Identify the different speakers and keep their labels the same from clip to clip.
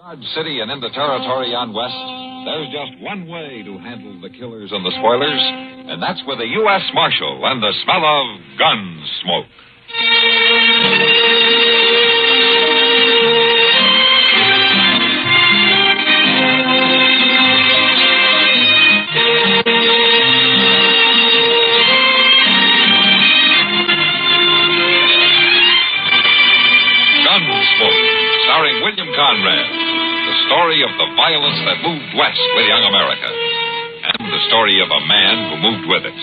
Speaker 1: Dodge City and in the territory on West, there's just one way to handle the killers and the spoilers, and that's with a U.S. Marshal and the smell of Gunsmoke. Gunsmoke, starring William Conrad. The story of the violence that moved west with young America. And the story of a man who moved with it.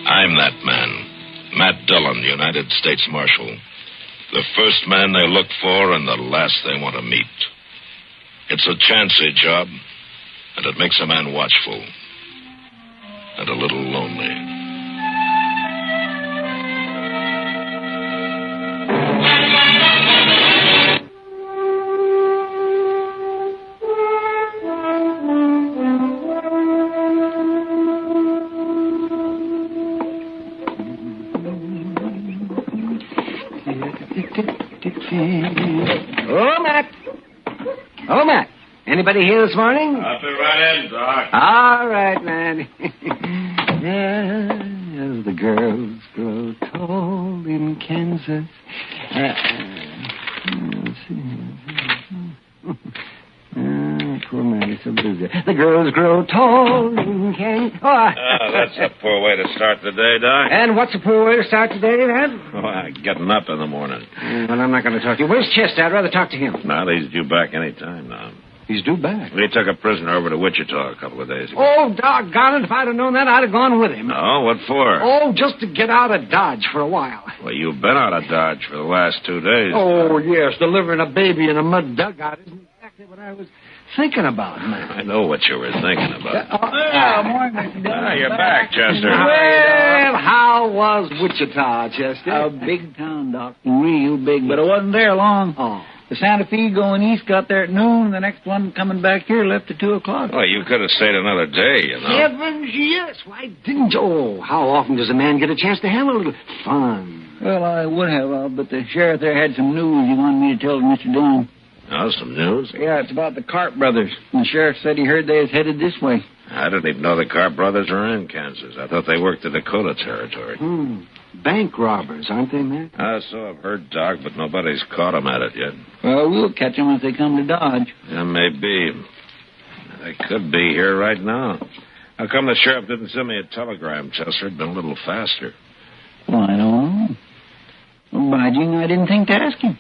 Speaker 2: I'm that man. Matt Dillon, United States Marshal. The first man they look for and the last they want to meet. It's a chancy job, and it makes a man watchful. And a little lonely.
Speaker 3: Oh, Matt. Anybody here this morning?
Speaker 4: I'll be right in, Doc.
Speaker 3: All right, man. As the girls grow tall in Kansas. Let's see. Poor man, he's so busy. The girls grow tall in Kansas.
Speaker 4: That's a poor way to start the day, Doc.
Speaker 3: And what's a poor way to start the day, man?
Speaker 4: Getting up in the morning.
Speaker 3: Well, I'm not going to talk to you. Where's Chester? I'd rather talk to him.
Speaker 4: Now, he's due back any time now.
Speaker 3: He's due back.
Speaker 4: We took a prisoner over to Wichita a couple of days ago.
Speaker 3: Oh, doggone it. If I'd have known that, I'd have gone with him.
Speaker 4: No, what for?
Speaker 3: Oh, just to get out of Dodge for a while.
Speaker 4: Well, you've been out of Dodge for the last 2 days.
Speaker 3: Oh, yes. Delivering a baby in a mud dugout isn't exactly what I was thinking about, man.
Speaker 4: I know what you were thinking about.
Speaker 5: Morning, Mr. Dillon.
Speaker 4: You're back, Chester.
Speaker 3: Well, how was Wichita, Chester?
Speaker 5: A big town, Doc. Real big, but I wasn't there long.
Speaker 3: Oh.
Speaker 5: The Santa Fe going east got there at noon, and the next one coming back here left at 2 o'clock.
Speaker 4: Well, you could have stayed another day, you know.
Speaker 3: Heavens, yes. Why didn't you? Oh, how often does a man get a chance to have a little fun?
Speaker 5: Well, I would have, but the sheriff there had some news he wanted me to tell to Mr. Dillon.
Speaker 4: Oh, some news?
Speaker 5: Yeah, it's about the Carp brothers. And the sheriff said he heard they was headed this way.
Speaker 4: I didn't even know the Carp brothers were in Kansas. I thought they worked the Dakota territory.
Speaker 3: Bank robbers, aren't they, man?
Speaker 4: So I've heard, Doc, but nobody's caught them at it yet.
Speaker 5: Well, we'll catch them if they come to Dodge.
Speaker 4: Yeah, maybe. They could be here right now. How come the sheriff didn't send me a telegram, Chester? It'd been a little faster.
Speaker 5: Well, I don't know. Well, by jing, I didn't think to ask him.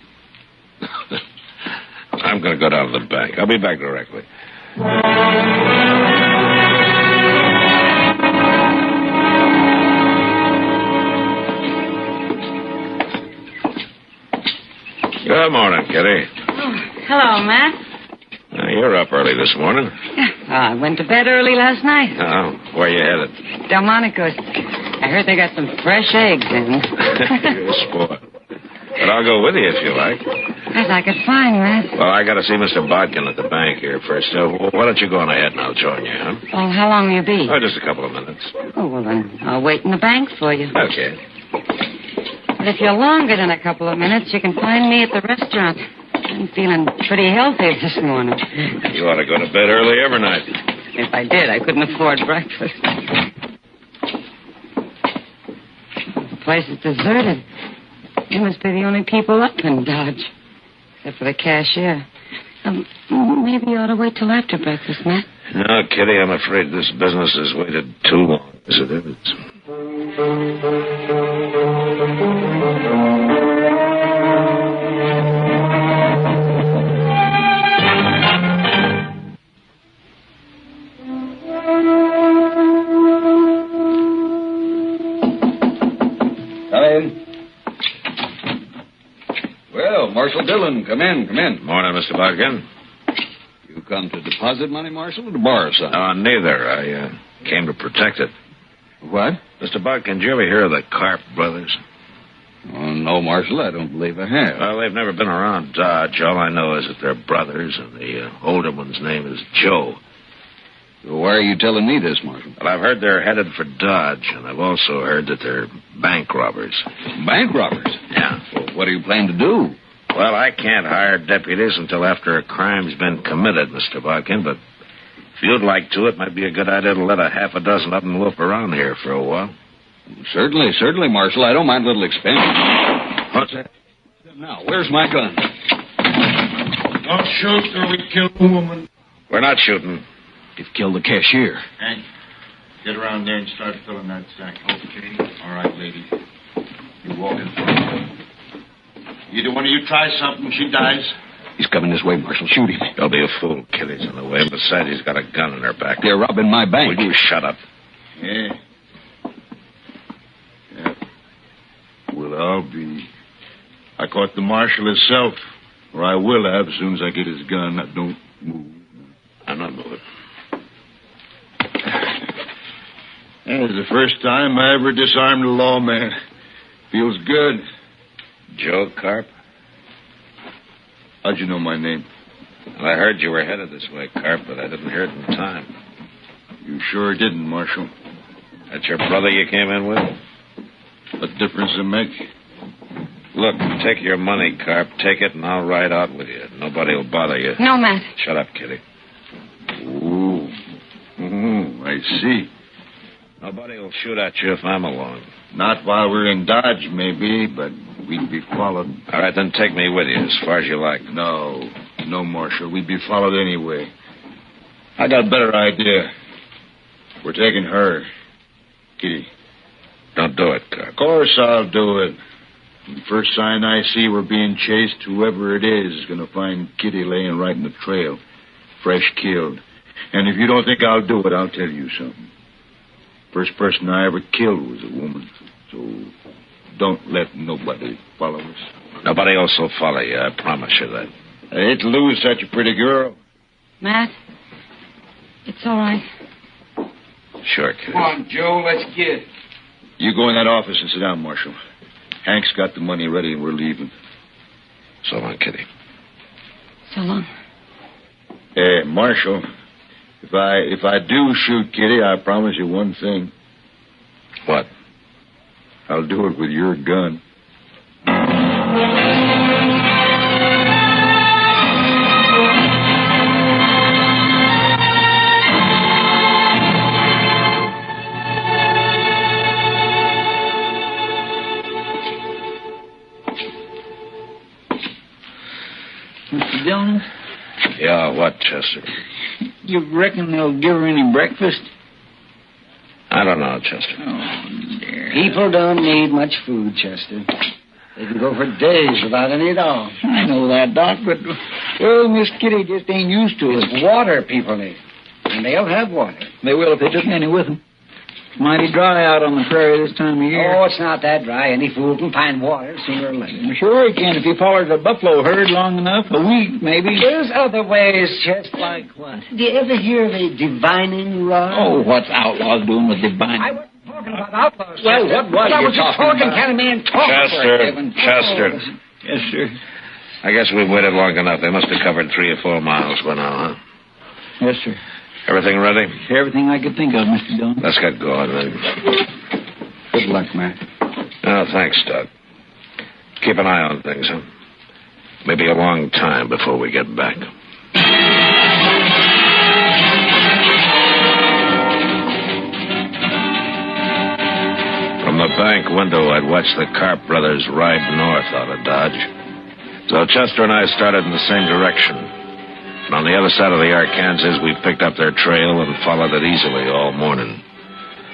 Speaker 4: I'm going to go down to the bank. I'll be back directly. Good morning, Kitty.
Speaker 6: Oh, hello, Matt.
Speaker 4: Now, you're up early this morning.
Speaker 6: I went to bed early last night.
Speaker 4: Oh, where you headed?
Speaker 6: Delmonico's. I heard they got some fresh eggs in.
Speaker 4: You're a sport. But I'll go with you if you like.
Speaker 6: As I could find, Matt.
Speaker 4: Well, I got to see Mr. Bodkin at the bank here first. Why don't you go on ahead and I'll join you, huh?
Speaker 6: Oh, how long will you be?
Speaker 4: Oh, just a couple of minutes.
Speaker 6: Oh, well, then I'll wait in the bank for you.
Speaker 4: Okay.
Speaker 6: But if you're longer than a couple of minutes, you can find me at the restaurant. I'm feeling pretty healthy this morning.
Speaker 4: You ought to go to bed early every night.
Speaker 6: If I did, I couldn't afford breakfast. The place is deserted. You must be the only people up in Dodge. Except for the cashier. Maybe you ought to wait till after breakfast, Matt.
Speaker 4: No, Kitty, I'm afraid this business has waited too long as it is.
Speaker 7: Come in. Well, Marshal Dillon, come in.
Speaker 4: Morning, Mr. Bodkin.
Speaker 7: You come to deposit money, Marshal, or to borrow some?
Speaker 4: Neither. I came to protect it.
Speaker 7: What?
Speaker 4: Mr. Bodkin, did you ever hear of the Carp brothers?
Speaker 7: Oh, no, Marshal, I don't believe I have.
Speaker 4: Well, they've never been around Dodge. All I know is that they're brothers, and the older one's name is Joe.
Speaker 7: Well, why are you telling me this, Marshal?
Speaker 4: Well, I've heard they're headed for Dodge, and I've also heard that they're bank robbers.
Speaker 7: Bank robbers?
Speaker 4: Yeah.
Speaker 7: Well, what do you plan to do?
Speaker 4: Well, I can't hire deputies until after a crime's been committed, Mr. Bodkin, but if you'd like to, it might be a good idea to let a half a dozen of them loaf around here for a while.
Speaker 7: Certainly, Marshal. I don't mind a little expense.
Speaker 4: What's that?
Speaker 7: Now, where's my gun?
Speaker 3: Don't shoot or we kill the woman.
Speaker 4: We're not shooting.
Speaker 7: You've killed the cashier.
Speaker 8: Hank, get around there and start filling that sack. Okay. All right, lady. You walk in front. Either one of you tries something, she dies.
Speaker 7: He's coming this way, Marshal. Shoot him.
Speaker 4: Don't be a fool. Kitty's in the way. Besides, he's got a gun in her back.
Speaker 7: They're robbing my bank.
Speaker 4: Will you shut up?
Speaker 8: Yeah. Well, I'll be. I caught the marshal himself, or I will have as soon as I get his gun. Now, don't move.
Speaker 4: I'm not moving.
Speaker 8: That was the first time I ever disarmed a lawman. Feels good.
Speaker 4: Joe Carp?
Speaker 8: How'd you know my name?
Speaker 4: Well, I heard you were headed this way, Carp, but I didn't hear it in time.
Speaker 8: You sure didn't, Marshal.
Speaker 4: That's your brother you came in with?
Speaker 8: What difference does it make?
Speaker 4: Look, take your money, Carp. Take it, and I'll ride out with you. Nobody will bother you.
Speaker 6: No, Matt.
Speaker 4: Shut up, Kitty.
Speaker 8: Ooh. I see.
Speaker 4: Nobody will shoot at you if I'm along.
Speaker 8: Not while we're in Dodge, maybe, but we'd be followed.
Speaker 4: All right, then take me with you as far as you like.
Speaker 8: No, Marshal. We'd be followed anyway. I got a better idea. We're taking her. Kitty.
Speaker 4: Don't do it, Carp.
Speaker 8: Of course I'll do it. The first sign I see we're being chased, whoever it is going to find Kitty laying right in the trail, fresh killed. And if you don't think I'll do it, I'll tell you something. First person I ever killed was a woman. So don't let nobody follow us.
Speaker 4: Nobody else will follow you, I promise you that.
Speaker 8: I hate to lose such a pretty girl.
Speaker 6: Matt, it's all right.
Speaker 4: Sure, Kitty.
Speaker 3: Come on, Joe, let's get.
Speaker 8: You go in that office and sit down, Marshal. Hank's got the money ready and we're leaving.
Speaker 4: So long, Kitty.
Speaker 6: So long.
Speaker 8: Hey, Marshal, if I do shoot Kitty, I promise you one thing.
Speaker 4: What?
Speaker 8: I'll do it with your gun.
Speaker 5: Mr. Dillon?
Speaker 4: Yeah, what, Chester?
Speaker 5: You reckon they'll give her any breakfast?
Speaker 4: I don't know, Chester.
Speaker 5: Oh, dear.
Speaker 3: People don't need much food, Chester. They can go for days without any at all.
Speaker 5: I know that, Doc, but, well, Miss Kitty just ain't used to it.
Speaker 3: It's water people need. And they'll have water.
Speaker 5: They will if they took any with them. It's mighty dry out on the prairie this time of year.
Speaker 3: Oh, it's not that dry. Any fool can find water sooner or later.
Speaker 5: Sure he can if he followed the buffalo herd long enough. A week, maybe.
Speaker 3: There's other ways, Chester.
Speaker 5: Like what?
Speaker 3: Do you ever hear of a divining rod?
Speaker 5: Oh, what's outlaws doing with divining?
Speaker 3: I wasn't talking about outlaws.
Speaker 5: Well,
Speaker 3: Chester.
Speaker 5: what was
Speaker 3: I
Speaker 5: you
Speaker 3: was just
Speaker 5: talking
Speaker 3: talking
Speaker 5: about?
Speaker 3: kind of man talking.
Speaker 4: Chester.
Speaker 5: Yes, sir.
Speaker 4: I guess we've waited long enough. They must have covered 3 or 4 miles by now, huh?
Speaker 5: Yes, sir.
Speaker 4: Everything ready?
Speaker 5: Everything I could think of, Mr. Dillon.
Speaker 4: Let's get going, then.
Speaker 5: Good luck, Matt.
Speaker 4: Oh, thanks, Doc. Keep an eye on things, huh? Maybe a long time before we get back. From the bank window, I'd watched the Carp brothers ride north out of Dodge. So Chester and I started in the same direction. And on the other side of the Arkansas, we picked up their trail and followed it easily all morning.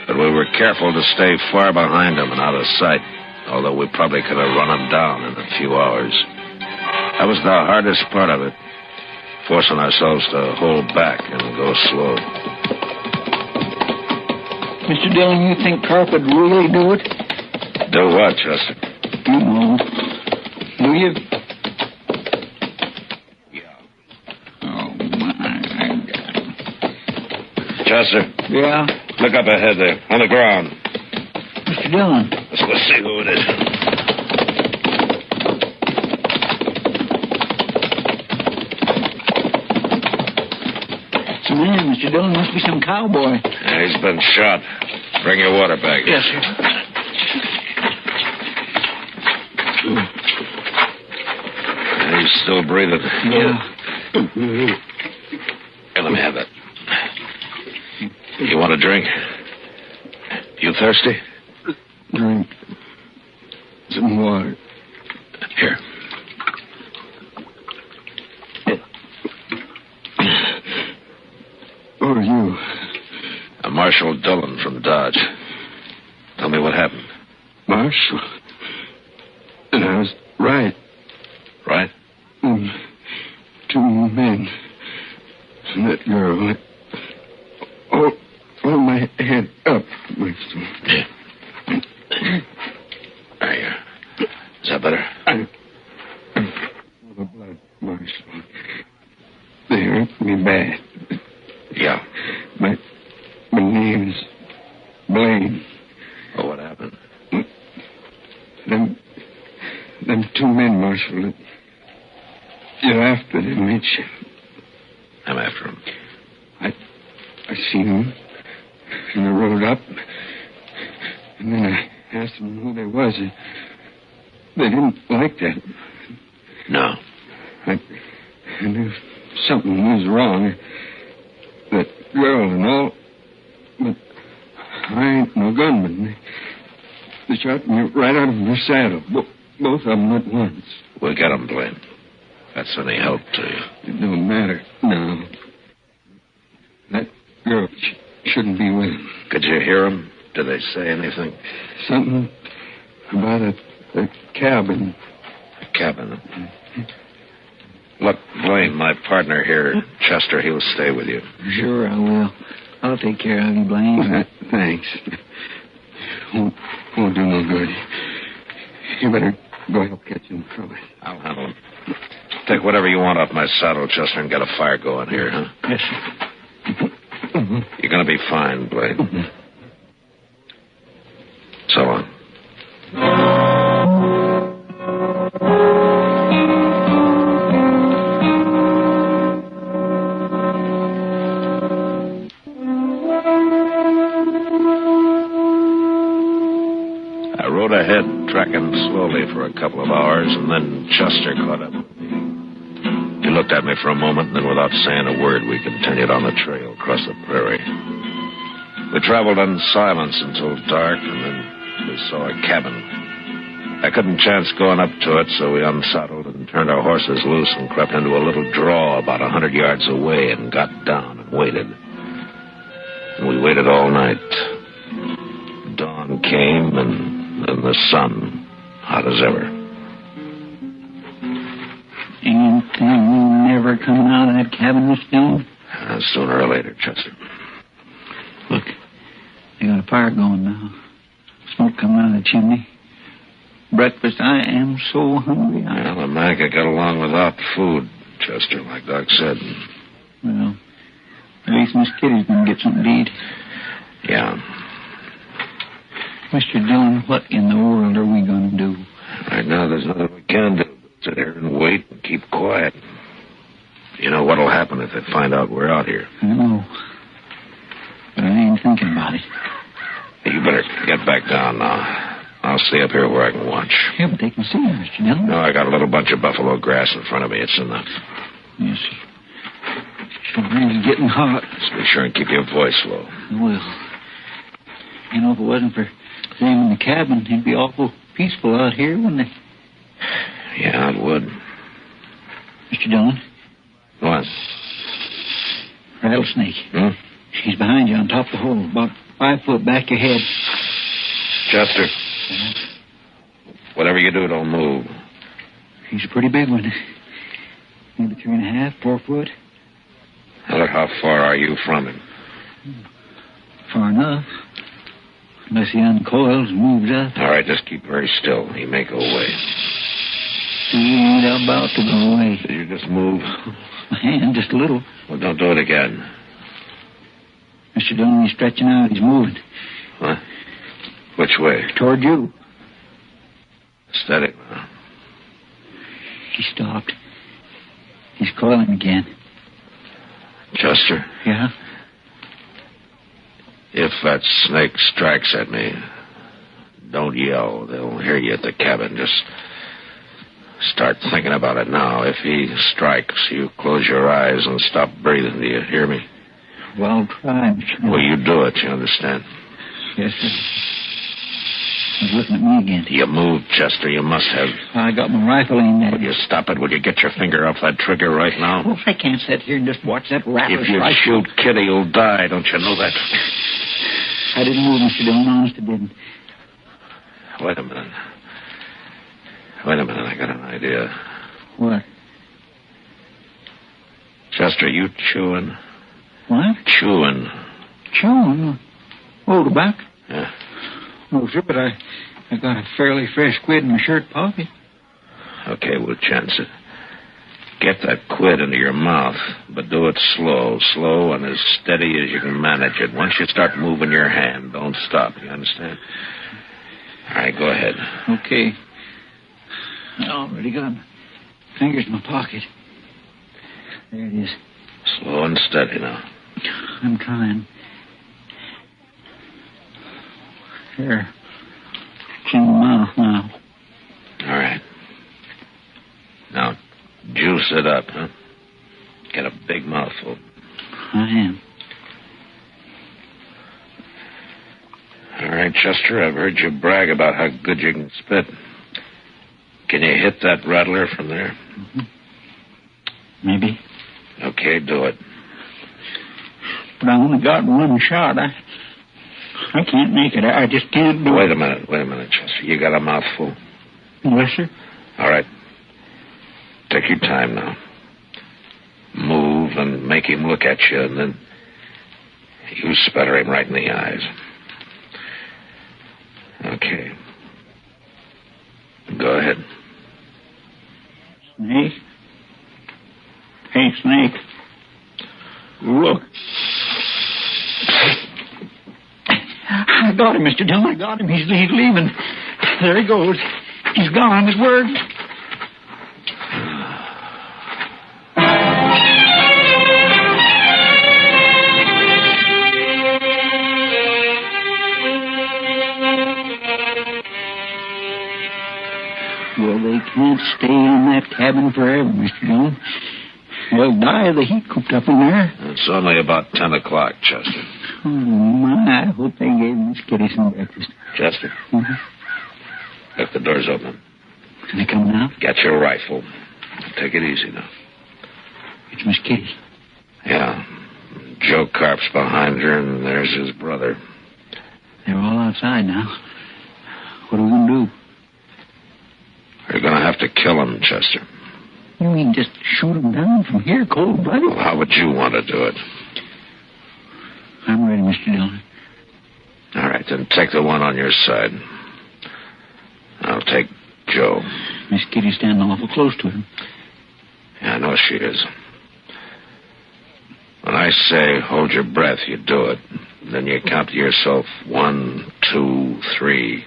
Speaker 4: But we were careful to stay far behind them and out of sight, although we probably could have run them down in a few hours. That was the hardest part of it, forcing ourselves to hold back and go slow.
Speaker 5: Mr. Dillon, you think Carp would really do it?
Speaker 4: Do what, Chester?
Speaker 5: You know. Do you?
Speaker 4: Chester.
Speaker 5: Yeah?
Speaker 4: Look up ahead there, on the ground.
Speaker 5: Mr. Dillon.
Speaker 4: Let's go see who it is.
Speaker 5: It's a man, Mr. Dillon. Must be some cowboy.
Speaker 4: Yeah, he's been shot. Bring your water bag.
Speaker 5: Yes, sir.
Speaker 4: still breathing?
Speaker 3: Yeah.
Speaker 4: Here, let me have that. You want a drink? You thirsty?
Speaker 3: Drink. Some water.
Speaker 4: Here.
Speaker 3: Who are you?
Speaker 4: I'm Marshal Dillon from Dodge. Tell me what happened.
Speaker 3: Marshal? And I was right.
Speaker 4: Right?
Speaker 3: Two men. And that girl. Hold my head up, Marshal.
Speaker 4: Yeah. There you are. Is that better?
Speaker 3: The blood, Marshal. They hurt me bad.
Speaker 4: Yeah.
Speaker 3: My name's Blaine.
Speaker 4: Oh, what happened?
Speaker 3: Them two men, Marshal. You're after them, ain't you?
Speaker 4: I'm after him.
Speaker 3: I seen them. And I rode up. And then I asked them who they was. They didn't like that.
Speaker 4: No.
Speaker 3: I knew something was wrong. That girl and all. But I ain't no gunman. They shot me right out of my saddle. Both of them at once.
Speaker 4: We'll get him, Blaine. That's any help to you.
Speaker 3: It don't matter. No. That girl shouldn't be with him.
Speaker 4: Could you hear him? Did they say anything?
Speaker 3: Something about a cabin.
Speaker 4: A cabin? Look, Blaine, my partner here, Chester, he'll stay with you.
Speaker 5: Sure, I will. I'll take care of you, Blaine.
Speaker 3: Thanks. Won't do no good. You better go help catch him from it.
Speaker 4: I'll handle him. Take whatever you want off my saddle, Chester, and get a fire going here, huh?
Speaker 5: Yes, sir.
Speaker 4: You're going to be fine, Blaine. So long. I rode ahead, tracking slowly for a couple of hours, and then Chester caught up with me. He looked at me for a moment, and then without saying a word, we continued on the trail across the prairie. We traveled in silence until dark, and then we saw a cabin. I couldn't chance going up to it, so we unsaddled and turned our horses loose and crept into a little draw about 100 yards away and got down and waited. And we waited all night. Dawn came, and then the sun, hot as ever.
Speaker 5: Anything never coming out of that cabin, Mr. Dillon?
Speaker 4: Sooner or later, Chester.
Speaker 5: Look, they got a fire going now. Smoke coming out of the chimney. Breakfast, I am so hungry.
Speaker 4: Well, a man could get along without food, Chester, like Doc said.
Speaker 5: Well, at least Miss Kitty's going to get something to eat.
Speaker 4: Yeah.
Speaker 5: Mr. Dillon, what in the world are we going to do?
Speaker 4: Right now, there's nothing we can do but sit here and wait and keep quiet. You know what'll happen if they find out we're out here.
Speaker 5: I know. But I ain't thinking about it.
Speaker 4: You better get back down now. I'll stay up here where I can watch.
Speaker 5: Yeah, but they can see you, Mr. Dillon.
Speaker 4: No, I got a little bunch of buffalo grass in front of me. It's enough.
Speaker 5: Yes, sure. It's getting hot.
Speaker 4: Just be sure and keep your voice low.
Speaker 5: I will. You know, if it wasn't for them in the cabin, it'd be awful peaceful out here, wouldn't it?
Speaker 4: Yeah, it would.
Speaker 5: Mr. Dillon?
Speaker 4: What?
Speaker 5: Rattlesnake.
Speaker 4: Hmm?
Speaker 5: He's behind you on top of the hole, about 5 foot back your head.
Speaker 4: Chester. Whatever you do, don't move.
Speaker 5: He's a pretty big one. Maybe 3.5, 4 foot.
Speaker 4: Now, how far are you from him?
Speaker 5: Far enough. Unless he uncoils and moves up.
Speaker 4: All right, just keep very still. He may go away.
Speaker 5: He ain't about to go away.
Speaker 4: Did you just move?
Speaker 5: My hand, just a little.
Speaker 4: Well, don't do it again.
Speaker 5: Mr. Dillon, he's stretching out. He's moving.
Speaker 4: What? Which way?
Speaker 5: Toward you.
Speaker 4: Steady now.
Speaker 5: He stopped. He's coiling again.
Speaker 4: Chester?
Speaker 5: Yeah?
Speaker 4: If that snake strikes at me, don't yell. They'll hear you at the cabin. Just Start thinking about it now. If he strikes, you close your eyes and stop breathing. Do you hear me?
Speaker 5: Well, I'll try, Mr. Dillon.
Speaker 4: Well, you do it, you understand?
Speaker 5: Yes, sir. He's looking at me again.
Speaker 4: You moved, Chester. You must have.
Speaker 5: I got my rifle aimed at him.
Speaker 4: Would you stop it? Would you get your finger off that trigger right now?
Speaker 5: Well, I can't sit here and just watch that rattler.
Speaker 4: If you shoot Kitty, you'll die. Don't you know that?
Speaker 5: I didn't move, Mr. Dillon. Honest, I didn't.
Speaker 4: Wait a minute. I got an idea.
Speaker 5: What?
Speaker 4: Chester, you chewing?
Speaker 5: What?
Speaker 4: Chewing.
Speaker 5: Chewing? Oh, tobacco?
Speaker 4: Yeah.
Speaker 5: No, sir, but I got a fairly fresh quid in my shirt pocket.
Speaker 4: Okay, we'll chance it. Get that quid into your mouth, but do it slow, and as steady as you can manage it. Once you start moving your hand, don't stop. You understand? All right, go ahead.
Speaker 5: Okay. I already got my fingers in my pocket. There it is.
Speaker 4: Slow and steady now.
Speaker 5: I'm trying. Here. It's in my mouth now.
Speaker 4: All right. Now, juice it up, huh? Get a big mouthful.
Speaker 5: I am.
Speaker 4: All right, Chester, I've heard you brag about how good you can spit. Can you hit that rattler from there?
Speaker 5: Mm-hmm. Maybe.
Speaker 4: Okay, do it.
Speaker 5: But I only got one shot. I can't make it. I just can't do
Speaker 4: Wait
Speaker 5: it.
Speaker 4: a minute, Chester. You got a mouthful?
Speaker 5: Yes, sir.
Speaker 4: All right. Take your time now. Move and make him look at you, and then you sputter him right in the eyes. Okay. Go ahead.
Speaker 5: Snake? Hey, Snake. Look. I got him, Mr. Dillon. I got him. He's leaving. There he goes. He's gone. It worked. Well, they can't stay in that cabin forever, Mr. Dillon. They'll die of the heat cooped up in there.
Speaker 4: It's only about 10 o'clock, Chester.
Speaker 5: Oh, my. I hope they gave Miss Kitty some breakfast.
Speaker 4: Chester?
Speaker 5: Mm-hmm.
Speaker 4: Look, the door's open.
Speaker 5: Can they come now?
Speaker 4: Get your rifle. Take it easy now.
Speaker 5: It's Miss Kitty.
Speaker 4: Yeah. Joe Carp's behind her, and there's his brother.
Speaker 5: They're all outside now. What are we going to do?
Speaker 4: We're going to have to kill him, Chester.
Speaker 5: You mean just shoot him down from here, cold-blooded?
Speaker 4: Well, how would you want to do it?
Speaker 5: I'm ready, Mr. Dillon.
Speaker 4: All right, then take the one on your side. I'll take Joe.
Speaker 5: Miss Kitty's standing awful close to him.
Speaker 4: Yeah, I know she is. When I say hold your breath, you do it. Then you count to yourself 1, 2, 3,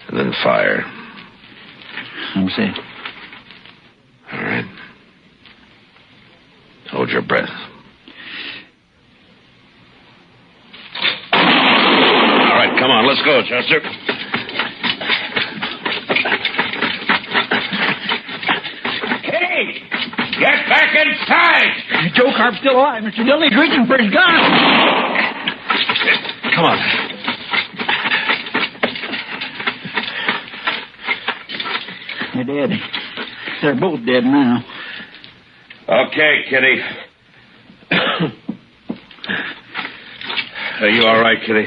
Speaker 4: and then fire.
Speaker 5: I'm set.
Speaker 4: All right. Hold your breath. All right, come on, let's go, Chester.
Speaker 9: Hey! Get back inside!
Speaker 5: Joe Carp's still alive, Mr. Dillon. He's reaching for his gun.
Speaker 4: Come on.
Speaker 5: They're dead. They're both dead now.
Speaker 4: Okay, Kitty. Are you all right, Kitty?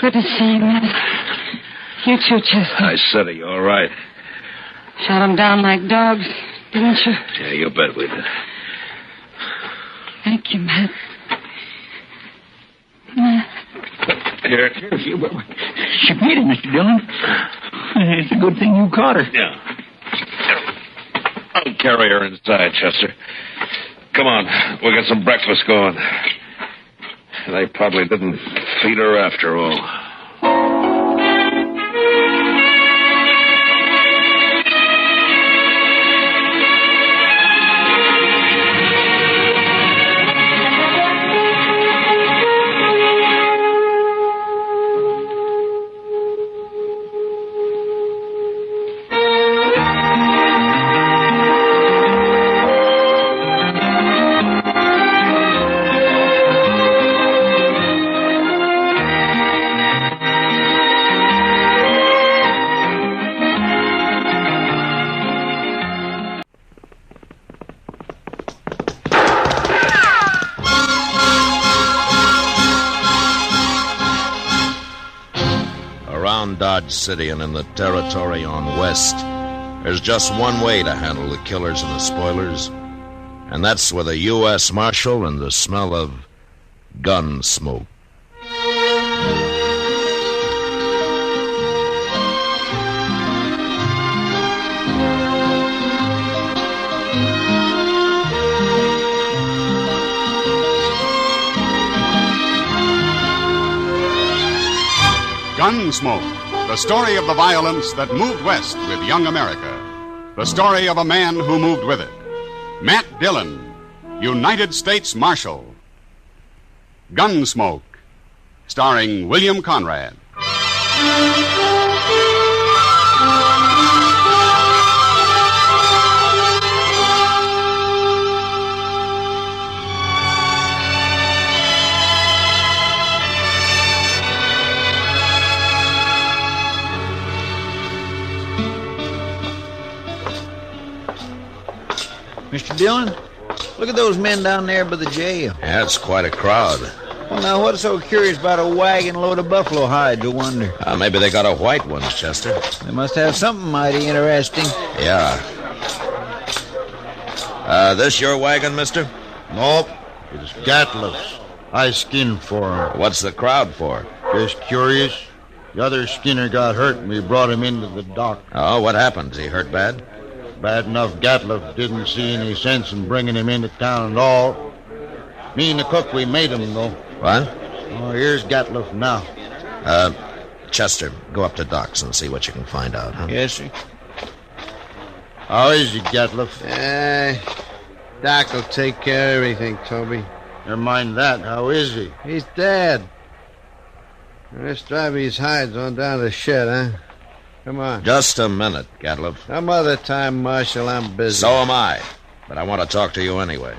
Speaker 6: Good to see you, Matt. You too, Chester.
Speaker 4: I said, are you all right?
Speaker 6: Shot them down like dogs, didn't you?
Speaker 4: Yeah, you bet we did.
Speaker 6: Thank you, Matt. Matt.
Speaker 4: Here.
Speaker 5: She beat him, Mr. Dillon. It's a good thing you caught her.
Speaker 4: Yeah. I'll carry her inside, Chester. Come on, we'll get some breakfast going. They probably didn't feed her after all. around Dodge City and in the territory on West, there's just one way to handle the killers and the spoilers, and that's with a U.S. Marshal and the smell of gun smoke.
Speaker 10: Gunsmoke, the story of the violence that moved west with young America. The story of a man who moved with it. Matt Dillon, United States Marshal. Gunsmoke, starring William Conrad.
Speaker 5: Mr. Dillon, look at those men down there by the jail.
Speaker 4: Yeah, it's quite a crowd.
Speaker 5: Well, now, what's so curious about a wagon load of buffalo hides, I wonder?
Speaker 4: Maybe they got a white one, Chester.
Speaker 5: They must have something mighty interesting.
Speaker 4: Yeah. This your wagon, mister?
Speaker 8: Nope. It's Gatliff's. I skinned for him.
Speaker 4: What's the crowd for?
Speaker 8: Just curious. The other skinner got hurt and we brought him into the dock.
Speaker 4: Oh, what happened? Is he hurt bad?
Speaker 8: Bad enough Gatliff didn't see any sense in bringing him into town at all. Me and the cook, we made him, though.
Speaker 4: What?
Speaker 8: Oh, here's Gatliff now.
Speaker 4: Chester, go up to Doc's and see what you can find out, huh?
Speaker 5: Yes, sir.
Speaker 8: How is he, Gatliff?
Speaker 11: Doc will take care of everything, Toby.
Speaker 8: Never mind that. How is he?
Speaker 11: He's dead. Let's drive these hides on down to the shed, huh? Come on.
Speaker 4: Just a minute, Gatliff.
Speaker 11: Some other time, Marshal, I'm busy.
Speaker 4: So am I. But I want to talk to you anyway.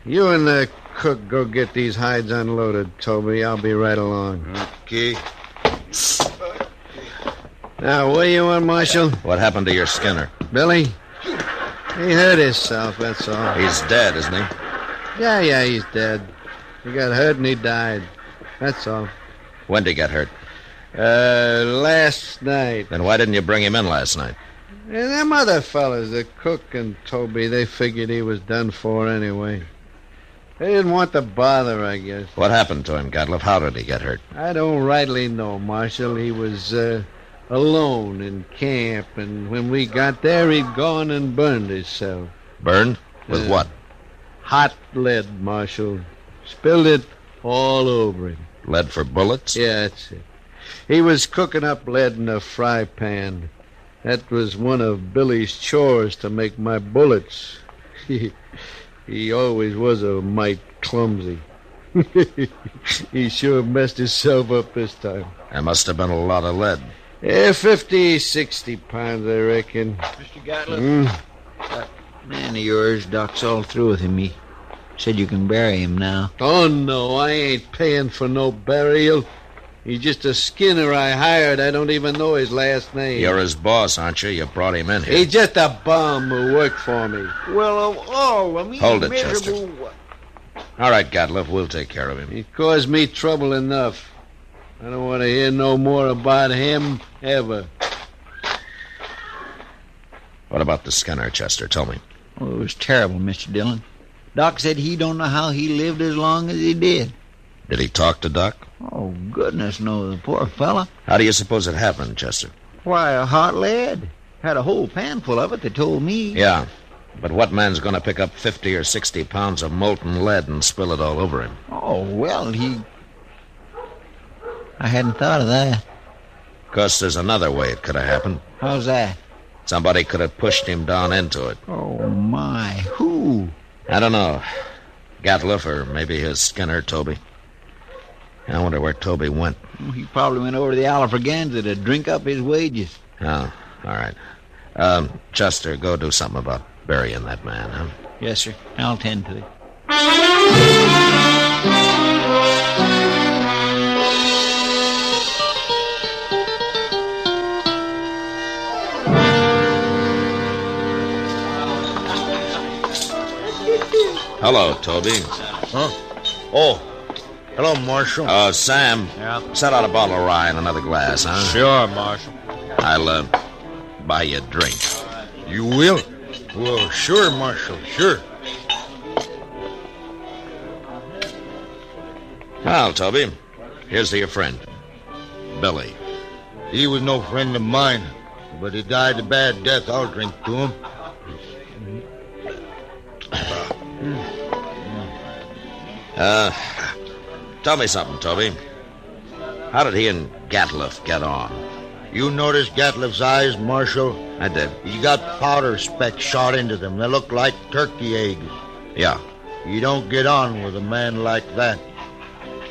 Speaker 11: You and the cook go get these hides unloaded, Toby. I'll be right along.
Speaker 8: Okay.
Speaker 11: Now, what do you want, Marshal?
Speaker 4: What happened to your skinner?
Speaker 11: Billy? He hurt himself, that's all.
Speaker 4: He's dead, isn't he?
Speaker 11: Yeah, he's dead. He got hurt and he died. That's all.
Speaker 4: When did he get hurt?
Speaker 11: Last night.
Speaker 4: Then why didn't you bring him in last night?
Speaker 11: And them other fellas, the cook and Toby, they figured he was done for anyway. They didn't want to bother, I guess.
Speaker 4: What happened to him, Gatliff? How did he get hurt?
Speaker 11: I don't rightly know, Marshal. He was alone in camp, and when we got there, he'd gone and burned himself.
Speaker 4: Burned? With what?
Speaker 11: Hot lead, Marshal. Spilled it all over him.
Speaker 4: Lead for bullets?
Speaker 11: Yeah, that's it. He was cooking up lead in a fry pan. That was one of Billy's chores to make my bullets. He always was a mite clumsy. He sure messed himself up this time.
Speaker 4: There must have been a lot of lead.
Speaker 11: 50, 60 pounds, I reckon.
Speaker 5: Mr. Gatliff, that man of yours, Doc's all through with him. He said you can bury him now.
Speaker 11: Oh, no, I ain't paying for no burial. He's just a skinner I hired. I don't even know his last name.
Speaker 4: You're his boss, aren't you? You brought him in here.
Speaker 11: He's just a bum who worked for me.
Speaker 5: Well, of all of me,
Speaker 4: hold it, Chester. All right, Gatliff, we'll take care of him.
Speaker 11: He caused me trouble enough. I don't want to hear no more about him ever.
Speaker 4: What about the skinner, Chester? Tell me.
Speaker 5: Oh, it was terrible, Mr. Dillon. Doc said he don't know how he lived as long as he did.
Speaker 4: Did he talk to Doc?
Speaker 5: Oh, goodness knows, poor fella.
Speaker 4: How do you suppose it happened, Chester?
Speaker 5: Why, a hot lead. Had a whole pan full of it, they told me.
Speaker 4: Yeah, but what man's going to pick up 50 or 60 pounds of molten lead and spill it all over him?
Speaker 5: Oh, well, I hadn't thought of that.
Speaker 4: Of course, there's another way it could have happened.
Speaker 5: How's that?
Speaker 4: Somebody could have pushed him down into it.
Speaker 5: Oh, my. Who?
Speaker 4: I don't know. Gatliff or maybe his skinner, Toby. I wonder where Toby went.
Speaker 5: He probably went over to the Alafraganza to drink up his wages.
Speaker 4: Oh, all right. Chester, go do something about burying that man, huh?
Speaker 5: Yes, sir. I'll tend to it.
Speaker 4: Hello, Toby.
Speaker 8: Huh? Oh,
Speaker 12: Hello, Marshal.
Speaker 4: Sam.
Speaker 12: Yeah?
Speaker 4: Set out a bottle of rye and another glass, huh?
Speaker 12: Sure, Marshal.
Speaker 4: I'll, buy you a drink.
Speaker 12: You will? Well, sure, Marshal, sure.
Speaker 4: Well, Toby, here's to your friend, Billy.
Speaker 12: He was no friend of mine, but he died a bad death. I'll drink to him.
Speaker 4: Tell me something, Toby. How did he and Gatliff get on?
Speaker 12: You noticed Gatliff's eyes, Marshal?
Speaker 4: I did.
Speaker 12: He got powder specks shot into them. They look like turkey eggs.
Speaker 4: Yeah.
Speaker 12: You don't get on with a man like that.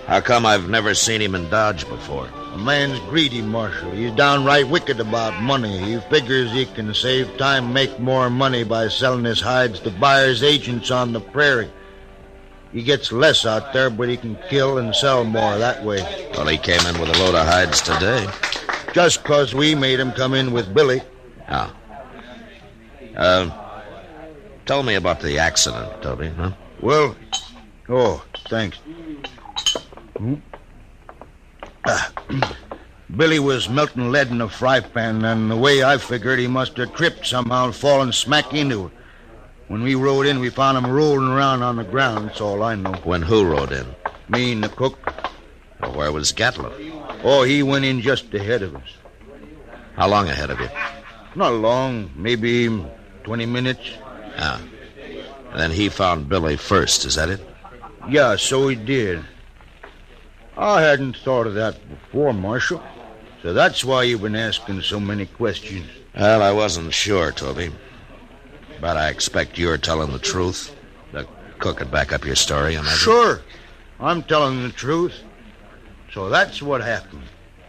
Speaker 4: How come I've never seen him in Dodge before?
Speaker 12: A man's greedy, Marshal. He's downright wicked about money. He figures he can save time, make more money by selling his hides to buyers' agents on the prairie. He gets less out there, but he can kill and sell more that way.
Speaker 4: Well, he came in with a load of hides today.
Speaker 12: Just 'cause we made him come in with Billy.
Speaker 4: Oh. Tell me about the accident, Toby, huh?
Speaker 12: Well, thanks. Billy was melting lead in a fry pan, and the way I figured, he must have tripped somehow and fallen smack into it. When we rode in, we found him rolling around on the ground. That's all I know.
Speaker 4: When who rode in?
Speaker 12: Me and the cook.
Speaker 4: Well, where was Gatliff?
Speaker 12: Oh, he went in just ahead of us.
Speaker 4: How long ahead of you?
Speaker 12: Not long. Maybe 20 minutes.
Speaker 4: Ah. And then he found Billy first, is that it?
Speaker 12: Yeah, so he did. I hadn't thought of that before, Marshal. So that's why you've been asking so many questions.
Speaker 4: Well, I wasn't sure, Toby. But I expect you're telling the truth. The cook would back up your story, imagine.
Speaker 12: Sure. I'm telling the truth. So that's what happened.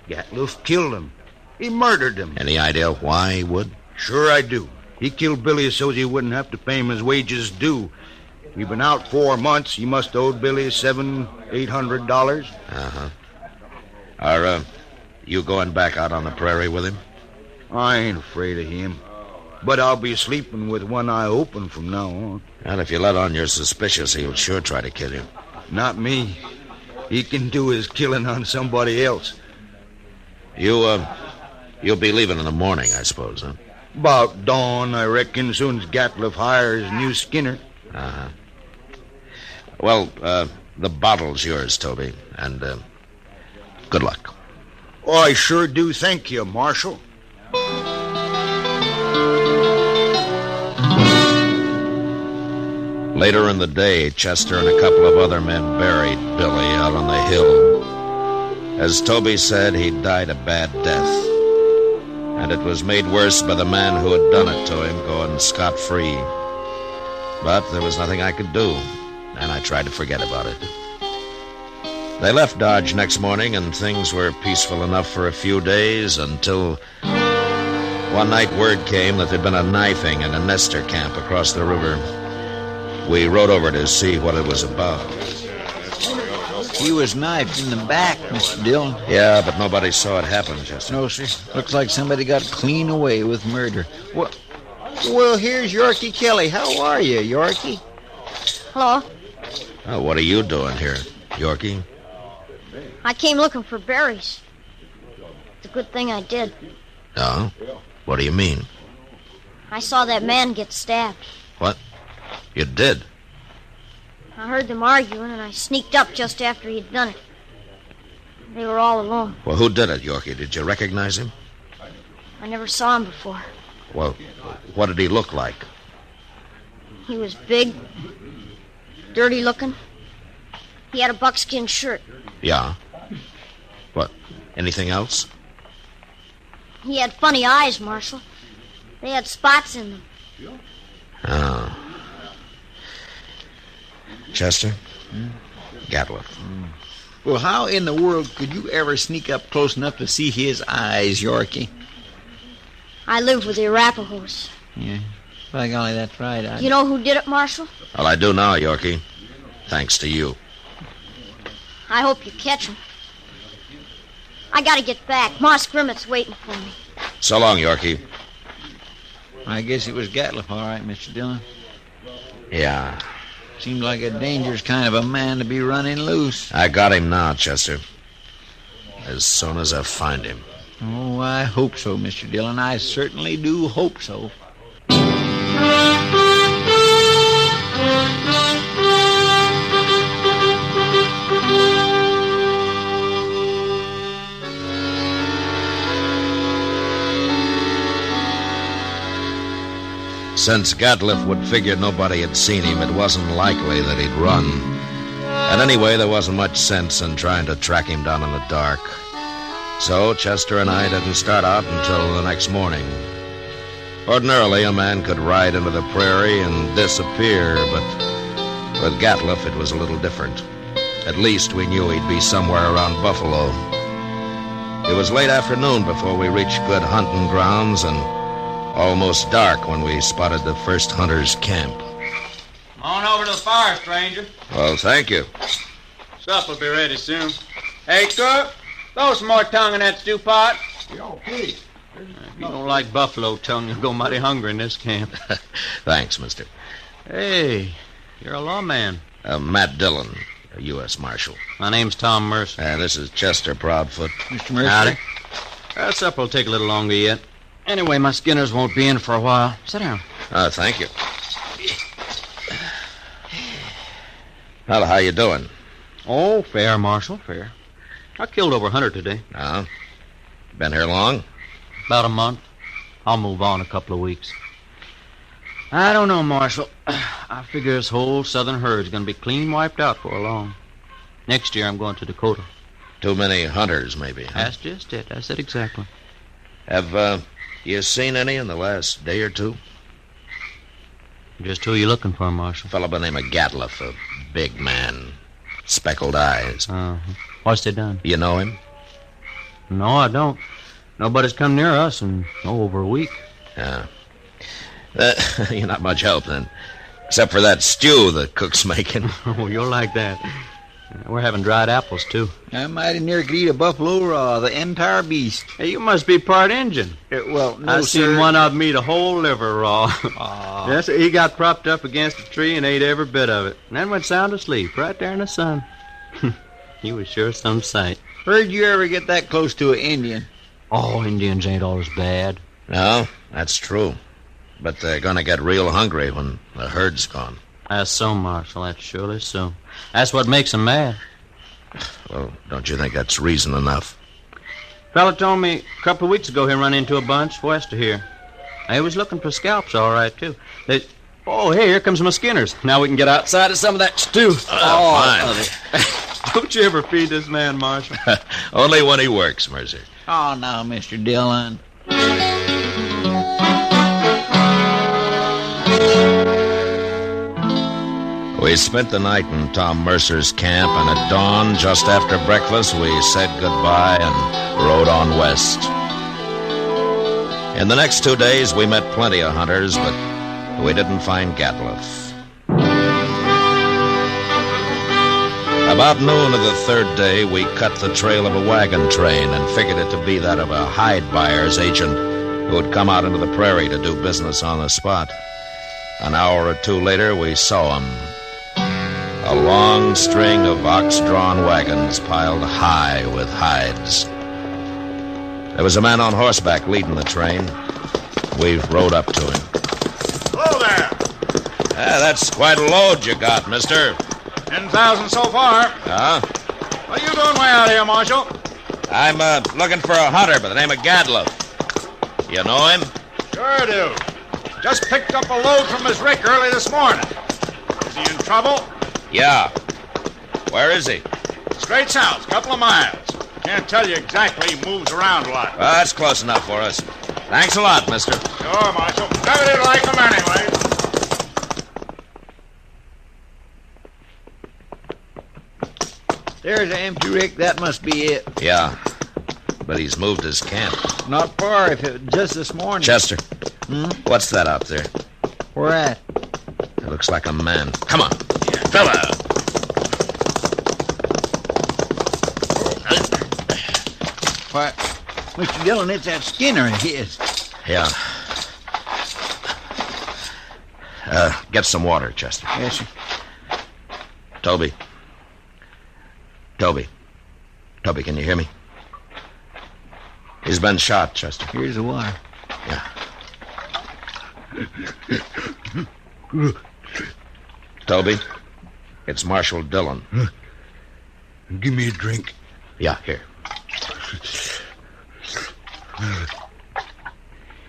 Speaker 12: Gatliff killed him. He murdered him.
Speaker 4: Any idea why he would?
Speaker 12: Sure I do. He killed Billy so he wouldn't have to pay him his wages due. We've been out 4 months. He must have owed Billy $700-800.
Speaker 4: Uh-huh. Are you going back out on the prairie with him?
Speaker 12: I ain't afraid of him. But I'll be sleeping with one eye open from now on.
Speaker 4: And if you let on you're suspicious, he'll sure try to kill you.
Speaker 12: Not me. He can do his killing on somebody else.
Speaker 4: You'll be leaving in the morning, I suppose, huh?
Speaker 12: About dawn, I reckon, soon as Gatliff hires new Skinner.
Speaker 4: Uh-huh. Well, the bottle's yours, Toby, and good luck.
Speaker 12: Oh, I sure do thank you, Marshal.
Speaker 4: Later in the day, Chester and a couple of other men buried Billy out on the hill. As Toby said, he died a bad death. And it was made worse by the man who had done it to him going scot-free. But there was nothing I could do, and I tried to forget about it. They left Dodge next morning, and things were peaceful enough for a few days until one night word came that there'd been a knifing in a Nestor camp across the river. We rode over to see what it was about.
Speaker 5: He was knifed in the back, Mr. Dillon.
Speaker 4: Yeah, but nobody saw it happen, Chester.
Speaker 5: No, sir. Looks like somebody got clean away with murder. Well, here's Yorkie Kelly. How are you, Yorkie?
Speaker 13: Hello.
Speaker 4: Oh, what are you doing here, Yorkie?
Speaker 13: I came looking for berries. It's a good thing I did.
Speaker 4: Oh? What do you mean?
Speaker 13: I saw that man get stabbed.
Speaker 4: What? You did?
Speaker 13: I heard them arguing, and I sneaked up just after he'd done it. They were all alone.
Speaker 4: Well, who did it, Yorkie? Did you recognize him?
Speaker 13: I never saw him before.
Speaker 4: Well, what did he look like?
Speaker 13: He was big, dirty looking. He had a buckskin shirt.
Speaker 4: Yeah? What, anything else?
Speaker 13: He had funny eyes, Marshal. They had spots in them.
Speaker 4: Oh. Chester? Gatliff.
Speaker 5: Well, how in the world could you ever sneak up close enough to see his eyes, Yorkie?
Speaker 13: I lived with the Arapahoes.
Speaker 5: Yeah. By golly, that's right.
Speaker 13: You know who did it, Marshal?
Speaker 4: Well, I do now, Yorkie. Thanks to you.
Speaker 13: I hope you catch him. I gotta get back. Moss Grimmett's waiting for me.
Speaker 4: So long, Yorkie.
Speaker 5: I guess it was Gatliff, all right, Mr. Dillon.
Speaker 4: Yeah.
Speaker 5: Seems like a dangerous kind of a man to be running loose.
Speaker 4: I got him now, Chester. As soon as I find him.
Speaker 5: Oh, I hope so, Mr. Dillon. I certainly do hope so.
Speaker 4: Since Gatliff would figure nobody had seen him, it wasn't likely that he'd run. And anyway, there wasn't much sense in trying to track him down in the dark. So Chester and I didn't start out until the next morning. Ordinarily, a man could ride into the prairie and disappear, but with Gatliff, it was a little different. At least we knew he'd be somewhere around Buffalo. It was late afternoon before we reached good hunting grounds and almost dark when we spotted the first hunter's camp.
Speaker 14: Come on over to the fire, stranger.
Speaker 4: Well, thank you.
Speaker 14: Supper'll be ready soon. Hey, cook, throw some more tongue in that stew pot.
Speaker 8: Yo, please.
Speaker 14: If you don't like buffalo tongue, you'll go mighty hungry in this camp.
Speaker 4: Thanks, mister.
Speaker 14: Hey, you're a lawman.
Speaker 4: Matt Dillon, a U.S. Marshal.
Speaker 14: My name's Tom Mercer.
Speaker 4: And this is Chester Proudfoot.
Speaker 5: Mr. Mercer.
Speaker 14: Howdy. Supper'll take a little longer yet. Anyway, my Skinners won't be in for a while. Sit down.
Speaker 4: Thank you. Well, how you doing?
Speaker 14: Oh, fair, Marshal, fair. I killed over 100 today.
Speaker 4: Oh? Been here long?
Speaker 14: About a month. I'll move on a couple of weeks. I don't know, Marshal. I figure this whole southern herd's going to be clean wiped out for long. Next year, I'm going to Dakota.
Speaker 4: Too many hunters, maybe, huh?
Speaker 14: That's just it. That's it exactly.
Speaker 4: Have, you seen any in the last day or two?
Speaker 14: Just who you looking for, Marshal?
Speaker 4: A fellow by the name of Gatliff, a big man. Speckled eyes.
Speaker 14: What's they done?
Speaker 4: You know him?
Speaker 14: No, I don't. Nobody's come near us in over a week.
Speaker 4: Yeah. You're not much help, then. Except for that stew the cook's making.
Speaker 14: Oh, you'll like that. We're having dried apples, too.
Speaker 5: I mighty near could eat a buffalo raw, the entire beast.
Speaker 14: Hey, you must be part Injun.
Speaker 5: Well, no,
Speaker 14: I've seen one of them eat a whole liver raw. Yes, he got propped up against a tree and ate every bit of it. And then went sound asleep right there in the sun. He was sure some sight.
Speaker 5: Where'd you ever get that close to an Indian?
Speaker 14: Oh, Indians ain't always bad.
Speaker 4: No, that's true. But they're going to get real hungry when the herd's gone.
Speaker 14: That's so, Marshal. That's surely so. That's what makes them mad.
Speaker 4: Well, don't you think that's reason enough?
Speaker 14: Fella told me a couple of weeks ago he run into a bunch west of here. They was looking for scalps, all right, too. Oh, hey, here comes my Skinners. Now we can get outside of some of that stew.
Speaker 4: Fine.
Speaker 14: Don't you ever feed this man, Marshal?
Speaker 4: Only when he works, Mercer.
Speaker 5: Oh, now, Mr. Dillon.
Speaker 4: We spent the night in Tom Mercer's camp, and at dawn, just after breakfast, we said goodbye and rode on west. In the next 2 days, we met plenty of hunters, but we didn't find Gatliff. About noon of the third day, we cut the trail of a wagon train and figured it to be that of a hide buyer's agent who had come out into the prairie to do business on the spot. An hour or two later, we saw him. A long string of ox-drawn wagons piled high with hides. There was a man on horseback leading the train. We rode up to him.
Speaker 15: Hello there.
Speaker 4: That's quite a load you got, mister.
Speaker 15: 10,000 so far.
Speaker 4: Huh?
Speaker 15: What are you doing way out here, Marshal?
Speaker 4: I'm looking for a hunter by the name of Gatliff. You know him?
Speaker 15: Sure do. Just picked up a load from his rick early this morning. Is he in trouble?
Speaker 4: Yeah. Where is he?
Speaker 15: Straight south, couple of miles. Can't tell you exactly. He moves around a lot.
Speaker 4: Well, that's close enough for us. Thanks a lot, mister.
Speaker 15: Sure, Marshal. Never did like him anyway.
Speaker 5: There's an empty rick. That must be it.
Speaker 4: Yeah. But he's moved his camp.
Speaker 5: Not far, if it just this morning.
Speaker 4: Chester. What's that out there?
Speaker 5: Where at?
Speaker 4: It looks like a man. Come on. Fella.
Speaker 5: Why, Mr. Dillon, it's that Skinner of his.
Speaker 4: Yeah. Get some water, Chester.
Speaker 5: Yes, sir.
Speaker 4: Toby. Toby, can you hear me? He's been shot, Chester.
Speaker 5: Here's the wire.
Speaker 4: Yeah. Toby, it's Marshal Dillon.
Speaker 12: Give me a drink.
Speaker 4: Yeah, here.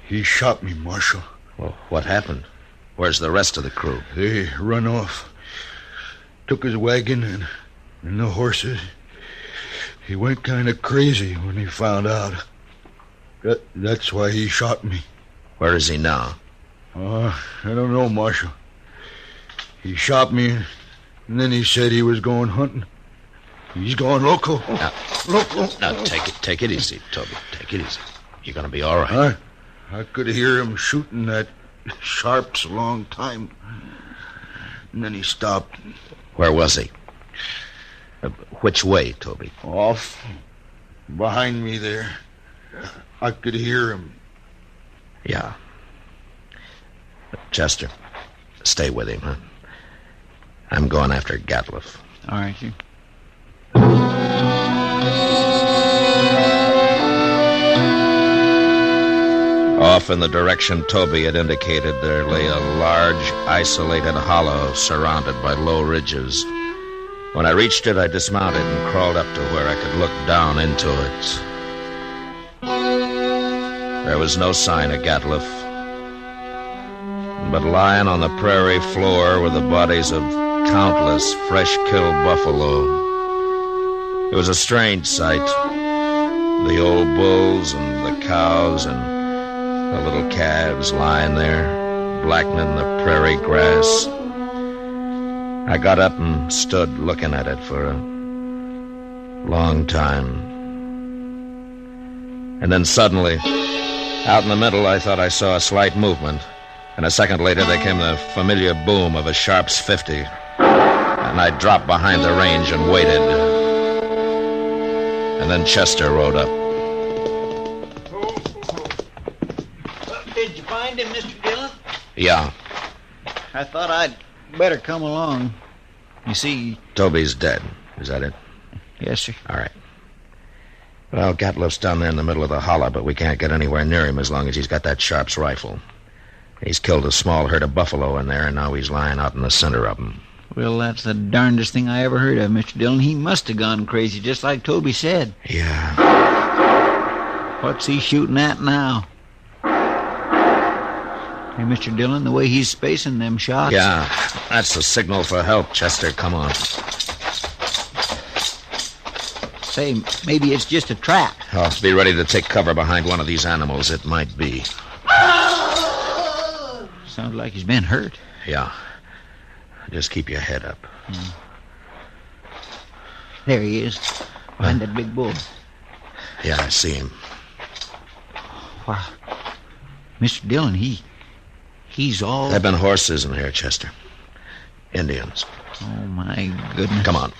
Speaker 12: He shot me, Marshal.
Speaker 4: Well, what happened? Where's the rest of the crew?
Speaker 12: They run off. Took his wagon and the horses. He went kind of crazy when he found out. That's why he shot me.
Speaker 4: Where is he now?
Speaker 12: I don't know, Marshal. He shot me, and then he said he was going hunting. He's going loco. Loco.
Speaker 4: Now, take it easy, Toby. Take it easy. You're going to be all right.
Speaker 12: I could hear him shooting at Sharps a long time. And then he stopped.
Speaker 4: Where was he? Which way, Toby?
Speaker 12: Off. Behind me there. I could hear him.
Speaker 4: Yeah. Chester, stay with him, huh? I'm going after Gatliff.
Speaker 5: All right, you.
Speaker 4: Off in the direction Toby had indicated, there lay a large, isolated hollow surrounded by low ridges. When I reached it, I dismounted and crawled up to where I could look down into it. There was no sign of Gatliff, but lying on the prairie floor were the bodies of countless fresh-killed buffalo. It was a strange sight. The old bulls and the cows and the little calves lying there, blackening the prairie grass. I got up and stood looking at it for a long time. And then suddenly, out in the middle, I thought I saw a slight movement. And a second later, there came the familiar boom of a Sharps 50. And I dropped behind the range and waited. And then Chester rode up.
Speaker 5: Did you find him, Mr. Dillon?
Speaker 4: Yeah.
Speaker 5: I thought I'd better come along. You see...
Speaker 4: Toby's dead. Is that it?
Speaker 5: Yes, sir.
Speaker 4: All right. Well, Gatliff's down there in the middle of the hollow, but we can't get anywhere near him as long as he's got that Sharps rifle. He's killed a small herd of buffalo in there, and now he's lying out in the center of them.
Speaker 5: Well, that's the darndest thing I ever heard of, Mr. Dillon. He must have gone crazy, just like Toby said.
Speaker 4: Yeah.
Speaker 5: What's he shooting at now? Hey, Mr. Dillon, the way he's spacing them shots...
Speaker 4: Yeah, that's the signal for help, Chester. Come on.
Speaker 5: Say, maybe it's just a trap.
Speaker 4: Oh, be ready to take cover behind one of these animals. It might be.
Speaker 5: Sounds like he's been hurt.
Speaker 4: Yeah. Just keep your head up.
Speaker 5: There he is, behind that big bull.
Speaker 4: Yeah, I see him.
Speaker 5: Wow. Mr. Dillon, he's all...
Speaker 4: There have been horses in here, Chester. Indians.
Speaker 5: Oh, my goodness.
Speaker 4: Come on.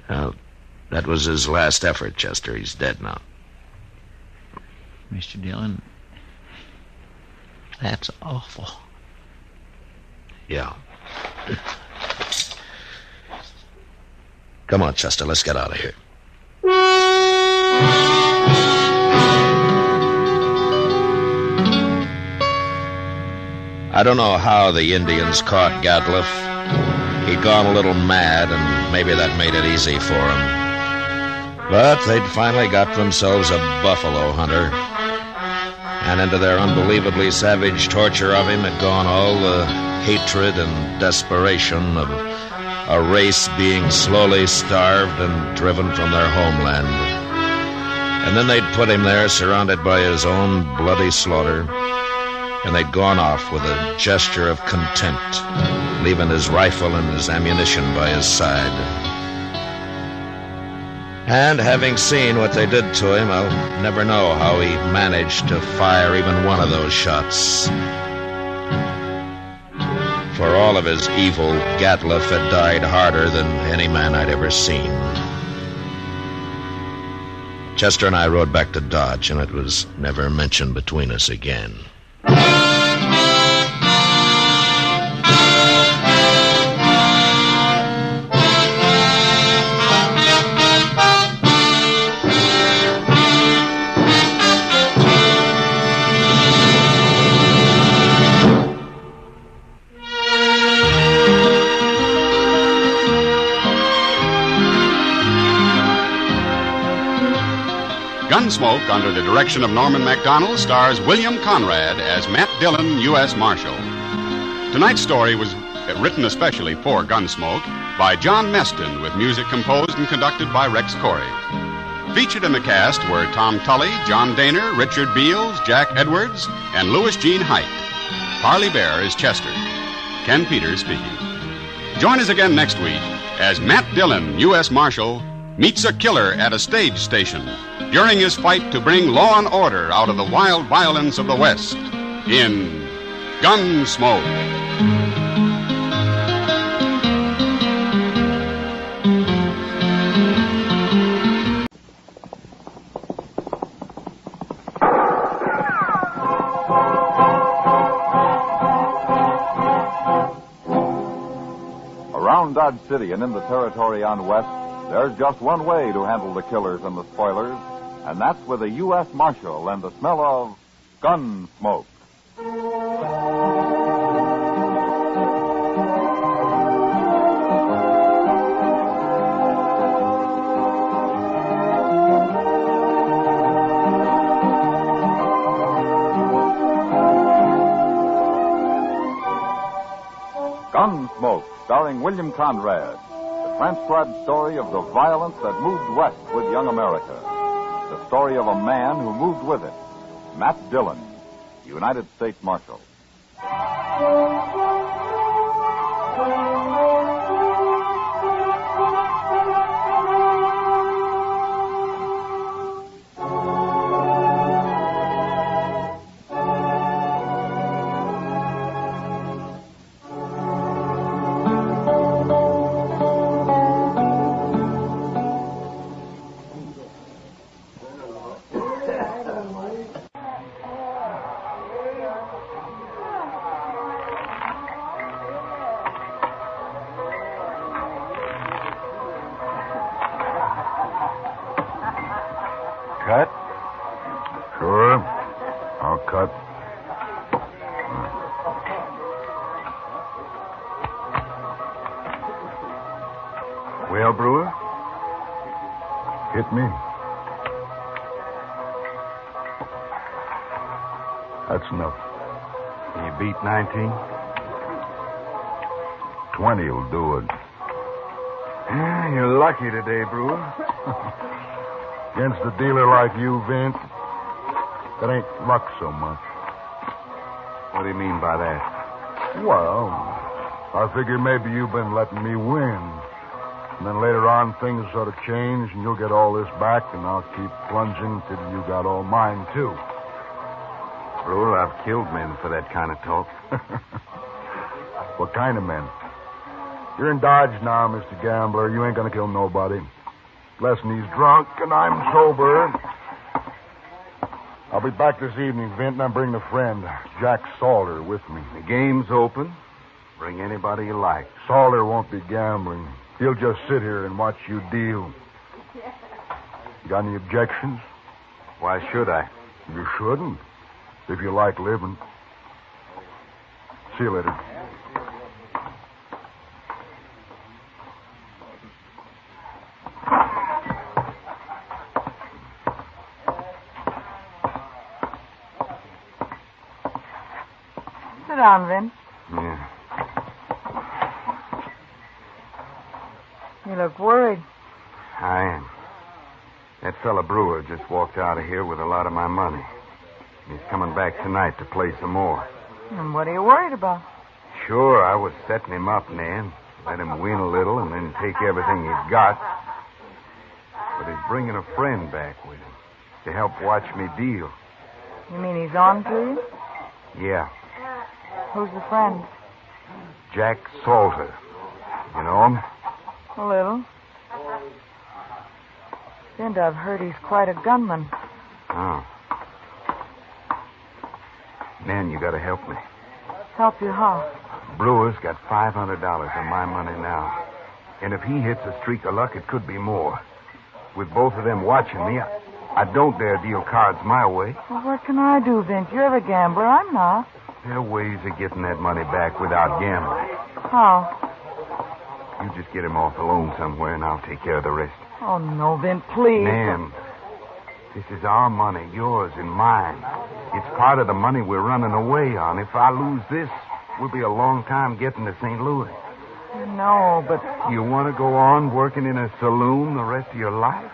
Speaker 4: Well, that was his last effort, Chester. He's dead now.
Speaker 5: Mr. Dillon, that's awful.
Speaker 4: Yeah. Come on, Chester, let's get out of here. I don't know how the Indians caught Gatliff. He'd gone a little mad, and maybe that made it easy for him. But they'd finally got themselves a buffalo hunter. And into their unbelievably savage torture of him had gone all the hatred and desperation of a race being slowly starved and driven from their homeland. And then they'd put him there, surrounded by his own bloody slaughter, and they'd gone off with a gesture of contempt, leaving his rifle and his ammunition by his side. And having seen what they did to him, I'll never know how he managed to fire even one of those shots. For all of his evil, Gatliff had died harder than any man I'd ever seen. Chester and I rode back to Dodge, and it was never mentioned between us again.
Speaker 10: Gunsmoke, under the direction of Norman MacDonald, stars William Conrad as Matt Dillon, U.S. Marshal. Tonight's story was written especially for Gunsmoke by John Meston, with music composed and conducted by Rex Corey. Featured in the cast were Tom Tully, John Daner, Richard Beals, Jack Edwards, and Louis Jean Height. Parley Bear is Chester. Ken Peters speaking. Join us again next week as Matt Dillon, U.S. Marshal, meets a killer at a stage station during his fight to bring law and order out of the wild violence of the West in Gunsmoke.
Speaker 1: Around Dodge City and in the territory on West, there's just one way to handle the killers and the spoilers, and that's with a U.S. Marshal and the smell of gun smoke. Gunsmoke, starring William Conrad. The transcribed story of the violence that moved west with young America. The story of a man who moved with it. Matt Dillon, United States Marshal.
Speaker 8: Cut? Sure. I'll cut. Well, Brewer? Hit me. That's enough.
Speaker 16: You beat 19?
Speaker 8: 20 will do it.
Speaker 16: Yeah, you're lucky today, Brewer.
Speaker 8: Against a dealer like you, Vince, that ain't luck so much.
Speaker 16: What do you mean by that?
Speaker 8: Well, I figure maybe you've been letting me win. And then later on, things sort of change, and you'll get all this back, and I'll keep plunging till you got all mine, too.
Speaker 16: Brewer, I've killed men for that kind of talk.
Speaker 8: What kind of men? You're in Dodge now, Mr. Gambler. You ain't gonna kill nobody. Lesson he's drunk, and I'm sober. I'll be back this evening, Vint, and I'm bringing a friend, Jack Salter, with me.
Speaker 16: The game's open. Bring anybody you like.
Speaker 8: Salter won't be gambling. He'll just sit here and watch you deal. You got any objections?
Speaker 16: Why should I?
Speaker 8: You shouldn't, if you like living. See you later.
Speaker 17: Sit down, Vince.
Speaker 16: Yeah.
Speaker 17: You look worried.
Speaker 16: I am. That fella Brewer just walked out of here with a lot of my money. He's coming back tonight to play some more.
Speaker 17: And what are you worried about?
Speaker 16: Sure, I was setting him up, Nan. Let him win a little and then take everything he's got. But he's bringing a friend back with him to help watch me deal.
Speaker 17: You mean he's on to you?
Speaker 16: Yeah.
Speaker 17: Who's the friend?
Speaker 16: Jack Salter. You know him?
Speaker 17: A little. Vince, I've heard he's quite a gunman.
Speaker 16: Oh. Man, you gotta help me.
Speaker 17: Help you how?
Speaker 16: Brewer's got $500 of my money now. And if he hits a streak of luck, it could be more. With both of them watching me, I don't dare deal cards my way.
Speaker 17: Well, what can I do, Vince? You're the gambler. I'm not.
Speaker 16: There are ways of getting that money back without gambling.
Speaker 17: How?
Speaker 16: You just get him off alone somewhere, and I'll take care of the rest.
Speaker 17: Oh, no, Vince, please.
Speaker 16: Nan, this is our money, yours and mine. It's part of the money we're running away on. If I lose this, we'll be a long time getting to St. Louis.
Speaker 17: No, but...
Speaker 16: You want to go on working in a saloon the rest of your life?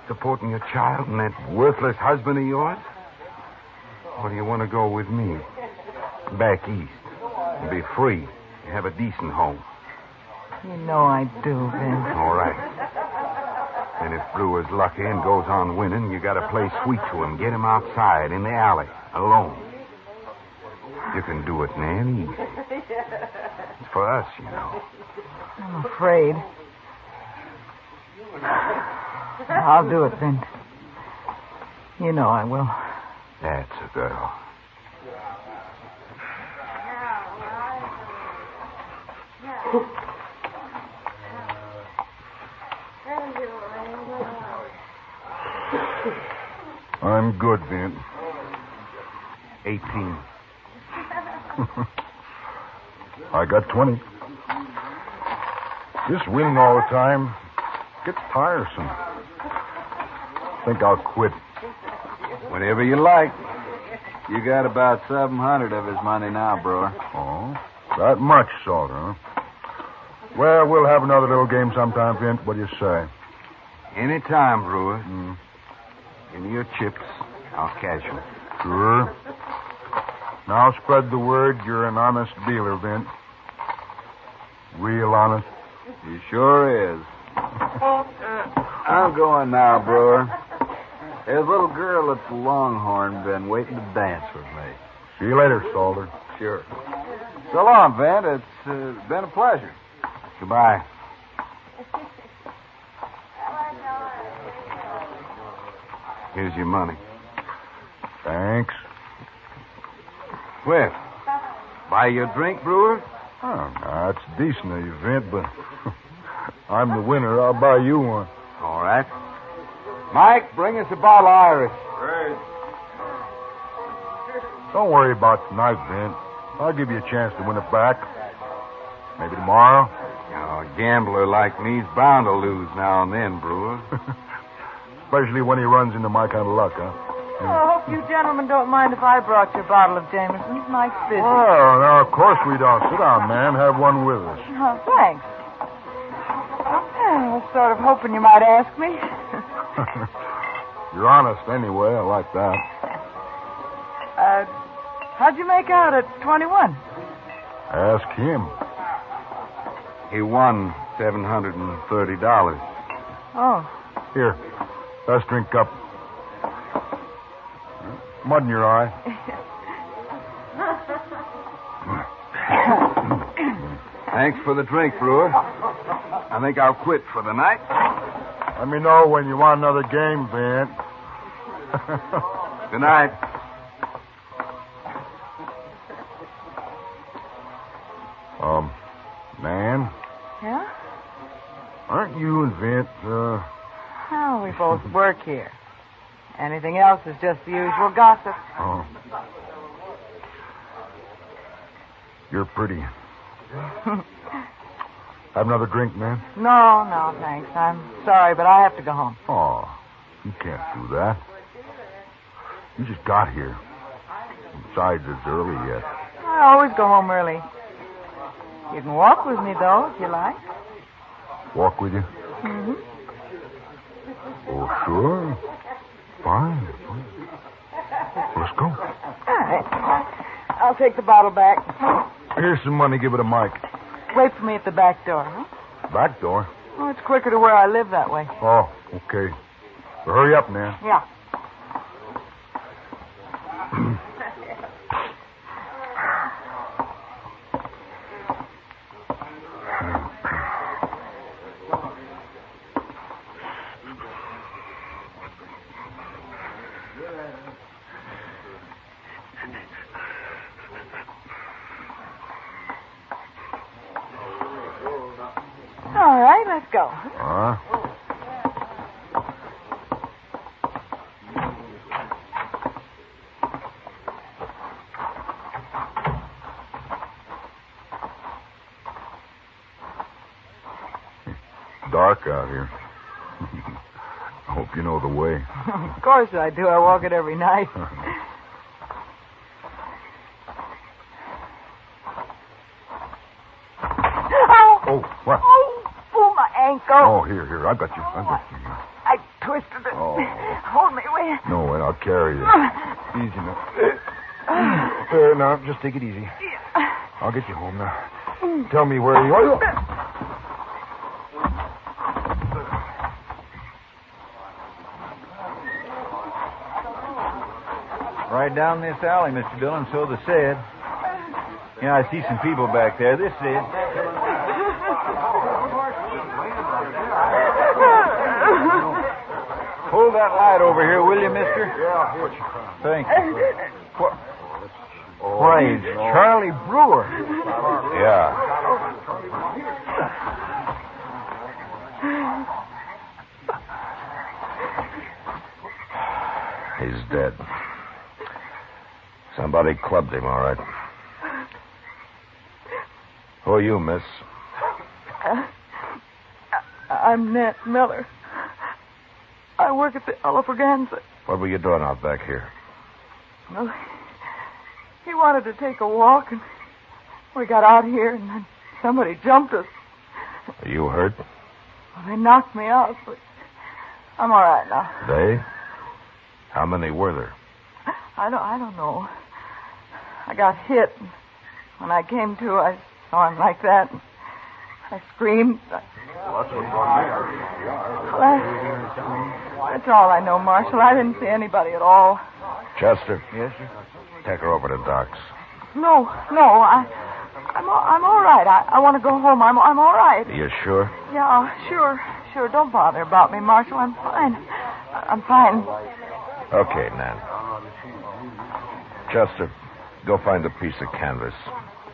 Speaker 16: Supporting your child and that worthless husband of yours? Or do you want to go with me? Back east. And be free. And have a decent home.
Speaker 17: You know I do, Vince.
Speaker 16: All right. And if Brewer's lucky and goes on winning, you got to play sweet to him. Get him outside in the alley, alone. You can do it, Nan, easy. It's for us, you know.
Speaker 17: I'm afraid. I'll do it, Vince. You know I will.
Speaker 16: That's a girl.
Speaker 8: I'm good, Vint.
Speaker 16: 18.
Speaker 8: I got 20. This winning all the time gets tiresome. Think I'll quit.
Speaker 18: Whenever you like. You got about 700 of his money now, Brewer.
Speaker 8: Oh, that much, sort of, huh? Well, we'll have another little game sometime, Vint. What do you say?
Speaker 16: Any time, Brewer. Give me your chips. I'll cash them.
Speaker 8: Sure. Now spread the word you're an honest dealer, Vint. Real honest.
Speaker 18: He sure is. I'm going now, Brewer. There's a little girl at the Longhorn been waiting to dance with me.
Speaker 8: See you later, Salter.
Speaker 18: Sure. So long, Vint. It's been a pleasure.
Speaker 16: Goodbye. Here's your money.
Speaker 8: Thanks.
Speaker 16: Well, buy you a drink, Brewer?
Speaker 8: Oh, now, that's decent of you, Vint, but I'm the winner. I'll buy you one.
Speaker 16: All right. Mike, bring us a bottle of Irish.
Speaker 8: Great. Don't worry about tonight, Vint. I'll give you a chance to win it back. Maybe tomorrow.
Speaker 16: A gambler like me's bound to lose now and then, Brewer.
Speaker 8: Especially when he runs into my kind of luck, huh?
Speaker 17: Well, I hope you gentlemen don't mind if I brought you a bottle of Jameson's. Mike's busy.
Speaker 8: Well, now, of course we don't. Sit down, man. Have one with us.
Speaker 17: Oh, thanks. I was sort of hoping you might ask me.
Speaker 8: You're honest anyway. I like that.
Speaker 17: How'd you make out at 21?
Speaker 8: Ask him.
Speaker 16: He won $730.
Speaker 17: Oh.
Speaker 8: Here, let's drink up. Mud in your eye.
Speaker 16: Thanks for the drink, Brewer. I think I'll quit for the night.
Speaker 8: Let me know when you want another game, Vint.
Speaker 16: Good night.
Speaker 8: Man?
Speaker 17: Yeah?
Speaker 8: Aren't you and Vint,
Speaker 17: Well, we both work here. Anything else is just the usual gossip.
Speaker 8: Oh. You're pretty. Have another drink, man?
Speaker 17: No, thanks. I'm sorry, but I have to go home.
Speaker 8: Oh, you can't do that. You just got here. Besides, it's early yet.
Speaker 17: I always go home early. You can walk with me, though, if you like.
Speaker 8: Walk with you?
Speaker 17: Mm-hmm.
Speaker 8: Oh, sure. Fine. Let's go.
Speaker 17: All right. I'll take the bottle back.
Speaker 8: Here's some money. Give it to Mike.
Speaker 17: Wait for me at the back door, huh?
Speaker 8: Back door?
Speaker 17: Oh, it's quicker to where I live that way.
Speaker 8: Oh, okay. Well, hurry up, man.
Speaker 17: Yeah. go.
Speaker 8: Dark out here. I hope you know the way.
Speaker 17: Of course I do. I walk it every night.
Speaker 8: Oh, what?
Speaker 17: Oh, my ankle.
Speaker 8: Oh, here. I got you.
Speaker 17: I twisted it.
Speaker 8: Oh.
Speaker 17: Hold me, will you?
Speaker 8: No, wait, I'll carry you. Easy now. Now, just take it easy. I'll get you home now. Tell me where you are.
Speaker 18: Right down this alley, Mr. Dillon, so they said. Yeah, I see some people back there. This is it. Hold that light over here, will you, mister?
Speaker 8: Yeah.
Speaker 18: Thank you. What? Why, it's Charlie Brewer.
Speaker 8: Yeah. He's dead. Somebody clubbed him, all right. Who are you, miss?
Speaker 17: I'm Nat Miller. I work at the Elephorganza.
Speaker 8: What were you doing out back here?
Speaker 17: Well, he wanted to take a walk, and we got out here, and then somebody jumped us.
Speaker 8: Are you hurt?
Speaker 17: Well, they knocked me out, but I'm all right now.
Speaker 8: They? How many were there?
Speaker 17: I don't know. I got hit. And when I came to, I saw him like that. And I screamed.
Speaker 8: What's wrong there?
Speaker 17: That's all I know, Marshal. I didn't see anybody at all.
Speaker 8: Chester.
Speaker 18: Yes, sir?
Speaker 8: Take her over to Doc's.
Speaker 17: No. I'm all right. I want to go home. I'm all right.
Speaker 8: Are you sure?
Speaker 17: Yeah, sure. Don't bother about me, Marshal. I'm fine. I'm fine.
Speaker 8: Okay, Nan. Chester, go find a piece of canvas.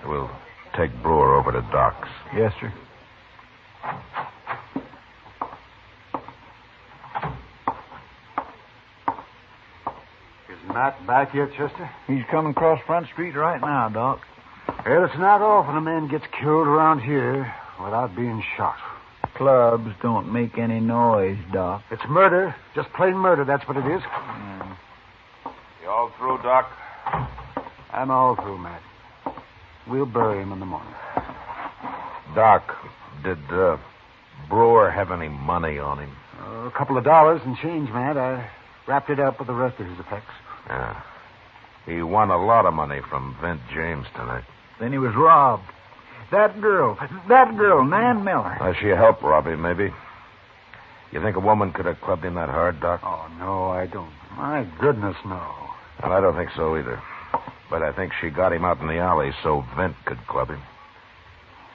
Speaker 8: We'll take Brewer over to Doc's.
Speaker 18: Yes, sir.
Speaker 19: Is Matt back yet, Chester?
Speaker 18: He's coming across Front Street right now, Doc.
Speaker 19: Well, it's not often a man gets killed around here without being shot.
Speaker 18: Clubs don't make any noise, Doc.
Speaker 19: It's murder. Just plain murder, that's what it is.
Speaker 8: You all through, Doc?
Speaker 19: I'm all through, Matt. We'll bury him in the morning.
Speaker 8: Doc, did Brewer have any money on him?
Speaker 19: A couple of dollars and change, Matt. I wrapped it up with the rest of his effects.
Speaker 8: Yeah. He won a lot of money from Vint James tonight.
Speaker 18: Then he was robbed. That girl, Nan Miller.
Speaker 8: She helped Robbie, maybe. You think a woman could have clubbed him that hard, Doc?
Speaker 19: Oh, no, I don't. My goodness, no.
Speaker 8: Well, I don't think so either. But I think she got him out in the alley so Vint could club him.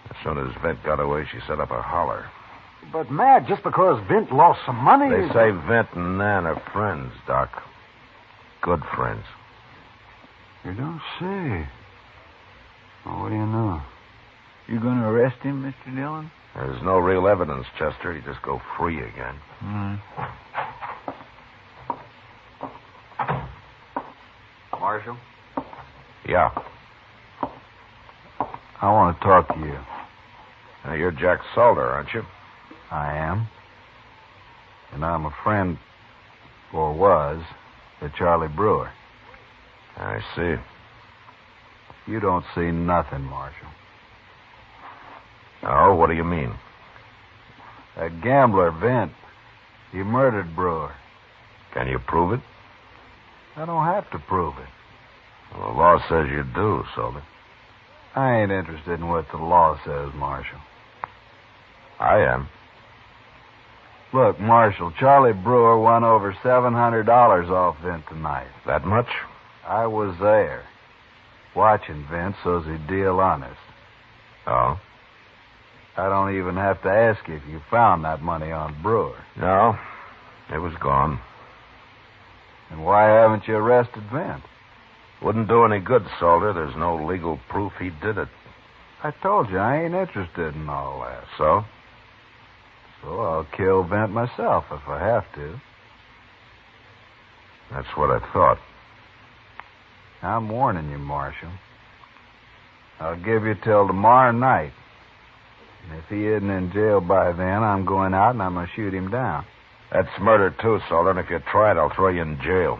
Speaker 8: As soon as Vint got away, she set up a holler.
Speaker 19: But, Matt, just because Vint lost some money...
Speaker 8: They say Vint and Nan are friends, Doc. Good friends.
Speaker 19: You don't say. Well, what do you know?
Speaker 18: You going to arrest him, Mr. Dillon?
Speaker 8: There's no real evidence, Chester. He'd just go free again.
Speaker 18: Marshal?
Speaker 8: Yeah.
Speaker 18: I want to talk to you.
Speaker 8: Now, you're Jack Salter, aren't you?
Speaker 18: I am. And I'm a friend, or was, of Charlie Brewer.
Speaker 8: I see.
Speaker 18: You don't see nothing, Marshal.
Speaker 8: Oh, what do you mean?
Speaker 18: That gambler, Vint, he murdered Brewer.
Speaker 8: Can you prove it?
Speaker 18: I don't have to prove it.
Speaker 8: Well, the law says you do, Salter.
Speaker 18: I ain't interested in what the law says, Marshal.
Speaker 8: I am.
Speaker 18: Look, Marshal, Charlie Brewer won over $700 off Vint tonight.
Speaker 8: That much?
Speaker 18: I was there, watching Vint so's he'd deal honest.
Speaker 8: Oh?
Speaker 18: I don't even have to ask you if you found that money on Brewer.
Speaker 8: No, it was gone.
Speaker 18: And why haven't you arrested Vint?
Speaker 8: Wouldn't do any good, Salter. There's no legal proof he did it.
Speaker 18: I told you I ain't interested in all that.
Speaker 8: So?
Speaker 18: So I'll kill Vent myself if I have to.
Speaker 2: That's what I thought.
Speaker 18: I'm warning you, Marshal. I'll give you till tomorrow night. And if he isn't in jail by then, I'm going out and I'm going to shoot him down.
Speaker 2: That's murder, too, Salter, and if you try it, I'll throw you in jail.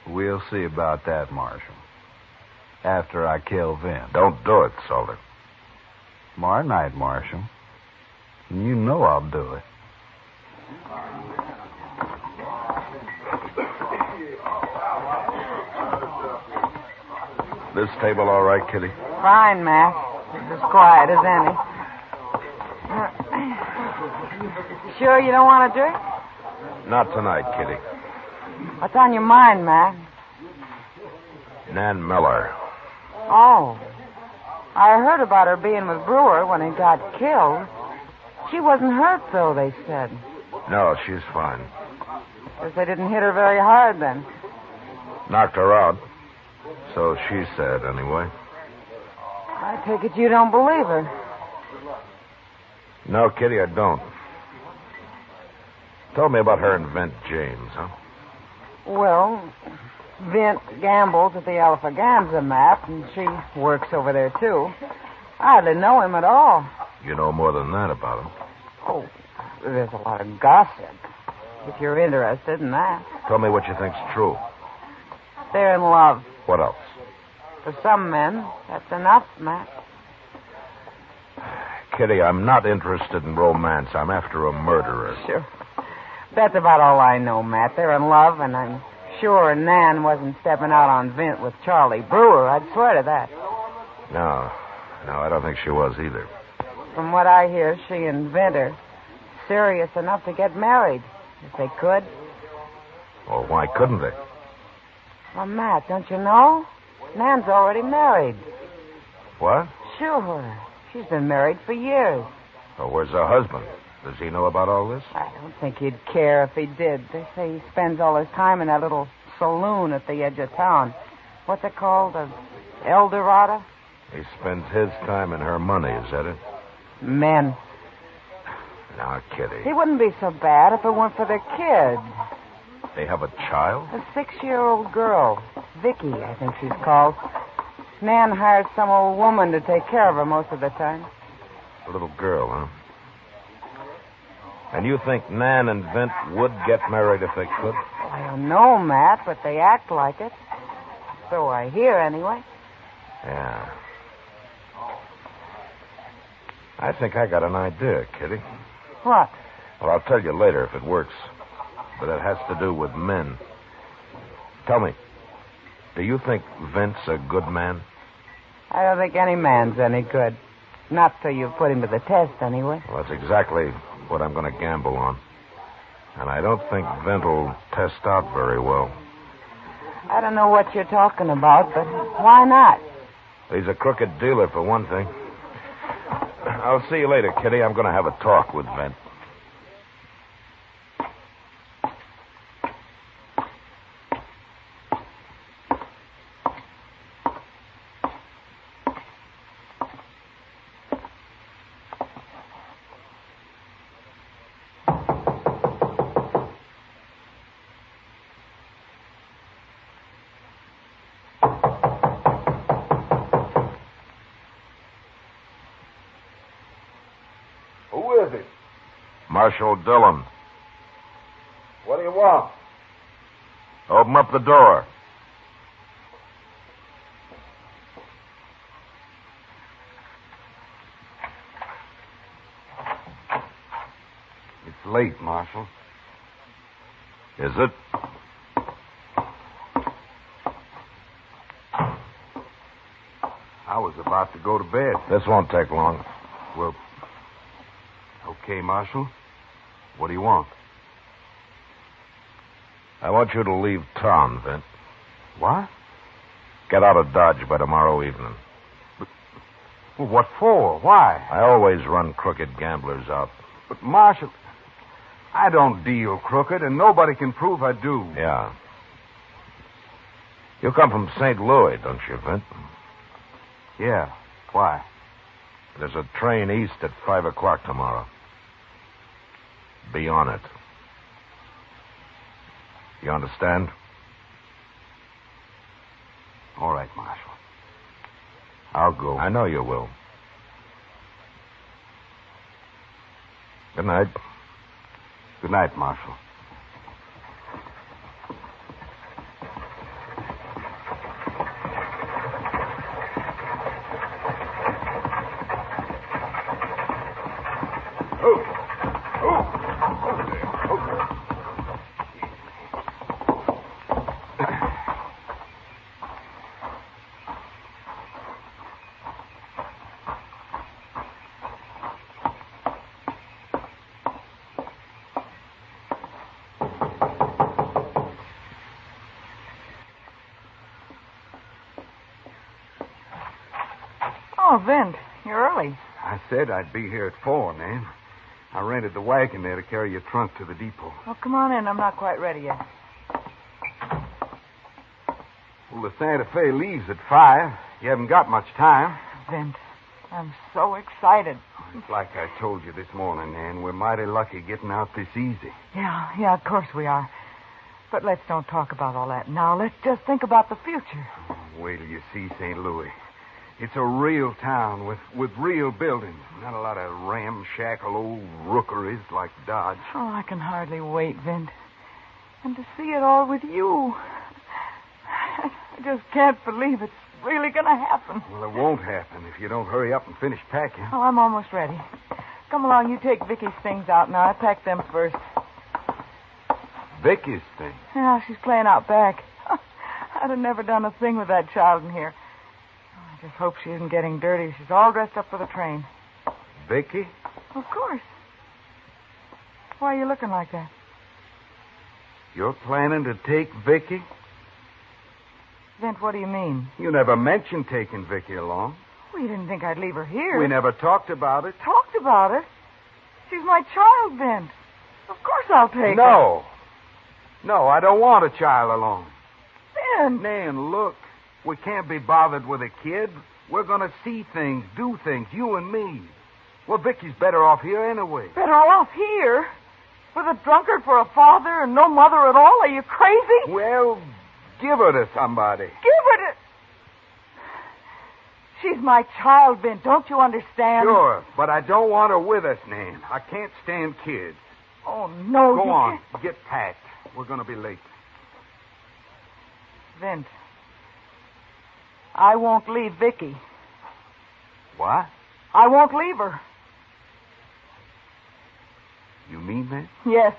Speaker 18: We'll see about that, Marshal. After I kill Vent.
Speaker 2: Don't do it, Salter.
Speaker 18: Tomorrow night, Marshal. And you know I'll do it.
Speaker 2: This table all right, Kitty?
Speaker 17: Fine, Mac. It's as quiet as any. Sure you don't want a drink?
Speaker 2: Not tonight, Kitty.
Speaker 17: What's on your mind, Mac?
Speaker 2: Nan Miller.
Speaker 17: Oh. I heard about her being with Brewer when he got killed. She wasn't hurt, though, they said.
Speaker 2: No, she's fine.
Speaker 17: Guess they didn't hit her very hard, then.
Speaker 2: Knocked her out. So she said, anyway.
Speaker 17: I take it you don't believe her.
Speaker 2: No, Kitty, I don't. Tell me about her and Vent James, huh?
Speaker 17: Well, Vint gambles at the Alphaganza map, and she works over there, too. I hardly know him at all.
Speaker 2: You know more than that about him.
Speaker 17: Oh, there's a lot of gossip, if you're interested in that.
Speaker 2: Tell me what you think's true.
Speaker 17: They're in love.
Speaker 2: What else?
Speaker 17: For some men, that's enough, Matt.
Speaker 2: Kitty, I'm not interested in romance. I'm after a murderer.
Speaker 17: Sure. That's about all I know, Matt. They're in love, and I'm sure Nan wasn't stepping out on Vint with Charlie Brewer. I'd swear to that.
Speaker 2: No, I don't think she was either.
Speaker 17: From what I hear, she and Vint are serious enough to get married, if they could.
Speaker 2: Well, why couldn't they?
Speaker 17: Well, Matt, don't you know? Nan's already married.
Speaker 2: What?
Speaker 17: Sure. She's been married for years.
Speaker 2: Well, where's her husband? Does he know about all this?
Speaker 17: I don't think he'd care if he did. They say he spends all his time in that little saloon at the edge of town. What's it called? The El Dorado?
Speaker 2: He spends his time and her money, is that it?
Speaker 17: Men.
Speaker 2: Now, Kitty.
Speaker 17: He wouldn't be so bad if it weren't for their kid.
Speaker 2: They have a child?
Speaker 17: A 6-year-old girl. Vicky, I think she's called. Nan hires some old woman to take care of her most of the time.
Speaker 2: A little girl, huh? And you think Nan and Vint would get married if they could?
Speaker 17: I don't know, Matt, but they act like it. So I hear, anyway.
Speaker 2: Yeah. I think I got an idea, Kitty.
Speaker 17: What?
Speaker 2: Well, I'll tell you later if it works. But it has to do with men. Tell me, do you think Vint's a good man?
Speaker 17: I don't think any man's any good. Not till you put him to the test, anyway.
Speaker 2: Well, that's exactly what I'm going to gamble on. And I don't think Vint will test out very well.
Speaker 17: I don't know what you're talking about, but why not?
Speaker 2: He's a crooked dealer, for one thing. I'll see you later, Kitty. I'm going to have a talk with Vint. Marshal Dillon.
Speaker 8: What do you want?
Speaker 2: Open up the door.
Speaker 8: It's late, Marshal.
Speaker 2: Is it?
Speaker 8: I was about to go to bed.
Speaker 2: This won't take long.
Speaker 8: Well, okay, Marshal. What do you want?
Speaker 2: I want you to leave town, Vint.
Speaker 8: What?
Speaker 2: Get out of Dodge by tomorrow evening.
Speaker 8: Well, what for? Why?
Speaker 2: I always run crooked gamblers out.
Speaker 8: But, Marshal, I don't deal crooked, and nobody can prove I do.
Speaker 2: Yeah. You come from St. Louis, don't you, Vint?
Speaker 8: Yeah. Why?
Speaker 2: There's a train east at 5 o'clock tomorrow.
Speaker 4: be on it. You understand?
Speaker 16: All right, Marshal. I'll go.
Speaker 4: I know you will. Good night.
Speaker 16: Good night, Marshal.
Speaker 17: Oh, Vint, you're early.
Speaker 16: I said I'd be here at 4, Nan. I rented the wagon there to carry your trunk to the depot.
Speaker 17: Well, come on in. I'm not quite ready yet.
Speaker 16: Well, the Santa Fe leaves at 5. You haven't got much time.
Speaker 17: Vint, I'm so excited.
Speaker 16: It's like I told you this morning, Nan. We're mighty lucky getting out this easy.
Speaker 17: Yeah, of course we are. But let's don't talk about all that now. Let's just think about the future.
Speaker 16: Wait till you see St. Louis. It's a real town with real buildings. Not a lot of ramshackle old rookeries like Dodge.
Speaker 17: Oh, I can hardly wait, Vint. And to see it all with you. I just can't believe it's really going to happen.
Speaker 16: Well, it won't happen if you don't hurry up and finish packing.
Speaker 17: Oh, I'm almost ready. Come along, you take Vicky's things out now. I packed them first.
Speaker 16: Vicky's things?
Speaker 17: Yeah, she's playing out back. I'd have never done a thing with that child in here. I just hope she isn't getting dirty. She's all dressed up for the train.
Speaker 16: Vicky?
Speaker 17: Of course. Why are you looking like that?
Speaker 16: You're planning to take Vicky?
Speaker 17: Vint, what do you mean?
Speaker 16: You never mentioned taking Vicky along.
Speaker 17: Well, you didn't think I'd leave her here.
Speaker 16: We never talked about it.
Speaker 17: Talked about it? She's my child, Vint. Of course I'll take
Speaker 16: her. No, I don't want a child along.
Speaker 17: Vint.
Speaker 16: Nan, look. We can't be bothered with a kid. We're going to see things, do things, you and me. Well, Vicky's better off here anyway.
Speaker 17: Better off here? With a drunkard for a father and no mother at all? Are you crazy?
Speaker 16: Well, give her to somebody.
Speaker 17: Give her to... She's my child, Vint. Don't you understand?
Speaker 16: Sure, but I don't want her with us, Nan. I can't stand kids.
Speaker 17: Oh, no,
Speaker 16: Go on.
Speaker 17: Can't.
Speaker 16: Get packed. We're going to be late.
Speaker 17: Vint, I won't leave Vicky.
Speaker 16: What?
Speaker 17: I won't leave her.
Speaker 16: You mean that?
Speaker 17: Yes.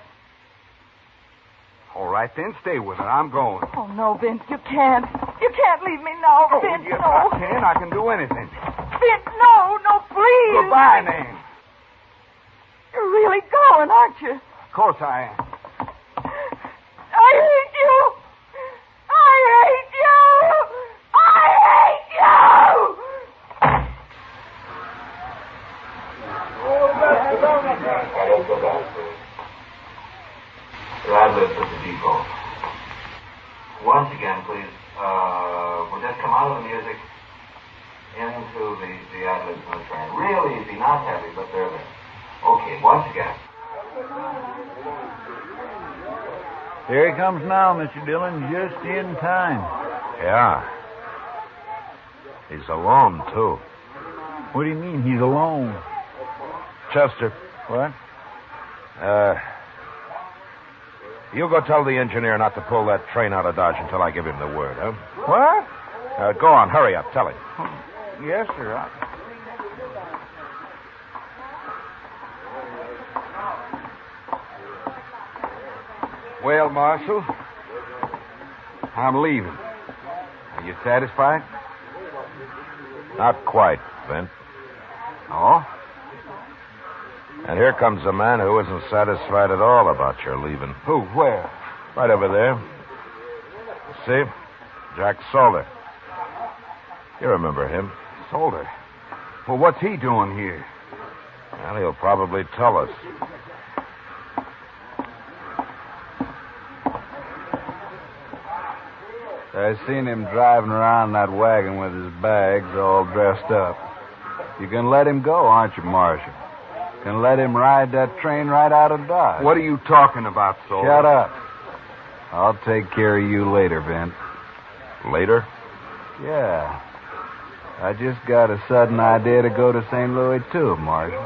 Speaker 16: All right, then stay with her. I'm going.
Speaker 17: Oh, no, Vint, you can't. You can't leave me now, Vint,
Speaker 16: yes,
Speaker 17: no.
Speaker 16: I can. I can do anything.
Speaker 17: Vint, no, please.
Speaker 16: Goodbye, Nan.
Speaker 17: You're really going, aren't you?
Speaker 16: Of course I am.
Speaker 17: I hate you. I hate you. I hate you.
Speaker 20: Radley at the depot. Once again, please. We'll just come out of the music into the outlets on the train. Real easy, not heavy, but they're there. Okay, once again.
Speaker 18: Here he comes now, Mr. Dillon, just in time.
Speaker 4: Yeah. He's alone, too.
Speaker 18: What do you mean he's alone?
Speaker 4: Chester.
Speaker 18: What?
Speaker 4: You go tell the engineer not to pull that train out of Dodge until I give him the word, huh?
Speaker 18: What?
Speaker 4: Go on, hurry up, tell him.
Speaker 18: Yes, sir.
Speaker 16: Well, Marshal, I'm leaving. Are you satisfied?
Speaker 4: Not quite, Vint.
Speaker 16: Oh?
Speaker 4: And here comes a man who isn't satisfied at all about your leaving.
Speaker 16: Who? Where?
Speaker 4: Right over there. See? Jack Salter. You remember him.
Speaker 16: Salter? Well, what's he doing here?
Speaker 4: Well, he'll probably tell us.
Speaker 18: I seen him driving around that wagon with his bags all dressed up. You can let him go, aren't you, Marshal? Can let him ride that train right out of Dodge.
Speaker 16: What are you talking about, Soldier?
Speaker 18: Shut up. I'll take care of you later, Vince.
Speaker 1: Later?
Speaker 18: Yeah. I just got a sudden idea to go to St. Louis, too, Marshal.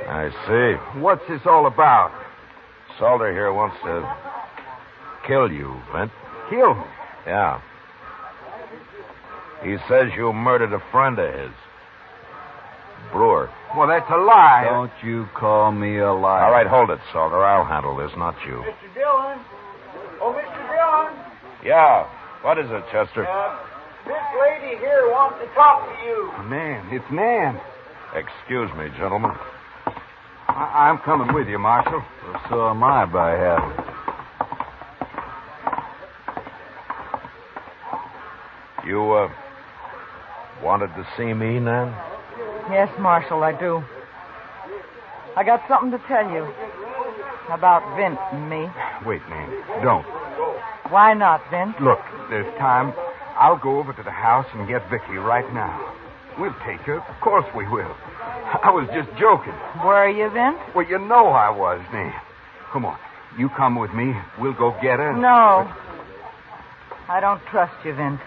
Speaker 1: I see.
Speaker 16: What's this all about?
Speaker 1: Salter here wants to kill you, Vint.
Speaker 16: Kill me?
Speaker 1: Yeah. He says you murdered a friend of his. Brewer.
Speaker 16: Well, that's a lie.
Speaker 18: Don't you call me a liar.
Speaker 1: All right, hold it, Salter. I'll handle this, not you.
Speaker 9: Mr. Dillon. Oh, Mr. Dillon.
Speaker 1: Yeah. What is it, Chester?
Speaker 9: This lady here wants to talk to you.
Speaker 16: Nan. It's Nan.
Speaker 1: Excuse me, gentlemen.
Speaker 16: I'm coming with you, Marshal.
Speaker 18: Well, so am I, by heaven.
Speaker 1: You, wanted to see me, Nan?
Speaker 17: Yes, Marshal, I do. I got something to tell you about Vince and me.
Speaker 16: Wait, Nan. Don't.
Speaker 17: Why not, Vince?
Speaker 16: Look, there's time. I'll go over to the house and get Vicky right now. We'll take her. Of course we will. I was just joking.
Speaker 17: Were you, Vince?
Speaker 16: Well, you know I was, Nan. Come on. You come with me. We'll go get her.
Speaker 17: No. I don't trust you, Vince.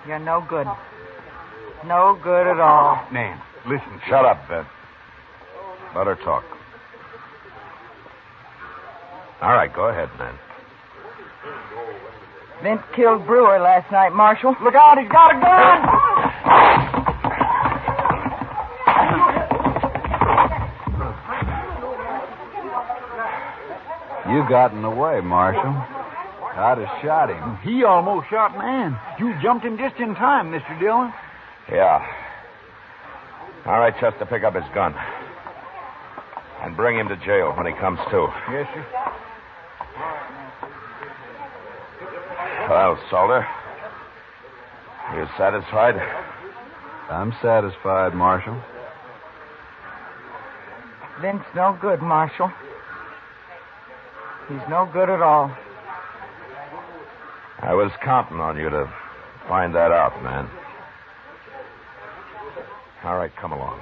Speaker 17: You're no good. No good at all.
Speaker 16: Nan, listen.
Speaker 1: Shut up, Vince. Let her talk. All right, go ahead, Nan.
Speaker 17: Vince killed Brewer last night, Marshal. Look out, he's got a gun!
Speaker 18: You got in the way, Marshal. I'd have shot him.
Speaker 9: He almost shot Nan. You jumped him just in time, Mr. Dillon.
Speaker 1: Yeah. All right, Chester, pick up his gun. And bring him to jail when he comes to.
Speaker 9: Yes, sir.
Speaker 1: Well, Salter, you satisfied?
Speaker 18: I'm satisfied, Marshal.
Speaker 17: Vince no good, Marshal. He's no good at all.
Speaker 1: I was counting on you to find that out, man. All right, come along.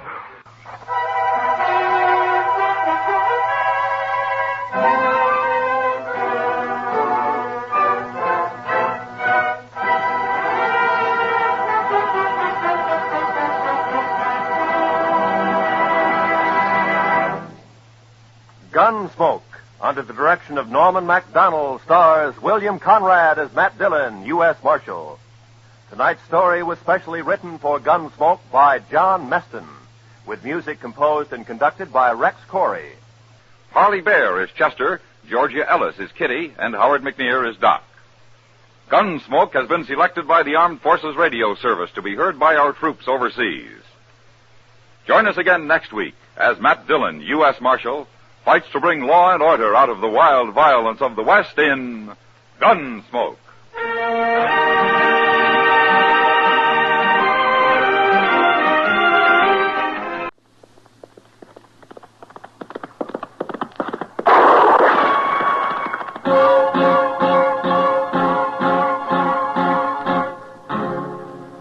Speaker 21: Gunsmoke, under the direction of Norman MacDonald, stars William Conrad as Matt Dillon, U.S. Marshal. Tonight's story was specially written for Gunsmoke by John Meston, with music composed and conducted by Rex Corey.
Speaker 22: Harley Bear is Chester, Georgia Ellis is Kitty, and Howard McNear is Doc. Gunsmoke has been selected by the Armed Forces Radio Service to be heard by our troops overseas. Join us again next week as Matt Dillon, U.S. Marshal, fights to bring law and order out of the wild violence of the West in Gunsmoke.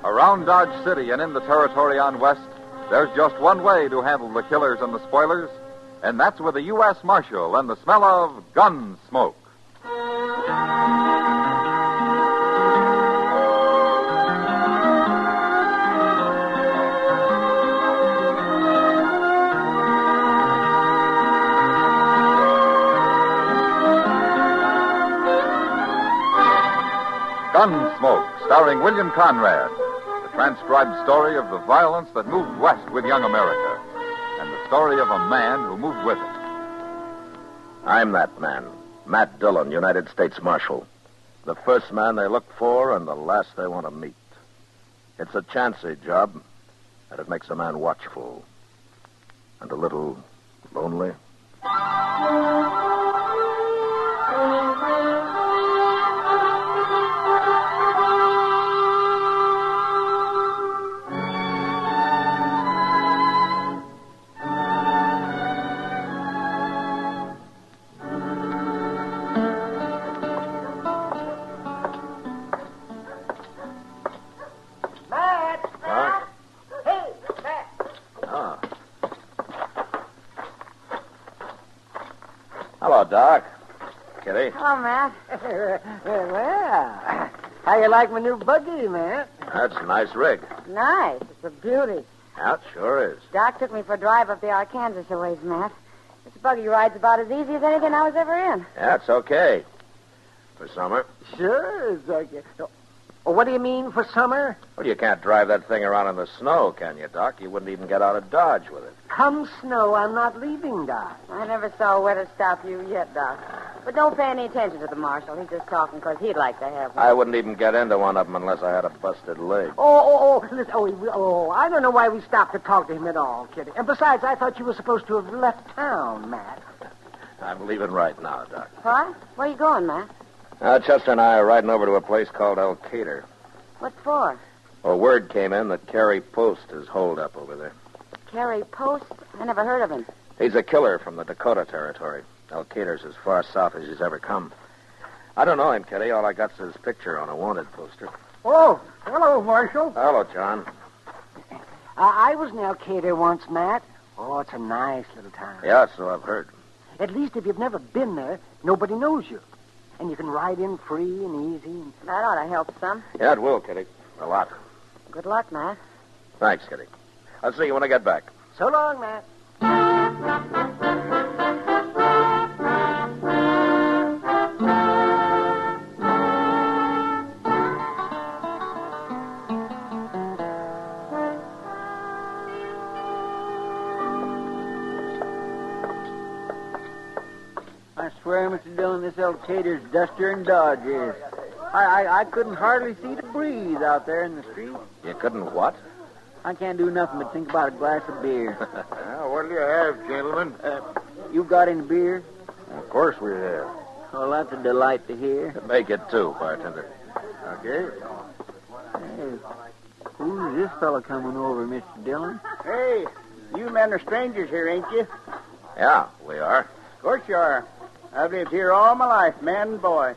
Speaker 1: Around Dodge City and in the territory on West, there's just one way to handle the killers and the spoilers, and that's with a U.S. Marshal and the smell of gun smoke. Gunsmoke, starring William Conrad, the transcribed story of the violence that moved west with young America, and the story of a man who moved with it.
Speaker 2: I'm that man, Matt Dillon, United States Marshal. The first man they look for and the last they want to meet. It's a chancy job, and it makes a man watchful and a little lonely.
Speaker 4: Doc. Kitty.
Speaker 3: Hello, Matt. Well, how you like my new buggy, Matt?
Speaker 4: That's a nice rig.
Speaker 3: Nice. It's a beauty.
Speaker 4: Yeah, it sure is.
Speaker 3: Doc took me for a drive up the Arkansas a ways, Matt. This buggy ride's about as easy as anything I was ever in.
Speaker 4: Yeah, it's okay. For summer.
Speaker 3: Sure, it's okay. What do you mean for summer?
Speaker 4: Well, you can't drive that thing around in the snow, can you, Doc? You wouldn't even get out of Dodge with it.
Speaker 3: Come snow, I'm not leaving, Doc. I never saw a weather stop you yet, Doc. But don't pay any attention to the marshal. He's just talking because he'd like to have one.
Speaker 4: I wouldn't even get into one of them unless I had a busted leg.
Speaker 3: Listen, I don't know why we stopped to talk to him at all, Kitty. And besides, I thought you were supposed to have left town, Matt.
Speaker 4: I'm leaving right now, Doc.
Speaker 3: What? Where you going, Matt?
Speaker 4: Chester and I are riding over to a place called Elkader.
Speaker 3: What for?
Speaker 4: Well, word came in that Carrie Post is holed up over there.
Speaker 3: Carrie Post? I never heard of him.
Speaker 4: He's a killer from the Dakota Territory. Elkader's as far south as he's ever come. I don't know him, Kitty. All I got's his picture on a wanted poster.
Speaker 3: Oh, hello, Marshal.
Speaker 4: Hello, John.
Speaker 3: I was in Elkader once, Matt. Oh, it's a nice little town.
Speaker 4: Yeah, so I've heard.
Speaker 3: At least if you've never been there, nobody knows you. And you can ride in free and easy. That ought to help some.
Speaker 4: Yeah, it will, Kitty. A lot.
Speaker 3: Good luck, Matt.
Speaker 4: Thanks, Kitty. I'll see you when I get back.
Speaker 3: So long, Matt.
Speaker 5: I swear, Mr. Dillon, this Elkader's duster and dodge is. I couldn't hardly see to breathe out there in the street.
Speaker 4: You couldn't what?
Speaker 5: I can't do nothing but think about a glass of beer.
Speaker 12: Well, what'll you have, gentlemen?
Speaker 5: You got any beer?
Speaker 12: Of course we have.
Speaker 5: Well, that's a delight to hear.
Speaker 4: Make it two, bartender.
Speaker 12: Okay.
Speaker 5: Hey, who's this fella coming over, Mr. Dillon?
Speaker 7: Hey, you men are strangers here, ain't you?
Speaker 4: Yeah, we are.
Speaker 7: Of course you are. I've lived here all my life, man and boy.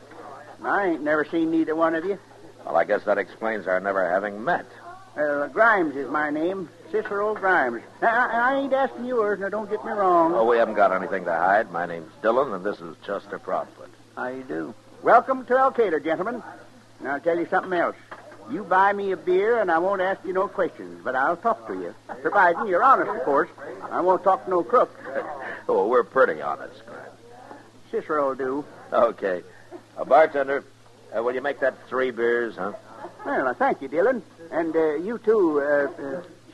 Speaker 7: And I ain't never seen neither one of you.
Speaker 4: Well, I guess that explains our never having met.
Speaker 7: Grimes is my name. Cicero Grimes. I ain't asking yours, now don't get me wrong.
Speaker 4: Oh, we haven't got anything to hide. My name's Dillon, and this is Chester Proudfoot.
Speaker 5: How you do?
Speaker 7: Welcome to Elkader, gentlemen. And I'll tell you something else. You buy me a beer, and I won't ask you no questions, but I'll talk to you. Providing you're honest, of course. I won't talk to no crook.
Speaker 4: Oh, we're pretty honest, Grimes.
Speaker 7: Cicero will do.
Speaker 4: Okay. Bartender, will you make that 3 beers, huh?
Speaker 7: Well, thank you, Dillon. And you too,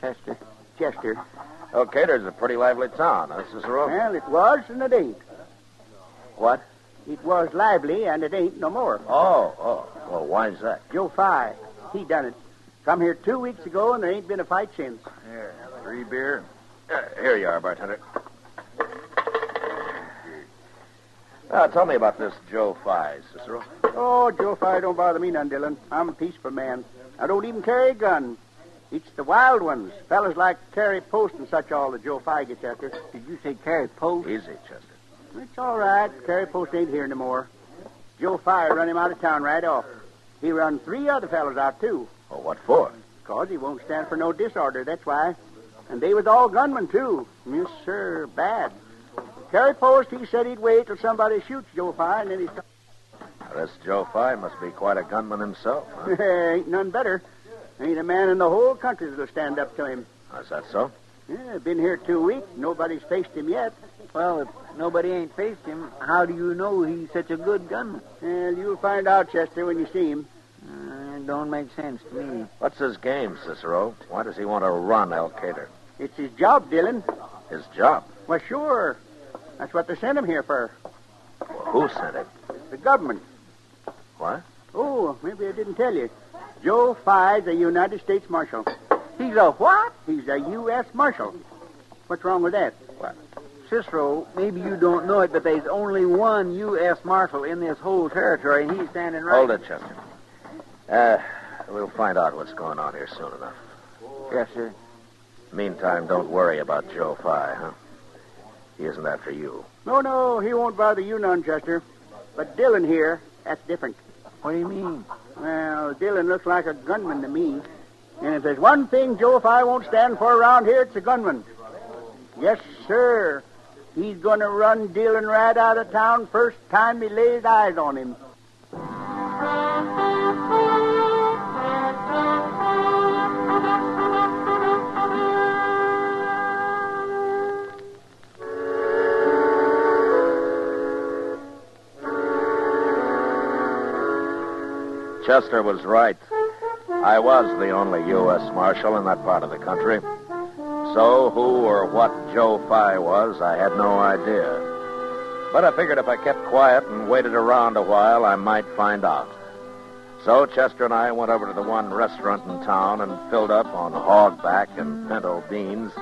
Speaker 5: Chester.
Speaker 7: Chester.
Speaker 4: Elkader's a pretty lively town, huh, Cicero?
Speaker 7: Well, it was and it ain't.
Speaker 4: What?
Speaker 7: It was lively and it ain't no more.
Speaker 4: Oh. Well, why's that?
Speaker 7: Joe Fye. He done it. Come here 2 weeks ago and there ain't been a fight since.
Speaker 12: Yeah, 3 beer.
Speaker 4: Here you are, bartender. Tell me about this Joe Fye, Cicero.
Speaker 7: Oh, Joe Fye don't bother me none, Dillon. I'm a peaceful man. I don't even carry a gun. It's the wild ones, fellas like Carrie Post and such all that Joe Fye gets after.
Speaker 5: Did you say Carrie Post?
Speaker 4: Easy, Chester.
Speaker 7: It's all right. Carrie Post ain't here no more. Joe Fye run him out of town right off. He run 3 other fellas out, too.
Speaker 4: Oh, what for?
Speaker 7: 'Cause he won't stand for no disorder, that's why. And they was all gunmen, too. Yes, sir, bad. Carrie Post, he said he'd wait till somebody shoots Joe Fye, and then he starts.
Speaker 4: This Joe Fye must be quite a gunman himself, huh?
Speaker 7: Ain't none better. Ain't a man in the whole country that'll stand up to him.
Speaker 4: Is that so?
Speaker 7: Yeah, been here 2 weeks. Nobody's faced him yet.
Speaker 5: Well, if nobody ain't faced him, how do you know he's such a good gunman?
Speaker 7: Well, you'll find out, Chester, when you see him.
Speaker 5: It don't make sense to me.
Speaker 4: What's his game, Cicero? Why does he want to run Elkader?
Speaker 7: It's his job, Dillon.
Speaker 4: His job?
Speaker 7: Well, sure. That's what they sent him here for.
Speaker 4: Well, who sent him?
Speaker 7: The government.
Speaker 4: What?
Speaker 7: Oh, maybe I didn't tell you. Joe Fye's a United States Marshal.
Speaker 5: He's a what?
Speaker 7: He's a U.S. Marshal. What's wrong with that?
Speaker 4: What?
Speaker 5: Cicero, maybe you don't know it, but there's only one U.S. Marshal in this whole territory, and he's standing right...
Speaker 4: Hold it, Chester. We'll find out what's going on here soon enough.
Speaker 5: Yes, sir.
Speaker 4: Meantime, don't worry about Joe Fye, huh? He isn't after you.
Speaker 7: No, he won't bother you none, Chester. But Dillon here, that's different.
Speaker 5: What do you mean?
Speaker 7: Well, Dillon looks like a gunman to me. And if there's one thing Joe Fye won't stand for around here, it's a gunman. Yes, sir. He's going to run Dillon right out of town first time he lays eyes on him.
Speaker 4: Chester was right. I was the only U.S. Marshal in that part of the country. So who or what Joe Fye was, I had no idea. But I figured if I kept quiet and waited around a while, I might find out. So Chester and I went over to the one restaurant in town and filled up on hogback and pinto beans,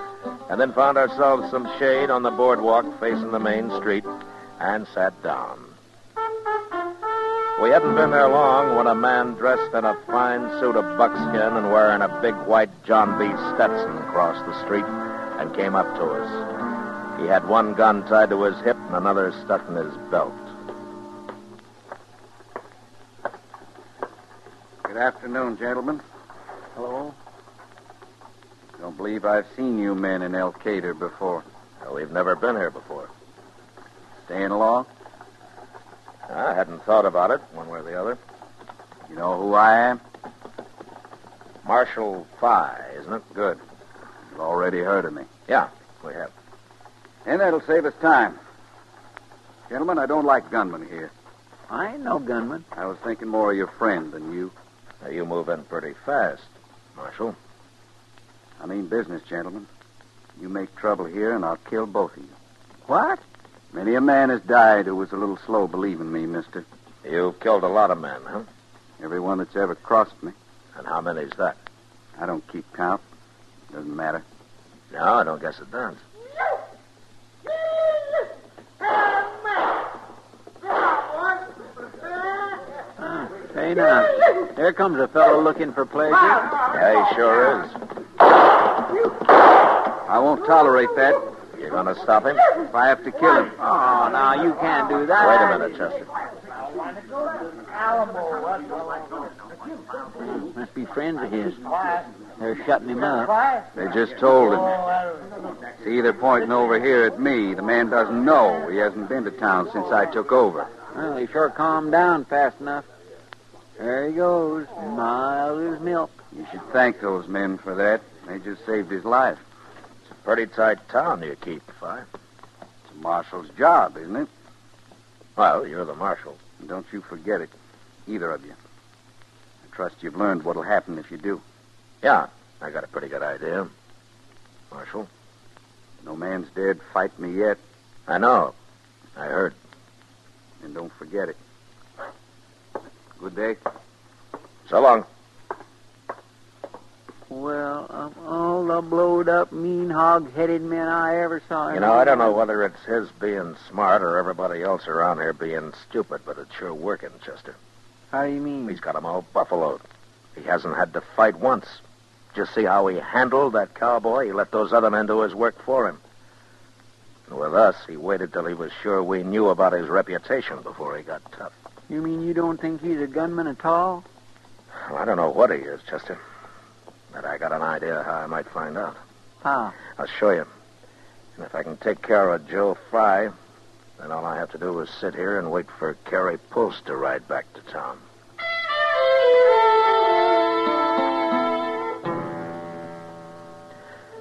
Speaker 4: and then found ourselves some shade on the boardwalk facing the main street and sat down. We hadn't been there long when a man dressed in a fine suit of buckskin and wearing a big white John B. Stetson crossed the street and came up to us. He had one gun tied to his hip and another stuck in his belt.
Speaker 6: Good afternoon, gentlemen. Hello. Don't believe I've seen you men in Elkader before.
Speaker 4: Well, we've never been here before.
Speaker 6: Staying along?
Speaker 4: I hadn't thought about it, one way or the other.
Speaker 6: You know who I am?
Speaker 4: Marshal Fye, isn't it?
Speaker 6: Good. You've already heard of me.
Speaker 4: Yeah, we have.
Speaker 6: And that'll save us time. Gentlemen, I don't like gunmen here.
Speaker 5: I ain't no gunman.
Speaker 6: I was thinking more of your friend than you.
Speaker 4: Now, you move in pretty fast, Marshal.
Speaker 6: I mean business, gentlemen. You make trouble here, and I'll kill both of you.
Speaker 5: What?
Speaker 6: Many a man has died who was a little slow believing me, mister.
Speaker 4: You've killed a lot of men, huh?
Speaker 6: Everyone that's ever crossed me.
Speaker 4: And how many's that?
Speaker 6: I don't keep count. Doesn't matter.
Speaker 4: No, I don't guess it does.
Speaker 5: Hey, now, there comes a fellow looking for pleasure.
Speaker 4: Yeah, he sure is.
Speaker 6: I won't tolerate that.
Speaker 4: You gonna stop him?
Speaker 6: If I have to kill him.
Speaker 5: Oh, now, you can't do that.
Speaker 4: Wait a minute, Chester.
Speaker 5: Must be friends of his. They're shutting him up.
Speaker 6: They just told him. See, they're pointing over here at me. The man doesn't know. He hasn't been to town since I took over.
Speaker 5: Well, he sure calmed down fast enough. There he goes, mild as milk.
Speaker 6: You should thank those men for that. They just saved his life.
Speaker 4: It's a pretty tight town you keep, Fye.
Speaker 6: It's a marshal's job, isn't it?
Speaker 4: Well, you're the marshal.
Speaker 6: And don't you forget it, either of you. I trust you've learned what'll happen if you do.
Speaker 4: Yeah, I got a pretty good idea, Marshal.
Speaker 6: No man's dared fight me yet.
Speaker 4: I know. I heard.
Speaker 6: And don't forget it. Good day.
Speaker 4: So long.
Speaker 5: Well, of all the blowed-up, mean, hog-headed men I ever saw.
Speaker 4: You know, I don't know whether it's his being smart or everybody else around here being stupid, but it's sure working, Chester.
Speaker 5: How do you mean?
Speaker 4: He's got 'em all buffaloed. He hasn't had to fight once. Just see how he handled that cowboy. He let those other men do his work for him. And with us, he waited till he was sure we knew about his reputation before he got tough.
Speaker 5: You mean you don't think he's a gunman at all?
Speaker 4: Well, I don't know what he is, Chester. But I got an idea how I might find out.
Speaker 5: How?
Speaker 4: I'll show you. And if I can take care of Joe Fye, then all I have to do is sit here and wait for Carrie Post to ride back to town.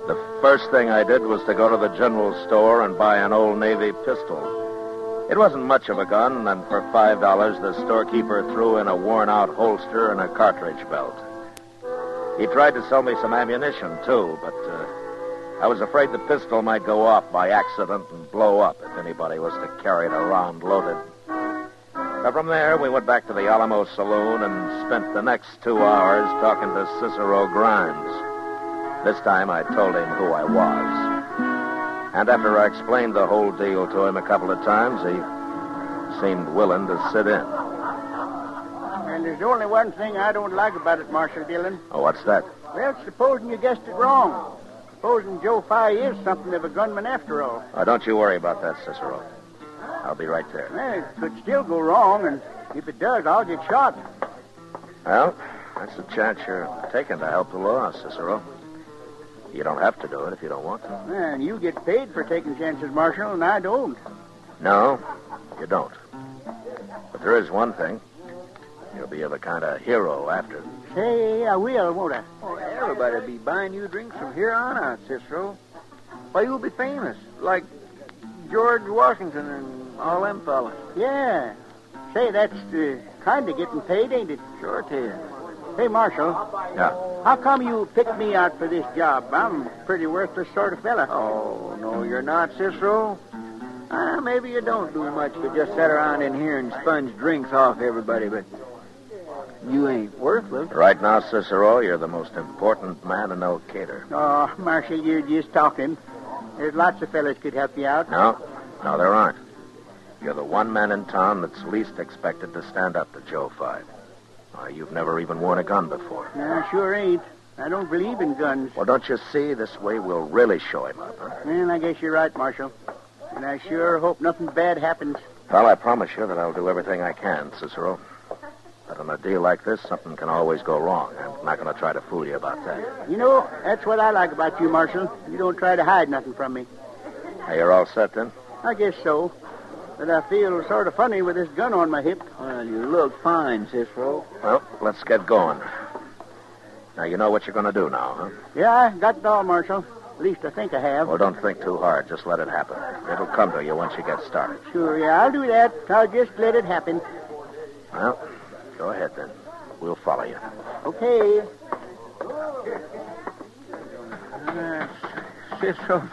Speaker 4: The first thing I did was to go to the general store and buy an old Navy pistol. It wasn't much of a gun, and for $5, the storekeeper threw in a worn-out holster and a cartridge belt. He tried to sell me some ammunition, too, but I was afraid the pistol might go off by accident and blow up if anybody was to carry it around loaded. Now, from there, we went back to the Alamo Saloon and spent the next 2 hours talking to Cicero Grimes. This time, I told him who I was. And after I explained the whole deal to him a couple of times, he seemed willing to sit in.
Speaker 7: And there's only one thing I don't like about it, Marshal Dillon.
Speaker 4: Oh, what's that?
Speaker 7: Well, supposing you guessed it wrong. Supposing Joe Fye is something of a gunman after all.
Speaker 4: Oh, don't you worry about that, Cicero. I'll be right there.
Speaker 7: Well, it could still go wrong, and if it does, I'll get shot.
Speaker 4: Well, that's the chance you're taking to help the law, Cicero. You don't have to do it if you don't want to.
Speaker 7: Man, you get paid for taking chances, Marshal, and I don't.
Speaker 4: No, you don't. But there is one thing. You'll be the kind of hero after.
Speaker 7: Say, I will, won't I?
Speaker 11: Oh, everybody'll be buying you drinks from here on out, Cicero. Why, you'll be famous, like George Washington and all them fellas.
Speaker 7: Yeah. Say, that's kind of getting paid, ain't it?
Speaker 11: Sure it is.
Speaker 7: Hey, Marshal.
Speaker 4: Yeah?
Speaker 7: How come you picked me out for this job? I'm a pretty worthless sort of fella.
Speaker 11: Oh, no, you're not, Cicero. Maybe you don't do much but just sit around in here and sponge drinks off everybody, but you ain't worthless.
Speaker 4: Right now, Cicero, you're the most important man in Elkader.
Speaker 7: Oh, Marshal, you're just talking. There's lots of fellas could help you out.
Speaker 4: No, there aren't. You're the one man in town that's least expected to stand up to Joe 5. You've never even worn a gun before.
Speaker 7: No, sure ain't. I don't believe in guns.
Speaker 4: Well, don't you see? This way we'll really show him up, huh?
Speaker 7: Well, I guess you're right, Marshal. And I sure hope nothing bad happens.
Speaker 4: Well, I promise you that I'll do everything I can, Cicero. But on a deal like this, something can always go wrong. I'm not going to try to fool you about that.
Speaker 7: You know, that's what I like about you, Marshal. You don't try to hide nothing from me.
Speaker 4: Hey, you're all set, then?
Speaker 7: I guess so. But I feel sort of funny with this gun on my hip.
Speaker 11: Well, you look fine, Cicero.
Speaker 4: Well, let's get going. Now, you know what you're going to do now, huh?
Speaker 7: Yeah, I got it all, Marshal. At least I think I have.
Speaker 4: Well, don't think too hard. Just let it happen. It'll come to you once you get started.
Speaker 7: Sure, yeah, I'll do that. I'll just let it happen.
Speaker 4: Well, go ahead, then. We'll follow you.
Speaker 7: Okay.
Speaker 11: Cicero,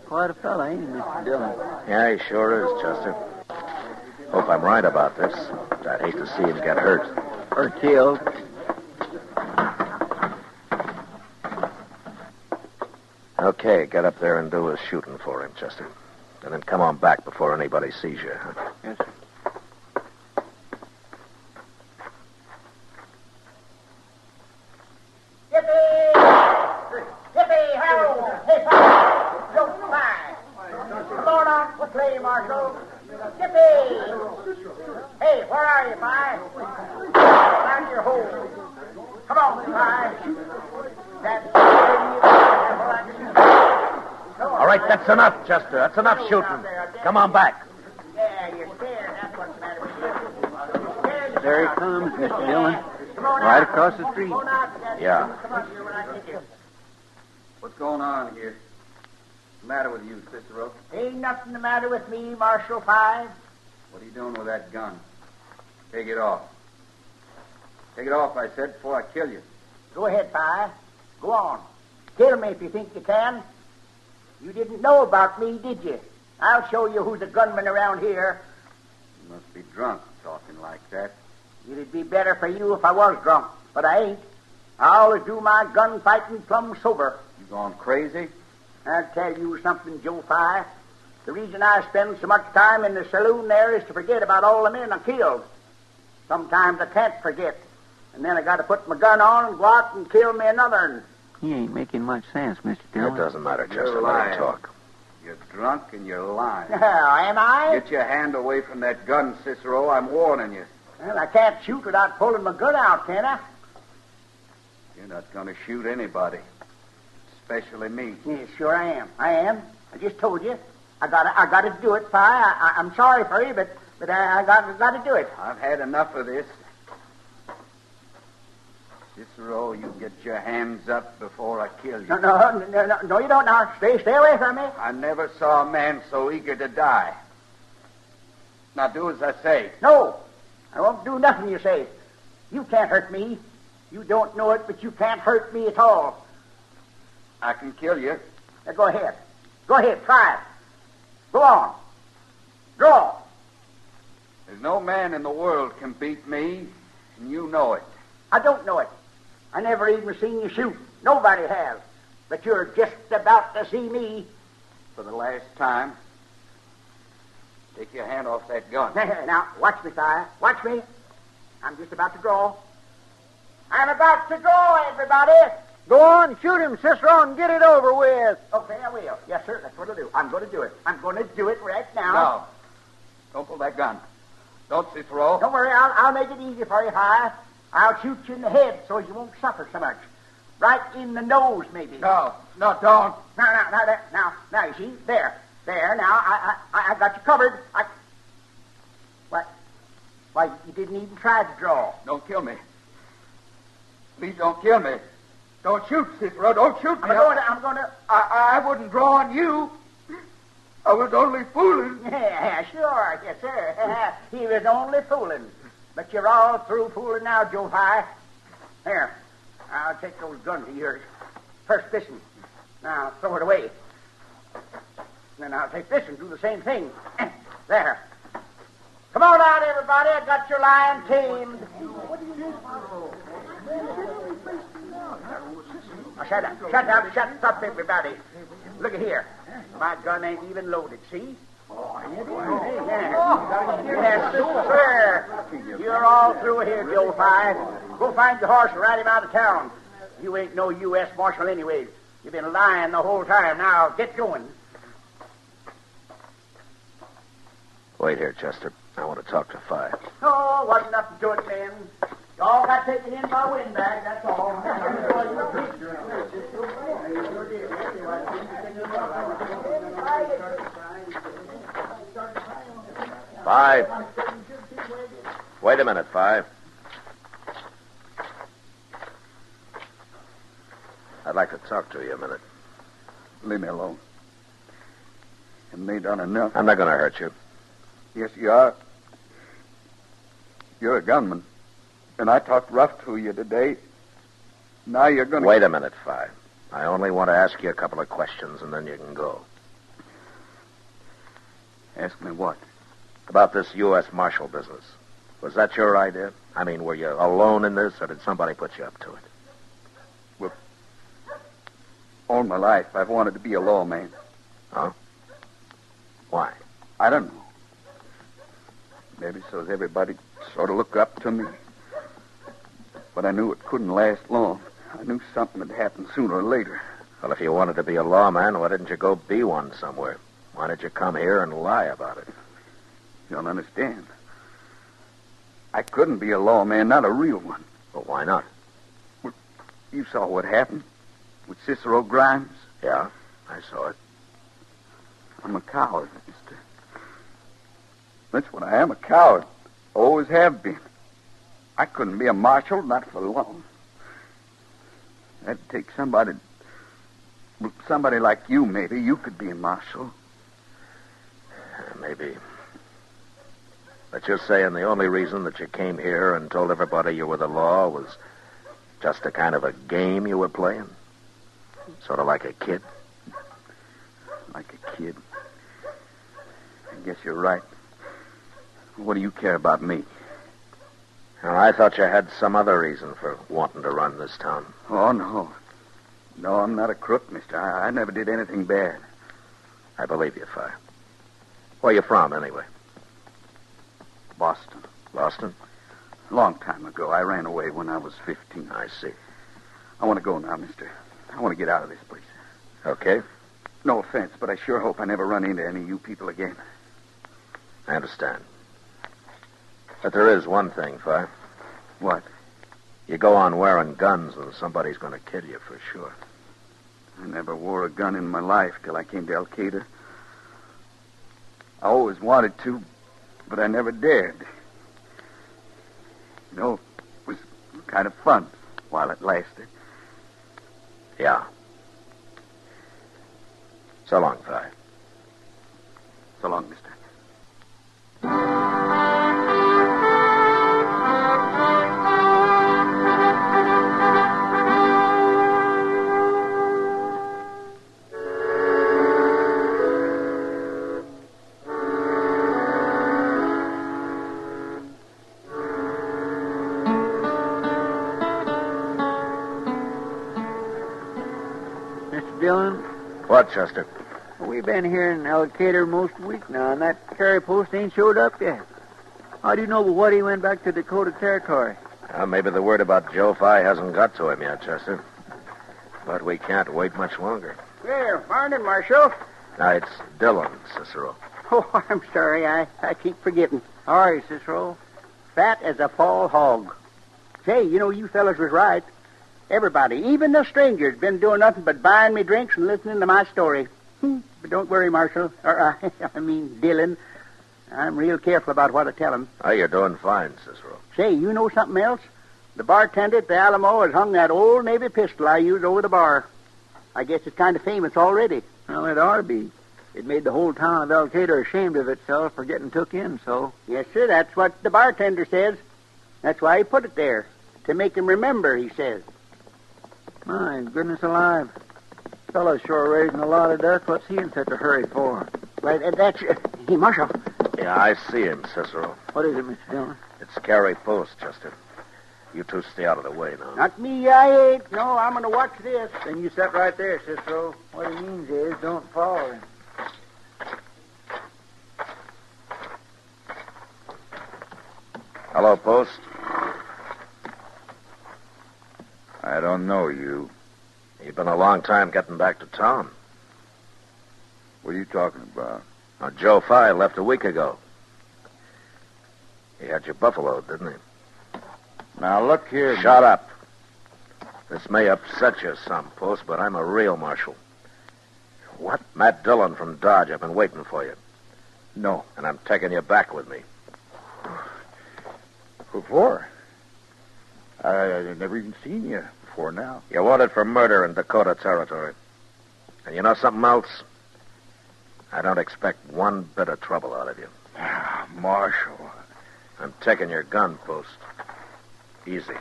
Speaker 11: quite a fella, ain't he, Mr. Dillon?
Speaker 4: Yeah, he sure is, Chester. Hope I'm right about this. I'd hate to see him get hurt.
Speaker 11: Or killed.
Speaker 4: Okay, get up there and do a shooting for him, Chester. And then come on back before anybody sees you. Huh?
Speaker 11: Yes, sir.
Speaker 7: Yippee! Hello! Hey, Pop! Don't fly! Come on out with play, Marshal. Yippee! Hey, where are you, Pie? Down your hole. Come on, Pie.
Speaker 4: All right, that's enough, Chester. That's enough shooting. Come on back.
Speaker 7: Yeah, you're scared. That's what's the matter with you.
Speaker 11: There he comes, Mr. Dillon. Right across the street.
Speaker 4: Yeah.
Speaker 6: What's going on here? What's the matter with you, Cicero?
Speaker 7: Ain't nothing the matter with me, Marshal 5.
Speaker 6: What are you doing with that gun? Take it off. Take it off, I said, before I kill you.
Speaker 7: Go ahead, Pie. Go on. Kill me if you think you can. You didn't know about me, did you? I'll show you who's a gunman around here.
Speaker 6: You must be drunk talking like that.
Speaker 7: It'd be better for you if I was drunk, but I ain't. I always do my gunfighting plumb sober.
Speaker 6: You gone crazy?
Speaker 7: I'll tell you something, Joe 5. The reason I spend so much time in the saloon there is to forget about all the men I killed. Sometimes I can't forget. And then I got to put my gun on and go out and kill me another.
Speaker 11: He ain't making much sense, Mr. Dillon.
Speaker 4: It doesn't matter, Chester.
Speaker 6: You're
Speaker 4: Let
Speaker 6: lying.
Speaker 4: him talk.
Speaker 6: You're drunk and you're lying.
Speaker 7: Am I?
Speaker 6: Get your hand away from that gun, Cicero. I'm warning you.
Speaker 7: Well, I can't shoot without pulling my gun out, can I?
Speaker 6: You're not going to shoot anybody, especially me.
Speaker 7: Yes, sure I am. I am. I just told you. I got to do it, Pie. I'm sorry for you, but I got to do it.
Speaker 6: I've had enough of this. Cicero, you get your hands up before I kill you.
Speaker 7: No, you don't. Now, stay away from me.
Speaker 6: I never saw a man so eager to die. Now, do as I say.
Speaker 7: No, I won't do nothing you say. You can't hurt me. You don't know it, but you can't hurt me at all.
Speaker 6: I can kill you.
Speaker 7: Now, go ahead. Go ahead, try it. Go on. Draw.
Speaker 6: There's no man in the world can beat me, and you know it.
Speaker 7: I don't know it. I never even seen you shoot. Nobody has. But you're just about to see me.
Speaker 6: For the last time, take your hand off that gun.
Speaker 7: Now, watch me, Fire. Watch me. I'm just about to draw. I'm about to draw, everybody.
Speaker 11: Go on, shoot him, Cicero, and get it over with.
Speaker 7: Okay, I will. Yes, sir, that's what I'll do. I'm going to do it. I'm going to do it right now.
Speaker 6: No. Don't pull that gun. Don't, Cicero.
Speaker 7: Don't worry, I'll make it easy for you, Fire. I'll shoot you in the head so you won't suffer so much. Right in the nose, maybe.
Speaker 15: No, don't.
Speaker 7: Now, you see? There, now, I got you covered. Why, you didn't even try to draw.
Speaker 15: Don't kill me. Please don't kill me. Don't shoot, Cicero. Don't shoot me.
Speaker 7: I'm going to...
Speaker 15: I wouldn't draw on you. I was only fooling.
Speaker 7: Yeah, sure. Yes, sir. He was only fooling. But you're all through fooling now, Joe Pye. Here, I'll take those guns of yours. First this one. Now, throw it away. Then I'll take this and do the same thing. There. Come on out, everybody. I got your lion tamed. Shut up, everybody. Look at here. My gun ain't even loaded, see? Yes, sir. You're all through here, Joe Pye. Go find your horse and ride him out of town. You ain't no U.S. Marshal anyways. You've been lying the whole time. Now, get going.
Speaker 4: Wait here, Chester. I want to talk to Pye.
Speaker 7: Oh, wasn't nothing to it, man. You all got taken in by windbag, that's all.
Speaker 4: Pye. Wait a minute, Pye. I'd like to talk to you a minute.
Speaker 15: Leave me alone. Haven't they done enough?
Speaker 4: I'm not going to hurt you.
Speaker 15: Yes, you are. You're a gunman. And I talked rough to you today. Now you're going to...
Speaker 4: Wait a minute, Pye. I only want to ask you a couple of questions, and then you can go.
Speaker 15: Ask me what?
Speaker 4: About this U.S. Marshal business. Was that your idea? I mean, were you alone in this, or did somebody put you up to it?
Speaker 15: Well, all my life, I've wanted to be a lawman.
Speaker 4: Huh? Why?
Speaker 15: I don't know. Maybe so as everybody sort of look up to me. But I knew it couldn't last long. I knew something would happen sooner or later.
Speaker 4: Well, if you wanted to be a lawman, why didn't you go be one somewhere? Why did you come here and lie about it?
Speaker 15: You don't understand. I couldn't be a lawman, not a real one.
Speaker 4: Well, why not?
Speaker 15: Well, you saw what happened with Cicero Grimes.
Speaker 4: Yeah, I saw it.
Speaker 15: I'm a coward, mister. That's what I am, a coward. Always have been. I couldn't be a marshal, not for long. That'd take somebody like you, maybe. You could be a marshal.
Speaker 4: Maybe. But you're saying the only reason that you came here and told everybody you were the law was just a kind of a game you were playing? Sort of like a kid?
Speaker 15: Like a kid. I guess you're right. What do you care about me?
Speaker 4: Well, I thought you had some other reason for wanting to run this town.
Speaker 15: Oh, no. No, I'm not a crook, mister. I never did anything bad.
Speaker 4: I believe you, Pye. Where you from, anyway?
Speaker 15: Boston.
Speaker 4: Boston?
Speaker 15: A long time ago. I ran away when I was 15.
Speaker 4: I see.
Speaker 15: I want to go now, mister. I want to get out of this place.
Speaker 4: Okay.
Speaker 15: No offense, but I sure hope I never run into any of you people again.
Speaker 4: I understand. But there is one thing, Pye.
Speaker 15: What?
Speaker 4: You go on wearing guns and somebody's going to kill you for sure.
Speaker 15: I never wore a gun in my life till I came to Elkader. I always wanted to, but I never dared. You know, it was kind of fun while it lasted.
Speaker 4: Yeah. So long, Pye.
Speaker 15: So long, mister.
Speaker 11: Dillon?
Speaker 4: What, Chester?
Speaker 11: We've been here in Elkader most of the week now, and that carry post ain't showed up yet. How do you know but what he went back to Dakota Territory?
Speaker 4: Maybe the word about Joe Pye hasn't got to him yet, Chester. But we can't wait much longer.
Speaker 7: Here, morning, Marshal.
Speaker 4: Now, it's Dillon, Cicero.
Speaker 7: Oh, I'm sorry. I keep forgetting.
Speaker 11: How are you, Cicero?
Speaker 7: Fat as a fall hog. Say, you know, you fellas was right. Everybody, even the strangers, been doing nothing but buying me drinks and listening to my story. But don't worry, Marshal. I mean, Dillon. I'm real careful about what I tell him.
Speaker 4: Oh, you're doing fine, Cicero.
Speaker 7: Say, you know something else? The bartender at the Alamo has hung that old Navy pistol I used over the bar. I guess it's kind of famous already.
Speaker 11: Well, it ought to be. It made the whole town of Elkader ashamed of itself for getting took in, so.
Speaker 7: Yes, sir, that's what the bartender says. That's why he put it there. To make him remember, he says.
Speaker 11: My goodness alive. Fellow's sure raising a lot of dust. What's he in such a hurry for?
Speaker 7: Well, that's... Hey, Marshal.
Speaker 4: Yeah, I see him, Cicero.
Speaker 11: What is it, Mr. Dillon?
Speaker 4: It's Carey Post, Chester. You two stay out of the way now.
Speaker 7: Not me, I ain't. No, I'm going to watch this.
Speaker 11: Then you sit right there, Cicero. What he means is don't follow him.
Speaker 4: Hello, Post.
Speaker 8: I don't know you.
Speaker 4: You've been a long time getting back to town.
Speaker 8: What are you talking about?
Speaker 4: Now, Joe Fye left a week ago. He had you buffaloed, didn't he?
Speaker 8: Now, look here.
Speaker 4: Shut up. This may upset you some, Post, but I'm a real marshal. What? Matt Dillon from Dodge. I've been waiting for you.
Speaker 8: No.
Speaker 4: And I'm taking you back with me.
Speaker 8: Who for? I've never even seen you before now.
Speaker 4: You're wanted for murder in Dakota Territory. And you know something else? I don't expect one bit of trouble out of you.
Speaker 8: Marshal.
Speaker 4: I'm taking your gun, Post. Easy.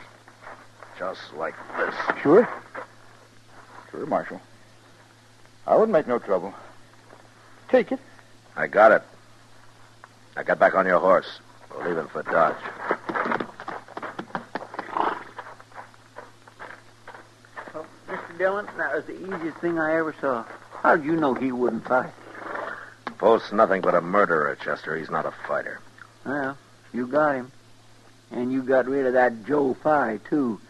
Speaker 4: Just like this.
Speaker 8: Sure. Sure, Marshal. I wouldn't make no trouble. Take it.
Speaker 4: I got it. Now get back on your horse. We're leaving for Dodge.
Speaker 11: Well, Mr. Dillon, that was the easiest thing I ever saw. How'd you know he wouldn't fight?
Speaker 4: Post's nothing but a murderer, Chester. He's not a fighter.
Speaker 11: Well, you got him. And you got rid of that Joe Fye, too.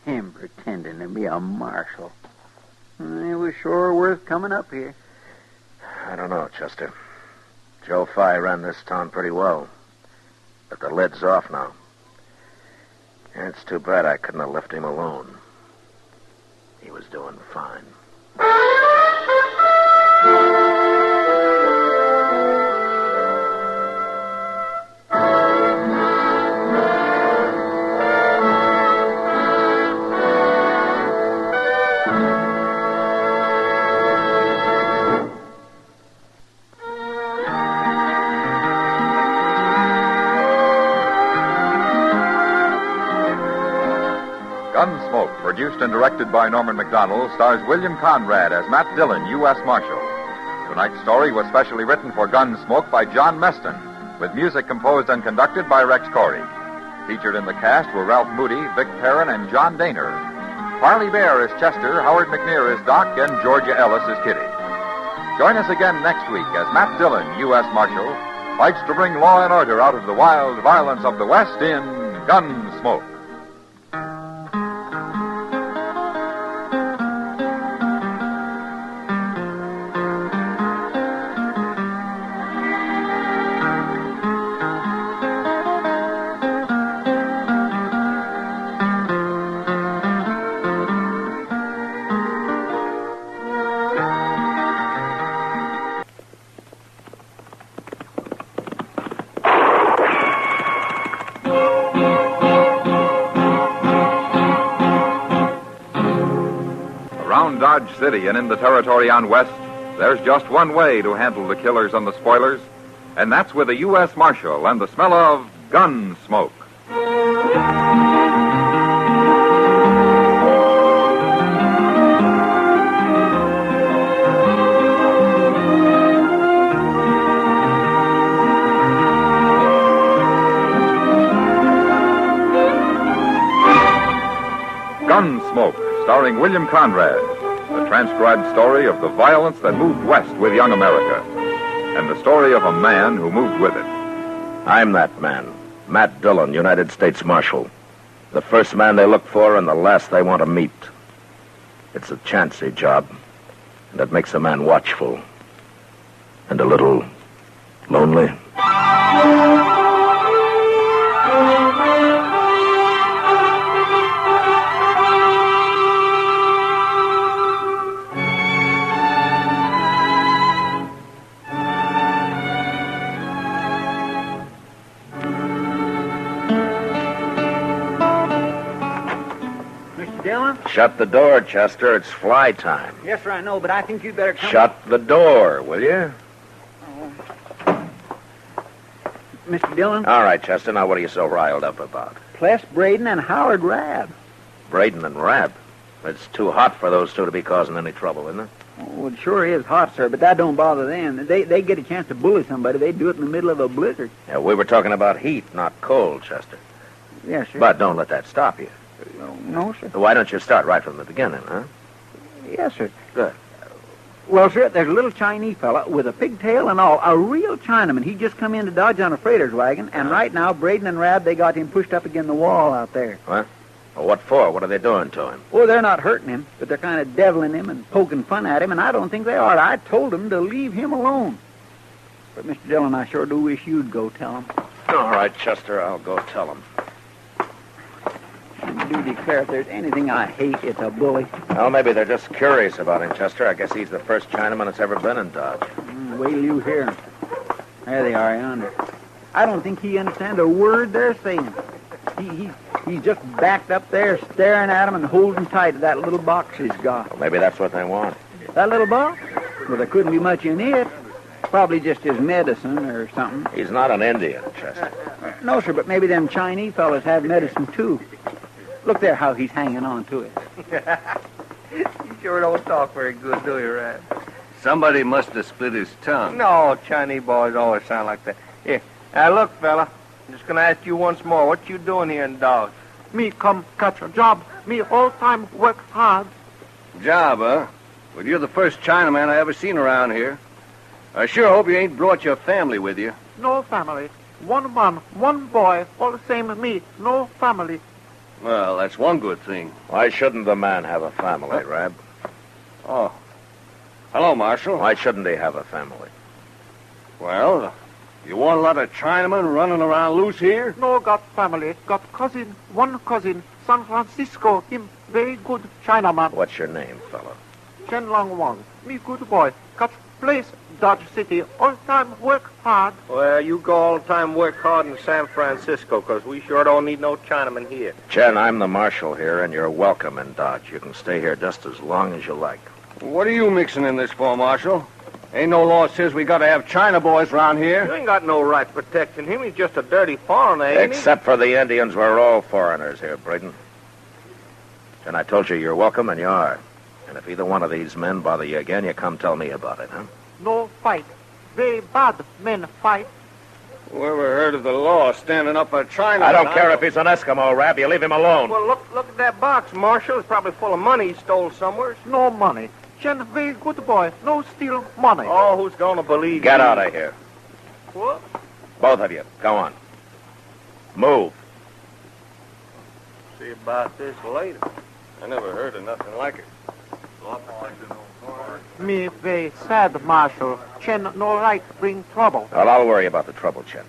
Speaker 11: Him pretending to be a marshal. It was sure worth coming up here.
Speaker 4: I don't know, Chester. Joe Fye ran this town pretty well. But the lid's off now. And it's too bad I couldn't have left him alone. He was doing fine.
Speaker 1: Gunsmoke, produced and directed by Norman Macdonald, stars William Conrad as Matt Dillon, U.S. Marshal. Tonight's story was specially written for Gunsmoke by John Meston, with music composed and conducted by Rex Corey. Featured in the cast were Ralph Moody, Vic Perrin, and John Daner. Parley Bear is Chester, Howard McNear is Doc, and Georgia Ellis is Kitty. Join us again next week as Matt Dillon, U.S. Marshal, fights to bring law and order out of the wild violence of the West in Gunsmoke. Dodge City and in the territory on West, there's just one way to handle the killers and the spoilers, and that's with a U.S. Marshal and the smell of gun smoke. Gunsmoke, starring William Conrad. The transcribed story of the violence that moved west with young America, and the story of a man who moved with it.
Speaker 4: I'm that man, Matt Dillon, United States Marshal. The first man they look for and the last they want to meet. It's a chancy job, and it makes a man watchful and a little lonely. Shut the door, Chester. It's fly time.
Speaker 11: Yes, sir, I know, but I think you'd better come...
Speaker 4: Shut the door, will you?
Speaker 11: Mr. Dillon?
Speaker 4: All right, Chester. Now, what are you so riled up about?
Speaker 11: Ples Braden and Howard Rabb.
Speaker 4: Braden and Rabb? It's too hot for those two to be causing any trouble, isn't it?
Speaker 11: Oh, it sure is hot, sir, but that don't bother them. They get a chance to bully somebody. They do it in the middle of a blizzard.
Speaker 4: Yeah, we were talking about heat, not cold, Chester.
Speaker 11: Yes, sir.
Speaker 4: But don't let that stop you.
Speaker 11: No, sir.
Speaker 4: Why don't you start right from the beginning, huh?
Speaker 11: Yes, sir.
Speaker 4: Good.
Speaker 11: Well, sir, there's a little Chinese fella with a pigtail and all, a real Chinaman. He just come in to Dodge on a freighter's wagon, and right now, Braden and Rabb, they got him pushed up against the wall out there.
Speaker 4: What? Well, what for? What are they doing to him?
Speaker 11: Well, they're not hurting him, but they're kind of deviling him and poking fun at him, and I don't think they are. I told them to leave him alone. But, Mr. Dillon, I sure do wish you'd go tell him.
Speaker 4: All right, Chester, I'll go tell him.
Speaker 11: I do declare, if there's anything I hate, it's a bully.
Speaker 4: Well, maybe they're just curious about him, Chester. I guess he's the first Chinaman that's ever been in Dodge.
Speaker 11: Wait till you hear him. There they are yonder. I don't think he understands a word they're saying. He's just backed up there staring at him and holding tight to that little box he's got.
Speaker 4: Well, maybe that's what they want.
Speaker 11: That little box? Well, there couldn't be much in it. Probably just his medicine or something.
Speaker 4: He's not an Indian, Chester.
Speaker 11: No, sir, but maybe them Chinese fellas have medicine, too. Look there how he's hanging on to it.
Speaker 13: You sure don't talk very good, do you, Rab?
Speaker 18: Somebody must have split his tongue.
Speaker 13: No, Chinese boys always sound like that. Here, now look, fella. I'm just gonna ask you once more. What you doing here in Dodge?
Speaker 14: Me come catch a job. Me all time work hard.
Speaker 18: Job, huh? Well, you're the first Chinaman I ever seen around here. I sure hope you ain't brought your family with you.
Speaker 14: No family. One man, one boy, all the same as me. No family.
Speaker 18: Well, that's one good thing.
Speaker 4: Why shouldn't the man have a family, Rabb?
Speaker 18: Oh. Hello, Marshal.
Speaker 4: Why shouldn't he have a family?
Speaker 18: Well, you want a lot of Chinamen running around loose here?
Speaker 14: No, got family. Got cousin, one cousin, San Francisco. Him very good Chinaman.
Speaker 4: What's your name, fellow?
Speaker 14: Chen Long Wang. Me good boy. Got place, Dodge City. All time work hard.
Speaker 13: Well, you go all the time work hard in San Francisco, 'cause we sure don't need no Chinaman here.
Speaker 4: Chen, I'm the marshal here, and you're welcome in Dodge. You can stay here just as long as you like.
Speaker 18: What are you mixing in this for, Marshal? Ain't no law says we got to have China boys around here.
Speaker 13: You ain't got no right protecting him. He's just a dirty foreigner, ain't
Speaker 4: Except for the Indians, we're all foreigners here, Braden. And I told you you're welcome, and you are. And if either one of these men bother you again, you come tell me about it, huh?
Speaker 14: No fight. Very bad men fight.
Speaker 18: Whoever heard of the law standing up for China?
Speaker 4: I don't care if he's an Eskimo, Rabb. You leave him alone.
Speaker 13: Well, look at that box, Marshal. It's probably full of money he stole somewhere.
Speaker 14: No money. Chen, very good boy. No steal money.
Speaker 13: Oh, who's gonna believe
Speaker 4: Get
Speaker 13: you?
Speaker 4: out of here.
Speaker 13: What?
Speaker 4: Both of you. Go on. Move.
Speaker 13: See about this later.
Speaker 18: I never heard of nothing like it.
Speaker 14: Me very sad, Marshal. Chen no right bring trouble.
Speaker 4: Well, I'll worry about the trouble, Chen.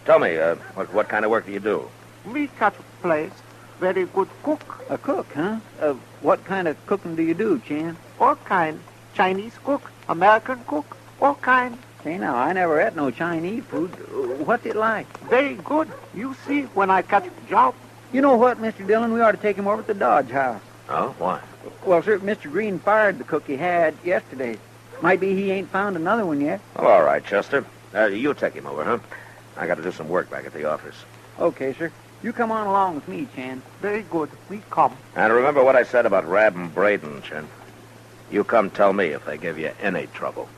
Speaker 4: Tell me, what kind of work do you do?
Speaker 14: Me catch place. Very good cook.
Speaker 11: A cook, huh? What kind of cooking do you do, Chen?
Speaker 14: All kind. Chinese cook, American cook, all kind.
Speaker 11: Say now, I never ate no Chinese food. What's it like?
Speaker 14: Very good. You see when I catch job.
Speaker 11: You know what, Mr. Dillon? We ought to take him over to the Dodge house.
Speaker 4: Oh, why?
Speaker 11: Well, sir, Mr. Green fired the cook he had yesterday. Might be he ain't found another one yet.
Speaker 4: Well, all right, Chester. You take him over, huh? I got to do some work back at the office.
Speaker 11: Okay, sir. You come on along with me, Chen.
Speaker 14: Very good. We come.
Speaker 4: And remember what I said about Rabb and Braden, Chen. You come tell me if they give you any trouble.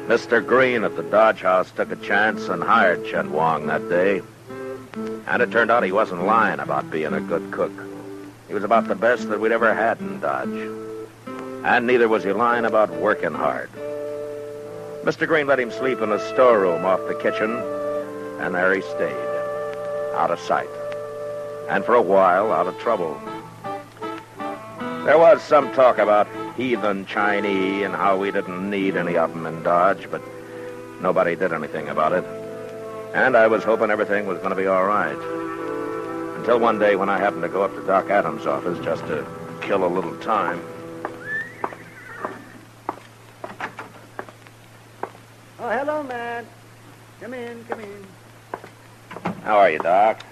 Speaker 4: Mr. Green at the Dodge House took a chance and hired Chen Wong that day. And it turned out he wasn't lying about being a good cook. He was about the best that we'd ever had in Dodge. And neither was he lying about working hard. Mr. Green let him sleep in a storeroom off the kitchen, and there he stayed, out of sight. And for a while, out of trouble. There was some talk about heathen Chinese and how we didn't need any of them in Dodge, but nobody did anything about it. And I was hoping everything was going to be all right. Until one day when I happened to go up to Doc Adams' office just to kill a little time.
Speaker 11: Oh, hello, man. Come in.
Speaker 4: How are you, Doc?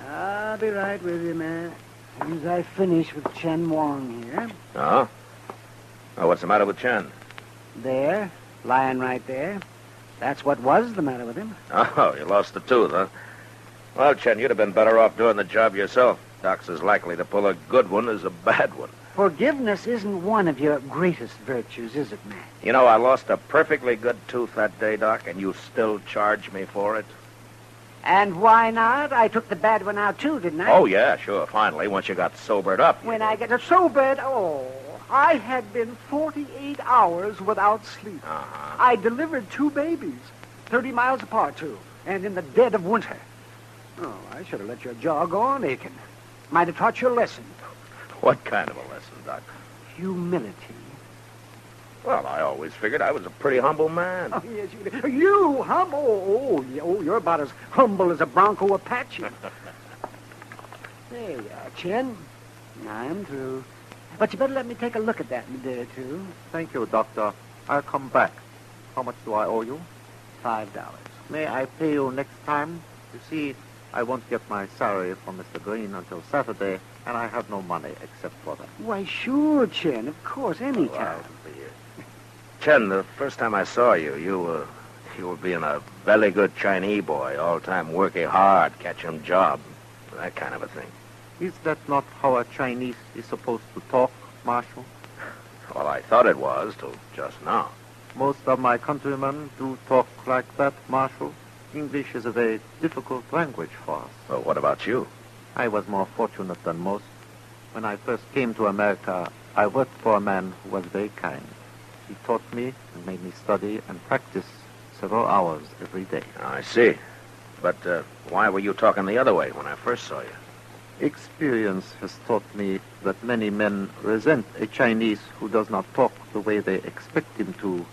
Speaker 11: I'll be right with you, man. As soon as I finish with Chen Wong here.
Speaker 4: Oh? Oh, what's the matter with Chen?
Speaker 11: There, lying right there. That's what was the matter with him.
Speaker 4: Oh, you lost a tooth, huh? Well, Chen, you'd have been better off doing the job yourself. Doc's as likely to pull a good one as a bad one.
Speaker 11: Forgiveness isn't one of your greatest virtues, is it, man?
Speaker 4: You know, I lost a perfectly good tooth that day, Doc, and you still charge me for it?
Speaker 11: And why not? I took the bad one out, too, didn't I?
Speaker 4: Oh, yeah, sure. Finally, once you got sobered up.
Speaker 11: When I get sobered, I had been 48 hours without sleep.
Speaker 4: Uh-huh.
Speaker 11: I delivered 2 babies, 30 miles apart, too, and in the dead of winter. Oh, I should have let your jaw go on aching. Might have taught you a lesson.
Speaker 4: What kind of a lesson, Doc?
Speaker 11: Humility.
Speaker 4: Well, I always figured I was a pretty humble man.
Speaker 11: Oh, yes, you did. You humble? Oh, you're about as humble as a Bronco Apache. There you are, Chen. I'm through. But you better let me take a look at that in a day or two.
Speaker 14: Thank you, Doctor. I'll come back. How much do I owe you?
Speaker 11: $5.
Speaker 14: May I pay you next time? You see, I won't get my salary from Mr. Green until Saturday, and I have no money except for that.
Speaker 11: Why, sure, Chen. Of course, any time.
Speaker 4: Chen, the first time I saw you, you were being a very good Chinese boy, all time working hard, catching job, that kind of a thing.
Speaker 14: Is that not how a Chinese is supposed to talk, Marshal?
Speaker 4: Well, I thought it was, till just now.
Speaker 14: Most of my countrymen do talk like that, Marshal. English is a very difficult language for us.
Speaker 4: Well, what about you?
Speaker 14: I was more fortunate than most. When I first came to America, I worked for a man who was very kind. He taught me and made me study and practice several hours every day.
Speaker 4: I see. But why were you talking the other way when I first saw you?
Speaker 14: Experience has taught me that many men resent a Chinese who does not talk the way they expect him to.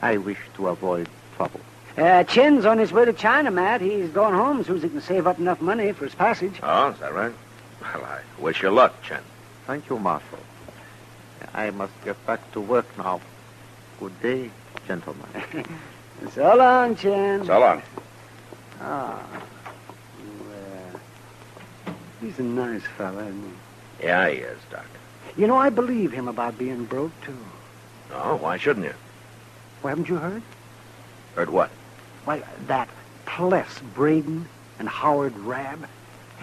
Speaker 14: I wish to avoid trouble.
Speaker 11: Chen's on his way to China, Matt. He's going home as soon as he can save up enough money for his passage.
Speaker 4: Oh, is that right? Well, I wish you luck, Chen.
Speaker 14: Thank you, Marshal. I must get back to work now. Good day, gentlemen.
Speaker 11: So long, Chen.
Speaker 4: So long.
Speaker 11: Ah. Well, he's a nice fella, isn't he?
Speaker 4: Yeah, he is, Doc.
Speaker 11: You know, I believe him about being broke, too.
Speaker 4: Oh, why shouldn't you?
Speaker 11: Well, haven't you heard?
Speaker 4: Heard what?
Speaker 11: Why, that Pless, Braden, and Howard Rabb,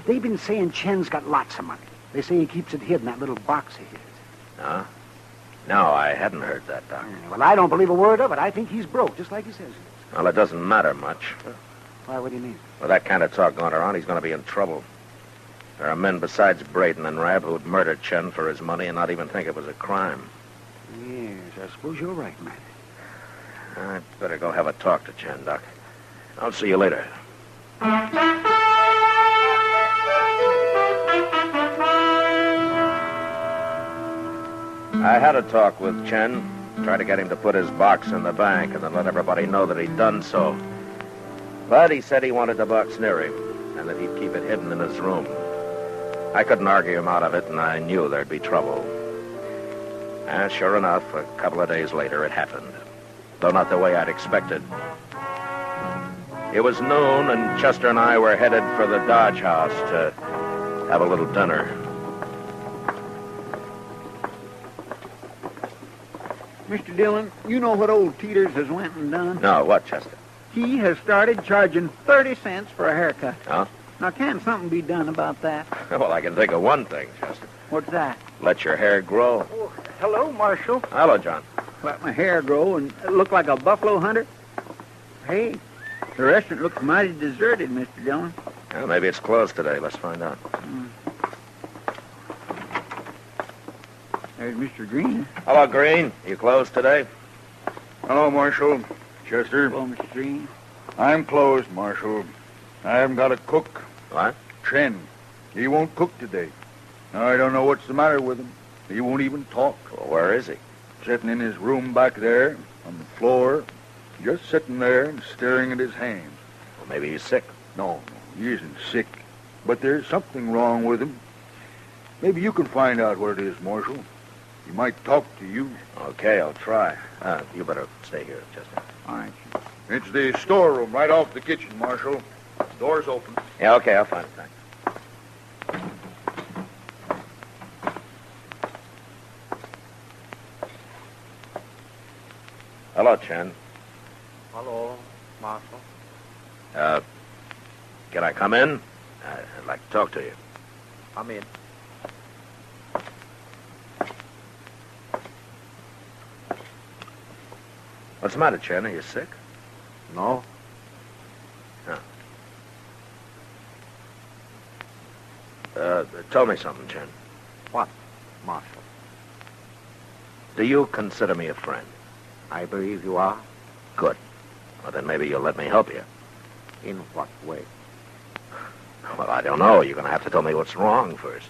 Speaker 11: they've been saying Chen's got lots of money. They say he keeps it hid in that little box of his.
Speaker 4: Huh? No, I hadn't heard that, Doc.
Speaker 11: Well, I don't believe a word of it. I think he's broke, just like he says he is.
Speaker 4: Well, it doesn't matter much.
Speaker 11: Why, what do you mean?
Speaker 4: With that kind of talk going around, he's going to be in trouble. There are men besides Braden and Rabb who'd murder Chen for his money and not even think it was a crime.
Speaker 11: Yes, I suppose you're right, Matt.
Speaker 4: I'd better go have a talk to Chen, Doc. I'll see you later. I had a talk with Chen. Tried to get him to put his box in the bank and then let everybody know that he'd done so. But he said he wanted the box near him and that he'd keep it hidden in his room. I couldn't argue him out of it, and I knew there'd be trouble. And sure enough, a couple of days later, it happened. Though not the way I'd expected. It was noon, and Chester and I were headed for the Dodge House to have a little dinner.
Speaker 11: Mr. Dillon, you know what old Teeters has went and done?
Speaker 4: No, what, Chester?
Speaker 11: He has started charging 30 cents for a haircut.
Speaker 4: Huh?
Speaker 11: Now, can't something be done about that?
Speaker 4: Well, I can think of one thing, Chester.
Speaker 11: What's that?
Speaker 4: Let your hair grow.
Speaker 11: Oh, hello, Marshal.
Speaker 4: Hello, John.
Speaker 11: Let my hair grow and look like a buffalo hunter? Hey, the restaurant looks mighty deserted, Mr. Dillon.
Speaker 4: Well, maybe it's closed today. Let's find out.
Speaker 11: There's Mr. Green.
Speaker 4: Hello, Green. You closed today?
Speaker 8: Hello, Marshal. Chester.
Speaker 11: Hello, Mr. Green.
Speaker 8: I'm closed, Marshal. I haven't got a cook.
Speaker 4: What?
Speaker 8: Chen. He won't cook today. I don't know what's the matter with him. He won't even talk.
Speaker 4: Well, where is he?
Speaker 8: Sitting in his room back there, on the floor, just sitting there and staring at his hands.
Speaker 4: Well, maybe he's sick.
Speaker 8: No, he isn't sick. but there's something wrong with him. Maybe you can find out what it is, Marshal. He might talk to you.
Speaker 4: Okay, I'll try. You better stay here, Chester.
Speaker 11: All right.
Speaker 8: It's the storeroom right off the kitchen, Marshal. Door's open.
Speaker 4: Yeah, okay, I'll find it. Thanks. Hello, Chen.
Speaker 13: Hello, Marshal.
Speaker 4: Can I come in? I'd like to talk to you.
Speaker 13: Come in.
Speaker 4: What's the matter, Chen? Are you sick?
Speaker 13: No.
Speaker 4: Tell me something, Chen.
Speaker 13: What, Marshal?
Speaker 4: Do you consider me a friend?
Speaker 13: I believe you are.
Speaker 4: Good. Well, then maybe you'll let me help you.
Speaker 13: In what way?
Speaker 4: Well, I don't know. You're going to have to tell me what's wrong first.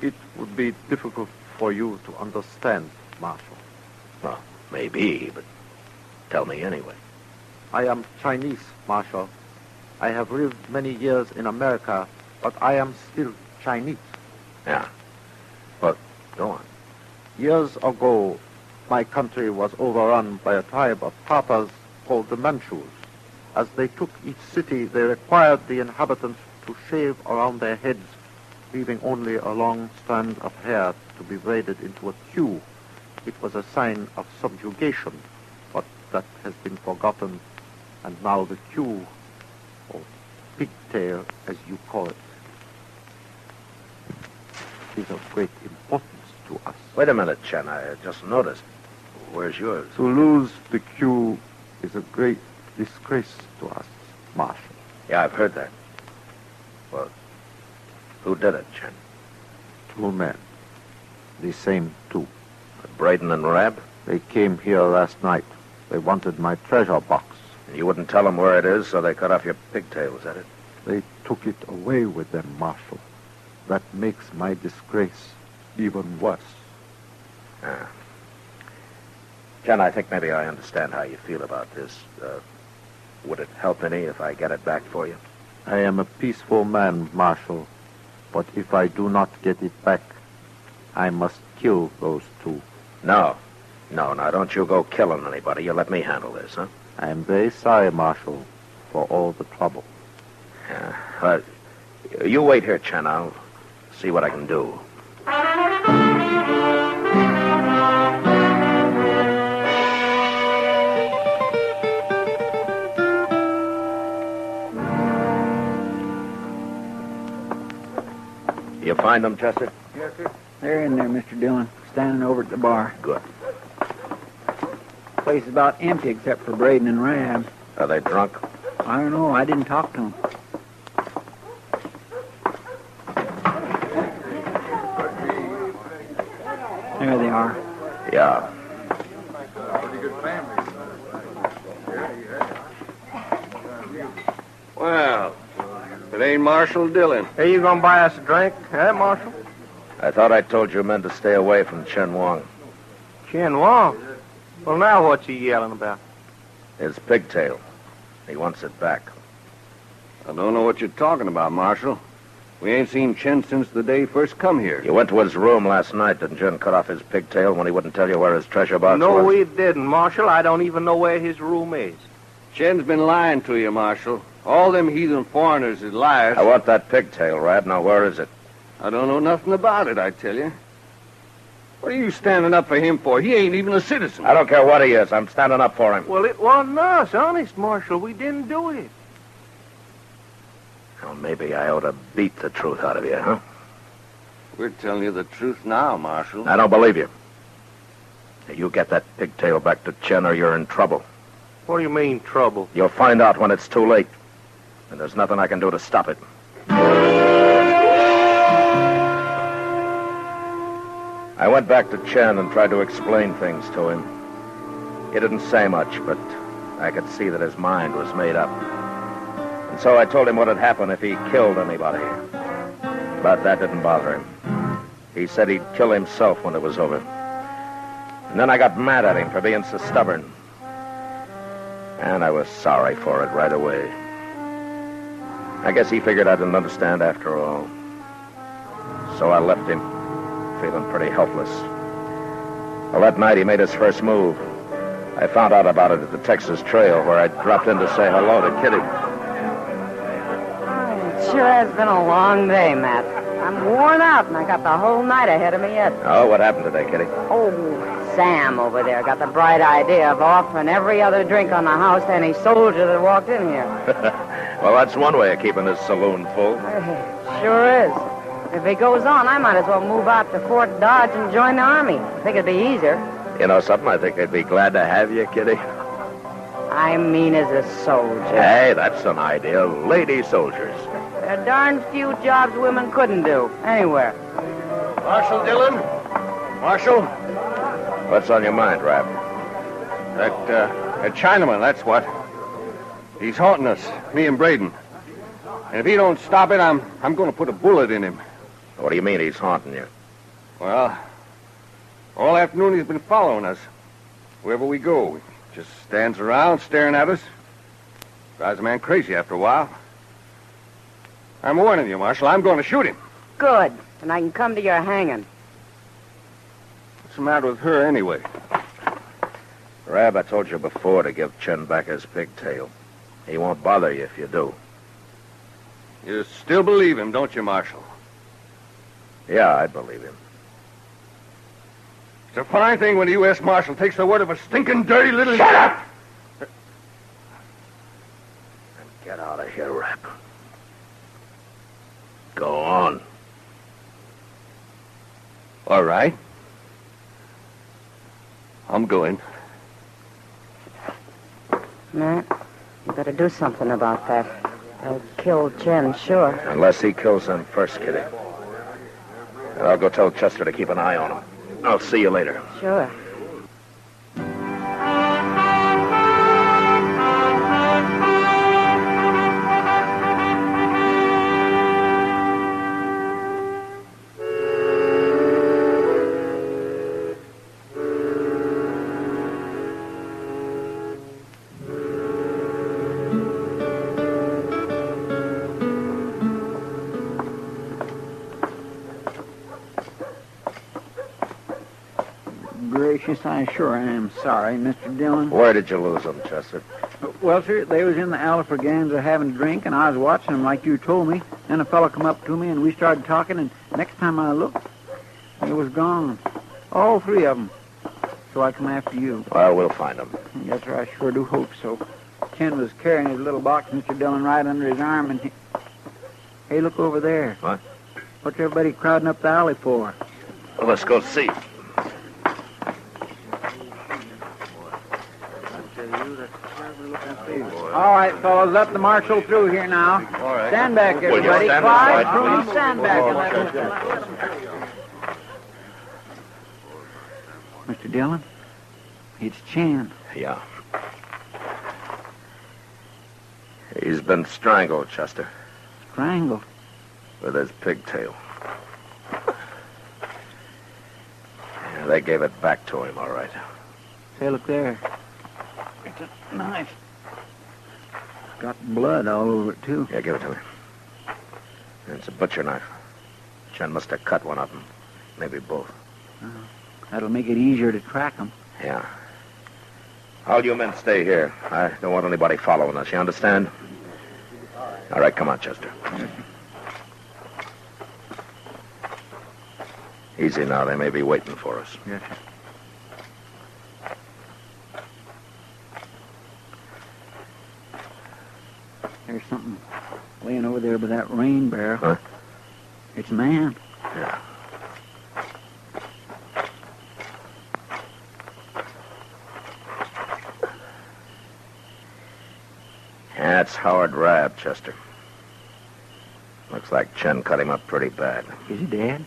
Speaker 13: It would be difficult for you to understand, Marshal.
Speaker 4: Well, maybe, but tell me anyway.
Speaker 13: I am Chinese, Marshal. I have lived many years in America, but I am still Chinese.
Speaker 4: Yeah. Well, go on.
Speaker 13: Years ago, my country was overrun by a tribe of Tartars called the Manchus. As they took each city, they required the inhabitants to shave around their heads, leaving only a long strand of hair to be braided into a queue. It was a sign of subjugation, but that has been forgotten, and now the queue, or pigtail as you call it, is of great importance to us.
Speaker 4: Wait a minute, Chen. I just noticed. Where's yours?
Speaker 13: To lose the queue is a great disgrace to us, Marshal.
Speaker 4: Yeah, I've heard that. Well, who did it, Chen?
Speaker 13: 2 men. The same 2.
Speaker 4: Braden and Rab?
Speaker 13: They came here last night. They wanted my treasure box.
Speaker 4: And you wouldn't tell them where it is, so they cut off your pigtail, is that it?
Speaker 13: They took it away with them, Marshal. That makes my disgrace even worse.
Speaker 4: Ah. Chen, I think maybe I understand how you feel about this. Would it help any if I get it back for you?
Speaker 13: I am a peaceful man, Marshal. But if I do not get it back, I must kill those 2.
Speaker 4: No, don't you go killing anybody. You let me handle this, huh?
Speaker 13: I am very sorry, Marshal, for all the trouble.
Speaker 4: Yeah. You wait here, Chen. I'll see what I can do. You find them, Chester?
Speaker 11: Yes, sir. They're in there, Mr. Dillon, standing over at the bar.
Speaker 4: Good.
Speaker 11: The place is about empty except for Braden and Rab.
Speaker 4: Are they drunk?
Speaker 11: I don't know. I didn't talk to them. There they are.
Speaker 4: Yeah.
Speaker 8: Pretty good family.
Speaker 13: Well, it ain't Marshal Dillon. Hey, you gonna buy us a drink, huh, Marshal?
Speaker 4: I thought I told you men to stay away from Chen Wong.
Speaker 13: Chen Wong? Well, now what's he yelling about?
Speaker 4: His pigtail. He wants it back.
Speaker 10: I don't know what you're talking about, Marshal. We ain't seen Chen since the day he first come here.
Speaker 4: You went to his room last night, didn't you, and cut off his pigtail when he wouldn't tell you where his treasure box was?
Speaker 13: No, we didn't, Marshal. I don't even know where his room is.
Speaker 10: Chen's been lying to you, Marshal. All them heathen foreigners is liars.
Speaker 4: I want that pigtail, Rab. Now, where is it?
Speaker 10: I don't know nothing about it, I tell you. What are you standing up for him for? He ain't even a citizen.
Speaker 4: I don't care what he is. I'm standing up for him.
Speaker 13: Well, it wasn't us, honest, Marshal. We didn't do it.
Speaker 4: Well, maybe I ought to beat the truth out of you, huh?
Speaker 10: We're telling you the truth now, Marshal.
Speaker 4: I don't believe you. You get that pigtail back to Chen or you're in trouble.
Speaker 13: What do you mean, trouble?
Speaker 4: You'll find out when it's too late. And there's nothing I can do to stop it. I went back to Chen and tried to explain things to him. He didn't say much, but I could see that his mind was made up. And so I told him what had happened if he killed anybody. But that didn't bother him. He said he'd kill himself when it was over. And then I got mad at him for being so stubborn. And I was sorry for it right away. I guess he figured I didn't understand after all. So I left him, feeling pretty helpless. Well, that night he made his first move. I found out about it at the Texas Trail, where I dropped in to say hello to Kitty.
Speaker 3: It sure has been a long day, Matt. I'm worn out, and I got the whole night ahead of me yet.
Speaker 4: Oh, what happened today, Kitty?
Speaker 3: Oh, Sam over there got the bright idea of offering every other drink on the house to any soldier that walked in here.
Speaker 4: Well, that's one way of keeping this saloon full.
Speaker 3: Sure is. If it goes on, I might as well move out to Fort Dodge and join the Army. I think it'd be easier.
Speaker 4: You know something? I think they'd be glad to have you, Kitty.
Speaker 3: I mean as a soldier.
Speaker 4: Hey, that's an idea. Lady soldiers.
Speaker 3: There are darn few jobs women couldn't do, anywhere.
Speaker 10: Marshal Dillon? Marshal?
Speaker 4: What's on your mind, Rap?
Speaker 10: That Chinaman, that's what. He's haunting us, me and Braden. And if he don't stop it, I'm going to put a bullet in him.
Speaker 4: What do you mean he's haunting you?
Speaker 10: Well, all afternoon he's been following us. Wherever we go, he just stands around staring at us. Drives a man crazy after a while. I'm warning you, Marshal. I'm going to shoot him.
Speaker 3: Good. And I can come to your hanging.
Speaker 10: What's the matter with her, anyway?
Speaker 4: Rab, I told you before to give Chen back his pigtail. He won't bother you if you do.
Speaker 10: You still believe him, don't you, Marshal?
Speaker 4: Yeah, I believe him.
Speaker 10: It's a fine thing when a U.S. Marshal takes the word of a stinking, dirty little...
Speaker 4: Shut up! Get out of here, Rap. Go on.
Speaker 10: All right. I'm going.
Speaker 3: Matt, you better do something about that. They'll kill Chen, sure.
Speaker 4: Unless he kills them first, Kitty. And I'll go tell Chester to keep an eye on him. I'll see you later.
Speaker 3: Sure.
Speaker 11: Gracious, I sure am sorry, Mr. Dillon.
Speaker 4: Where did you lose them, Chester?
Speaker 11: Well, sir, they was in the Alfraganza having a drink, and I was watching them like you told me. Then a fellow come up to me, and we started talking, and next time I looked, they was gone. All three of them. So I come after you.
Speaker 4: Well, we'll find them.
Speaker 11: Yes, sir, I sure do hope so. Ken was carrying his little box, Mr. Dillon, right under his arm, and he... Hey, look over there.
Speaker 4: What?
Speaker 11: What's everybody crowding up the alley for?
Speaker 4: Well, let's go see.
Speaker 11: All right, fellows, let the marshal through here now.
Speaker 10: All right.
Speaker 11: Stand back, everybody. Clyde, please stand back and let him. Mr. Dillon, it's Chan.
Speaker 4: Yeah. He's been strangled, Chester.
Speaker 11: Strangled?
Speaker 4: With his pigtail. Yeah, they gave it back to him, all right.
Speaker 11: Say, look there. It's a knife. Got blood all over it, too.
Speaker 4: Yeah, give it to me. It's a butcher knife. Chen must have cut one of them. Maybe both.
Speaker 11: That'll make it easier to track them.
Speaker 4: Yeah. All you men stay here. I don't want anybody following us, you understand? All right, come on, Chester. Easy now. They may be waiting for us.
Speaker 11: Yes, sir. There's something laying over there by that rain barrel.
Speaker 4: Huh?
Speaker 11: It's a man.
Speaker 4: Yeah. That's Howard Rabb, Chester. Looks like Chen cut him up pretty bad.
Speaker 11: Is he dead?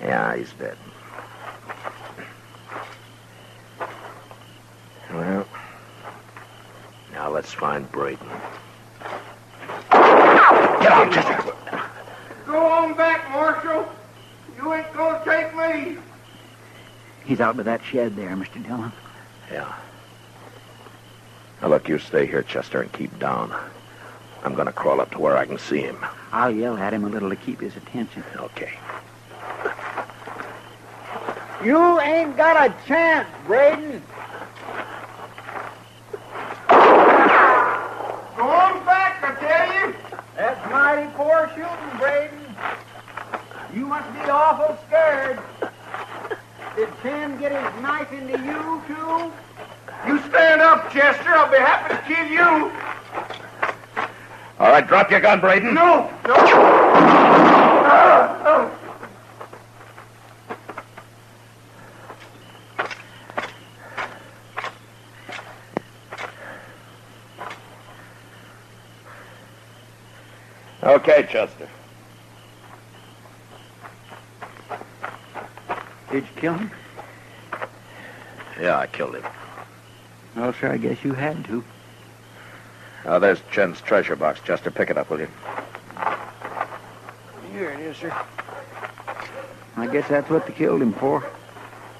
Speaker 4: Yeah, he's dead. Well, now let's find Braden. Get out, Chester!
Speaker 10: Go on back, Marshal. You ain't gonna take me.
Speaker 11: He's out by that shed there, Mr. Dillon.
Speaker 4: Yeah. Now, look, you stay here, Chester, and keep down. I'm going to crawl up to where I can see him.
Speaker 11: I'll yell at him a little to keep his attention.
Speaker 4: Okay.
Speaker 11: You ain't got a chance, Braden.
Speaker 9: Go on back, I tell you.
Speaker 11: That's mighty poor shooting, Braden. You must be awful scared. Did Ken get his knife into you, too?
Speaker 9: You stand up, Chester. I'll be happy to kill you.
Speaker 4: All right, drop your gun, Braden.
Speaker 9: No.
Speaker 4: Okay, Chester.
Speaker 11: Did you kill him?
Speaker 4: Yeah, I killed him.
Speaker 11: Well, sir, I guess you had to.
Speaker 4: There's Chen's treasure box, Chester. Pick it up, will you?
Speaker 11: Here it is, sir. I guess that's what they killed him for.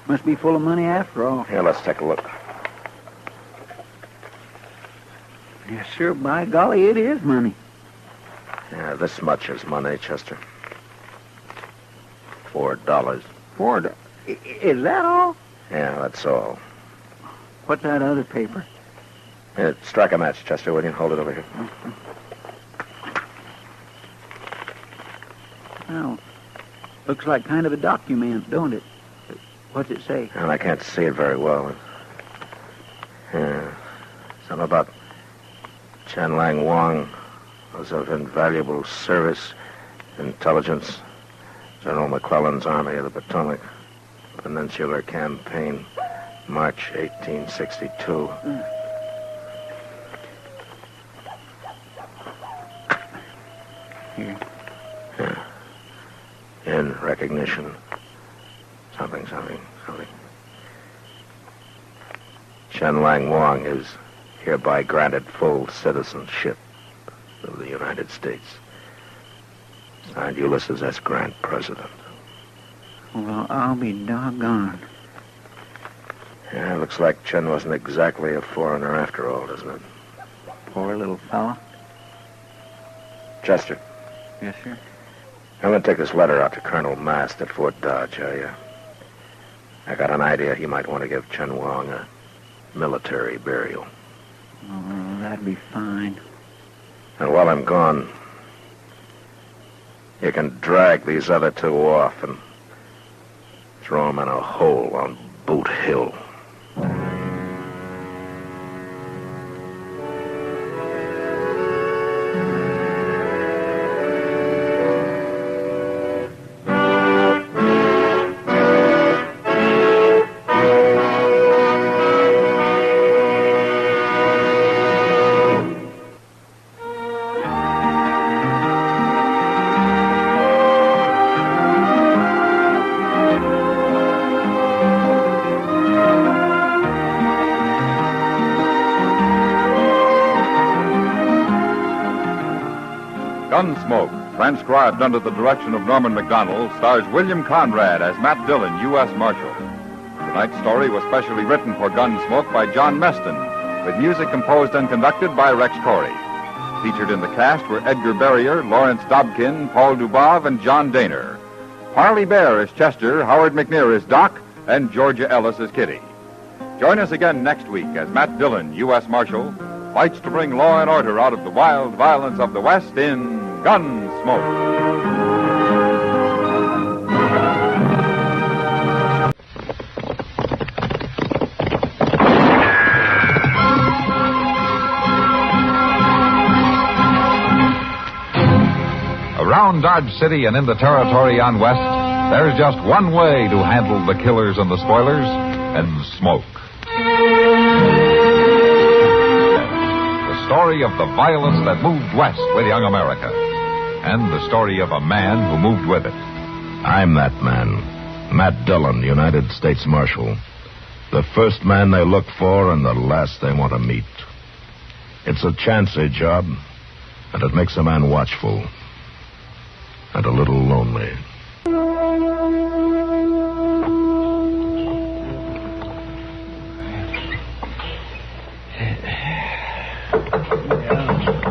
Speaker 11: Must be full of money after all.
Speaker 4: Here, let's take a look.
Speaker 11: Yes, sir. By golly, it is money.
Speaker 4: Yeah, this much is money, Chester. $4.
Speaker 11: $4? Is that all?
Speaker 4: Yeah, that's all.
Speaker 11: What's that other paper?
Speaker 4: Strike a match, Chester, will you? Hold it over here.
Speaker 11: Well, looks like kind of a document, don't it? What's it say?
Speaker 4: And I can't see it very well. Yeah, something about Chen Lang Wang was of invaluable service, intelligence, General McClellan's Army of the Potomac, Peninsular Campaign, March 1862.
Speaker 11: Here.
Speaker 4: Yeah. In recognition. Something. Chen Lang Wang is hereby granted full citizenship of the United States. Signed, Ulysses S. Grant, President.
Speaker 11: Well, I'll be doggone.
Speaker 4: Yeah, looks like Chen wasn't exactly a foreigner after all, doesn't it?
Speaker 11: Poor little fella.
Speaker 4: Chester.
Speaker 11: Yes, sir.
Speaker 4: I'm going to take this letter out to Colonel Mast at Fort Dodge. I got an idea he might want to give Chen Wang a military burial.
Speaker 11: Oh, that'd be fine.
Speaker 4: And while I'm gone, you can drag these other two off and throw them in a hole on Boot Hill.
Speaker 1: Gunsmoke, transcribed under the direction of Norman Macdonald, stars William Conrad as Matt Dillon, U.S. Marshal. Tonight's story was specially written for Gunsmoke by John Meston, with music composed and conducted by Rex Corey. Featured in the cast were Edgar Barrier, Lawrence Dobkin, Paul Dubov, and John Daner. Parley Bear as Chester, Howard McNear as Doc, and Georgia Ellis as Kitty. Join us again next week as Matt Dillon, U.S. Marshal, fights to bring law and order out of the wild violence of the West in Gunsmoke. Around Dodge City and in the territory on West, there's just one way to handle the killers and the spoilers, and smoke. The story of the violence that moved west with young America, and the story of a man who moved with it.
Speaker 2: I'm that man, Matt Dillon, United States Marshal. The first man they look for and the last they want to meet. It's a chancy job, and it makes a man watchful and a little lonely.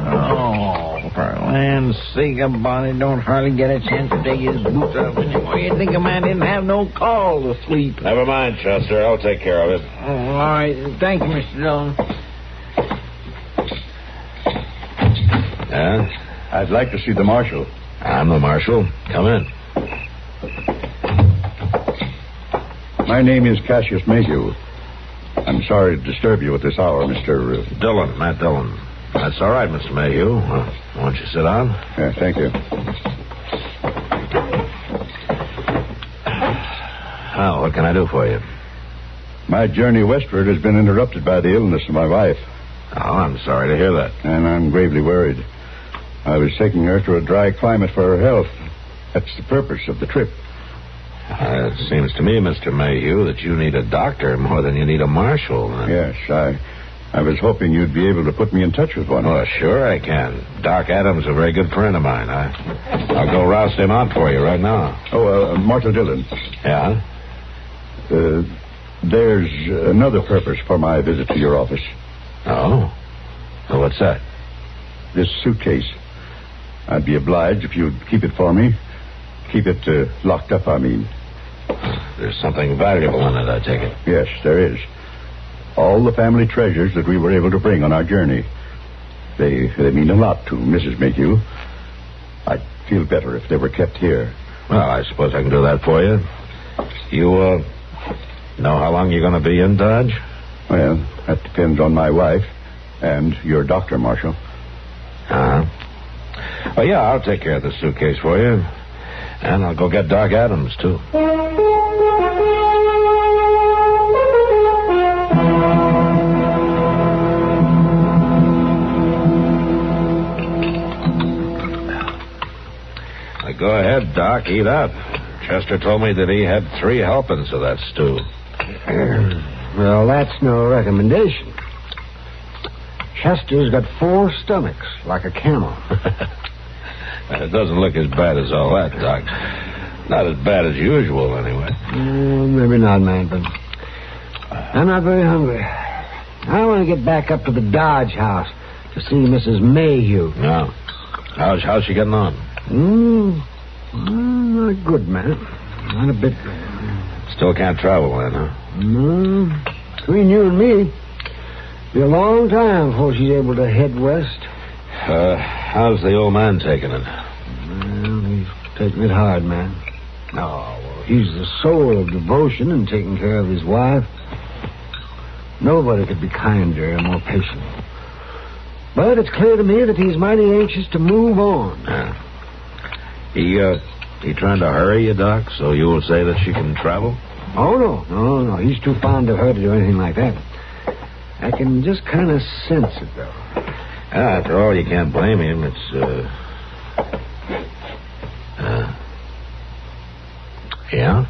Speaker 5: Oh. sake about it, don't hardly get a chance to take his boots off anymore. You'd think a man didn't have no call to sleep.
Speaker 4: Never mind, Chester. I'll take care of it.
Speaker 5: Oh, all right. Thank you, Mr. Dillon.
Speaker 4: Yeah?
Speaker 19: I'd like to see the marshal.
Speaker 4: I'm the marshal. Come in.
Speaker 19: My name is Cassius Mayhew. I'm sorry to disturb you at this hour, Mr.
Speaker 4: Dillon, Matt Dillon. That's all right, Mr. Mayhew. Won't you sit down?
Speaker 19: Yeah, thank you.
Speaker 4: Well, what can I do for you?
Speaker 19: My journey westward has been interrupted by the illness of my wife.
Speaker 4: Oh, I'm sorry to hear that.
Speaker 19: And I'm gravely worried. I was taking her to a dry climate for her health. That's the purpose of the trip.
Speaker 4: It seems to me, Mr. Mayhew, that you need a doctor more than you need a marshal.
Speaker 19: Yes, I was hoping you'd be able to put me in touch with one.
Speaker 4: Oh, sure I can. Doc Adams is a very good friend of mine. I'll go roust him out for you right now.
Speaker 19: Oh, Marshal Dillon.
Speaker 4: Yeah?
Speaker 19: There's another purpose for my visit to your office.
Speaker 4: Oh? Well, what's that?
Speaker 19: This suitcase. I'd be obliged if you'd keep it for me. Keep it locked up, I mean.
Speaker 4: There's something valuable in it, I take it.
Speaker 19: Yes, there is. All the family treasures that we were able to bring on our journey. They mean a lot to Mrs. Mayhew. I'd feel better if they were kept here.
Speaker 4: Well, I suppose I can do that for you. You, know how long you're going to be in Dodge?
Speaker 19: Well, that depends on my wife and your doctor, Marshal.
Speaker 4: Uh-huh. Well, yeah, I'll take care of the suitcase for you. And I'll go get Doc Adams, too. Go ahead, Doc. Eat up. Chester told me that he had 3 helpings of that stew.
Speaker 20: Well, that's no recommendation. Chester's got 4 stomachs, like a camel.
Speaker 4: It doesn't look as bad as all that, Doc. Not as bad as usual, anyway.
Speaker 20: Maybe not, man, but I'm not very hungry. I want to get back up to the Dodge house to see Mrs. Mayhew.
Speaker 4: No. How's she getting on?
Speaker 20: Not good, man. Not a bit.
Speaker 4: Still can't travel then, huh?
Speaker 20: No. Between you and me, be a long time before she's able to head west.
Speaker 4: How's the old man taking it?
Speaker 20: Well, he's taking it hard, man. Oh, well, he's the soul of devotion and taking care of his wife. Nobody could be kinder and more patient. But it's clear to me that he's mighty anxious to move on.
Speaker 4: Yeah. He trying to hurry you, Doc, so you will say that she can travel?
Speaker 20: Oh, no. He's too fond of her to do anything like that. I can just kind of sense it, though.
Speaker 4: After all, you can't blame him. It's, yeah?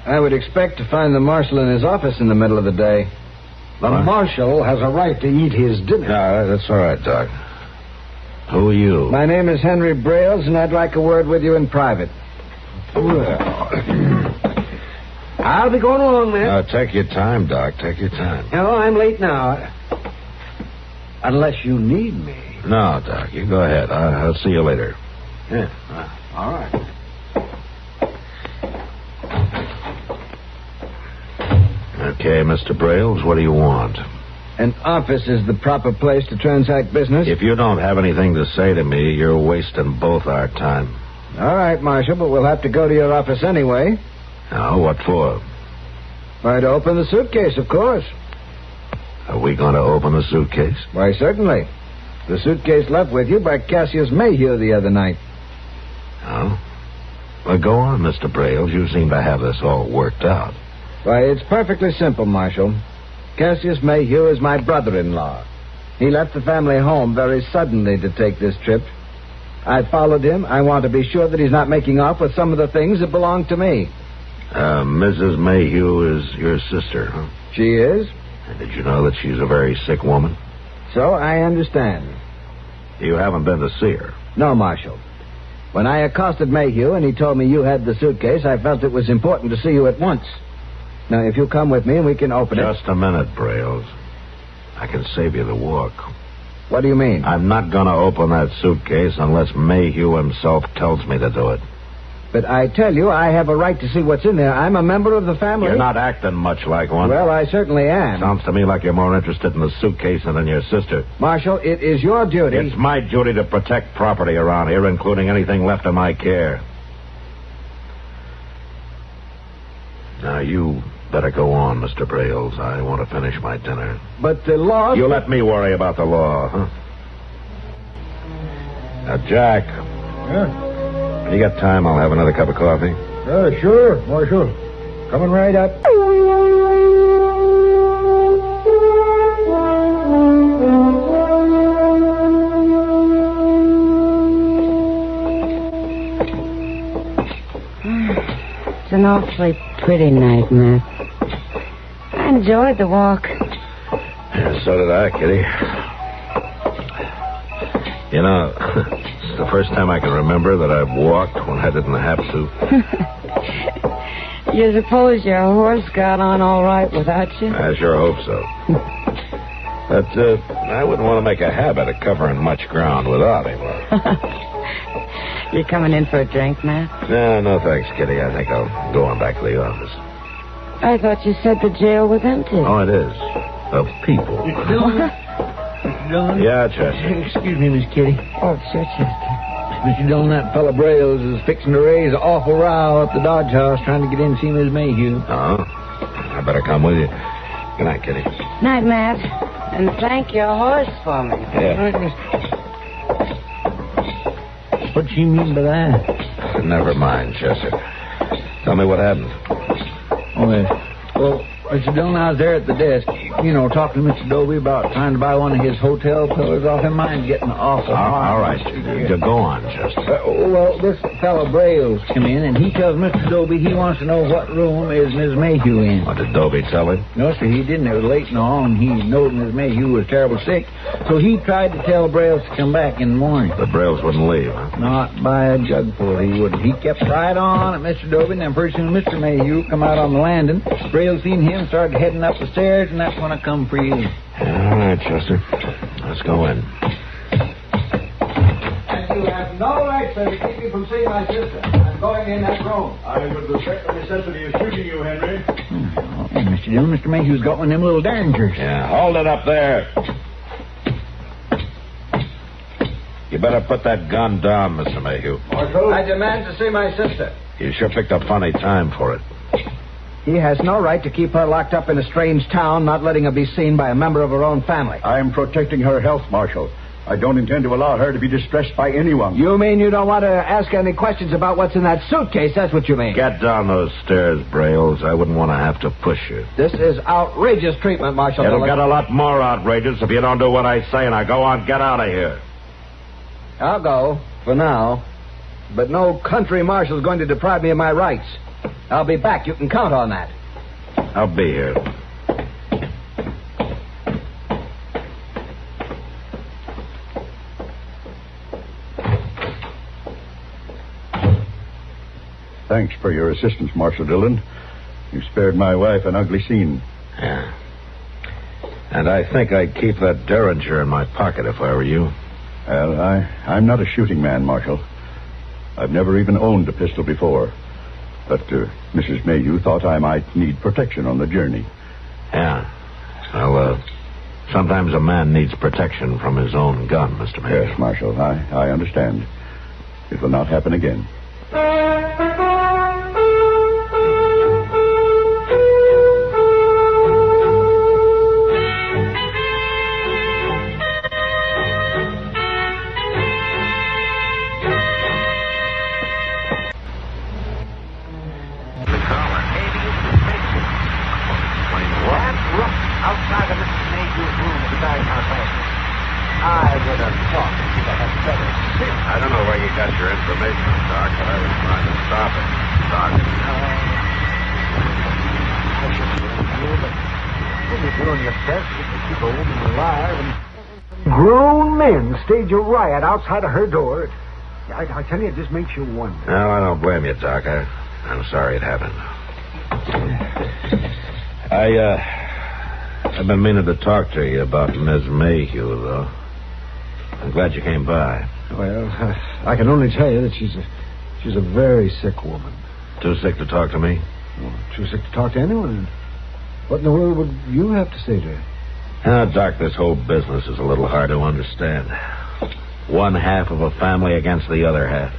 Speaker 23: I would expect to find the marshal in his office in the middle of the day.
Speaker 20: The marshal has a right to eat his dinner.
Speaker 4: No, that's all right, Doc. Who are you?
Speaker 23: My name is Henry Brales, and I'd like a word with you in private.
Speaker 20: Well, I'll be going along, man.
Speaker 4: No, take your time, Doc. Take your time.
Speaker 20: No, I'm late now. Unless you need me.
Speaker 4: No, Doc. You go ahead. I'll see you later.
Speaker 20: Yeah. All right.
Speaker 4: Okay, Mr. Brales, what do you want?
Speaker 23: An office is the proper place to transact business.
Speaker 4: If you don't have anything to say to me, you're wasting both our time.
Speaker 23: All right, Marshal, but we'll have to go to your office anyway.
Speaker 4: Oh, what for?
Speaker 23: Why, to open the suitcase, of course.
Speaker 4: Are we going to open the suitcase?
Speaker 23: Why, certainly. The suitcase left with you by Cassius Mayhew the other night.
Speaker 4: Oh? Well, go on, Mr. Brales. You seem to have this all worked out.
Speaker 23: Why, it's perfectly simple, Marshal. Cassius Mayhew is my brother-in-law. He left the family home very suddenly to take this trip. I followed him. I want to be sure that he's not making off with some of the things that belong to me.
Speaker 4: Mrs. Mayhew is your sister, huh?
Speaker 23: She is.
Speaker 4: And did you know that she's a very sick woman?
Speaker 23: So I understand.
Speaker 4: You haven't been to see her?
Speaker 23: No, Marshal. When I accosted Mayhew and he told me you had the suitcase, I felt it was important to see you at once. Now, if you'll come with me, we can open it.
Speaker 4: Just a minute, Brales. I can save you the walk.
Speaker 23: What do you mean?
Speaker 4: I'm not going to open that suitcase unless Mayhew himself tells me to do it.
Speaker 23: But I tell you, I have a right to see what's in there. I'm a member of the family.
Speaker 4: You're not acting much like one.
Speaker 23: Well, I certainly am.
Speaker 4: Sounds to me like you're more interested in the suitcase than in your sister.
Speaker 23: Marshal, it is your duty.
Speaker 4: It's my duty to protect property around here, including anything left in my care. Now, you better go on, Mr. Brailes. I want to finish my dinner.
Speaker 23: But the law...
Speaker 4: You let me worry about the law, huh? Now, Jack.
Speaker 16: Yeah?
Speaker 4: You got time? I'll have another cup of coffee.
Speaker 16: Sure, Marshal. Coming right up.
Speaker 3: It's an awfully pretty night, Matt. I enjoyed the walk.
Speaker 4: Yeah, so did I, Kitty. You know, it's the first time I can remember that I've walked when I didn't have to.
Speaker 3: You suppose your horse got on all right without you?
Speaker 4: I sure hope so. But I wouldn't want to make a habit of covering much ground without him.
Speaker 3: You coming in for a drink, Matt?
Speaker 4: No, thanks, Kitty. I think I'll go on back to the office.
Speaker 3: I thought you said the jail was empty.
Speaker 4: Oh, it is. Of people.
Speaker 5: Dillon?
Speaker 4: Yeah, Chester.
Speaker 5: Excuse me, Miss Kitty.
Speaker 3: Oh, sure, Chester.
Speaker 5: Mr. Dillon, that fella Brailes is fixing to raise an awful row up the Dodge House trying to get in to see Miss Mayhew.
Speaker 4: Oh, I better come with you. Good night, Kitty.
Speaker 3: Night, Matt. And thank your horse for me.
Speaker 4: Yeah.
Speaker 5: What do you mean by that?
Speaker 4: Never mind, Chester. Tell me what happened.
Speaker 5: Oh, yes. Well, Mr. Dillon, I was there at the desk, talking to Mr. Dobie about trying to buy one of his hotel pillows off him. Mine's getting awful hard.
Speaker 4: All right. You go on, Chester.
Speaker 5: Well, this fellow Brailes come in, and he tells Mr. Dobie he wants to know what room is Miss Mayhew in.
Speaker 4: What did Dobie tell him?
Speaker 5: No, sir, he didn't. It was late and all, and he knowed Miss Mayhew was terrible sick. So he tried to tell Brailes to come back in the morning.
Speaker 4: But Brailes wouldn't leave, huh?
Speaker 5: Not by a jugful, he wouldn't. He kept right on at Mr. Dobie, and then pretty soon Mr. Mayhew come out on the landing. Brailes seen him, started heading up the stairs, and that's when I come for you.
Speaker 4: All right, Chester. Let's go in.
Speaker 23: And you have no right, sir, to keep me from seeing my sister. I'm going in that room.
Speaker 19: I would respect the necessity of shooting you, Henry.
Speaker 5: Oh, Mr. Dillon, Mr. Mayhew's got one of them little derringers.
Speaker 4: Yeah, hold it up there. You better put that gun down, Mr. Mayhew.
Speaker 23: Marshal? I demand to see my sister.
Speaker 4: You sure picked a funny time for it.
Speaker 23: He has no right to keep her locked up in a strange town, not letting her be seen by a member of her own family.
Speaker 19: I am protecting her health, Marshal. I don't intend to allow her to be distressed by anyone.
Speaker 23: You mean you don't want to ask any questions about what's in that suitcase? That's what you mean.
Speaker 4: Get down those stairs, Brailes. I wouldn't want to have to push you.
Speaker 23: This is outrageous treatment, Marshal.
Speaker 4: It'll get a lot more outrageous if you don't do what I say. Now go on, get out of here.
Speaker 23: I'll go, for now. But no country marshal's going to deprive me of my rights. I'll be back. You can count on that.
Speaker 4: I'll be here.
Speaker 19: Thanks for your assistance, Marshal Dillon. You spared my wife an ugly scene.
Speaker 4: Yeah. And I think I'd keep that derringer in my pocket if I were you.
Speaker 19: Well, I'm not a shooting man, Marshal. I've never even owned a pistol before. But Mrs. Mayhew thought I might need protection on the journey.
Speaker 4: Yeah. Well, sometimes a man needs protection from his own gun, Mr. Mayhew.
Speaker 19: Yes, Marshal, I understand. It will not happen again.
Speaker 23: Outside of Mrs. Mayhew's room at the Dodge House. I would have thought that you'd have had better sense.
Speaker 4: I don't know where you got your information, Doc, but I was trying to stop it. Doc.
Speaker 23: I should have you, but you're doing your best to keep a woman alive. And grown men stage a riot outside of her door. I tell you, it just makes you wonder.
Speaker 4: No, I don't blame you, Doc. I'm sorry it happened. I've been meaning to talk to you about Miss Mayhew, though. I'm glad you came by.
Speaker 20: Well, I can only tell you that she's a very sick woman.
Speaker 4: Too sick to talk to me?
Speaker 20: Too sick to talk to anyone. What in the world would you have to say to her?
Speaker 4: Doc, this whole business is a little hard to understand. One half of a family against the other half.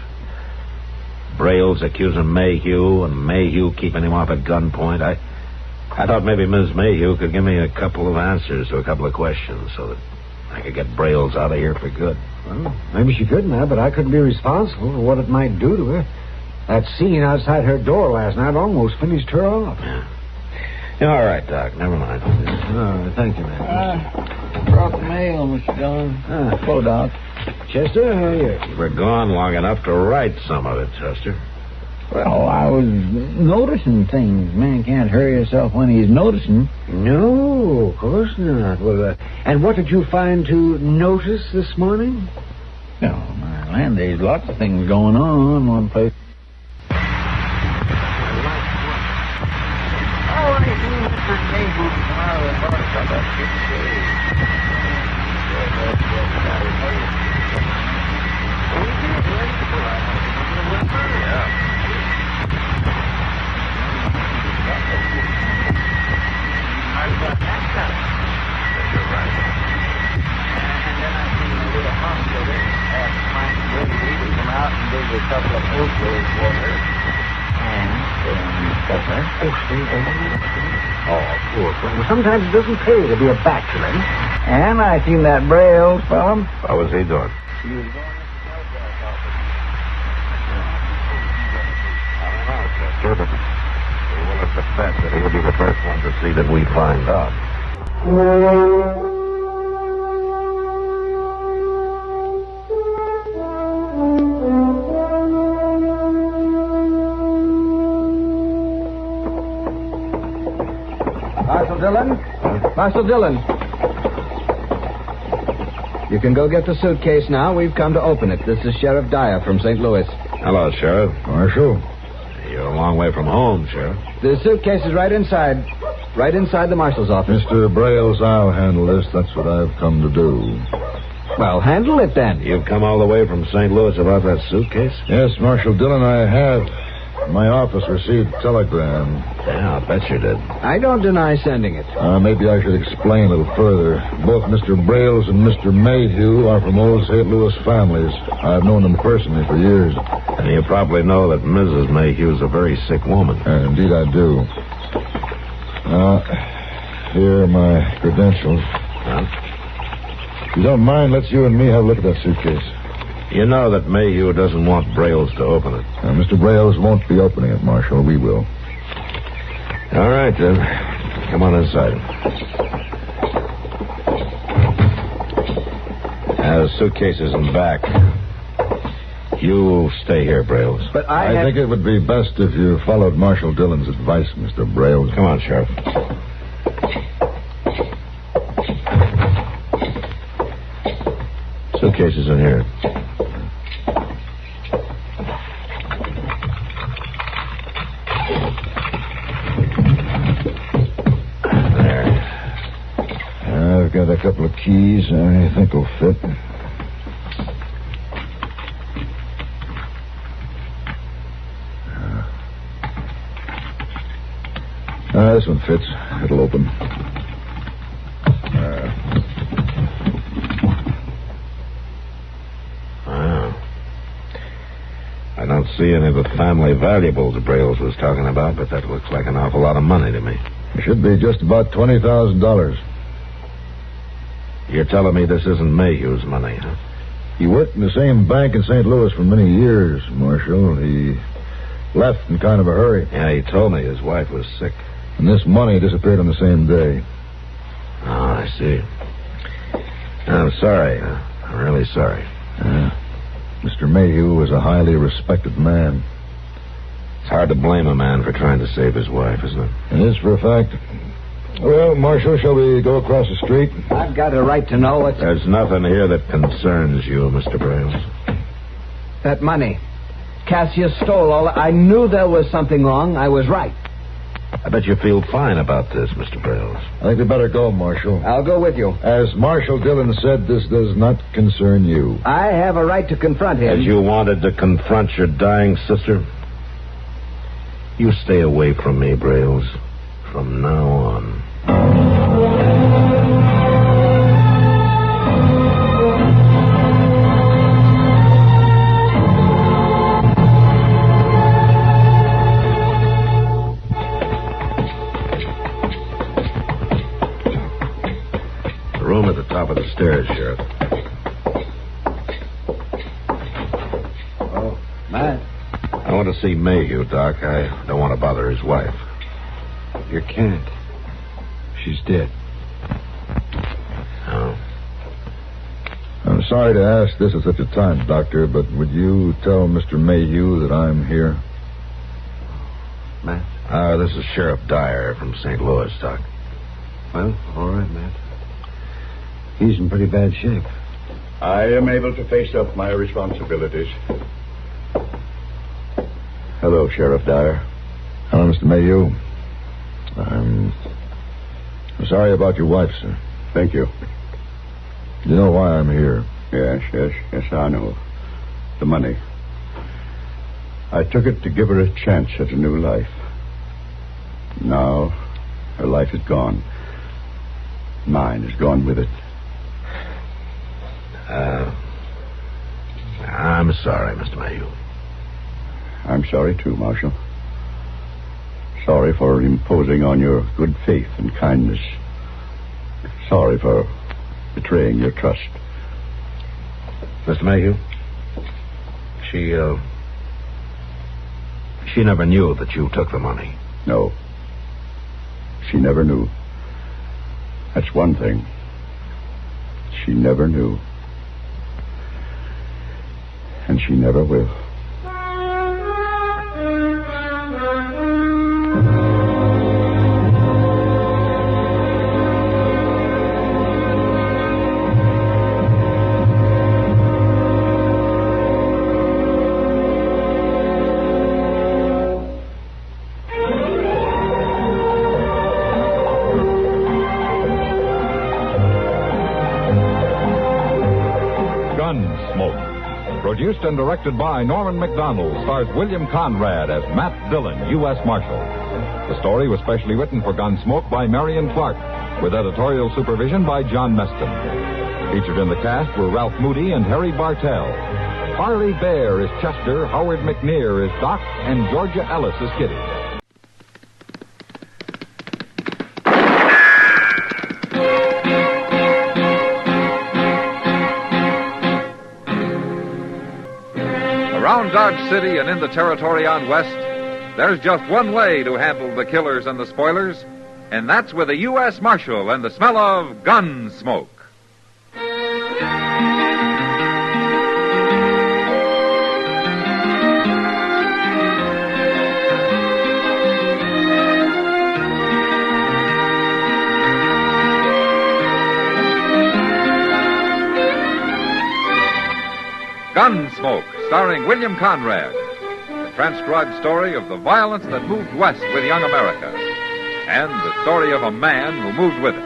Speaker 4: Braille's accusing Mayhew, and Mayhew keeping him off at gunpoint. I thought maybe Ms. Mayhew could give me a couple of answers to a couple of questions so that I could get Braille's out of here for good.
Speaker 20: Well, maybe she could now, but I couldn't be responsible for what it might do to her. That scene outside her door last night almost finished her off.
Speaker 4: Yeah, all right, Doc. Never mind.
Speaker 20: All right, thank you, man.
Speaker 5: Brought the mail, Mr. Dillon. Hello, Doc.
Speaker 20: Chester, how are you?
Speaker 4: You were gone long enough to write some of it, Chester.
Speaker 5: Well, I was noticing things. Man can't hurry himself when he's noticing.
Speaker 20: No, of course not. Well, and what did you find to notice this morning?
Speaker 5: Oh, my land, there's lots of things going on in one place.
Speaker 20: Sometimes it doesn't pay to be a bachelor.
Speaker 5: And I seen that Braille fellow.
Speaker 4: What was he doing?
Speaker 5: He was going
Speaker 4: Chester, but we will have to bet that he'll be the first one to see that we find out.
Speaker 23: Marshal Dillon. You can go get the suitcase now. We've come to open it. This is Sheriff Dyer from St. Louis.
Speaker 4: Hello, Sheriff.
Speaker 19: Marshal.
Speaker 4: You're a long way from home, Sheriff.
Speaker 23: The suitcase is right inside. Right inside the marshal's office.
Speaker 19: Mr. Brails, I'll handle this. That's what I've come to do.
Speaker 23: Well, handle it then.
Speaker 4: You've come all the way from St. Louis about that suitcase?
Speaker 19: Yes, Marshal Dillon, I have. My office received a telegram.
Speaker 4: Yeah, I'll bet you did.
Speaker 23: I don't deny sending it.
Speaker 19: Maybe I should explain a little further. Both Mr. Brails and Mr. Mayhew are from old St. Louis families. I've known them personally for years.
Speaker 4: And you probably know that Mrs. Mayhew's a very sick woman.
Speaker 19: Indeed I do. Here are my credentials. If you don't mind, let's you and me have a look at that suitcase.
Speaker 4: You know that Mayhew doesn't want Brails to open it.
Speaker 19: Mr. Brails won't be opening it, Marshal. We will.
Speaker 4: All right, then. Come on inside. The suitcase is in back. You stay here, Brails.
Speaker 23: But
Speaker 19: I think it would be best if you followed Marshal Dillon's advice, Mr. Brails.
Speaker 4: Come on, Sheriff. Suitcase is in here.
Speaker 19: I've got a couple of keys I think will fit. This one fits. It'll open.
Speaker 4: I don't see any of the family valuables Brails was talking about, but that looks like an awful lot of money to me.
Speaker 19: It should be just about $20,000.
Speaker 4: You're telling me this isn't Mayhew's money, huh?
Speaker 19: He worked in the same bank in St. Louis for many years, Marshal. He left in kind of a hurry.
Speaker 4: Yeah, he told me his wife was sick.
Speaker 19: And this money disappeared on the same day.
Speaker 4: Oh, I see. I'm sorry. I'm really sorry.
Speaker 19: Mr. Mayhew was a highly respected man.
Speaker 4: It's hard to blame a man for trying to save his wife, isn't it?
Speaker 19: It is for a fact. Well, Marshal, shall we go across the street?
Speaker 23: I've got a right to know what's...
Speaker 4: There's nothing here that concerns you, Mr. Brails.
Speaker 23: That money. Cassius stole all... I knew there was something wrong. I was right.
Speaker 20: I bet you feel fine about this, Mr. Brales.
Speaker 19: I think we better go, Marshal.
Speaker 23: I'll go with you.
Speaker 19: As Marshal Dillon said, this does not concern you.
Speaker 23: I have a right to confront him.
Speaker 20: As you wanted to confront your dying sister? You stay away from me, Brales, from now on. Room at the top of the stairs, Sheriff.
Speaker 23: Oh, Matt.
Speaker 20: I want to see Mayhew, Doc. I don't want to bother his wife.
Speaker 23: You can't. She's dead.
Speaker 20: Oh.
Speaker 19: I'm sorry to ask this at such a time, Doctor, but would you tell Mr. Mayhew that I'm here?
Speaker 23: Matt?
Speaker 20: This is Sheriff Dyer from St. Louis, Doc.
Speaker 23: Well, all right, Matt. He's in pretty bad shape.
Speaker 19: I am able to face up my responsibilities. Hello, Sheriff Dyer. Hello, Mr. Mayhew. I'm sorry about your wife, sir. Thank you. You know why I'm here? Yes, I know. The money. I took it to give her a chance at a new life. Now, her life is gone. Mine is gone with it.
Speaker 20: I'm sorry, Mr. Mayhew.
Speaker 19: I'm sorry, too, Marshal. Sorry for imposing on your good faith and kindness. Sorry for betraying your trust.
Speaker 20: Mr. Mayhew, she never knew that you took the money.
Speaker 19: No. She never knew. That's one thing. She never knew. And she never will.
Speaker 1: Gunsmoke. Produced and directed by Norman McDonald, stars William Conrad as Matt Dillon, U.S. Marshal. The story was specially written for Gunsmoke by Marion Clark, with editorial supervision by John Meston. Featured in the cast were Ralph Moody and Harry Bartell. Harley Bear is Chester, Howard McNear is Doc, and Georgia Ellis is Kitty.
Speaker 17: Around Dodge City and in the territory on West, there's just one way to handle the killers and the spoilers, and that's with a U.S. Marshal and the smell of gun smoke. Gunsmoke, starring William Conrad. The transcribed story of the violence that moved west with young America. And the story of a man who moved with it.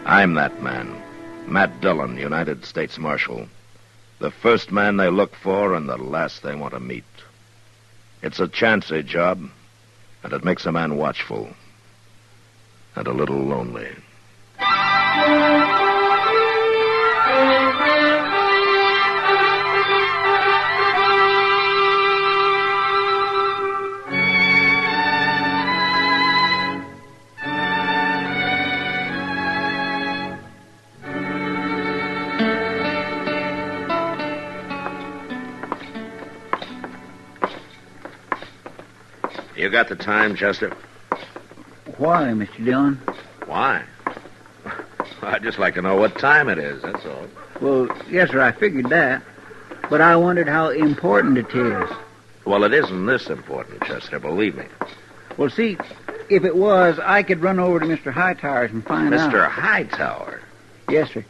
Speaker 4: I'm that man. Matt Dillon, United States Marshal. The first man they look for and the last they want to meet. It's a chancy job, and it makes a man watchful. And a little lonely. You got the time, Chester?
Speaker 11: Why, Mr. Dillon?
Speaker 4: Why? I'd just like to know what time it is, that's all.
Speaker 11: Well, yes, sir, I figured that. But I wondered how important it is.
Speaker 4: Well, it isn't this important, Chester, believe me.
Speaker 11: Well, see, if it was, I could run over to Mr. Hightower's and find out.
Speaker 4: Mr. Hightower?
Speaker 11: Yes, sir.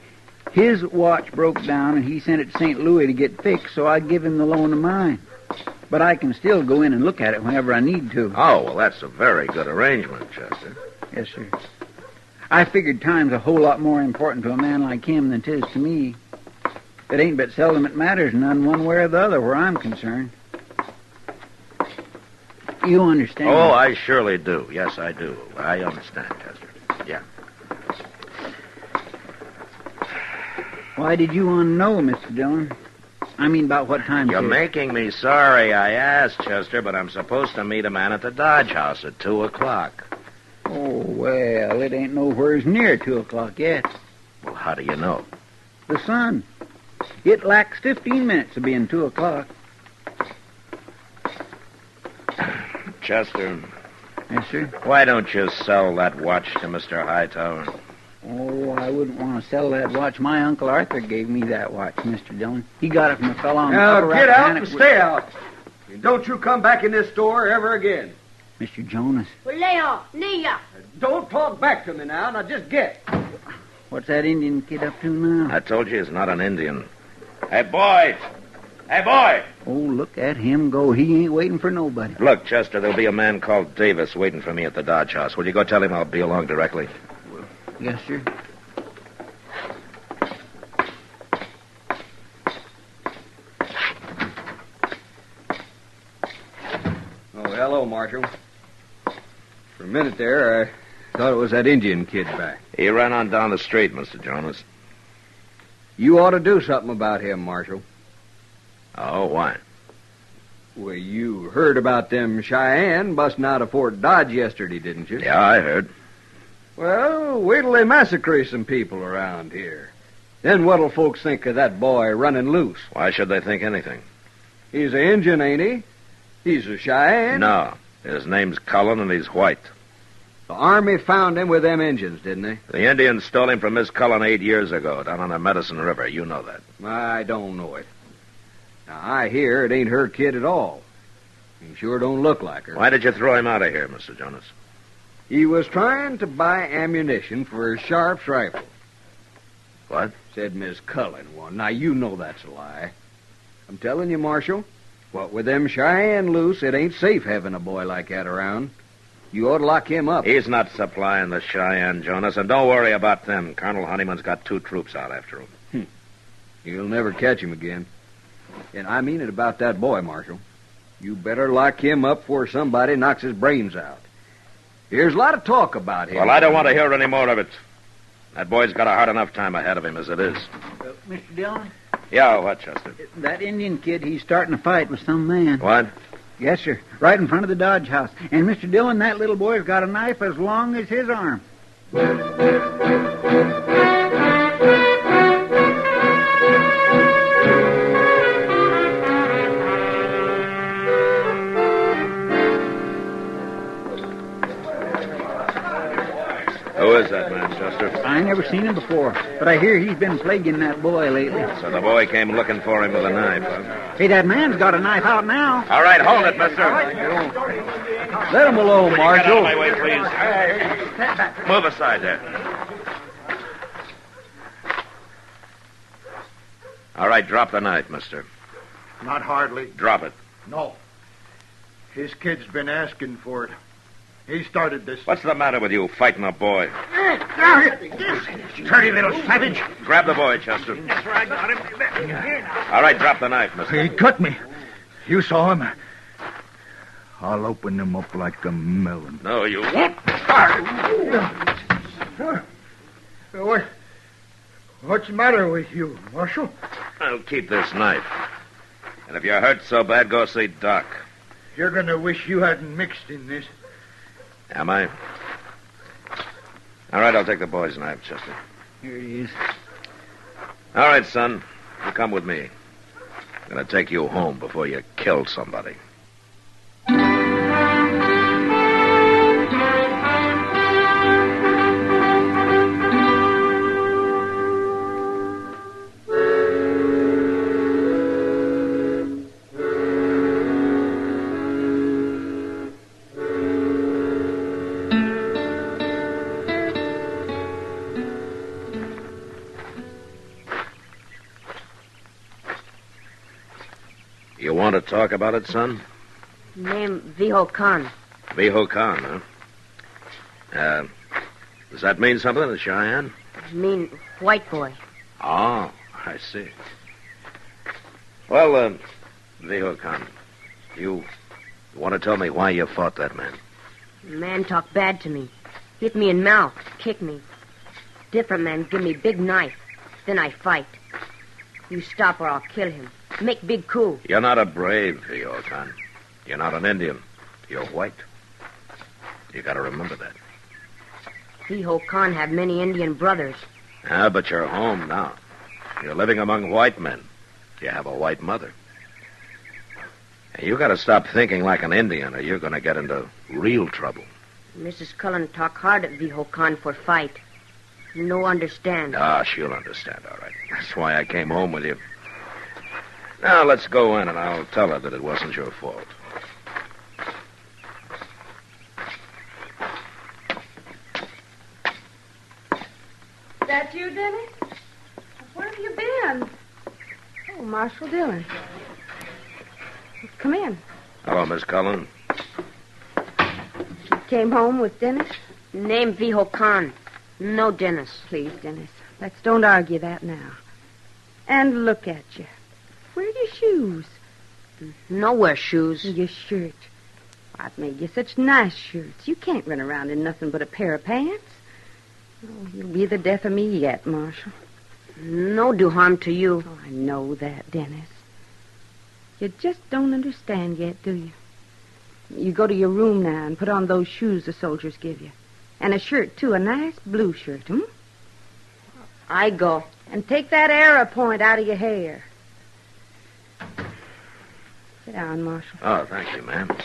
Speaker 11: His watch broke down, and he sent it to St. Louis to get fixed, so I'd give him the loan of mine. But I can still go in and look at it whenever I need to.
Speaker 4: Oh, well, that's a very good arrangement, Chester.
Speaker 11: Yes, sir. I figured time's a whole lot more important to a man like him than 'tis to me. It ain't but seldom it matters none one way or the other where I'm concerned. You understand?
Speaker 4: Oh, I surely do. Yes, I do. I understand, Chester. Yeah.
Speaker 11: Why did you want to know, Mr. Dillon? I mean, about what time...
Speaker 4: You're making me sorry I asked, Chester, but I'm supposed to meet a man at the Dodge House at 2 o'clock.
Speaker 11: Oh, well, it ain't nowheres near 2 o'clock yet.
Speaker 4: Well, how do you know?
Speaker 11: The sun. It lacks 15 minutes of being 2 o'clock.
Speaker 4: Chester.
Speaker 11: Yes, sir?
Speaker 4: Why don't you sell that watch to Mr. Hightower?
Speaker 11: Oh, I wouldn't want to sell that watch. My Uncle Arthur gave me that watch, Mr. Dillon. He got it from a fellow on the upper
Speaker 10: Now, get out and
Speaker 11: Rappahannock
Speaker 10: stay out. And don't you come back in this store ever again.
Speaker 11: Mr. Jonas.
Speaker 12: Well, lay off. Knee up.
Speaker 10: Don't talk back to me now. Now, just get.
Speaker 11: What's that Indian kid up to now?
Speaker 4: I told you he's not an Indian. Hey, boy! Hey, boy!
Speaker 11: Oh, look at him go. He ain't waiting for nobody.
Speaker 4: Look, Chester, there'll be a man called Davis waiting for me at the Dodge House. Will you go tell him I'll be along directly?
Speaker 11: Yes, sir.
Speaker 10: Oh, hello, Marshal. For a minute there, I thought it was that Indian kid back.
Speaker 4: He ran on down the street, Mr. Jonas.
Speaker 10: You ought to do something about him, Marshal.
Speaker 4: Oh, why?
Speaker 10: Well, you heard about them Cheyenne busting out of Fort Dodge yesterday, didn't you?
Speaker 4: Yeah, I heard.
Speaker 10: Well, wait till they massacre some people around here. Then what'll folks think of that boy running loose?
Speaker 4: Why should they think anything?
Speaker 10: He's an Injun, ain't he? He's a Cheyenne.
Speaker 4: No. His name's Cullen, and he's white.
Speaker 10: The Army found him with them Injuns, didn't they?
Speaker 4: The Indians stole him from Miss Cullen 8 years ago, down on the Medicine River. You know that.
Speaker 10: I don't know it. Now, I hear it ain't her kid at all. He sure don't look like her.
Speaker 4: Why did you throw him out of here, Mr. Jonas?
Speaker 10: He was trying to buy ammunition for his Sharp's rifle.
Speaker 4: What?
Speaker 10: Said Miss Cullen. Well, now, you know that's a lie. I'm telling you, Marshal, what with them Cheyenne loose, it ain't safe having a boy like that around. You ought to lock him up.
Speaker 4: He's not supplying the Cheyenne, Jonas, and don't worry about them. Colonel Honeyman's got 2 troops out after him.
Speaker 10: You'll never catch him again. And I mean it about that boy, Marshal. You better lock him up before somebody knocks his brains out. There's a lot of talk about him.
Speaker 4: Well, I don't want to hear any more of it. That boy's got a hard enough time ahead of him as it is.
Speaker 11: Mr. Dillon?
Speaker 4: Yeah, what, Chester?
Speaker 11: That Indian kid, he's starting a fight with some man.
Speaker 4: What?
Speaker 11: Yes, sir. Right in front of the Dodge House. And, Mr. Dillon, that little boy's got a knife as long as his arm.
Speaker 4: Who is that man, Chester?
Speaker 11: I never seen him before, but I hear he's been plaguing that boy lately.
Speaker 4: So the boy came looking for him with a knife, huh?
Speaker 11: Hey, that man's got a knife out now.
Speaker 4: All right, hold it, mister.
Speaker 10: Let him alone,
Speaker 4: Will
Speaker 10: Marshal.
Speaker 4: you get out of my way, please? Move aside there. All right, drop the knife, mister.
Speaker 21: Not hardly.
Speaker 4: Drop it.
Speaker 21: No. His kid's been asking for it. He started this.
Speaker 4: What's the matter with you, fighting a boy?
Speaker 21: Dirty little savage.
Speaker 4: Grab the boy, Chester.
Speaker 21: That's where I got him.
Speaker 4: All right, drop the knife, mister.
Speaker 21: He cut me. You saw him. I'll open him up like a melon.
Speaker 4: No, you won't.
Speaker 21: What's the matter with you, Marshal?
Speaker 4: I'll keep this knife. And if you're hurt so bad, go see Doc.
Speaker 21: You're going to wish you hadn't mixed in this.
Speaker 4: Am I? All right, I'll take the boy's knife, Chester.
Speaker 11: Here he is.
Speaker 4: All right, son. You come with me. I'm going to take you home before you kill somebody. want to talk about it, son?
Speaker 3: Name Viho Khan.
Speaker 4: Viho Khan, huh? Does that mean something to Cheyenne?
Speaker 3: Mean white boy.
Speaker 4: Oh, I see. Well, Viho Khan, you want to tell me why you fought that man?
Speaker 3: Man talk bad to me. Hit me in mouth. Kick me. Different man give me big knife. Then I fight. You stop or I'll kill him. Make big coup.
Speaker 4: You're not a brave, Viho Khan. You're not an Indian. You're white. You got to remember that.
Speaker 3: Viho Khan have many Indian brothers.
Speaker 4: Ah, but you're home now. You're living among white men. You have a white mother. And you got to stop thinking like an Indian, or you're going to get into real trouble.
Speaker 3: Mrs. Cullen talk hard at Viho Khan for fight. No understand.
Speaker 4: Ah, she'll understand, all right. That's why I came home with you. Now, let's go in, and I'll tell her that it wasn't your fault.
Speaker 6: That you, Dennis? Where have you been? Oh, Marshal Dillon. Come in.
Speaker 4: Hello, Miss Cullen.
Speaker 6: You came home with Dennis?
Speaker 3: Name Viho Khan. No Dennis.
Speaker 6: Please, Dennis. Let's don't argue that now. And look at you. Where are your shoes?
Speaker 3: Nowhere shoes.
Speaker 6: Your shirt. I've made you such nice shirts. You can't run around in nothing but a pair of pants. Oh, you'll be the death of me yet, Marshal.
Speaker 3: No do harm to you.
Speaker 6: Oh, I know that, Dennis. You just don't understand yet, do you? You go to your room now and put on those shoes the soldiers give you. And a shirt, too, a nice blue shirt,
Speaker 3: I go.
Speaker 6: And take that arrow point out of your hair. Sit down, Marshal.
Speaker 4: Oh, thank you, ma'am.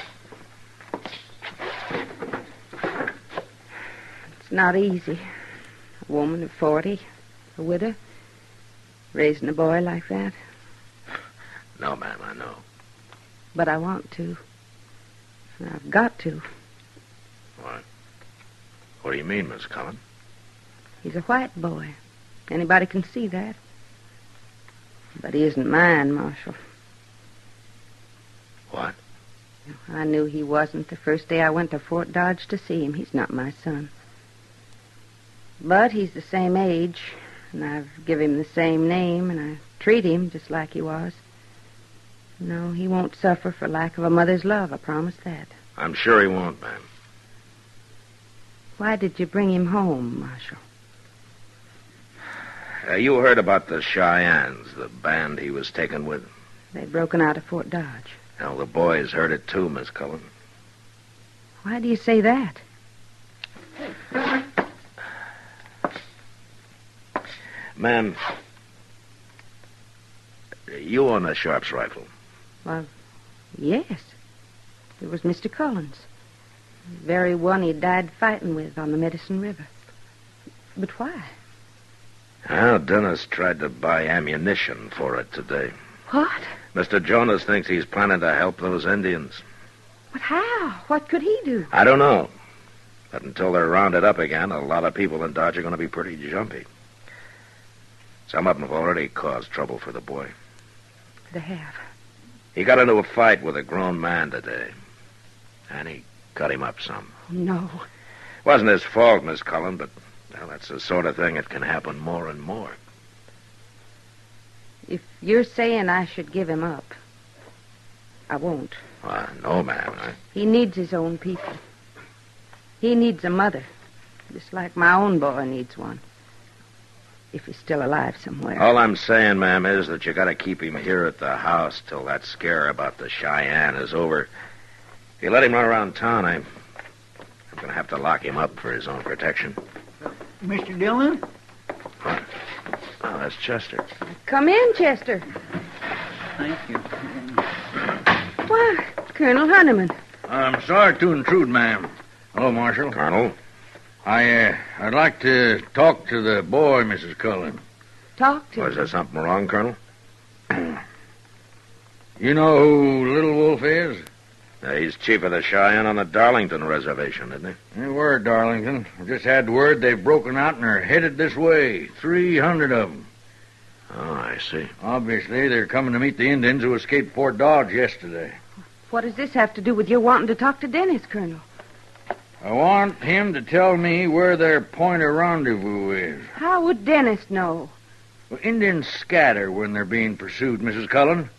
Speaker 6: It's not easy. A woman of 40, a widow, raising a boy like that.
Speaker 4: No, ma'am, I know.
Speaker 6: But I want to. And I've got to.
Speaker 4: What? What do you mean, Miss Cullen?
Speaker 6: He's a white boy. Anybody can see that. But he isn't mine, Marshal.
Speaker 4: What?
Speaker 6: I knew he wasn't the first day I went to Fort Dodge to see him. He's not my son. But he's the same age, and I've given him the same name, and I treat him just like he was. No, he won't suffer for lack of a mother's love, I promise that.
Speaker 4: I'm sure he won't, ma'am.
Speaker 6: Why did you bring him home, Marshal?
Speaker 4: You heard about the Cheyennes, the band he was taken with?
Speaker 6: They'd broken out of Fort Dodge.
Speaker 4: Well, the boys heard it too, Miss Cullen.
Speaker 6: Why do you say that?
Speaker 4: Ma'am, you own a Sharp's rifle?
Speaker 6: Well, yes. It was Mr. Cullen's. The very one he died fighting with on the Medicine River. But why?
Speaker 4: Well, Dennis tried to buy ammunition for it today.
Speaker 6: What?
Speaker 4: Mr. Jonas thinks he's planning to help those Indians.
Speaker 6: But how? What could he do?
Speaker 4: I don't know. But until they're rounded up again, a lot of people in Dodge are going to be pretty jumpy. Some of them have already caused trouble for the boy.
Speaker 6: They have.
Speaker 4: He got into a fight with a grown man today. And he cut him up some.
Speaker 6: No.
Speaker 4: Wasn't his fault, Miss Cullen, but well, that's the sort of thing that can happen more and more.
Speaker 6: If you're saying I should give him up, I won't.
Speaker 4: No, ma'am.
Speaker 6: He needs his own people. He needs a mother, just like my own boy needs one. If he's still alive somewhere.
Speaker 4: All I'm saying, ma'am, is that you got to keep him here at the house till that scare about the Cheyenne is over. If you let him run around town, I'm going to have to lock him up for his own protection.
Speaker 7: Mr. Dillon?
Speaker 4: What? Oh, that's Chester.
Speaker 6: Come in, Chester.
Speaker 7: Thank you.
Speaker 6: Why, Colonel Honeyman.
Speaker 21: I'm sorry to intrude, ma'am. Hello, Marshal.
Speaker 4: Colonel?
Speaker 21: I'd like to talk to the boy, Mrs. Cullen.
Speaker 6: Talk to
Speaker 4: Was there something wrong, Colonel?
Speaker 21: You know who Little Wolf is?
Speaker 4: He's chief of the Cheyenne on the Darlington Reservation, isn't he?
Speaker 21: They were, Darlington. I just had word they've broken out and are headed this way. 300 of them.
Speaker 4: Oh, I see.
Speaker 8: Obviously, they're coming to meet the Indians who escaped Fort Dodge yesterday.
Speaker 6: What does this have to do with your wanting to talk to Dennis, Colonel?
Speaker 8: I want him to tell me where their point of rendezvous is.
Speaker 6: How would Dennis know?
Speaker 8: Well, Indians scatter when they're being pursued, Mrs. Cullen.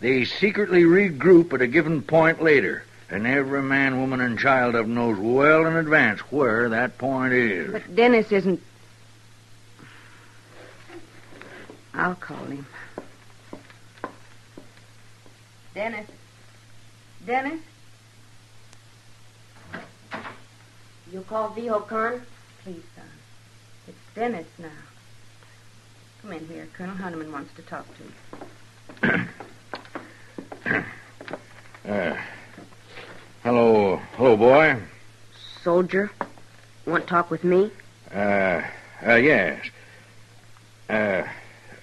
Speaker 8: They secretly regroup at a given point later, and every man, woman, and child of them knows well in advance where that point is.
Speaker 6: But Dennis isn't... I'll call him. Dennis? Dennis?
Speaker 3: You call Viho Khan?
Speaker 6: Please, son. It's Dennis now. Come in here. Colonel Hunterman wants to talk to you.
Speaker 8: Hello, boy.
Speaker 3: Soldier? Want to talk with me?
Speaker 8: Yes.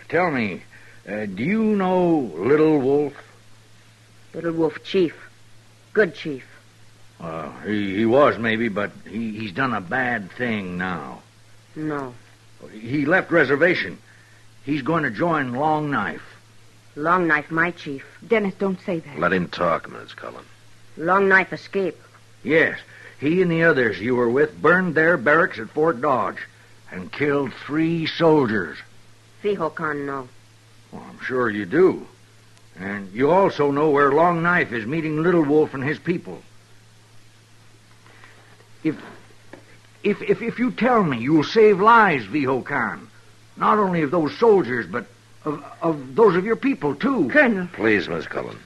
Speaker 8: Tell me, do you know Little Wolf?
Speaker 3: Little Wolf Chief. Good chief.
Speaker 8: He was, maybe, but he's done a bad thing now.
Speaker 3: No.
Speaker 8: He left reservation. He's going to join Long Knife.
Speaker 3: Long Knife, my chief.
Speaker 6: Dennis, don't say that.
Speaker 4: Let him talk, Miss Cullen.
Speaker 3: Long Knife escape.
Speaker 8: Yes. He and the others you were with burned their barracks at Fort Dodge and killed 3 soldiers.
Speaker 3: Viho Khan, no.
Speaker 8: Well, I'm sure you do. And you also know where Long Knife is meeting Little Wolf and his people. If you tell me, you'll save lives, Viho Khan. Not only of those soldiers, but of those of your people, too.
Speaker 6: Colonel.
Speaker 4: Please, Miss Cullen.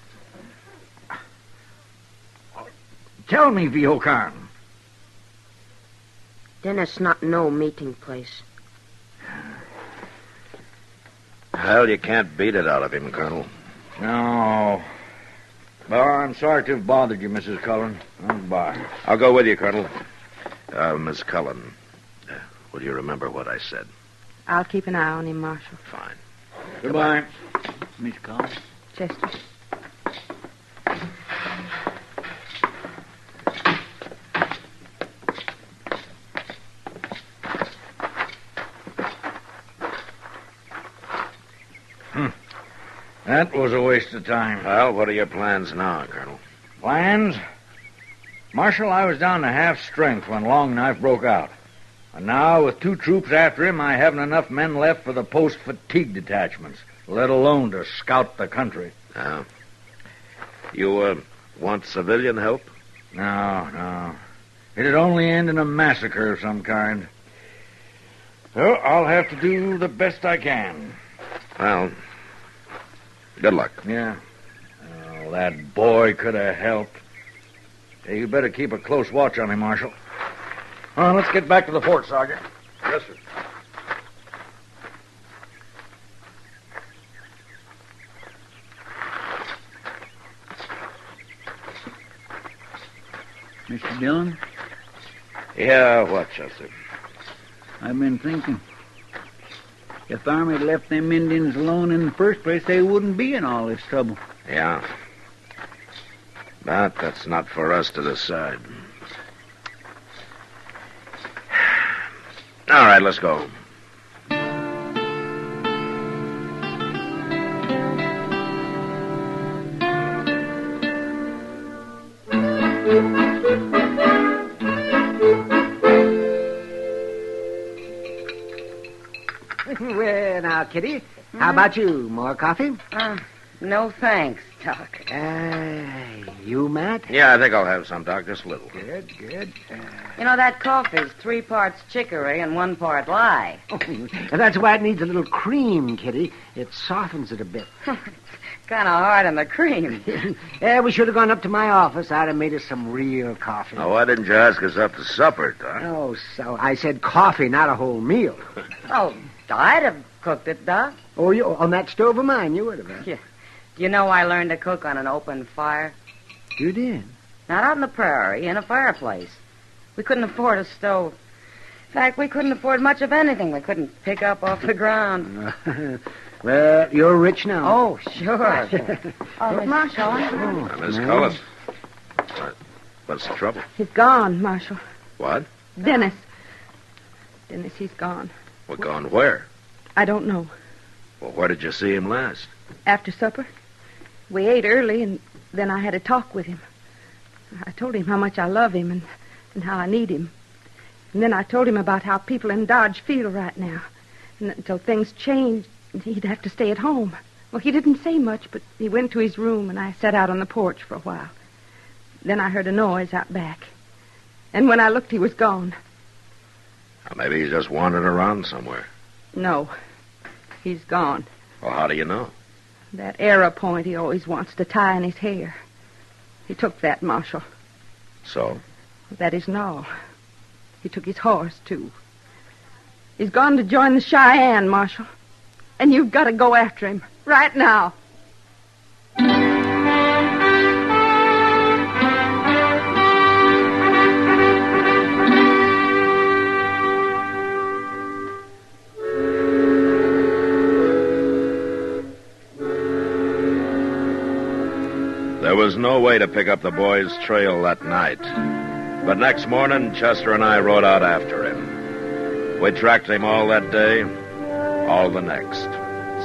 Speaker 8: Tell me, Viho Khan.
Speaker 3: Dennis not know meeting place.
Speaker 4: Well, you can't beat it out of him, Colonel.
Speaker 8: No. Well, I'm sorry to have bothered you, Mrs. Cullen. Goodbye.
Speaker 4: I'll go with you, Colonel. Miss Cullen, will you remember what I said?
Speaker 6: I'll keep an eye on him, Marshal.
Speaker 4: Fine.
Speaker 8: Goodbye.
Speaker 11: Miss Cullen.
Speaker 6: Chester.
Speaker 8: That was a waste of time.
Speaker 4: Well, what are your plans now, Colonel?
Speaker 8: Plans? Marshal, I was down to half strength when Long Knife broke out. And now, with 2 troops after him, I haven't enough men left for the post-fatigue detachments, let alone to scout the country.
Speaker 4: You, want civilian help?
Speaker 8: No. It'd only end in a massacre of some kind. So, I'll have to do the best I can.
Speaker 4: Well, good luck.
Speaker 8: Yeah. Oh, that boy could have helped. Hey, you better keep a close watch on him, Marshal. Well, let's get back to the fort, Sergeant.
Speaker 4: Yes, sir.
Speaker 11: Mr. Dillon?
Speaker 4: Yeah, what, Chester?
Speaker 11: I've been thinking. If the Army had left them Indians alone in the first place, they wouldn't be in all this trouble.
Speaker 4: Yeah. But that's not for us to decide. All right, let's go.
Speaker 20: Well, now, Kitty, how about you? More coffee?
Speaker 12: No thanks, Doc.
Speaker 20: You, Matt?
Speaker 4: Yeah, I think I'll have some, Doc, just a little.
Speaker 20: Good.
Speaker 12: You know, that coffee's 3 parts chicory and 1 part lye.
Speaker 20: And that's why it needs a little cream, Kitty. It softens it a bit.
Speaker 12: Kind of hard on the cream.
Speaker 20: We should have gone up to my office. I'd have made us some real coffee.
Speaker 4: Now, why didn't you ask us up to supper, Doc?
Speaker 20: Oh, so I said coffee, not a whole meal.
Speaker 12: Oh, I'd have cooked it, Doc.
Speaker 20: Oh, you on that stove of mine, you would have.
Speaker 12: Yeah. Do you know I learned to cook on an open fire?
Speaker 20: You did?
Speaker 12: Not out in the prairie, in a fireplace. We couldn't afford a stove. In fact, we couldn't afford much of anything we couldn't pick up off the ground.
Speaker 20: Well, you're rich now.
Speaker 12: Oh, sure. Oh, Marshal.
Speaker 4: Miss Cullen. What's the trouble?
Speaker 6: He's gone, Marshal.
Speaker 4: What?
Speaker 6: Dennis, he's gone.
Speaker 4: Well, gone where?
Speaker 6: I don't know.
Speaker 4: Well, where did you see him last?
Speaker 6: After supper. We ate early, and then I had a talk with him. I told him how much I love him and how I need him. And then I told him about how people in Dodge feel right now. And until things changed, he'd have to stay at home. Well, he didn't say much, but he went to his room, and I sat out on the porch for a while. Then I heard a noise out back. And when I looked, he was gone.
Speaker 4: Maybe he just wandered around somewhere.
Speaker 6: No, he's gone.
Speaker 4: Well, how do you know?
Speaker 6: That arrow point he always wants to tie in his hair. He took that, Marshal.
Speaker 4: So?
Speaker 6: That isn't all. He took his horse, too. He's gone to join the Cheyenne, Marshal. And you've got to go after him, right now.
Speaker 4: There was no way to pick up the boy's trail that night. But next morning, Chester and I rode out after him. We tracked him all that day, all the next,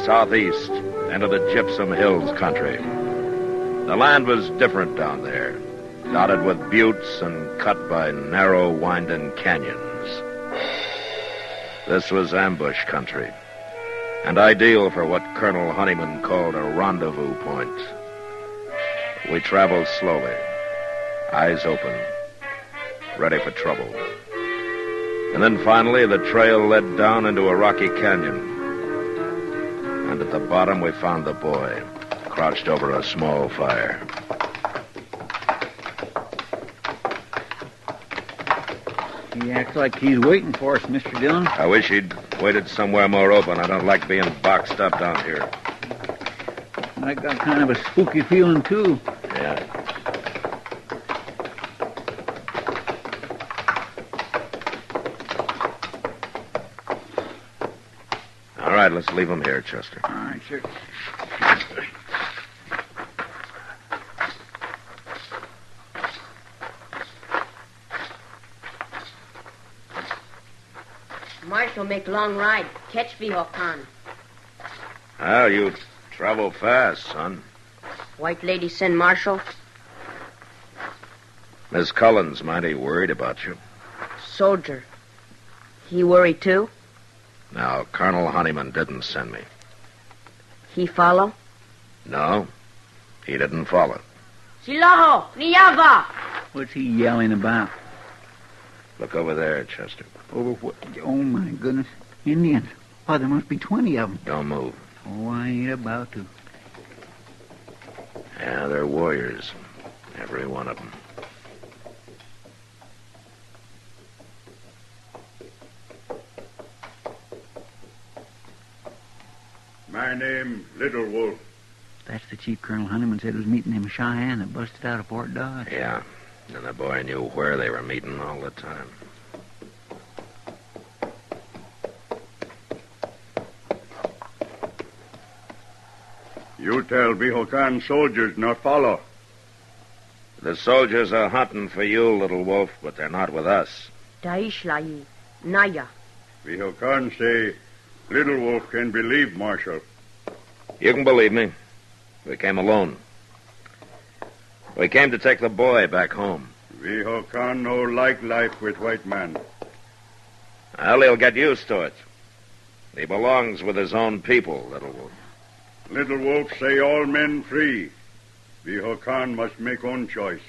Speaker 4: southeast into the Gypsum Hills country. The land was different down there, dotted with buttes and cut by narrow, winding canyons. This was ambush country, and ideal for what Colonel Honeyman called a rendezvous point. We traveled slowly, eyes open, ready for trouble. And then finally, the trail led down into a rocky canyon. And at the bottom, we found the boy, crouched over a small fire.
Speaker 11: He acts like he's waiting for us, Mr. Dillon.
Speaker 4: I wish he'd waited somewhere more open. I don't like being boxed up down here.
Speaker 11: I got kind of a spooky feeling, too.
Speaker 4: Yeah. All right, let's leave him here, Chester.
Speaker 11: All right, sir.
Speaker 3: Marshal make long ride. Catch Vihokan.
Speaker 4: Well, you travel fast, son.
Speaker 3: White lady send Marshal.
Speaker 4: Miss Cullen's mighty worried about you.
Speaker 3: Soldier. He worried, too?
Speaker 4: Now, Colonel Honeyman didn't send me.
Speaker 3: He follow?
Speaker 4: No, he didn't follow.
Speaker 3: Silaho! Niyava!
Speaker 11: What's he yelling about?
Speaker 4: Look over there, Chester.
Speaker 11: Over what? Oh, my goodness. Indians. Oh, there must be 20 of them.
Speaker 4: Don't move.
Speaker 11: Oh, I ain't about to.
Speaker 4: Yeah, they're warriors. Every one of them.
Speaker 8: My name, Little Wolf.
Speaker 11: That's the chief Colonel Honeyman said was meeting them Cheyenne that busted out of Fort Dodge.
Speaker 4: Yeah, and the boy knew where they were meeting all the time.
Speaker 8: You tell Vihokan soldiers not follow.
Speaker 4: The soldiers are hunting for you, Little Wolf, but they're not with us.
Speaker 3: Daishlayi. Naya.
Speaker 8: Vihokan say Little Wolf can believe Marshal.
Speaker 4: You can believe me. We came alone. We came to take the boy back home.
Speaker 8: Vihokan no like life with white man.
Speaker 4: Well, he'll get used to it. He belongs with his own people, Little Wolf.
Speaker 8: Little Wolf say all men free. Vihokan must make own choice.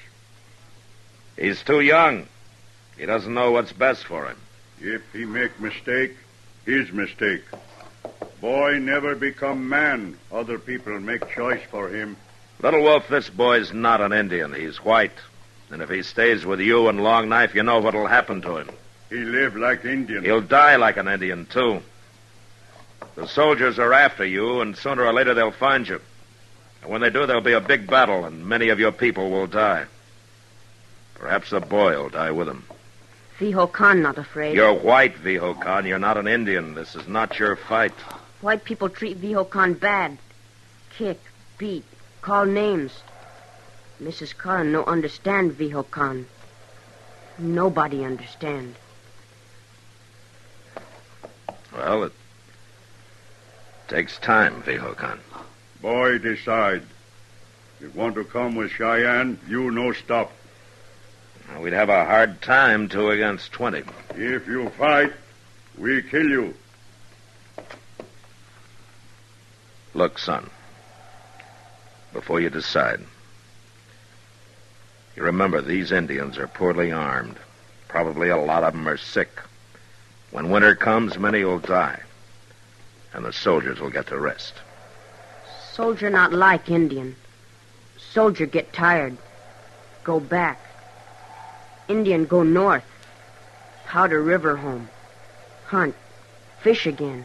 Speaker 4: He's too young. He doesn't know what's best for him.
Speaker 8: If he make mistake, his mistake. Boy never become man. Other people make choice for him.
Speaker 4: Little Wolf, this boy's not an Indian. He's white. And if he stays with you and Long Knife, you know what'll happen to him.
Speaker 8: He live like Indian.
Speaker 4: He'll die like an Indian, too. The soldiers are after you, and sooner or later they'll find you. And when they do, there'll be a big battle, and many of your people will die. Perhaps the boy will die with him.
Speaker 3: Vihokan not afraid.
Speaker 4: You're white, Vihokan. You're not an Indian. This is not your fight.
Speaker 3: White people treat Vihokan bad. Kick, beat, call names. Mrs. Cullen no understand Vihokan. Nobody understand.
Speaker 4: Well, Takes time, Vihokan.
Speaker 15: Boy, decide. If want to come with Cheyenne, you no stop.
Speaker 4: We'd have a hard time, 2 against 20.
Speaker 15: If you fight, we kill you.
Speaker 4: Look, son, before you decide, you remember these Indians are poorly armed. Probably a lot of them are sick. When winter comes, many will die, and the soldiers will get to rest.
Speaker 3: Soldier not like Indian. Soldier get tired. Go back. Indian go north. Powder River home. Hunt. Fish again.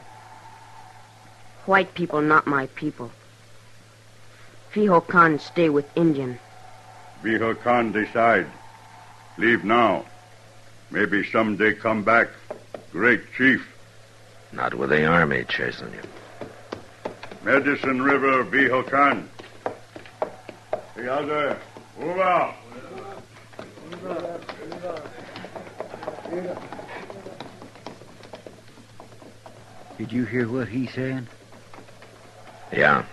Speaker 3: White people not my people. Vihokan stay with Indian.
Speaker 15: Vihokan decide. Leave now. Maybe someday come back. Great chief.
Speaker 4: Not with the army chasing you.
Speaker 15: Medicine River, Vihokan. The other. Move out.
Speaker 11: Did you hear what he said?
Speaker 4: Yeah.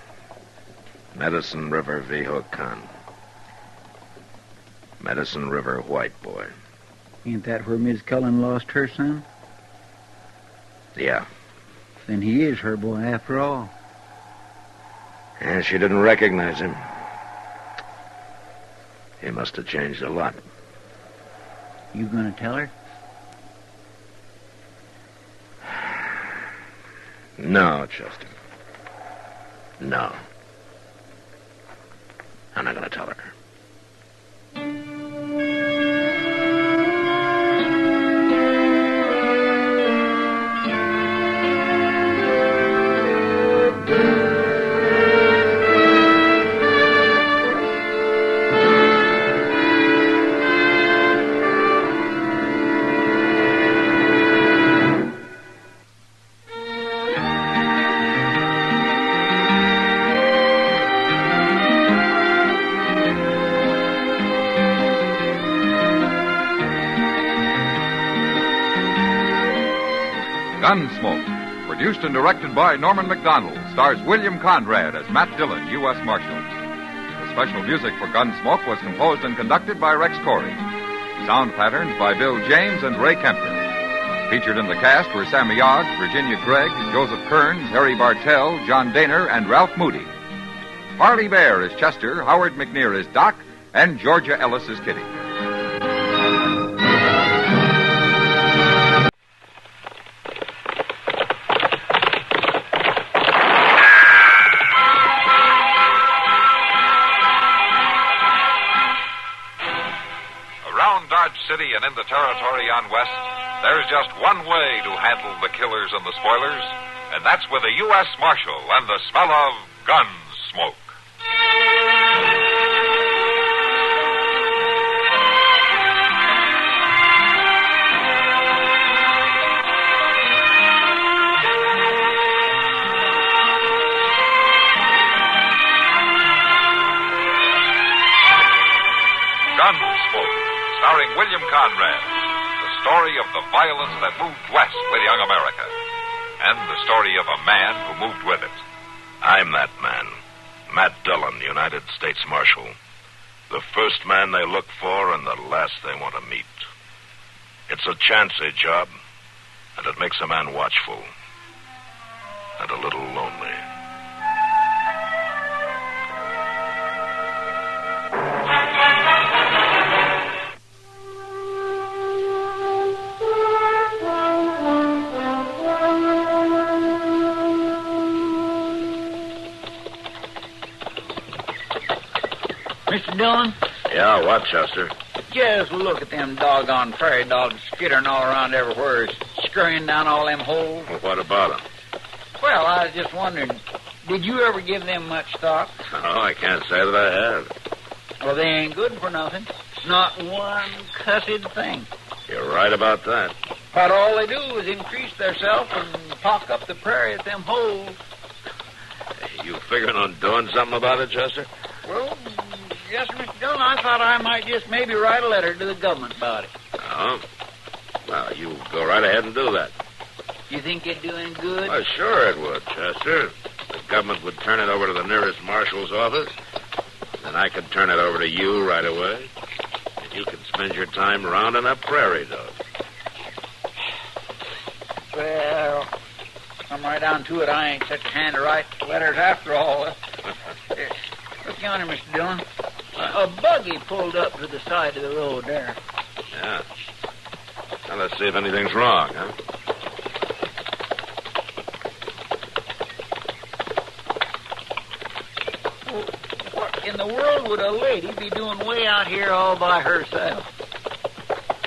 Speaker 4: Medicine River, Vihokan. Medicine River, white boy.
Speaker 11: Ain't that where Miss Cullen lost her son?
Speaker 4: Yeah.
Speaker 11: Then he is her boy after all.
Speaker 4: Yeah, she didn't recognize him. He must have changed a lot.
Speaker 11: You gonna tell her?
Speaker 4: No, Chester. No. I'm not gonna tell her.
Speaker 17: Gunsmoke, produced and directed by Norman MacDonald, stars William Conrad as Matt Dillon, U.S. Marshal. The special music for Gunsmoke was composed and conducted by Rex Corey. Sound patterns by Bill James and Ray Kemper. Featured in the cast were Sammy Ogg, Virginia Gregg, Joseph Kearns, Harry Bartell, John Daner, and Ralph Moody. Harley Bear is Chester, Howard McNear is Doc, and Georgia Ellis is Kitty. City and in the territory on West, there's just one way to handle the killers and the spoilers, and that's with a U.S. Marshal and the smell of Gunsmoke. Gunsmoke, starring William Conrad, the story of the violence that moved west with young America, and the story of a man who moved with it.
Speaker 4: I'm that man, Matt Dillon, United States Marshal. The first man they look for and the last they want to meet. It's a chancy job, and it makes a man watchful and a little lonely.
Speaker 11: Mr. Dillon?
Speaker 4: Yeah, what, Chester?
Speaker 11: Just look at them doggone prairie dogs skittering all around everywhere, scurrying down all them holes.
Speaker 4: Well, what about them?
Speaker 11: Well, I was just wondering, did you ever give them much thought?
Speaker 4: Oh, I can't say that I have.
Speaker 11: Well, they ain't good for nothing. Not one cussed thing.
Speaker 4: You're right about that.
Speaker 11: But all they do is increase theirself and pock up the prairie at them holes.
Speaker 4: You figuring on doing something about it, Chester?
Speaker 11: Well, yes, Mr. Dillon, I thought I might just maybe write a letter to the government about it.
Speaker 4: Oh? Well, you go right ahead and do that.
Speaker 11: You think it'd do any good?
Speaker 4: Well, sure it would, Chester. The government would turn it over to the nearest marshal's office. Then I could turn it over to you right away. And you could spend your time rounding up prairie dogs.
Speaker 11: Well, come right down to it. I ain't such a hand to write letters after all. Look yonder, Mr. Dillon. A buggy pulled up to the side of the road there.
Speaker 4: Yeah. Now, let's see if anything's wrong, huh?
Speaker 11: What in the world would a lady be doing way out here all by herself?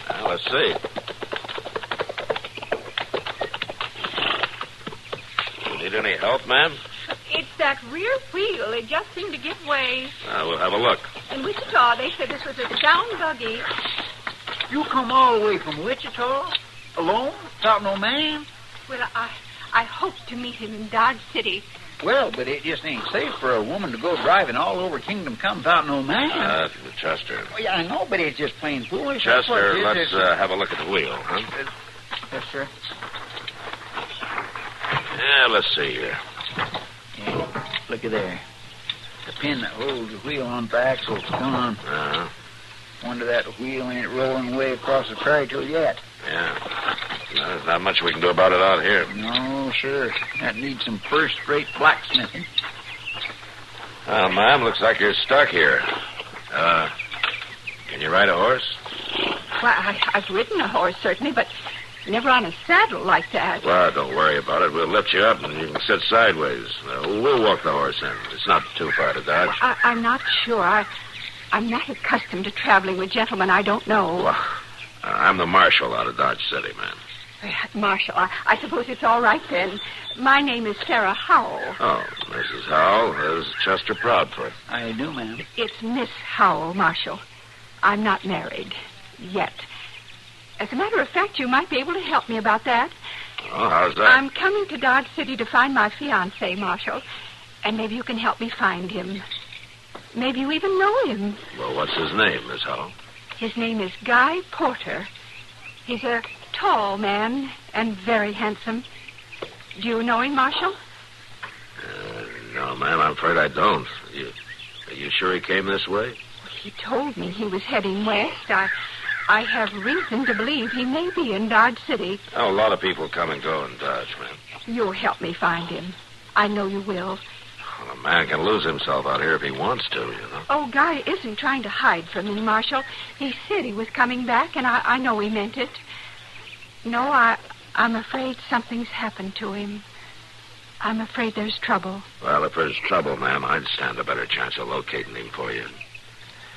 Speaker 4: Now, let's see. You need any help, ma'am?
Speaker 14: It's that rear wheel. It just seemed to give way.
Speaker 4: We'll have a look.
Speaker 14: In Wichita, they said this was a sound buggy.
Speaker 11: You come all the way from Wichita? Alone? Without no man?
Speaker 14: Well, I hope to meet him in Dodge City.
Speaker 11: Well, but it just ain't safe for a woman to go driving all over Kingdom Come without no man.
Speaker 4: Chester.
Speaker 11: Well, yeah, I know, but it's just plain foolish.
Speaker 4: Chester, let's have a look at the wheel, huh?
Speaker 11: Yes, sir.
Speaker 4: Yeah, let's see here.
Speaker 11: Yeah, look at there. The pin that holds the wheel on the axle's gone.
Speaker 4: Uh-huh.
Speaker 11: Wonder that wheel ain't rolling way across the prairie till yet.
Speaker 4: Yeah. No, there's not much we can do about it out here.
Speaker 11: No, sir. That needs some first-rate blacksmithing.
Speaker 4: Well, ma'am, looks like you're stuck here. Can you ride a horse?
Speaker 14: Well, I've ridden a horse, certainly, but never on a saddle like that.
Speaker 4: Well, don't worry about it. We'll lift you up and you can sit sideways. We'll walk the horse in. It's not too far to dodge.
Speaker 14: Well, I'm not sure. I'm not accustomed to traveling with gentlemen I don't know.
Speaker 4: Well, I'm the marshal out of Dodge City, ma'am.
Speaker 14: Marshal, I suppose it's all right then. My name is Sarah Howell.
Speaker 4: Oh, Mrs. Howell. Is Chester proud for it?
Speaker 11: I do, ma'am.
Speaker 14: It's Miss Howell, Marshal. I'm not married. Yet. As a matter of fact, you might be able to help me about that.
Speaker 4: Oh, how's that?
Speaker 14: I'm coming to Dodge City to find my fiancé, Marshal. And maybe you can help me find him. Maybe you even know him.
Speaker 4: Well, what's his name, Miss Howell?
Speaker 14: His name is Guy Porter. He's a tall man and very handsome. Do you know him, Marshal?
Speaker 4: No, ma'am, I'm afraid I don't. Are you sure he came this way?
Speaker 14: He told me he was heading west. I have reason to believe he may be in Dodge City.
Speaker 4: Oh, a lot of people come and go in Dodge, ma'am.
Speaker 14: You'll help me find him. I know you will.
Speaker 4: Well, a man can lose himself out here if he wants to, you know.
Speaker 14: Oh, Guy isn't trying to hide from me, Marshal. He said he was coming back, and I know he meant it. No, I'm afraid something's happened to him. I'm afraid there's trouble.
Speaker 4: Well, if there's trouble, ma'am, I'd stand a better chance of locating him for you.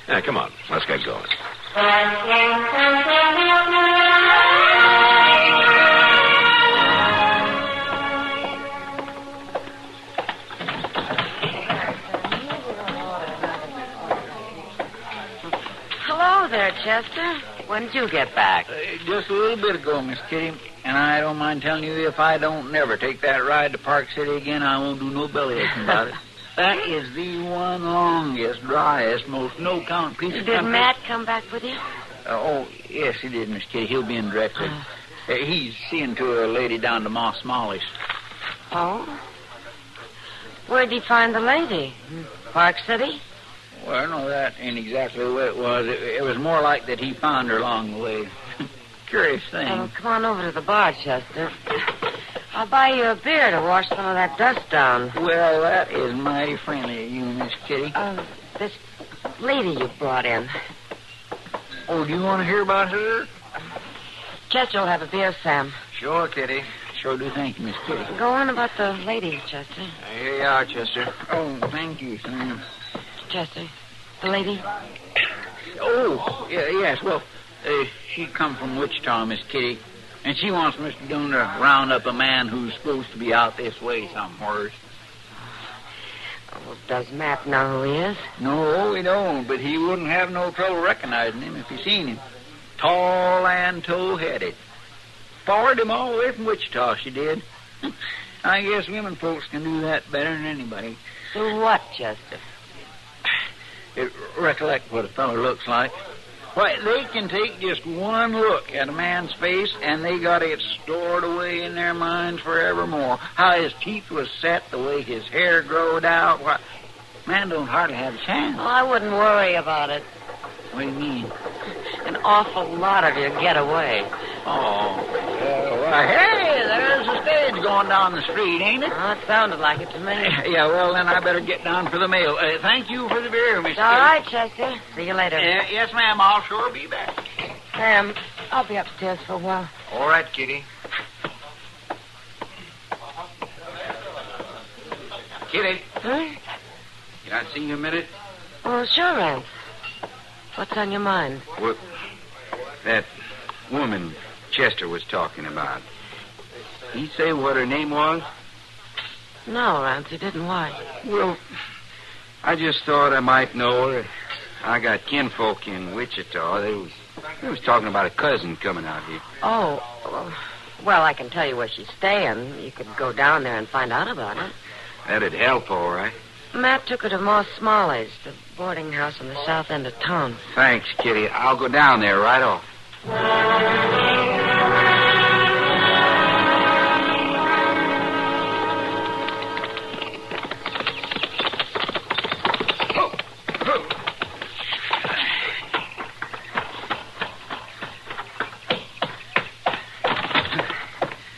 Speaker 4: Yeah, come on. Let's get going.
Speaker 12: Hello there, Chester. When did you get back?
Speaker 11: Just a little bit ago, Miss Kitty. And I don't mind telling you, if I don't never take that ride to Park City again, I won't do no bellyaching about it. That is the one longest, driest, most no-count piece of country.
Speaker 12: Did Matt come back with you?
Speaker 11: Oh, yes, he did, Miss Kitty. He'll be in directly. He's seeing to a lady down to Moss Molly's.
Speaker 12: Oh? Where'd he find the lady? Park City?
Speaker 11: Well, no, that ain't exactly the way it was. It was more like that he found her along the way. Curious thing.
Speaker 12: Oh, come on over to the bar, Chester. I'll buy you a beer to wash some of that dust down.
Speaker 11: Well, that is mighty friendly of you, Miss Kitty.
Speaker 12: This lady you brought in.
Speaker 11: Oh, do you want to hear about her?
Speaker 12: Chester will have a beer, Sam.
Speaker 11: Sure, Kitty. Sure do, thank you, Miss Kitty.
Speaker 12: Go on about the lady, Chester.
Speaker 11: Here you are, Chester. Oh, thank you, Sam.
Speaker 12: Chester, the lady?
Speaker 11: Oh, yes, well, she come from Wichita, Miss Kitty, and she wants Mr. Dillon to round up a man who's supposed to be out this way somewhere.
Speaker 12: Oh, does Matt know who he is?
Speaker 11: No, he don't, but he wouldn't have no trouble recognizing him if he seen him. Tall and tow-headed. Followed him all the way from Wichita, she did. I guess women folks can do that better than anybody.
Speaker 12: Do what, Chester?
Speaker 11: Recollect what a feller looks like. Why, they can take just one look at a man's face, and they got it stored away in their minds forevermore. How his teeth was set, the way his hair growed out. Why, man don't hardly have a chance.
Speaker 12: Well, I wouldn't worry about it.
Speaker 11: What do you mean?
Speaker 12: An awful lot of you get away.
Speaker 11: Oh, why, hey, there's a stage going down the street, ain't it?
Speaker 12: Oh, it sounded like it to me.
Speaker 11: Yeah, well, then I better get down for the mail. Thank you for the beer, Miss
Speaker 12: All right, Chester. See you later.
Speaker 11: Yes, ma'am, I'll sure be back.
Speaker 12: Sam, I'll be upstairs for a while.
Speaker 13: All right, Kitty. Kitty.
Speaker 12: Huh?
Speaker 13: Can I see you a minute?
Speaker 12: Oh, sure, Rance. What's on your mind?
Speaker 13: What? That woman Chester was talking about. Did he say what her name was?
Speaker 12: No, Rance, he didn't. Why?
Speaker 13: Well, I just thought I might know her. I got kinfolk in Wichita. They was talking about a cousin coming out here.
Speaker 12: Oh, well, I can tell you where she's staying. You could go down there and find out about it.
Speaker 13: That'd help, all right.
Speaker 12: Matt took her to Moss Smalley's, the boarding house in the south end of town.
Speaker 13: Thanks, Kitty. I'll go down there right off.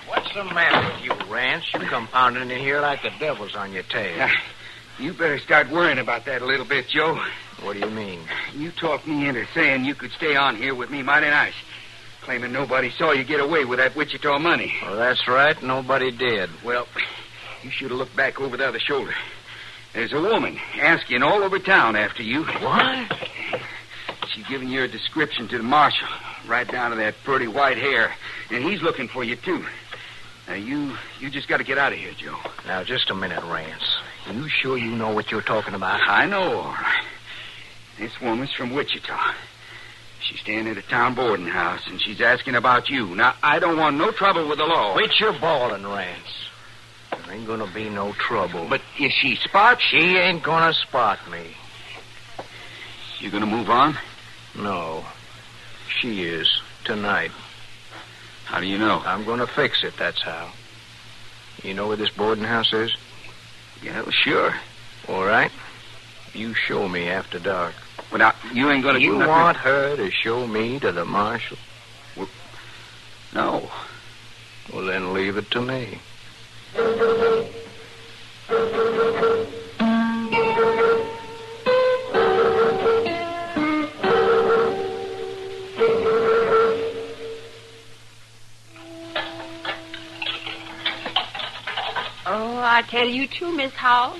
Speaker 20: What's the matter with you, Rance? You come pounding in here like the devil's on your tail.
Speaker 13: You better start worrying about that a little bit, Joe.
Speaker 20: What do you mean?
Speaker 13: You talked me into saying you could stay on here with me mighty nice. Claiming nobody saw you get away with that Wichita money.
Speaker 20: Well, that's right. Nobody did.
Speaker 13: Well, you should have looked back over the other shoulder. There's a woman asking all over town after you.
Speaker 20: What?
Speaker 13: She's giving your description to the marshal, right down to that pretty white hair. And he's looking for you, too. Now, you just got to get out of here, Joe.
Speaker 20: Now, just a minute, Rance. You sure you know what you're talking about?
Speaker 13: I know, all right. This woman's from Wichita. She's staying at a town boarding house, and she's asking about you. Now, I don't want no trouble with the law.
Speaker 20: Quit your bawling, Rance. There ain't gonna be no trouble.
Speaker 13: But if she spots...
Speaker 20: She ain't gonna spot me.
Speaker 13: You gonna move on?
Speaker 20: No. She is. Tonight.
Speaker 13: How do you know?
Speaker 20: I'm gonna fix it, that's how. You know where this boarding house is?
Speaker 13: Yeah, well, sure.
Speaker 20: All right. You show me after dark.
Speaker 13: Well, now, you ain't gonna do
Speaker 20: You
Speaker 13: nothing...
Speaker 20: want her to show me to the marshal?
Speaker 13: Well, no.
Speaker 20: Well, then leave it to me.
Speaker 14: Oh, I tell you too, Miss Howell.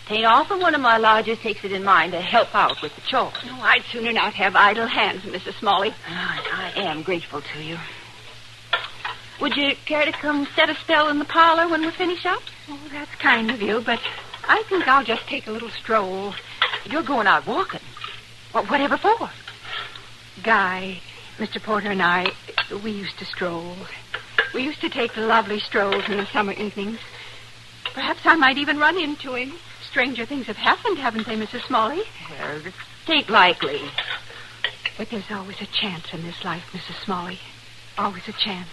Speaker 14: Tain't often one of my lodgers takes it in mind to help out with the chores. No, I'd sooner not have idle hands, Mrs. Smalley. I am grateful to you. Would you care to come set a spell in the parlor when we finish up? Oh, that's kind of you, but I think I'll just take a little stroll. You're going out walking. Well, whatever for? Guy, Mr. Porter and I, we used to stroll. We used to take lovely strolls in the summer evenings. Perhaps I might even run into him. Stranger things have happened, haven't they, Mrs. Smalley? Well, it ain't likely. But there's always a chance in this life, Mrs. Smalley. Always a chance.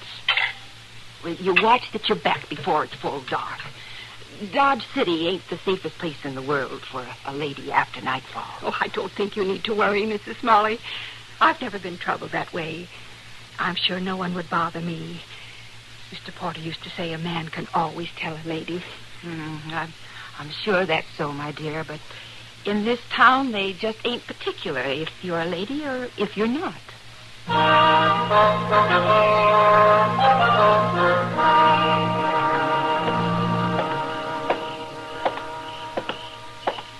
Speaker 14: Well, you watch that you're back before it's full dark. Dodge City ain't the safest place in the world for a lady after nightfall. Oh, I don't think you need to worry, Mrs. Smalley. I've never been troubled that way. I'm sure no one would bother me. Mr. Porter used to say a man can always tell a lady. I'm sure that's so, my dear, but in this town they just ain't particular if you're a lady or if you're not.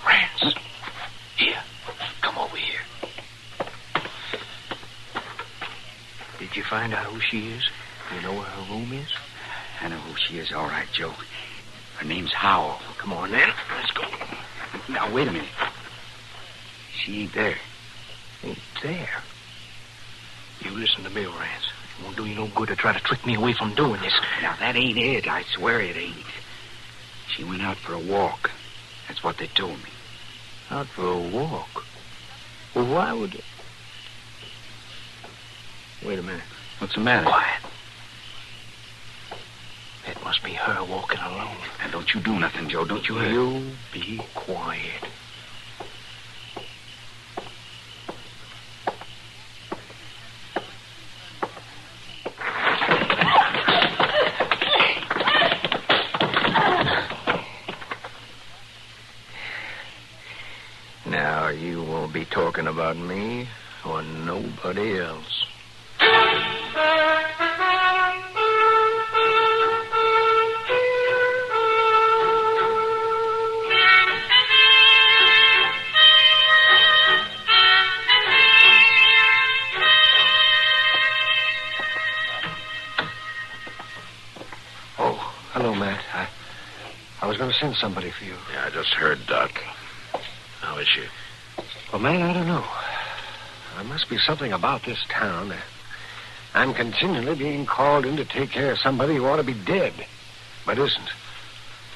Speaker 20: Rance, here, come over here. Did you find out who she is? You know where her room is?
Speaker 13: I know who she is, all right, Joe. Her name's Howell.
Speaker 20: Come on, then. Let's go.
Speaker 13: Now, wait a minute. She ain't there.
Speaker 20: Ain't there? You listen to me, Rance. It won't do you no good to try to trick me away from doing this.
Speaker 13: Now, that ain't it. I swear it ain't. She went out for a walk. That's what they told me.
Speaker 20: Out for a walk? Well, why would... Wait a minute.
Speaker 13: What's the matter?
Speaker 20: Quiet. It must be her walking alone.
Speaker 13: And don't you do nothing, Joe. Don't you hear?
Speaker 20: You be quiet. Now, you won't be talking about me or nobody else. Oh, hello, Matt. I was going to send somebody for you.
Speaker 4: Yeah, I just heard Doc. How is she?
Speaker 20: Well, man, I don't know. There must be something about this town. I'm continually being called in to take care of somebody who ought to be dead, but isn't.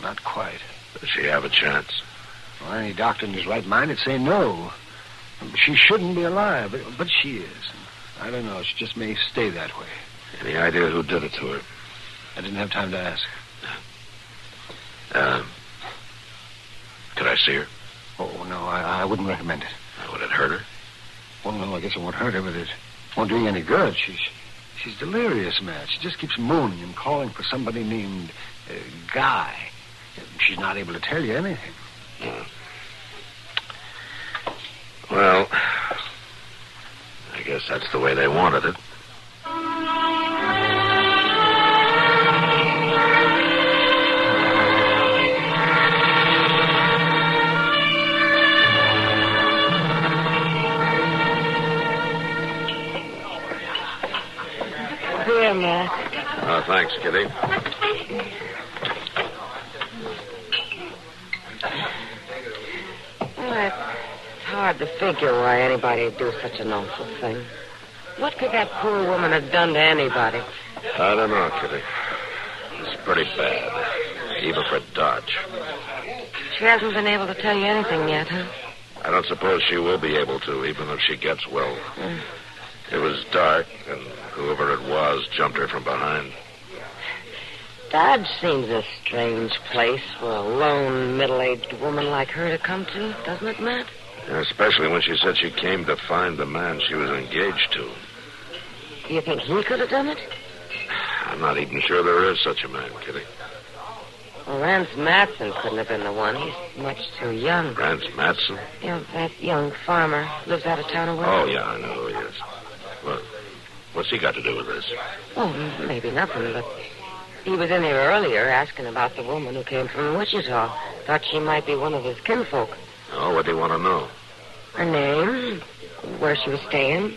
Speaker 20: Not quite.
Speaker 4: Does she have a chance?
Speaker 20: Well, any doctor in his right mind would say no. She shouldn't be alive, but she is. I don't know. She just may stay that way.
Speaker 4: Any idea who did it to her?
Speaker 20: I didn't have time to ask.
Speaker 4: Could I see her?
Speaker 20: Oh, no, I wouldn't recommend it.
Speaker 4: Would it hurt her?
Speaker 20: Well, no, I guess it won't hurt her, but it won't do you any good. She's delirious, Matt. She just keeps moaning and calling for somebody named Guy. She's not able to tell you anything.
Speaker 4: Well, I guess that's the way they wanted it.
Speaker 3: Here, Matt.
Speaker 4: Oh, thanks, Kitty.
Speaker 12: Well, it's hard to figure why anybody would do such an awful thing. What could that poor woman have done to anybody?
Speaker 4: I don't know, Kitty. It's pretty bad, even for Dodge.
Speaker 12: She hasn't been able to tell you anything yet, huh?
Speaker 4: I don't suppose she will be able to, even if she gets well. It was dark, and whoever it was jumped her from behind.
Speaker 12: Dodge seems a strange place for a lone, middle-aged woman like her to come to, doesn't it, Matt?
Speaker 4: Especially when she said she came to find the man she was engaged to.
Speaker 12: Do you think he could have done it?
Speaker 4: I'm not even sure there is such a man, Kitty.
Speaker 12: Well, Rance Matson couldn't have been the one. He's much too young.
Speaker 4: Rance Matson?
Speaker 12: You know, that young farmer lives out of town away.
Speaker 4: Oh, yeah, I know who he is. Well, what's he got to do with this?
Speaker 12: Oh, maybe nothing, but he was in here earlier asking about the woman who came from Wichita. Thought she might be one of his kinfolk.
Speaker 4: Oh, what do you want to know?
Speaker 12: Her name, where she was staying.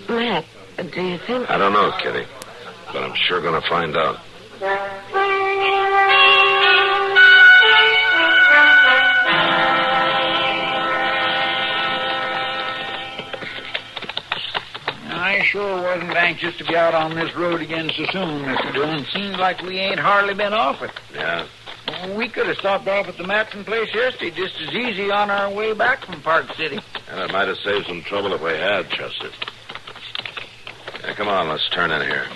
Speaker 12: Matt, do you think...
Speaker 4: I don't know, Kitty, but I'm sure going to find out.
Speaker 11: I sure wasn't anxious to be out on this road again so soon, Mr. Dillon. Seems like we ain't hardly been off it.
Speaker 4: Yeah?
Speaker 11: We could have stopped off at the Matson place yesterday just as easy on our way back from Park City.
Speaker 4: And it might have saved some trouble if we had, Chester. Yeah, come on, let's turn in here.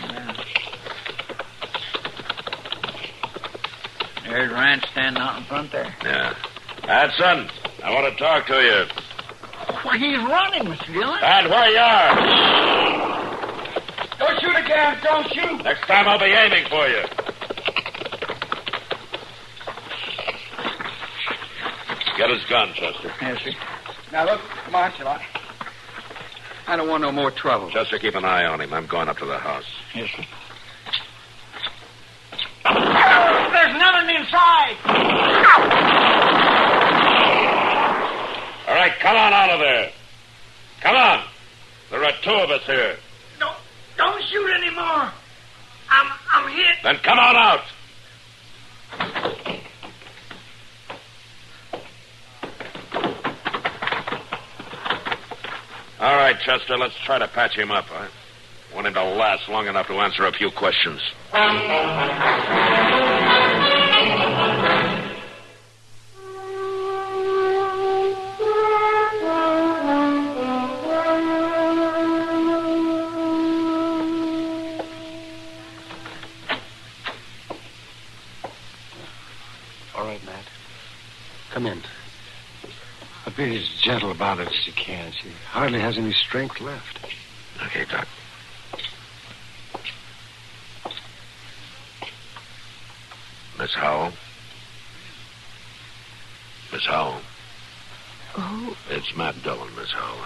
Speaker 11: There's Rance standing out in front there.
Speaker 4: Yeah. Hudson, I want to talk to you.
Speaker 11: Why, he's running, Mr. Dillon.
Speaker 4: Dad, where you are?
Speaker 11: Don't shoot again. Don't shoot.
Speaker 4: Next time I'll be aiming for you. Get his gun, Chester.
Speaker 11: Yes, sir. Now, look, Marshal, I don't want no more trouble.
Speaker 4: Chester, keep an eye on him. I'm going up to the house.
Speaker 11: Yes, sir. There's nothing inside.
Speaker 4: All right, come on out of there. Come on. There are two of us here.
Speaker 11: Don't shoot anymore. I'm hit.
Speaker 4: Then come on out. All right, Chester, let's try to patch him up. I want him to last long enough to answer a few questions.
Speaker 20: Come in. But be as gentle about it as you can. She hardly has any strength left.
Speaker 4: Okay, Doc. Miss Howell? Miss Howell?
Speaker 14: Oh.
Speaker 4: It's Matt Dillon, Miss Howell.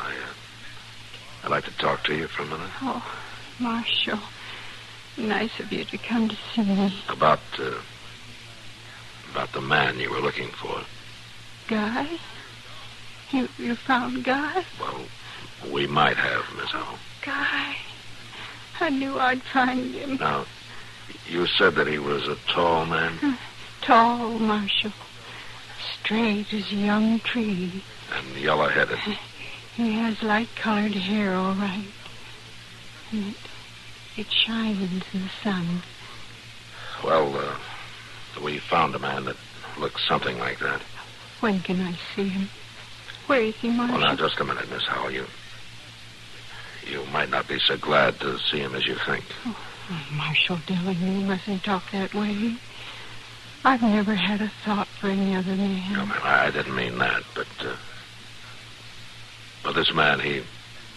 Speaker 4: I'd like to talk to you for a minute.
Speaker 14: Oh, Marshal. Nice of you to come to see me.
Speaker 4: About the man you were looking for.
Speaker 14: Guy? You found Guy?
Speaker 4: Well, we might have, Miss Howell.
Speaker 14: Guy. I knew I'd find him.
Speaker 4: Now, you said that he was a tall man?
Speaker 14: Tall, Marshal. Straight as a young tree.
Speaker 4: And yellow-headed.
Speaker 14: He has light-colored hair, all right. And it shines in the sun.
Speaker 4: Well, we found a man that looks something like that.
Speaker 14: When can I see him? Where is he, Marshal?
Speaker 4: Well, now, just a minute, Miss Howell. You might not be so glad to see him as you think.
Speaker 14: Oh, Marshal Dillon, you mustn't talk that way. I've never had a thought for any other man.
Speaker 4: No, ma'am, I didn't mean that, but this man, he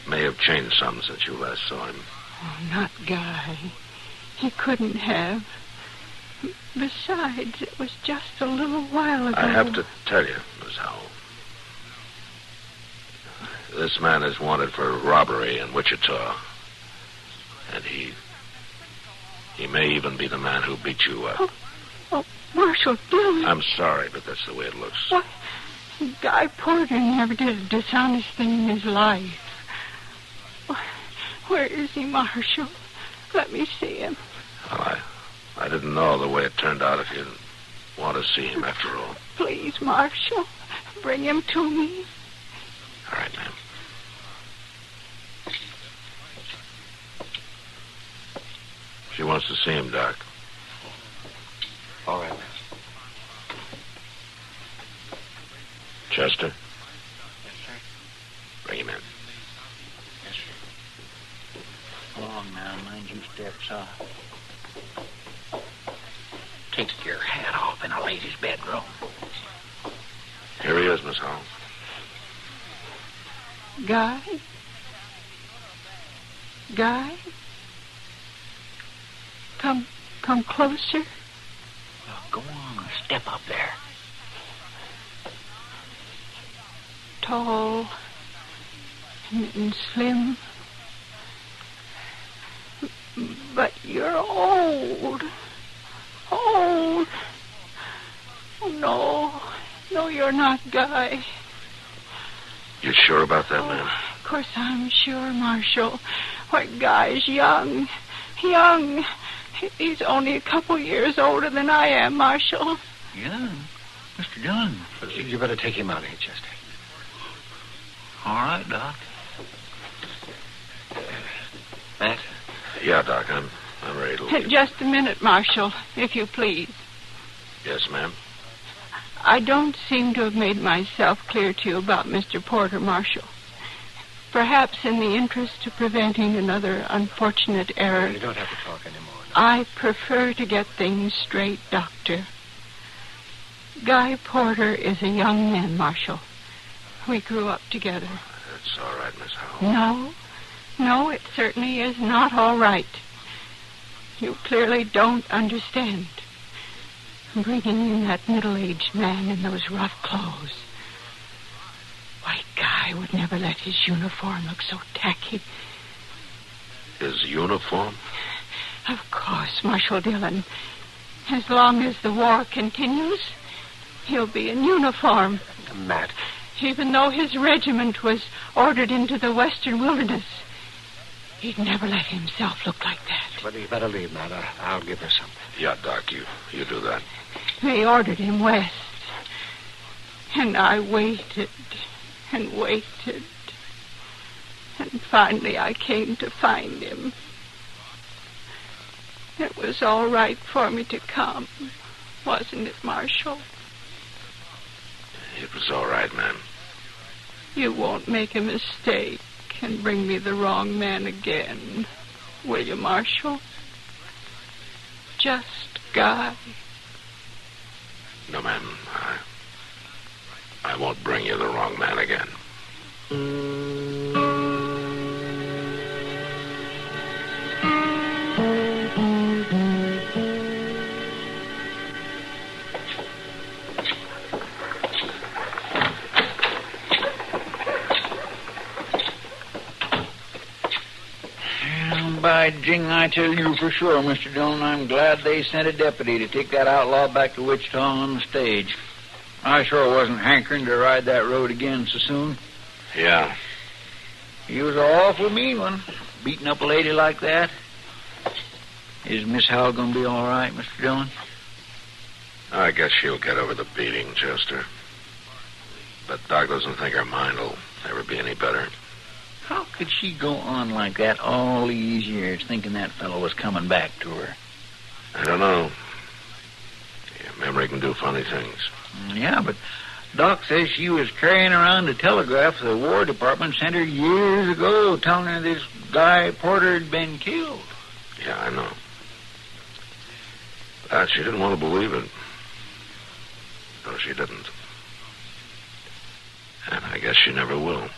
Speaker 4: may have changed some since you last saw him.
Speaker 14: Oh, not Guy. He couldn't have. Besides, it was just a little while ago.
Speaker 4: I have to tell you, Miss Howell. This man is wanted for robbery in Wichita. And he may even be the man who beat you up.
Speaker 14: Oh, Marshal Dillon.
Speaker 4: I'm sorry, but that's the way it looks.
Speaker 14: What? Guy Porter never did a dishonest thing in his life. Where is he, Marshal? Let me see him.
Speaker 4: Well, I didn't know the way it turned out if you want to see him after all.
Speaker 14: Please, Marshal, bring him to me.
Speaker 4: All right, ma'am. She wants to see him, Doc.
Speaker 20: All right, ma'am.
Speaker 4: Chester?
Speaker 11: Yes, sir.
Speaker 4: Bring him in.
Speaker 11: Yes, sir. Along now, mind you step soft. Take your hat off in a lady's bedroom.
Speaker 4: Here he is, Miss Howell.
Speaker 14: Guy? Guy? Come closer.
Speaker 11: Well, go on, step up there.
Speaker 14: Tall and slim. But you're old. Old. Oh, no, you're not Guy.
Speaker 4: You sure about that, ma'am?
Speaker 14: Of course I'm sure, Marshal. Why, Guy's young. Young. He's only a couple years older than I am, Marshal.
Speaker 11: Young? Mr. Dillon.
Speaker 20: You better take him out of here, Chester.
Speaker 11: All right, Doc.
Speaker 20: Matt?
Speaker 4: Yeah, Doc, I'm ready to leave.
Speaker 14: Just a minute, Marshal, if you please.
Speaker 4: Yes, ma'am.
Speaker 14: I don't seem to have made myself clear to you about Mr. Porter, Marshal. Perhaps in the interest of preventing another unfortunate error.
Speaker 20: You don't have to talk anymore.
Speaker 14: I prefer to get things straight, Doctor. Guy Porter is a young man, Marshal. We grew up together.
Speaker 4: That's all right, Miss Howell.
Speaker 14: No, it certainly is not all right. You clearly don't understand. Bringing in that middle-aged man in those rough clothes. Why, Guy would never let his uniform look so tacky.
Speaker 4: His uniform?
Speaker 14: Of course, Marshal Dillon. As long as the war continues, he'll be in uniform.
Speaker 20: Matt.
Speaker 14: Even though his regiment was ordered into the western wilderness, he'd never let himself look like that.
Speaker 20: Well, you better leave, Matt. I'll give her something.
Speaker 4: Yeah, Doc, you do that.
Speaker 14: They ordered him west. And I waited and waited. And finally I came to find him. It was all right for me to come, wasn't it, Marshal?
Speaker 4: It was all right, ma'am.
Speaker 14: You won't make a mistake and bring me the wrong man again, will you, Marshal? Just Guy.
Speaker 4: No, ma'am.
Speaker 2: I won't bring you the wrong man again.
Speaker 11: By jing, I tell you for sure, Mr. Dillon, I'm glad they sent a deputy to take that outlaw back to Wichita on the stage. I sure wasn't hankering to ride that road again so soon.
Speaker 2: Yeah.
Speaker 11: He was an awful mean one, beating up a lady like that. Is Miss Howell going to be all right, Mr. Dillon?
Speaker 2: I guess she'll get over the beating, Chester. But Doc doesn't think her mind will ever be any better.
Speaker 11: How could she go on like that all these years, thinking that fellow was coming back to her?
Speaker 2: I don't know. Your memory can do funny things.
Speaker 11: Yeah, but Doc says she was carrying around a telegraph the War Department sent her years ago, telling her this guy Porter had been killed.
Speaker 2: Yeah, I know. But she didn't want to believe it. No, she didn't. And I guess she never will.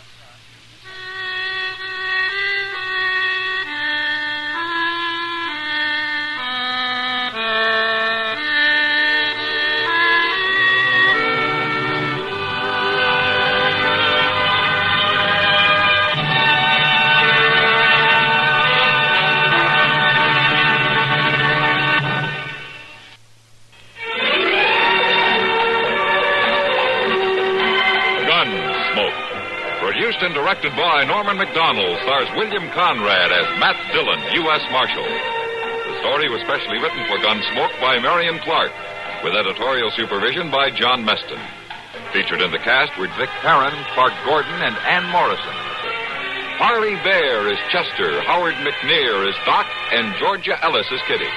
Speaker 17: Produced and directed by Norman McDonald, stars William Conrad as Matt Dillon, U.S. Marshal. The story was specially written for Gunsmoke by Marion Clark, with editorial supervision by John Meston. Featured in the cast were Vic Perrin, Clark Gordon, and Ann Morrison. Harley Bear is Chester, Howard McNear is Doc, and Georgia Ellis is Kitty.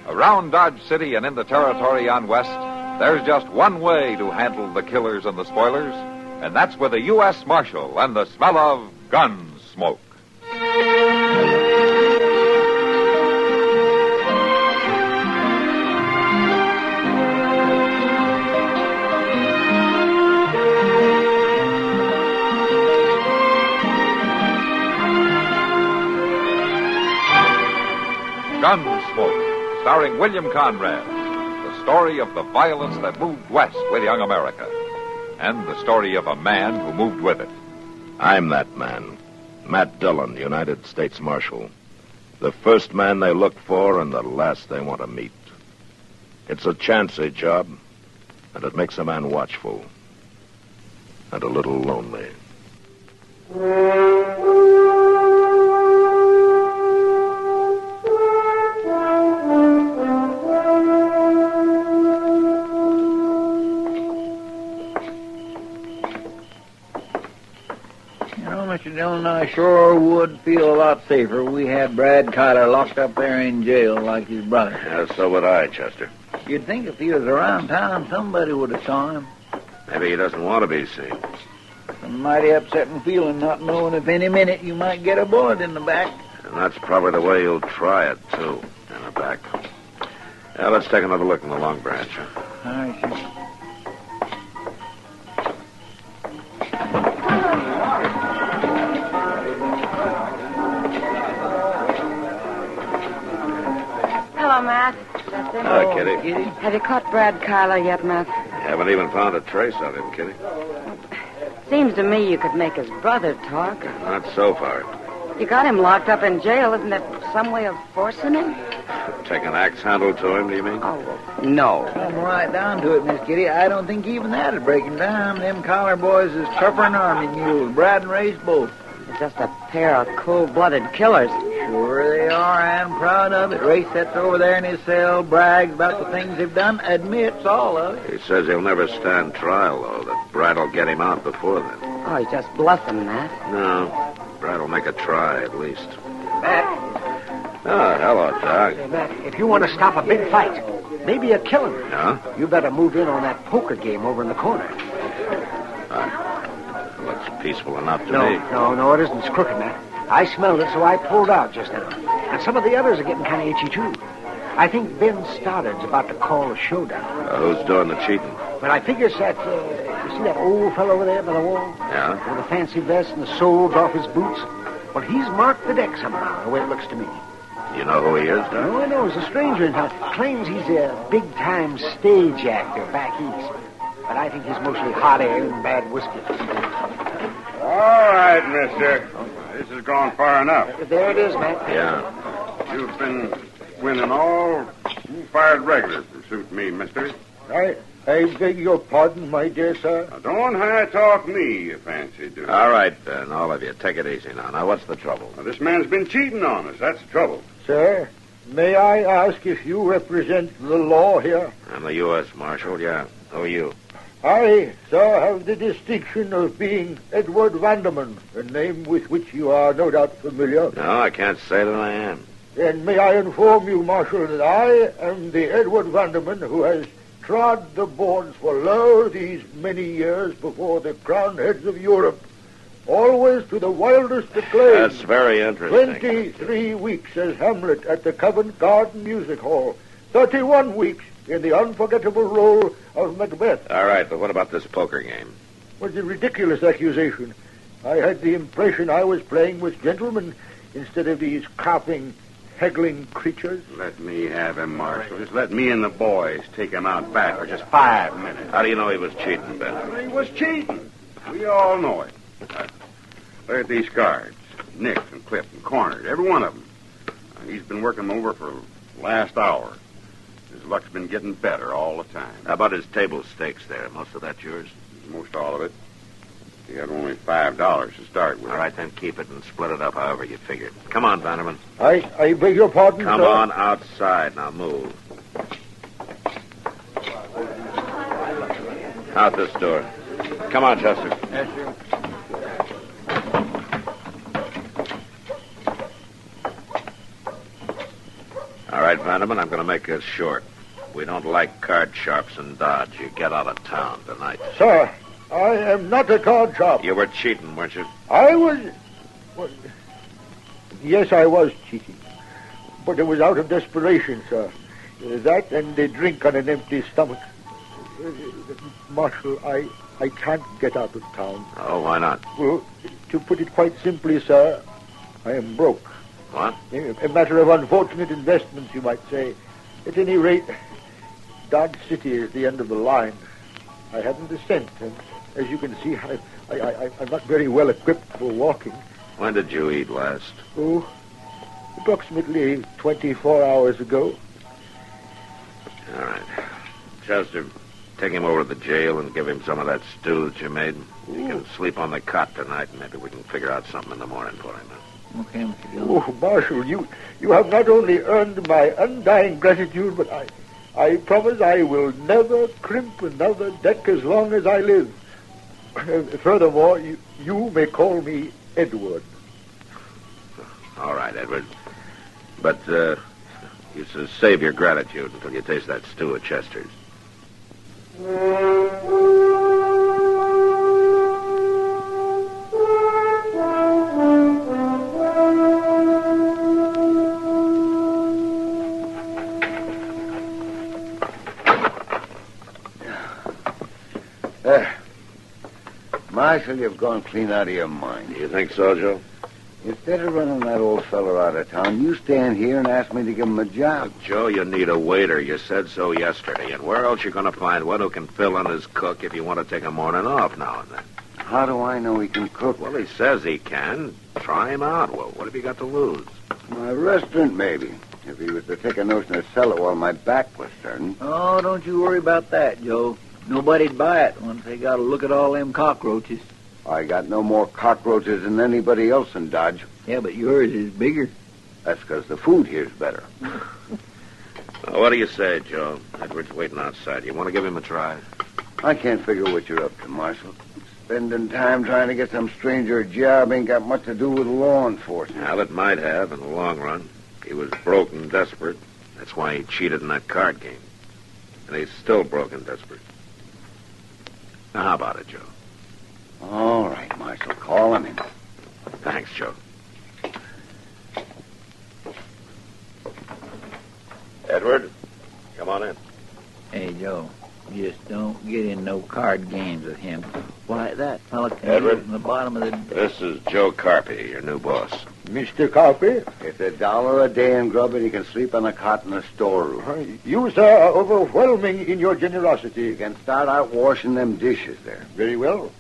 Speaker 17: Around Dodge City and in the territory on West, there's just one way to handle the killers and the spoilers, and that's with a U.S. Marshal and the smell of gun smoke. Gunsmoke, starring William Conrad, the story of the violence that moved west with young America, and the story of a man who moved with it.
Speaker 2: I'm that man, Matt Dillon, United States Marshal. The first man they look for and the last they want to meet. It's a chancy job, and it makes a man watchful and a little lonely.
Speaker 11: Mr. Dillon, I sure would feel a lot safer if we had Brad Cotter locked up there in jail like his brother.
Speaker 2: Yeah, so would I, Chester.
Speaker 11: You'd think if he was around town, somebody would have saw him.
Speaker 2: Maybe he doesn't want to be seen.
Speaker 11: It's a mighty upsetting feeling not knowing if any minute you might get a bullet in the back.
Speaker 2: And that's probably the way you'll try it, too, in the back. Yeah, let's take another look in the Long Branch.
Speaker 11: All right, sir.
Speaker 12: Hello, Matt.
Speaker 2: Hello, Kitty.
Speaker 12: Have you caught Brad Kyler yet, Matt?
Speaker 2: You haven't even found a trace of him, Kitty.
Speaker 12: Seems to me you could make his brother talk.
Speaker 2: Not so far.
Speaker 12: You got him locked up in jail. Isn't there some way of forcing him?
Speaker 2: Take an axe handle to him, do you mean?
Speaker 12: Oh, well, no.
Speaker 11: Come right down to it, Miss Kitty. I don't think even that'd break him down. Them collar boys is tougher than army mules. Brad and Ray's both.
Speaker 12: They're just a pair of cold-blooded killers.
Speaker 11: Sure they are, and proud of it. Ray sits over there in his cell, brags about the things they've done, admits all of it.
Speaker 2: He says he'll never stand trial, though, that Brad will get him out before then.
Speaker 12: Oh, he's just bluffing, Matt.
Speaker 2: No, Brad will make a try, at least.
Speaker 20: Matt.
Speaker 2: Oh, hello, Doc.
Speaker 20: Hey, Matt, if you want to stop a big fight, maybe a killing,
Speaker 2: Yeah?
Speaker 20: you better move in on that poker game over in the corner.
Speaker 2: Looks peaceful enough to me.
Speaker 20: No, it isn't. It's crooked, Matt. I smelled it, so I pulled out just now. And some of the others are getting kind of itchy, too. I think Ben Stoddard's about to call a showdown.
Speaker 4: Who's doing the cheating?
Speaker 20: But I figure it's that, you see that old fellow over there by the wall?
Speaker 4: Yeah?
Speaker 20: With the fancy vest and the soles off his boots? Well, he's marked the deck somehow, the way it looks to me.
Speaker 4: You know who he is, Doc?
Speaker 20: No, I know. He's a stranger in town. Claims he's a big-time stage actor back east. But I think he's mostly hot air and bad whiskey.
Speaker 15: All right, mister. This has gone far enough.
Speaker 20: There it is, Matt.
Speaker 4: Yeah.
Speaker 15: You've been winning all. You fired regular for suit me, mister.
Speaker 16: I beg your pardon, my dear sir.
Speaker 15: Now, don't high-talk me, you fancy do.
Speaker 4: All right, then, all of you. Take it easy now. Now, what's the trouble?
Speaker 15: Now, this man's been cheating on us. That's the trouble.
Speaker 16: Sir, may I ask if you represent the law here?
Speaker 4: I'm the U.S. Marshal, yeah. Who are you?
Speaker 16: I, sir, have the distinction of being Edward Vanderman, a name with which you are no doubt familiar.
Speaker 4: No, I can't say that I am.
Speaker 16: Then may I inform you, Marshal, that I am the Edward Vanderman who has trod the boards for these many years before the crowned heads of Europe, always to the wildest acclaim.
Speaker 4: That's very interesting.
Speaker 16: 23 weeks as Hamlet at the Covent Garden Music Hall. 31 weeks in the unforgettable role of Macbeth.
Speaker 4: All right, but what about this poker game?
Speaker 16: Was a ridiculous accusation. I had the impression I was playing with gentlemen instead of these coughing, haggling creatures.
Speaker 15: Let me have him, Marshal. Just let me and the boys take him out back for just 5 minutes.
Speaker 4: How do you know he was cheating, Ben?
Speaker 15: He was cheating. We all know it. Look at these cards. Nicked and clipped and cornered, every one of them. He's been working them over for the last hour. His luck's been getting better all the time.
Speaker 4: How about his table stakes there? Most of that yours?
Speaker 15: Most all of it. He had only $5 to start with.
Speaker 4: All right, then keep it and split it up however you figured. Come on, Vanderman.
Speaker 16: I beg your pardon,
Speaker 4: Come
Speaker 16: sir.
Speaker 4: on outside. Now move. Out this door. Come on, Chester.
Speaker 16: Yes, sir.
Speaker 4: All right, Vanderman, I'm going to make this short. We don't like card sharps in Dodge. You get out of town tonight.
Speaker 16: Sir, I am not a card sharp.
Speaker 4: You were cheating, weren't you?
Speaker 16: I was... Well, yes, I was cheating. But it was out of desperation, sir. That and the drink on an empty stomach. Marshal, I can't get out of town.
Speaker 4: Oh, why not?
Speaker 16: Well, to put it quite simply, sir, I am broke.
Speaker 4: What?
Speaker 16: A matter of unfortunate investments, you might say. At any rate, Dodge City is the end of the line. I haven't a cent, and as you can see, I'm not very well equipped for walking.
Speaker 4: When did you eat last?
Speaker 16: Oh, approximately 24 hours ago.
Speaker 4: All right. Chester, take him over to the jail and give him some of that stew that you made. He can sleep on the cot tonight, and maybe we can figure out something in the morning for him.
Speaker 11: Okay, Mr. Dillon.
Speaker 16: Oh, Marshal, you have not only earned my undying gratitude, but I promise I will never crimp another deck as long as I live. Furthermore, you may call me Edward.
Speaker 4: All right, Edward. But you should save your gratitude until you taste that stew at Chester's.
Speaker 9: Marshal, you've gone clean out of your mind.
Speaker 4: You think so, Joe?
Speaker 9: Instead of running that old feller out of town, you stand here and ask me to give him a job.
Speaker 4: Joe, you need a waiter. You said so yesterday. And where else you going to find one who can fill in as cook if you want to take a morning off now and then?
Speaker 9: How do I know he can cook?
Speaker 4: Well, he says he can. Try him out. Well, what have you got to lose?
Speaker 9: My restaurant, maybe. If he was to take a notion to sell it while my back was turned.
Speaker 11: Oh, don't you worry about that, Joe. Nobody'd buy it once they got to look at all them cockroaches.
Speaker 9: I got no more cockroaches than anybody else in Dodge.
Speaker 11: Yeah, but yours is bigger.
Speaker 9: That's because the food here's better.
Speaker 4: Well, what do you say, Joe? Edward's waiting outside. You want to give him a try?
Speaker 9: I can't figure what you're up to, Marshal. Spending time trying to get some stranger a job ain't got much to do with law enforcement.
Speaker 4: Well, it might have in the long run. He was broke and desperate. That's why he cheated in that card game. And he's still broke and desperate. Now, how about it, Joe?
Speaker 9: All right, Marshal. Call him in.
Speaker 4: Thanks, Joe. Edward, come on in.
Speaker 11: Hey, Joe, just don't get in no card games with him. Why, that fella can
Speaker 4: Edward,
Speaker 11: get from the bottom of the...
Speaker 4: This is Joe Carpy, your new boss.
Speaker 9: Mr. Carpy? It's $1 a day in grub, and he can sleep on a cot in the storeroom.
Speaker 16: You, sir, are overwhelming in your generosity.
Speaker 9: You can start out washing them dishes there.
Speaker 16: Very well.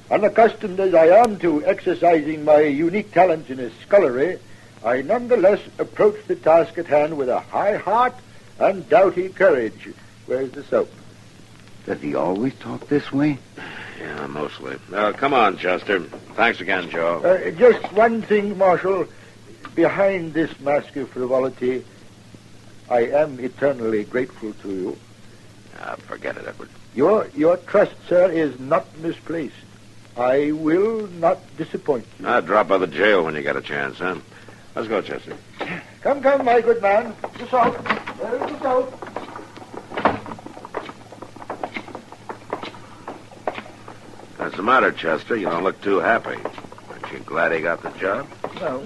Speaker 16: Unaccustomed as I am to exercising my unique talents in a scullery, I nonetheless approach the task at hand with a high heart and doughty courage. Where's the soap?
Speaker 9: Does he always talk this way?
Speaker 4: Yeah, mostly. Come on, Chester. Thanks again, Joe.
Speaker 16: Just one thing, Marshal. Behind this mask of frivolity, I am eternally grateful to you.
Speaker 4: Forget it, Edward.
Speaker 16: Your trust, sir, is not misplaced. I will not disappoint you.
Speaker 4: Drop by the jail when you get a chance, huh? Let's go, Chester.
Speaker 16: Come, my good man. The salt. There's the salt.
Speaker 4: What's the matter, Chester? You don't look too happy. Aren't you glad he got the job?
Speaker 11: Well,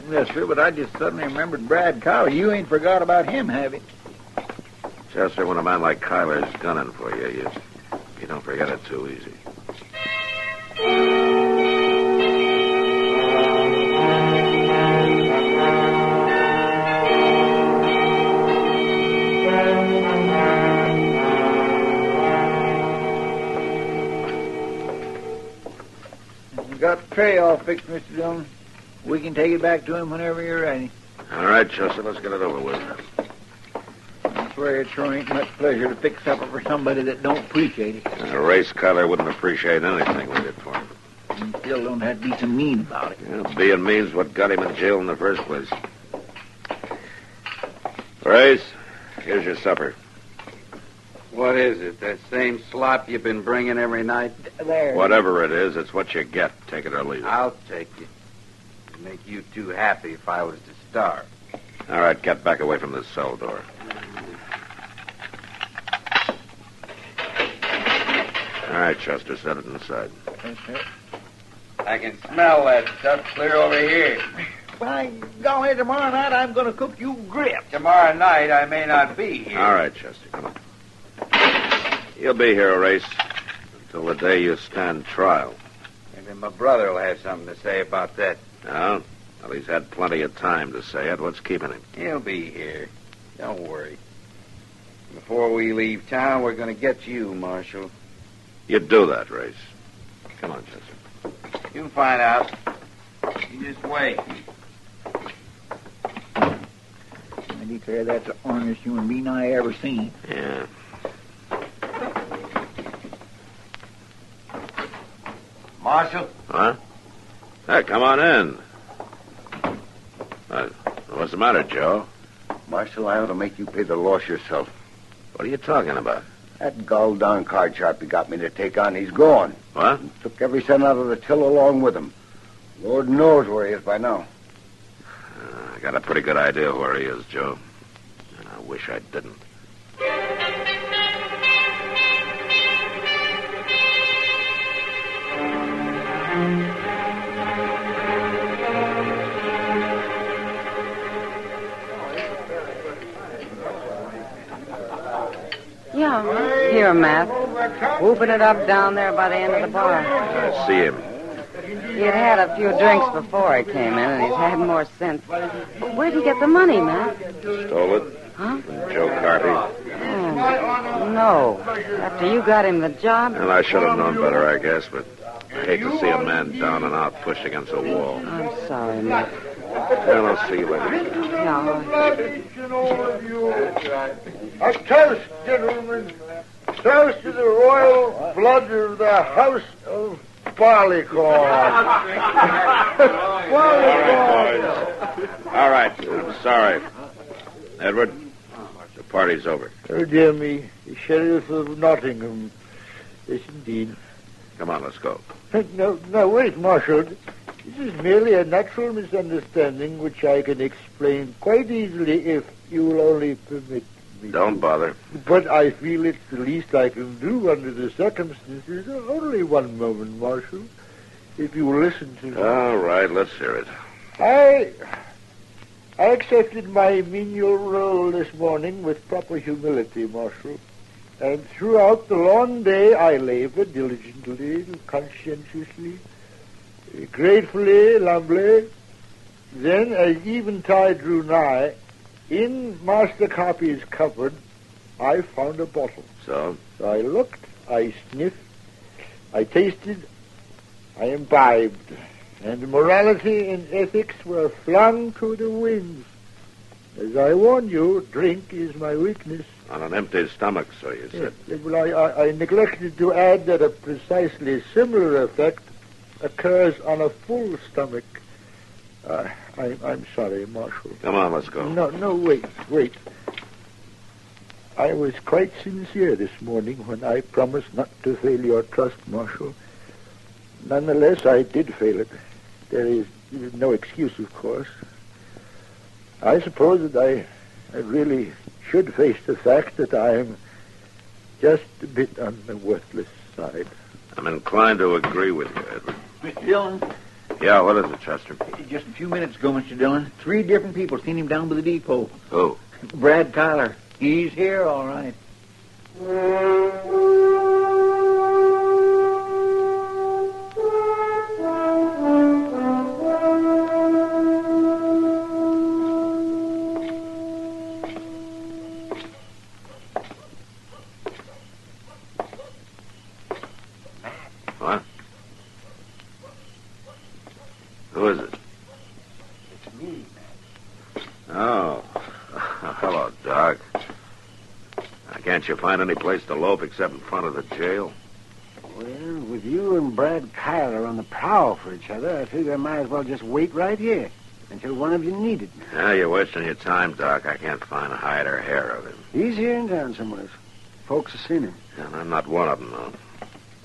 Speaker 11: yes, sir, but I just suddenly remembered Brad Kyler. You ain't forgot about him, have you?
Speaker 4: Chester, when a man like Kyler's gunning for you, you don't forget it too easy.
Speaker 11: Got the tray all fixed, Mr. Dillon. We can take it back to him whenever you're ready.
Speaker 4: All right, Chester, let's get it over with.
Speaker 11: I swear it sure ain't much pleasure to fix supper for somebody that don't appreciate it.
Speaker 4: Race Kyler wouldn't appreciate anything we did for him.
Speaker 11: You still don't have to be so mean about it.
Speaker 4: Yeah, being mean's what got him in jail in the first place. Race, here's your supper.
Speaker 13: What is it? That same slop you've been bringing every night?
Speaker 11: There.
Speaker 4: Whatever it is, it's what you get. Take it or leave it.
Speaker 13: I'll take it. It'd make you too happy if I was to starve.
Speaker 4: All right, get back away from this cell door. All right, Chester, set it inside.
Speaker 13: I can smell that stuff clear over here.
Speaker 11: By golly, tomorrow night I'm going to cook you grits.
Speaker 13: Tomorrow night I may not be here.
Speaker 4: All right, Chester, come on. You'll be here, Race, until the day you stand trial.
Speaker 13: Maybe my brother will have something to say about that.
Speaker 4: No? Well, he's had plenty of time to say it. What's keeping him?
Speaker 13: He'll be here. Don't worry. Before we leave town, we're going to get you, Marshal.
Speaker 4: You do that, Race. Come on, Chester.
Speaker 13: You'll find out. You just wait.
Speaker 11: I declare that's the honest human being I ever seen.
Speaker 4: Yeah.
Speaker 13: Marshal?
Speaker 4: Huh? Hey, come on in. What's the matter, Joe?
Speaker 9: Marshal, I ought to make you pay the loss yourself.
Speaker 4: What are you talking about?
Speaker 9: That gall-down card sharp you got me to take on, he's gone.
Speaker 4: What?
Speaker 9: He took every cent out of the till along with him. Lord knows where he is by now.
Speaker 4: I got a pretty good idea where he is, Joe. And I wish I didn't.
Speaker 12: Yeah, here, Matt. Whooping it up down there by the end of the bar.
Speaker 4: I see him.
Speaker 12: He had a few drinks before he came in, and he's had more since. But where'd he get the money, Matt?
Speaker 4: Stole it.
Speaker 12: Huh?
Speaker 4: From Joe Carpy.
Speaker 12: Oh, no. After you got him the job?
Speaker 4: Well, I should have known better, I guess, but I hate to see a man down and out pushed against a wall.
Speaker 12: I'm sorry, Matt.
Speaker 4: Well, I'll see you later.
Speaker 12: No.
Speaker 16: A toast, gentlemen. Toast to the royal blood of the House of Barleycorn.
Speaker 4: All right, I'm sorry. Edward, the party's over.
Speaker 16: Oh, dear me. The Sheriff of Nottingham. Yes, indeed.
Speaker 4: Come on, let's go.
Speaker 16: No, wait, Marshal. This is merely a natural misunderstanding which I can explain quite easily if you will only permit me.
Speaker 4: Don't bother.
Speaker 16: But I feel it's the least I can do under the circumstances. Only one moment, Marshal. If you will listen to me.
Speaker 4: All right, let's hear it.
Speaker 16: I accepted my menial role this morning with proper humility, Marshal. And throughout the long day I labored diligently, conscientiously, gratefully, humbly. Then, as eventide drew nigh, in Master Copy's cupboard, I found a bottle.
Speaker 4: So?
Speaker 16: So I looked, I sniffed, I tasted, I imbibed, and morality and ethics were flung to the winds. As I warned you, drink is my weakness.
Speaker 4: On an empty stomach, so you said.
Speaker 16: Yes. Well, I neglected to add that a precisely similar effect occurs on a full stomach. I'm sorry, Marshal.
Speaker 4: Come on, let's go.
Speaker 16: No, wait. I was quite sincere this morning when I promised not to fail your trust, Marshal. Nonetheless, I did fail it. There is no excuse, of course. I suppose that I really should face the fact that I am just a bit on the worthless side.
Speaker 4: I'm inclined to agree with you, Edward.
Speaker 11: Mr. Dillon?
Speaker 4: Yeah, what is it, Chester?
Speaker 11: Just a few minutes ago, Mr. Dillon, 3 different people seen him down by the depot.
Speaker 4: Who?
Speaker 11: Brad Tyler. He's here, all right.
Speaker 4: What? Who is it?
Speaker 7: It's me,
Speaker 4: Oh. Hello, Doc. Can't you find any place to loaf except in front of the jail?
Speaker 20: Well, with you and Brad Kyler on the prowl for each other, I figure I might as well just wait right here until one of you needed me.
Speaker 4: Yeah, you're wasting your time, Doc. I can't find a hide or hair of him.
Speaker 20: He's here in town somewhere. Folks have seen him.
Speaker 4: And I'm not one of them, though.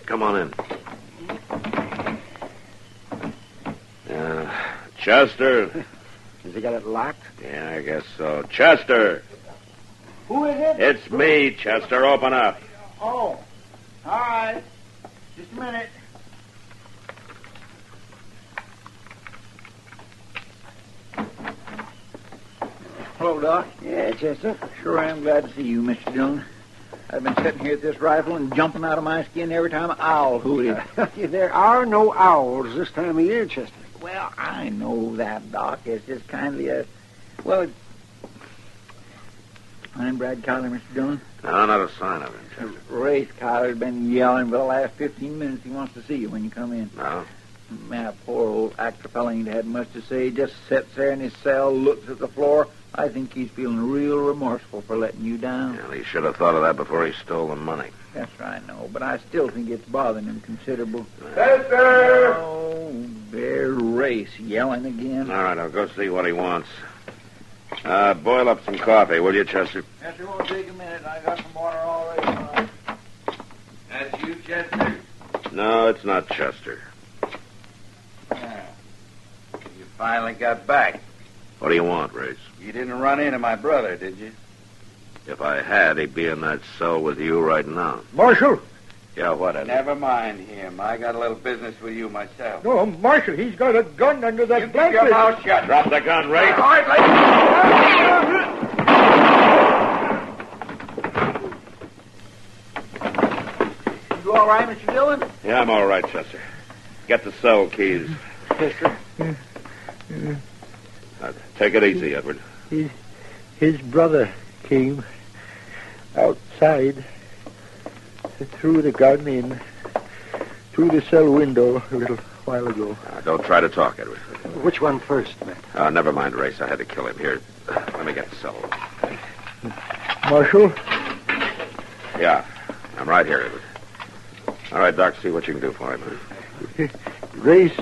Speaker 4: Come on in. Chester.
Speaker 20: Has he got it locked?
Speaker 4: Yeah, I guess so. Chester.
Speaker 11: Who is it?
Speaker 4: It's me, Chester. Open up.
Speaker 11: Oh, all right. Just a minute. Hello, Doc.
Speaker 20: Yeah, Chester.
Speaker 11: Sure am glad to see you, Mr. Dillon. I've been sitting here at this rifle and jumping out of my skin every time an owl hooted.
Speaker 20: There are no owls this time of year, Chester.
Speaker 11: Well, I know that, Doc. It's just kindly a... Well, I'm Brad Kyler, Mr. Dillon.
Speaker 4: No, not a sign of him, Chester.
Speaker 11: Race Kyler's been yelling for the last 15 minutes. He wants to see you when you come in.
Speaker 4: No?
Speaker 11: Man, poor old actor fella ain't had much to say. He just sits there in his cell, looks at the floor. I think he's feeling real remorseful for letting you down.
Speaker 4: Well, he should have thought of that before he stole the money.
Speaker 11: Yes, I know, but I still think it's bothering him considerable.
Speaker 16: Chester!
Speaker 11: Oh, there's Race yelling again.
Speaker 4: All right, I'll go see what he wants. Boil up some coffee, will you, Chester?
Speaker 11: Yes, it won't take a minute. I got some water already. That's you, Chester?
Speaker 4: No, it's not Chester.
Speaker 5: Yeah. You finally got back.
Speaker 4: What do you want, Race?
Speaker 5: You didn't run into my brother, did you?
Speaker 4: If I had, he'd be in that cell with you right now.
Speaker 16: Marshal!
Speaker 4: Yeah, what, Eddie?
Speaker 5: Never mind him. I got a little business with you myself.
Speaker 16: No, Marshal, he's got a gun under that
Speaker 5: You keep
Speaker 16: blanket.
Speaker 5: your mouth shut.
Speaker 4: Drop the gun, Race.
Speaker 5: All right,
Speaker 11: You all right, Mr. Dillon?
Speaker 4: Yeah, I'm all right, Chester. Get the cell keys.
Speaker 11: Chester?
Speaker 4: Take it easy, Edward.
Speaker 16: His brother came outside, threw the gun in, through the cell window a little while ago.
Speaker 4: Don't try to talk, Edward.
Speaker 20: Which one first, Matt?
Speaker 4: Never mind, Race. I had to kill him. Here, let me get the cell.
Speaker 16: Marshal?
Speaker 4: Yeah, I'm right here, Edward. All right, Doc, see what you can do for him.
Speaker 16: Race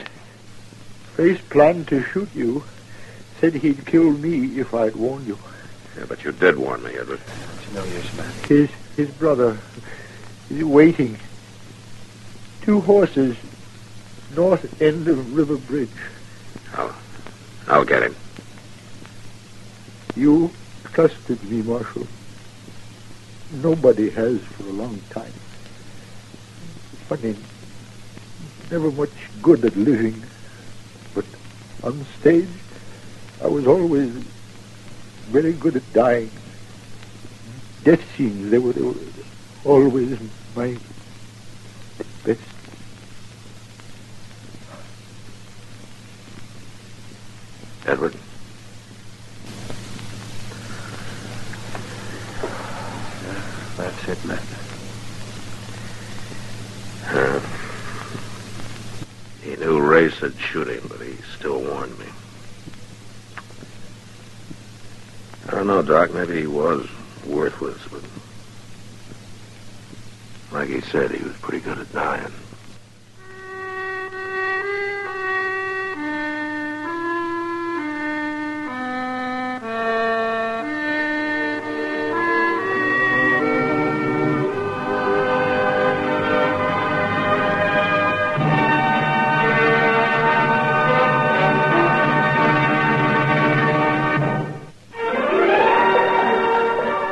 Speaker 16: planned to shoot you. Said he'd kill me if I'd warned you.
Speaker 4: Yeah, but you did warn me, Edward.
Speaker 20: It's no use, Matt.
Speaker 16: His brother is waiting. 2 horses, north end of River Bridge.
Speaker 4: I'll get him.
Speaker 16: You trusted me, Marshal. Nobody has for a long time. Funny, never much good at living, but on stage, I was always very good at dying. Death scenes, they were always my best.
Speaker 4: Edward?
Speaker 20: That's it, Matt.
Speaker 4: He knew Ray said shoot him, but he still warned me. I don't know, Doc. Maybe he was worthless, but like he said, he was pretty good at dying.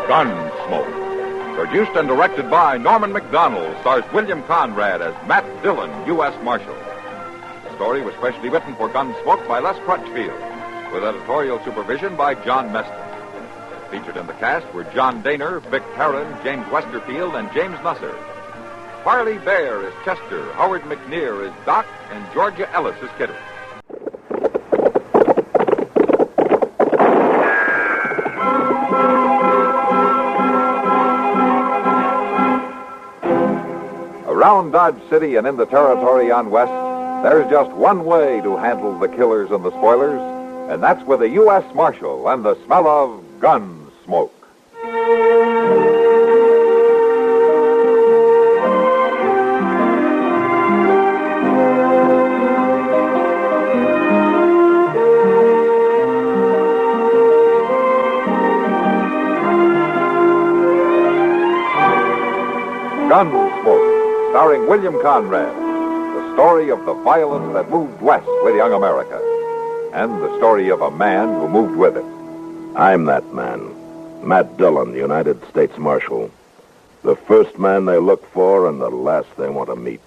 Speaker 17: Gunsmoke. Produced and directed by Norman McDonald, stars William Conrad as Matt Dillon, U.S. Marshal. The story was specially written for Gunsmoke by Les Crutchfield, with editorial supervision by John Meston. Featured in the cast were John Daner, Vic Tarrin, James Westerfield, and James Nusser. Farley Bear is Chester, Howard McNear is Doc, and Georgia Ellis is Kitty. Around Dodge City and in the territory on West, there's just one way to handle the killers and the spoilers, and that's with a U.S. Marshal and the smell of gun smoke. Gunsmoke, starring William Conrad, the story of the violence that moved west with young America, and the story of a man who moved with it.
Speaker 4: I'm that man, Matt Dillon, United States Marshal. The first man they look for and the last they want to meet.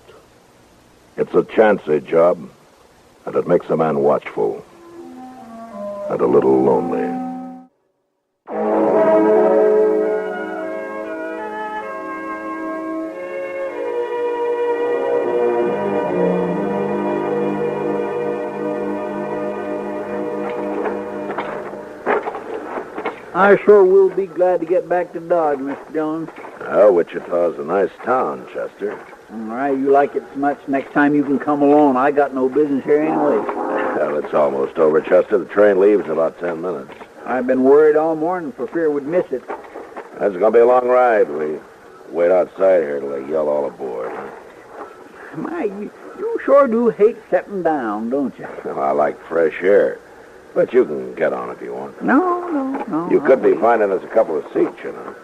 Speaker 4: It's a chancy job, and it makes a man watchful and a little lonely.
Speaker 11: I sure will be glad to get back to Dodge, Mr. Jones.
Speaker 4: Oh, Wichita's a nice town, Chester.
Speaker 11: All right, you like it so much, next time you can come along. I got no business here anyway.
Speaker 4: Well, it's almost over, Chester. The train leaves in about 10 minutes.
Speaker 11: I've been worried all morning for fear we'd miss it.
Speaker 4: That's going to be a long ride. We wait outside here till they yell all aboard.
Speaker 11: My, you sure do hate setting down, don't you?
Speaker 4: Well, I like fresh air. But you can get on if you want.
Speaker 11: No.
Speaker 4: You could be finding us a couple of seats, you know.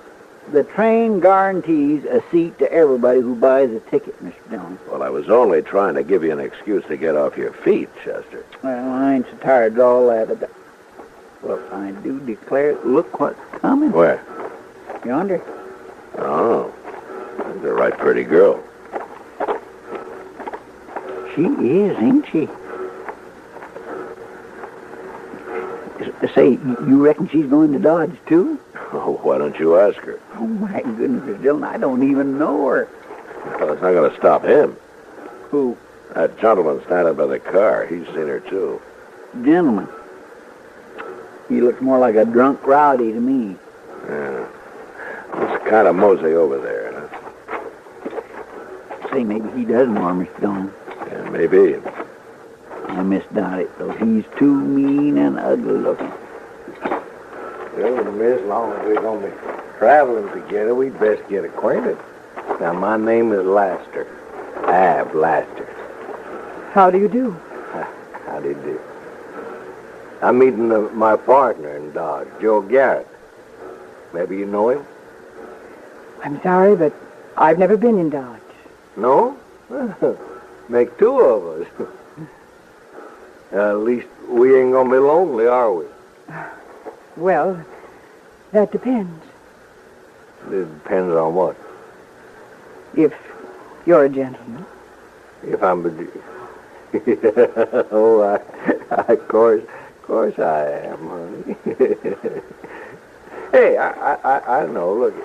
Speaker 11: The train guarantees a seat to everybody who buys a ticket, Mr. Jones.
Speaker 4: Well, I was only trying to give you an excuse to get off your feet, Chester.
Speaker 11: Well, I ain't so tired of all that. Well, I do declare, look what's coming.
Speaker 4: Where?
Speaker 11: Yonder.
Speaker 4: Oh, she's a right pretty girl.
Speaker 11: She is, ain't she? Say, you reckon she's going to Dodge, too?
Speaker 4: Oh, why don't you ask her?
Speaker 11: Oh, my goodness, Mr. Dillon, I don't even know her.
Speaker 4: Well, it's not going to stop him.
Speaker 11: Who?
Speaker 4: That gentleman standing by the car. He's seen her, too.
Speaker 11: Gentleman? He looks more like a drunk rowdy to me.
Speaker 4: Yeah. Let's kind of mosey over there, huh?
Speaker 11: Say, maybe he does more, Mr. Dillon.
Speaker 4: Yeah, maybe.
Speaker 11: I misdoubt it, though. He's too mean and ugly looking.
Speaker 20: Well, miss, as long as we're going to be traveling together, we'd best get acquainted. Now, my name is Laster. Ab Laster.
Speaker 6: How do you do?
Speaker 20: How do you do? I'm meeting my partner in Dodge, Joe Garrett. Maybe you know him?
Speaker 6: I'm sorry, but I've never been in Dodge.
Speaker 20: No? Make two of us. At least we ain't gonna be lonely, are we?
Speaker 6: Well, that depends.
Speaker 20: It depends on what?
Speaker 6: If you're a gentleman.
Speaker 20: If I'm a... Oh, of course I am, honey.
Speaker 18: Hey, I know. Look,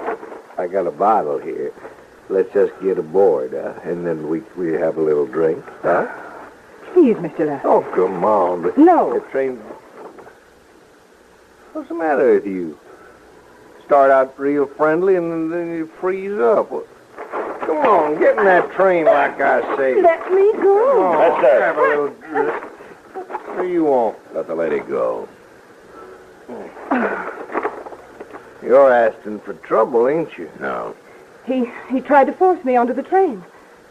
Speaker 18: I got a bottle here. Let's just get aboard, and then we have a little drink, huh?
Speaker 22: Please, Mr. Lass.
Speaker 18: Oh, come on.
Speaker 22: No.
Speaker 18: The train... What's the matter with you? Start out real friendly, and then you freeze up. Come on, get in that train like I say.
Speaker 22: Let me go.
Speaker 18: Come on, let's have a little drink. What do you want?
Speaker 19: Let the lady go.
Speaker 18: You're asking for trouble, ain't you?
Speaker 19: No.
Speaker 22: He tried to force me onto the train,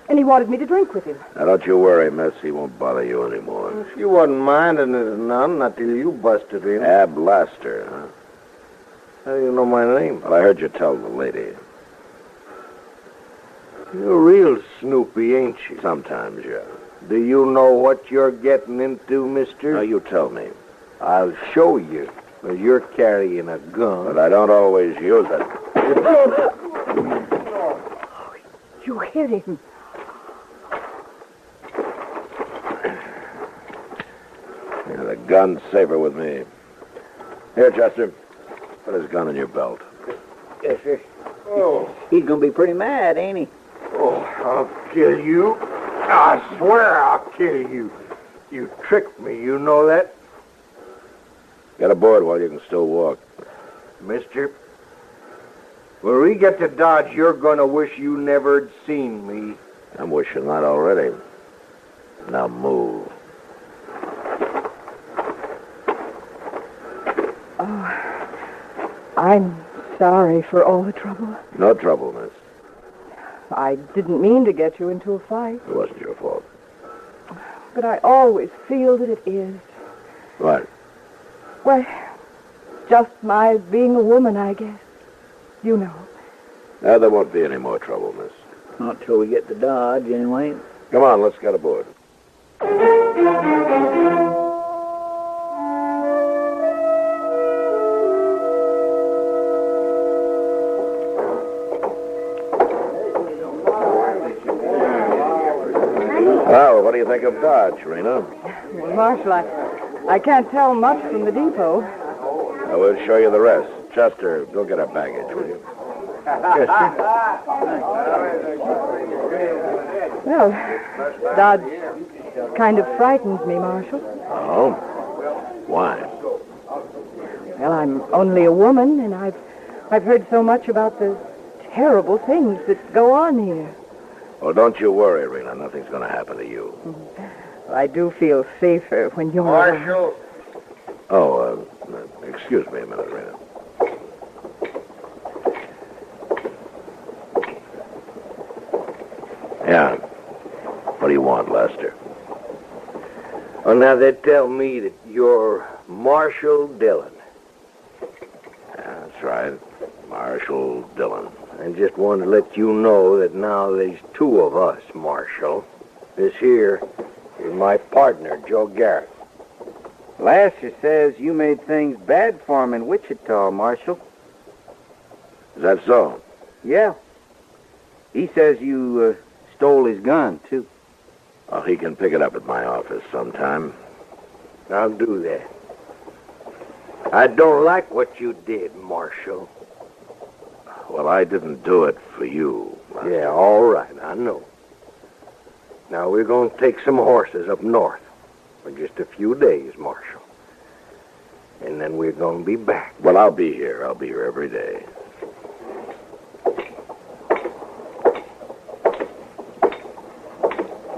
Speaker 22: and he wanted me to drink with him.
Speaker 19: Now, don't you worry, miss. He won't bother you anymore.
Speaker 18: She wasn't minding it none until you busted in.
Speaker 19: Ab Blaster, huh?
Speaker 18: How do you know my name?
Speaker 19: Well, I heard you tell the lady.
Speaker 18: You're real snoopy, ain't you?
Speaker 19: Sometimes, yeah.
Speaker 18: Do you know what you're getting into, mister?
Speaker 19: Now, you tell me.
Speaker 18: I'll show you. Well, you're carrying a gun.
Speaker 19: But I don't always use it.
Speaker 22: You hit him.
Speaker 19: Yeah, the gun's safer with me. Here, Chester. Put his gun in your belt.
Speaker 11: Yes, sir. Oh. He's going to be pretty mad, ain't he?
Speaker 18: Oh, I'll kill you. I swear I'll kill you. You tricked me, you know that?
Speaker 19: Get aboard while you can still walk.
Speaker 18: Mister, when we get to Dodge, you're going to wish you never had seen me.
Speaker 19: I'm wishing that already. Now move.
Speaker 22: Oh, I'm sorry for all the trouble.
Speaker 19: No trouble, miss.
Speaker 22: I didn't mean to get you into a fight.
Speaker 19: It wasn't your fault.
Speaker 22: But I always feel that it is.
Speaker 19: What?
Speaker 22: Well, just my being a woman, I guess. You know.
Speaker 19: Now, there won't be any more trouble, miss.
Speaker 11: Not till we get to Dodge, anyway.
Speaker 19: Come on, let's get aboard. Well, what do you think of Dodge, Rena?
Speaker 22: Well, Marshal, I can't tell much from the depot.
Speaker 19: I will show you the rest. Chester, go get our baggage, will you?
Speaker 22: Yes, sir. Well, Dodge kind of frightens me, Marshal.
Speaker 19: Oh? Why?
Speaker 22: Well, I'm only a woman, and I've heard so much about the terrible things that go on here.
Speaker 19: Well, don't you worry, Rena. Nothing's going to happen to you.
Speaker 22: Well, I do feel safer when you're...
Speaker 18: Marshal!
Speaker 19: Oh, excuse me a minute, Rena. Yeah. What do you want, Lester?
Speaker 18: Well, now they tell me that you're Marshal Dillon.
Speaker 19: That's right. Marshal Dillon.
Speaker 18: I just wanted to let you know that now there's two of us, Marshal. This here is my partner, Joe Garrett.
Speaker 11: Lasher says you made things bad for him in Wichita, Marshal.
Speaker 19: Is that so?
Speaker 11: Yeah. He says you stole his gun, too.
Speaker 19: Well, he can pick it up at my office sometime.
Speaker 18: I'll do that. I don't like what you did, Marshal.
Speaker 19: Well, I didn't do it for you.
Speaker 18: Yeah, all right, I know. Now, we're going to take some horses up north for just a few days, Marshal. And then we're going to be back.
Speaker 19: Well, I'll be here. I'll be here every day.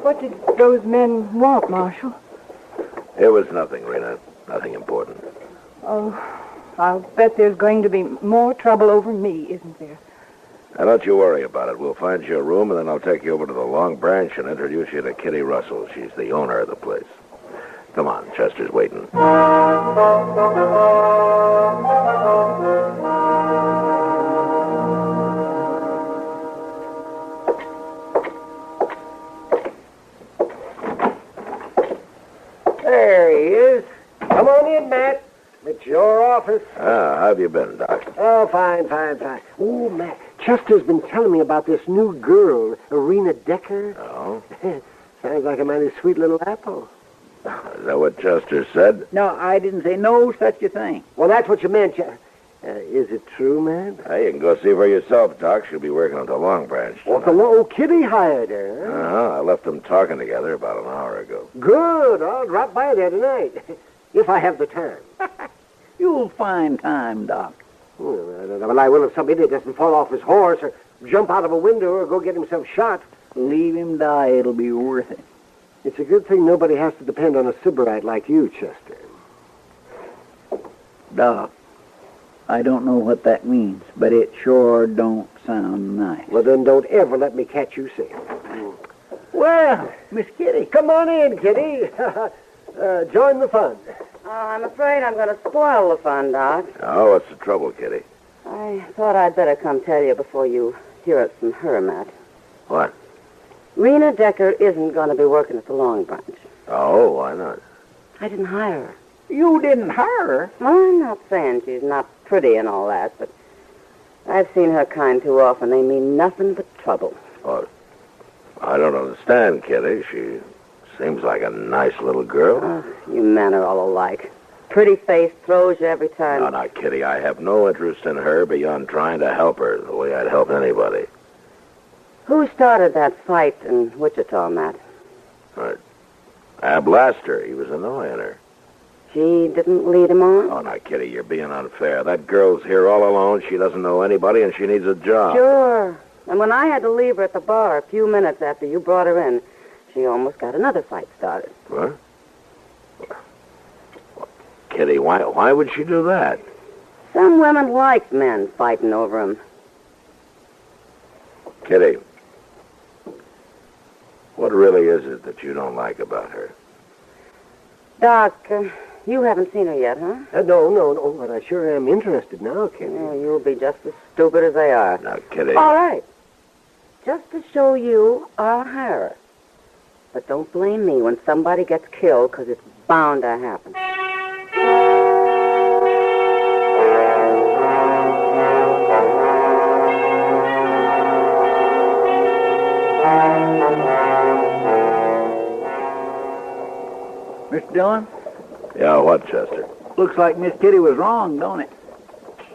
Speaker 22: What did those men want, Marshal?
Speaker 19: It was nothing, Rena. Nothing important.
Speaker 22: Oh, I'll bet there's going to be more trouble over me, isn't there?
Speaker 19: Now, don't you worry about it. We'll find you a room, and then I'll take you over to the Long Branch and introduce you to Kitty Russell. She's the owner of the place. Come on, Chester's waiting.
Speaker 18: There he is. Come on in, Matt. It's your office.
Speaker 19: Ah, how have you been, Doc?
Speaker 23: Oh, fine. Oh, Matt, Chester's been telling me about this new girl, Irina Decker.
Speaker 19: Oh?
Speaker 23: Sounds like a mighty sweet little apple.
Speaker 19: Is that what Chester said?
Speaker 11: No, I didn't say no such a thing.
Speaker 23: Well, that's what you meant. Is it true, man?
Speaker 4: Hey, you can go see for yourself, Doc. She'll be working at the Long Branch.
Speaker 23: Oh, the old Kitty hired her, huh?
Speaker 4: I left them talking together about an hour ago.
Speaker 23: Good. I'll drop by there tonight, if I have the time.
Speaker 11: You'll find time, Doc.
Speaker 23: Well, I will if some idiot doesn't fall off his horse or jump out of a window or go get himself shot.
Speaker 11: Leave him die. It'll be worth it.
Speaker 23: It's a good thing nobody has to depend on a sybarite like you, Chester.
Speaker 11: Doc, I don't know what that means, but it sure don't sound nice.
Speaker 23: Well, then don't ever let me catch you saying.
Speaker 11: Well, Miss Kitty.
Speaker 23: Come on in, Kitty. Join the fun.
Speaker 12: Oh, I'm afraid I'm going to spoil the fun, Doc.
Speaker 4: Oh, what's the trouble, Kitty?
Speaker 12: I thought I'd better come tell you before you hear it from her, Matt.
Speaker 4: What?
Speaker 12: Rena Decker isn't going to be working at the Long Branch.
Speaker 4: Oh, why not?
Speaker 12: I didn't hire her.
Speaker 11: You didn't hire her?
Speaker 12: Well, I'm not saying she's not pretty and all that, but I've seen her kind too often. They mean nothing but trouble.
Speaker 4: Oh, I don't understand, Kitty. She seems like a nice little girl.
Speaker 12: Oh, you men are all alike. Pretty face throws you every time.
Speaker 4: No, not Kitty. I have no interest in her beyond trying to help her the way I'd help anybody.
Speaker 12: Who started that fight in Wichita, Matt?
Speaker 4: Ab Laster. He was annoying her.
Speaker 12: She didn't lead him on?
Speaker 4: Oh, now, Kitty, you're being unfair. That girl's here all alone. She doesn't know anybody, and she needs a job.
Speaker 12: Sure. And when I had to leave her at the bar a few minutes after you brought her in, she almost got another fight started.
Speaker 4: What? Kitty, why would she do that?
Speaker 12: Some women like men fighting over them.
Speaker 4: Kitty, what really is it that you don't like about her?
Speaker 12: Doc, you haven't seen her yet, huh?
Speaker 23: No, but I sure am interested now, Kitty.
Speaker 12: Oh, you'll be just as stupid as they are.
Speaker 4: Now, Kitty.
Speaker 12: All right. Just to show you, I'll hire her. But don't blame me when somebody gets killed, because it's bound to happen.
Speaker 11: Mr. Dillon?
Speaker 4: Yeah, what, Chester?
Speaker 11: Looks like Miss Kitty was wrong, don't it?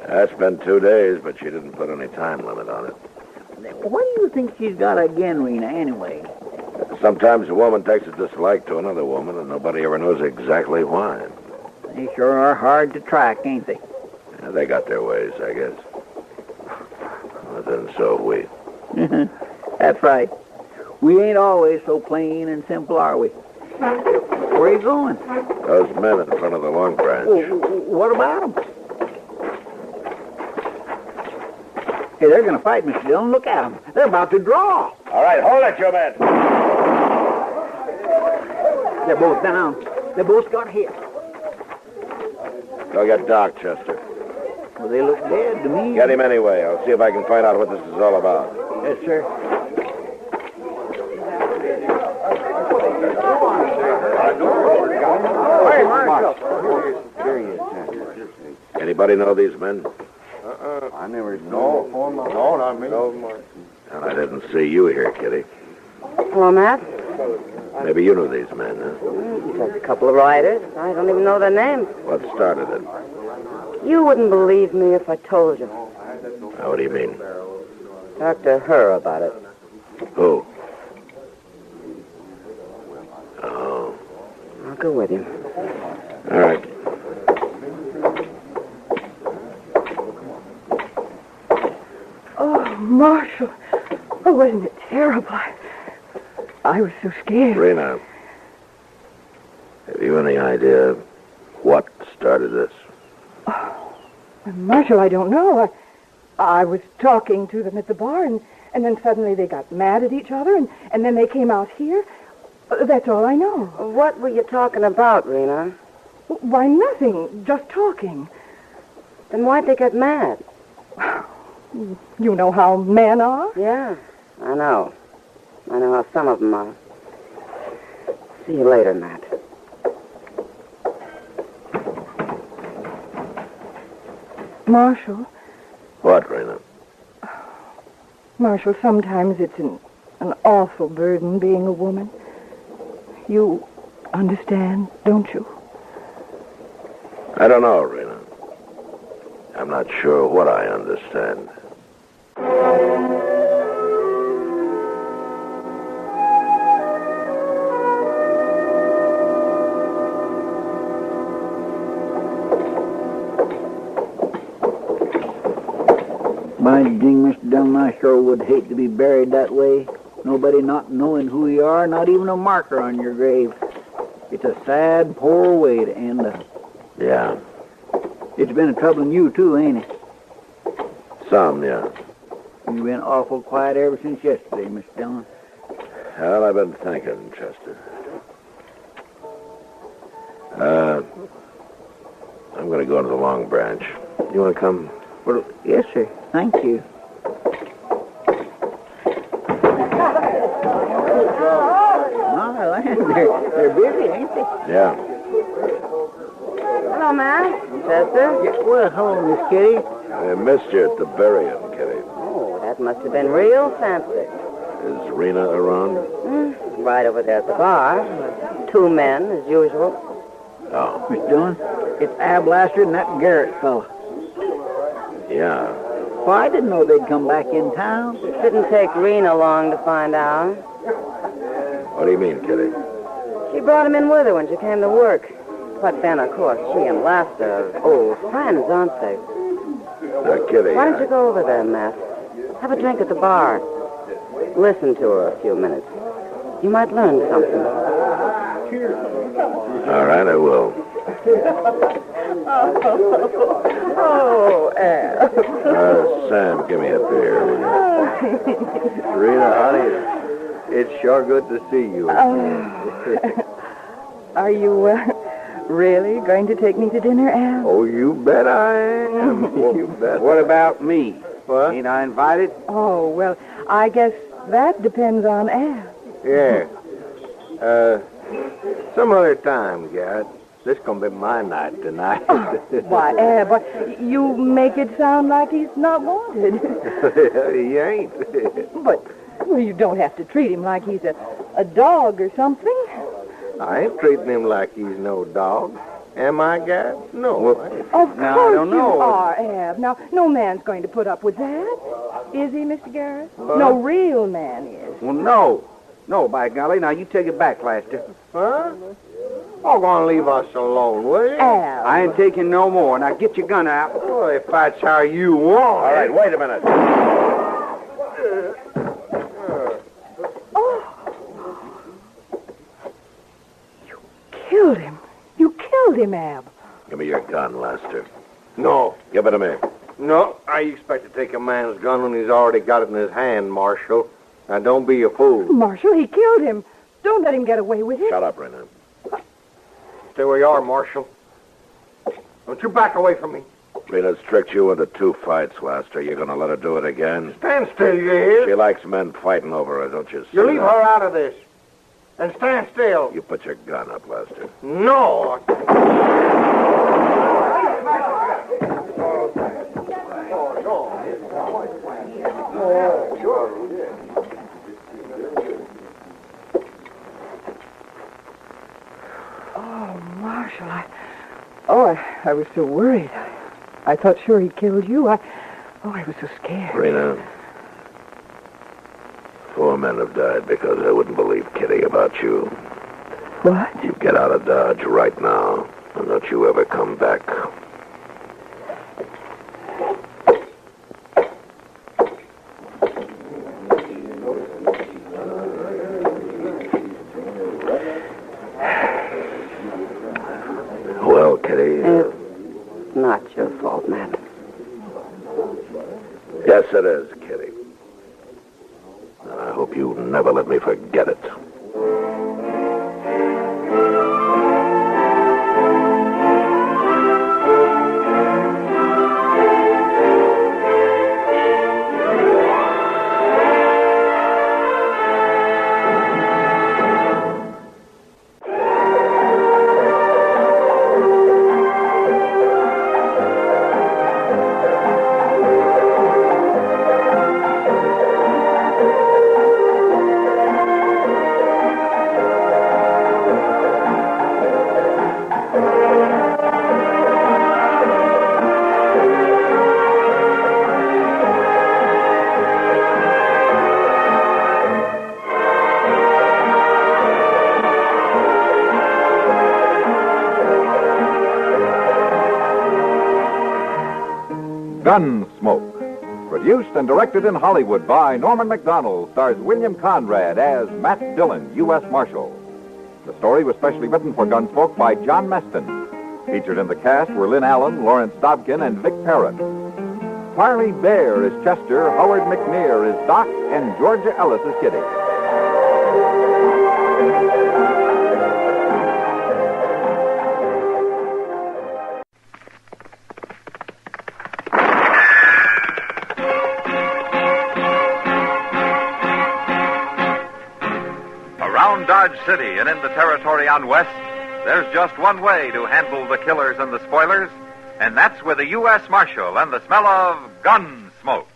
Speaker 4: It's been 2 days, but she didn't put any time limit on it.
Speaker 11: What do you think she's got again, Rena, anyway?
Speaker 4: Sometimes a woman takes a dislike to another woman, and nobody ever knows exactly why.
Speaker 11: They sure are hard to track, ain't they?
Speaker 4: Yeah, they got their ways, I guess. But then so have we.
Speaker 11: That's right. We ain't always so plain and simple, are we? Where are you going?
Speaker 4: Those men in front of the Long Branch.
Speaker 11: What about them? Hey, they're going to fight, Mr. Dillon. Look at them. They're about to draw.
Speaker 4: All right, hold it, you men.
Speaker 11: They're both down. They both got hit.
Speaker 4: Go get Doc, Chester.
Speaker 11: Well, they look dead to me.
Speaker 4: Get him anyway. I'll see if I can find out what this is all about.
Speaker 11: Yes, sir.
Speaker 4: Anybody know these men?
Speaker 9: I never saw. No, not me.
Speaker 4: And I didn't see you here, Kitty.
Speaker 12: Hello, Matt.
Speaker 4: Maybe you knew these men, huh?
Speaker 12: Just a couple of riders. I don't even know their names.
Speaker 4: What started it?
Speaker 12: You wouldn't believe me if I told you.
Speaker 4: What do you mean?
Speaker 12: Talk to her about it.
Speaker 4: Who? Oh.
Speaker 12: I'll go with you.
Speaker 4: All right.
Speaker 22: Oh, Marshal. Oh, wasn't it terrible? I was so scared.
Speaker 4: Rena, have you any idea what started this?
Speaker 22: Oh, Marshal, I don't know. I was talking to them at the bar, and then suddenly they got mad at each other, and then they came out here. That's all I know.
Speaker 12: What were you talking about, Rena?
Speaker 22: Why, nothing. Just talking.
Speaker 12: Then why'd they get mad?
Speaker 22: You know how men are?
Speaker 12: Yeah, I know. I know how some of them are. See you later, Matt.
Speaker 22: Marshal.
Speaker 4: What, Rena?
Speaker 22: Marshal, sometimes it's an awful burden being a woman. You understand, don't you?
Speaker 4: I don't know, Rena. I'm not sure what I understand.
Speaker 11: By ding, Mr. Dillon, I sure would hate to be buried that way. Nobody not knowing who you are, not even a marker on your grave. It's a sad, poor way to end up.
Speaker 4: Yeah.
Speaker 11: It's been a troubling you, too, ain't it?
Speaker 4: Some, yeah.
Speaker 11: You've been awful quiet ever since yesterday, Mr. Dillon.
Speaker 4: Well, I've been thinking, Chester. I'm going to go to the Long Branch. You want to come?
Speaker 11: Well, yes, sir. Thank you. My land, they're busy, ain't they?
Speaker 4: Yeah.
Speaker 12: Hello, Matt. Chester?
Speaker 11: Yeah, well, hello, Miss Kitty.
Speaker 4: I missed you at the burying, Kitty.
Speaker 12: Oh, that must have been real fancy.
Speaker 4: Is Rena around?
Speaker 12: Right over there at the bar. 2 men, as usual.
Speaker 4: Oh.
Speaker 11: Miss Dillon, it's Ab Laster and that Garrett fella.
Speaker 4: Yeah.
Speaker 11: Well, I didn't know they'd come back in town.
Speaker 12: It didn't take Rena long to find out.
Speaker 4: What do you mean, Kitty?
Speaker 12: She brought him in with her when she came to work. But then, of course, she and Laster are old friends, aren't they?
Speaker 4: Kitty.
Speaker 12: Why don't you go over there, Matt? Have a drink at the bar. Listen to her a few minutes. You might learn something.
Speaker 4: All right, I will.
Speaker 12: Oh, Al.
Speaker 4: Sam, give me a beer.
Speaker 1: Rena, honey, it's sure good to see you.
Speaker 22: Are you really going to take me to dinner, Al?
Speaker 1: Oh, you bet I am. You bet. What about me? What? Ain't I invited?
Speaker 22: Oh, well, I guess that depends on Al.
Speaker 1: Yeah. Some other time, Garrett. This is going to be my night tonight.
Speaker 22: Why, Ab, you make it sound like he's not wanted.
Speaker 1: He ain't.
Speaker 22: But, well, you don't have to treat him like he's a dog or something.
Speaker 1: I ain't treating him like he's no dog. Am I, Garrett? No.
Speaker 22: Of course you are, Ab. Now, no man's going to put up with that. Is he, Mr. Garrett?
Speaker 1: What?
Speaker 22: No real man is.
Speaker 1: Well, no. No, by golly. Now, you take it back, Laster. Huh? Oh, go on, leave us alone, will you?
Speaker 22: Al.
Speaker 1: I ain't taking no more. Now, get your gun out. Well, if that's how you want.
Speaker 4: All right, wait a minute.
Speaker 22: Killed him. You killed him, Ab.
Speaker 4: Give me your gun, Lester.
Speaker 1: No.
Speaker 4: Give it to me.
Speaker 1: No, I expect to take a man's gun when he's already got it in his hand, Marshal. Now, don't be a fool.
Speaker 22: Marshal, he killed him. Don't let him get away with it.
Speaker 4: Shut up, Rena.
Speaker 1: Stay where you are, Marshal. Don't you back away from me.
Speaker 4: Rena's tricked you into 2 fights, Lester. You're going to let her do it again?
Speaker 1: Stand still, you hear?
Speaker 4: She likes men fighting over her, don't you see?
Speaker 1: You leave her out of this. And stand still.
Speaker 4: You put your gun up, Lester.
Speaker 1: No.
Speaker 22: Oh, Marshal, I was so worried. I thought sure he killed you. I was so scared.
Speaker 4: Rena, 4 men have died because I wouldn't believe Kitty about you.
Speaker 22: What?
Speaker 4: You get out of Dodge right now, and don't you ever come back. Well, Kitty...
Speaker 12: It's not your fault, Matt.
Speaker 4: Yes, it is, Kitty. And I hope you never let me forget it.
Speaker 17: Gunsmoke. Produced and directed in Hollywood by Norman Macdonald, stars William Conrad as Matt Dillon, U.S. Marshal. The story was specially written for Gunsmoke by John Meston. Featured in the cast were Lynn Allen, Lawrence Dobkin, and Vic Parrott. Parley Bear is Chester, Howard McNear is Doc, and Georgia Ellis is Kitty. Around Dodge City and in the territory on West, there's just one way to handle the killers and the spoilers, and that's with a U.S. Marshal and the smell of Gunsmoke.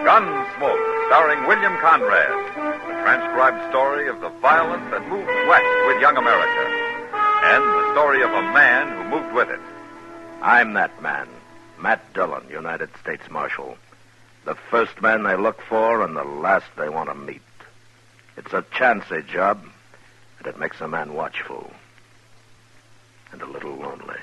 Speaker 17: Gunsmoke, starring William Conrad. A transcribed story of the violence that moved west with young America, and the story of a man who moved with it.
Speaker 4: I'm that man, Matt Dillon, United States Marshal. The first man they look for and the last they want to meet. It's a chancy job, and it makes a man watchful and a little lonely.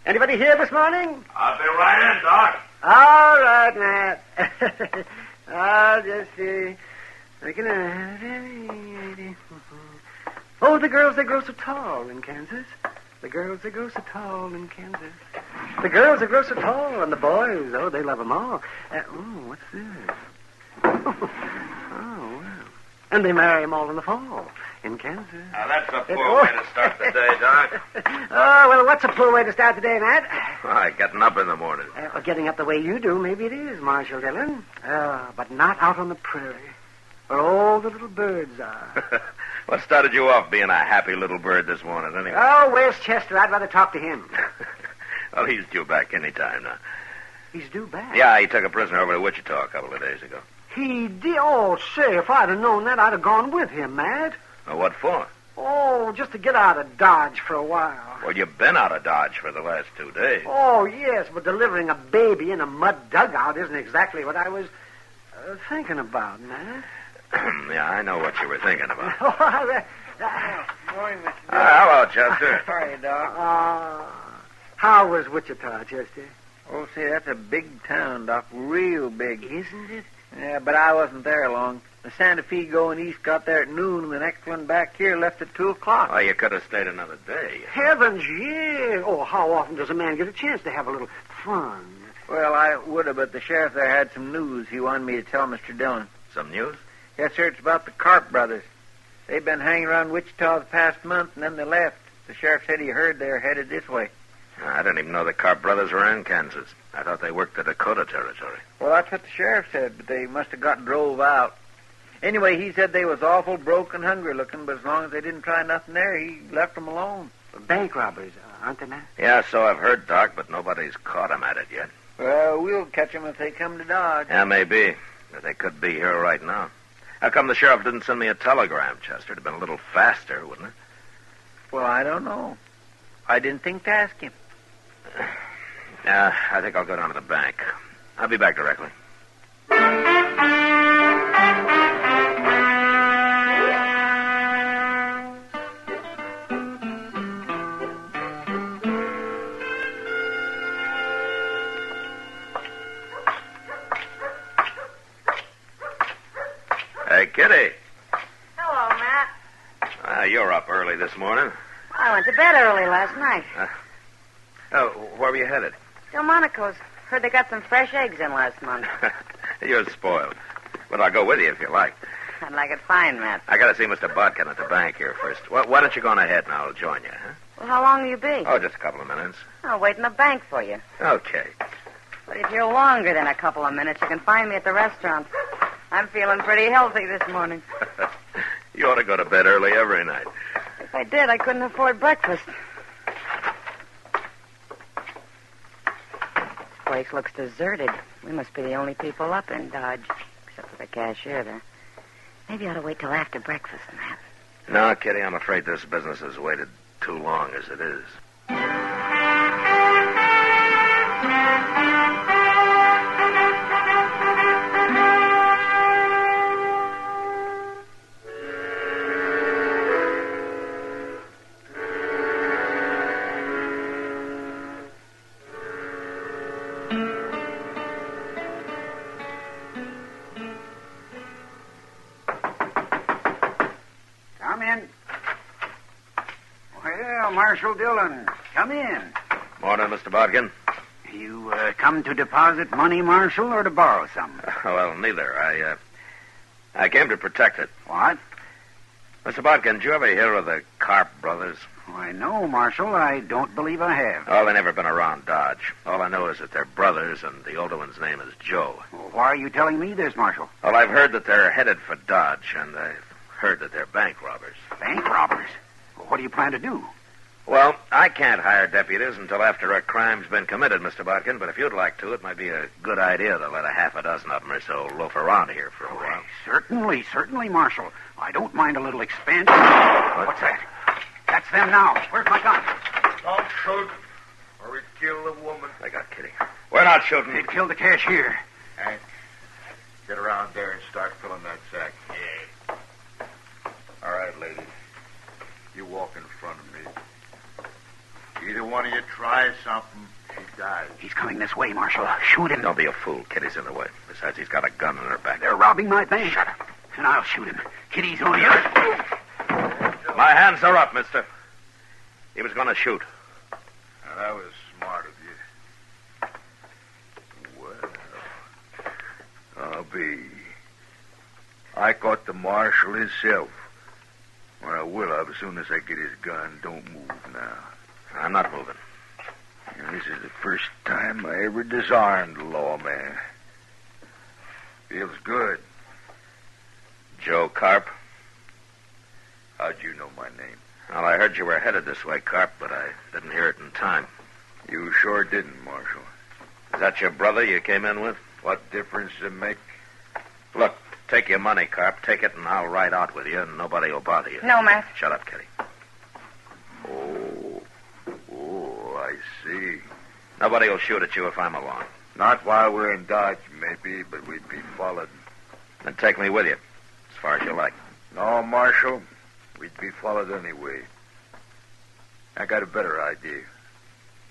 Speaker 23: Anybody here this morning?
Speaker 2: I'll be right in, Doc.
Speaker 23: All right, Matt. I'll just see. Oh, the girls, they grow so tall in Kansas. The girls, they grow so tall in Kansas. The girls, they grow so tall, and the boys, oh, they love them all. What's this? Oh, wow. And they marry them all in the fall. In Kansas.
Speaker 4: Now, that's a poor way to start the day, Doc.
Speaker 23: Oh, well, what's a poor way to start the day, Matt?
Speaker 4: Why, getting up in the morning.
Speaker 23: Getting up the way you do, maybe it is, Marshal Dillon. But not out on the prairie, where all the little birds are.
Speaker 4: What started you off being a happy little bird this morning, anyway?
Speaker 23: Oh, where's Chester? I'd rather talk to him.
Speaker 4: Well, he's due back any time now.
Speaker 23: He's due back?
Speaker 4: Yeah, he took a prisoner over to Wichita a couple of days ago.
Speaker 23: He did? Oh, say, if I'd have known that, I'd have gone with him, Matt.
Speaker 4: Well, what for?
Speaker 23: Oh, just to get out of Dodge for a while.
Speaker 4: Well, you've been out of Dodge for the last 2 days.
Speaker 23: Oh, yes, but delivering a baby in a mud dugout isn't exactly what I was thinking about, Matt.
Speaker 4: Yeah, I know what you were thinking about.
Speaker 23: Morning, Mr.
Speaker 4: Hello, Chester.
Speaker 11: How are you, Doc?
Speaker 23: How was Wichita, Chester?
Speaker 11: Oh, see, that's a big town, Doc. Real big.
Speaker 23: Isn't it?
Speaker 11: Yeah, but I wasn't there long. The Santa Fe going east got there at noon, and the next one back here left at 2 o'clock.
Speaker 4: Oh, you could have stayed another day.
Speaker 23: Heavens, yeah. Oh, how often does a man get a chance to have a little fun?
Speaker 11: Well, I would have, but the sheriff there had some news he wanted me to tell Mr. Dillon.
Speaker 4: Some news?
Speaker 11: Yes, sir, it's about the Carp brothers. They've been hanging around Wichita the past month, and then they left. The sheriff said he heard they were headed this way.
Speaker 4: I didn't even know the Carp brothers were in Kansas. I thought they worked the Dakota territory.
Speaker 11: Well, that's what the sheriff said, but they must have got drove out. Anyway, he said they was awful broke and hungry looking, but as long as they didn't try nothing there, he left them alone.
Speaker 23: Bank robbers, aren't they, Matt?
Speaker 4: Yeah, so I've heard, Doc, but nobody's caught them at it yet.
Speaker 11: Well, we'll catch them if they come to Dodge.
Speaker 4: Yeah, maybe. But they could be here right now. How come the sheriff didn't send me a telegram, Chester? It'd have been a little faster, wouldn't it?
Speaker 11: Well, I don't know. I didn't think to ask him.
Speaker 4: I think I'll go down to the bank. I'll be back directly. Hey, Kitty.
Speaker 12: Hello, Matt.
Speaker 4: You're up early this morning.
Speaker 12: I went to bed early last night.
Speaker 4: Where were you headed?
Speaker 12: Delmonico's. Heard they got some fresh eggs in last month.
Speaker 4: You're spoiled. But I'll go with you if you like.
Speaker 12: I'd like it fine, Matt.
Speaker 4: I gotta see Mr. Bodkin at the bank here first. Why don't you go on ahead and I'll join you, huh?
Speaker 12: Well, how long will you be?
Speaker 4: Oh, just a couple of minutes.
Speaker 12: I'll wait in the bank for you.
Speaker 4: Okay.
Speaker 12: But if you're longer than a couple of minutes, you can find me at the restaurant. I'm feeling pretty healthy this morning.
Speaker 4: You ought to go to bed early every night.
Speaker 12: If I did, I couldn't afford breakfast. This place looks deserted. We must be the only people up in Dodge, except for the cashier there. Maybe I ought to wait till after breakfast, Matt.
Speaker 4: No, Kitty, I'm afraid this business has waited too long as it is.
Speaker 7: Come in. Well, Marshal Dillon, come in.
Speaker 4: Morning, Mr. Bodkin.
Speaker 7: You come to deposit money, Marshal, or to borrow some?
Speaker 4: Well, neither. I came to protect it.
Speaker 7: What?
Speaker 4: Mr. Bodkin, did you ever hear of the Carp brothers?
Speaker 7: Why, no, Marshal. I don't believe I have.
Speaker 4: Oh, they've never been around Dodge. All I know is that they're brothers, and the older one's name is Joe.
Speaker 7: Well, why are you telling me this, Marshal?
Speaker 4: Well, I've heard that they're headed for Dodge, and I've heard that they're bank robbers.
Speaker 7: Bank robbers? Well, what do you plan to do?
Speaker 4: Well, I can't hire deputies until after a crime's been committed, Mr. Bodkin, but if you'd like to, it might be a good idea to let a half a dozen of them or so loaf around here for a while.
Speaker 7: Certainly, Marshal. I don't mind a little expense. What's that? That's them now. Where's my gun?
Speaker 9: Don't shoot, or we'd kill the woman.
Speaker 4: They got Kitty. We're not shooting.
Speaker 7: They'd kill the cashier.
Speaker 9: Hank, get around there and start filling that sack. Yeah. All right, lady. You walk in front of me. Either one of you tries something, she dies.
Speaker 7: He's coming this way, Marshal. Shoot him.
Speaker 4: Don't be a fool. Kitty's in the way. Besides, he's got a gun in her back.
Speaker 7: They're robbing my bank. Shut up. And I'll shoot him. Kitty's on you.
Speaker 4: My hands are up, mister. He was going to shoot.
Speaker 9: Now, that was smart of you. Well, I'll be. I caught the marshal himself. Or I will have as soon as I get his gun. Don't move now.
Speaker 4: I'm not moving.
Speaker 9: This is the first time I ever disarmed a lawman. Feels good.
Speaker 4: Joe Carp.
Speaker 9: How'd you know my name?
Speaker 4: Well, I heard you were headed this way, Carp, but I didn't hear it in time.
Speaker 9: You sure didn't, Marshal.
Speaker 4: Is that your brother you came in with?
Speaker 9: What difference does it make?
Speaker 4: Look, take your money, Carp. Take it, and I'll ride out with you, and nobody will bother you.
Speaker 12: No, Matt.
Speaker 4: Shut up, Kitty.
Speaker 9: Oh, I see.
Speaker 4: Nobody will shoot at you if I'm along.
Speaker 9: Not while we're in Dodge, maybe, but we'd be followed.
Speaker 4: Then take me with you, as far as you like.
Speaker 9: No, Marshal. We'd be followed anyway. I got a better idea.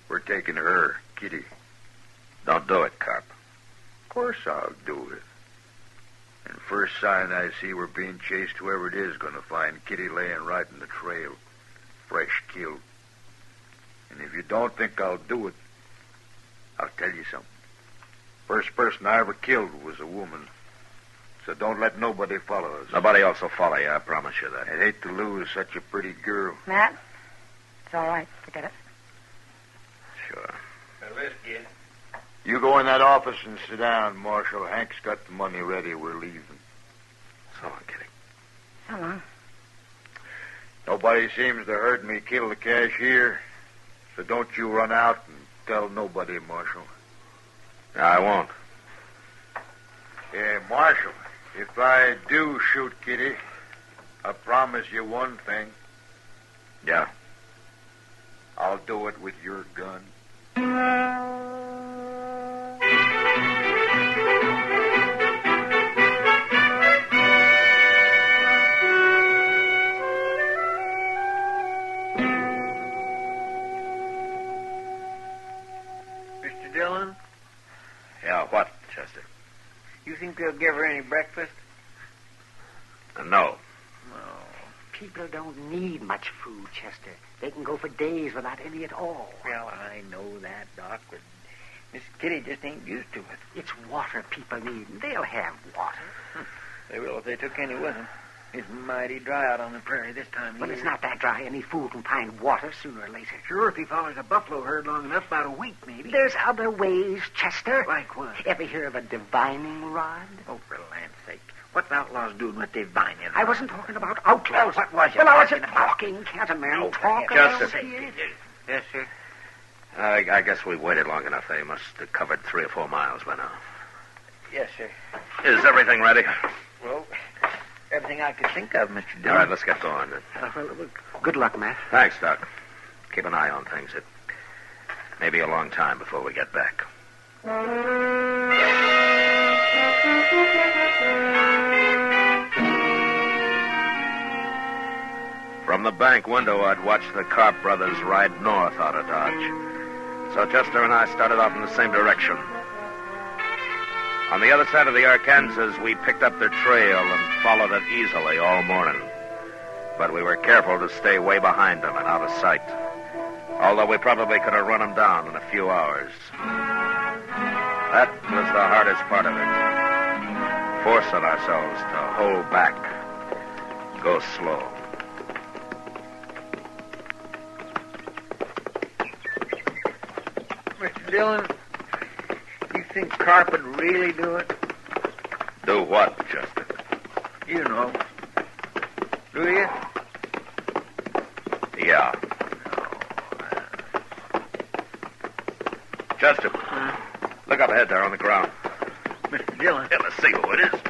Speaker 9: We're taking her, Kitty.
Speaker 4: Don't do it, Carp.
Speaker 9: Of course I'll do it. And first sign I see we're being chased, whoever it is going to find Kitty laying right in the trail. Fresh killed. And if you don't think I'll do it, I'll tell you something. First person I ever killed was a woman. So don't let nobody follow us.
Speaker 4: Nobody else will follow you, I promise you that.
Speaker 9: I'd hate to lose such a pretty girl.
Speaker 12: Matt, it's all right. Forget it.
Speaker 4: Sure.
Speaker 9: Let's get. You go in that office and sit down, Marshal. Hank's got the money ready. We're leaving.
Speaker 4: So long, Kitty.
Speaker 12: So long.
Speaker 9: Nobody seems to heard me kill the cashier. So don't you run out and tell nobody, Marshal.
Speaker 4: No, I won't.
Speaker 9: Yeah, Marshal, if I do shoot Kitty, I promise you one thing.
Speaker 4: Yeah?
Speaker 9: I'll do it with your gun.
Speaker 23: Mr. Dillon?
Speaker 4: Yeah, what, Chester?
Speaker 23: You think they'll give her any breakfast?
Speaker 4: No.
Speaker 20: People don't need much food, Chester. They can go for days without any at all.
Speaker 23: Well, I know that, Doc, but Miss Kitty just ain't used to it.
Speaker 20: It's water people need. They'll have water.
Speaker 8: They will if they took any with them. It's mighty dry out on the prairie this time of
Speaker 23: Well,
Speaker 8: year.
Speaker 23: it's not that dry. Any fool can find water sooner or later.
Speaker 8: Sure, if he follows a buffalo herd long enough, about a week, maybe.
Speaker 23: There's other ways, Chester.
Speaker 8: Like what?
Speaker 23: Ever hear of a divining rod?
Speaker 8: Oh, for land's sake. What's outlaws doing with divining rods?
Speaker 23: I wasn't talking about outlaws.
Speaker 8: Well, what was you
Speaker 23: Well, I wasn't
Speaker 8: talking
Speaker 23: talking. Can't a man
Speaker 8: about?
Speaker 23: talk
Speaker 4: Just
Speaker 23: about
Speaker 4: a-
Speaker 23: here?
Speaker 8: Yes, sir.
Speaker 4: I guess we waited long enough. They must have covered 3 or 4 miles by now.
Speaker 8: Yes, sir.
Speaker 4: Is everything ready?
Speaker 8: Well, everything I could think of, Mr. Dillon.
Speaker 4: All right, let's get going then.
Speaker 23: Good luck, Matt.
Speaker 4: Thanks, Doc. Keep an eye on things. It may be a long time before we get back. From the bank window, I'd watched the Carp brothers ride north out of Dodge. So Chester and I started off in the same direction. On the other side of the Arkansas, we picked up their trail and followed it easily all morning. But we were careful to stay way behind them and out of sight. Although we probably could have run them down in a few hours. That was the hardest part of it. Forcing ourselves to hold back. Go slow.
Speaker 8: Mr. Dillon, you think Carp would really do it?
Speaker 4: Do what, Chester?
Speaker 8: You know. Do you?
Speaker 4: Yeah. Chester, look up ahead there on the ground.
Speaker 8: Mr. Dillon.
Speaker 4: Yeah, let's see who it is.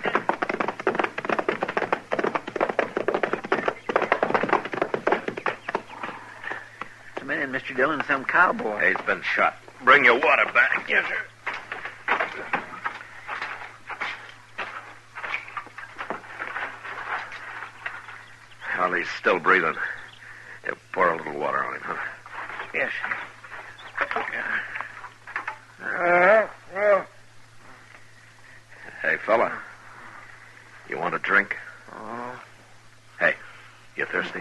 Speaker 8: It's a man, Mr. Dillon, some cowboy.
Speaker 4: He's been shot. Bring your water back. Yes, sir. Well, he's still breathing. Yeah, pour a little water on him, huh?
Speaker 8: Yes, sir.
Speaker 4: Hey, fella. You want a drink?
Speaker 8: Oh.
Speaker 4: Hey, you thirsty?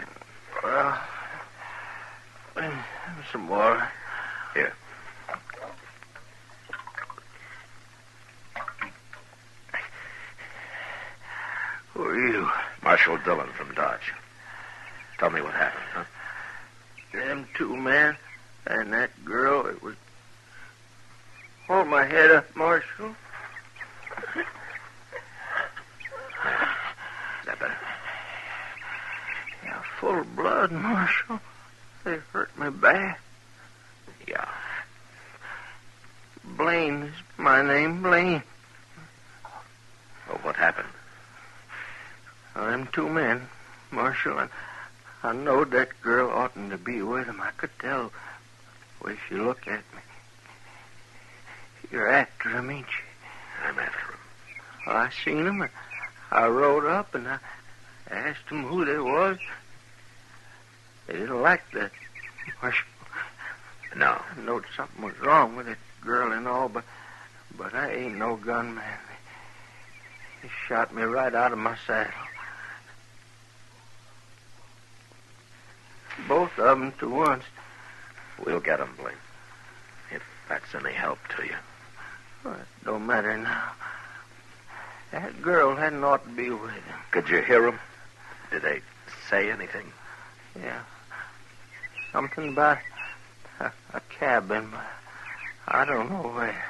Speaker 8: Well, some water.
Speaker 4: Here.
Speaker 8: Who are you?
Speaker 4: Marshal Dillon from Dodge. Tell me what happened, huh?
Speaker 8: Them 2 men and that girl, it was... Hold my head up, Marshal.
Speaker 4: Is that better?
Speaker 8: Yeah, full of blood, Marshal. They hurt me bad.
Speaker 4: Yeah.
Speaker 8: Blaine is my name, Blaine.
Speaker 4: Well, what happened?
Speaker 8: Well, them 2 men, Marshal, and I knowed that girl oughtn't to be with him. I could tell the way she looked at me. You're after him, ain't you?
Speaker 4: I'm after him.
Speaker 8: Well, I seen him, and I rode up, and I asked them who they was. They didn't like that, Marshal.
Speaker 4: No.
Speaker 8: I knowed something was wrong with that girl and all, but I ain't no gunman. They shot me right out of my saddle. Both of them to once.
Speaker 4: We'll get him, Blaine. If that's any help to you.
Speaker 8: Well, it don't matter now. That girl hadn't ought to be with him.
Speaker 4: Could you hear them? Did they say anything?
Speaker 8: Yeah. Something about a cabin, but I don't know where.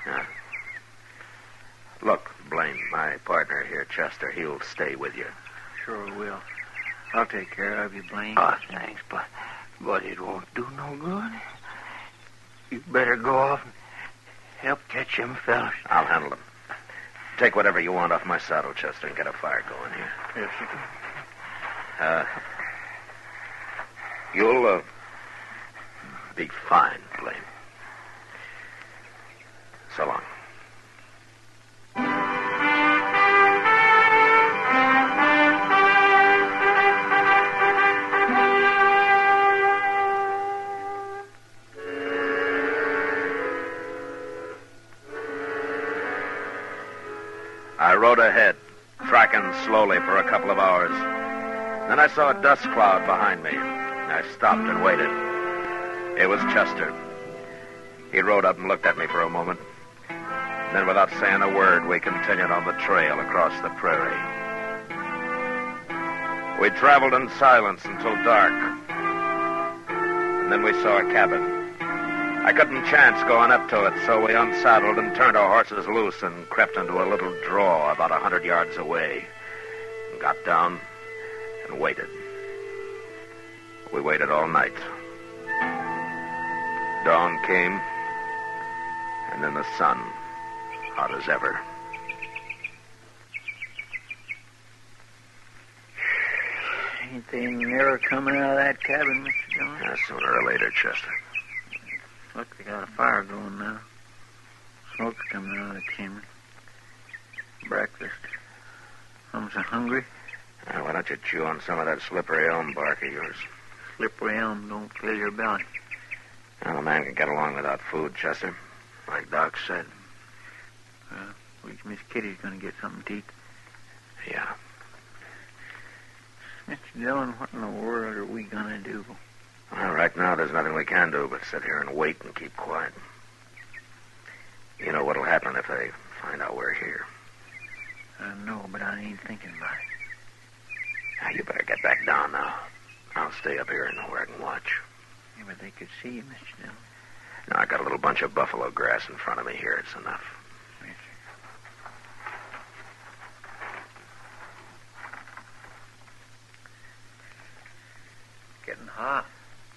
Speaker 4: Yeah. Look, Blaine, my partner here, Chester, he'll stay with you.
Speaker 8: Sure will. I'll take care of you, Blaine.
Speaker 4: Oh,
Speaker 8: thanks, but it won't do no good. You better go off and help catch them fellas.
Speaker 4: I'll handle them. Take whatever you want off my saddle, Chester, and get a fire going here.
Speaker 8: Yes, sir.
Speaker 4: You'll, be fine, Blaine. So long. I rode ahead, tracking slowly for a couple of hours. Then I saw a dust cloud behind me. I stopped and waited. It was Chester. He rode up and looked at me for a moment. Then, without saying a word, we continued on the trail across the prairie. We traveled in silence until dark. And then we saw a cabin. I couldn't chance going up to it, so we unsaddled and turned our horses loose and crept into a little draw about 100 yards away. And got down and waited. We waited all night. Dawn came, and then the sun, hot as ever.
Speaker 11: Ain't they never coming out of that cabin, Mr. Dillon?
Speaker 4: Yeah, sooner or later, Chester.
Speaker 11: Look, they got a fire going now. Smoke's coming out of the chimney. Breakfast. I'm so hungry.
Speaker 4: Why don't you chew on some of that slippery elm bark of yours?
Speaker 11: Slippery elm don't fill your belly.
Speaker 4: Well, a man can get along without food, Chester. Like Doc said.
Speaker 11: At least Miss Kitty's going to get something to eat.
Speaker 4: Yeah.
Speaker 11: Mr. Dillon, what in the world are we going to do?
Speaker 4: Well, right now there's nothing we can do but sit here and wait and keep quiet. You know what'll happen if they find out we're here.
Speaker 11: I know, but I ain't thinking about it.
Speaker 4: Now, you better get back down now. I'll stay up here and where I can watch.
Speaker 11: Yeah, but they could see you, Mr. Dillon.
Speaker 4: Now, I got a little bunch of buffalo grass in front of me here. It's enough.
Speaker 11: Yes, sir. Getting hot.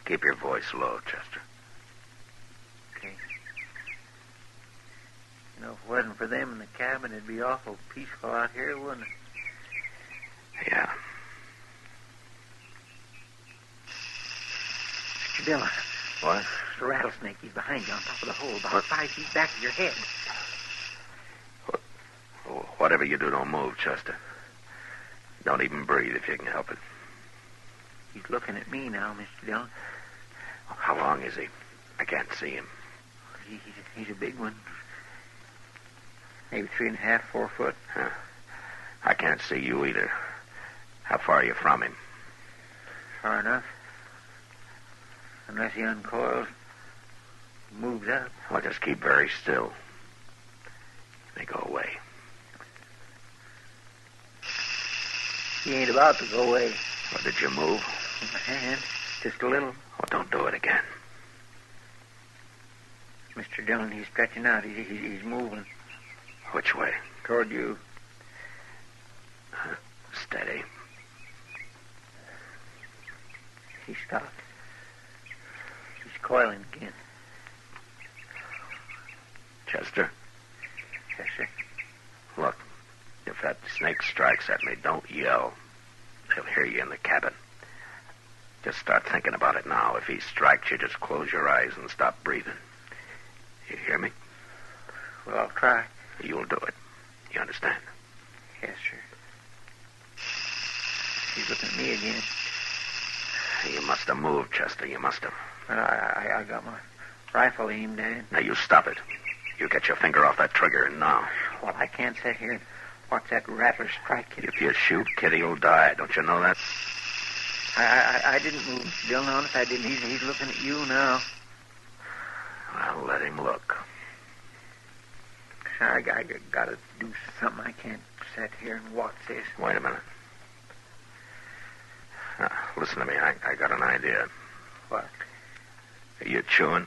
Speaker 4: Keep your voice low, Chester.
Speaker 11: Okay. You know, if it wasn't for them in the cabin, it'd be awful peaceful out here, wouldn't it?
Speaker 4: Yeah.
Speaker 11: Mr. Dillon.
Speaker 4: What?
Speaker 11: The rattlesnake. He's behind you on top of the hole, about 5 feet back of your head.
Speaker 4: Whatever you do, don't move, Chester. Don't even breathe if you can help it.
Speaker 11: He's looking at me now, Mr. Dillon.
Speaker 4: How long is he? I can't see him.
Speaker 11: He's a big one. Maybe 3.5, 4 foot.
Speaker 4: Huh. I can't see you either. How far are you from him?
Speaker 11: Far enough. Unless he uncoils, moves up.
Speaker 4: Well, just keep very still. They go away.
Speaker 11: He ain't about to go away.
Speaker 4: Well, did you move?
Speaker 11: In my hand. Just a little.
Speaker 4: Well, don't do it again.
Speaker 11: Mr. Dillon, he's stretching out. He's moving.
Speaker 4: Which way?
Speaker 11: Toward you.
Speaker 4: Steady.
Speaker 11: He stopped. He's coiling again.
Speaker 4: Chester?
Speaker 11: Yes, sir.
Speaker 4: Look, if that snake strikes at me, don't yell. They'll hear you in the cabin. Just start thinking about it now. If he strikes you, just close your eyes and stop breathing. You hear me?
Speaker 11: Well, I'll try.
Speaker 4: You'll do it. You understand?
Speaker 11: Yes, sir. He's looking at me again.
Speaker 4: You must have moved, Chester. You must have.
Speaker 11: Well, I got my rifle aimed at him.
Speaker 4: Now, you stop it. You get your finger off that trigger, and now.
Speaker 11: Well, I can't sit here and watch that rattler strike Kitty.
Speaker 4: If you shoot, Kitty will die. Don't you know that?
Speaker 11: I didn't move, Mr. Dillon. Honest, I didn't. He's looking at you now.
Speaker 4: Well, let him look.
Speaker 11: I gotta do something. I can't sit here and watch this.
Speaker 4: Wait a minute. Now, listen to me. I got an idea.
Speaker 11: What?
Speaker 4: Are you chewing?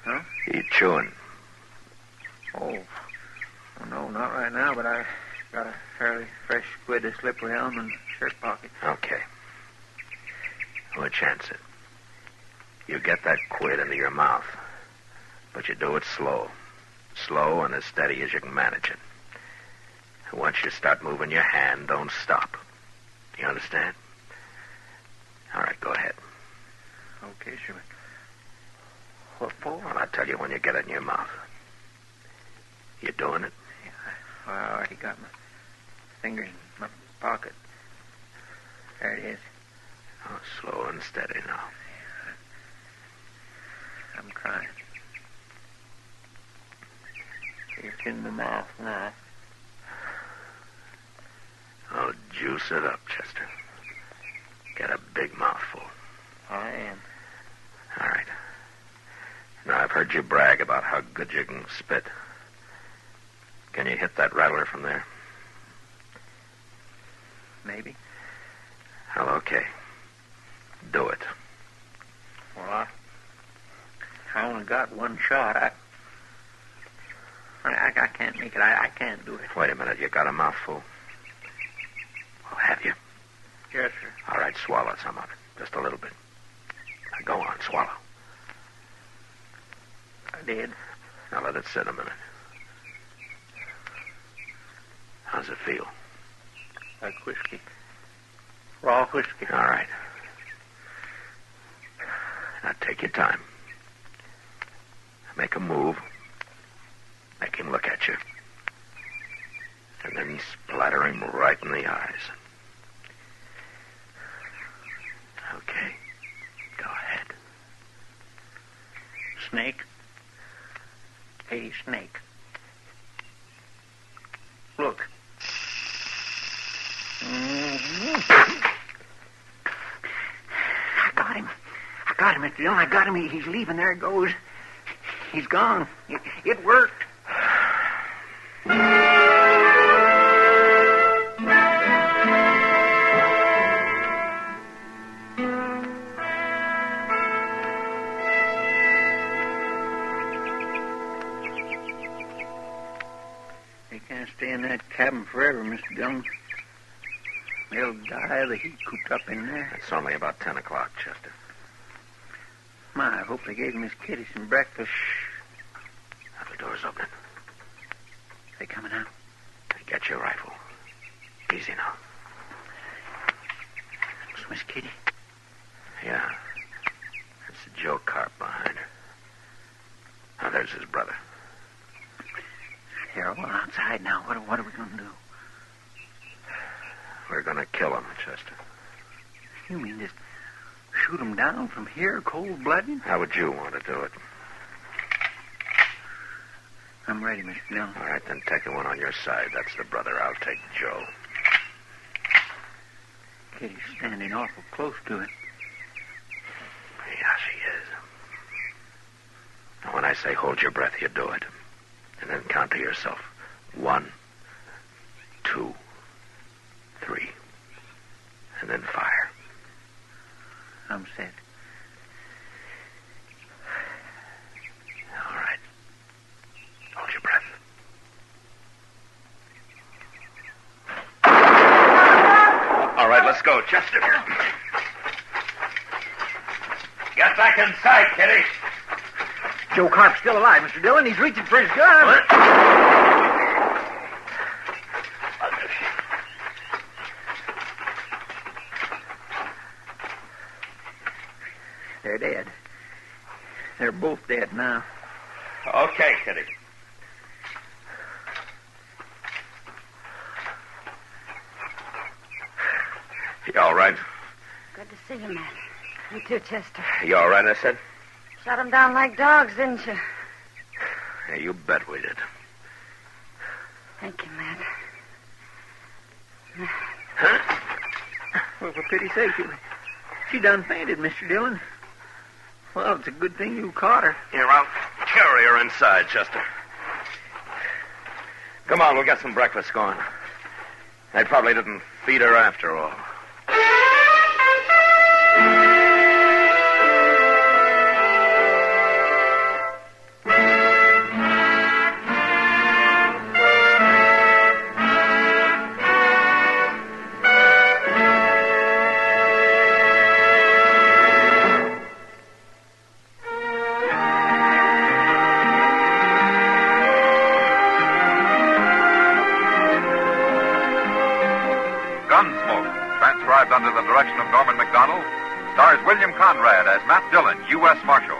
Speaker 11: Huh?
Speaker 4: Are you chewing?
Speaker 11: Oh, no, not right now, but I got a fairly fresh squid of slippery elm in the shirt pocket.
Speaker 4: Okay. We'll chance it. You get that quid into your mouth, but you do it slow. Slow and as steady as you can manage it. And once you start moving your hand, don't stop. You understand? All right, go ahead.
Speaker 11: Okay, sure. What for?
Speaker 4: Well, I'll tell you when you get it in your mouth. You doing it?
Speaker 11: Yeah, I already got my finger in my pocket. There it is.
Speaker 4: Oh, slow and steady now.
Speaker 11: I'm trying. It's in the mouth now.
Speaker 4: Oh, juice it up, Chester. Get a big mouthful.
Speaker 11: I am.
Speaker 4: All right. Now, I've heard you brag about how good you can spit. Can you hit that rattler from there?
Speaker 23: Maybe.
Speaker 4: Well, okay. Do it.
Speaker 23: Well, I only got one shot. I can't make it. I can't do it.
Speaker 4: Wait a minute. You got a mouthful. Well, have you?
Speaker 23: Yes, sir.
Speaker 4: All right, swallow some of it. Just a little bit. Now, go on, swallow.
Speaker 23: I did.
Speaker 4: Now let it sit a minute. How's it feel?
Speaker 23: Like whiskey. Raw whiskey.
Speaker 4: All right. Now take your time. Make a move. Make him look at you. And then splatter him right in the eyes. Okay. Go ahead.
Speaker 23: Snake. Hey, Snake. Look. I got him. Mr. Dillon. I got him. He's leaving. There it goes. He's gone. It worked. They can't stay in that cabin forever, Mr. Dillon. They'll die of the heat cooped up in there.
Speaker 4: It's only about 10 o'clock, Chester.
Speaker 23: My, I hope they gave Miss Kitty some breakfast.
Speaker 4: Now the door's opening.
Speaker 23: They coming out?
Speaker 4: Get your rifle. Easy now.
Speaker 23: It's Miss Kitty.
Speaker 4: Yeah. That's Joe Carp behind her. Now there's his brother.
Speaker 23: They're all outside now. What are we going to do?
Speaker 4: We're going to kill him, Chester.
Speaker 23: You mean just shoot him down from here, cold-blooded?
Speaker 4: How would you want to do it?
Speaker 23: I'm ready, Mr. Dillon.
Speaker 4: All right, then take the one on your side. That's the brother. I'll take Joe.
Speaker 23: Kitty's standing awful close to it.
Speaker 4: Yeah, she is. Now, when I say hold your breath, you do it. And then count to yourself. 1, 2, 3. And then fire.
Speaker 23: I'm set.
Speaker 4: All right. Hold your breath. All right, let's go, Chester. Get back inside, Kitty.
Speaker 23: Joe Carp's still alive, Mr. Dillon. He's reaching for his gun.
Speaker 4: What?
Speaker 23: They're dead. They're both dead now.
Speaker 4: Okay, Kitty. You all right?
Speaker 12: Good to see you, Matt. You too, Chester.
Speaker 4: You all right, I said?
Speaker 12: Shot them down like dogs, didn't you?
Speaker 4: Yeah, you bet we did.
Speaker 12: Thank you, Matt.
Speaker 23: Well, for pity's sake, she done fainted, Mr. Dillon. Well, it's a good thing you caught her.
Speaker 4: Here, I'll carry her inside, Chester. Come on, we'll get some breakfast going. They probably didn't feed her after all.
Speaker 17: Under the direction of Norman McDonald, stars William Conrad as Matt Dillon, U.S. Marshal.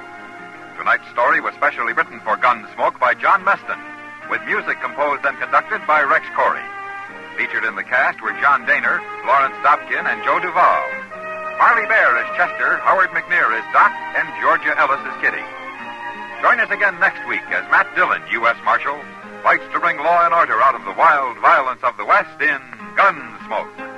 Speaker 17: Tonight's story was specially written for Gunsmoke by John Meston, with music composed and conducted by Rex Corey. Featured in the cast were John Daner, Lawrence Dobkin, and Joe Duvall. Harley Bear as Chester, Howard McNear as Doc, and Georgia Ellis as Kitty. Join us again next week as Matt Dillon, U.S. Marshal, fights to bring law and order out of the wild violence of the West in Gunsmoke.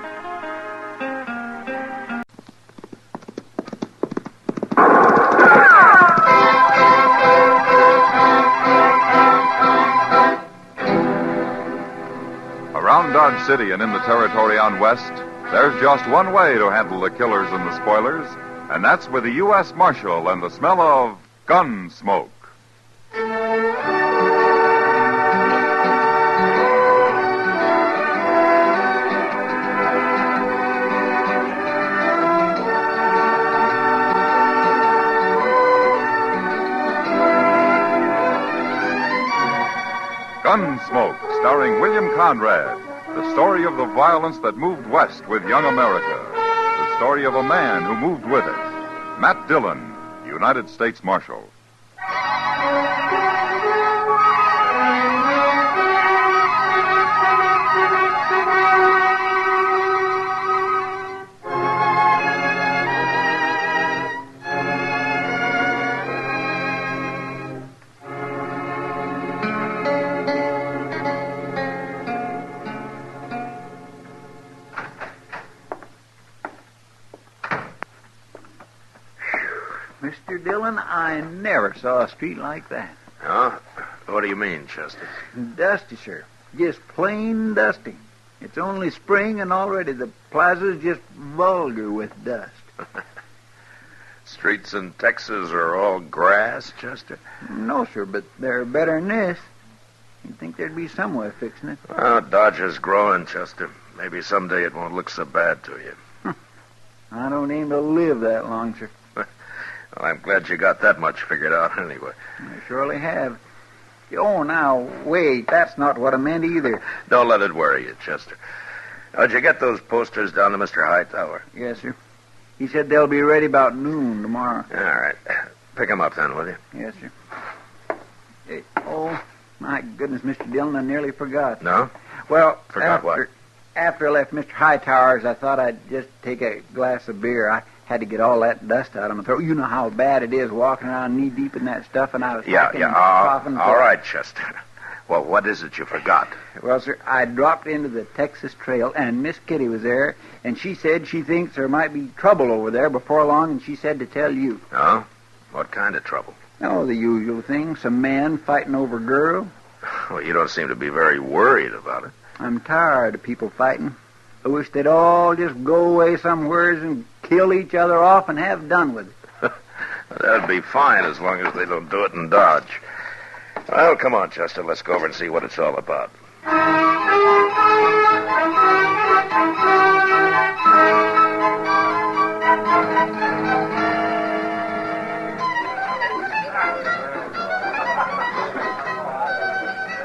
Speaker 17: City and in the territory on West, there's just one way to handle the killers and the spoilers, and that's with the U.S. Marshal and the smell of Gunsmoke. Gunsmoke, starring William Conrad. The story of the violence that moved west with young America. The story of a man who moved with it. Matt Dillon, United States Marshal.
Speaker 11: Mr. Dillon, I never saw a street like that.
Speaker 4: Huh? What do you mean, Chester?
Speaker 11: Dusty, sir. Just plain dusty. It's only spring and already the plaza's just vulgar with dust.
Speaker 4: Streets in Texas are all grass, Chester?
Speaker 11: No, sir, but they're better than this. You'd think there'd be some way of fixing it.
Speaker 4: Well, Dodge is growing, Chester. Maybe someday it won't look so bad to you.
Speaker 11: I don't aim to live that long, sir.
Speaker 4: Well, I'm glad you got that much figured out anyway.
Speaker 11: I surely have. Oh, now, wait. That's not what I meant either.
Speaker 4: Don't let it worry you, Chester. Now, did you get those posters down to Mr. Hightower?
Speaker 11: Yes, sir. He said they'll be ready about noon tomorrow.
Speaker 4: All right. Pick them up then, will you?
Speaker 11: Yes, sir. Hey, oh, my goodness, Mr. Dillon, I nearly forgot.
Speaker 4: No?
Speaker 11: Well,
Speaker 4: Forgot what?
Speaker 11: After I left Mr. Hightower's, I thought I'd just take a glass of beer. I had to get all that dust out of my throat. You know how bad it is walking around knee-deep in that stuff, and I was coughing.
Speaker 4: All right, Chester. Well, what is it you forgot?
Speaker 11: Well, sir, I dropped into the Texas Trail, and Miss Kitty was there, and she said she thinks there might be trouble over there before long, and she said to tell you.
Speaker 4: Oh? What kind of trouble?
Speaker 11: Oh, the usual thing. Some man fighting over girl.
Speaker 4: Well, you don't seem to be very worried about it.
Speaker 11: I'm tired of people fighting. I wish they'd all just go away somewheres and kill each other off and have done with it.
Speaker 4: That'd be fine as long as they don't do it in Dodge. Well, come on, Chester. Let's go over and see what it's all about.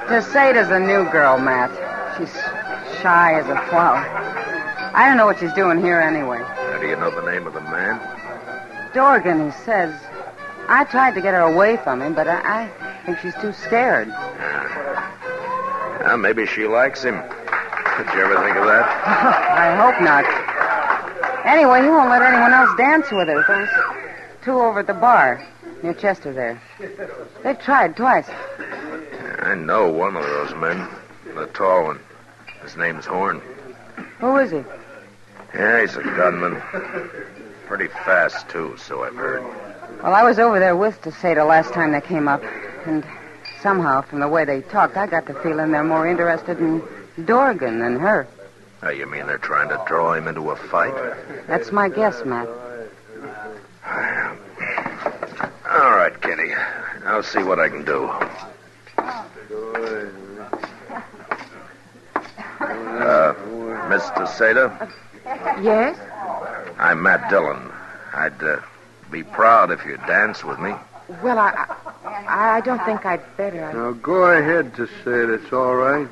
Speaker 12: Tacetta's a new girl, Matt. She's shy as a flower. I don't know what she's doing here anyway.
Speaker 4: How do you know the name of the man?
Speaker 12: Dorgan, he says. I tried to get her away from him, but I think she's too scared.
Speaker 4: Well, maybe she likes him. Did you ever think of that?
Speaker 12: I hope not. Anyway, he won't let anyone else dance with her. Those two over at the bar near Chester there. They've tried twice.
Speaker 4: I know one of those men. The tall one. His name's Horn.
Speaker 12: Who is he?
Speaker 4: Yeah, he's a gunman. Pretty fast, too, so I've heard.
Speaker 12: Well, I was over there with Tacetta last time they came up, and somehow, from the way they talked, I got the feeling they're more interested in Dorgan than her.
Speaker 4: Oh, you mean they're trying to draw him into a fight?
Speaker 12: That's my guess, Matt.
Speaker 4: All right, Kitty. I'll see what I can do. Miss Tacetta?
Speaker 12: Yes?
Speaker 4: I'm Matt Dillon. I'd be proud if you'd dance with me.
Speaker 12: Well, I don't think I'd better.
Speaker 16: Now, go ahead, Tacetta. It's all right.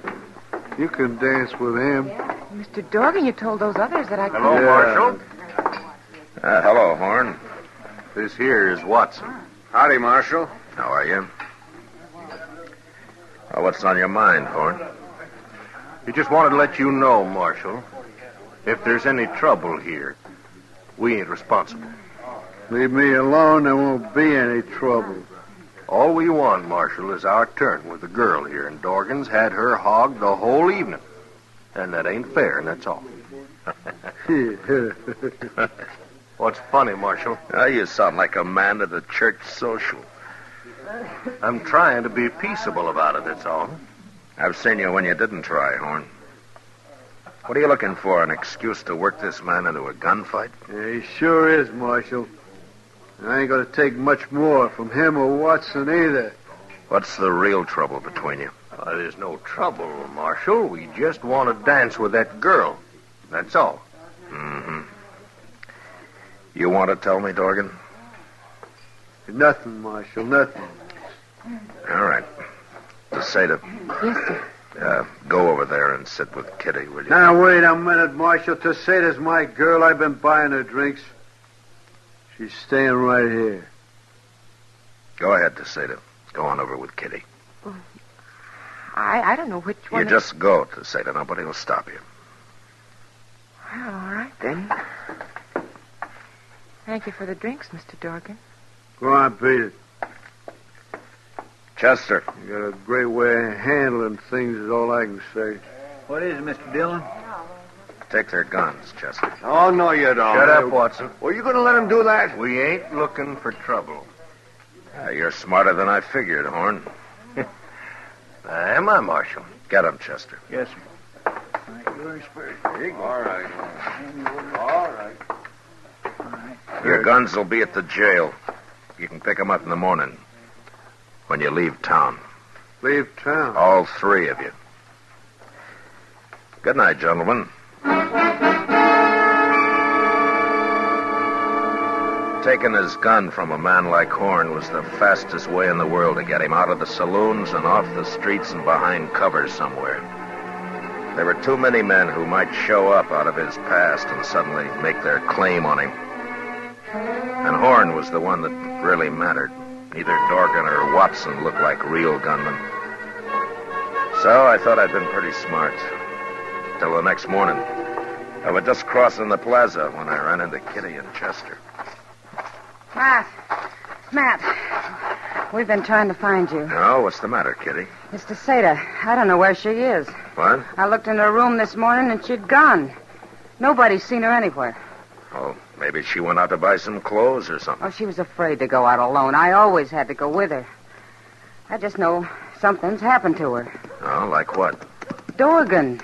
Speaker 16: You can dance with him.
Speaker 12: Mr. Dorgan, you told those others that I could...
Speaker 15: Hello, Marshal.
Speaker 4: Hello, Horn.
Speaker 15: This here is Watson. Howdy, Marshal.
Speaker 4: How are you? Well, what's on your mind, Horn?
Speaker 15: He just wanted to let you know, Marshal, if there's any trouble here, we ain't responsible.
Speaker 16: Leave me alone, there won't be any trouble.
Speaker 15: All we want, Marshal, is our turn with the girl here, and Dorgan's had her hogged the whole evening. And that ain't fair, and that's all. What's funny, Marshal?
Speaker 4: You sound like a man at a church social.
Speaker 15: I'm trying to be peaceable about it, that's all.
Speaker 4: I've seen you when you didn't try, Horn. What are you looking for, an excuse to work this man into a gunfight?
Speaker 3: Yeah, he sure is, Marshal. I ain't going to take much more from him or Watson either.
Speaker 4: What's the real trouble between you?
Speaker 18: There's no trouble, Marshal. We just want to dance with that girl. That's all.
Speaker 4: Mm-hmm. You want to tell me, Dorgan?
Speaker 3: Nothing, Marshal, nothing.
Speaker 4: All right. Tacetta.
Speaker 12: Yes, sir.
Speaker 4: Go over there and sit with Kitty, will you?
Speaker 3: Now, wait a minute, Marshal. Tacetta's my girl. I've been buying her drinks. She's staying right here.
Speaker 4: Go ahead, Tacetta. Go on over with Kitty.
Speaker 12: I don't know which one.
Speaker 4: You just go, Tacetta. Nobody will stop you.
Speaker 12: Well, all right, then. Thank you for the drinks, Mr. Dorgan.
Speaker 3: Go on, beat it.
Speaker 4: Chester.
Speaker 3: You got a great way of handling things is all I can say.
Speaker 11: What is it, Mr. Dillon?
Speaker 4: Take their guns, Chester.
Speaker 18: Oh, no, you don't.
Speaker 4: Shut up, Watson.
Speaker 18: Well, you going to let him do that? We ain't looking for trouble.
Speaker 4: You're smarter than I figured, Horn.
Speaker 18: Am I, Marshal?
Speaker 4: Get him, Chester.
Speaker 11: Yes, sir.
Speaker 18: All right. All right.
Speaker 4: Your guns will be at the jail. You can pick them up in the morning when you leave town.
Speaker 3: Leave town?
Speaker 4: All three of you. Good night, gentlemen. Taking his gun from a man like Horn was the fastest way in the world to get him out of the saloons and off the streets and behind cover somewhere. There were too many men who might show up out of his past and suddenly make their claim on him. And Horn was the one that really mattered. Neither Dorgan or Watson looked like real gunmen. So I thought I'd been pretty smart. Till the next morning. I was just crossing the plaza when I ran into Kitty and Chester.
Speaker 12: Matt, we've been trying to find you.
Speaker 4: Oh, what's the matter, Kitty?
Speaker 12: It's Tacetta. I don't know where she is.
Speaker 4: What?
Speaker 12: I looked in her room this morning and she'd gone. Nobody's seen her anywhere.
Speaker 4: Oh, maybe she went out to buy some clothes or something.
Speaker 12: Oh, she was afraid to go out alone. I always had to go with her. I just know something's happened to her.
Speaker 4: Oh, like what?
Speaker 12: Dorgan.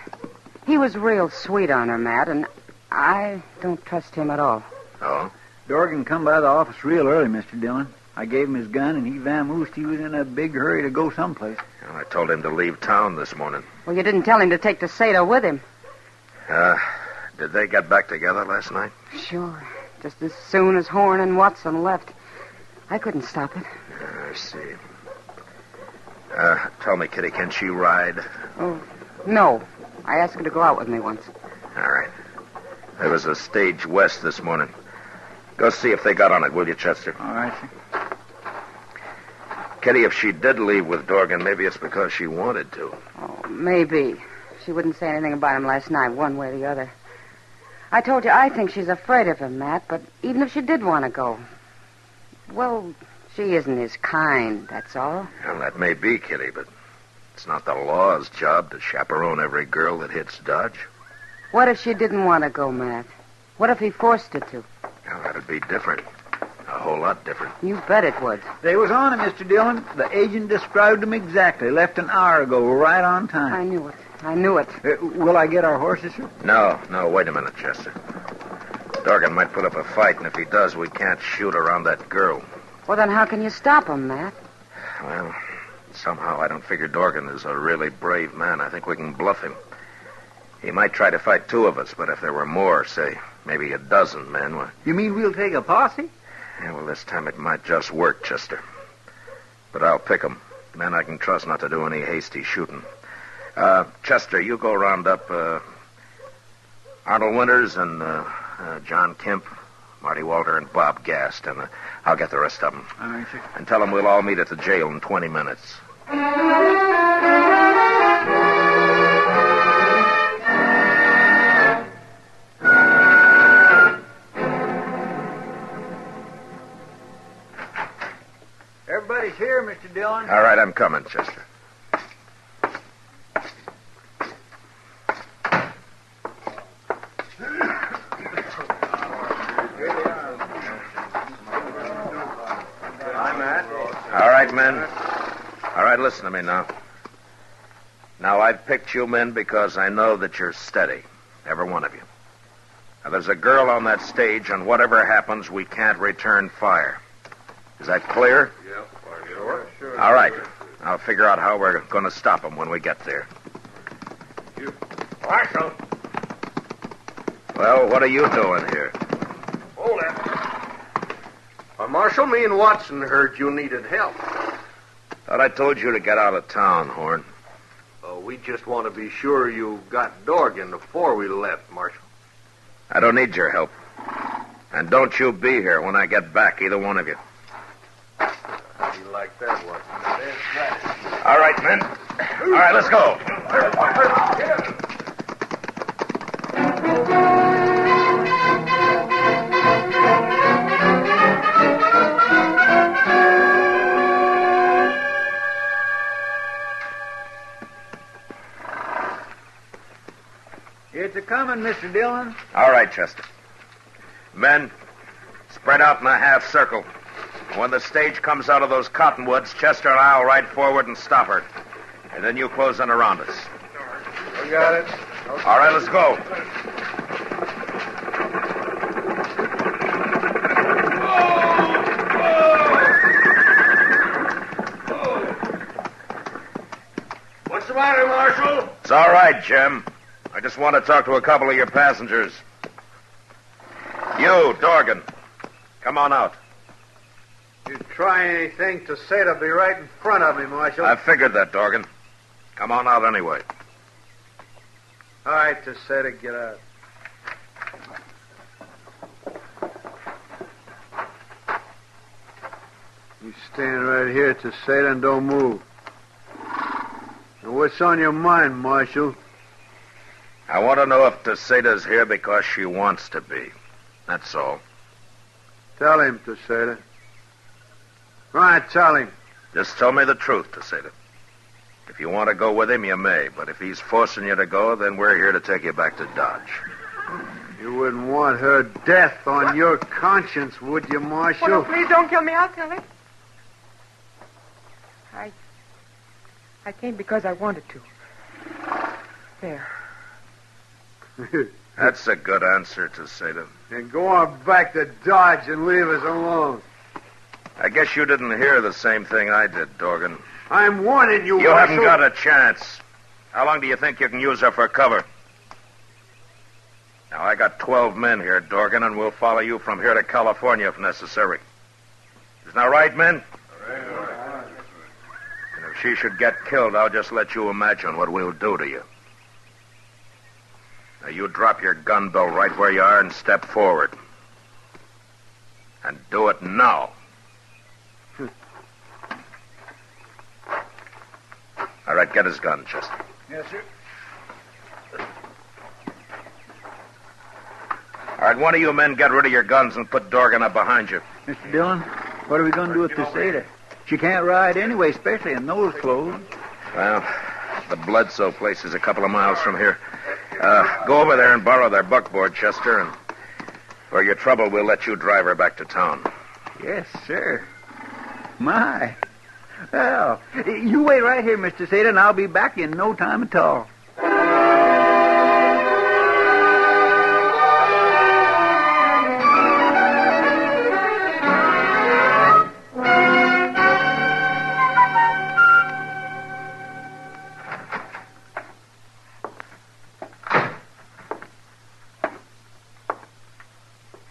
Speaker 12: He was real sweet on her, Matt, and I don't trust him at all.
Speaker 4: Oh?
Speaker 11: Dorgan come by the office real early, Mr. Dillon. I gave him his gun, and he vamoosed. He was in a big hurry to go someplace.
Speaker 4: Well, I told him to leave town this morning.
Speaker 12: Well, you didn't tell him to take Tacetta with him.
Speaker 4: Did they get back together last night?
Speaker 12: Sure. Just as soon as Horn and Watson left. I couldn't stop it.
Speaker 4: I see. Tell me, Kitty, can she ride?
Speaker 12: Oh, no. I asked her to go out with me once.
Speaker 4: All right. There was a stage west this morning. Go see if they got on it, will you, Chester?
Speaker 11: All right, sir.
Speaker 4: Kitty, if she did leave with Dorgan, maybe it's because she wanted to.
Speaker 12: Oh, maybe. She wouldn't say anything about him last night, one way or the other. I told you I think she's afraid of him, Matt, but even if she did want to go, well, she isn't his kind, that's all.
Speaker 4: Well, that may be, Kitty, but it's not the law's job to chaperone every girl that hits Dodge.
Speaker 12: What if she didn't want to go, Matt? What if he forced her to?
Speaker 4: Well, that'd be different. A whole lot different.
Speaker 12: You bet it would.
Speaker 11: They was on him, Mr. Dillon. The agent described him exactly. Left an hour ago, right on time.
Speaker 12: I knew it.
Speaker 11: Will I get our horses, sir?
Speaker 4: No, wait a minute, Chester. Dorgan might put up a fight, and if he does, we can't shoot around that girl.
Speaker 12: Well, then how can you stop him, Matt?
Speaker 4: Well, somehow I don't figure Dorgan is a really brave man. I think we can bluff him. He might try to fight two of us, but if there were more, say, maybe a dozen men... Well...
Speaker 11: You mean we'll take a posse?
Speaker 4: Yeah, well, this time it might just work, Chester. But I'll pick 'em. Men I can trust not to do any hasty shooting. Chester, you go round up Arnold Winters and John Kemp, Marty Walter, and Bob Gast, and I'll get the rest of them.
Speaker 11: All right, sir.
Speaker 4: And tell them we'll all meet at the jail in 20 minutes.
Speaker 11: Everybody's here, Mr. Dillon.
Speaker 4: All right, I'm coming, Chester. All right, men. All right, listen to me now. Now, I've picked you men because I know that you're steady. Every one of you. Now, there's a girl on that stage, and whatever happens, we can't return fire. Is that clear?
Speaker 15: Yep. Sure.
Speaker 4: All right. I'll figure out how we're going to stop them when we get there.
Speaker 8: Marshal.
Speaker 4: Well, what are you doing here?
Speaker 8: Hold it. Marshal, me and Watson heard you needed help.
Speaker 4: Thought I told you to get out of town, Horn.
Speaker 8: We just want to be sure you got Dorgan before we left, Marshal.
Speaker 4: I don't need your help. And don't you be here when I get back, either one of you.
Speaker 8: How do you like that, Watson?
Speaker 4: All right, men. All right, let's go.
Speaker 11: It's a-coming, Mr. Dillon.
Speaker 4: All right, Chester. Men, spread out in a half circle. When the stage comes out of those cottonwoods, Chester and I'll ride forward and stop her. And then you close in around us.
Speaker 3: We got it.
Speaker 4: All right, let's go.
Speaker 8: What's the matter, Marshal?
Speaker 4: It's all right, Jim. I just want to talk to a couple of your passengers. You, Dorgan, come on out.
Speaker 3: You try anything to say to be right in front of me, Marshal.
Speaker 4: I figured that, Dorgan. Come on out anyway.
Speaker 3: All right, Tacetta, get out. You stand right here, Tacetta, and don't move. Now, what's on your mind, Marshal?
Speaker 4: I want to know if Tacetta's here because she wants to be. That's all.
Speaker 3: Tell him, Tacetta. Right, tell him.
Speaker 4: Just tell me the truth, Tacetta. If you want to go with him, you may. But if he's forcing you to go, then we're here to take you back to Dodge.
Speaker 3: You wouldn't want her death on your conscience, would you, Marshal?
Speaker 10: Oh, no, please don't kill me. I'll tell it. I came because I wanted to. There.
Speaker 4: That's a good answer, Tacetta.
Speaker 3: And go on back to Dodge and leave us alone.
Speaker 4: I guess you didn't hear the same thing I did, Dorgan.
Speaker 3: I'm warning you,
Speaker 4: You
Speaker 3: Marshal.
Speaker 4: haven't got a chance. How long do you think you can use her for cover? Now, I got 12 men here, Dorgan, and we'll follow you from here to California if necessary. Isn't that right, men? And if she should get killed, I'll just let you imagine what we'll do to you. Now, you drop your gun belt right where you are and step forward. And do it now. All right, get his gun, Chester.
Speaker 11: Yes, sir.
Speaker 4: All right, one of you men get rid of your guns and put Dorgan up behind you.
Speaker 11: Mr. Dillon, what are we going to do with Tacetta? She can't ride anyway, especially in those clothes.
Speaker 4: Well, the Bledsoe place is a couple of miles from here. Go over there and borrow their buckboard, Chester, and for your trouble, we'll let you drive her back to town.
Speaker 11: Yes, sir. My. Well, you wait right here, Mr. Tacetta, and I'll be back in no time at all.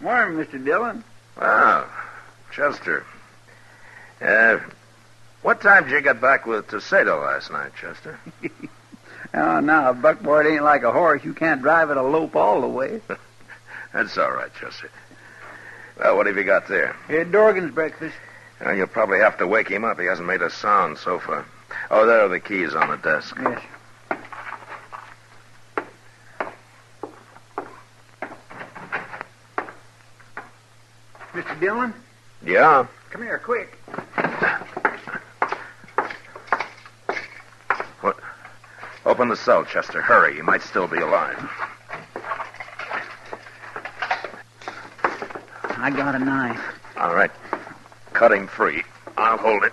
Speaker 11: Morning, Mr. Dillon.
Speaker 4: Oh, Chester. What time did you get back with Tacetta last night, Chester?
Speaker 11: Oh, now, a buckboard ain't like a horse. You can't drive it a lope all the way.
Speaker 4: That's all right, Chester. Well, what have you got there?
Speaker 11: Dorgan's breakfast.
Speaker 4: You'll probably have to wake him up. He hasn't made a sound so far. Oh, there are the keys on the desk.
Speaker 11: Yes. Mr. Dillon?
Speaker 4: Yeah?
Speaker 11: Come here, quick.
Speaker 4: What? Open the cell, Chester. Hurry. He might still be alive.
Speaker 11: I got a knife.
Speaker 4: All right. Cut him free. I'll hold it.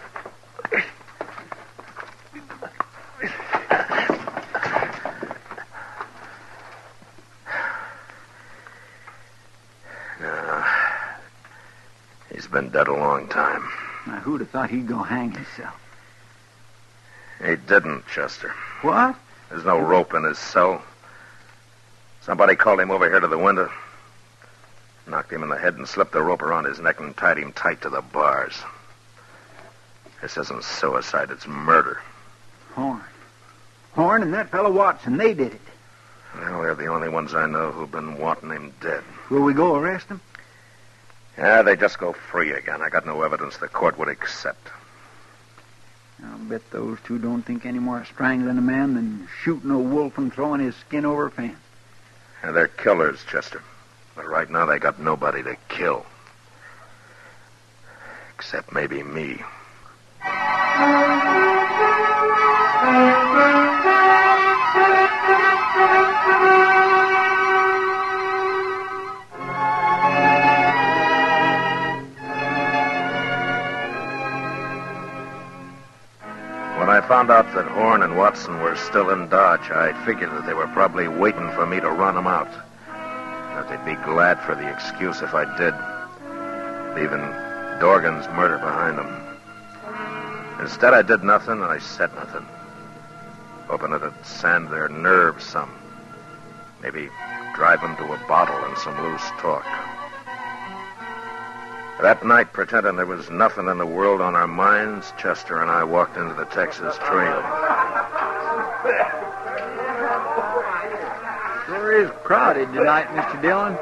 Speaker 4: been dead a long time.
Speaker 11: Now, who'd have thought he'd go hang himself?
Speaker 4: He didn't, Chester.
Speaker 11: What?
Speaker 4: There's no rope in his cell. Somebody called him over here to the window, knocked him in the head and slipped the rope around his neck and tied him tight to the bars. This isn't suicide, it's murder.
Speaker 11: Horn and that fellow Watson, they did it.
Speaker 4: Well, they're the only ones I know who've been wanting him dead.
Speaker 11: Will we go arrest him?
Speaker 4: Yeah, they just go free again. I got no evidence the court would accept.
Speaker 11: I'll bet those two don't think any more of strangling a man than shooting a wolf and throwing his skin over a fence.
Speaker 4: Yeah, they're killers, Chester. But right now they got nobody to kill. Except maybe me. When I found out that Horn and Watson were still in Dodge, I figured that they were probably waiting for me to run them out. That they'd be glad for the excuse if I did, leaving Dorgan's murder behind them. Instead, I did nothing and I said nothing, hoping it'd sand their nerves some. Maybe drive them to a bottle and some loose talk. That night, pretending there was nothing in the world on our minds, Chester and I walked into the Texas Trail.
Speaker 11: Sure is crowded tonight, Mr. Dillon.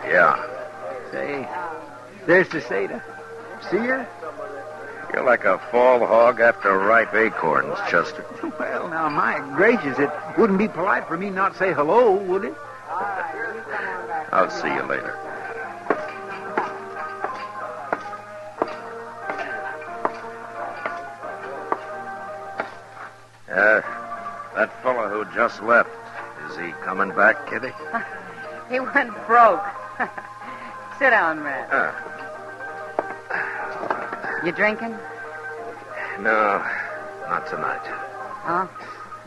Speaker 4: Yeah.
Speaker 11: Say, there's Tacetta. See her?
Speaker 4: You're like a fall hog after ripe acorns, Chester.
Speaker 11: Well, now, my gracious, it wouldn't be polite for me not to say hello, would it?
Speaker 4: I'll see you later. That fella who just left, is he coming back, Kitty?
Speaker 12: He went broke. Sit down, Matt. You drinking?
Speaker 4: No, not tonight.
Speaker 12: Oh,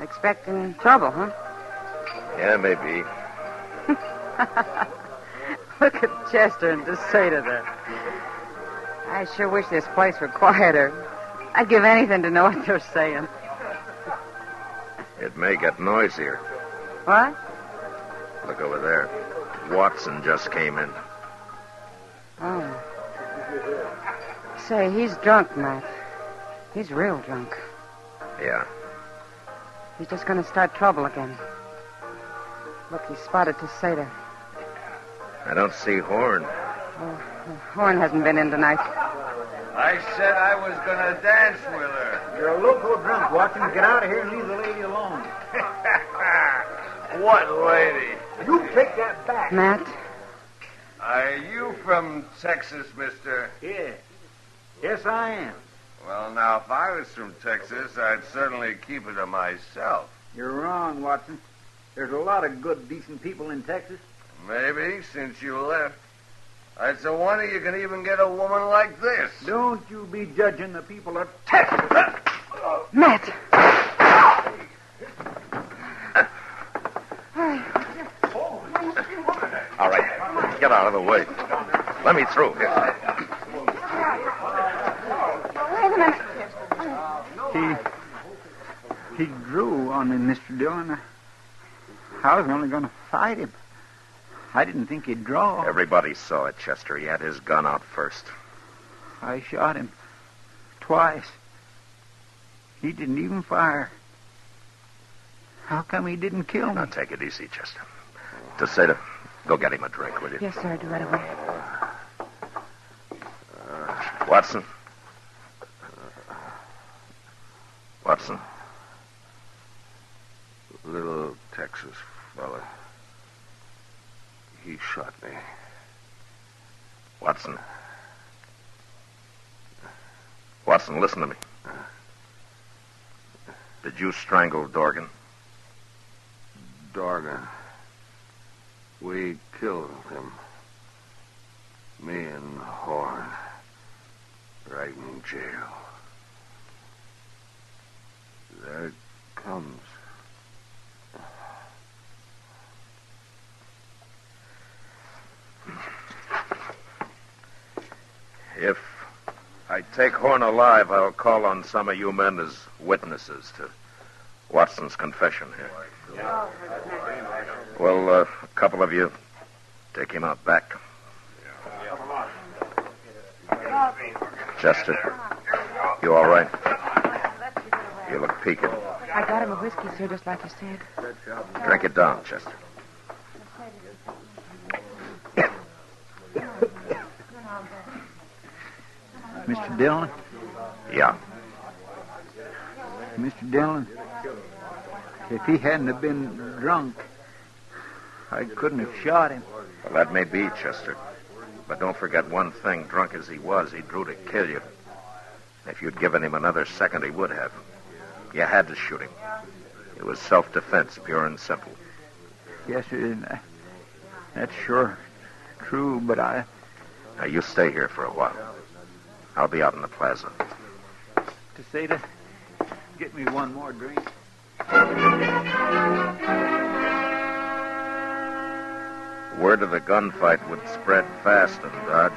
Speaker 12: expecting trouble, huh?
Speaker 4: Yeah, maybe.
Speaker 12: Look at Chester and Tacetta there. I sure wish this place were quieter. I'd give anything to know what they're saying.
Speaker 4: It may get noisier.
Speaker 12: What?
Speaker 4: Look over there. Watson just came in.
Speaker 12: Oh. Say, he's drunk, Matt. He's real drunk.
Speaker 4: Yeah.
Speaker 12: He's just going to start trouble again. Look, he spotted Tacetta.
Speaker 4: I don't see Horn.
Speaker 12: Oh, Horn hasn't been in tonight.
Speaker 5: I said I was going to dance with her.
Speaker 11: You're a loco drunk, Watson. Get out of here and leave the lady alone.
Speaker 5: What lady?
Speaker 11: You take that back.
Speaker 12: Matt?
Speaker 5: Are you from Texas, mister?
Speaker 11: Yeah. Yes, I am.
Speaker 5: Well, now, if I was from Texas, I'd certainly keep it to myself.
Speaker 11: You're wrong, Watson. There's a lot of good, decent people in Texas.
Speaker 5: Maybe, since you left. It's a wonder you can even get a woman like this.
Speaker 11: Don't you be judging the people of Texas.
Speaker 12: Matt!
Speaker 4: All right, get out of the way. Let me through here.
Speaker 12: Wait a minute.
Speaker 11: He drew on me, Mr. Dillon. I was only going to fight him. I didn't think he'd draw.
Speaker 4: Everybody saw it, Chester. He had his gun out first.
Speaker 11: I shot him twice. He didn't even fire. How come he didn't kill me?
Speaker 4: Now, take it easy, Chester. Tacetta, go get him a drink, will you?
Speaker 12: Yes, sir. I'll do right away.
Speaker 4: Watson. Watson.
Speaker 9: Little Texas fella. He shot me.
Speaker 4: Watson. Watson, listen to me. Did you strangle Dorgan?
Speaker 9: Dorgan. We killed him. Me and Horn. Right in jail. There it comes.
Speaker 4: If I take Horn alive, I'll call on some of you men as witnesses to Watson's confession here. Well, a couple of you take him out back. Chester, you all right? You look peaked.
Speaker 10: I got him a whiskey, sir, just like you said.
Speaker 4: Drink it down, Chester.
Speaker 11: Mr. Dillon?
Speaker 4: Yeah.
Speaker 11: Mr. Dillon, if he hadn't have been drunk, I couldn't have shot him.
Speaker 4: Well, that may be, Chester. But don't forget one thing. Drunk as he was, he drew to kill you. If you'd given him another second, he would have. You had to shoot him. It was self-defense, pure and simple.
Speaker 11: Yes, sir. That's sure true, but I...
Speaker 4: Now, you stay here for a while. I'll be out in the plaza.
Speaker 11: Tacetta, get me one more drink.
Speaker 4: Word of the gunfight would spread fast in Dodge,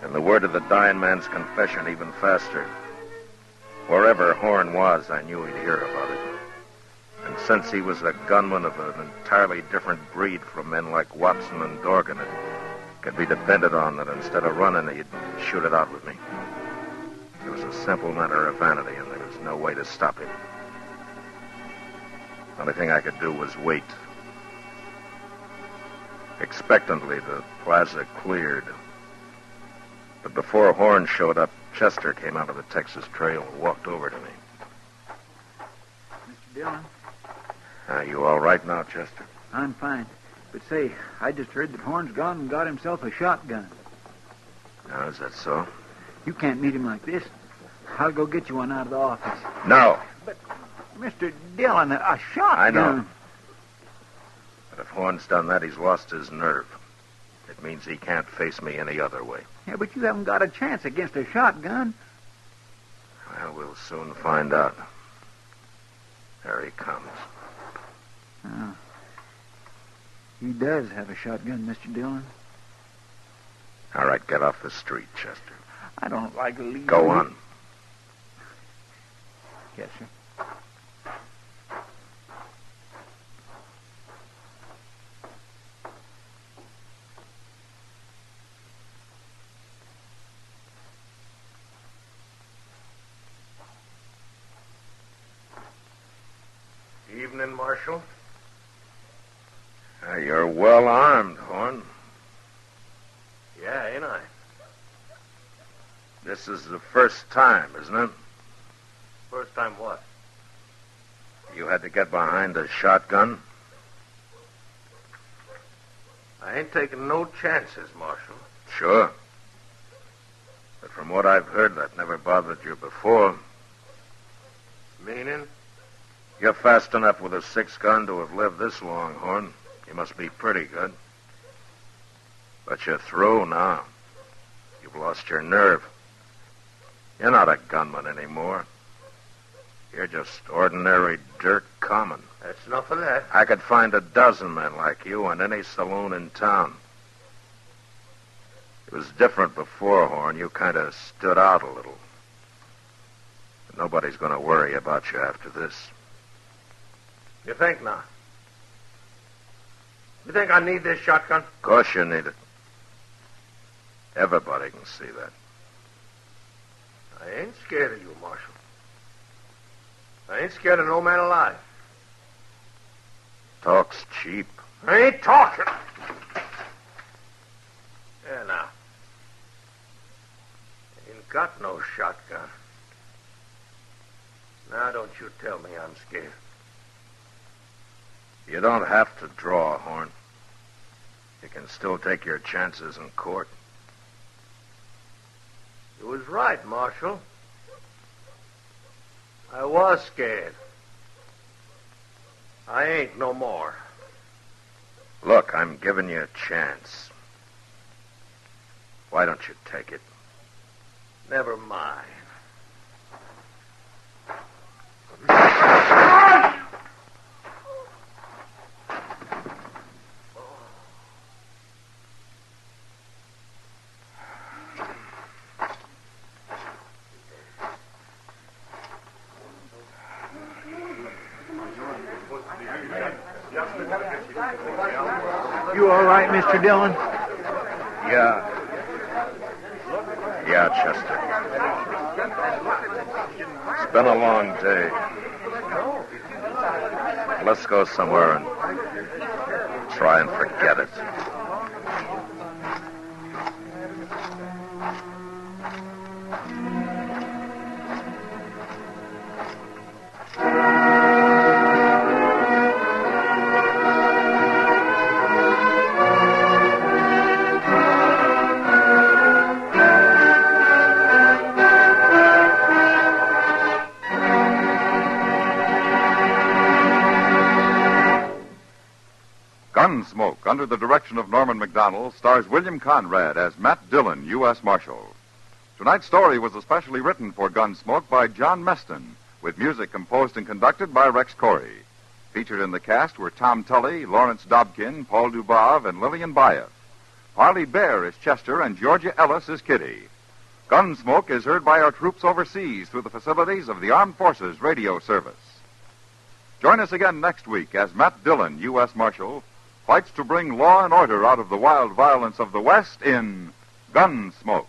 Speaker 4: and the word of the dying man's confession even faster. Wherever Horn was, I knew he'd hear about it. And since he was a gunman of an entirely different breed from men like Watson and Dorgan, it could be depended on that instead of running, he'd shoot it out with me. It was a simple matter of vanity, and there was no way to stop him. The only thing I could do was wait. Expectantly, the plaza cleared. But before Horn showed up, Chester came out of the Texas Trail and walked over to me.
Speaker 11: Mr. Dillon?
Speaker 4: Are you all right now, Chester?
Speaker 11: I'm fine. But say, I just heard that Horn's gone and got himself a shotgun.
Speaker 4: Now, is that so?
Speaker 11: You can't meet him like this. I'll go get you one out of the office.
Speaker 4: No.
Speaker 11: But, Mr. Dillon, a shotgun...
Speaker 4: I know. But if Horn's done that, he's lost his nerve. It means he can't face me any other way.
Speaker 11: Yeah, but you haven't got a chance against a shotgun.
Speaker 4: Well, we'll soon find out. There he comes.
Speaker 11: Oh. He does have a shotgun, Mr. Dillon.
Speaker 4: All right, get off the street, Chester.
Speaker 11: I don't like leaving.
Speaker 4: Go on.
Speaker 11: Yes, sir.
Speaker 5: Evening, Marshal.
Speaker 4: You're well armed, Horn.
Speaker 5: Yeah, ain't I?
Speaker 4: This is the first time, isn't it?
Speaker 5: First time what?
Speaker 4: You had to get behind a shotgun?
Speaker 5: I ain't taking no chances, Marshal.
Speaker 4: Sure. But from what I've heard, that never bothered you before.
Speaker 5: Meaning?
Speaker 4: You're fast enough with a 6-gun to have lived this long, Horn. You must be pretty good. But you're through now. You've lost your nerve. You're not a gunman anymore. You're just ordinary dirt common.
Speaker 5: That's enough of that.
Speaker 4: I could find a dozen men like you in any saloon in town. It was different before, Horn. You kind of stood out a little. But nobody's going to worry about you after this.
Speaker 5: You think not? You think I need this shotgun?
Speaker 4: Of course you need it. Everybody can see that.
Speaker 5: I ain't scared of you, Marshal. I ain't scared of no man alive.
Speaker 4: Talk's cheap.
Speaker 5: I ain't talking. Yeah, now. Ain't got no shotgun. Now don't you tell me I'm scared.
Speaker 4: You don't have to draw, Horn. You can still take your chances in court.
Speaker 5: You was right, Marshal. I was scared. I ain't no more.
Speaker 4: Look, I'm giving you a chance. Why don't you take it?
Speaker 5: Never mind.
Speaker 11: right, Mr. Dillon?
Speaker 4: Yeah. Yeah, Chester. It's been a long day. Let's go somewhere and try and forget it.
Speaker 17: Gunsmoke, under the direction of Norman Macdonnell, stars William Conrad as Matt Dillon, U.S. Marshal. Tonight's story was especially written for Gunsmoke by John Meston, with music composed and conducted by Rex Corey. Featured in the cast were Tom Tully, Lawrence Dobkin, Paul Dubov, and Lillian Baeff. Parley Bear is Chester, and Georgia Ellis is Kitty. Gunsmoke is heard by our troops overseas through the facilities of the Armed Forces Radio Service. Join us again next week as Matt Dillon, U.S. Marshal, fights to bring law and order out of the wild violence of the West in Gunsmoke.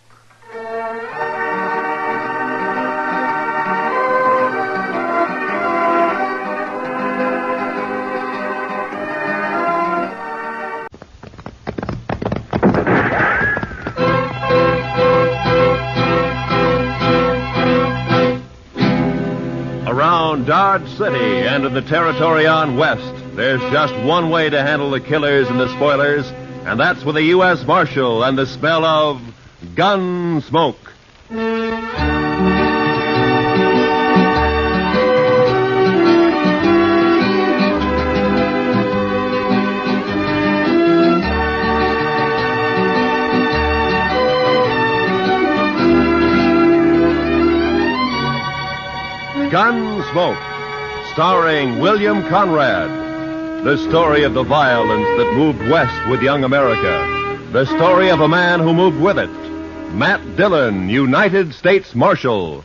Speaker 13: Around Dodge City and in the territory on West, there's just one way to handle the killers and the spoilers, and that's with a U.S. Marshal and the smell of Gunsmoke. Gunsmoke, starring William Conrad. The story of the violence that moved west with young America. The story of a man who moved with it. Matt Dillon, United States Marshal.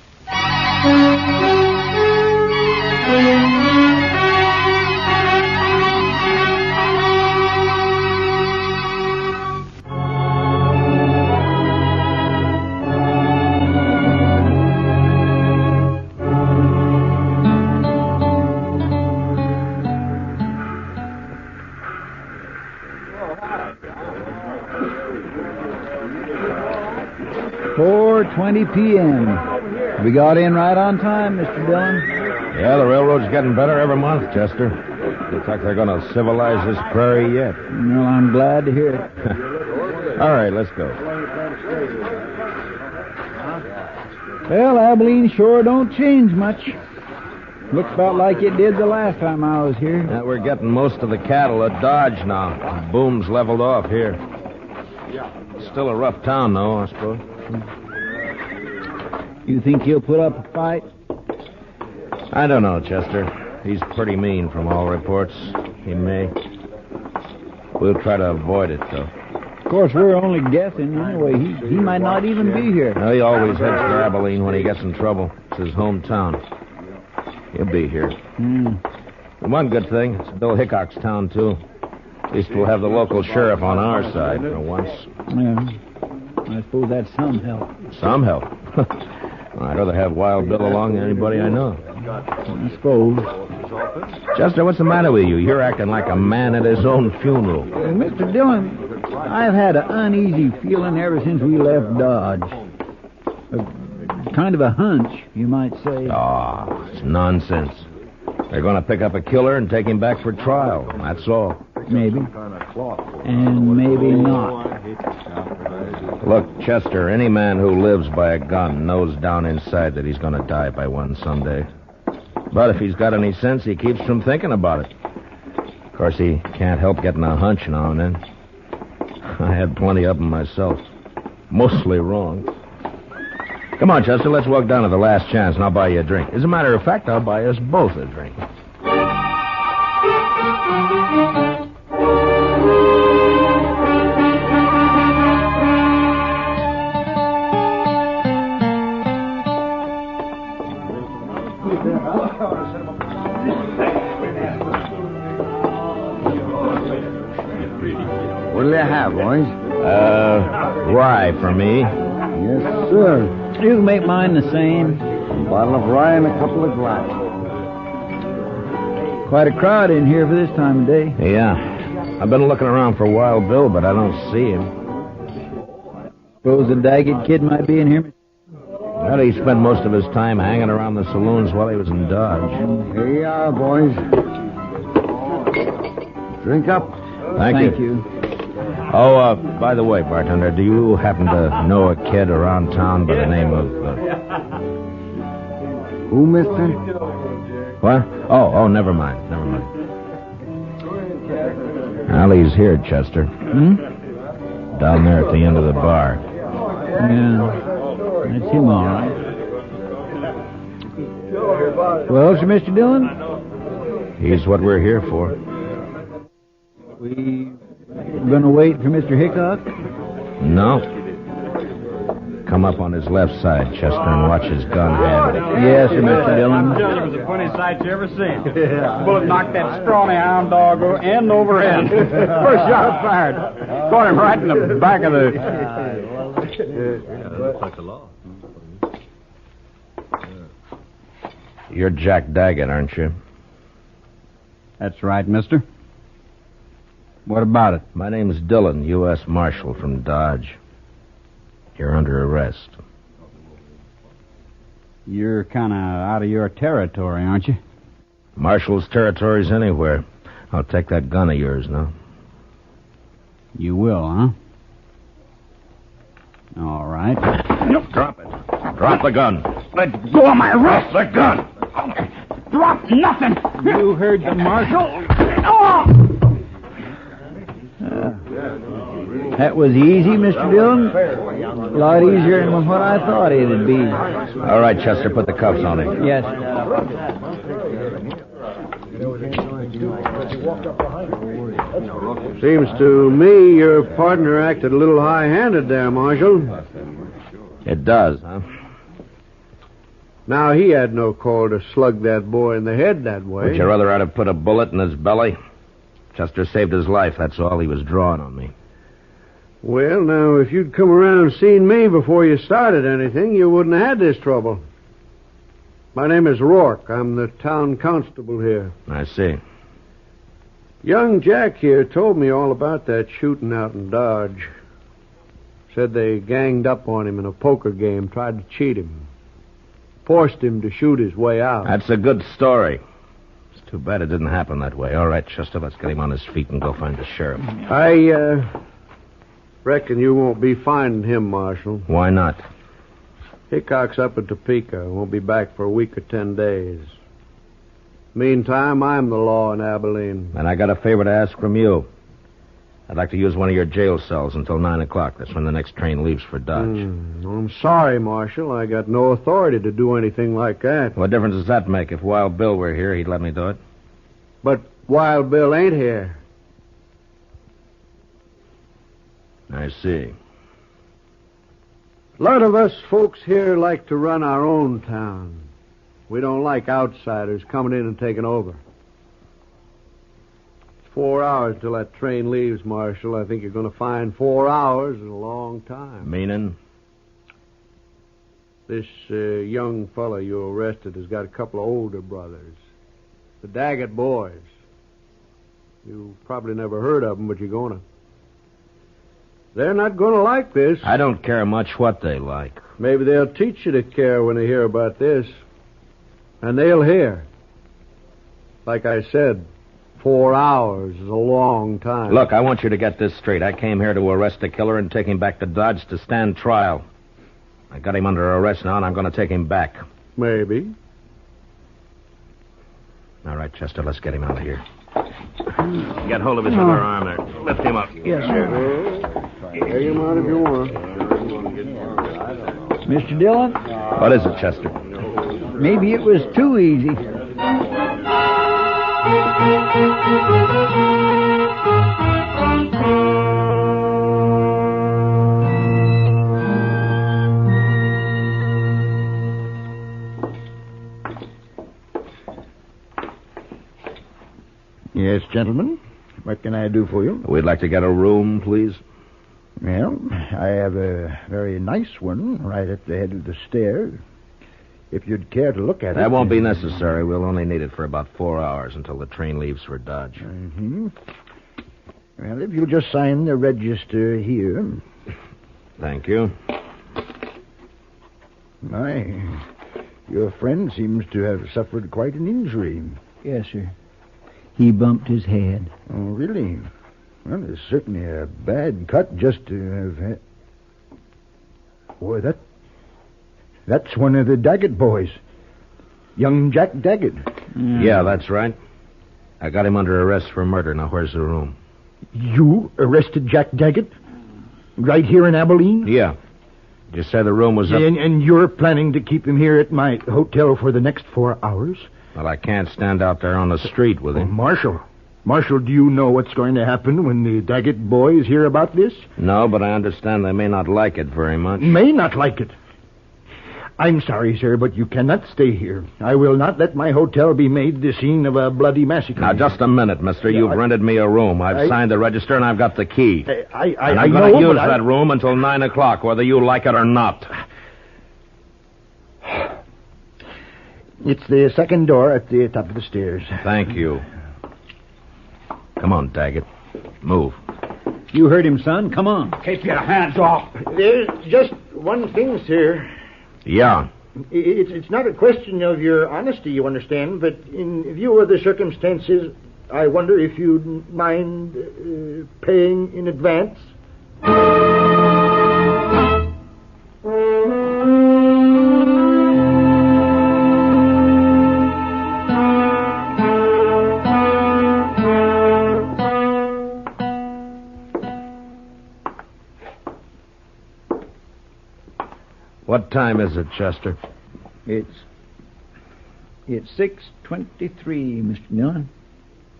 Speaker 11: p.m. We got in right on time, Mr. Dillon.
Speaker 13: Yeah, the railroad's getting better every month, Chester. Looks like they're going to civilize this prairie yet.
Speaker 11: Well, I'm glad to hear it.
Speaker 13: All right, let's go.
Speaker 11: Well, Abilene sure don't change much. Looks about like it did the last time I was here.
Speaker 13: Yeah, we're getting most of the cattle at Dodge now. The boom's leveled off here. Still a rough town, though, I suppose.
Speaker 11: You think he'll put up a fight?
Speaker 13: I don't know, Chester. He's pretty mean from all reports. He may. We'll try to avoid it, though.
Speaker 11: Of course, we're only guessing. Anyway, he might not even be here.
Speaker 13: No, he always heads for Abilene when he gets in trouble. It's his hometown. He'll be here. And one good thing, it's Bill Hickok's town, too. At least we'll have the local sheriff on our side for once.
Speaker 11: Yeah. I suppose that's some help.
Speaker 13: Some help? I'd rather have Wild Bill along than anybody I know.
Speaker 11: I suppose.
Speaker 13: Chester, what's the matter with you? You're acting like a man at his own funeral.
Speaker 11: Mr. Dillon, I've had an uneasy feeling ever since we left Dodge. Kind of a hunch, you might say.
Speaker 13: Oh, it's nonsense. They're going to pick up a killer and take him back for trial. That's all.
Speaker 11: Maybe. And maybe not.
Speaker 13: Look, Chester, any man who lives by a gun knows down inside that he's going to die by one someday. But if he's got any sense, he keeps from thinking about it. Of course, he can't help getting a hunch now and then. I had plenty of them myself. Mostly wrong. Come on, Chester, let's walk down to the Last Chance and I'll buy you a drink. As a matter of fact, I'll buy us both a drink.
Speaker 20: We're
Speaker 6: have, boys?
Speaker 13: Rye for me.
Speaker 6: Yes, sir.
Speaker 11: You can make mine the same.
Speaker 6: A bottle of rye and a couple of glasses.
Speaker 11: Quite a crowd in here for this time of day.
Speaker 13: Yeah. I've been looking around for Wild Bill, but I don't see him.
Speaker 11: Suppose the Daggett kid might be in here?
Speaker 13: Well, he spent most of his time hanging around the saloons while he was in Dodge.
Speaker 6: Here you are, boys. Drink up.
Speaker 13: Thank you. Oh, by the way, bartender, do you happen to know a kid around town by the name of...
Speaker 6: Who, mister?
Speaker 13: What? Oh, never mind. Well, he's here, Chester. Down there at the end of the bar.
Speaker 11: Yeah, that's him, all right. Well, Sir Mr. Dillon?
Speaker 13: He's what we're here for.
Speaker 11: We gonna wait for Mr. Hickok?
Speaker 13: No. Come up on his left side, Chester, and watch his gun handle.
Speaker 11: Yes, Sir Mr. Dillon.
Speaker 14: It was the funniest sight you ever seen. The bullet knocked that scrawny hound dog end over end. First shot fired. Caught him right in the back of the...
Speaker 13: looks like the law. You're Jack Daggett, aren't you?
Speaker 14: That's right, mister. What about it?
Speaker 13: My name's Dillon, U.S. Marshal from Dodge. You're under arrest.
Speaker 14: You're kind of out of your territory, aren't you?
Speaker 13: Marshal's territory's anywhere. I'll take that gun of yours now.
Speaker 14: You will, huh? All right.
Speaker 13: Drop it. Drop the gun.
Speaker 14: Let go of my wrist.
Speaker 13: The gun.
Speaker 14: Drop nothing. You heard the marshal.
Speaker 11: That was easy, Mr. Dillon. A lot easier than what I thought it'd be.
Speaker 13: All right, Chester, put the cuffs on him.
Speaker 11: Yes.
Speaker 3: Seems to me your partner acted a little high-handed there, Marshal.
Speaker 13: It does, huh?
Speaker 3: Now, he had no call to slug that boy in the head that way.
Speaker 13: Would you rather I'd have put a bullet in his belly? Chester saved his life, that's all. He was drawing on me.
Speaker 3: Well, now, if you'd come around and seen me before you started anything, you wouldn't have had this trouble. My name is Rourke. I'm the town constable here.
Speaker 13: I see.
Speaker 3: Young Jack here told me all about that shooting out in Dodge. Said they ganged up on him in a poker game, tried to cheat him. Forced him to shoot his way out.
Speaker 13: That's a good story. It's too bad it didn't happen that way. All right, Chester, let's get him on his feet and go find the sheriff.
Speaker 3: I reckon you won't be finding him, Marshal.
Speaker 13: Why not?
Speaker 3: Hickok's up at Topeka. Won't be back for a week or 10 days. Meantime, I'm the law in Abilene.
Speaker 13: And I got a favor to ask from you. I'd like to use one of your jail cells until 9 o'clock. That's when the next train leaves for Dodge.
Speaker 3: I'm sorry, Marshal. I got no authority to do anything like that.
Speaker 13: What difference does that make? If Wild Bill were here, he'd let me do it.
Speaker 3: But Wild Bill ain't here.
Speaker 13: I see.
Speaker 3: A lot of us folks here like to run our own town. We don't like outsiders coming in and taking over. It's 4 hours till that train leaves, Marshal. I think you're going to find 4 hours is a long time.
Speaker 13: Meaning?
Speaker 3: This young fella you arrested has got a couple of older brothers. The Daggett boys. You've probably never heard of them, but you're going to. They're not going to like this.
Speaker 13: I don't care much what they like.
Speaker 3: Maybe they'll teach you to care when they hear about this. And they'll hear. Like I said, 4 hours is a long time.
Speaker 13: Look, I want you to get this straight. I came here to arrest the killer and take him back to Dodge to stand trial. I got him under arrest now, and I'm going to take him back.
Speaker 3: Maybe.
Speaker 13: All right, Chester, let's get him out of here. Get hold of his other arm there. Lift him up.
Speaker 11: Yes, sir.
Speaker 3: Take him out if you want.
Speaker 11: Mr. Dillon?
Speaker 13: What is it, Chester?
Speaker 11: Maybe it was too easy.
Speaker 6: Yes, gentlemen.
Speaker 1: What can I do for you?
Speaker 13: We'd like to get a room, please.
Speaker 1: Well, I have a very nice one right at the head of the stairs. If you'd care to look at it...
Speaker 13: That won't be necessary. We'll only need it for about 4 hours until the train leaves for Dodge.
Speaker 1: Mm-hmm. Well, if you'll just sign the register here...
Speaker 13: Thank you.
Speaker 1: Your friend seems to have suffered quite an injury.
Speaker 11: Yes, sir. He bumped his head.
Speaker 1: Oh, really? Well, it's certainly a bad cut just to have had... Boy, that's one of the Daggett boys. Young Jack Daggett.
Speaker 13: Yeah, that's right. I got him under arrest for murder. Now, where's the room?
Speaker 1: You arrested Jack Daggett? Right here in Abilene?
Speaker 13: Yeah. You said the room was up...
Speaker 1: And you're planning to keep him here at my hotel for the next 4 hours?
Speaker 13: Well, I can't stand out there on the street with him.
Speaker 1: Marshal, do you know what's going to happen when the Daggett boys hear about this?
Speaker 13: No, but I understand they may not like it very much.
Speaker 1: May not like it? I'm sorry, sir, but you cannot stay here. I will not let my hotel be made the scene of a bloody massacre.
Speaker 13: Now, just a minute, mister. You've rented me a room. I've signed the register, and I've got the key. I'm going to use that room until 9 o'clock, whether you like it or not.
Speaker 1: It's the second door at the top of the stairs.
Speaker 13: Thank you. Come on, Daggett. Move.
Speaker 11: You heard him, son. Come on.
Speaker 14: Keep your hands off.
Speaker 1: There's just one thing, sir.
Speaker 13: Yeah.
Speaker 1: It's not a question of your honesty, you understand, but in view of the circumstances, I wonder if you'd mind paying in advance.
Speaker 13: What time is it, Chester?
Speaker 11: It's 6:23, Mr. Dillon.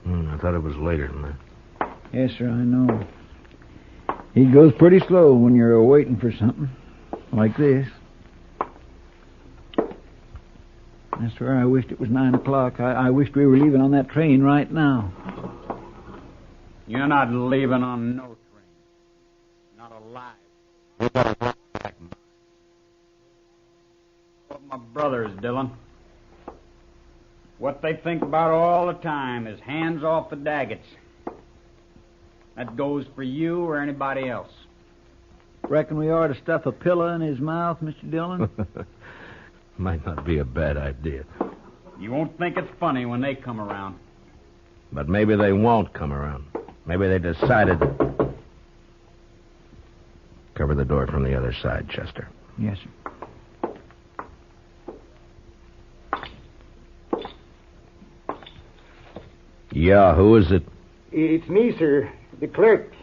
Speaker 13: I thought it was later than that.
Speaker 11: Yes, sir, I know. He goes pretty slow when you're waiting for something like this. I swear I wished it was 9 o'clock. I wished we were leaving on that train right now.
Speaker 14: You're not leaving on no train. Not alive.
Speaker 13: We better walk back.
Speaker 14: My brothers, Dillon. What they think about all the time is hands off the Daggets. That goes for you or anybody else.
Speaker 11: Reckon we ought to stuff a pillow in his mouth, Mr. Dillon?
Speaker 13: Might not be a bad idea.
Speaker 14: You won't think it's funny when they come around.
Speaker 13: But maybe they won't come around. Maybe they decided... Cover the door from the other side, Chester.
Speaker 11: Yes, sir.
Speaker 13: Yeah, who is it?
Speaker 1: It's me, sir. The clerk.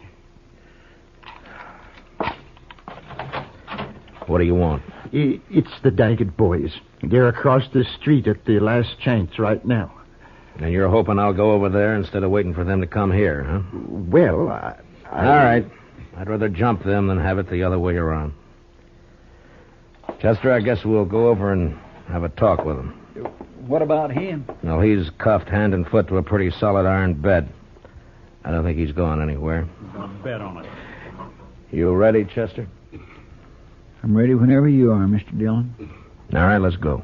Speaker 13: What do you want?
Speaker 1: It's the Daggett boys. They're across the street at the last chance right now.
Speaker 13: And you're hoping I'll go over there instead of waiting for them to come here, huh?
Speaker 1: Well,
Speaker 13: All right. I'd rather jump them than have it the other way around. Chester, I guess we'll go over and have a talk with him.
Speaker 11: What about him?
Speaker 13: Well, he's cuffed hand and foot to a pretty solid iron bed. I don't think he's going anywhere.
Speaker 14: I'll bet on it.
Speaker 13: You ready, Chester?
Speaker 11: I'm ready whenever you are, Mr. Dillon.
Speaker 13: All right, let's go.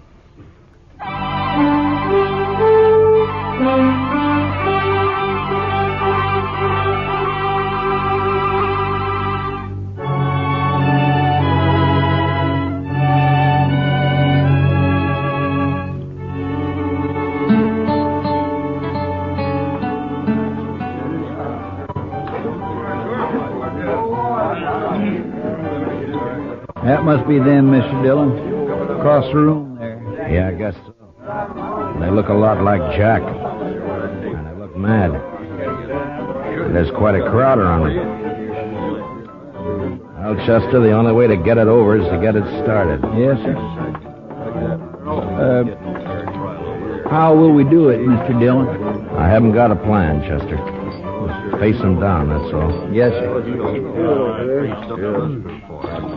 Speaker 11: That must be them, Mr. Dillon. Across the room there.
Speaker 13: Yeah, I guess so. They look a lot like Jack. And they look mad. There's quite a crowd around them. Well, Chester, the only way to get it over is to get it started.
Speaker 11: Yes, sir. How will we do it, Mr. Dillon?
Speaker 13: I haven't got a plan, Chester. Face them down, that's all.
Speaker 11: Yes, sir.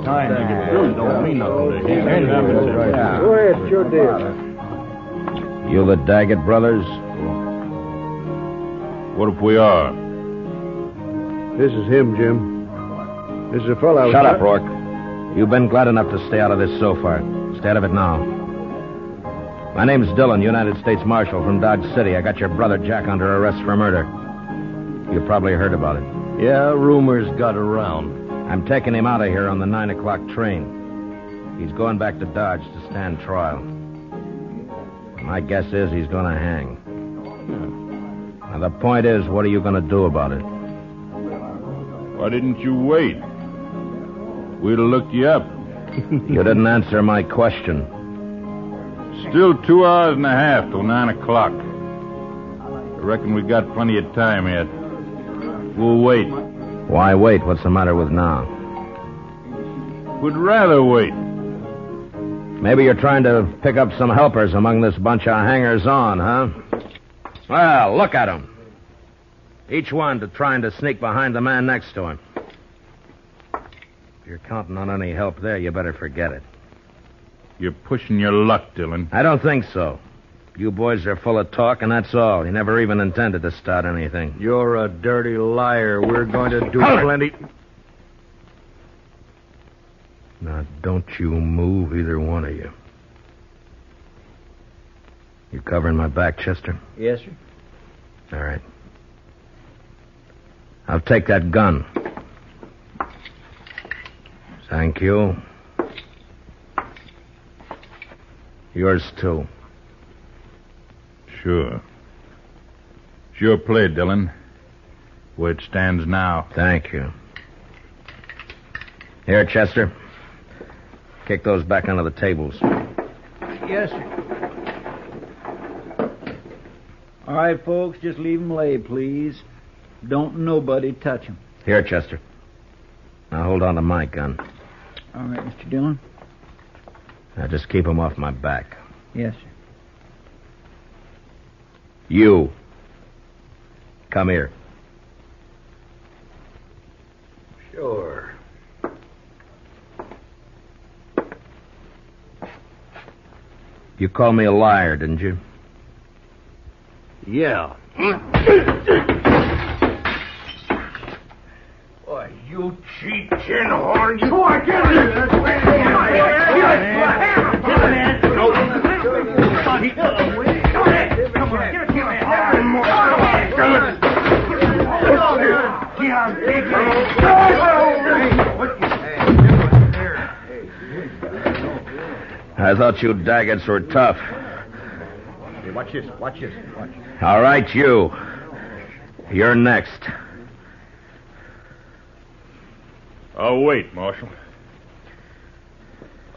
Speaker 1: Go ahead, sure deal.
Speaker 13: You the Daggett brothers?
Speaker 19: What if we are?
Speaker 3: This is him, Jim. This is a fellow I was...
Speaker 13: Shut up, Rourke. You've been glad enough to stay out of this so far. Stay out of it now. My name's Dillon, United States Marshal from Dodge City. I got your brother Jack under arrest for murder. You probably heard about it.
Speaker 19: Yeah, rumors got around.
Speaker 13: I'm taking him out of here on the 9 o'clock train. He's going back to Dodge to stand trial. My guess is he's going to hang. Now, the point is, what are you going to do about it?
Speaker 15: Why didn't you wait? We'd have looked you up.
Speaker 13: You didn't answer my question.
Speaker 15: Still 2 hours and a half till 9 o'clock. I reckon we got plenty of time yet. We'll wait.
Speaker 13: Why wait? What's the matter with now?
Speaker 15: We'd rather wait.
Speaker 13: Maybe you're trying to pick up some helpers among this bunch of hangers-on, huh? Well, look at them. Each one trying to sneak behind the man next to him. If you're counting on any help there, you better forget it.
Speaker 15: You're pushing your luck, Dillon.
Speaker 13: I don't think so. You boys are full of talk, and that's all. You never even intended to start anything.
Speaker 19: You're a dirty liar. We're going to do plenty...
Speaker 13: Now, don't you move, either one of you. You covering my back, Chester?
Speaker 11: Yes, sir.
Speaker 13: All right. I'll take that gun. Thank you. Yours, too.
Speaker 15: Sure. Sure play, Dillon. Where it stands now.
Speaker 13: Thank you. Here, Chester. Kick those back onto the tables.
Speaker 11: Yes, sir. All right, folks, just leave them lay, please. Don't nobody touch them.
Speaker 13: Here, Chester. Now hold on to my gun.
Speaker 11: All right, Mr. Dillon.
Speaker 13: Now just keep them off my back.
Speaker 11: Yes, sir.
Speaker 13: You. Come here.
Speaker 19: Sure.
Speaker 13: You called me a liar, didn't you?
Speaker 19: Yeah. Boy, you cheap tin horn. You are getting
Speaker 13: I thought you Daggetts were tough.
Speaker 19: Hey, watch this. Watch.
Speaker 13: All right, you. You're next.
Speaker 15: I'll wait, Marshal.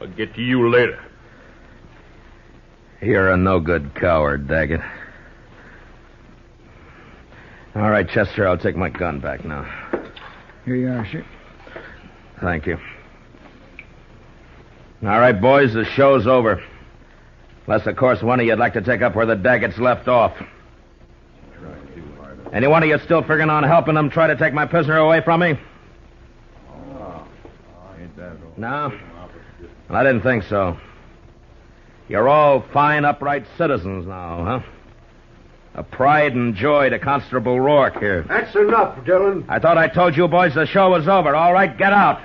Speaker 15: I'll get to you later.
Speaker 13: You're a no-good coward, Daggett. All right, Chester, I'll take my gun back now.
Speaker 11: Here you are, sir.
Speaker 13: Thank you. All right, boys, the show's over. Unless, of course, one of you'd like to take up where the Daggetts left off. Any one of you still figuring on helping them try to take my prisoner away from me? No? Well, I didn't think so. You're all fine, upright citizens now, huh? A pride and joy to Constable Rourke here.
Speaker 3: That's enough, Dillon.
Speaker 13: I thought I told you boys the show was over. All right, get out.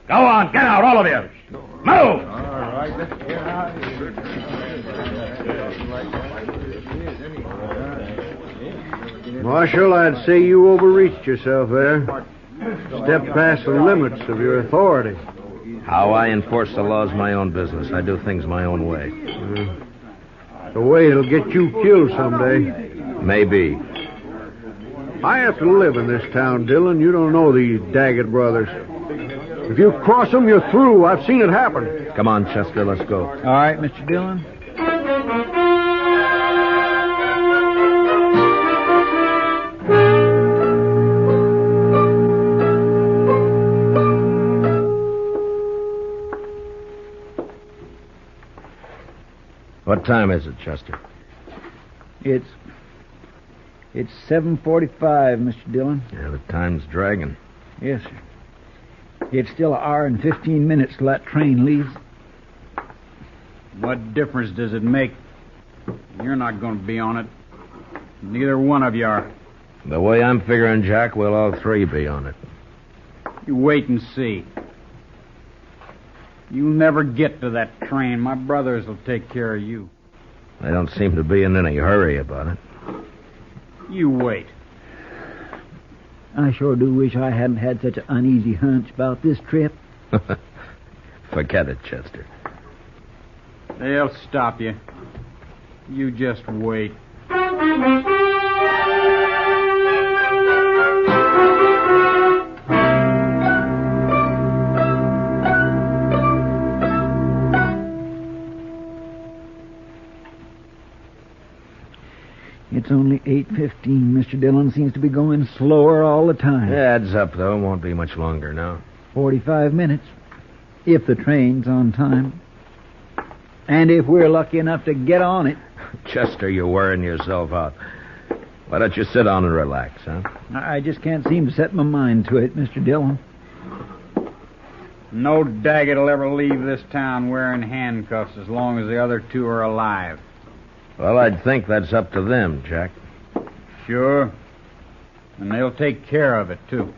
Speaker 13: Go on, get out, all of you. Move! All right, let's get out.
Speaker 3: Marshal, I'd say you overreached yourself there. Stepped past the limits of your authority.
Speaker 13: How I enforce the law's my own business. I do things my own way.
Speaker 3: The way it'll get you killed someday.
Speaker 13: Maybe.
Speaker 3: I have to live in this town, Dillon. You don't know these Daggett brothers. If you cross them, you're through. I've seen it happen.
Speaker 13: Come on, Chester, let's go.
Speaker 11: All right, Mr. Dillon.
Speaker 13: What time is it, Chester?
Speaker 11: It's 7:45, Mr. Dillon.
Speaker 13: Yeah, the time's dragging.
Speaker 11: Yes, sir. It's still an hour and 15 minutes till that train leaves.
Speaker 14: What difference does it make? You're not going to be on it. Neither one of you are.
Speaker 13: The way I'm figuring, Jack, we'll all three be on it.
Speaker 14: You wait and see. You'll never get to that train. My brothers will take care of you.
Speaker 13: They don't seem to be in any hurry about it.
Speaker 14: You wait.
Speaker 11: I sure do wish I hadn't had such an uneasy hunch about this trip.
Speaker 13: Forget it, Chester.
Speaker 14: They'll stop you. You just wait.
Speaker 11: It's only 8:15. Mr. Dillon seems to be going slower all the time.
Speaker 13: Yeah, adds up, though. Won't be much longer now.
Speaker 11: 45 minutes, if the train's on time. And if we're lucky enough to get on it.
Speaker 13: Chester, you're wearing yourself out. Why don't you sit down and relax, huh?
Speaker 11: I just can't seem to set my mind to it, Mr. Dillon.
Speaker 14: No Daggett will ever leave this town wearing handcuffs as long as the other two are alive.
Speaker 13: Well, I'd think that's up to them, Jack.
Speaker 14: Sure. And they'll take care of it, too.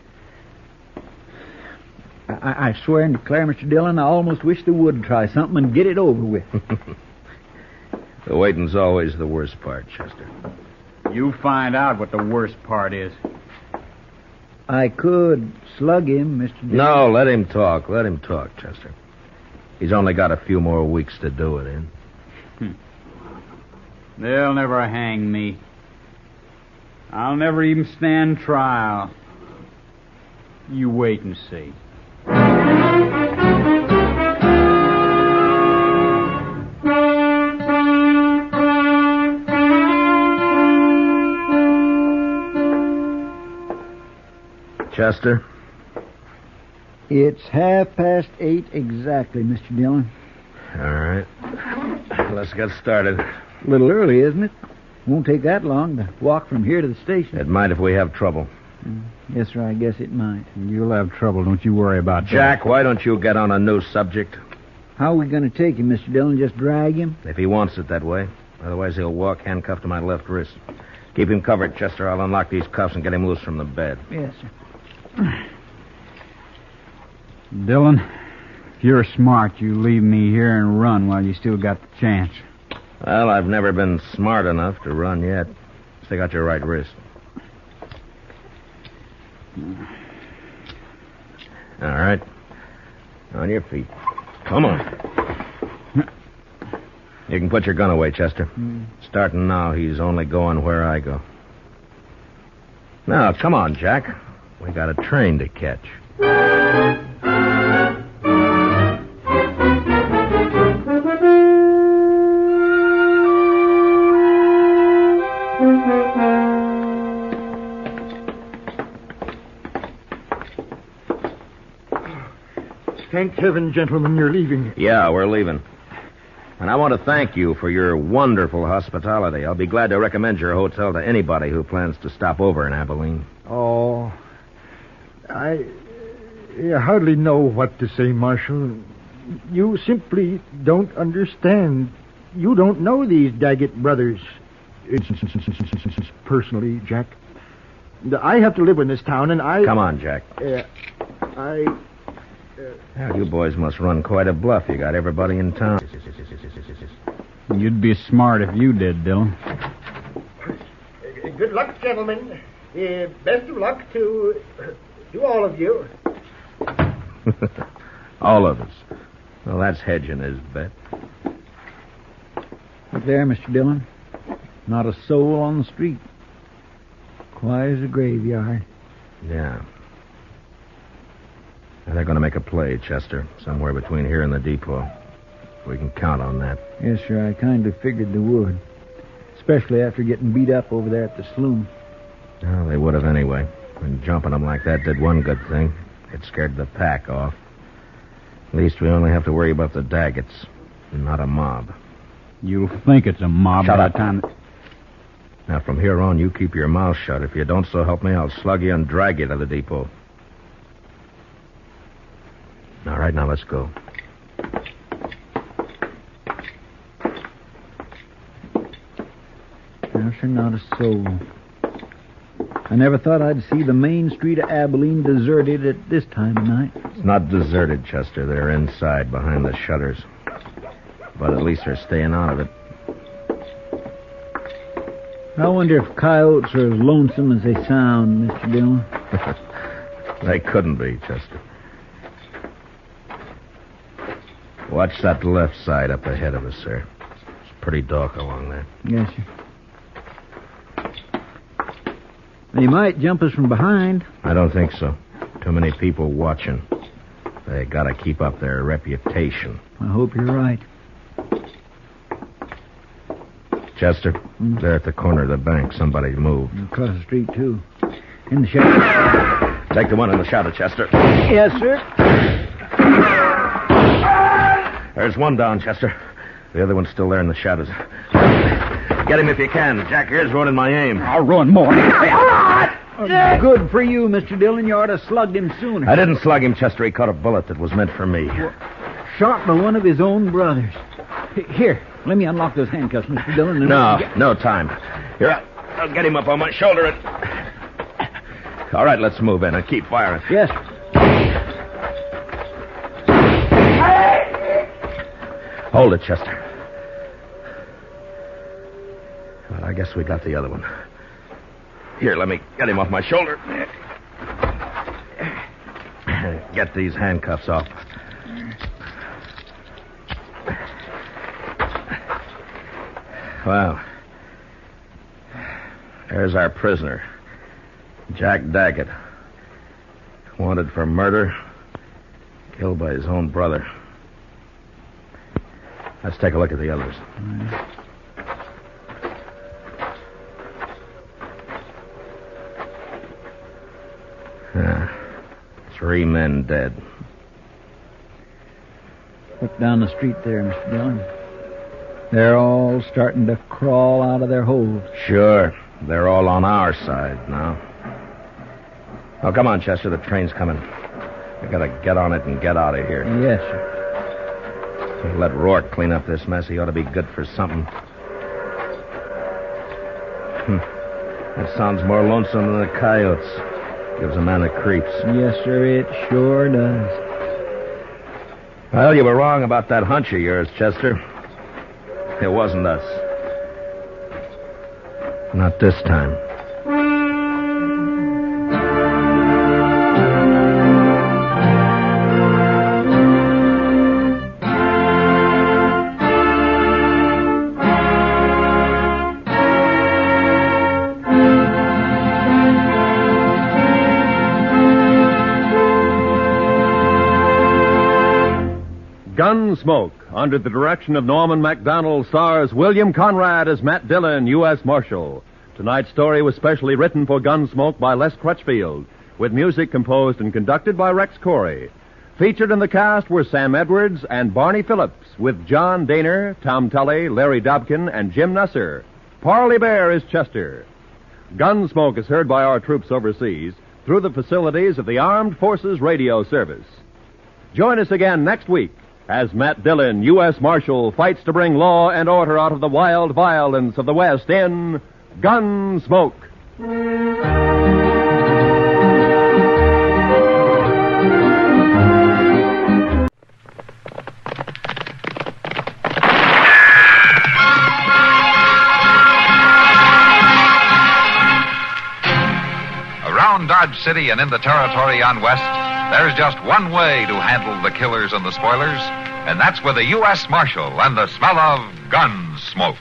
Speaker 11: I swear and declare, Mr. Dillon, I almost wish they would try something and get it over with.
Speaker 13: The waiting's always the worst part, Chester.
Speaker 14: You find out what the worst part is.
Speaker 11: I could slug him, Mr. Dillon.
Speaker 13: No, let him talk. Let him talk, Chester. He's only got a few more weeks to do it in.
Speaker 14: They'll never hang me. I'll never even stand trial. You wait and see.
Speaker 13: Chester?
Speaker 11: It's 8:30 exactly, Mr. Dillon.
Speaker 13: All right. Let's get started.
Speaker 11: A little early, isn't it? Won't take that long to walk from here to the station.
Speaker 13: It might if we have trouble.
Speaker 11: Yes, sir, I guess it might.
Speaker 14: You'll have trouble, don't you worry about that.
Speaker 13: Jack, why don't you get on a new subject?
Speaker 11: How are we going to take him, Mr. Dillon? Just drag him?
Speaker 13: If he wants it that way. Otherwise, he'll walk handcuffed to my left wrist. Keep him covered, Chester. I'll unlock these cuffs and get him loose from the bed.
Speaker 11: Yes, sir.
Speaker 14: Dillon, if you're smart, you leave me here and run while you still got the chance.
Speaker 13: Well, I've never been smart enough to run yet. Stick out your right wrist. All right. On your feet. Come on. You can put your gun away, Chester. Starting now, he's only going where I go. Now, come on, Jack. We got a train to catch.
Speaker 1: Thank heaven, gentlemen, you're leaving.
Speaker 13: Yeah, we're leaving. And I want to thank you for your wonderful hospitality. I'll be glad to recommend your hotel to anybody who plans to stop over in Abilene.
Speaker 1: Oh, I hardly know what to say, Marshal. You simply don't understand. You don't know these Daggett brothers. Personally, Jack. I have to live in this town, and I...
Speaker 13: Come on, Jack. Well, you boys must run quite a bluff. You got everybody in town.
Speaker 14: You'd be smart if you did, Dillon.
Speaker 16: Good luck, gentlemen. Best of luck to all of you.
Speaker 13: All of us. Well, that's hedging his bet.
Speaker 11: Look there, Mr. Dillon. Not a soul on the street. Quiet as a graveyard.
Speaker 13: Yeah. They're going to make a play, Chester, somewhere between here and the depot. We can count on that.
Speaker 11: Yes, sir, I kind of figured they would. Especially after getting beat up over there at the saloon.
Speaker 13: Well, they would have anyway. And jumping them like that did one good thing. It scared the pack off. At least we only have to worry about the Daggets, and not a mob.
Speaker 14: You'll think it's a mob
Speaker 13: Shut
Speaker 14: by
Speaker 13: up.
Speaker 14: the time...
Speaker 13: Now, from here on, you keep your mouth shut. If you don't, so help me, I'll slug you and drag you to the depot. All right, now let's go.
Speaker 11: No, sir, not a soul. I never thought I'd see the main street of Abilene deserted at this time of night.
Speaker 13: It's not deserted, Chester. They're inside, behind the shutters. But at least they're staying out of it.
Speaker 11: I wonder if coyotes are as lonesome as they sound, Mr. Dillon.
Speaker 13: They couldn't be, Chester. Watch that left side up ahead of us, sir. It's pretty dark along there.
Speaker 11: Yes, sir. They might jump us from behind.
Speaker 13: I don't think so. Too many people watching. They gotta keep up their reputation.
Speaker 11: I hope you're right.
Speaker 13: Chester, they're at the corner of the bank. Somebody moved.
Speaker 11: Across the street, too. In the shadow.
Speaker 13: Take the one in the shadow, Chester.
Speaker 11: Yes, sir.
Speaker 13: There's one down, Chester. The other one's still there in the shadows. Get him if you can. Jack here's ruining my aim.
Speaker 11: I'll ruin more. Good for you, Mr. Dillon. You ought to have slugged him sooner.
Speaker 13: I didn't slug him, Chester. He caught a bullet that was meant for me.
Speaker 11: Shot by one of his own brothers. Here, let me unlock those handcuffs, Mr. Dillon.
Speaker 13: No time. Here, I'll get him up on my shoulder and... All right, let's move in and keep firing.
Speaker 11: Yes.
Speaker 13: Hold it, Chester. Well, I guess we got the other one. Here, let me get him off my shoulder. Get these handcuffs off. Well, there's our prisoner, Jack Daggett. Wanted for murder, killed by his own brother. Let's take a look at the others. Three men dead.
Speaker 11: Look down the street there, Mr. Dillon. They're all starting to crawl out of their holes.
Speaker 13: Sure. They're all on our side now. Oh, come on, Chester. The train's coming. I gotta get on it and get out of here.
Speaker 11: Yes, sir.
Speaker 13: Let Rourke clean up this mess. He ought to be good for something. That sounds more lonesome than the coyotes. Gives a man the creeps.
Speaker 11: Yes, sir, it sure does.
Speaker 13: Well, you were wrong about that hunch of yours, Chester. It wasn't us. Not this time.
Speaker 2: Gunsmoke, under the direction of Norman MacDonald, stars William Conrad as Matt Dillon, U.S. Marshal. Tonight's story was specially written for Gunsmoke by Les Crutchfield, with music composed and conducted by Rex Corey. Featured in the cast were Sam Edwards and Barney Phillips, with John Daner, Tom Tully, Larry Dobkin, and Jim Nusser. Parley Bear is Chester. Gunsmoke is heard by our troops overseas through the facilities of the Armed Forces Radio Service. Join us again next week as Matt Dillon, U.S. Marshal, fights to bring law and order out of the wild violence of the West in Gunsmoke.
Speaker 17: Around Dodge City and in the territory on West, there's just one way to handle the killers and the spoilers, and that's with a U.S. Marshal and the smell of Gunsmoke.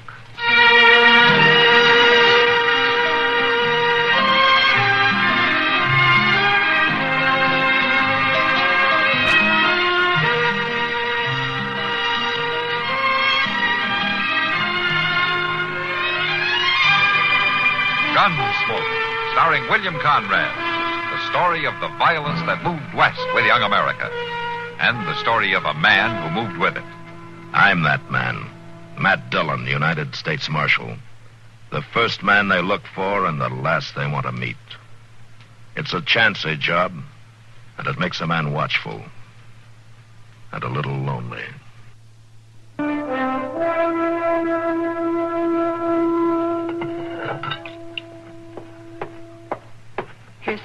Speaker 17: Gunsmoke, starring William Conrad. The story of the violence that moved west with young America. And the story of a man who moved with it.
Speaker 13: I'm that man. Matt Dillon, United States Marshal. The first man they look for and the last they want to meet. It's a chancy job, and it makes a man watchful. And a little lonely.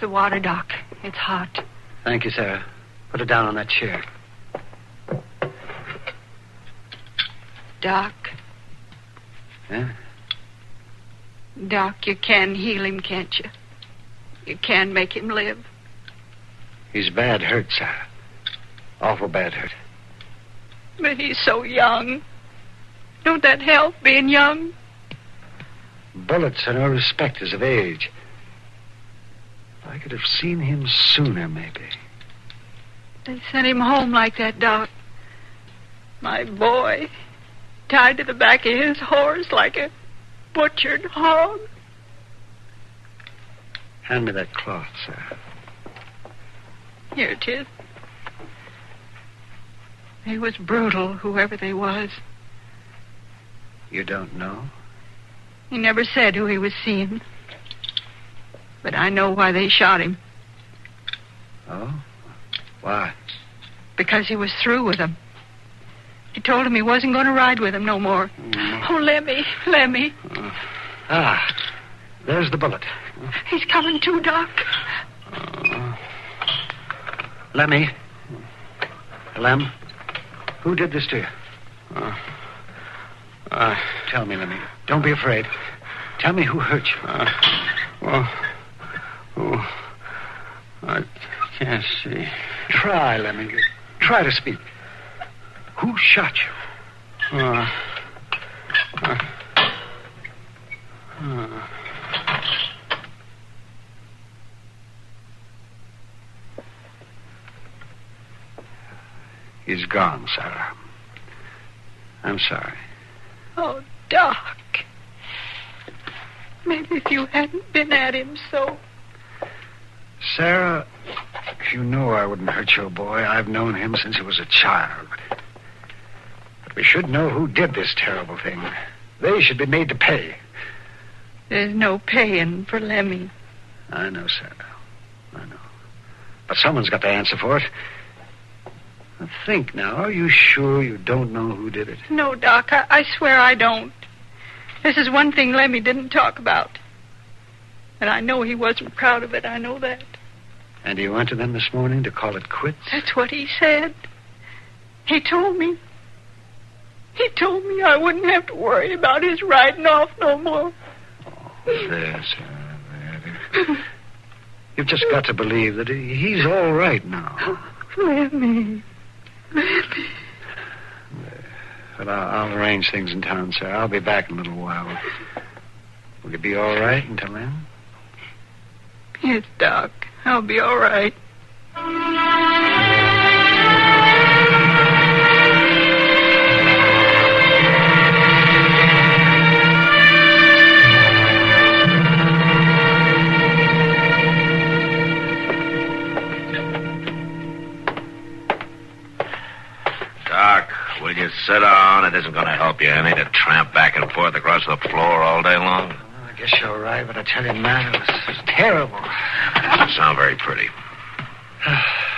Speaker 7: the water, Doc. It's hot.
Speaker 21: Thank you, Sarah. Put it down on that chair.
Speaker 7: Doc.
Speaker 21: Yeah?
Speaker 7: Doc, you can heal him, can't you? You can make him live.
Speaker 21: He's bad hurt, Sarah. Awful bad hurt.
Speaker 7: But he's so young. Don't that help, being young?
Speaker 21: Bullets are no respecters of age. If I could have seen him sooner, maybe.
Speaker 7: They sent him home like that, Doc. My boy. Tied to the back of his horse like a butchered hog.
Speaker 21: Hand me that cloth, Sarah.
Speaker 7: Here it is. They was brutal, whoever they was.
Speaker 21: You don't know?
Speaker 7: He never said who he was seeing. But I know why they shot him.
Speaker 21: Oh? Why?
Speaker 7: Because he was through with them. He told him he wasn't going to ride with him no more. Oh, Lemmy.
Speaker 21: There's the bullet.
Speaker 7: He's coming too, Doc.
Speaker 21: Lemmy. Lem, who did this to you? Tell me, Lemmy. Don't be afraid. Tell me who hurt you.
Speaker 15: I can't see.
Speaker 21: Try, Lemmy. Try to speak. Who shot you? He's gone, Sarah. I'm sorry.
Speaker 7: Oh, Doc. Maybe if you hadn't been at him so.
Speaker 21: Sarah, if you know I wouldn't hurt your boy, I've known him since he was a child. But we should know who did this terrible thing. They should be made to pay.
Speaker 7: There's no paying for Lemmy.
Speaker 21: I know, Sarah. I know. But someone's got to answer for it. Now, think now. Are you sure you don't know who did it?
Speaker 7: No, Doc. I swear I don't. This is one thing Lemmy didn't talk about. And I know he wasn't proud of it. I know that.
Speaker 21: And he went to them this morning to call it quits?
Speaker 7: That's what he said. He told me. He told me I wouldn't have to worry about his riding off no more.
Speaker 21: There, Sarah. There. You've just got to believe that he's all right now.
Speaker 7: Lemmy.
Speaker 21: But I'll arrange things in town, sir. I'll be back in a little while. Will you be all right until then?
Speaker 7: Yes, Doc. I'll be all right.
Speaker 4: Doc, will you sit down? It isn't going to help you any to tramp back and forth across the floor all day long.
Speaker 21: I guess you're right, but I tell you, Matt, it was terrible.
Speaker 4: Doesn't sound very pretty.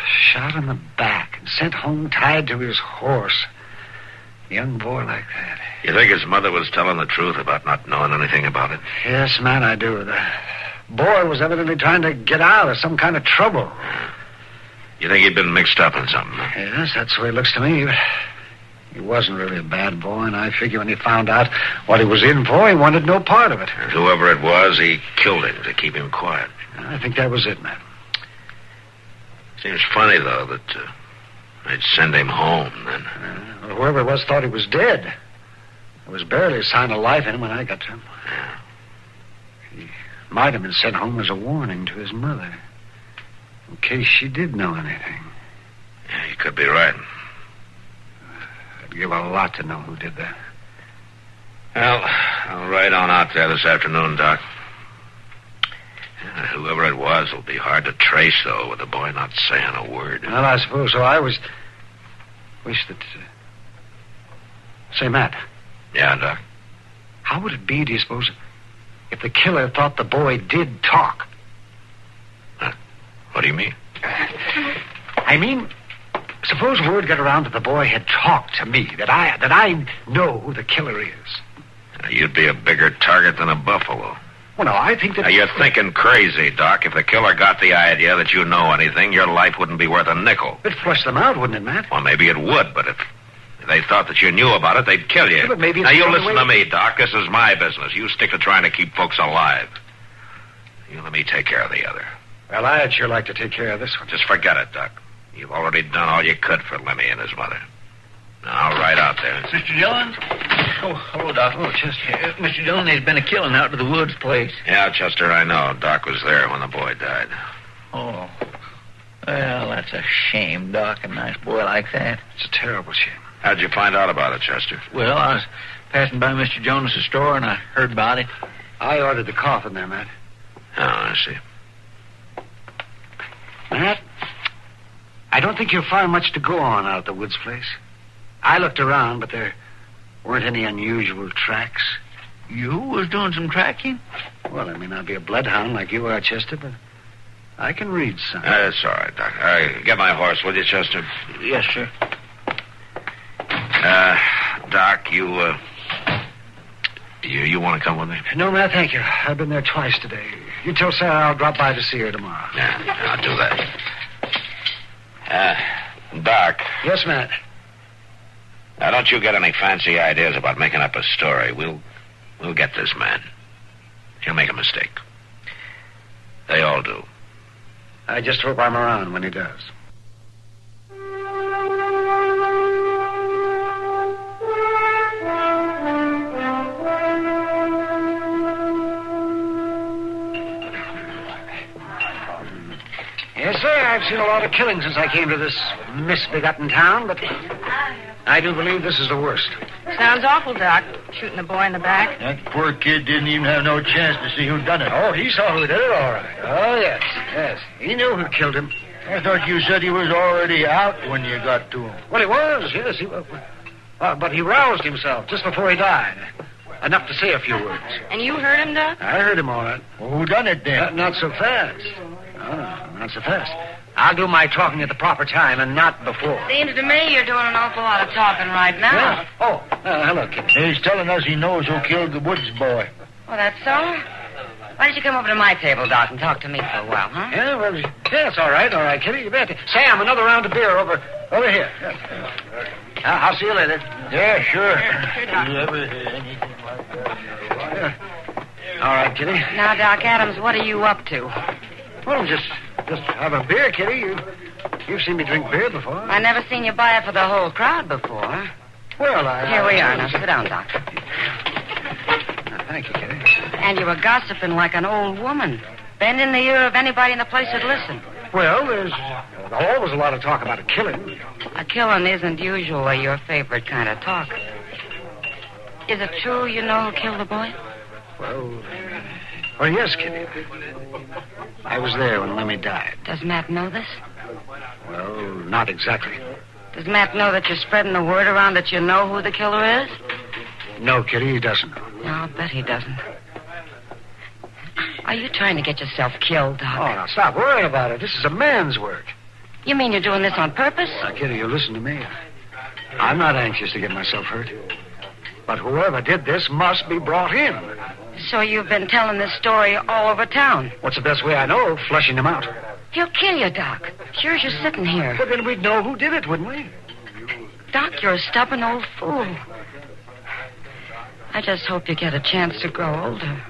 Speaker 21: Shot in the back and sent home tied to his horse. A young boy like that.
Speaker 4: You think his mother was telling the truth about not knowing anything about it?
Speaker 21: Yes, Matt, I do. The boy was evidently trying to get out of some kind of trouble.
Speaker 4: You think he'd been mixed up in something?
Speaker 21: Yes, that's the way it looks to me. But he wasn't really a bad boy, and I figure when he found out what he was in for, he wanted no part of it.
Speaker 4: And whoever it was, he killed him to keep him quiet.
Speaker 21: I think that was it, Matt.
Speaker 4: Seems funny, though, that they'd send him home then.
Speaker 21: Well, whoever it was thought he was dead. There was barely a sign of life in him when I got to him.
Speaker 4: Yeah.
Speaker 21: He might have been sent home as a warning to his mother, in case she did know anything.
Speaker 4: Yeah, you could be right.
Speaker 21: I'd give a lot to know who did that.
Speaker 4: Well, I'll ride on out there this afternoon, Doc. Whoever it was will be hard to trace, though, with the boy not saying a word.
Speaker 21: Well, I suppose so. I wish that... Say, Matt.
Speaker 4: Yeah, Doc?
Speaker 21: How would it be, do you suppose, if the killer thought the boy did talk?
Speaker 4: Huh? What do you mean?
Speaker 21: I mean, suppose word got around that the boy had talked to me, that I know who the killer is.
Speaker 4: You'd be a bigger target than a buffalo.
Speaker 20: Well, no, I think that...
Speaker 4: Now, you're thinking crazy, Doc. If the killer got the idea that you know anything, your life wouldn't be worth a nickel.
Speaker 20: It'd flush them out, wouldn't it, Matt?
Speaker 4: Well, maybe it would, but if they thought that you knew about it, they'd kill you.
Speaker 20: Yeah, but maybe it's
Speaker 4: now, you
Speaker 20: the only
Speaker 4: listen
Speaker 20: way-
Speaker 4: to me, Doc. This is my business. You stick to trying to keep folks alive. You let me take care of the other.
Speaker 20: Well, I'd sure like to take care of this one.
Speaker 4: Just forget it, Doc. You've already done all you could for Lemmy and his mother. Now, right out there.
Speaker 18: Mr. Dillon? Oh, hello, Doc. Oh, Chester. Mr. Dillon, there's been a killing out to the woods place.
Speaker 4: Yeah, Chester, I know. Doc was there when the boy died.
Speaker 18: Oh. Well, that's a shame, Doc. A nice boy like that.
Speaker 20: It's a terrible shame.
Speaker 4: How'd you find out about it, Chester?
Speaker 18: Well, I was passing by Mr. Jonas' store, and I heard about it.
Speaker 20: I ordered the coffin there, Matt.
Speaker 4: Oh, I see.
Speaker 20: Matt, I don't think you'll find much to go on out at the Woods place. I looked around, but there weren't any unusual tracks.
Speaker 18: You was doing some tracking?
Speaker 20: Well, I may not be a bloodhound like you are, Chester, but I can read some.
Speaker 4: That's all right, Doc. Get my horse, will you, Chester?
Speaker 18: Yes, sir.
Speaker 4: Doc, you want to come with me?
Speaker 20: No, Matt, thank you. I've been there twice today. You tell Sarah I'll drop by to see her tomorrow.
Speaker 4: Yeah, I'll do that. Doc.
Speaker 20: Yes, Matt.
Speaker 4: Now, don't you get any fancy ideas about making up a story. We'll get this man. He'll make a mistake. They all do.
Speaker 20: I just hope I'm around when he does. Yes, sir, I've seen a lot of killing since I came to this misbegotten town, but I do believe this is the worst.
Speaker 10: Sounds awful, Doc. Shooting the boy in the back.
Speaker 18: That poor kid didn't even have no chance to see who done it.
Speaker 20: Oh, he saw who did it, all right. Oh, yes. He knew who killed him.
Speaker 18: I thought you said he was already out when you got to him.
Speaker 20: Well, he was, yes. He was. But he roused himself just before he died. Enough to say a few words.
Speaker 10: And you heard him, Doc?
Speaker 20: I heard him all right.
Speaker 18: Well, who done it then?
Speaker 20: Not so fast. No, not so fast. I'll do my talking at the proper time and not before.
Speaker 10: Seems to me you're doing an awful lot of talking right now.
Speaker 20: Yeah. Oh, hello, kid.
Speaker 18: He's telling us he knows who killed the Woods boy.
Speaker 10: Oh, that's so? Why don't you come over to my table, Doc, and talk to me for a while, huh?
Speaker 20: Yeah, well, it's all right, Kitty. You bet. Sam, another round of beer over here. I'll see you later.
Speaker 18: Yeah, sure.
Speaker 10: Sure, Doc.
Speaker 18: You ever hear anything like that?
Speaker 20: Yeah. All right, Kitty.
Speaker 10: Now, Doc Adams, what are you up to?
Speaker 20: Well, just have a beer, Kitty. You've seen me drink beer before.
Speaker 10: I never seen you buy it for the whole crowd before.
Speaker 20: Well,
Speaker 10: Here we are. Now, sit down, Doc.
Speaker 20: Thank you, Kitty.
Speaker 10: And you were gossiping like an old woman, bending the ear of anybody in the place that'd listen.
Speaker 20: Well, there's always a lot of talk about a killing.
Speaker 10: A killing isn't usually your favorite kind of talk. Is it true you know who killed the boy?
Speaker 20: Well, yes, Kitty. I was there when Lemmy died.
Speaker 10: Does Matt know this?
Speaker 20: Well, not exactly.
Speaker 10: Does Matt know that you're spreading the word around that you know who the killer is?
Speaker 20: No, Kitty, he doesn't know.
Speaker 10: No, I'll bet he doesn't. Are you trying to get yourself killed, Doc?
Speaker 20: Oh, now, stop worrying about it. This is a man's work.
Speaker 10: You mean you're doing this on purpose?
Speaker 20: Now, Kitty, you listen to me. I'm not anxious to get myself hurt. But whoever did this must be brought in.
Speaker 10: So you've been telling this story all over town?
Speaker 20: What's the best way I know of flushing him out?
Speaker 10: He'll kill you, Doc. Sure as you're sitting here.
Speaker 20: But then we'd know who did it, wouldn't we?
Speaker 10: Doc, you're a stubborn old fool. I just hope you get a chance to grow older.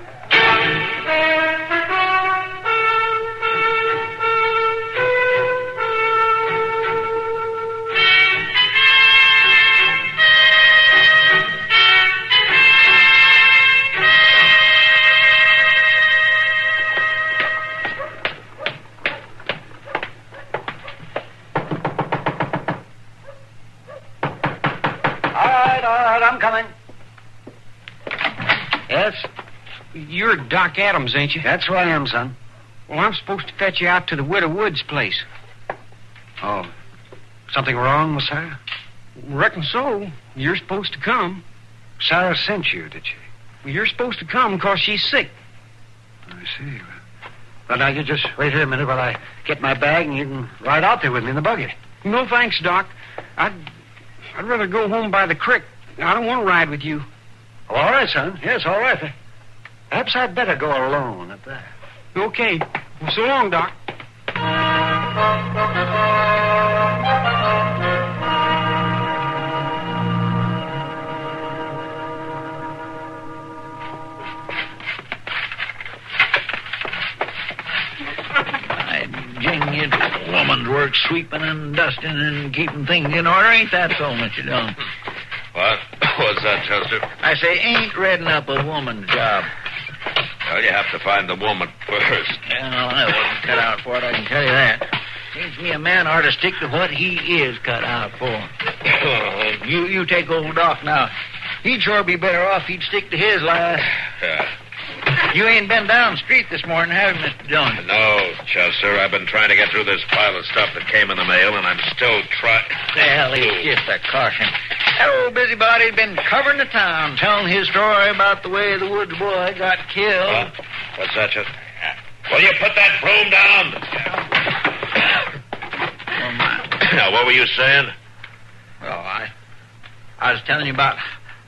Speaker 20: All right, I'm coming. Yes?
Speaker 22: You're Doc Adams, ain't you?
Speaker 20: That's who I am, son.
Speaker 22: Well, I'm supposed to fetch you out to the Widow Woods place.
Speaker 20: Oh. Something wrong with Sarah?
Speaker 22: Reckon so. You're supposed to come.
Speaker 20: Sarah sent you, did she?
Speaker 22: Well, you're supposed to come because she's sick.
Speaker 20: I see. Well, now, you just wait here a minute while I get my bag and you can ride out there with me in the buggy.
Speaker 22: No, thanks, Doc. I'd rather go home by the creek. I don't want to ride with you.
Speaker 20: Oh, all right, son. Yes, all right.
Speaker 21: Perhaps I'd better go alone at that.
Speaker 22: Okay. Well, so long, Doc.
Speaker 18: Jing, it's a woman's work sweeping and dusting and keeping things in order. Ain't that so, Mr. Dillon?
Speaker 4: What? What's that, Chester?
Speaker 18: I say, ain't redding up a woman's job.
Speaker 4: Well, you have to find the woman first.
Speaker 18: Well, I wasn't cut out for it, I can tell you that. Seems to me a man ought to stick to what he is cut out for. You take old Doc now. He'd sure be better off he'd stick to his line.
Speaker 4: Yeah.
Speaker 18: You ain't been down the street this morning, have you, Mr. Dillon?
Speaker 4: No, Chester. I've been trying to get through this pile of stuff that came in the mail, and I'm still trying.
Speaker 18: Well, it's just a caution. That old busybody's been covering the town, telling his story about the way the woods boy got killed.
Speaker 4: What's that, Chester? Will you put that broom down?
Speaker 18: Oh, my.
Speaker 4: Now, what were you saying?
Speaker 18: Well, I was telling you about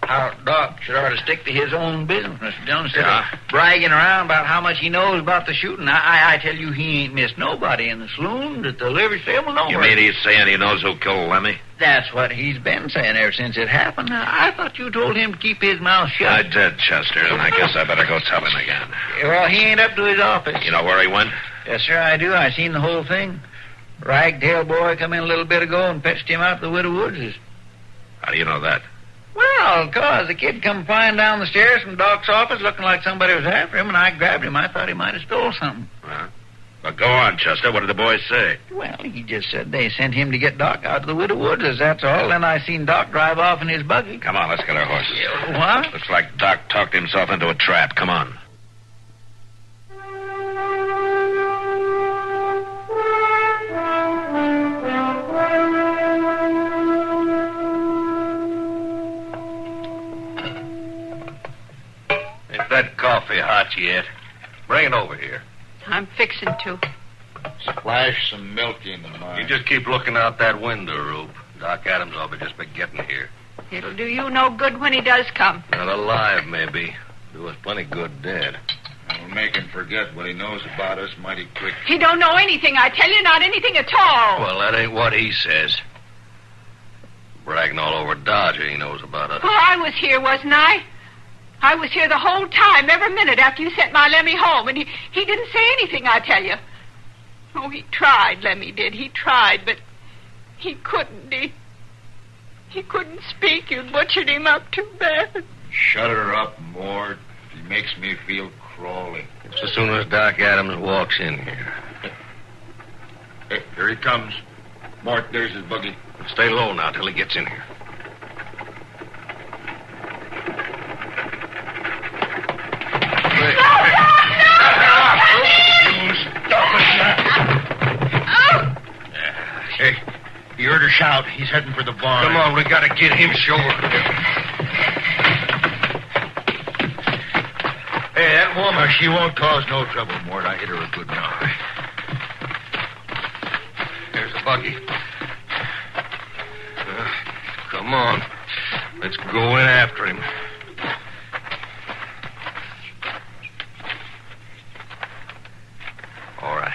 Speaker 18: how Doc should ought to stick to his own business, Mr. Dillon, instead of bragging around about how much he knows about the shooting. I tell you, he ain't missed nobody in the saloon, at the livery stable, nowhere.
Speaker 4: You mean he's saying he knows who killed Lemmy?
Speaker 18: That's what he's been saying ever since it happened. I thought you told him to keep his mouth shut.
Speaker 4: I did, Chester, and I guess I better go tell him again.
Speaker 18: Well, he ain't up to his office.
Speaker 4: You know where he went?
Speaker 18: Yes, sir, I do. I seen the whole thing. Ragtail boy come in a little bit ago and fetched him out to the Widow Woods'.
Speaker 4: How do you know that?
Speaker 18: Well, 'cause the kid come flying down the stairs from Doc's office looking like somebody was after him, and I grabbed him. I thought he might have stole something.
Speaker 4: Well, go on, Chester. What did the boys say?
Speaker 18: Well, he just said they sent him to get Doc out to the Widow Woods', that's all. Then I seen Doc drive off in his buggy.
Speaker 4: Come on, let's get our horses.
Speaker 18: What?
Speaker 4: Looks like Doc talked himself into a trap. Come on.
Speaker 8: Ain't that coffee hot yet? Bring it over here.
Speaker 7: I'm fixing to.
Speaker 8: Splash some milk into mine. You just keep looking out that window, Rube. Doc Adams will be just be getting here.
Speaker 7: It'll do you no good when he does come.
Speaker 8: Not alive, maybe. Do us plenty good dead.
Speaker 12: We'll make him forget what he knows about us mighty quick.
Speaker 7: He don't know anything, I tell you, not anything at all.
Speaker 8: Well, that ain't what he says. Bragging all over Dodger he knows about us.
Speaker 7: Oh, I was here, wasn't I? I was here the whole time, every minute after you sent my Lemmy home, and he didn't say anything, I tell you. Oh, he tried, Lemmy did. He tried, but he couldn't. He couldn't speak. You butchered him up too bad.
Speaker 12: Shut her up, Mort. He makes me feel crawly.
Speaker 8: Just as soon as Doc Adams walks in here.
Speaker 12: Hey, here he comes. Mort, there's his buggy.
Speaker 8: Stay low now till he gets in here.
Speaker 12: Hey, you heard her shout. He's heading for the barn.
Speaker 8: Come on, we gotta get him sure.
Speaker 12: Hey, that woman, she won't cause no trouble, Mort. I hit her a good knock.
Speaker 8: There's the buggy. Come on. Let's go in after him. All right.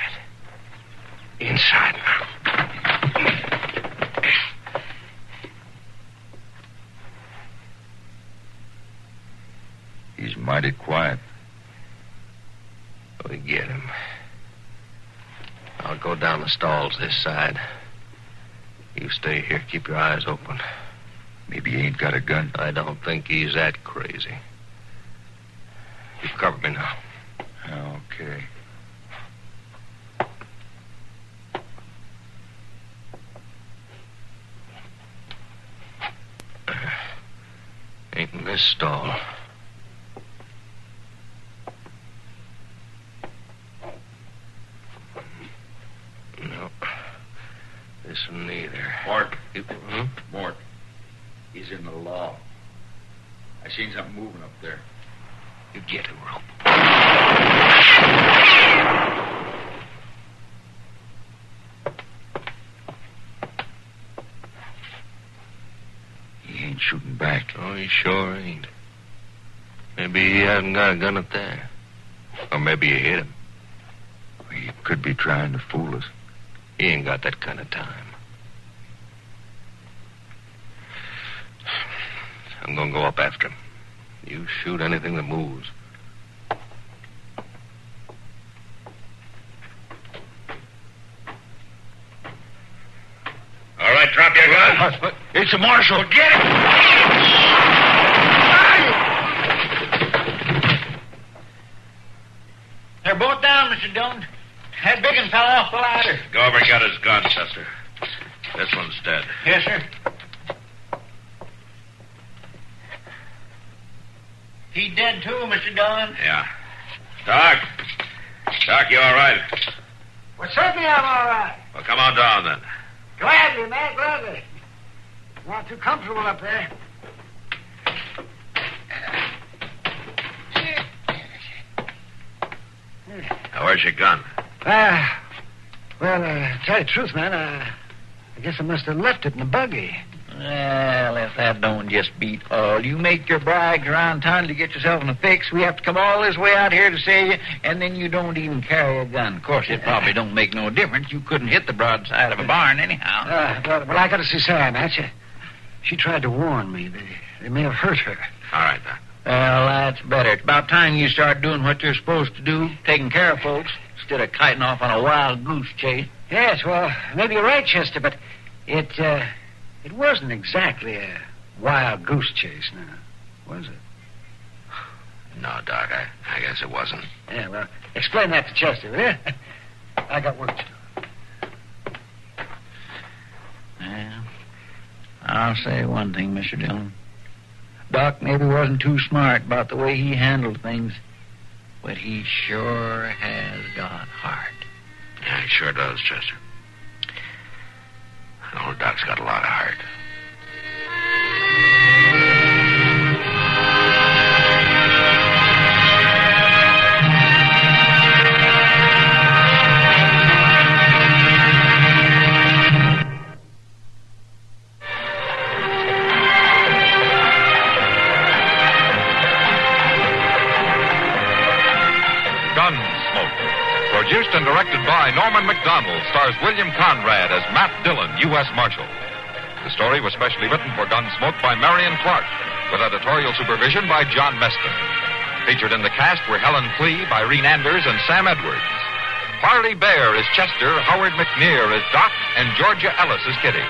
Speaker 8: Inside now.
Speaker 12: He's mighty quiet.
Speaker 8: We get him. I'll go down the stalls this side. You stay here. Keep your eyes open.
Speaker 12: Maybe he ain't got a gun.
Speaker 8: I don't think he's that crazy. You cover me now.
Speaker 12: Okay.
Speaker 8: Ain't in this stall. No. This one neither.
Speaker 12: Mort. Mort. He's in the law. I seen something moving up there.
Speaker 8: You get him, Rope.
Speaker 12: He ain't shooting back.
Speaker 8: Oh, he sure ain't. Maybe he hasn't got a gun up there. Or maybe you hit him. He could be trying to fool us. He ain't got that kind of time. I'm gonna go up after him. You shoot anything that moves.
Speaker 12: All right, drop your gun. It's a marshal. Get it!
Speaker 18: They're both down, Mr. Dillon. That big one fell off the ladder.
Speaker 4: Go over and get his gun, Chester. This one's dead.
Speaker 18: Yes, sir. He dead too, Mr. Dillon.
Speaker 4: Yeah. Doc. Doc, you all right?
Speaker 21: Well, certainly I'm all right.
Speaker 4: Well, come on down then.
Speaker 21: Gladly, man, gladly. Not too comfortable up there.
Speaker 4: Now, where's your gun?
Speaker 21: Well, tell you the truth, man, I guess I must have left it in the buggy.
Speaker 18: Well, if that don't just beat all. You make your brags around town to get yourself in a fix. We have to come all this way out here to save you, and then you don't even carry a gun. Of course, it probably don't make no difference. You couldn't hit the broadside of a barn anyhow.
Speaker 21: Well, I got to see Sam, Hatch. She tried to warn me. They may have hurt her.
Speaker 4: All right, Doc.
Speaker 18: Well, that's better. It's about time you start doing what you're supposed to do, taking care of folks, instead of kiting off on a wild goose chase.
Speaker 21: Yes, well, maybe you're right, Chester, but it wasn't exactly a wild goose chase, now, was it?
Speaker 4: No, Doc, I guess it wasn't.
Speaker 21: Yeah, well, explain that to Chester, will you? I got work to do.
Speaker 18: Well, I'll say one thing, Mr. Dillon. Doc maybe wasn't too smart about the way he handled things, but he sure has got heart.
Speaker 4: Yeah, he sure does, Chester. Old Doc's got a lot of heart.
Speaker 17: Gunsmoke, produced and directed by Norman Macdonald, stars William Conrad as Matt Dillon, U.S. Marshal. The story was specially written for Gunsmoke by Marion Clark, with editorial supervision by John Meston. Featured in the cast were Helen Klee, Irene Anders, and Sam Edwards. Harley Bear is Chester, Howard McNear is Doc, and Georgia Ellis is Kitty.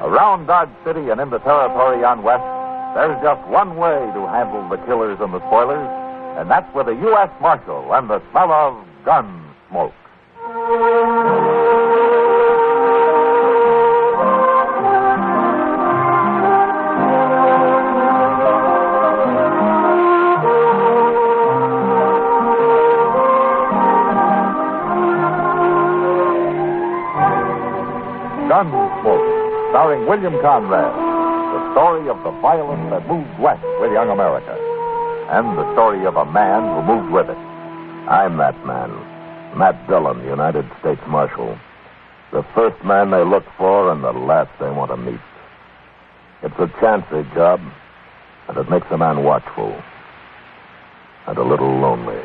Speaker 5: Around Dodge City and in the territory on West, there's just one way to handle the killers and the spoilers, and that's with a U.S. Marshal and the smell of gun smoke. Gunsmoke, starring William Conrad, the story of the violence that moved west with young America, and the story of a man who moved with it. I'm that man, Matt Dillon, United States Marshal. The first man they look for and the last they want to meet. It's a chancy job, and it makes a man watchful and a little lonely.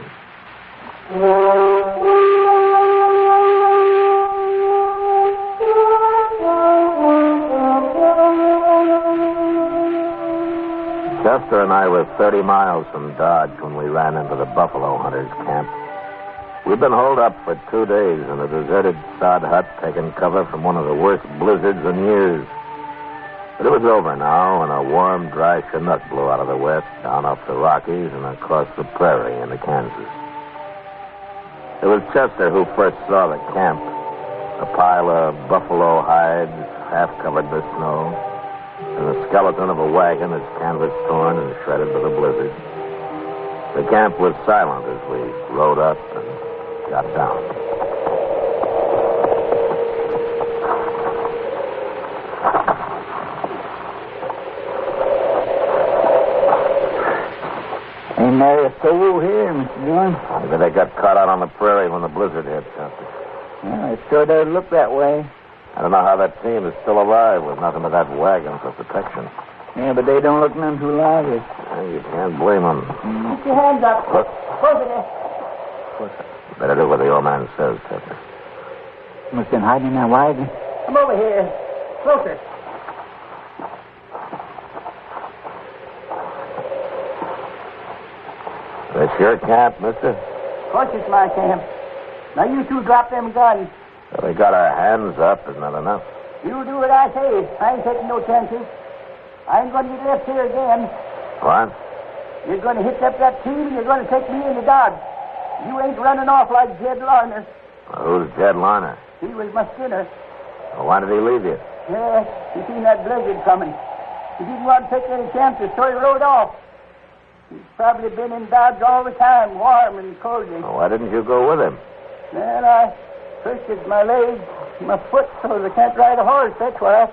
Speaker 5: Chester and I were 30 miles from Dodge when we ran into the buffalo hunters' camp. We'd been holed up for 2 days in a deserted sod hut, taking cover from one of the worst blizzards in years. But it was over now, and a warm, dry Chinook blew out of the west, down off the Rockies and across the prairie into Kansas. It was Chester who first saw the camp. A pile of buffalo hides, half covered with snow, and the skeleton of a wagon, its canvas torn and shredded by the blizzard. The camp was silent as we rode up and got down.
Speaker 11: Ain't Didn't nary a soul here, Mr. Dillon.
Speaker 5: Maybe they got caught out on the prairie when the blizzard hit, Chester.
Speaker 11: Well, it sure does look that way.
Speaker 5: I don't know how that team is still alive with nothing but that wagon for protection.
Speaker 11: Yeah, but they don't look none too lively.
Speaker 5: You can't blame them.
Speaker 11: Put your hands up. Close it.
Speaker 5: Better do what the old man says, Chester.
Speaker 11: Must been hiding in that wagon. Come over here. Closer.
Speaker 5: This your camp, mister?
Speaker 11: Of course it's my camp. Now you two drop them guns.
Speaker 5: Well, we got our hands up. Isn't that enough?
Speaker 11: You do what I say. I ain't taking no chances. I ain't going to get left here again.
Speaker 5: What?
Speaker 11: You're going to hitch up that team and you're going to take me into Dodge. You ain't running off like Jed Larner.
Speaker 5: Well, who's Jed Larner?
Speaker 11: He was my skinner.
Speaker 5: Well, why did he leave you?
Speaker 11: Yeah, he seen that blizzard coming. He didn't want to take any chances, so he rode off. He's probably been in Dodge all the time, warm and cozy.
Speaker 5: Well, why didn't you go with him?
Speaker 11: Well, I twisted my leg, my foot, so I can't ride a horse, that's why.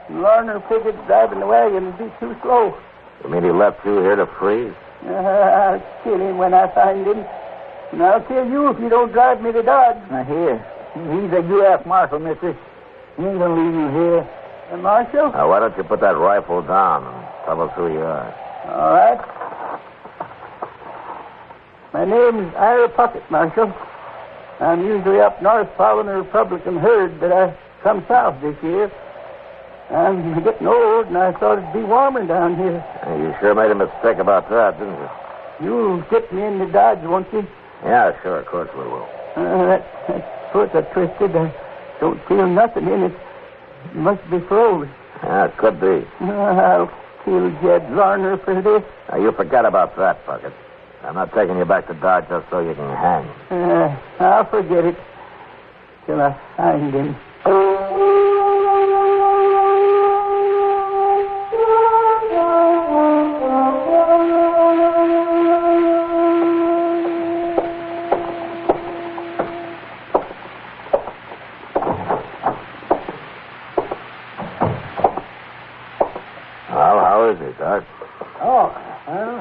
Speaker 11: Larner figured driving the wagon would be too slow.
Speaker 5: You mean he left you here to freeze?
Speaker 11: I'll kill him when I find him. And I'll kill you if you don't drive me to Dodge. Now, here. He's a U.S. Marshal, mister. He ain't gonna leave you here. A Marshal?
Speaker 5: Now, why don't you put that rifle down and tell us who you are?
Speaker 11: All right. My name's Ira Pucket, Marshal. I'm usually up north following a Republican herd, but I come south this year. I'm getting old, and I thought it'd be warmer down here.
Speaker 5: You sure made a mistake about that, didn't you?
Speaker 11: You'll get me into Dodge, won't you?
Speaker 5: Yeah, sure, of course we will.
Speaker 11: That foot I twisted, I don't feel nothing in it. It must be froze.
Speaker 5: Yeah, it could be.
Speaker 11: I'll kill Jed Larner for this.
Speaker 5: Now, you forget about that, Pucket. I'm not taking you back to Dodge just so you can hang.
Speaker 11: I'll forget it till I find him.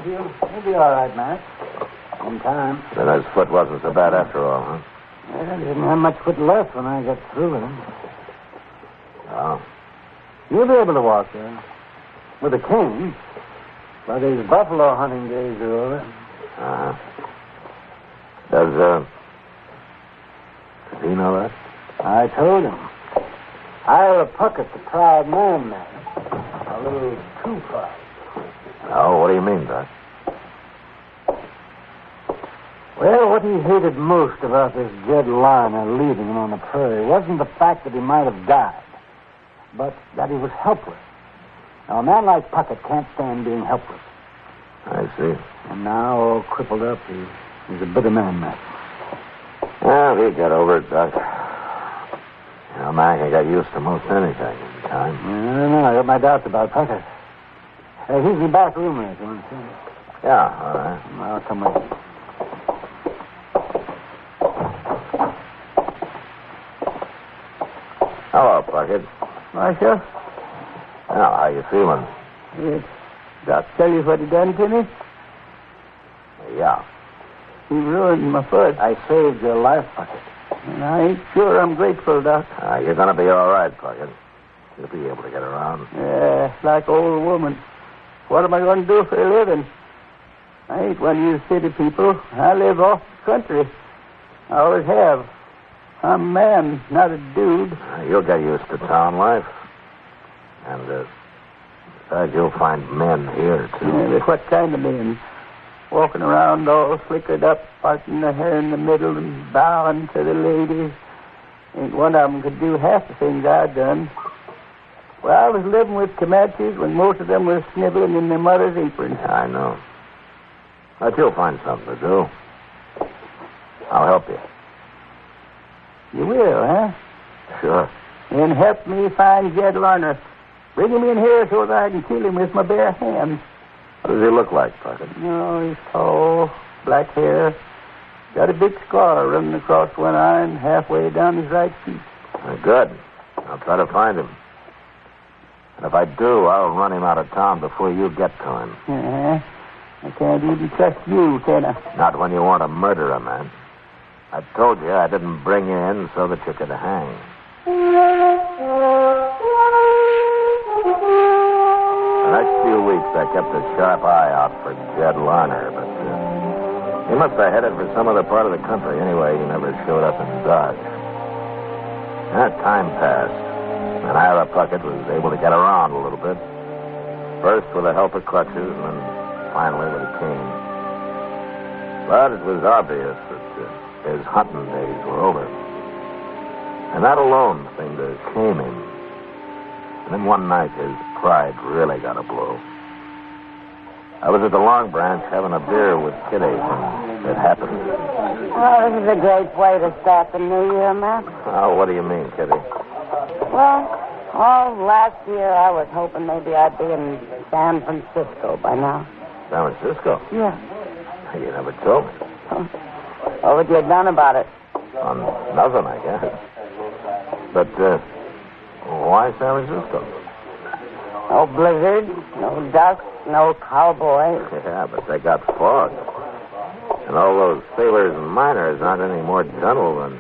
Speaker 11: He'll be all right, Matt. In time.
Speaker 5: Then his foot wasn't so bad after all, huh?
Speaker 11: Well, he didn't have much foot left when I got through with him.
Speaker 5: Oh.
Speaker 11: You'll be able to walk there. With a cane. But these buffalo hunting days are over.
Speaker 5: Uh-huh. Does he know that?
Speaker 11: I told him. Ira Pucket, the proud man, man. A little too proud.
Speaker 5: Oh, what do you mean, Doc?
Speaker 11: Well, what he hated most about this Jed Larner leaving him on the prairie wasn't the fact that he might have died, but that he was helpless. Now, a man like Pucket can't stand being helpless.
Speaker 5: I see.
Speaker 11: And now, all crippled up, he's a bitter man, Matt.
Speaker 5: Well, he got over it, Doc. You know, man, he got used to most anything in time.
Speaker 11: I don't know. I got my doubts about Pucket. Here's the back room there, if you want to see it.
Speaker 5: Yeah, all right.
Speaker 11: I'll come with you.
Speaker 5: Hello, Pucket.
Speaker 11: Marshal?
Speaker 5: Now, how you feeling?
Speaker 11: Yes. Doc tell you what he done to me?
Speaker 5: Yeah.
Speaker 11: He ruined my foot. I saved your life, Pucket. And I ain't sure I'm grateful, Doc.
Speaker 5: You're going to be all right, Pucket. You'll be able to get around.
Speaker 11: Yeah, like old woman. What am I going to do for a living? I ain't one of you city people. I live off the country. I always have. I'm a man, not a dude.
Speaker 5: You'll get used to town life. And, besides, you'll find men here, too.
Speaker 11: Yeah, but what kind of men? Walking around all flickered up, parting their hair in the middle and bowing to the ladies. Ain't one of them could do half the things I've done. Well, I was living with Comanches when most of them were sniveling in their mother's apron.
Speaker 5: I know. But you'll find something to do. I'll help you.
Speaker 11: You will, huh?
Speaker 5: Sure.
Speaker 11: Then help me find Jed Larner. Bring him in here so that I can kill him with my bare hands.
Speaker 5: What does he look like, Pucket?
Speaker 11: Oh, he's tall, black hair. Got a big scar running across one eye and halfway down his right cheek.
Speaker 5: Good. I'll try to find him. And if I do, I'll run him out of town before you get to him.
Speaker 6: I can't even trust you, can I?
Speaker 5: Not when you want to murder a man. I told you I didn't bring you in so that you could hang. The next few weeks, I kept a sharp eye out for Jed Larner, but he must have headed for some other part of the country. Anyway, he never showed up in Dodge. That time passed, and Ira Pucket was able to get around a little bit. First with the help of crutches, and then finally with a cane. But it was obvious that his hunting days were over. And that alone seemed to shame him. And then one night, his pride really got a blow. I was at the Long Branch having a beer with Kitty when it happened.
Speaker 10: Well, this is a great way to start the new year, Matt.
Speaker 5: Oh, what do you mean, Kitty?
Speaker 10: Well, all last year I was hoping maybe I'd be in San Francisco by now.
Speaker 5: San Francisco?
Speaker 10: Yeah.
Speaker 5: You never told me.
Speaker 10: What would you have done about it?
Speaker 5: Nothing, I guess. But, why San Francisco?
Speaker 10: No blizzard, no dust, no cowboys.
Speaker 5: Yeah, but they got fog. And all those sailors and miners aren't any more gentle than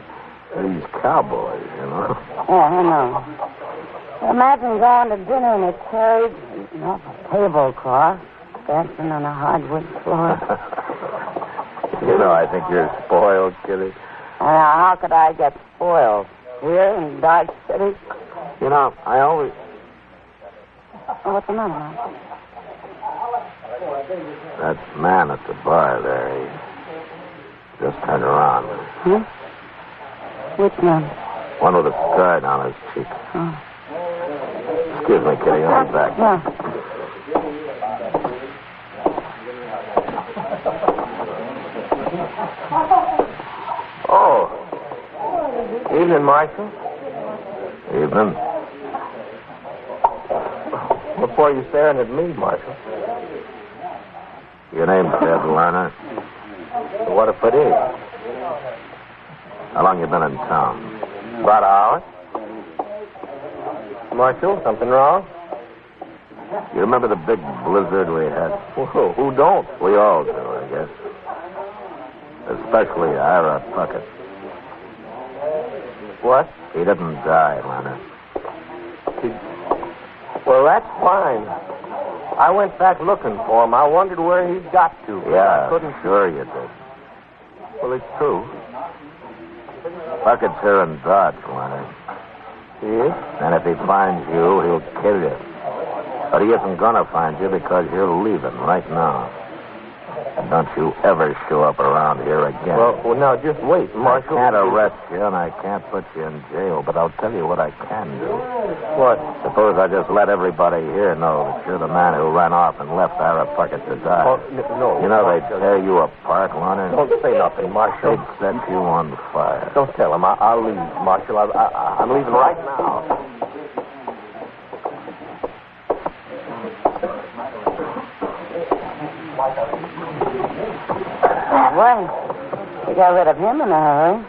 Speaker 5: these cowboys, you know?
Speaker 10: Yeah, I know. Imagine going to dinner in a carriage, eating off a tablecloth, dancing on a hardwood floor.
Speaker 5: You know, I think you're spoiled, Kitty.
Speaker 10: How could I get spoiled? Here in Dodge City?
Speaker 5: You know, I always...
Speaker 10: What's the matter, man?
Speaker 5: That man at the bar there, he just turned around.
Speaker 10: Hmm? Which man?
Speaker 5: One with a scar down his cheek.
Speaker 10: Oh.
Speaker 5: Excuse me, Kitty, I'll be back.
Speaker 10: Yeah.
Speaker 5: Oh. Evening, Marshal. Evening. What for are you staring at me, Marshal? Your name's Jed Larner. What if it is? How long you been in town? About an hour. Marshal, something wrong? You remember the big blizzard we had? Whoa, who don't? We all do, I guess. Especially Ira Pucket. What? He didn't die, Larner.
Speaker 9: Well, that's fine. I went back looking for him. I wondered where he'd got to.
Speaker 5: Yeah,
Speaker 9: I couldn't...
Speaker 5: sure you did.
Speaker 9: Well, it's true.
Speaker 5: Pucket's here in Dodge, Larner.
Speaker 9: He is?
Speaker 5: And if he finds you, he'll kill you. But he isn't gonna find you because you're leaving right now. And don't you ever show up around here again.
Speaker 9: Well, now, just wait, Marshal.
Speaker 5: I can't arrest you and I can't put you in jail, but I'll tell you what I can do.
Speaker 9: What?
Speaker 5: Suppose I just let everybody here know that you're the man who ran off and left Ira Pucket to die.
Speaker 9: Oh, no.
Speaker 5: You know they'd tear you apart, Larner.
Speaker 9: Don't say nothing, Marshal.
Speaker 5: They'd set you on fire.
Speaker 9: Don't tell him. I'll leave, Marshal. I'm leaving right now.
Speaker 10: Well, you got rid of him in a hurry.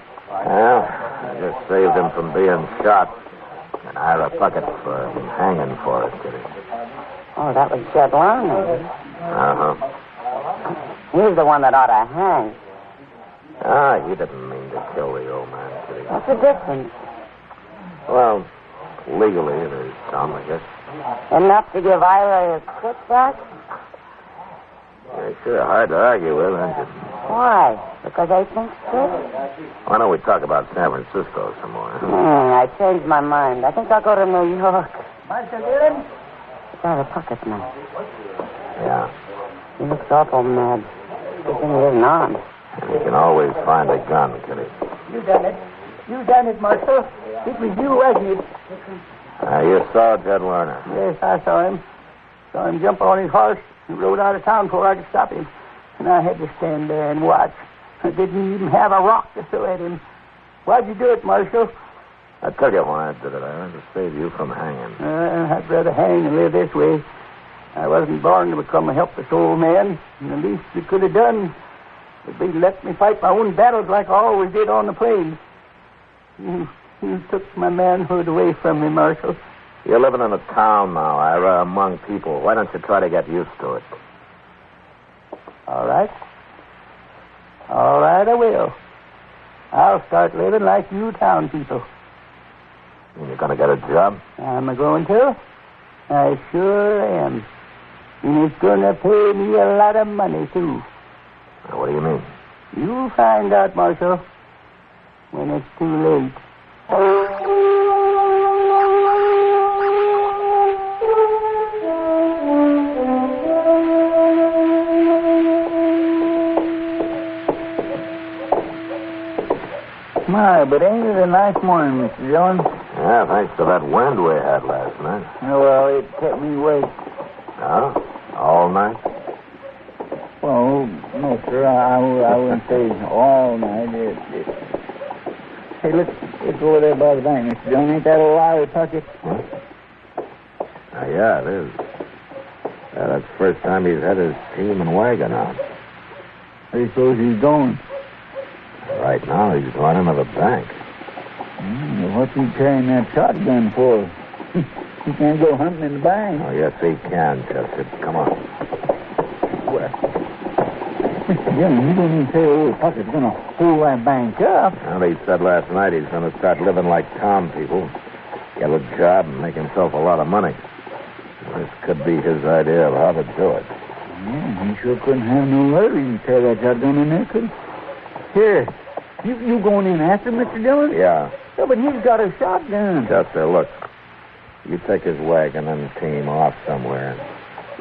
Speaker 5: Well, I just saved him from being shot. And Ira Pucket for hanging for it, Kitty.
Speaker 10: Oh, that was Jed Larner.
Speaker 5: Uh-huh.
Speaker 10: He's the one that ought to hang.
Speaker 5: Ah, he didn't mean to kill the old man, Kitty.
Speaker 10: What's the difference?
Speaker 5: Well, legally there's some, I guess.
Speaker 10: Enough to give Ira his foot back?
Speaker 5: You're sure hard to argue with, aren't you?
Speaker 10: Why? Because I think so?
Speaker 5: Why don't we talk about San Francisco some more?
Speaker 10: I changed my mind. I think I'll go to New York.
Speaker 6: Marshal Dillon?
Speaker 10: It's Ira Pucket now.
Speaker 5: Yeah.
Speaker 10: He looks awful mad. Good thing he isn't on.
Speaker 5: You can always find a gun, Kitty.
Speaker 6: You done it. You done it, Marshal. It was you, wasn't it?
Speaker 5: You saw Jed Larner.
Speaker 6: Yes, I saw him. Saw him jump on his horse and rode out of town before I could stop him. And I had to stand there and watch. I didn't even have a rock to throw at him. Why'd you do it, Marshal?
Speaker 5: I'll tell you why I did it. I wanted to save you from hanging.
Speaker 6: I'd rather hang than live this way. I wasn't born to become a helpless old man. And the least you could have done would be let me fight my own battles like I always did on the plains. You took my manhood away from me, Marshal.
Speaker 5: You're living in a town now, Ira, among people. Why don't you try to get used to it?
Speaker 6: All right. All right, I will. I'll start living like you town people.
Speaker 5: You're going to get a job?
Speaker 6: Am I going to? I sure am. And it's going to pay me a lot of money, too.
Speaker 5: What do you mean?
Speaker 6: You'll find out, Marshal, when it's too late. My, but ain't it a nice morning, Mr. Dillon?
Speaker 5: Yeah, thanks to that wind we had last night.
Speaker 6: Well, it kept me awake.
Speaker 5: Huh? All night?
Speaker 6: Well, no, sir, I wouldn't say all night. Hey, let's go over there by the bank, Mr. Dillon. Ain't that a liar, Pucket?
Speaker 5: Huh? Yeah, it is. That's the first time he's had his team and wagon out.
Speaker 6: Where do you suppose he's going?
Speaker 5: Right now, he's going into the bank.
Speaker 6: What's he carrying that shotgun for? He can't go hunting in the bank.
Speaker 5: Oh, yes, he can, Chester. Come on.
Speaker 6: Well, Mr. Dillon, you don't even say old Pucket's going to pull that bank up.
Speaker 5: Well, he said last night he's going to start living like town people, get a job, and make himself a lot of money. This could be his idea of how to do it.
Speaker 6: Yeah, he sure couldn't have no nerve to tear that shotgun in there, could he? Here, you going in after him, Mr. Dillon?
Speaker 5: Yeah.
Speaker 6: Yeah, but he's got a shotgun.
Speaker 5: Chester, look. You take his wagon and team off somewhere and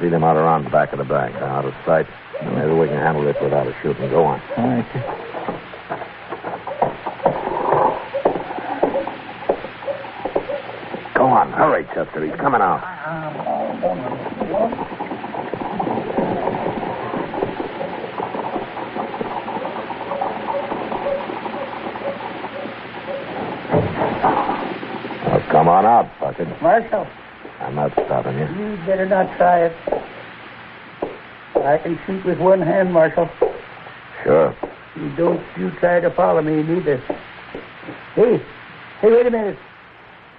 Speaker 5: lead him out around the back of the bank, out of sight. And maybe we can handle this without a shooting. Go on.
Speaker 6: All right.
Speaker 5: Go on. Hurry, Chester. He's coming out. Come on out, Pucket.
Speaker 6: Marshal.
Speaker 5: I'm not stopping you.
Speaker 6: You better not try it. I can shoot with one hand, Marshal.
Speaker 5: Sure.
Speaker 6: Don't you try to follow me, neither. Hey, wait a minute.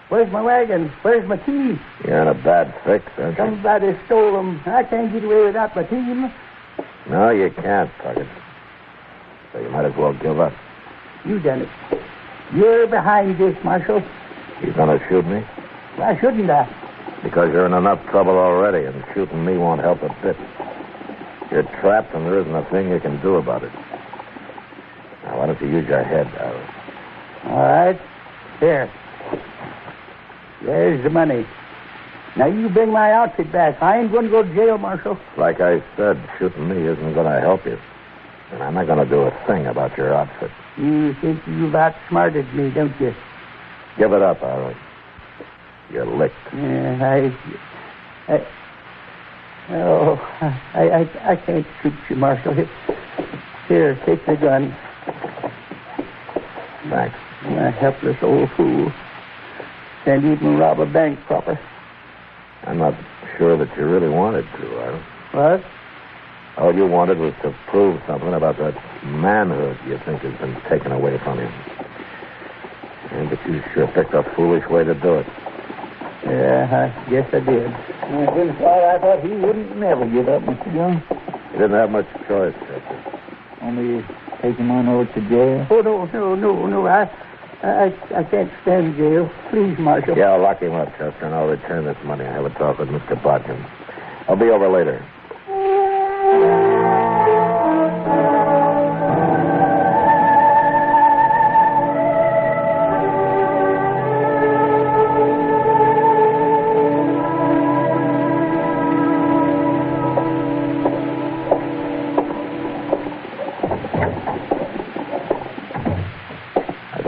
Speaker 6: Where's my wagon? Where's my team?
Speaker 5: You're in a bad fix, aren't you?
Speaker 6: Somebody stole them. I can't get away without my team.
Speaker 5: No, you can't, Pucket. So you might as well give up.
Speaker 6: You done it. You're behind this, Marshal.
Speaker 5: You gonna shoot me?
Speaker 6: Why shouldn't I?
Speaker 5: Because you're in enough trouble already, and shooting me won't help a bit. You're trapped, and there isn't a thing you can do about it. Now, why don't you use your head, Harold?
Speaker 6: All right. Here. There's the money. Now, you bring my outfit back. I ain't going to go to jail, Marshal.
Speaker 5: Like I said, shooting me isn't going to help you. And I'm not going to do a thing about your outfit.
Speaker 6: You think you've outsmarted me, don't you?
Speaker 5: Give it up, Harold. You're licked.
Speaker 6: Yeah, I can't shoot you, Marshal. Here, take the gun.
Speaker 5: Thanks.
Speaker 6: A helpless old fool. Can't even rob a bank proper.
Speaker 5: I'm not sure that you really wanted to, Harold.
Speaker 6: What?
Speaker 5: All you wanted was to prove something about that manhood you think has been taken away from you. Yeah, but you sure picked a foolish way to do it.
Speaker 6: Yeah, I guess I did. I thought he wouldn't never give up, Mr. Young.
Speaker 5: He didn't have much choice, Chester.
Speaker 6: Only take him on over to jail? Oh, no. I can't stand jail. Please, Marshal.
Speaker 5: Yeah, I'll lock him up, Chester, and I'll return this money. I have a talk with Mr. Bodkin. I'll be over later.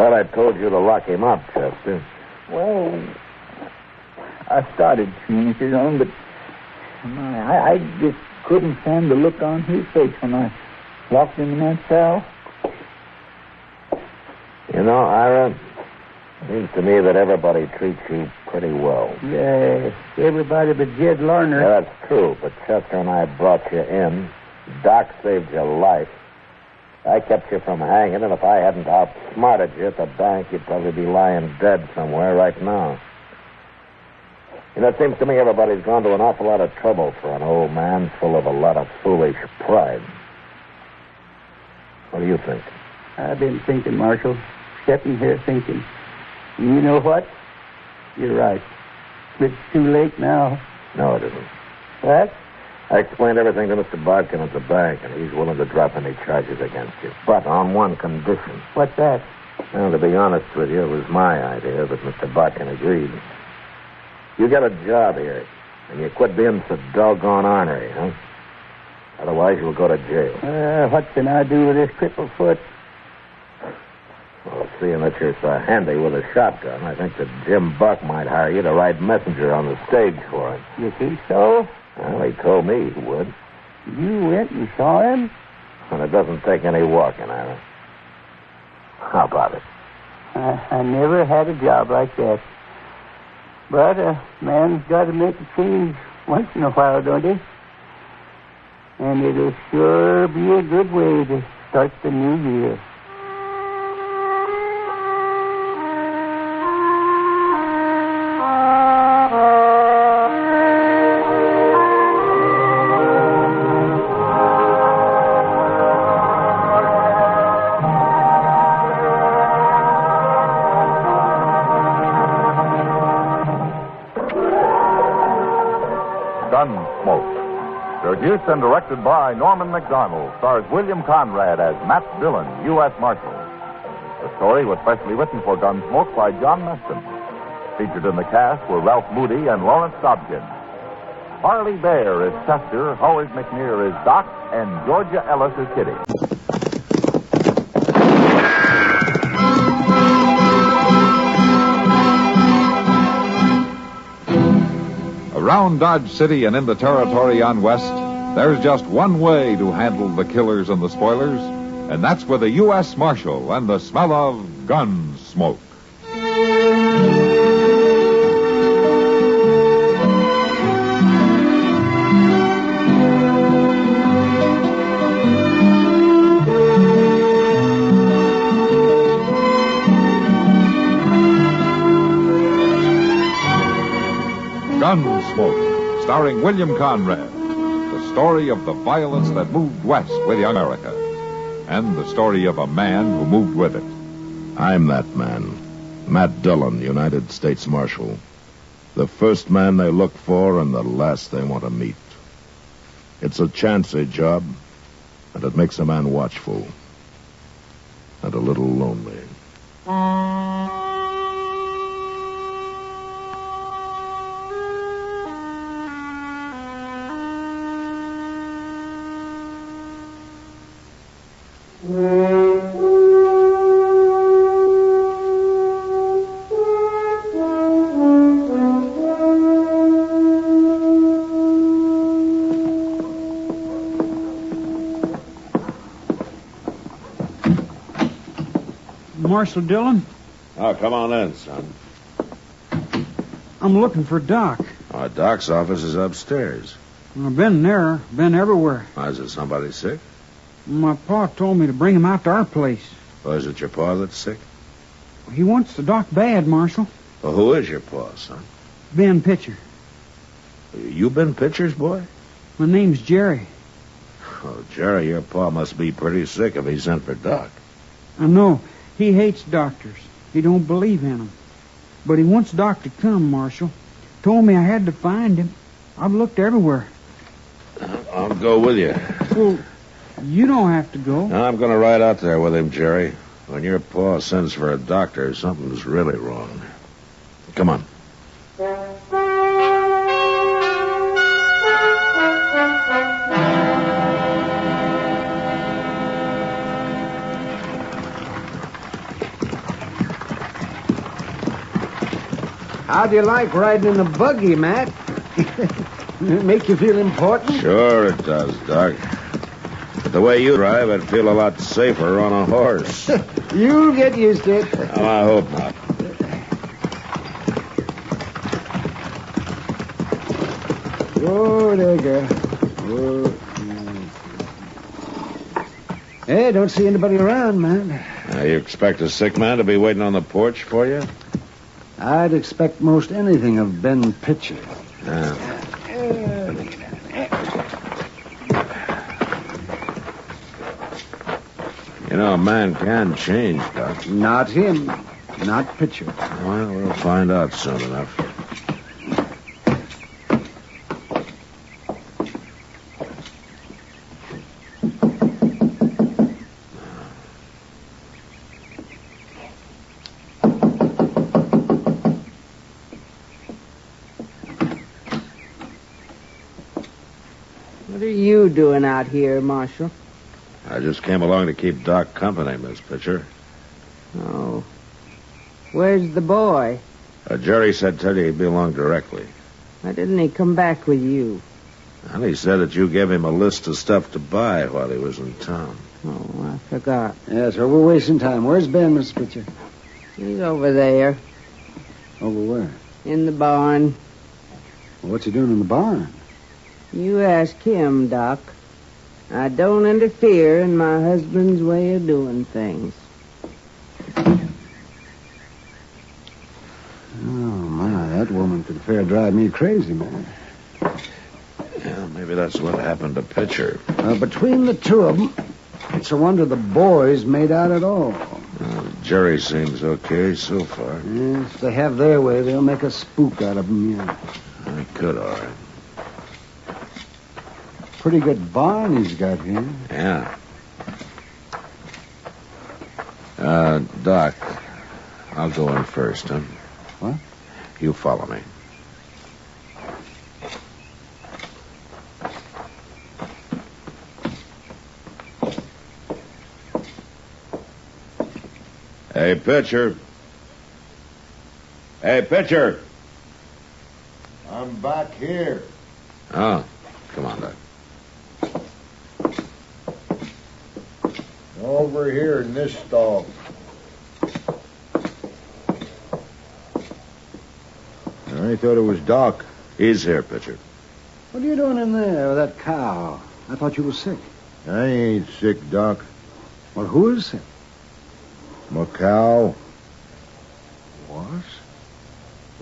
Speaker 5: I told you to lock him up, Chester.
Speaker 6: Well, I started to, Mr. Young, but I just couldn't stand the look on his face when I locked him in that cell.
Speaker 5: You know, Ira, it seems to me that everybody treats you pretty well.
Speaker 6: Yeah, everybody but Jed Larner.
Speaker 5: Yeah, that's true, but Chester and I brought you in. Doc saved your life. I kept you from hanging, and if I hadn't outsmarted you at the bank, you'd probably be lying dead somewhere right now. You know, it seems to me everybody's gone to an awful lot of trouble for an old man full of a lot of foolish pride. What do you think?
Speaker 6: I've been thinking, Marshal. Sitting here thinking. And you know what? You're right. It's too late now.
Speaker 5: No, it isn't.
Speaker 6: What?
Speaker 5: I explained everything to Mr. Bodkin at the bank, and he's willing to drop any charges against you. But on one condition.
Speaker 6: What's that?
Speaker 5: Well, to be honest with you, it was my idea, but Mr. Bodkin agreed. You get a job here, and you quit being so doggone ornery, huh? Otherwise, you'll go to jail.
Speaker 6: What can I do with this crippled foot?
Speaker 5: Well, seeing that you're so handy with a shotgun, I think that Jim Buck might hire you to ride messenger on the stage for him.
Speaker 6: You think so?
Speaker 5: Well, he told me he would.
Speaker 6: You went and saw him?
Speaker 5: And it doesn't take any walking, Anna. How about it?
Speaker 6: I never had a job like that. But a man's got to make a change once in a while, don't he? And it'll sure be a good way to start the new year.
Speaker 3: Gunsmoke. Produced and directed by Norman MacDonald, stars William Conrad as Matt Dillon, U.S. Marshal. The story was specially written for Gunsmoke by John Meston. Featured in the cast were Ralph Moody and Lawrence Dobkin. Harley Bear is Chester, Howard McNear is Doc, and Georgia Ellis is Kitty.
Speaker 17: Around Dodge City and in the territory on West, there's just one way to handle the killers and the spoilers, and that's with a U.S. Marshal and the smell of gun smoke. Gunsmoke, starring William Conrad. The story of the violence that moved west with young America. And the story of a man who moved with it.
Speaker 13: I'm that man. Matt Dillon, United States Marshal. The first man they look for and the last they want to meet. It's a chancy job, and it makes a man watchful. And a little lonely.
Speaker 14: Marshal Dillon?
Speaker 13: Oh, come on in, son.
Speaker 14: I'm looking for Doc.
Speaker 13: Doc's office is upstairs.
Speaker 14: I've been there, been everywhere.
Speaker 13: Is it somebody sick?
Speaker 14: My pa told me to bring him out to our place.
Speaker 13: Oh, is it your pa that's sick?
Speaker 14: He wants the Doc bad, Marshal.
Speaker 13: Well, who is your pa, son?
Speaker 14: Ben Pitcher.
Speaker 13: You been Pitcher's boy?
Speaker 14: My name's Jerry.
Speaker 13: Oh, Jerry, your pa must be pretty sick if he sent for Doc.
Speaker 14: I know. He hates doctors. He don't believe in them. But he wants Doc to come, Marshal. Told me I had to find him. I've looked everywhere.
Speaker 13: I'll go with you.
Speaker 14: Well, you don't have to go.
Speaker 13: I'm going to ride out there with him, Jerry. When your pa sends for a doctor, something's really wrong. Come on.
Speaker 21: How do you like riding in a buggy, Matt? Make you feel important?
Speaker 13: Sure it does, Doc. But the way you drive, I'd feel a lot safer on a horse.
Speaker 21: You'll get used to it.
Speaker 13: Oh, I hope not.
Speaker 21: Oh, there you go. Oh. Hey, don't see anybody around, man.
Speaker 13: You expect a sick man to be waiting on the porch for you?
Speaker 21: I'd expect most anything of Ben Pitcher.
Speaker 13: know, a man can change, Doc.
Speaker 21: Not him. Not Pitcher.
Speaker 13: Well, we'll find out soon enough.
Speaker 1: What are you doing out here, Marshal?
Speaker 13: I just came along to keep Doc company, Miss Pitcher.
Speaker 1: Oh. Where's the boy?
Speaker 13: Jerry said tell you he'd be along directly.
Speaker 1: Why didn't he come back with you?
Speaker 13: And he said that you gave him a list of stuff to buy while he was in town.
Speaker 1: Oh, I forgot.
Speaker 21: Yes, well, we're wasting time. Where's Ben, Miss Pitcher?
Speaker 1: He's over there.
Speaker 21: Over where?
Speaker 1: In the barn.
Speaker 21: Well, what's he doing in the barn?
Speaker 1: You ask him, Doc. I don't interfere in my husband's way of doing things.
Speaker 21: Oh, my, that woman could fair drive me crazy, man.
Speaker 13: Yeah, maybe that's what happened to Pitcher.
Speaker 21: Between the two of them, it's a wonder the boys made out at all.
Speaker 13: Jerry seems okay so far.
Speaker 21: Yeah, if they have their way, they'll make a spook out of him, yeah.
Speaker 13: They could, all right.
Speaker 21: Pretty good barn he's got here.
Speaker 13: Yeah. Doc, I'll go in first, huh?
Speaker 21: What?
Speaker 13: You follow me. Hey, Pitcher. Hey, Pitcher.
Speaker 16: I'm back here.
Speaker 13: Oh, come on, Doc.
Speaker 16: Over here in this stall. I thought it was Doc.
Speaker 13: He's here, Pitcher.
Speaker 21: What are you doing in there with that cow? I thought you were sick.
Speaker 16: I ain't sick, Doc.
Speaker 21: Well, who is sick?
Speaker 16: My cow.
Speaker 21: What?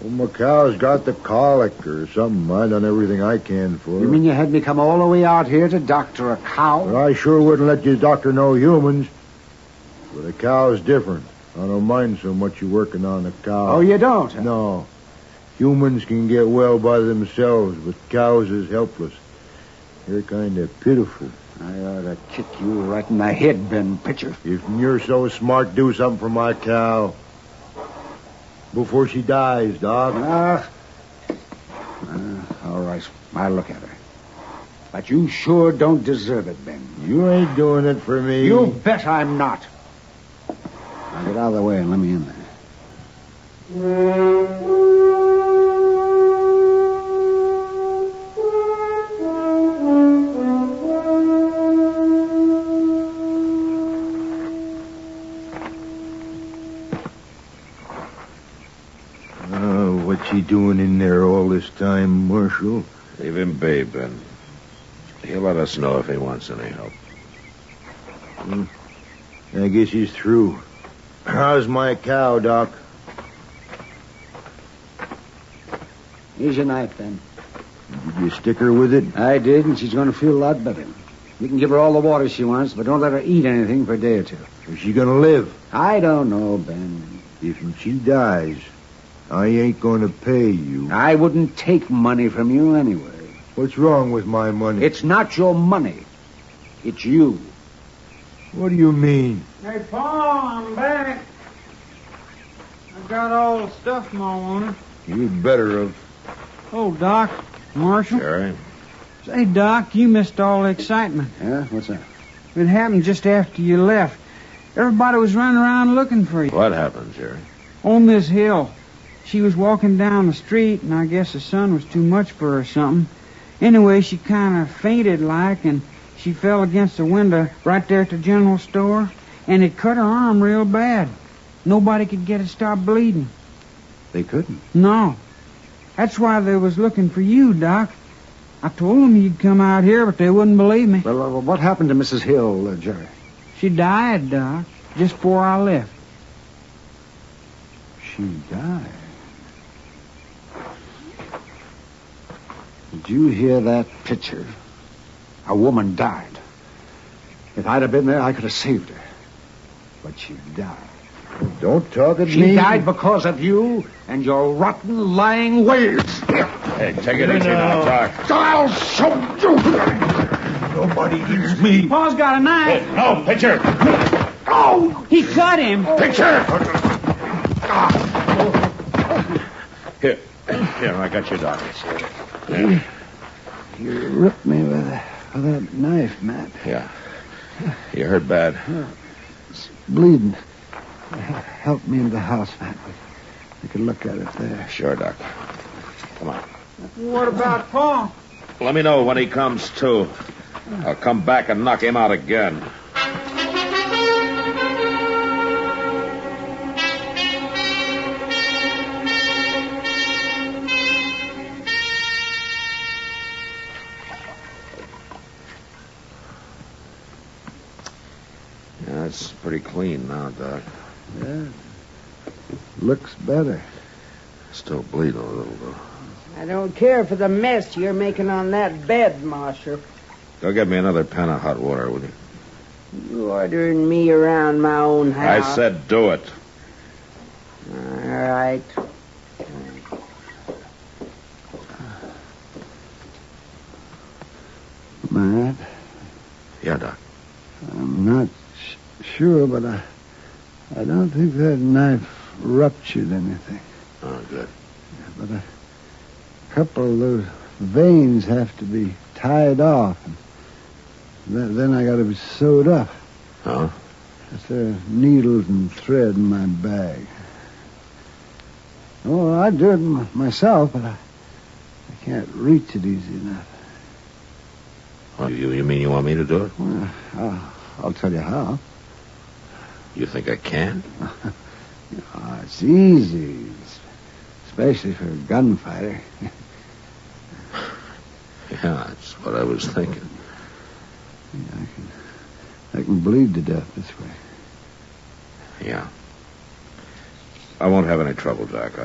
Speaker 16: Well, my cow's got the colic or something. I done everything I can for her.
Speaker 21: You mean you had me come all the way out here to doctor a cow?
Speaker 16: Well, I sure wouldn't let you doctor no humans. But a cow's different. I don't mind so much you working on a cow.
Speaker 21: Oh, you don't? Huh?
Speaker 16: No. Humans can get well by themselves, but cows is helpless. They're kind of pitiful.
Speaker 21: I ought to kick you right in the head, Ben Pitcher.
Speaker 16: If you're so smart, do something for my cow. Before she dies, Doc.
Speaker 21: All right. I'll look at her. But you sure don't deserve it, Ben.
Speaker 16: You ain't doing it for me.
Speaker 21: You bet I'm not. Now get out of the way and let me in there.
Speaker 16: What's he doing in there all this time, Marshal?
Speaker 13: Leave him be, Ben. He'll let us know if he wants any help.
Speaker 16: I guess he's through. How's my cow, Doc?
Speaker 21: Here's your knife, Ben.
Speaker 16: Did you stick her with it?
Speaker 21: I did, and she's going to feel a lot better. You can give her all the water she wants, but don't let her eat anything for a day or two.
Speaker 16: Is she going to live?
Speaker 21: I don't know, Ben.
Speaker 16: If she dies, I ain't going to pay you.
Speaker 21: I wouldn't take money from you anyway.
Speaker 16: What's wrong with my money?
Speaker 21: It's not your money. It's you.
Speaker 16: What do you mean?
Speaker 14: Hey, Paul, I'm back. I got all the stuff Ma wanted.
Speaker 16: You'd better have.
Speaker 14: Oh, Doc, Marshal.
Speaker 13: Jerry?
Speaker 14: Say, Doc, you missed all the excitement.
Speaker 21: Yeah? What's that?
Speaker 14: It happened just after you left. Everybody was running around looking for you.
Speaker 13: What happened, Jerry?
Speaker 14: On this hill. She was walking down the street, and I guess the sun was too much for her or something. Anyway, she kind of fainted like, and she fell against the window right there at the general store, and it cut her arm real bad. Nobody could get it stopped bleeding.
Speaker 21: They couldn't?
Speaker 14: No. That's why they was looking for you, Doc. I told them you'd come out here, but they wouldn't believe me.
Speaker 21: Well, what happened to Mrs. Hill, Jerry?
Speaker 14: She died, Doc, just before I left.
Speaker 21: She died? Did you hear that, Pitcher? A woman died. If I'd have been there, I could have saved her. but she died.
Speaker 16: Don't talk at me.
Speaker 21: She died because of you and your rotten, lying ways.
Speaker 13: Hey, take it easy now, Doc.
Speaker 21: I'll show you. Nobody eats me.
Speaker 14: Pa's got a knife.
Speaker 13: No, Pitcher.
Speaker 14: Oh, he cut him.
Speaker 13: Pitcher. Here, I got your Doc. There.
Speaker 21: You ripped me with that knife, Matt.
Speaker 13: Yeah. You hurt bad.
Speaker 21: It's bleeding. Help me into the house, Matt. We can look at it there.
Speaker 13: Sure, Doc. Come on.
Speaker 14: What about Pa?
Speaker 13: Let me know when he comes to. I'll come back and knock him out again. Yeah, it's pretty clean now, Doc.
Speaker 21: Yeah. Looks better.
Speaker 13: Still bleeding a little, though.
Speaker 1: I don't care for the mess you're making on that bed, Marshal.
Speaker 13: Go get me another pan of hot water, will you?
Speaker 1: You ordering me around my own house.
Speaker 13: I said do it.
Speaker 1: All right.
Speaker 21: Matt?
Speaker 13: Yeah, Doc.
Speaker 21: I'm not sure, but I don't think that knife ruptured anything.
Speaker 13: Oh, good.
Speaker 21: Yeah, but a couple of those veins have to be tied off. And then I got to be sewed up.
Speaker 13: Huh?
Speaker 21: There are needles and thread in my bag. Oh, I'd do it myself, but I can't reach it easy enough.
Speaker 13: Oh, you mean you want me to do it?
Speaker 21: Well, I'll tell you how.
Speaker 13: You think I can?
Speaker 21: Oh, it's easy, especially for a gunfighter.
Speaker 13: Yeah, that's what I was thinking.
Speaker 21: Yeah, I can bleed to death this way.
Speaker 13: Yeah. I won't have any trouble, Doc.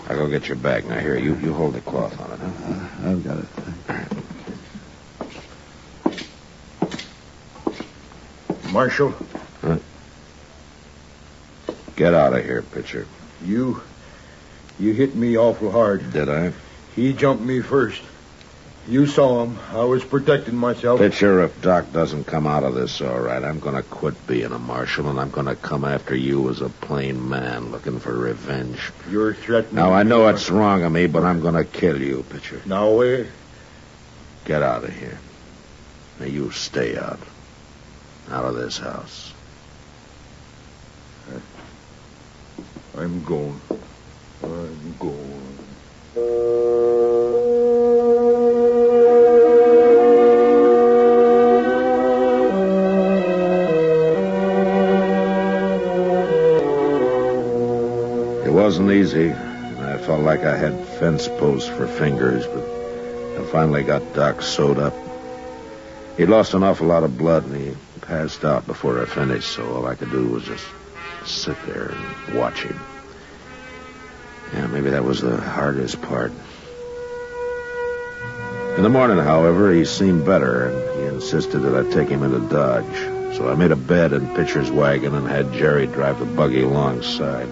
Speaker 13: I'll go get your bag. Now, here, you hold the cloth on it, huh?
Speaker 21: I've got it. Thanks.
Speaker 16: Marshal?
Speaker 13: Huh? Get out of here, Pitcher.
Speaker 16: You hit me awful hard.
Speaker 13: Did I?
Speaker 16: He jumped me first. You saw him. I was protecting myself.
Speaker 13: Pitcher, if Doc doesn't come out of this all right, I'm going to quit being a marshal, and I'm going to come after you as a plain man looking for revenge.
Speaker 16: You're threatening
Speaker 13: Now, I
Speaker 16: me,
Speaker 13: know it's wrong of me, but I'm going to kill you, Pitcher.
Speaker 16: Now, where?
Speaker 13: Get out of here. Now, you stay out. Out of this house.
Speaker 16: I'm going. I'm going.
Speaker 13: It wasn't easy. I felt like I had fence posts for fingers, but I finally got Doc sewed up. He'd lost an awful lot of blood, and he passed out before I finished, so all I could do was just sit there and watch him. Yeah, maybe that was the hardest part. In the morning, however, he seemed better, and he insisted that I take him into Dodge. So I made a bed in Pitcher's wagon and had Jerry drive the buggy alongside.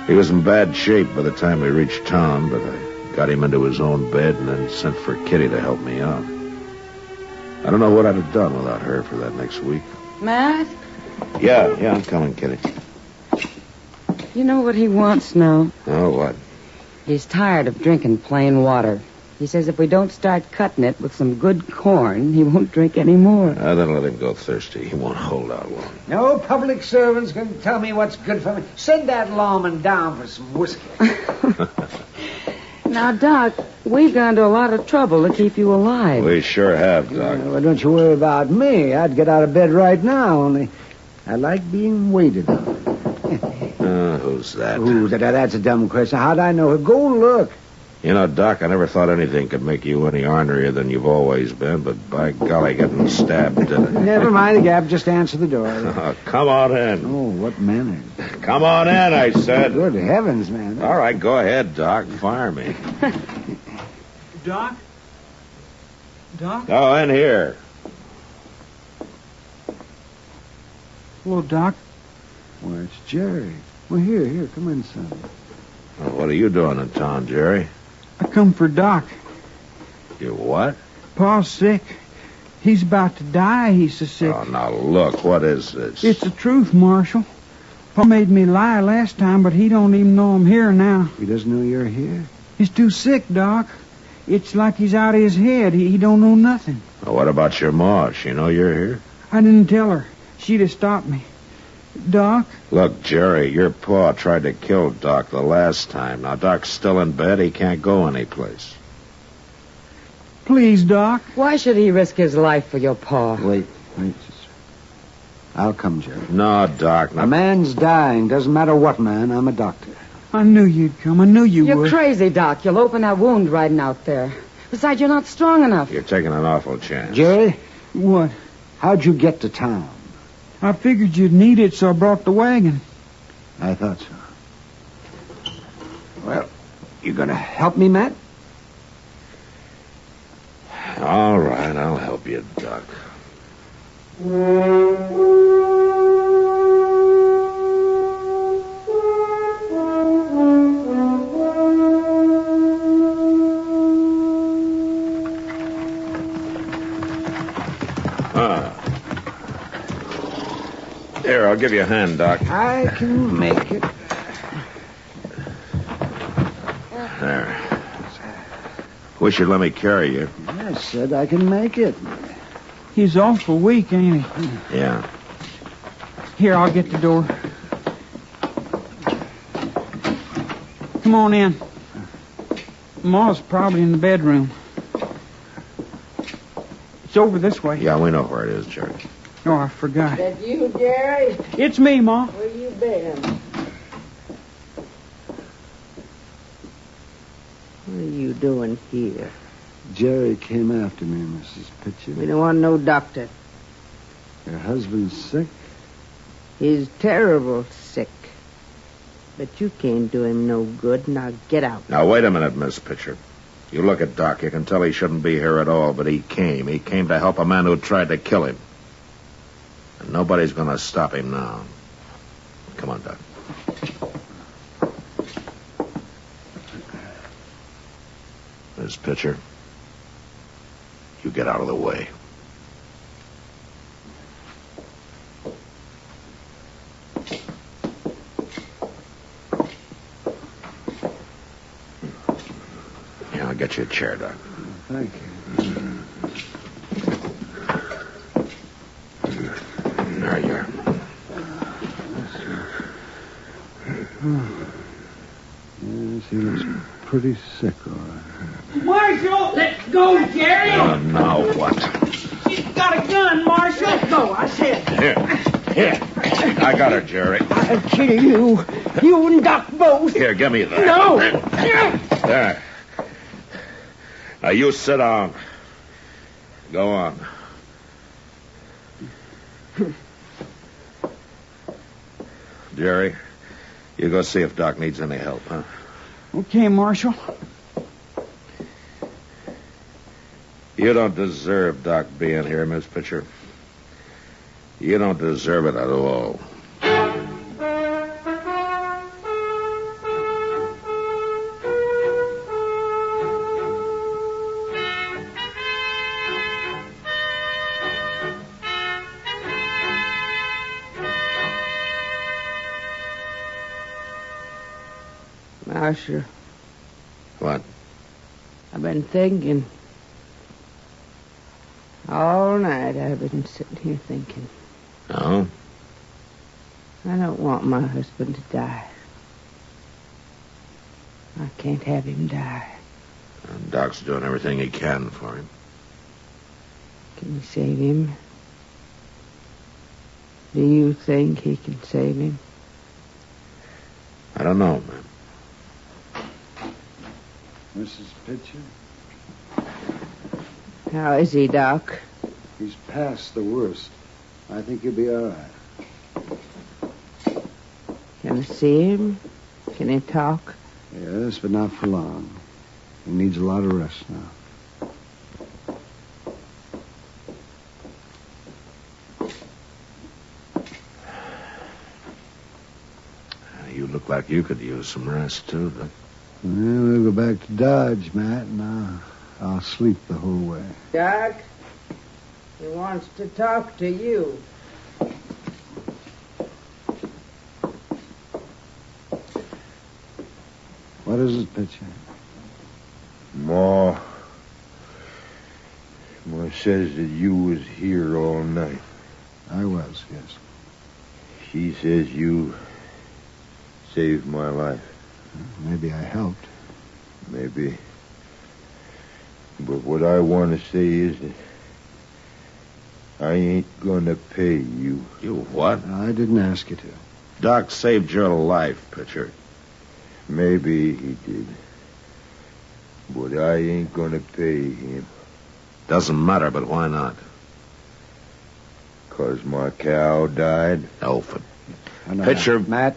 Speaker 13: He was in bad shape by the time we reached town, but I got him into his own bed and then sent for Kitty to help me out. I don't know what I'd have done without her for that next week.
Speaker 10: Matt?
Speaker 13: Yeah, I'm coming, Kitty.
Speaker 10: You know what he wants now?
Speaker 13: Oh, what?
Speaker 10: He's tired of drinking plain water. He says if we don't start cutting it with some good corn, he won't drink any more.
Speaker 13: Then let him go thirsty. He won't hold out long.
Speaker 21: No public servants can tell me what's good for me. Send that lawman down for some whiskey.
Speaker 10: Now, Doc, we've gone to a lot of trouble to keep you alive.
Speaker 13: We sure have, Doc.
Speaker 21: Well, don't you worry about me. I'd get out of bed right now, only I like being waited on.
Speaker 13: Who's that?
Speaker 21: That's a dumb question. How'd I know? Go look.
Speaker 13: You know, Doc, I never thought anything could make you any ornerier than you've always been, but by golly, getting stabbed did it.
Speaker 21: Never mind the gap. Just answer the door.
Speaker 13: Come on in.
Speaker 21: Oh, what manners.
Speaker 13: Come on in, I said.
Speaker 21: Good heavens, man.
Speaker 13: All right, go ahead, Doc. Fire me.
Speaker 14: Doc? Doc?
Speaker 13: Oh, in here.
Speaker 14: Hello, Doc.
Speaker 2: Why, it's Jerry. Well, here, come in, son.
Speaker 13: Well, what are you doing in town, Jerry?
Speaker 14: I come for Doc.
Speaker 13: You what?
Speaker 14: Pa's sick. He's about to die. He's so sick.
Speaker 13: Oh, now look, what is this?
Speaker 14: It's the truth, Marshal. Pa made me lie last time, but he don't even know I'm here now.
Speaker 2: He doesn't know you're here?
Speaker 14: He's too sick, Doc. It's like he's out of his head. He don't know nothing.
Speaker 13: Well, what about your ma? She know you're here?
Speaker 14: I didn't tell her. She'd have stopped me. Doc?
Speaker 13: Look, Jerry, your pa tried to kill Doc the last time. Now, Doc's still in bed. He can't go anyplace.
Speaker 14: Please, Doc.
Speaker 1: Why should he risk his life for your pa?
Speaker 2: Wait, sister. I'll come, Jerry.
Speaker 13: No, Doc. No.
Speaker 2: A man's dying. Doesn't matter what man. I'm a doctor.
Speaker 14: I knew you'd come. I knew you would.
Speaker 1: You're crazy, Doc. You'll open that wound riding out there. Besides, you're not strong enough.
Speaker 13: You're taking an awful chance.
Speaker 2: Jerry?
Speaker 14: What?
Speaker 2: How'd you get to town?
Speaker 14: I figured you'd need it, so I brought the wagon.
Speaker 2: I thought so. Well, you gonna help me, Matt?
Speaker 13: All right, I'll help you, Doc. Here, I'll give you a hand, Doc.
Speaker 2: I can make it.
Speaker 13: There. Wish you'd let me carry you.
Speaker 2: I said I can make it.
Speaker 14: He's awful weak, ain't he?
Speaker 13: Yeah.
Speaker 14: Here, I'll get the door. Come on in. Ma's probably in the bedroom. It's over this way.
Speaker 13: Yeah, we know where it is, Jerry.
Speaker 14: Oh, I forgot.
Speaker 1: That you, Jerry?
Speaker 14: It's me, Ma.
Speaker 1: Where you been? What are you doing here?
Speaker 2: Jerry came after me, Mrs. Pitcher.
Speaker 1: We don't want no doctor.
Speaker 2: Your husband's sick?
Speaker 1: He's terrible sick. But you can't do him no good. Now get out.
Speaker 13: Now, wait a minute, Miss Pitcher. You look at Doc. You can tell he shouldn't be here at all, but he came. He came to help a man who tried to kill him. And nobody's going to stop him now. Come on, Doc. Miss Pitcher, you get out of the way. Yeah, I'll get you a chair, Doc.
Speaker 2: Thank you.
Speaker 13: There you are.
Speaker 2: Yes, he looks pretty sick, all right.
Speaker 14: Marshal, let's go, Jerry.
Speaker 13: Now what?
Speaker 14: She's got a gun, Marshal. Let's go, I said.
Speaker 13: Here. I got her, Jerry.
Speaker 1: I'll kill you. You and Doc both.
Speaker 13: Here, give me that.
Speaker 1: No.
Speaker 13: There. Now, you sit down. Go on. Jerry, you go see if Doc needs any help, huh?
Speaker 14: Okay, Marshal.
Speaker 13: You don't deserve Doc being here, Miss Pitcher. You don't deserve it at all.
Speaker 1: Marshal.
Speaker 13: What?
Speaker 1: I've been thinking. All night I've been sitting here thinking.
Speaker 13: Oh?
Speaker 1: I don't want my husband to die. I can't have him die.
Speaker 13: And Doc's doing everything he can for him.
Speaker 1: Can you save him? Do you think he can save him?
Speaker 13: I don't know, man.
Speaker 2: Mrs. Pitcher?
Speaker 1: How is he, Doc?
Speaker 2: He's past the worst. I think he'll be all right.
Speaker 1: Can I see him? Can he talk?
Speaker 2: Yes, but not for long. He needs a lot of rest now.
Speaker 13: look like you could use some rest, too, Doc.
Speaker 21: Well, we'll go back to Dodge, Matt, and I'll sleep the whole way.
Speaker 1: Doc, he wants to talk to you.
Speaker 21: What is it, Pitcher?
Speaker 15: Ma says that you was here all night.
Speaker 21: I was, yes.
Speaker 15: She says you saved my life.
Speaker 21: Maybe I helped.
Speaker 15: Maybe. But what I want to say is that I ain't gonna pay you.
Speaker 13: You what?
Speaker 21: I didn't ask you to.
Speaker 13: Doc saved your life, Pitcher.
Speaker 15: Maybe he did. But I ain't gonna pay him.
Speaker 13: Doesn't matter, but why not?
Speaker 15: 'Cause my cow died.
Speaker 13: Elfin.
Speaker 21: No,
Speaker 13: Pitcher.
Speaker 21: Matt.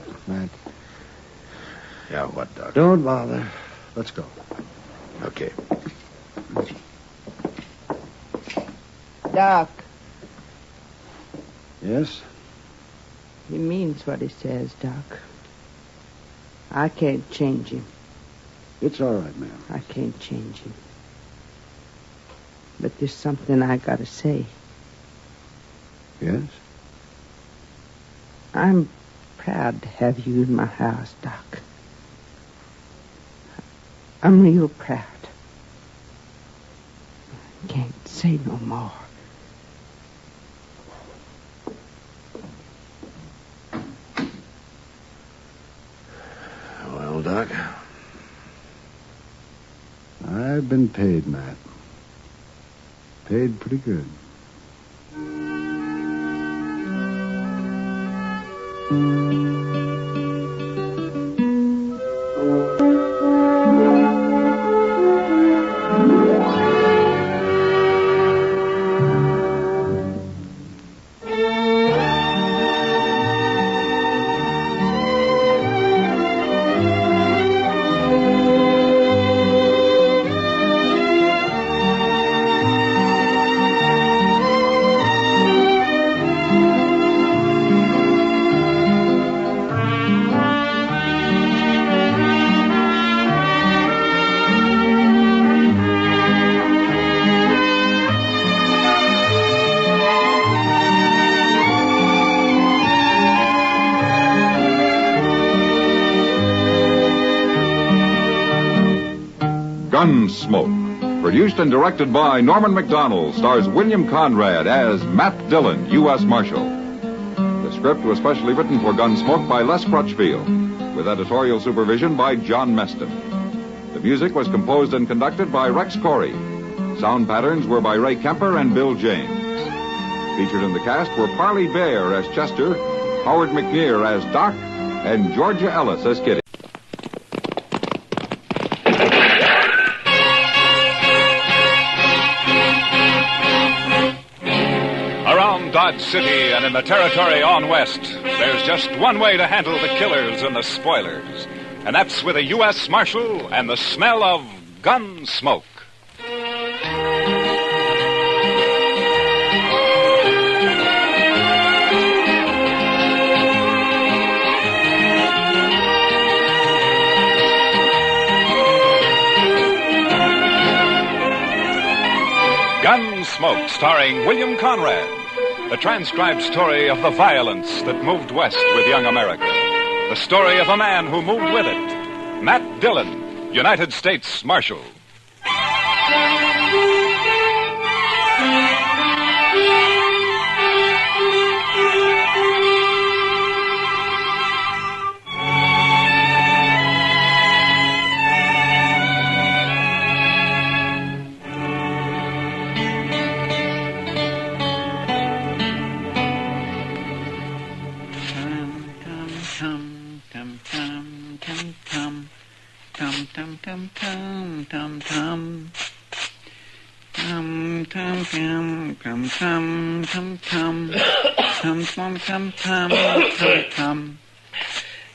Speaker 13: Yeah, what, Doc?
Speaker 21: Don't bother. Let's go.
Speaker 13: Okay.
Speaker 1: Doc,
Speaker 21: Yes?
Speaker 1: he means what he says, Doc. I can't change him.
Speaker 21: It's all right, ma'am.
Speaker 1: I can't change him. But there's something I gotta say.
Speaker 21: Yes?
Speaker 1: I'm proud to have you in my house, Doc. I'm real proud. I can't say no more.
Speaker 13: Well, Doc?
Speaker 21: I've been paid, Matt. Paid pretty good.
Speaker 17: Gunsmoke, produced and directed by Norman Macdonald, stars William Conrad as Matt Dillon, U.S. Marshal. The script was specially written for Gunsmoke by Les Crutchfield, with editorial supervision by John Meston. The music was composed and conducted by Rex Corey. Sound patterns were by Ray Kemper and Bill James. Featured in the cast were Parley Bear as Chester, Howard McNear as Doc, and Georgia Ellis as Kitty. Dodge City and in the territory on west, there's just one way to handle the killers and the spoilers, and that's with a U.S. Marshal and the smell of gun smoke. Gunsmoke, starring William Conrad. The transcribed story of the violence that moved west with young America. The story of a man who moved with it. Matt Dillon, United States Marshal.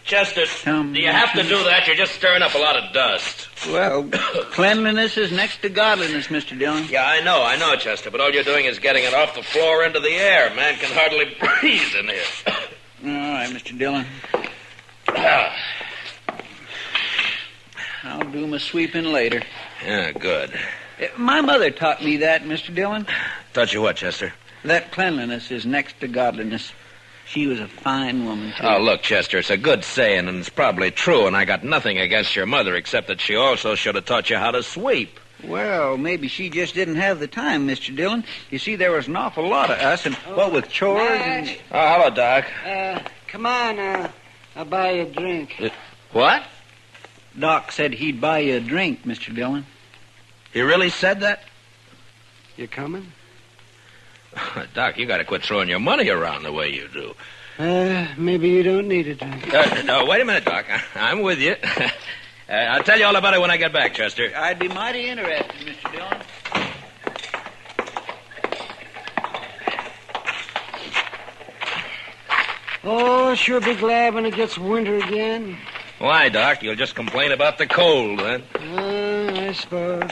Speaker 19: Chester, do you have to do that? You're just stirring up a lot of dust.
Speaker 6: Well, cleanliness is next to godliness, Mr. Dillon.
Speaker 19: Yeah, I know, Chester, but all you're doing is getting it off the floor into the air. Man can hardly breathe in here.
Speaker 6: All right, Mr. Dillon.
Speaker 11: do my sweeping later.
Speaker 13: Yeah, good.
Speaker 11: My mother taught me that, Mr. Dillon.
Speaker 13: Taught you what, Chester?
Speaker 11: That cleanliness is next to godliness. She was a fine woman, too.
Speaker 13: Oh, look, Chester, it's a good saying, and it's probably true, and I got nothing against your mother, except that she also should have taught you how to sweep.
Speaker 11: Well, maybe she just didn't have the time, Mr. Dillon. You see, there was an awful lot of us, and what with chores and...
Speaker 13: Oh, hello, Doc.
Speaker 1: Come on, I'll buy you a drink.
Speaker 13: What?
Speaker 11: Doc said he'd buy you a drink, Mr. Dillon.
Speaker 13: He really said that?
Speaker 1: You coming?
Speaker 13: Doc, you got to quit throwing your money around the way you do.
Speaker 1: Maybe you don't need a drink.
Speaker 13: No, wait a minute, Doc. I'm with you. I'll tell you all about it when I get back, Chester.
Speaker 11: I'd be mighty interested, Mr. Dillon.
Speaker 1: Oh, sure be glad when it gets winter again.
Speaker 13: Why, Doc? You'll just complain about the cold, then.
Speaker 1: I suppose.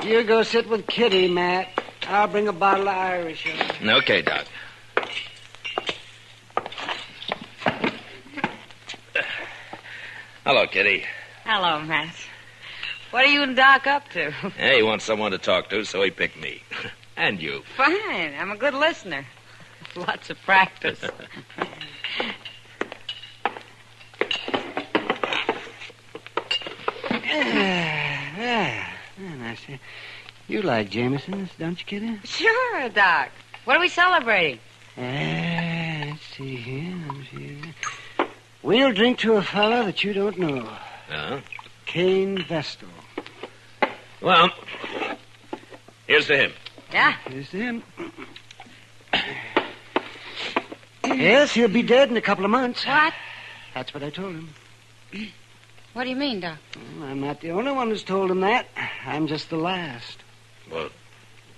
Speaker 1: You go sit with Kitty, Matt. I'll bring a bottle of Irish.
Speaker 13: Okay, Doc. Hello, Kitty.
Speaker 10: Hello, Matt. What are you and Doc up to?
Speaker 13: Hey, he wants someone to talk to, so he picked me. And you.
Speaker 10: Fine. I'm a good listener. Lots of practice.
Speaker 1: Nice. You like Jameson's, don't you, Kitty?
Speaker 10: Sure, Doc. What are we celebrating?
Speaker 1: Let's see here. We'll drink to a fella that you don't know. Cain Vestal.
Speaker 13: Well, here's to him.
Speaker 10: Yeah?
Speaker 1: Here's to him. Yes, he'll be dead in a couple of months.
Speaker 10: What?
Speaker 1: That's what I told him.
Speaker 10: What do you mean, Doc?
Speaker 1: Well, I'm not the only one who's told him that. I'm just the last.
Speaker 13: Well,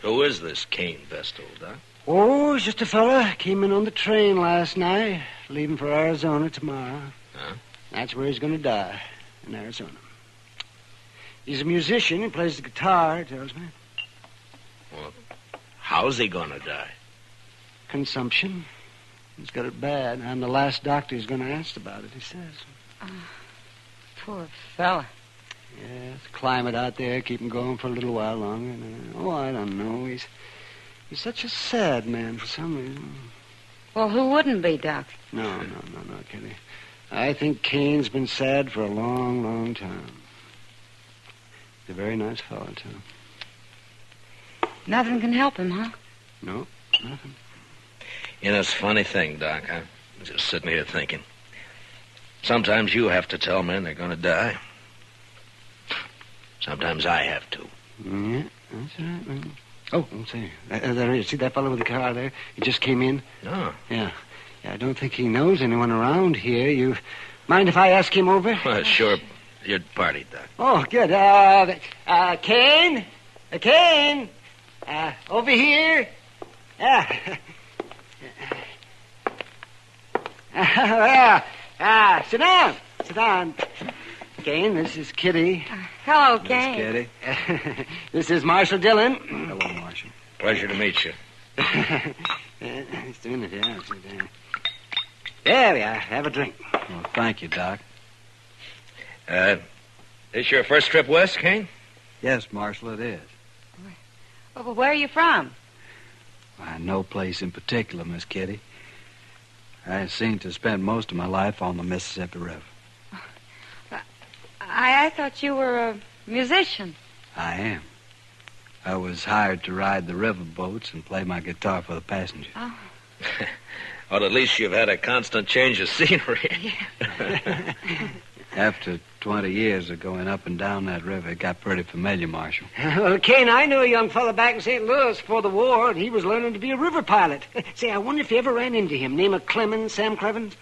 Speaker 13: who is this Cain Vestal, Doc?
Speaker 1: Oh, he's just a fella. Came in on the train last night, leaving for Arizona tomorrow.
Speaker 13: Huh?
Speaker 1: That's where he's going to die, in Arizona. He's a musician. He plays the guitar, he tells me.
Speaker 13: Well, how's he going to die?
Speaker 1: Consumption. He's got it bad. I'm the last doctor who's going to ask about it, he says.
Speaker 10: Poor fella.
Speaker 1: Yeah, the climate out there keep him going for a little while longer. I don't know. He's such a sad man for some reason.
Speaker 10: Well, who wouldn't be, Doc?
Speaker 1: No, Kitty. I think Cain's been sad for a long, long time. He's a very nice fellow, too.
Speaker 10: Nothing can help him, huh?
Speaker 1: No, nothing.
Speaker 13: You know, it's a funny thing, Doc. I'm just sitting here thinking. Sometimes you have to tell men they're going to die. Sometimes I have to.
Speaker 1: Yeah, that's right, man. Oh, say, there he is. See that fellow with the car there? He just came in.
Speaker 13: No.
Speaker 1: Yeah, I don't think he knows anyone around here. You mind if I ask him over?
Speaker 13: Well, sure. Your party, Doc.
Speaker 1: Oh, good. Cain? Cain? Over here? Sit down. Sit down. Cain, this is Kitty.
Speaker 10: Hello, Cain.
Speaker 1: Kitty. This is Marshal Dillon.
Speaker 21: Hello, Marshal.
Speaker 13: Pleasure to meet you.
Speaker 1: He's doing it, yeah. There we are. Have a drink.
Speaker 21: Well, thank you, Doc.
Speaker 13: This your first trip west, Cain?
Speaker 21: Yes, Marshal, it is.
Speaker 10: Well, where are you from?
Speaker 21: Why, no place in particular, Miss Kitty. I seem to spend most of my life on the Mississippi River.
Speaker 10: I thought you were a musician.
Speaker 21: I am. I was hired to ride the river boats and play my guitar for the passengers.
Speaker 10: Oh.
Speaker 13: Well, at least you've had a constant change of scenery.
Speaker 10: Yeah.
Speaker 21: After 20 years of going up and down that river, it got pretty familiar, Marshal.
Speaker 1: Well, Cain, I knew a young fella back in St. Louis before the war, and he was learning to be a river pilot. Say, I wonder if you ever ran into him. Name of Clemens, Sam Clevens?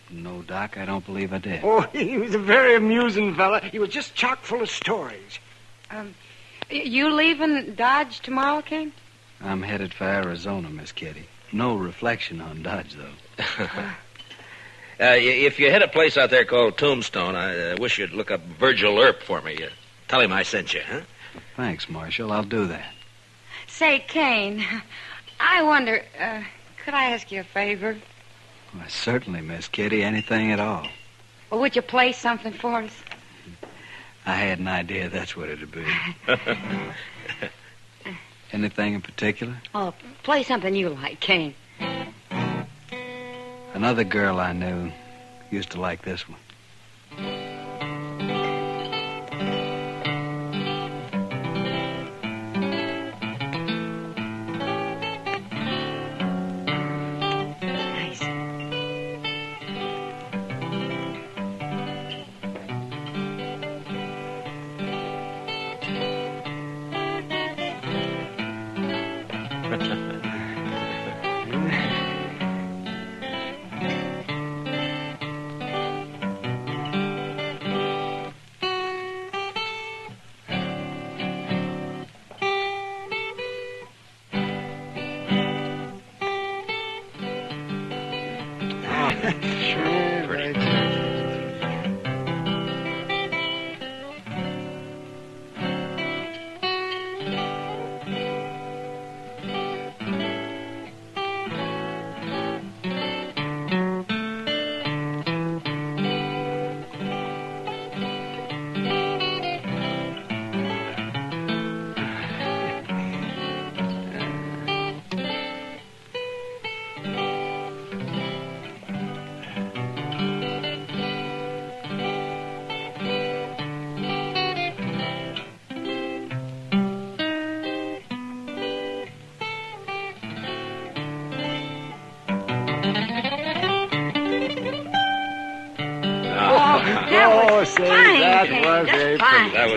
Speaker 21: No, Doc, I don't believe I did.
Speaker 1: Oh, he was a very amusing fella. He was just chock full of stories.
Speaker 10: You leaving Dodge tomorrow, Cain?
Speaker 21: I'm headed for Arizona, Miss Kitty. No reflection on Dodge, though.
Speaker 13: If you hit a place out there called Tombstone, I wish you'd look up Virgil Earp for me. Tell him I sent you, huh?
Speaker 21: Thanks, Marshal. I'll do that.
Speaker 10: Say, Cain, I wonder, Could I ask you a favor?
Speaker 20: Well, certainly, Miss Kitty. Anything at all.
Speaker 10: Well, would you play something for us?
Speaker 20: I had an idea that's what it'd be. Anything in particular?
Speaker 10: Oh, play something you like, Cain.
Speaker 20: Another girl I knew used to like this one.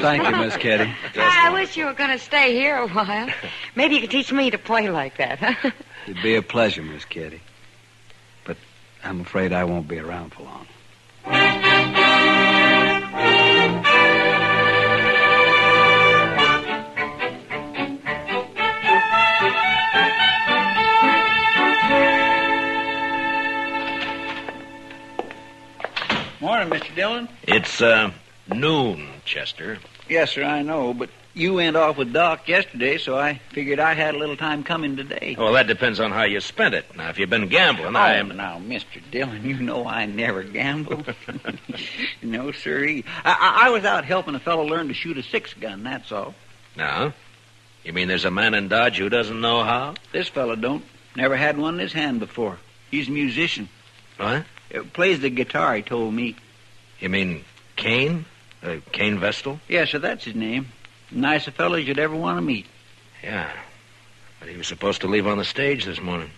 Speaker 20: Thank you, Miss Kitty.
Speaker 10: I wish you were going to stay here a while. Maybe you could teach me to play like that, huh?
Speaker 20: It'd be a pleasure, Miss Kitty. But I'm afraid I won't be around for long.
Speaker 11: Morning, Mr. Dillon.
Speaker 13: It's, noon, Chester.
Speaker 11: Yes, sir, I know, but you went off with Doc yesterday, so I figured I had a little time coming today.
Speaker 13: Well, that depends on how you spent it. Now, if you've been gambling,
Speaker 11: Now, Mr. Dillon, you know I never gamble. No, sir. I was out helping a fellow learn to shoot a 6-gun, that's all.
Speaker 13: No? You mean there's a man in Dodge who doesn't know how?
Speaker 11: This fellow don't. Never had one in his hand before. He's a musician.
Speaker 13: What?
Speaker 11: Plays the guitar, he told me.
Speaker 13: You mean Cain? Cain Vestal?
Speaker 11: Yes, sir, that's his name. Nice a fellow as you'd ever want to meet.
Speaker 13: Yeah. But he was supposed to leave on the stage this morning.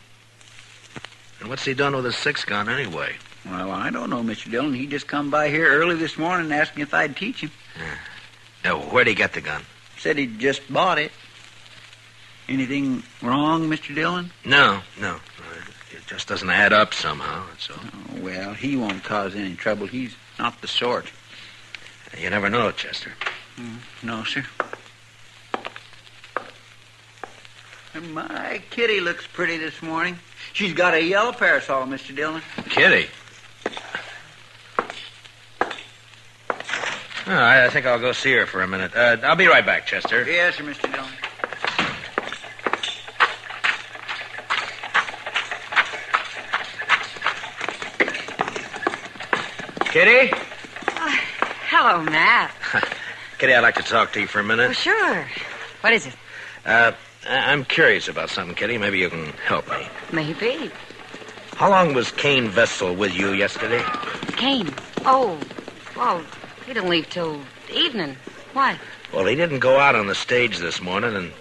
Speaker 13: And what's he done with his 6-gun anyway?
Speaker 11: Well, I don't know, Mr. Dillon. He just come by here early this morning and asked me if I'd teach him.
Speaker 13: Yeah. Now, where'd he get the gun?
Speaker 11: Said he'd just bought it. Anything wrong, Mr. Dillon?
Speaker 13: No. It just doesn't add up somehow, that's all.
Speaker 11: Oh, well, he won't cause any trouble. He's not the sort.
Speaker 13: You never know, Chester.
Speaker 11: No, sir. And my Kitty looks pretty this morning. She's got a yellow parasol, Mr. Dillon.
Speaker 13: Kitty? I think I'll go see her for a minute. I'll be right back, Chester.
Speaker 11: Yes, sir, Mr. Dillon.
Speaker 13: Kitty?
Speaker 10: Hello, Matt.
Speaker 13: Kitty, I'd like to talk to you for a minute.
Speaker 10: Oh, sure. What is it?
Speaker 13: I'm curious about something, Kitty. Maybe you can help me.
Speaker 10: Maybe.
Speaker 13: How long was Cain Vestal with you yesterday?
Speaker 10: Cain? Oh, well, he didn't leave till evening. Why?
Speaker 13: Well, he didn't go out on the stage this morning, and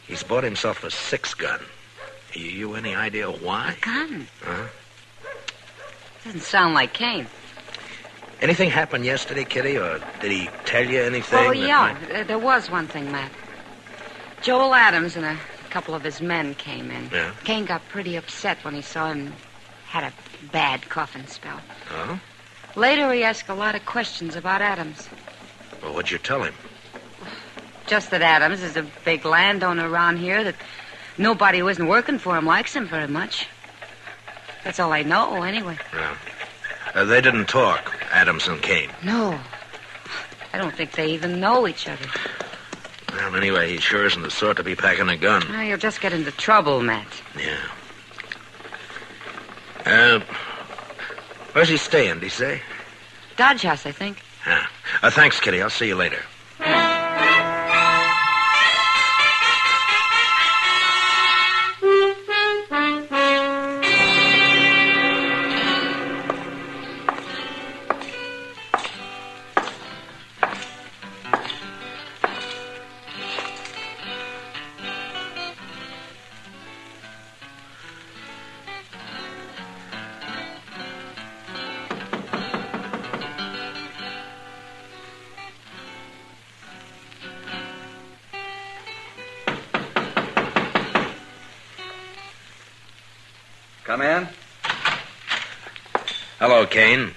Speaker 13: he's bought himself a 6-gun. You any idea why?
Speaker 10: A gun?
Speaker 13: Huh?
Speaker 10: Doesn't sound like Cain.
Speaker 13: Anything happened yesterday, Kitty, or did he tell you anything?
Speaker 10: Oh, yeah. There was one thing, Matt. Joel Adams and a couple of his men came in.
Speaker 13: Yeah?
Speaker 10: Cain got pretty upset when he saw him had a bad coughing spell.
Speaker 13: Oh?
Speaker 10: Later, he asked a lot of questions about Adams.
Speaker 13: Well, what'd you tell him?
Speaker 10: Just that Adams is a big landowner around here, that nobody who isn't working for him likes him very much. That's all I know, anyway.
Speaker 13: Yeah. They didn't talk, Adams and Cain.
Speaker 10: No. I don't think they even know each other.
Speaker 13: Well, anyway, he sure isn't the sort to be packing a gun.
Speaker 10: You'll just get into trouble, Matt.
Speaker 13: Yeah. Where's he staying, did he say?
Speaker 10: Dodge House, I think.
Speaker 13: Thanks, Kitty. I'll see you later.
Speaker 20: Come in.
Speaker 13: Hello, Cain.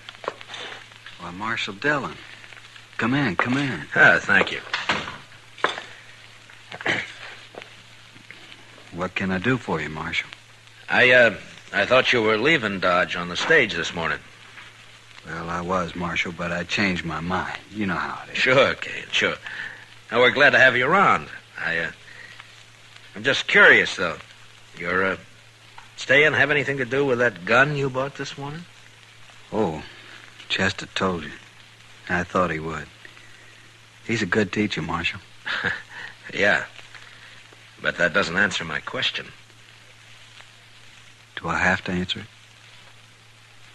Speaker 20: Why, Marshal Dillon. Come in.
Speaker 13: Thank you.
Speaker 20: What can I do for you, Marshal?
Speaker 13: I thought you were leaving Dodge on the stage this morning.
Speaker 20: Well, I was, Marshal, but I changed my mind. You know how it is.
Speaker 13: Sure, Cain, sure. Now, we're glad to have you around. I'm just curious, though. Your staying have anything to do with that gun you bought this morning?
Speaker 20: Oh, Chester told you. I thought he would. He's a good teacher, Marshal.
Speaker 13: Yeah. But that doesn't answer my question.
Speaker 20: Do I have to answer it?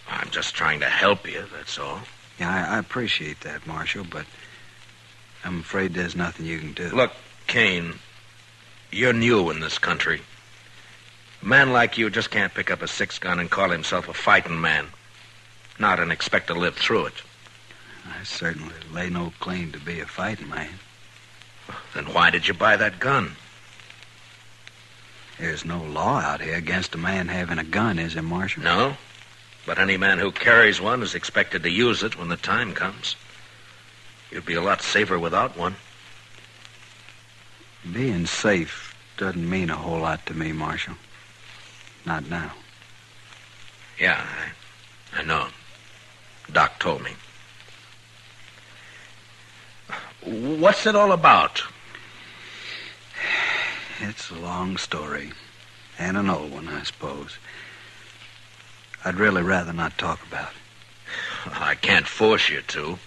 Speaker 13: I'm just trying to help you, that's all.
Speaker 20: Yeah, I appreciate that, Marshal, but I'm afraid there's nothing you can do.
Speaker 13: Look, Cain, you're new in this country. A man like you just can't pick up a 6-gun and call himself a fighting man. Not and expect to live through it.
Speaker 20: I certainly lay no claim to be a fighting man.
Speaker 13: Then why did you buy that gun?
Speaker 20: There's no law out here against a man having a gun, is there, Marshal?
Speaker 13: No, but any man who carries one is expected to use it when the time comes. You'd be a lot safer without one.
Speaker 20: Being safe doesn't mean a whole lot to me, Marshal. Not now.
Speaker 13: Yeah, I know. Doc told me. What's it all about?
Speaker 20: It's a long story. And an old one, I suppose. I'd really rather not talk about it.
Speaker 13: I can't force you to.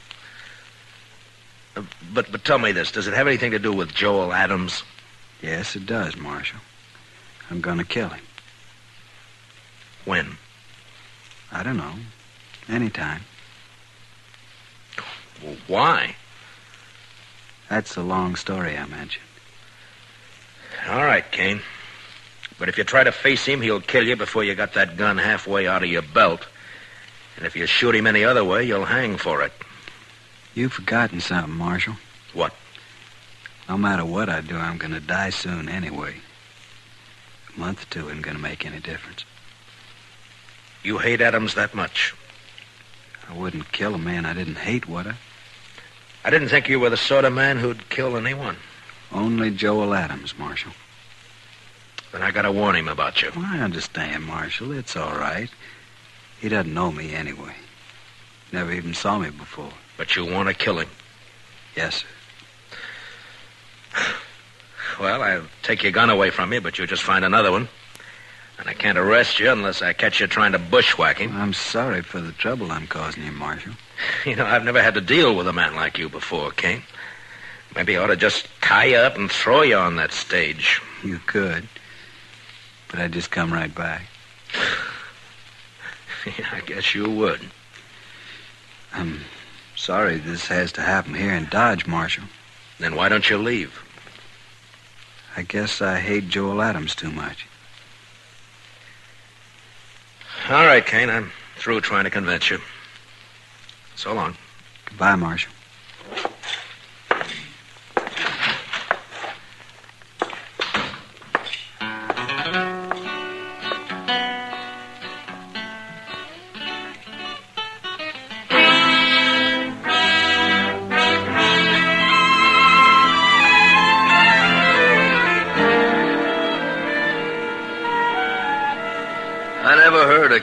Speaker 13: But tell me this. Does it have anything to do with Joel Adams?
Speaker 20: Yes, it does, Marshal. I'm going to kill him.
Speaker 13: When?
Speaker 20: I don't know. Anytime.
Speaker 13: Well, why?
Speaker 20: That's the long story I mentioned.
Speaker 13: All right, Cain. But if you try to face him, he'll kill you before you got that gun halfway out of your belt. And if you shoot him any other way, you'll hang for it.
Speaker 20: You've forgotten something, Marshal.
Speaker 13: What?
Speaker 20: No matter what I do, I'm going to die soon anyway. A month or two isn't going to make any difference.
Speaker 13: You hate Adams that much?
Speaker 20: I wouldn't kill a man I didn't hate, would I?
Speaker 13: I didn't think you were the sort of man who'd kill anyone.
Speaker 20: Only Joel Adams, Marshal.
Speaker 13: Then I gotta warn him about you.
Speaker 20: Well, I understand, Marshal. It's all right. He doesn't know me anyway. Never even saw me before.
Speaker 13: But you want to kill him?
Speaker 20: Yes, sir.
Speaker 13: Well, I'll take your gun away from you, but you'll just find another one. And I can't arrest you unless I catch you trying to bushwhack him.
Speaker 20: I'm sorry for the trouble I'm causing you, Marshal.
Speaker 13: You know, I've never had to deal with a man like you before, Cain. Maybe I ought to just tie you up and throw you on that stage.
Speaker 20: You could. But I'd just come right back.
Speaker 13: Yeah, I guess you would.
Speaker 20: I'm sorry this has to happen here in Dodge, Marshal.
Speaker 13: Then why don't you leave?
Speaker 20: I guess I hate Joel Adams too much.
Speaker 13: All right, Cain, I'm through trying to convince you. So long.
Speaker 20: Goodbye, Marshal.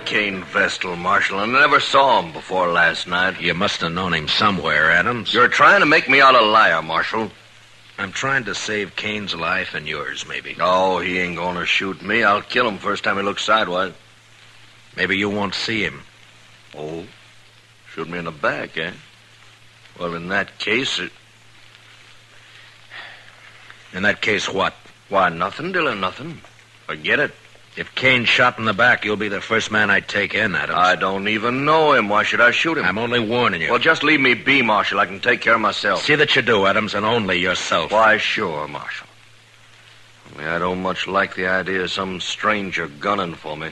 Speaker 7: Cain Vestal, Marshal. I never saw him before last night.
Speaker 13: You must have known him somewhere, Adams.
Speaker 7: You're trying to make me out a liar, Marshal.
Speaker 13: I'm trying to save Cain's life and yours, maybe.
Speaker 7: Oh, he ain't gonna shoot me. I'll kill him first time he looks sidewise.
Speaker 13: Maybe you won't see him.
Speaker 7: Oh? Shoot me in the back, eh? Well, in that case,
Speaker 13: In that case, what?
Speaker 7: Why, nothing, Dillon, nothing. Forget it.
Speaker 13: If Cain's shot in the back, you'll be the first man I'd take in, Adams.
Speaker 7: I don't even know him. Why should I shoot him?
Speaker 13: I'm only warning you.
Speaker 7: Well, just leave me be, Marshal. I can take care of myself.
Speaker 13: See that you do, Adams, and only yourself.
Speaker 7: Why, sure, Marshal. Only I don't much like the idea of some stranger gunning for me.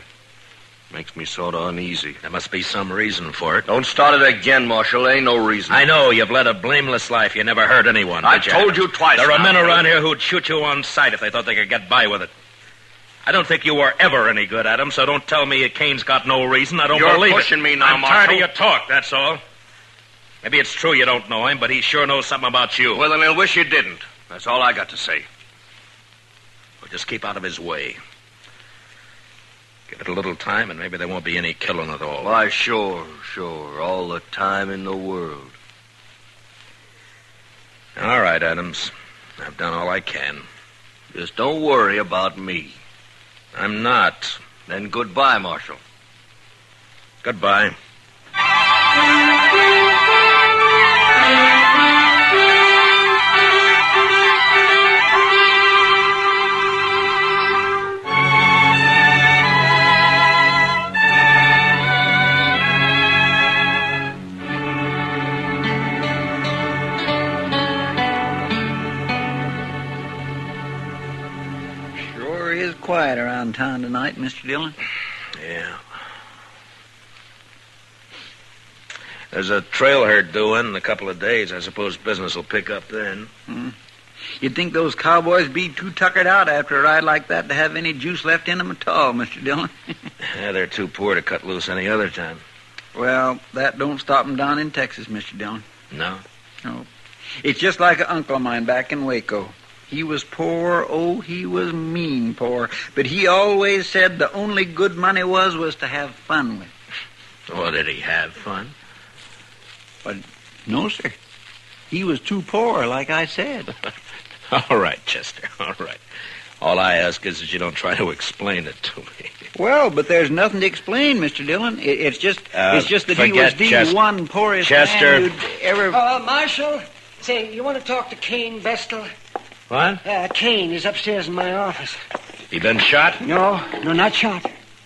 Speaker 7: Makes me sort of uneasy.
Speaker 13: There must be some reason for it.
Speaker 7: Don't start it again, Marshal. Ain't no reason.
Speaker 13: I know. You've led a blameless life. You never hurt anyone.
Speaker 7: I told you twice.
Speaker 13: There are men around here who'd shoot you on sight if they thought they could get by with it. I don't think you were ever any good, Adams, so don't tell me Cain's got no reason. I don't believe it.
Speaker 7: You're pushing me now,
Speaker 13: I'm
Speaker 7: Marshal.
Speaker 13: tired of your talk, that's all. Maybe it's true you don't know him, but he sure knows something about you.
Speaker 7: Well, then he'll wish you didn't. That's all I got to say.
Speaker 13: Well, just keep out of his way. Give it a little time, and maybe there won't be any killing at all.
Speaker 7: Why, sure. All the time in the world.
Speaker 13: All right, Adams. I've done all I can.
Speaker 7: Just don't worry about me.
Speaker 13: I'm not.
Speaker 7: Then goodbye, Marshal.
Speaker 13: Goodbye.
Speaker 11: Quiet around town tonight, Mr. Dillon.
Speaker 13: Yeah. There's a trail herd due in a couple of days. I suppose business will pick up then.
Speaker 11: You'd think those cowboys be too tuckered out after a ride like that to have any juice left in them at all, Mr. Dillon.
Speaker 13: Yeah, they're too poor to cut loose any other time.
Speaker 11: Well, that don't stop them down in Texas, Mr. Dillon.
Speaker 13: No?
Speaker 11: No. It's just like an uncle of mine back in Waco. He was poor, he was mean poor. But he always said the only good money was to have fun with.
Speaker 13: Oh, did he have fun?
Speaker 11: But no, sir. He was too poor, like I said.
Speaker 13: All right, Chester, all right. All I ask is that you don't try to explain it to me.
Speaker 11: Well, but there's nothing to explain, Mr. Dillon. It's just that he was the one poorest
Speaker 13: Chester.
Speaker 11: man you'd ever...
Speaker 1: Marshal, say, you want to talk to Cain Vestal?
Speaker 13: What?
Speaker 1: Cain is upstairs in my office.
Speaker 13: He been shot?
Speaker 1: No, not shot.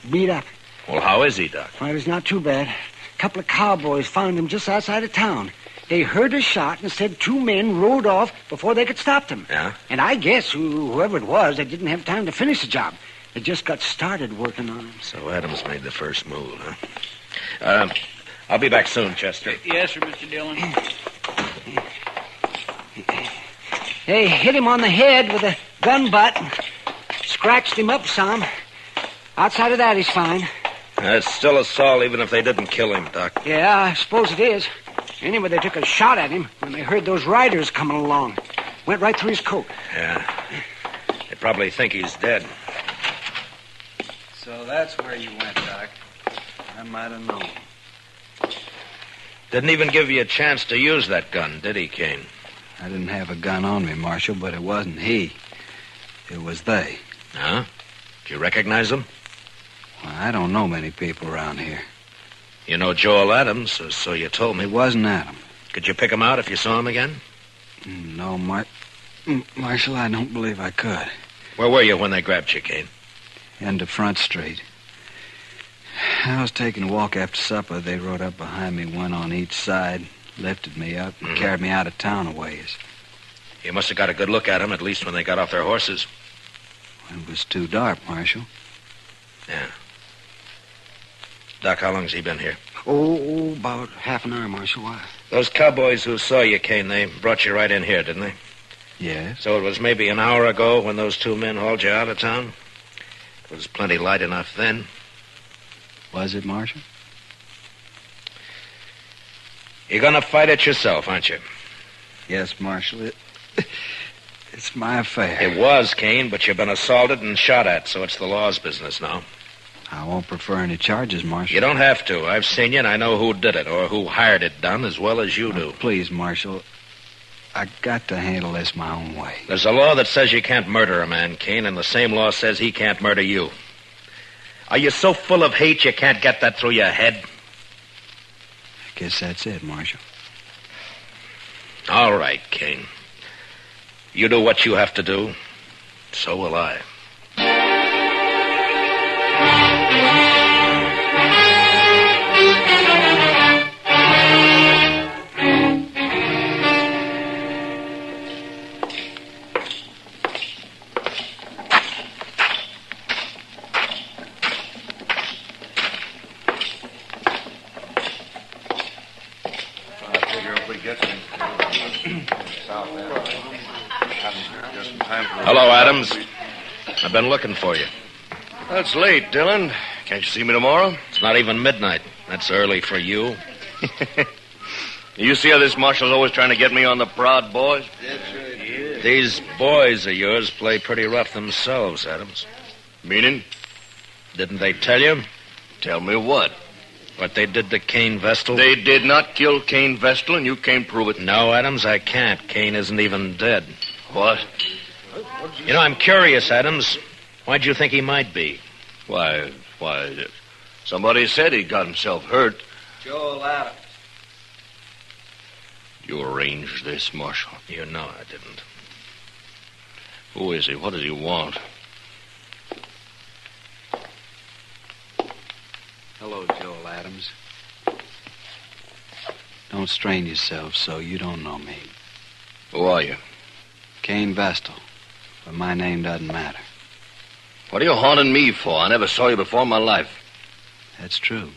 Speaker 1: Beat up.
Speaker 13: Well, how is he, Doc?
Speaker 1: Well, it's not too bad. A couple of cowboys found him just outside of town. They heard a shot and said 2 men rode off before they could stop them.
Speaker 13: Yeah?
Speaker 1: And I guess whoever it was, they didn't have time to finish the job. They just got started working on him.
Speaker 13: So Adams made the first move, huh? I'll be back soon, Chester.
Speaker 11: Yes, sir, Mr. Dillon.
Speaker 1: They hit him on the head with a gun butt. Scratched him up some. Outside of that, he's fine.
Speaker 13: It's still assault, even if they didn't kill him, Doc.
Speaker 1: Yeah, I suppose it is. Anyway, they took a shot at him when they heard those riders coming along. Went right through his coat.
Speaker 13: Yeah. They probably think he's dead.
Speaker 20: So that's where you went, Doc. I might have known.
Speaker 13: Didn't even give you a chance to use that gun, did he, Cain?
Speaker 20: I didn't have a gun on me, Marshal, but it wasn't he. It was they.
Speaker 13: Huh? Did you recognize them?
Speaker 20: Well, I don't know many people around here.
Speaker 13: You know Joel Adams, so you told me.
Speaker 20: It wasn't Adam.
Speaker 13: Could you pick him out if you saw him again?
Speaker 20: No, Marshal, I don't believe I could.
Speaker 13: Where were you when they grabbed you, Cain?
Speaker 20: End of Front Street. I was taking a walk after supper. They rode up behind me, one on each side, lifted me up, and carried me out of town a ways.
Speaker 13: You must have got a good look at them, at least when they got off their horses.
Speaker 20: It was too dark, Marshal.
Speaker 13: Yeah. Doc, how long has he been here?
Speaker 1: Oh, about half an hour, Marshal. Why?
Speaker 13: Those cowboys who saw you, Cain, they brought you right in here, didn't they?
Speaker 20: Yes.
Speaker 13: So it was maybe an hour ago when those 2 men hauled you out of town? It was plenty light enough then.
Speaker 20: Was it, Marshal?
Speaker 13: You're gonna fight it yourself, aren't you?
Speaker 20: Yes, Marshal. It's my affair.
Speaker 13: It was, Cain, but you've been assaulted and shot at, so it's the law's business now.
Speaker 20: I won't prefer any charges, Marshal.
Speaker 13: You don't have to. I've seen you, and I know who did it, or who hired it done, as well as you do.
Speaker 20: Please, Marshal. I got to handle this my own way.
Speaker 13: There's a law that says you can't murder a man, Cain, and the same law says he can't murder you.
Speaker 8: Are you so full of hate you can't get that through your head?
Speaker 20: I guess that's it, Marshal.
Speaker 8: All right, Cain. You do what you have to do. So will I. Hello, Adams. I've been looking for you.
Speaker 7: That's late, Dillon. Can't you see me tomorrow?
Speaker 8: It's not even midnight. That's early for you.
Speaker 7: You see how this marshal's always trying to get me on the prod, boys?
Speaker 8: That's right. These boys of yours play pretty rough themselves, Adams.
Speaker 7: Meaning?
Speaker 8: Didn't they tell you?
Speaker 7: Tell me what?
Speaker 8: What they did to Cain Vestal?
Speaker 7: They did not kill Cain Vestal, and you can't prove it.
Speaker 8: No, Adams, I can't. Cain isn't even dead.
Speaker 7: What?
Speaker 8: You know, I'm curious, Adams. Why'd you think he might be?
Speaker 7: Why, somebody said he got himself hurt.
Speaker 11: Joel Adams.
Speaker 7: You arranged this, Marshal.
Speaker 8: You know I didn't.
Speaker 7: Who is he? What does he want?
Speaker 20: Hello, Joel Adams. Don't strain yourself so you don't know me.
Speaker 7: Who are you?
Speaker 20: Cain Vestal. But my name doesn't matter.
Speaker 7: What are you haunting me for? I never saw you before in my life.
Speaker 20: That's true.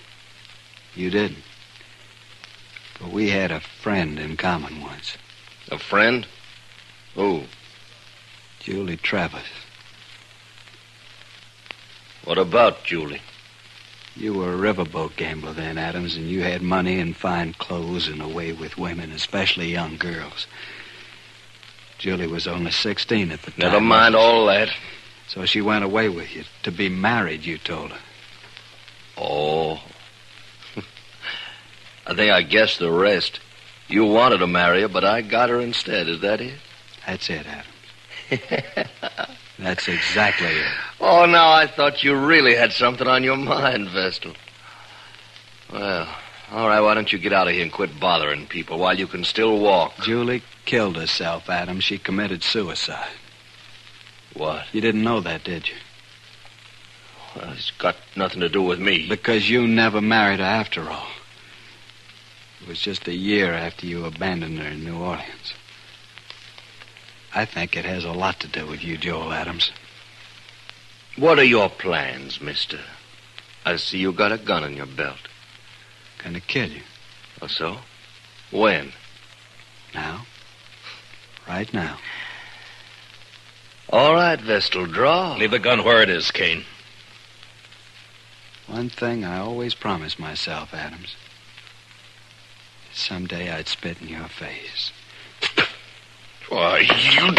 Speaker 20: You didn't. But we had a friend in common once.
Speaker 7: A friend? Who?
Speaker 20: Julie Travis.
Speaker 7: What about Julie?
Speaker 20: You were a riverboat gambler then, Adams, and you had money and fine clothes and a way with women, especially young girls. Julie was only 16 at the time.
Speaker 7: Never mind all that.
Speaker 20: So she went away with you to be married, you told her.
Speaker 7: Oh. I think I guessed the rest. You wanted to marry her, but I got her instead. Is that it?
Speaker 20: That's it, Adams. That's exactly it.
Speaker 7: Oh, now I thought you really had something on your mind, Vestal. Well, all right, why don't you get out of here and quit bothering people while you can still walk?
Speaker 20: Julie killed herself, Adams. She committed suicide.
Speaker 7: What?
Speaker 20: You didn't know that, did you?
Speaker 7: Well, it's got nothing to do with me.
Speaker 20: Because you never married her after all. It was just a year after you abandoned her in New Orleans. I think it has a lot to do with you, Joel Adams.
Speaker 7: What are your plans, mister? I see you got a gun in your belt.
Speaker 20: Gonna kill you.
Speaker 7: Oh, so? When?
Speaker 20: Now. Right now.
Speaker 7: All right, Vestal, draw.
Speaker 8: Leave the gun where it is, Cain.
Speaker 20: One thing I always promised myself, Adams. Someday I'd spit in your face.
Speaker 7: Why, you...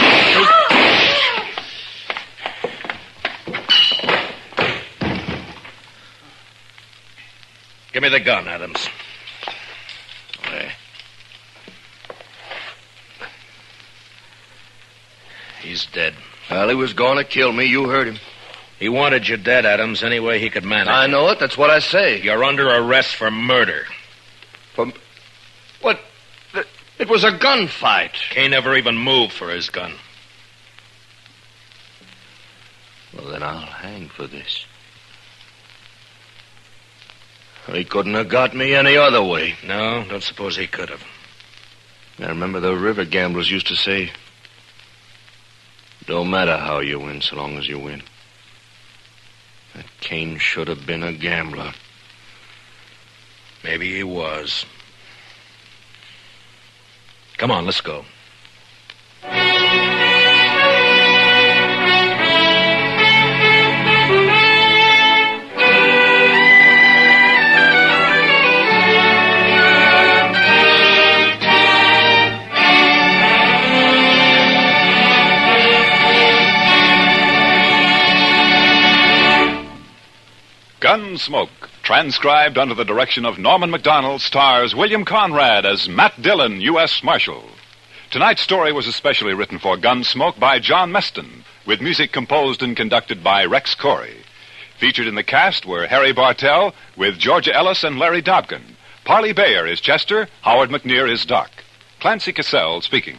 Speaker 8: Give me the gun, Adams.
Speaker 7: Okay.
Speaker 8: He's dead.
Speaker 7: Well, he was going to kill me. You heard him.
Speaker 8: He wanted you dead, Adams, any way he could manage.
Speaker 7: I know it. That's what I say.
Speaker 8: You're under arrest for murder.
Speaker 7: For... What? It was a gunfight.
Speaker 8: Cain never even moved for his gun.
Speaker 7: Well, then I'll hang for this. He couldn't have got me any other way.
Speaker 8: No, don't suppose he could have.
Speaker 7: I remember the river gamblers used to say, don't matter how you win, so long as you win. That Cain should have been a gambler.
Speaker 8: Maybe he was. Come on, let's go.
Speaker 22: Gunsmoke, transcribed under the direction of Norman MacDonald, stars William Conrad as Matt Dillon, U.S. Marshal. Tonight's story was especially written for Gunsmoke by John Meston, with music composed and conducted by Rex Corey. Featured in the cast were Harry Bartell with Georgia Ellis and Larry Dobkin. Parley Bayer is Chester. Howard McNear is Doc. Clancy Cassell speaking.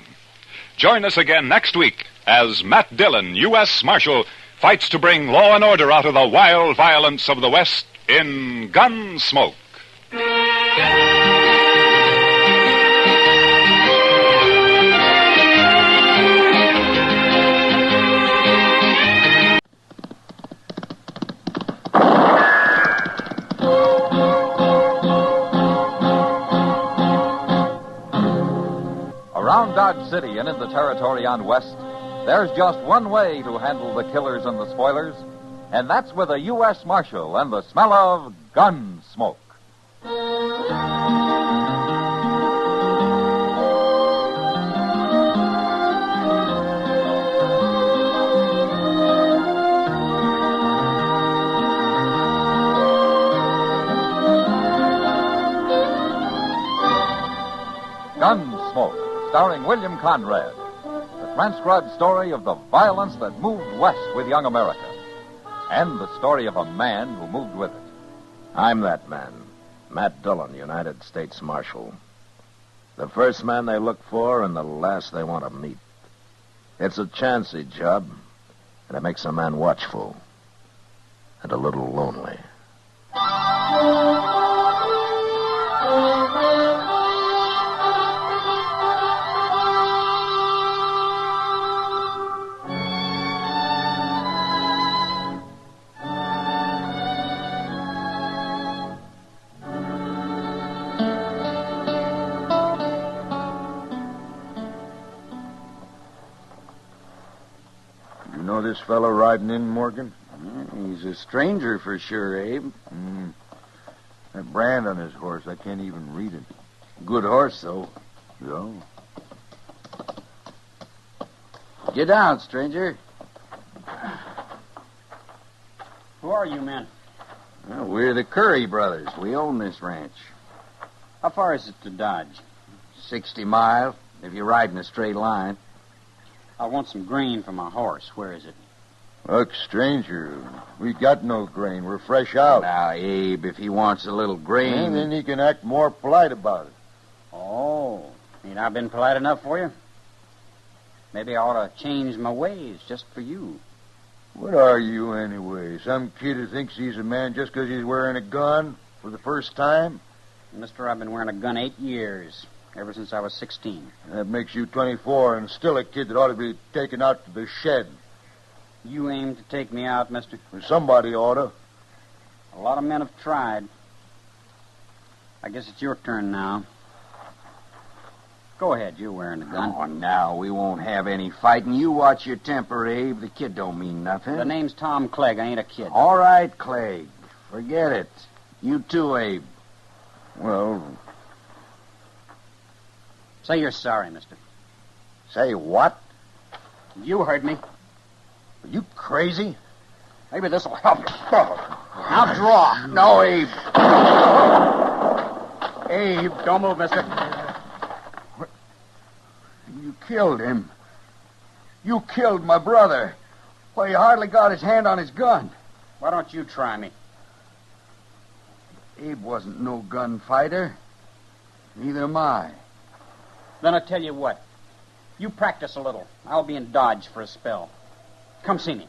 Speaker 22: Join us again next week as Matt Dillon, U.S. Marshal, fights to bring law and order out of the wild violence of the West in Gunsmoke.
Speaker 17: Around Dodge City and in the territory on West, there's just one way to handle the killers and the spoilers, and that's with a U.S. Marshal and the smell of Gunsmoke. Gunsmoke, starring William Conrad. The transcribed story of the violence that moved west with young America. And the story of a man who moved with it.
Speaker 13: I'm that man, Matt Dillon, United States Marshal. The first man they look for and the last they want to meet. It's a chancy job, and it makes a man watchful and a little lonely.
Speaker 15: This fellow riding in, Morgan?
Speaker 12: He's a stranger for sure, Abe.
Speaker 15: That brand on his horse, I can't even read it.
Speaker 12: Good horse, though.
Speaker 15: So?
Speaker 12: Get down, stranger.
Speaker 11: Who are you men?
Speaker 12: Well, we're the Curry brothers. We own this ranch.
Speaker 11: How far is it to Dodge?
Speaker 12: 60 miles, if you ride in a straight line.
Speaker 11: I want some grain for my horse. Where is it?
Speaker 15: Look, stranger, we got no grain. We're fresh out.
Speaker 12: Now, Abe, if he wants a little grain...
Speaker 15: And then he can act more polite about it.
Speaker 11: Oh, ain't I been polite enough for you? Maybe I ought to change my ways just for you.
Speaker 15: What are you, anyway? Some kid who thinks he's a man just because he's wearing a gun for the first time?
Speaker 11: Mister, I've been wearing a gun 8 years. Ever since I was 16.
Speaker 15: That makes you 24 and still a kid that ought to be taken out to the shed.
Speaker 11: You aim to take me out, mister?
Speaker 15: Well, somebody ought to.
Speaker 11: A lot of men have tried. I guess it's your turn now. Go ahead, you're wearing a gun.
Speaker 12: Oh, now, we won't have any fighting. You watch your temper, Abe. The kid don't mean nothing.
Speaker 11: The name's Tom Clegg. I ain't a kid.
Speaker 12: All right, Clegg. Forget it. You too, Abe.
Speaker 15: Well...
Speaker 11: Say you're sorry, mister.
Speaker 15: Say what?
Speaker 11: You heard me.
Speaker 15: Are you crazy?
Speaker 11: Maybe this'll help you. Now draw.
Speaker 12: No, Abe.
Speaker 11: Abe, don't move, mister.
Speaker 12: You killed him. You killed my brother. Well, he hardly got his hand on his gun.
Speaker 11: Why don't you try me?
Speaker 12: Abe wasn't no gunfighter. Neither am I.
Speaker 11: Then I tell you what. You practice a little. I'll be in Dodge for a spell. Come see me.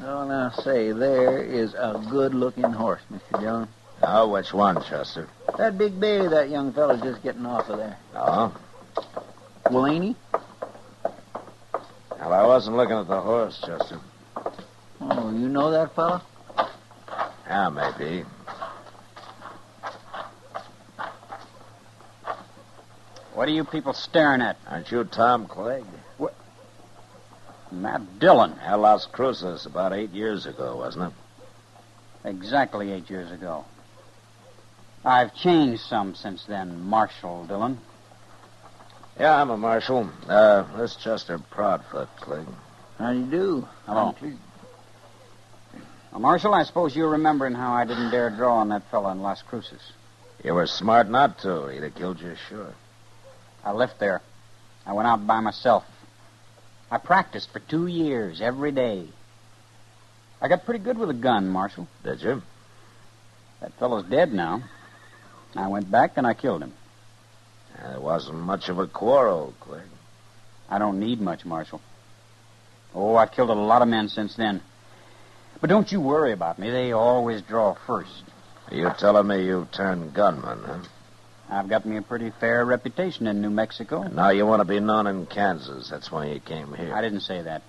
Speaker 12: Oh, now, say, there is a good-looking horse, Mr. Dillon.
Speaker 13: Oh, which one, Chester?
Speaker 12: That big bay that young fellow's just getting off of there.
Speaker 13: Oh?
Speaker 12: Well, ain't he?
Speaker 13: Well, I wasn't looking at the horse, Chester.
Speaker 12: Oh, you know that fellow?
Speaker 13: Yeah, maybe.
Speaker 11: What are you people staring at?
Speaker 13: Aren't you Tom Clegg?
Speaker 11: What? Matt Dillon.
Speaker 13: At Las Cruces about 8 years ago, wasn't it?
Speaker 11: Exactly 8 years ago. I've changed some since then, Marshal Dillon.
Speaker 13: Yeah, I'm a marshal. This Chester Proudfoot, Clegg.
Speaker 12: How do you do?
Speaker 11: Hello. Well, Marshal, I suppose you're remembering how I didn't dare draw on that fella in Las Cruces.
Speaker 13: You were smart not to. He'd have killed you, sure.
Speaker 11: I left there. I went out by myself. I practiced for 2 years, every day. I got pretty good with a gun, Marshal.
Speaker 13: Did you?
Speaker 11: That fellow's dead now. I went back and I killed him.
Speaker 13: It wasn't much of a quarrel, Clegg.
Speaker 11: I don't need much, Marshal. Oh, I've killed a lot of men since then. But don't you worry about me. They always draw first.
Speaker 13: Are you telling me you turned gunman, huh?
Speaker 11: I've got me a pretty fair reputation in New Mexico.
Speaker 13: And now you want to be known in Kansas. That's why you came here.
Speaker 11: I didn't say that.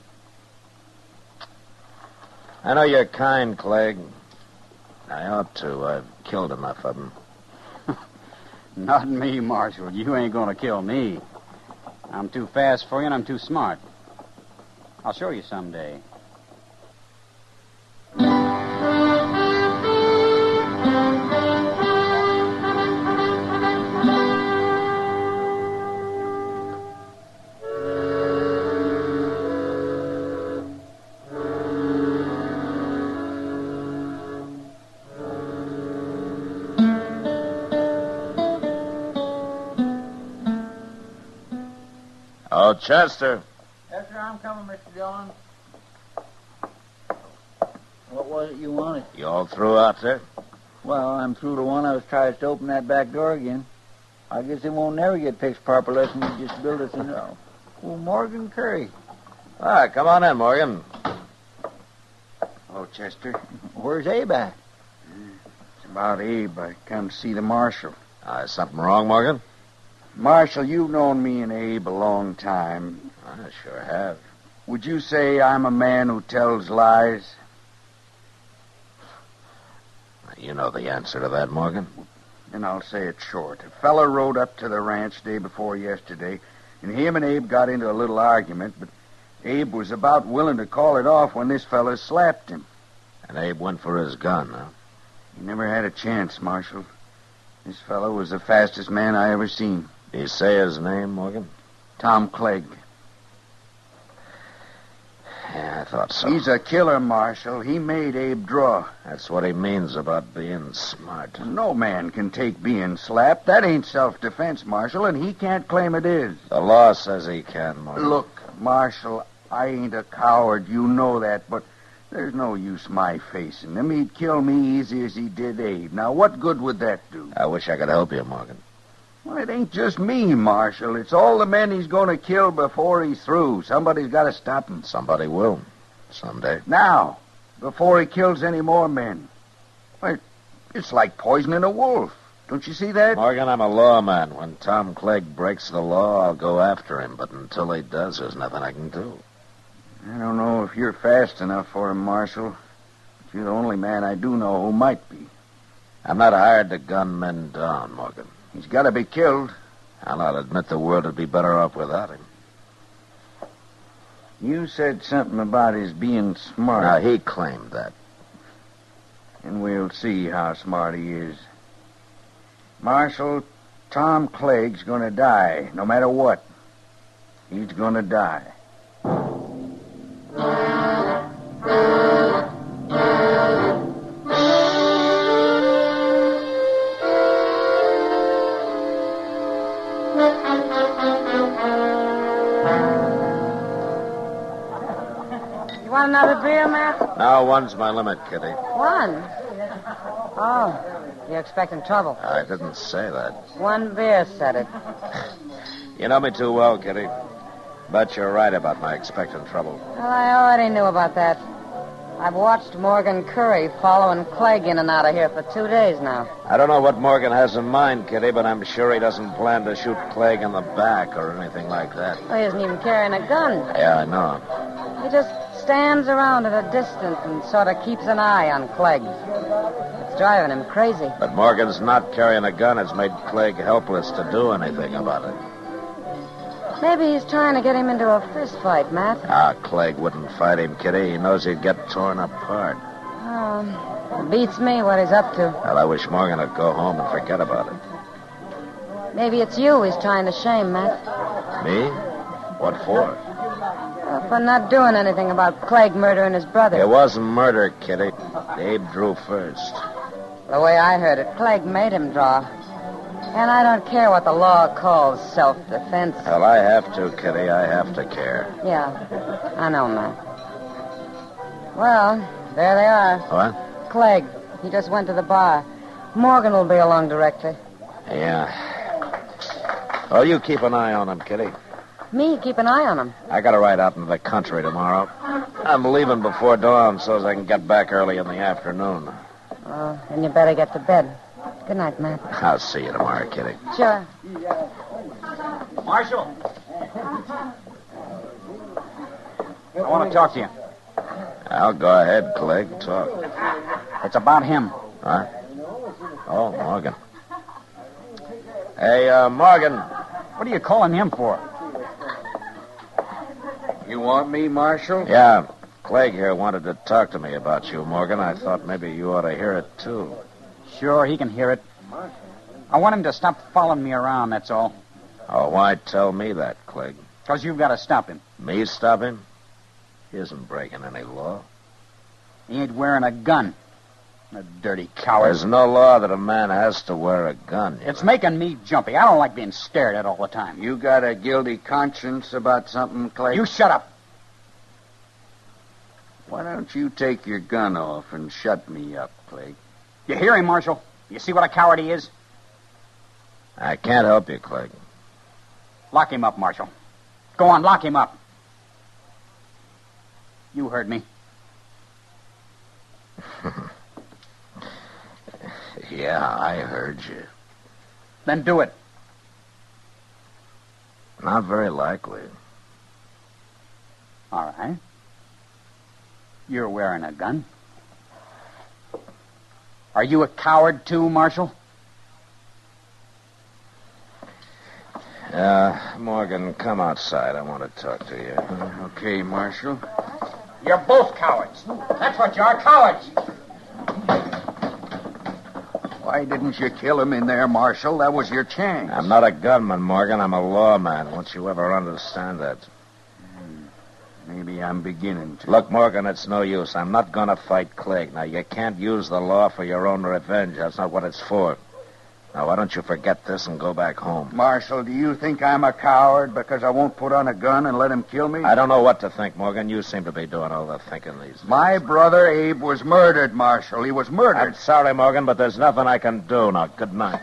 Speaker 13: I know you're kind, Clegg. I ought to. I've killed enough of them.
Speaker 11: Not me, Marshal. You ain't going to kill me. I'm too fast for you and I'm too smart. I'll show you someday.
Speaker 13: Oh, Chester.
Speaker 6: Yes, sir, I'm coming, Mr. Dillon. What was it you wanted?
Speaker 13: You all through out there?
Speaker 6: Well, I'm through to one. I was trying to open that back door again. I guess it won't never get fixed proper unless we just build us a new. Oh, Morgan Curry.
Speaker 13: All right, come on in, Morgan.
Speaker 2: Oh, Chester.
Speaker 6: Where's Abe at?
Speaker 2: It's about Abe. I come to see the marshal.
Speaker 13: Is something wrong, Morgan?
Speaker 2: Marshal, you've known me and Abe a long time.
Speaker 13: I sure have.
Speaker 2: Would you say I'm a man who tells lies?
Speaker 13: You know the answer to that, Morgan.
Speaker 2: Then I'll say it short. A fella rode up to the ranch day before yesterday, and him and Abe got into a little argument, but Abe was about willing to call it off when this fella slapped him.
Speaker 13: And Abe went for his gun, huh?
Speaker 2: He never had a chance, Marshal. This fella was the fastest man I ever seen.
Speaker 13: Did you say his name, Morgan?
Speaker 2: Tom Clegg.
Speaker 13: Yeah, I thought so.
Speaker 2: He's a killer, Marshal. He made Abe draw.
Speaker 13: That's what he means about being smart.
Speaker 2: No man can take being slapped. That ain't self-defense, Marshal, and he can't claim it is.
Speaker 13: The law says he can, Morgan.
Speaker 2: Look, Marshal, I ain't a coward. You know that, but there's no use my facing him. He'd kill me easy as he did Abe. Now, what good would that do?
Speaker 13: I wish I could help you, Morgan.
Speaker 2: Well, it ain't just me, Marshal. It's all the men he's going to kill before he's through. Somebody's got to stop him.
Speaker 13: Somebody will. Someday.
Speaker 2: Now, before he kills any more men. Well, it's like poisoning a wolf. Don't you see that?
Speaker 13: Morgan, I'm a lawman. When Tom Clegg breaks the law, I'll go after him. But until he does, there's nothing I can do.
Speaker 2: I don't know if you're fast enough for him, Marshal. But you're the only man I do know who might be.
Speaker 13: I'm not hired to gun men down, Morgan.
Speaker 2: He's got to be killed.
Speaker 13: I'll admit the world would be better off without him.
Speaker 2: You said something about his being smart.
Speaker 13: Now, he claimed that.
Speaker 2: And we'll see how smart he is. Marshal, Tom Clegg's going to die, no matter what. He's going to die.
Speaker 10: Another beer, Matt?
Speaker 13: Now, one's my limit, Kitty.
Speaker 10: One? Oh, you're expecting trouble.
Speaker 13: I didn't say that.
Speaker 10: One beer said it.
Speaker 13: You know me too well, Kitty. But you're right about my expecting trouble.
Speaker 10: Well, I already knew about that. I've watched Morgan Curry following Clegg in and out of here for 2 days now.
Speaker 13: I don't know what Morgan has in mind, Kitty, but I'm sure he doesn't plan to shoot Clegg in the back or anything like that.
Speaker 10: Well, he isn't even carrying a gun.
Speaker 13: Yeah, I know.
Speaker 10: He just stands around at a distance and sort of keeps an eye on Clegg. It's driving him crazy.
Speaker 13: But Morgan's not carrying a gun has made Clegg helpless to do anything about it.
Speaker 10: Maybe he's trying to get him into a fist fight, Matt.
Speaker 13: Clegg wouldn't fight him, Kitty. He knows he'd get torn apart.
Speaker 10: It beats me what he's up to.
Speaker 13: Well, I wish Morgan would go home and forget about it.
Speaker 10: Maybe it's you he's trying to shame, Matt.
Speaker 13: Me? What for?
Speaker 10: For not doing anything about Clegg murdering his brother.
Speaker 13: It wasn't murder, Kitty. Abe drew first.
Speaker 10: The way I heard it, Clegg made him draw. And I don't care what the law calls self-defense.
Speaker 13: Well, I have to, Kitty. I have to care.
Speaker 10: Yeah, I know, Matt. Well, there they are.
Speaker 13: What?
Speaker 10: Clegg. He just went to the bar. Morgan will be along directly.
Speaker 13: Yeah. Well, you keep an eye on him, Kitty.
Speaker 10: Me, keep an eye on him.
Speaker 13: I gotta ride out into the country tomorrow. I'm leaving before dawn so as I can get back early in the afternoon.
Speaker 10: Oh, then you better get to bed. Good night, Matt.
Speaker 13: I'll see you tomorrow, Kitty.
Speaker 10: Sure.
Speaker 11: Marshal. I want to talk to you.
Speaker 13: I'll go ahead, Clegg. Talk.
Speaker 11: It's about him.
Speaker 13: Huh? Oh, Morgan. Hey, Morgan.
Speaker 11: What are you calling him for?
Speaker 2: You want me, Marshal?
Speaker 13: Yeah. Clegg here wanted to talk to me about you, Morgan. I thought maybe you ought to hear it, too.
Speaker 11: Sure, he can hear it. I want him to stop following me around, that's all.
Speaker 13: Oh, why tell me that, Clegg?
Speaker 11: Because you've got to stop him.
Speaker 13: Me stop him? He isn't breaking any law.
Speaker 11: He ain't wearing a gun. A dirty coward.
Speaker 13: There's no law that a man has to wear a gun.
Speaker 11: It's making me jumpy. I don't like being stared at all the time.
Speaker 2: You got a guilty conscience about something, Clegg?
Speaker 11: You shut up.
Speaker 2: Why don't you take your gun off and shut me up, Clegg?
Speaker 11: You hear him, Marshal? You see what a coward he is?
Speaker 13: I can't help you, Clegg.
Speaker 11: Lock him up, Marshal. Go on, lock him up. You heard me.
Speaker 13: Yeah, I heard you.
Speaker 11: Then do it.
Speaker 13: Not very likely.
Speaker 11: All right. You're wearing a gun. Are you a coward, too, Marshal?
Speaker 13: Morgan, come outside. I want to talk to you.
Speaker 2: Okay, Marshal.
Speaker 11: You're both cowards. That's what you are, cowards.
Speaker 2: Why didn't you kill him in there, Marshal? That was your chance.
Speaker 13: I'm not a gunman, Morgan. I'm a lawman. Won't you ever understand that?
Speaker 2: Maybe I'm beginning to.
Speaker 13: Look, Morgan, it's no use. I'm not going to fight Clegg. Now, you can't use the law for your own revenge. That's not what it's for. Now, why don't you forget this and go back home?
Speaker 2: Marshal, do you think I'm a coward because I won't put on a gun and let him kill me?
Speaker 13: I don't know what to think, Morgan. You seem to be doing all the thinking these days.
Speaker 2: My brother Abe was murdered, Marshal. He was murdered.
Speaker 13: I'm sorry, Morgan, but there's nothing I can do. Now, good night.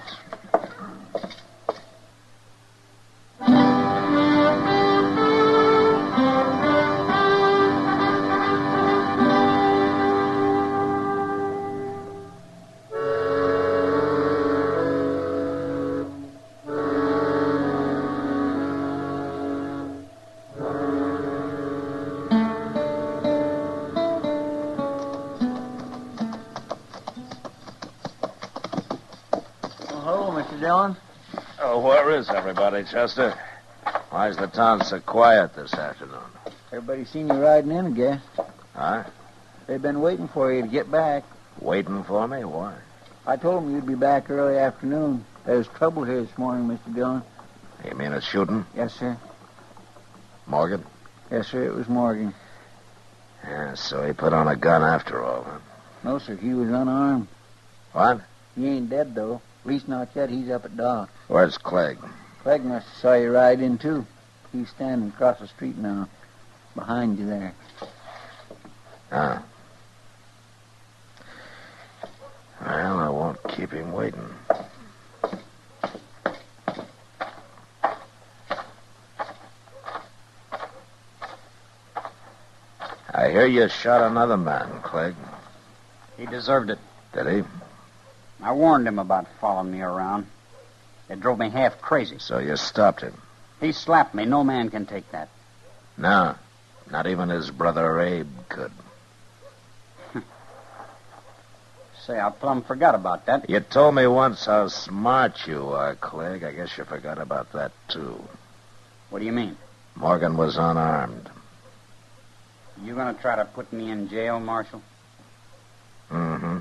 Speaker 11: Dillon?
Speaker 13: Oh, where is everybody, Chester? Why's the town so quiet this afternoon?
Speaker 11: Everybody seen you riding in, I guess.
Speaker 13: Huh?
Speaker 11: They've been waiting for you to get back.
Speaker 13: Waiting for me? Why?
Speaker 11: I told them you'd be back early afternoon. There's trouble here this morning, Mr. Dillon.
Speaker 13: You mean a shooting?
Speaker 11: Yes, sir.
Speaker 13: Morgan?
Speaker 11: Yes, sir, it was Morgan.
Speaker 13: Yeah, so he put on a gun after all, huh?
Speaker 11: No, sir, he was unarmed.
Speaker 13: What?
Speaker 11: He ain't dead, though. At least not yet. He's up at dock.
Speaker 13: Where's Clegg?
Speaker 11: Clegg must have saw you ride in, too. He's standing across the street now. Behind you there.
Speaker 13: Ah. Well, I won't keep him waiting. I hear you shot another man, Clegg.
Speaker 11: He deserved it.
Speaker 13: Did he?
Speaker 11: I warned him about following me around. It drove me half crazy.
Speaker 13: So you stopped him?
Speaker 11: He slapped me. No man can take that.
Speaker 13: No, not even his brother Abe could.
Speaker 11: Say, I plumb forgot about that.
Speaker 13: You told me once how smart you are, Clegg. I guess you forgot about that, too.
Speaker 11: What do you mean?
Speaker 13: Morgan was unarmed.
Speaker 11: You gonna try to put me in jail, Marshal?
Speaker 13: Mm-hmm.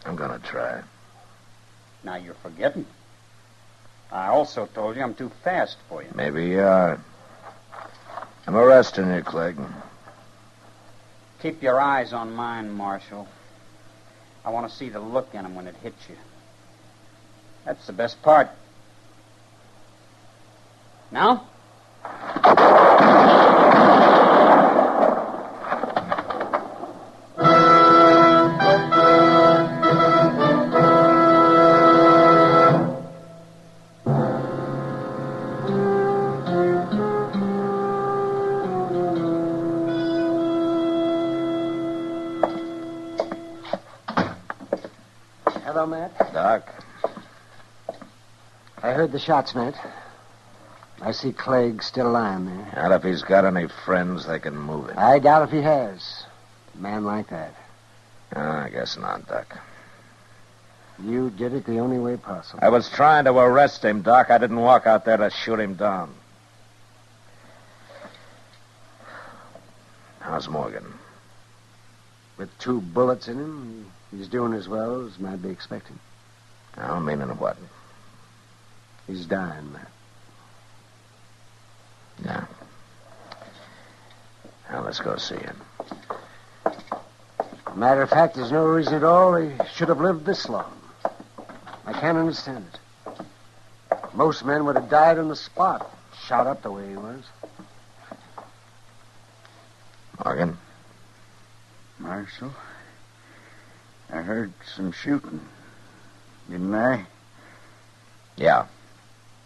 Speaker 13: I'm gonna try.
Speaker 11: Now you're forgetting. I also told you I'm too fast for you.
Speaker 13: Maybe you are. I'm arresting you, Clegg.
Speaker 11: Keep your eyes on mine, Marshal. I want to see the look in them when it hits you. That's the best part. Now?
Speaker 1: Hello, Matt.
Speaker 13: Doc.
Speaker 1: I heard the shots, Matt. I see Clegg still lying there.
Speaker 13: Not if he's got any friends, they can move him.
Speaker 1: I doubt if he has. A man like that.
Speaker 13: I guess not, Doc.
Speaker 1: You did it the only way possible.
Speaker 13: I was trying to arrest him, Doc. I didn't walk out there to shoot him down. How's Morgan?
Speaker 1: With 2 bullets in him, he's doing as well as might be expected.
Speaker 13: I don't mean in what?
Speaker 1: He's dying, Matt.
Speaker 13: Yeah. Now, let's go see him.
Speaker 1: Matter of fact, there's no reason at all he should have lived this long. I can't understand it. Most men would have died on the spot, shot up the way he was.
Speaker 13: Morgan?
Speaker 2: Marshal, I heard some shooting. Didn't I?
Speaker 13: Yeah.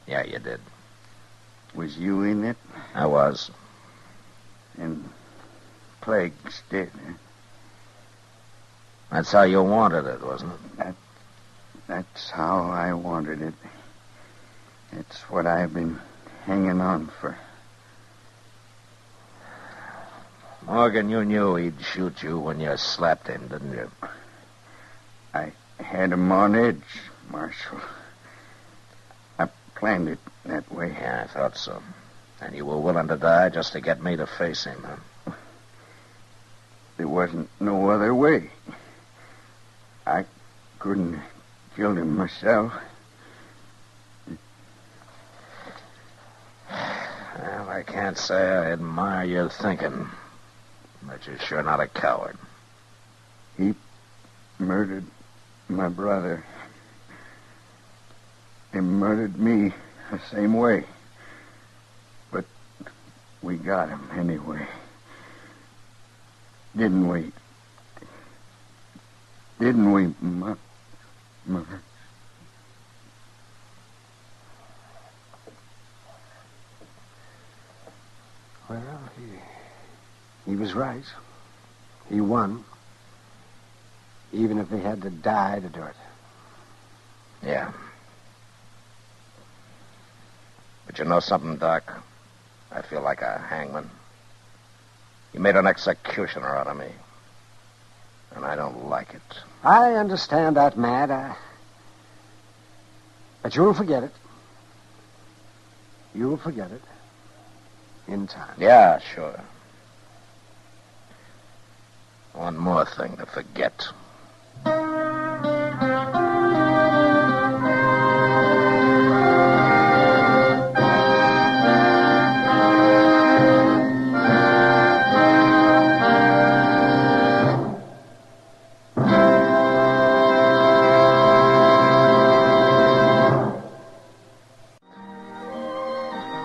Speaker 13: Yeah, you did.
Speaker 2: Was you in it?
Speaker 13: I was.
Speaker 2: And Clegg's dead, huh?
Speaker 13: That's how you wanted it, wasn't it?
Speaker 2: That's how I wanted it. It's what I've been hanging on for.
Speaker 13: Morgan, you knew he'd shoot you when you slapped him, didn't you?
Speaker 2: I had him on edge, Marshal. I planned it that way.
Speaker 13: Yeah, I thought so. And you were willing to die just to get me to face him, huh?
Speaker 2: There wasn't no other way. I couldn't have killed him myself.
Speaker 13: Well, I can't say I admire your thinking, but you're sure not a coward.
Speaker 2: He murdered my brother. He murdered me the same way. But we got him anyway. Didn't we? Didn't we, Mother?
Speaker 1: Well, he was right. He won. Even if he had to die to do it.
Speaker 13: Yeah. But you know something, Doc? I feel like a hangman. You made an executioner out of me. And I don't like it.
Speaker 1: I understand that, Matt. But you'll forget it. You'll forget it. In time.
Speaker 13: Yeah, sure. One more thing to forget.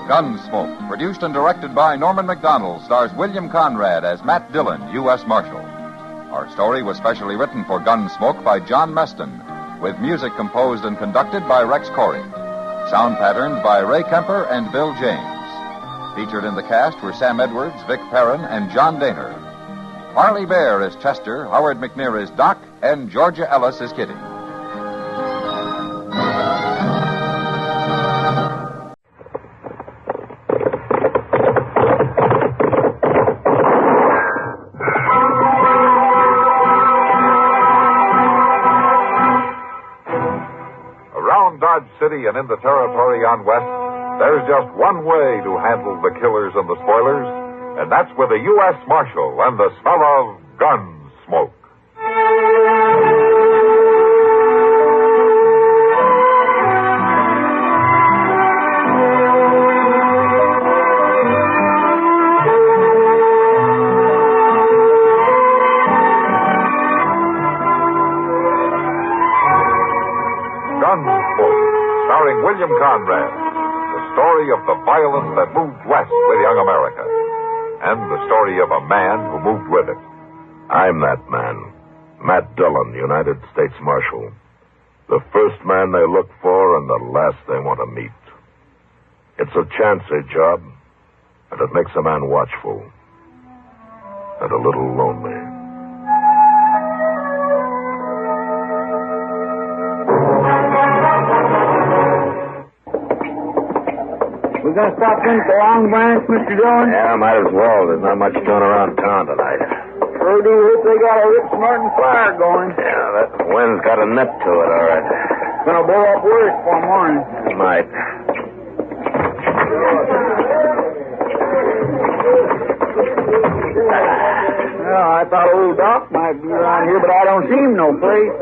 Speaker 22: Gunsmoke, produced and directed by Norman Macdonald, stars William Conrad as Matt Dillon, U.S. Marshal. Our story was specially written for Gunsmoke by John Meston, with music composed and conducted by Rex Corey. Sound patterned by Ray Kemper and Bill James. Featured in the cast were Sam Edwards, Vic Perrin, and John Daner. Parley Bear is Chester, Howard McNear is Doc, and Georgia Ellis is Kitty.
Speaker 17: Dodge City and in the territory on West, there's just one way to handle the killers and the spoilers, and that's with a U.S. Marshal and the smell of gun smoke.
Speaker 3: starring William Conrad. The story of the violence that moved west with young America. And the story of a man who moved with it.
Speaker 5: I'm that man. Matt Dillon, United States Marshal. The first man they look for and the last they want to meet. It's a chancy job, and it makes a man watchful. And a little lonely.
Speaker 11: We're going to stop in at the Long Branch, Mr. Dillon?
Speaker 5: Yeah, might as well. There's not much doing around town tonight.
Speaker 11: Sure do hope they got a rip smarting fire going.
Speaker 5: Yeah, that wind's got a nip to it, all right.
Speaker 11: It's going to blow up worse for morning.
Speaker 5: It might.
Speaker 11: Well, I thought old Doc might be around here, but I don't see him no place.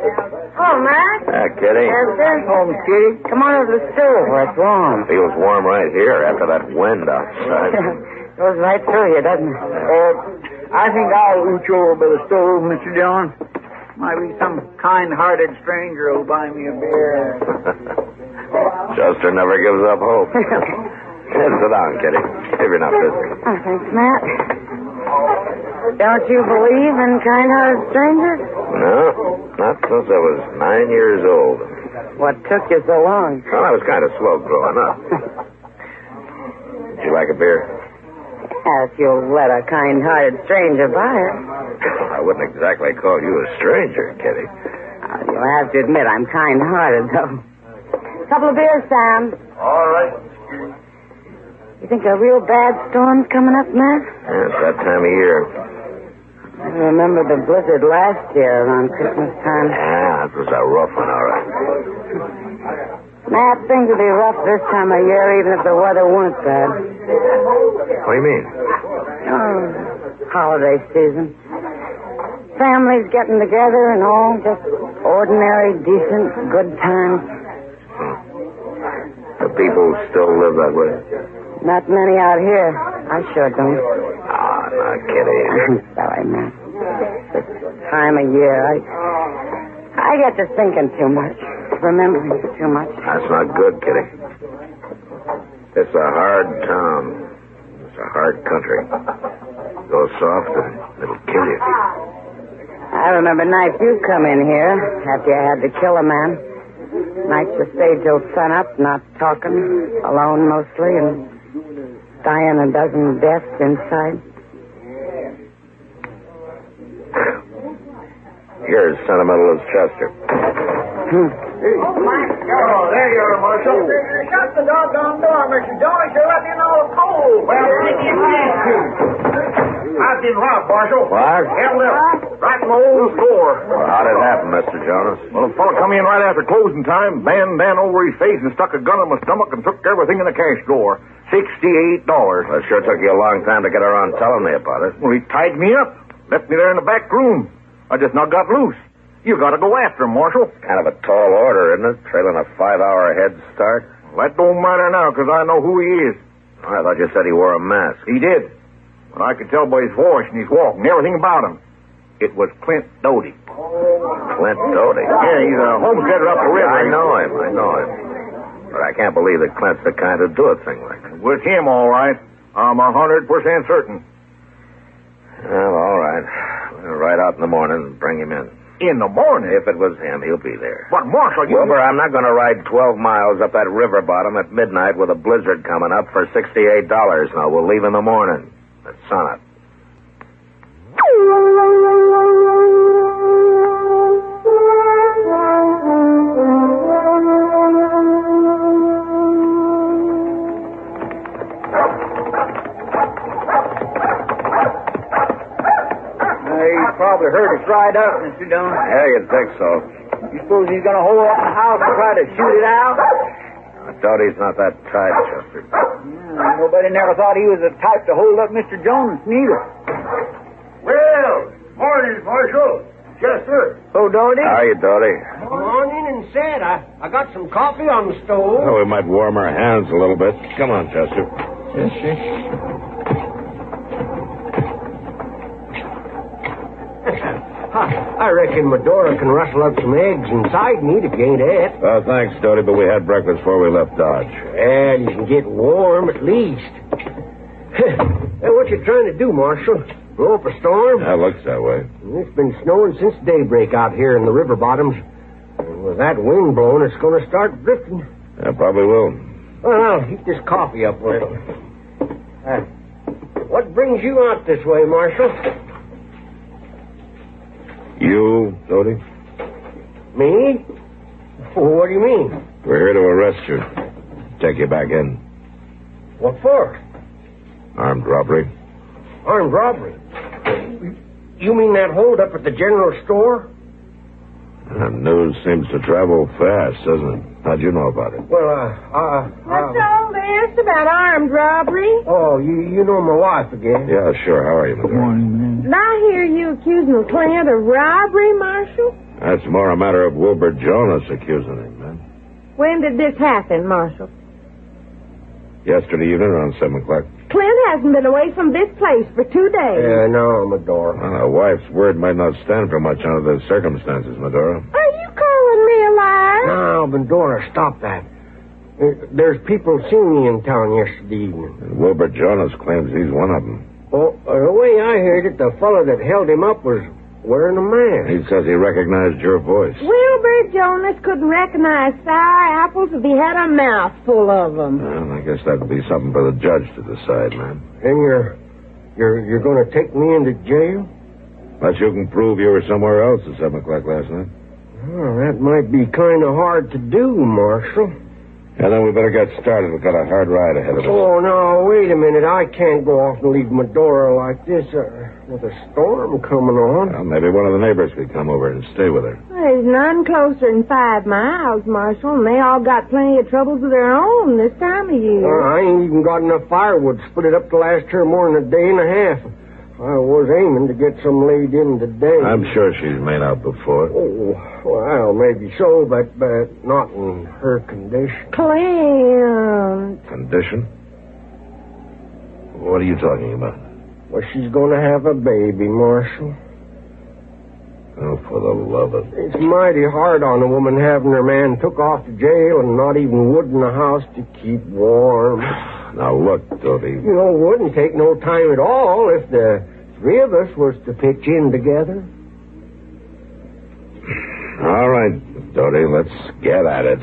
Speaker 10: Oh, Matt.
Speaker 5: Kitty.
Speaker 10: Yes, sir.
Speaker 11: Home, Kitty.
Speaker 10: Come on over to the stove where it's warm.
Speaker 5: Feels warm right here after that wind outside.
Speaker 10: Goes right through you, doesn't it?
Speaker 11: I think I'll ooch over by the stove, Mr. Dillon. Might be some kind-hearted stranger who'll buy me a beer.
Speaker 5: Chester never gives up hope. Sit down, Kitty. If you're not busy.
Speaker 10: Oh, thanks, Matt. Don't you believe in kind-hearted strangers?
Speaker 5: No, not since I was 9 years old.
Speaker 10: What took you so long?
Speaker 5: Well, I was kind of slow growing up. Would you like a beer?
Speaker 10: If you'll let a kind-hearted stranger buy it.
Speaker 5: I wouldn't exactly call you a stranger, Kitty.
Speaker 10: You'll have to admit I'm kind-hearted, though. Couple of beers, Sam.
Speaker 5: All right.
Speaker 10: You think a real bad storm's coming up, Matt?
Speaker 5: Yeah, it's that time of year.
Speaker 10: I remember the blizzard last year around Christmas time.
Speaker 5: Yeah, that was a rough one, all right.
Speaker 10: Matt, things will be rough this time of year, even if the weather weren't bad.
Speaker 5: What do you mean?
Speaker 10: Oh, holiday season. Families getting together and all, just ordinary, decent, good times.
Speaker 5: The people still live that way?
Speaker 10: Not many out here. I sure don't.
Speaker 5: Ah, no, Kitty.
Speaker 10: I'm sorry, Matt. This time of year, I get to thinking too much, remembering too much.
Speaker 5: That's not good, Kitty. It's a hard town. It's a hard country. Go soft and it'll kill you.
Speaker 10: I remember nights you come in here after you had to kill a man. Nights you stayed till sunup, not talking, alone mostly, and dying a dozen deaths inside.
Speaker 5: You're as sentimental as Chester.
Speaker 11: Oh, there you are, Marshal. Shut the doggone door, Mr. Jones. You're letting in all the cold. Well, I've been robbed, Marshal.
Speaker 5: What?
Speaker 11: Held up. Right in my old store.
Speaker 5: Well, how'd it happen, Mr. Jonas?
Speaker 4: Well, a fellow come in right after closing time, banged down over his face and stuck a gun in my stomach and took everything in the cash drawer. $68.
Speaker 5: Well, it sure took you a long time to get around telling me about it.
Speaker 4: Well, he tied me up. Left me there in the back room. I just now got loose. You gotta go after him, Marshal.
Speaker 5: Kind of a tall order, isn't it? Trailing a 5-hour head start.
Speaker 4: Well, that don't matter now, because I know who he is.
Speaker 5: I thought you said he wore a mask.
Speaker 4: He did. But I could tell by his voice and his walk and everything about him. It was Clint Doty.
Speaker 5: Clint Doty?
Speaker 4: Yeah, he's a homesteader up the river.
Speaker 5: I know him. But I can't believe that Clint's the kind to do a thing like that.
Speaker 4: With him, all right. I'm 100% certain.
Speaker 5: Well, all right. We'll ride out in the morning and bring him in.
Speaker 4: In the morning?
Speaker 5: If it was him, he'll be there.
Speaker 4: But, Marshal, you...
Speaker 5: Wilbur, I'm not going to ride 12 miles up that river bottom at midnight with a blizzard coming up for $68. Now, we'll leave in the morning at sunup.
Speaker 11: Probably heard us ride up, Mr. Dillon.
Speaker 5: Yeah, you'd think so.
Speaker 11: You suppose he's going to hold up the house and try to shoot it out?
Speaker 5: I doubt he's not that tight, Chester.
Speaker 11: Yeah, nobody never thought he was the type to hold up Mr. Jones, neither.
Speaker 16: Well, morning, Marshal. Chester.
Speaker 11: Oh, Doty?
Speaker 5: How are you, Doty?
Speaker 18: Come on in and sit. I got some coffee on the stove.
Speaker 13: Oh, we might warm our hands a little bit. Come on, Chester.
Speaker 18: Yes, sir. I reckon Medora can rustle up some eggs inside me if you ain't ate.
Speaker 13: Well, thanks, Doty, but we had breakfast before we left Dodge.
Speaker 18: And you can get warm at least. Hey, what you trying to do, Marshal? Blow up a storm?
Speaker 13: That looks that way.
Speaker 18: It's been snowing since daybreak out here in the river bottoms. And with that wind blowing, it's going to start drifting.
Speaker 13: Yeah, probably will.
Speaker 18: Well, I'll heat this coffee up a little. What brings you out this way, Marshal?
Speaker 13: You, Doty?
Speaker 18: Me? What do you mean?
Speaker 13: We're here to arrest you. Take you back in.
Speaker 18: What for?
Speaker 13: Armed robbery.
Speaker 18: Armed robbery? You mean that hold up at the general store?
Speaker 13: That news seems to travel fast, doesn't it? How'd you know about it?
Speaker 18: Well,
Speaker 10: What's all this about armed robbery?
Speaker 18: Oh, you know my wife again.
Speaker 13: Yeah, sure. How are you, Medora?
Speaker 18: Good morning, man.
Speaker 10: Did I hear you accusing Clint of robbery, Marshal?
Speaker 13: That's more a matter of Wilbur Jonas accusing him, man.
Speaker 10: When did this happen, Marshal?
Speaker 13: Yesterday evening around 7 o'clock.
Speaker 10: Clint hasn't been away from this place for 2 days.
Speaker 18: Yeah, no, Medora.
Speaker 13: Well, a wife's word might not stand for much under the circumstances, Medora.
Speaker 10: Are you calling me a liar?
Speaker 18: No, Medora, stop that. There's people seen me in town yesterday evening.
Speaker 13: And Wilbur Jonas claims he's one of them.
Speaker 18: Well, the way I heard it, the fellow that held him up was wearing a mask.
Speaker 13: He says he recognized your voice.
Speaker 10: Wilbur Jonas couldn't recognize sour apples if he had a mouth full of them.
Speaker 13: Well, I guess that would be something for the judge to decide, man.
Speaker 18: And you're going to take me into jail?
Speaker 13: Unless you can prove you were somewhere else at 7 o'clock last night.
Speaker 18: Well, that might be kind of hard to do, Marshal.
Speaker 13: Yeah, then we better get started. We've got a hard ride ahead of us.
Speaker 18: Oh, no, wait a minute. I can't go off and leave Medora like this with a storm coming on.
Speaker 13: Well, maybe one of the neighbors could come over and stay with her.
Speaker 10: There's none closer than 5 miles, Marshal, and they all got plenty of troubles of their own this time of year.
Speaker 18: I ain't even got enough firewood to split it up to last her more than a day and a half. I was aiming to get some laid in today.
Speaker 13: I'm sure she's made out before.
Speaker 18: Oh, well, maybe so, but not in her condition.
Speaker 10: Clint.
Speaker 13: Condition? What are you talking about?
Speaker 18: Well, she's going to have a baby, Marshal.
Speaker 13: Oh, for the love of...
Speaker 18: It's mighty hard on a woman having her man took off to jail and not even wood in the house to keep warm.
Speaker 13: Now, look, Doty.
Speaker 18: You know, it wouldn't take no time at all if the 3 of us was to pitch in together.
Speaker 13: All right, Doty, let's get at it.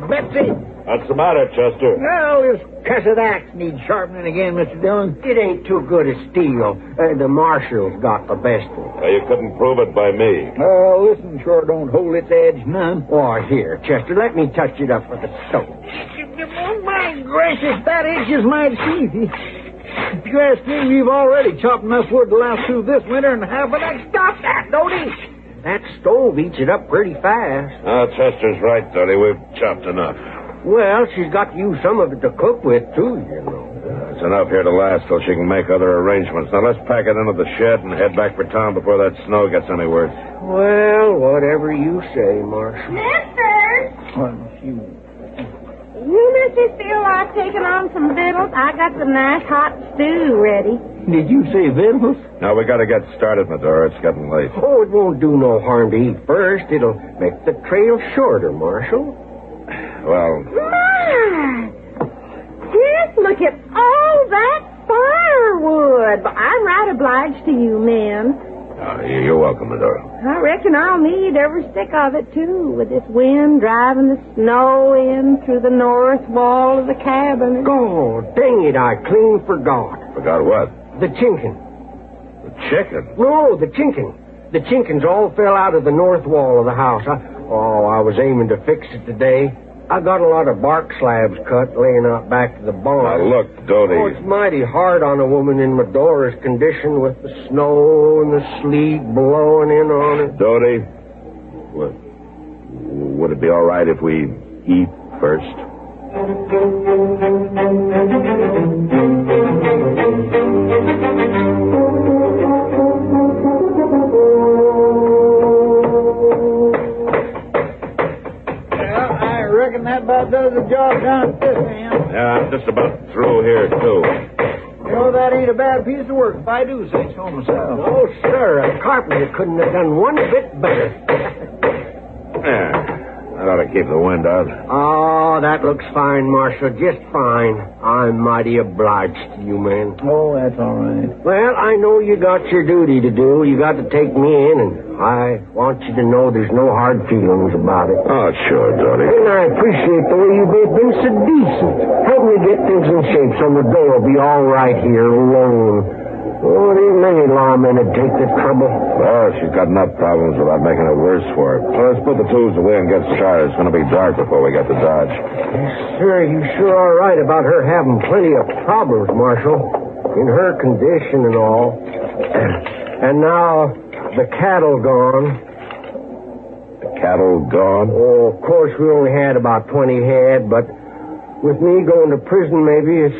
Speaker 18: Betsy.
Speaker 13: What's the matter, Chester?
Speaker 6: Well, this cussed axe needs sharpening again, Mr. Dillon.
Speaker 18: It ain't too good a steel. The Marshal's got the best one.
Speaker 13: Well, you couldn't prove it by me.
Speaker 6: Oh, listen, sure don't hold its edge none.
Speaker 18: Oh, here, Chester, let me touch it up with a stone.
Speaker 6: Oh, my gracious, that edge is mighty easy. If you ask me, we've already chopped enough wood to last through this winter and half of that. Stop that, Doty!
Speaker 18: That stove eats it up pretty fast.
Speaker 13: Chester's right, Doty. We've chopped enough.
Speaker 18: Well, she's got to use some of it to cook with, too, you know.
Speaker 13: It's enough here to last till she can make other arrangements. Now, let's pack it into the shed and head back for town before that snow gets any worse.
Speaker 18: Well, whatever you say, Marshal.
Speaker 10: Mister! You, Mister, feel like taking on some victuals? I got some nice hot stew ready.
Speaker 6: Did you say victuals?
Speaker 13: Now, we got to get started, Medora. It's getting late.
Speaker 18: Oh, it won't do no harm to eat first. It'll make the trail shorter, Marshal.
Speaker 13: Well...
Speaker 10: My! Just look at all that firewood. I'm right obliged to you, men.
Speaker 13: You're welcome, Medora.
Speaker 10: I reckon I'll need every stick of it, too, with this wind driving the snow in through the north wall of the cabin.
Speaker 18: God, dang it, I clean forgot.
Speaker 13: Forgot what?
Speaker 18: The chinking.
Speaker 13: The chicken?
Speaker 18: No, the chinking. The chinkins all fell out of the north wall of the house. I was aiming to fix it today. I got a lot of bark slabs cut laying out back to the barn.
Speaker 13: Now, look, Doty.
Speaker 18: Oh, it's mighty hard on a woman in Medora's condition with the snow and the sleet blowing in on her.
Speaker 13: Doty, would it be all right if we eat first?
Speaker 11: job done at this end.
Speaker 13: Yeah, I'm just about through here, too.
Speaker 11: You know, that ain't a bad piece of work if I do say so myself.
Speaker 18: Oh, sir, a carpenter couldn't have done one bit better.
Speaker 13: Yeah, that ought to keep the wind out.
Speaker 18: Oh, that looks fine, Marshal, just fine. I'm mighty obliged to you, man.
Speaker 11: Oh, that's all right.
Speaker 18: Well, I know you got your duty to do. You got to take me in, and I want you to know there's no hard feelings about it.
Speaker 13: Oh, sure, Dodie.
Speaker 18: And I appreciate the way you've been so decent. Help me get things in shape so the door will be all right here alone. Oh, there ain't many lawmen that take the trouble.
Speaker 13: Well, she's got enough problems without making it worse for her. So let's put the tools away and get started. It's going to be dark before we get to Dodge.
Speaker 18: Yes, sir, you sure are right about her having plenty of problems, Marshal. In her condition and all. And now, the cattle gone.
Speaker 13: The cattle gone?
Speaker 18: Oh, of course, we only had about 20 head, but with me going to prison, maybe it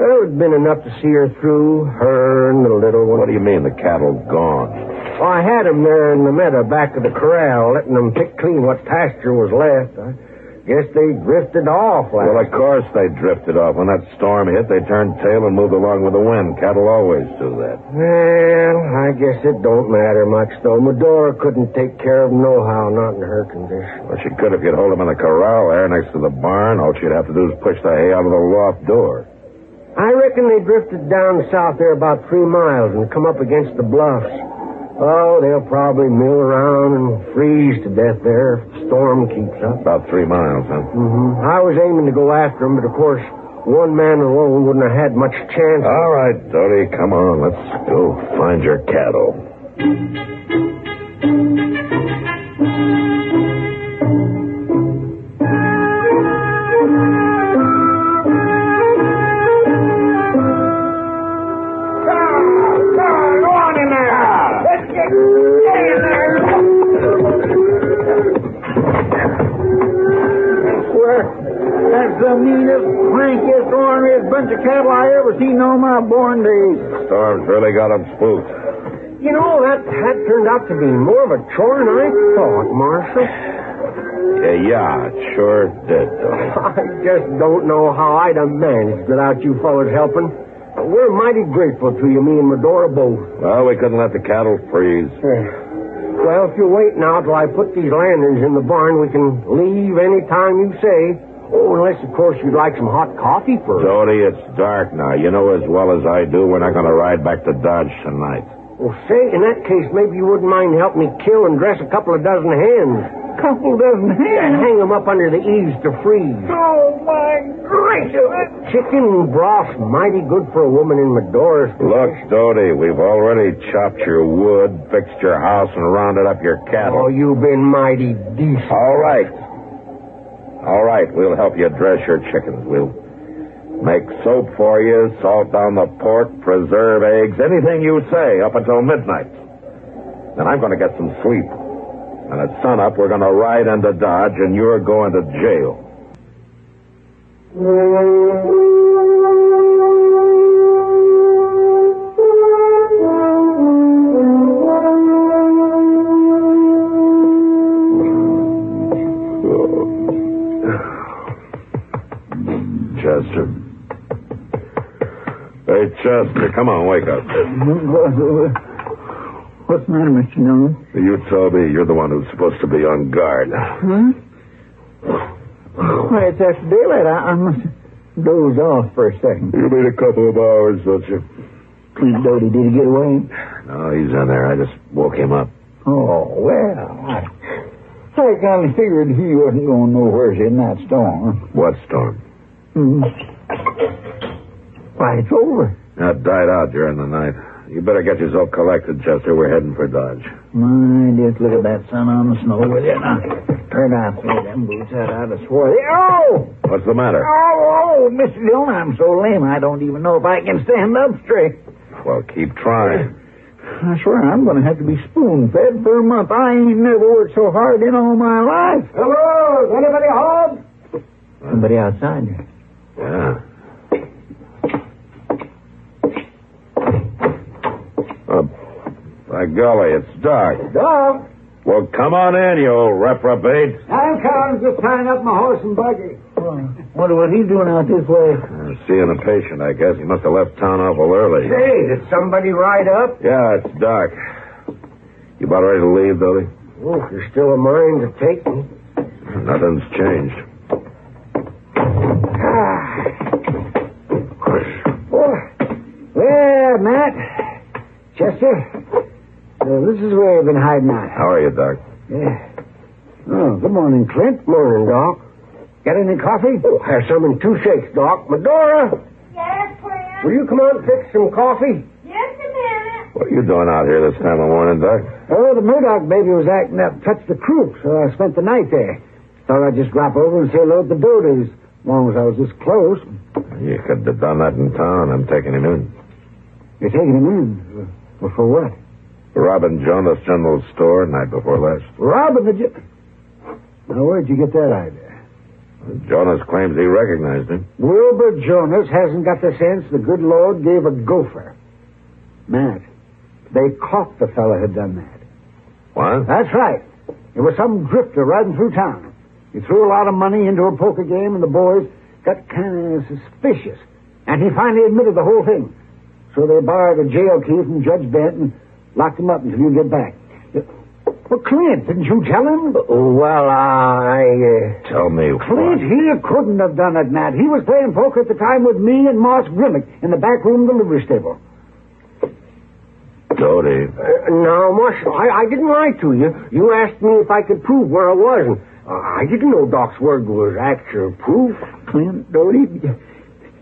Speaker 18: would have been enough to see her through, her and the little one.
Speaker 13: What do you mean, the cattle gone?
Speaker 18: Oh, I had them there in the meadow back of the corral, letting them pick clean what pasture was left. I guess they drifted off.
Speaker 13: Well, of course they drifted off. When that storm hit, they turned tail and moved along with the wind. Cattle always do that.
Speaker 18: Well, I guess it don't matter much, though. Medora couldn't take care of them nohow, not in her condition.
Speaker 13: Well, she could if you'd hold them in the corral there next to the barn. All she'd have to do is push the hay out of the loft door.
Speaker 18: I reckon they drifted down south there about 3 miles and come up against the bluffs. Oh, they'll probably mill around and freeze to death there if the storm keeps up.
Speaker 13: About 3 miles, huh?
Speaker 18: Mm-hmm. I was aiming to go after them, but of course, one man alone wouldn't have had much chance.
Speaker 13: All right, Dodie, come on. Let's go find your cattle.
Speaker 11: The meanest, crankiest, orneriest bunch of cattle I ever seen on my born days.
Speaker 13: Storm's really got them spooked.
Speaker 18: You know, that turned out to be more of a chore than I thought, Marshal.
Speaker 13: Yeah, it sure did, Tony.
Speaker 18: I just don't know how I'd have managed without you fellas helping. We're mighty grateful to you, me and Medora both.
Speaker 13: Well, we couldn't let the cattle freeze.
Speaker 18: Well, if you wait now till I put these lanterns in the barn, we can leave any time you say. Oh, unless, of course, you'd like some hot coffee first.
Speaker 13: Dodie, it's dark now. You know as well as I do we're not going to ride back to Dodge tonight.
Speaker 18: Well, say, in that case, maybe you wouldn't mind helping me kill and dress a couple of dozen hens.
Speaker 11: Couple dozen hens?
Speaker 18: Yeah, hang them up under the eaves to freeze.
Speaker 11: Oh, my gracious.
Speaker 18: Chicken broth's mighty good for a woman in Medora's position.
Speaker 13: Look, Dodie, we've already chopped your wood, fixed your house, and rounded up your cattle.
Speaker 18: Oh, you've been mighty decent.
Speaker 13: All right, we'll help you dress your chickens. We'll make soap for you, salt down the pork, preserve eggs, anything you say up until midnight. Then I'm going to get some sleep. And at sunup, we're going to ride into Dodge, and you're going to jail. Chester. Hey, Chester, come on, wake up.
Speaker 11: What's the matter, Mr. Dillon?
Speaker 13: You told me you're the one who's supposed to be on guard.
Speaker 11: Huh? Why, it's after daylight. I must have dozed off for a second.
Speaker 13: You need a couple of hours, don't you?
Speaker 11: Dodie, did he get away?
Speaker 13: No, he's in there. I just woke him up.
Speaker 11: Oh, well, I kind of figured he wasn't going nowhere in that storm.
Speaker 13: What storm?
Speaker 11: Why, it's over.
Speaker 13: That died out during the night. You better get yourself collected, Chester. We're heading for Dodge.
Speaker 11: My, just look at that sun on the snow with you. Now, turn out through them boots out. I'd have swore. Oh!
Speaker 13: What's the matter?
Speaker 11: Oh, Mr. Dillon, I'm so lame I don't even know if I can stand up straight.
Speaker 13: Well, keep trying.
Speaker 11: I swear I'm going to have to be spoon-fed for a month. I ain't never worked so hard in all my life.
Speaker 18: Hello? Is anybody home?
Speaker 11: Somebody outside.
Speaker 13: Yeah. By golly, it's dark.
Speaker 18: Dog?
Speaker 13: Well, come on in, you old reprobate.
Speaker 18: I'm coming. Just tying up my horse and buggy. Wonder what he's doing out this way.
Speaker 13: Seeing a patient, I guess. He must have left town awful early.
Speaker 18: Hey, did somebody ride up?
Speaker 13: Yeah, it's dark. You about ready to leave, Dodie?
Speaker 18: Oh, if you're still a mind to take me.
Speaker 13: Nothing's changed.
Speaker 6: Well, Matt, Chester, this is where you've been hiding out.
Speaker 13: How are you, Doc?
Speaker 6: Yeah. Oh, good morning, Clint.
Speaker 18: Morning, Doc.
Speaker 6: Got any coffee?
Speaker 18: Oh, have some in 2 shakes, Doc. Medora!
Speaker 9: Yes, Clint?
Speaker 18: Will you come out and fix some coffee?
Speaker 9: Just a minute.
Speaker 13: What are you doing out here this time of morning, Doc?
Speaker 6: Oh, the Murdoch baby was acting up, touched the croup, so I spent the night there. Thought I'd just drop over and say hello to the Doties, as long as I was this close.
Speaker 13: You could have done that in town. I'm taking him in.
Speaker 6: You're taking him in? Well, for what?
Speaker 13: Robbing Jonas General Store night before last.
Speaker 6: Robbing the... Now, where'd you get that idea?
Speaker 13: Jonas claims he recognized him.
Speaker 6: Wilbur Jonas hasn't got the sense the good Lord gave a gopher. Matt, they caught the fella who'd done that.
Speaker 13: What?
Speaker 6: That's right. It was some drifter riding through town. He threw a lot of money into a poker game, and the boys got kind of suspicious. And he finally admitted the whole thing. So they borrowed a jail key from Judge Bent and locked him up until you get back. Well, Clint, didn't you tell him?
Speaker 18: Well,
Speaker 13: Tell me
Speaker 6: Clint, he couldn't have done it, Matt. He was playing poker at the time with me and Moss Grimmick in the back room of the livery stable.
Speaker 13: Dodie.
Speaker 18: No, Marshal, I didn't lie to you. You asked me if I could prove where I was, and I didn't know Doc's word was actual proof.
Speaker 6: Clint, Dodie,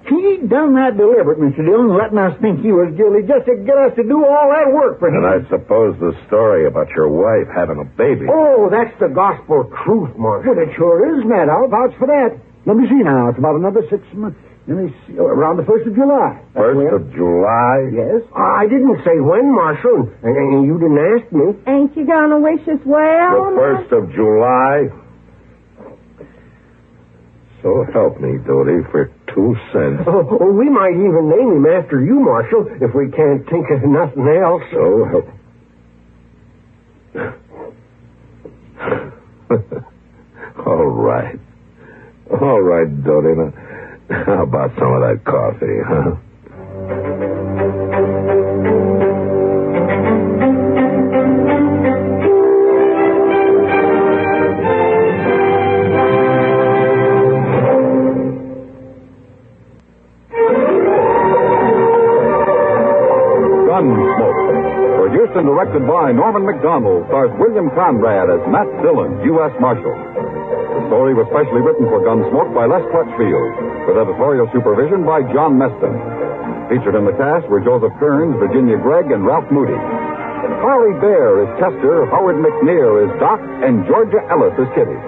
Speaker 6: he done that deliberate, Mr. Dillon, letting us think he was guilty just to get us to do all that work for him.
Speaker 13: And I suppose the story about your wife having a baby.
Speaker 18: Oh, that's the gospel truth, Marshal.
Speaker 6: Well, it sure is, Matt. I'll vouch for that. Let me see now. It's about another 6 months. Let me see. Around the 1st of July.
Speaker 13: 1st of July?
Speaker 6: Yes.
Speaker 18: I didn't say when, Marshal, and you didn't ask me.
Speaker 9: Ain't you gonna wish us well?
Speaker 13: The 1st of July? So help me, Dodie, for 2 cents.
Speaker 18: Oh, we might even name him after you, Marshal, if we can't think of nothing else.
Speaker 13: So help. All right. All right, Dodie. Now, how about some of that coffee, huh?
Speaker 3: Gunsmoke. Produced and directed by Norman McDonald, stars William Conrad as Matt Dillon, U.S. Marshal. The story was specially written for Gunsmoke by Les Crutchfield, with editorial supervision by John Meston. Featured in the cast were Joseph Kearns, Virginia Gregg, and Ralph Moody. Harley Bear is Chester, Howard McNear is Doc, and Georgia Ellis is Kitty.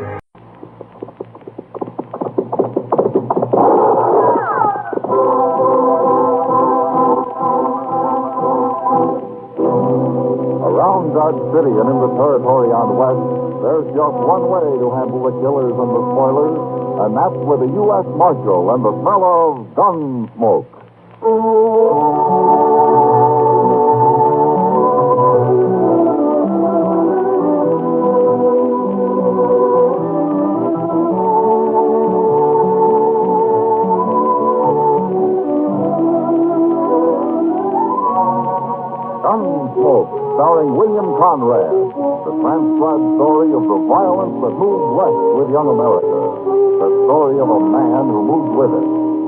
Speaker 3: Around Dodge City and in the territory on West, there's just one way to handle the killers and the spoilers, and that's with a U.S. Marshal and the smell of Gunsmoke. Gunsmoke, starring William Conrad, the transcribed story of the violence that moved west with young America. The story of a man who moved with it.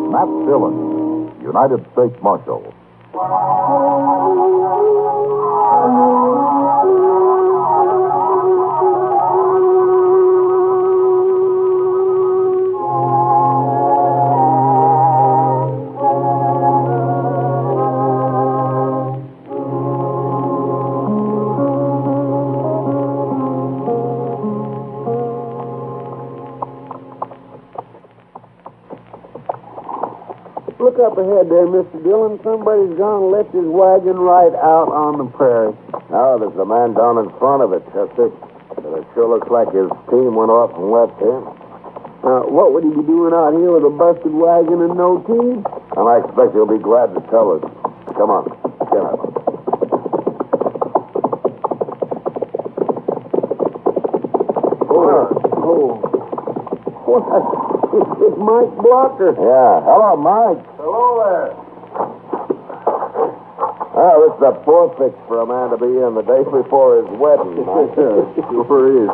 Speaker 3: Matt Dillon, United States Marshal.
Speaker 14: Look up ahead there, Mr. Dillon. Somebody's gone and left his wagon right out on the prairie.
Speaker 5: No, there's a man down in front of it, Chester. But it sure looks like his team went off and left him.
Speaker 14: What would he be doing out here with a busted wagon and no team?
Speaker 5: And I expect he'll be glad to tell us. Come on, get up.
Speaker 14: What? it's Mike Blocker.
Speaker 5: Yeah. Hello, Mike.
Speaker 14: Hello there.
Speaker 5: Oh, this is a poor fix for a man to be in the day before his wedding, Mike.
Speaker 14: Sure is.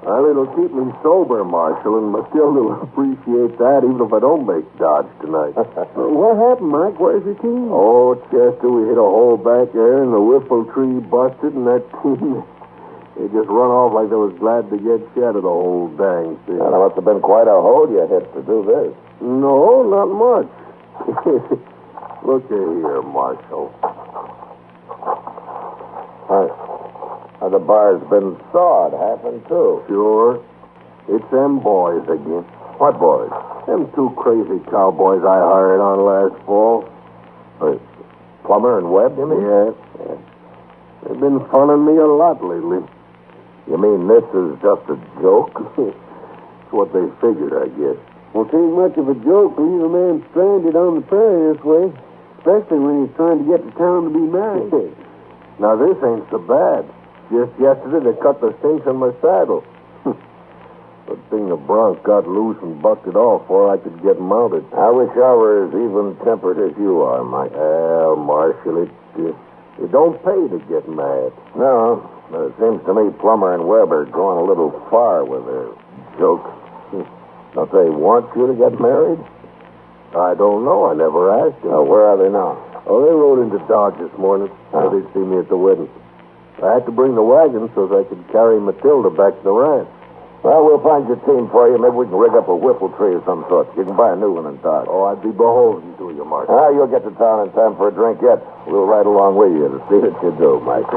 Speaker 14: Well, it'll keep me sober, Marshal, and Matilda will appreciate that even if I don't make Dodge tonight. What happened, Mike? Where's your team? Oh, Chester, we hit a hole back there, and the whiffle tree busted, and that team, they just run off like they was glad to get shed of the whole dang thing.
Speaker 5: Well, it must have been quite a hole you hit to do this.
Speaker 14: No, not much. Look here, Marshal.
Speaker 5: The bar's been sawed half in two.
Speaker 14: Sure. It's them boys again.
Speaker 5: What boys?
Speaker 14: Them two crazy cowboys I hired on last fall.
Speaker 5: Plummer and Webb, you mean?
Speaker 14: Yeah. They've been funning me a lot lately.
Speaker 5: You mean this is just a joke?
Speaker 14: It's what they figured, I guess. Well, it ain't much of a joke to leave a man stranded on the prairie this way, especially when he's trying to get to town to be married. Now, this ain't so bad. Just yesterday, they cut the cinch on my saddle. Good thing the bronc got loose and busted off before I could get mounted.
Speaker 5: I wish I were as even-tempered as you are, Mike.
Speaker 14: Well, Marshal, it don't pay to get mad.
Speaker 5: No, but it seems to me Plummer and Webb are going a little far with their jokes. Don't they want you to get married?
Speaker 14: I don't know. I never asked them.
Speaker 5: Where are they now?
Speaker 14: Oh, they rode into Dodge this morning. They'd see me at the wedding. I had to bring the wagon so that I could carry Matilda back to the ranch.
Speaker 5: Well, we'll find your team for you. Maybe we can rig up a whiffle tree of some sort. You can buy a new one in Dodge.
Speaker 14: Oh, I'd be beholden to you, Marshal.
Speaker 5: You'll get to town in time for a drink yet. We'll ride along with you to see what you do, Mike.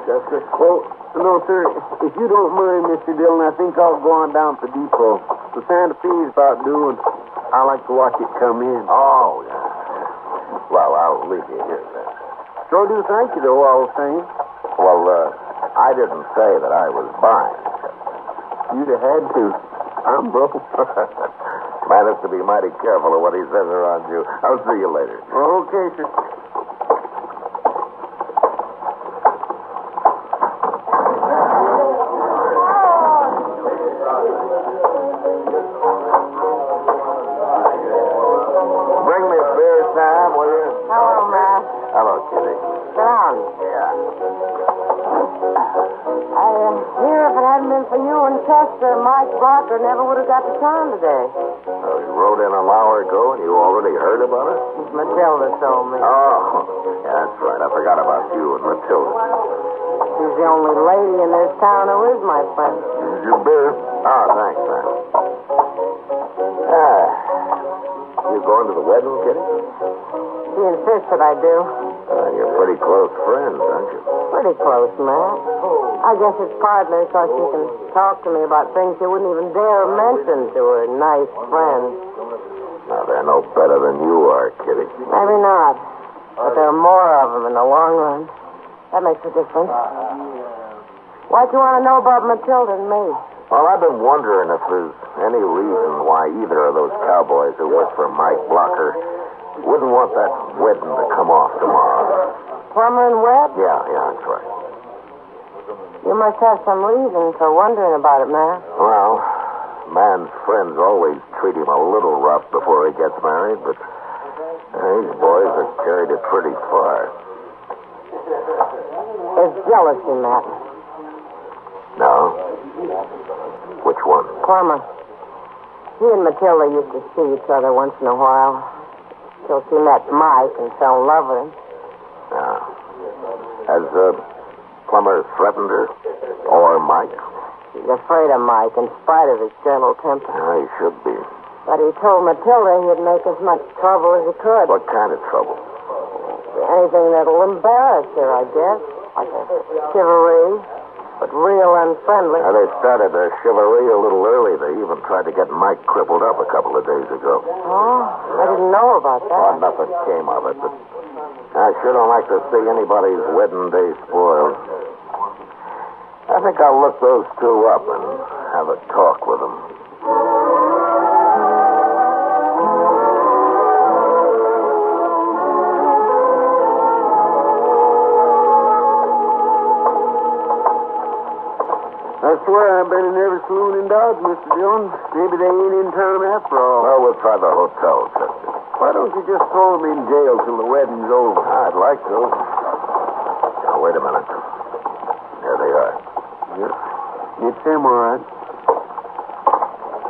Speaker 14: Chester? Well, no, sir. If you don't mind, Mr. Dillon, I think I'll go on down to the depot. The Santa Fe's about due, and I like to watch it come in.
Speaker 5: Oh, yeah. Well, I'll leave you here then.
Speaker 14: Sure do thank you, though, all the same.
Speaker 5: Well, I didn't say that I was buying.
Speaker 14: You'd have had to. I'm broke.
Speaker 5: Man has to be mighty careful of what he says around you. I'll see you later.
Speaker 14: Okay, sir.
Speaker 10: Mike Blocker never would have got to town today.
Speaker 5: He rode in an hour ago, and you already heard about it?
Speaker 10: Matilda told me.
Speaker 5: Oh, yeah, that's right. I forgot about you and Matilda.
Speaker 10: She's the only lady in this town who is my friend.
Speaker 5: Here's your beer. Oh, thanks, man. You going to the wedding, Kitty?
Speaker 10: She insists that I do.
Speaker 5: You're pretty close friends, aren't you?
Speaker 10: Pretty close, Matt. I guess it's partly so she can talk to me about things she wouldn't even dare mention to her nice friends.
Speaker 5: Now, they're no better than you are, Kitty.
Speaker 10: Maybe not. But there are more of them in the long run. That makes a difference. Why'd you want to know about Matilda and me?
Speaker 5: Well, I've been wondering if there's any reason why either of those cowboys who work for Mike Blocker wouldn't want that wedding to come off tomorrow.
Speaker 10: Plummer and Webb?
Speaker 5: Yeah, that's right.
Speaker 10: You must have some reason for wondering about it, man.
Speaker 5: Well, man's friends always treat him a little rough before he gets married, but these boys have carried it pretty far.
Speaker 10: It's jealousy, Matt.
Speaker 5: No? Which one?
Speaker 10: Plummer. He and Matilda used to see each other once in a while. Till she met Mike and fell in love with him.
Speaker 5: Yeah. Has Plummer threatened her? Or Mike?
Speaker 10: He's afraid of Mike in spite of his gentle temper.
Speaker 5: He should be.
Speaker 10: But he told Matilda he'd make as much trouble as he could.
Speaker 5: What kind of trouble?
Speaker 10: Anything that'll embarrass her, I guess. Like a chivalry, but real unfriendly.
Speaker 5: They started their chivalry a little early. They even tried to get Mike crippled up a couple of days ago.
Speaker 10: Oh, I didn't know about that.
Speaker 5: Oh, nothing came of it, but I sure don't like to see anybody's wedding day spoiled. I think I'll look those two up and have a talk with them.
Speaker 14: swear I've been in every saloon in Dodge, Mr. Dillon. Maybe they ain't in town after all.
Speaker 5: Well, we'll try the hotel, Chester.
Speaker 14: Why don't you just throw them in jail till the wedding's over?
Speaker 5: I'd like to. Now, wait a minute. Here they are.
Speaker 14: Yeah. It's them, all right.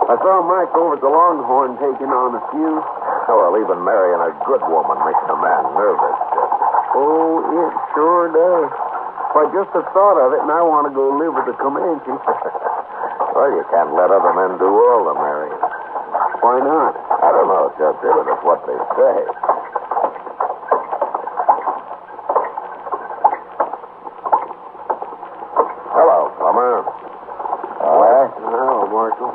Speaker 14: I saw Mike over at the Longhorn taking on a few.
Speaker 5: Well, even marrying a good woman makes a man nervous, Chester.
Speaker 14: Oh, it sure does. Why, just the thought of it, and I want to go live with the Comanche.
Speaker 5: Well, you can't let other men do all the marrying.
Speaker 14: Why not?
Speaker 5: I don't know, Chester, but it's what they say. Hello, Plummer.
Speaker 14: Hello, Marshal.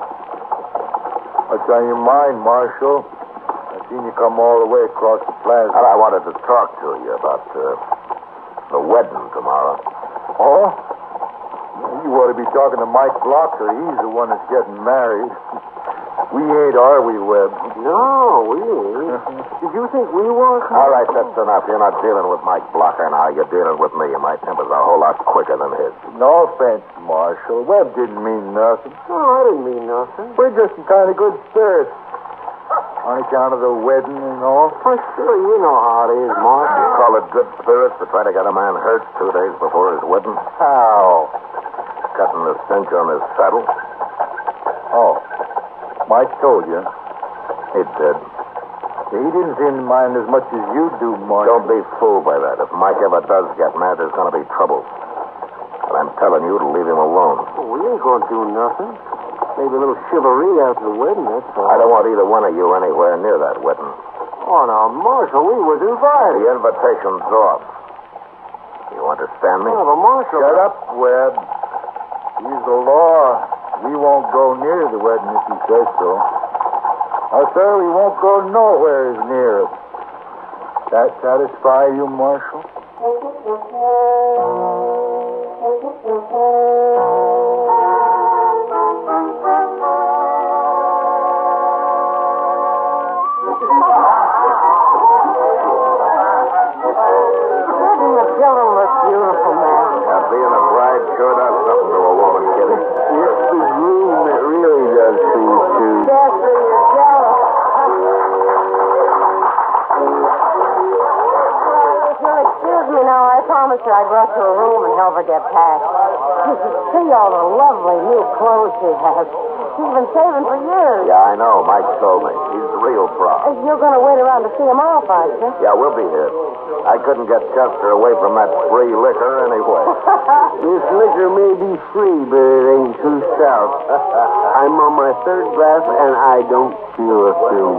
Speaker 15: What's on your mind, Marshal? I seen you come all the way across the plaza.
Speaker 5: Well, I wanted to talk to you about the wedding tomorrow.
Speaker 15: Oh? You ought to be talking to Mike Blocker. He's the one that's getting married. We ain't, are we, Webb?
Speaker 14: No, we ain't. Did you think we were?
Speaker 5: All right, that's enough. You're not dealing with Mike Blocker now. You're dealing with me, and my temper's a whole lot quicker than his.
Speaker 15: No offense, Marshal. Webb didn't mean nothing.
Speaker 14: No, I didn't mean nothing.
Speaker 15: We're just in kind of good spirits. On account of the wedding and all.
Speaker 14: Oh, sure, you know how it is, Marshal.
Speaker 5: You call it good spirits to try to get a man hurt 2 days before his wedding?
Speaker 15: How?
Speaker 5: Cutting the cinch on his saddle?
Speaker 15: Oh. Mike told you.
Speaker 5: He did.
Speaker 15: He didn't seem to mind as much as you do, Marshal.
Speaker 5: Don't be fooled by that. If Mike ever does get mad, there's going to be trouble. And I'm telling you to leave him alone.
Speaker 14: Oh, we ain't going to do nothing. Maybe a little chivalry after the wedding, that's all.
Speaker 5: I don't want either one of you anywhere near that wedding.
Speaker 14: Oh, now, Marshal, we was invited.
Speaker 5: The invitation's off. You understand me?
Speaker 14: Oh, but Marshal...
Speaker 15: Shut up, Webb. He's the law. We won't go near the wedding if he says so. Oh, sir, we won't go nowhere near it. That satisfy you, Marshal?
Speaker 5: Being a bride sure does something to a woman, Kitty.
Speaker 14: It's the groom that really does things, too.
Speaker 10: Chester, you're jealous. If you'll excuse me now, I promised her I'd rush to her room and help her get packed. You should see all the lovely new clothes she has. She's been saving for years.
Speaker 5: Yeah, I know. Mike told me. He's real proud.
Speaker 10: You're going to wait around to see him off, aren't you?
Speaker 5: Yeah, we'll be here. I couldn't get Chester away from that free liquor anyway.
Speaker 14: This liquor may be free, but it ain't too stout. I'm on my third glass, and I don't feel a thing.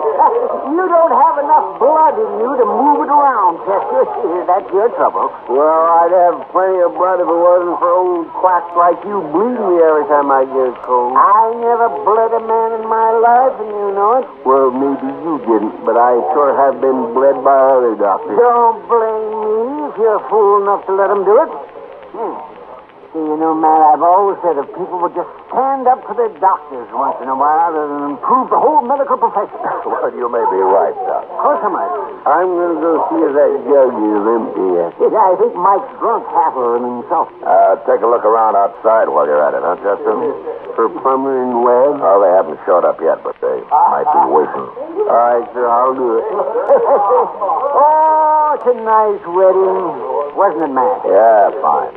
Speaker 10: You don't have enough blood in you to move it around, Chester. That's your trouble.
Speaker 14: Well, I'd have plenty of blood if it wasn't for old quacks like you bleeding me every time I get cold.
Speaker 10: I never bled a man in my life, and you know it.
Speaker 14: Well, maybe you didn't, but I sure have been bled by other doctors.
Speaker 10: Don't blame me if you're fool enough to let him do it. See, you know, Matt, I've always said if people would just stand up to their doctors once in a while, it'll improve the whole medical profession.
Speaker 5: Well, you may be right, Doc.
Speaker 10: Of course I might.
Speaker 14: I'm going to go see if that jug is empty yet.
Speaker 10: Yeah, I think Mike's drunk half of it himself.
Speaker 5: Take a look around outside while you're at it, huh, Chester?
Speaker 14: For Plummer and Webb?
Speaker 5: Oh, they haven't showed up yet, but they might be waiting.
Speaker 14: All right, sir, I'll do it.
Speaker 10: Oh, it's a nice wedding. Wasn't it, Matt?
Speaker 5: Yeah, fine.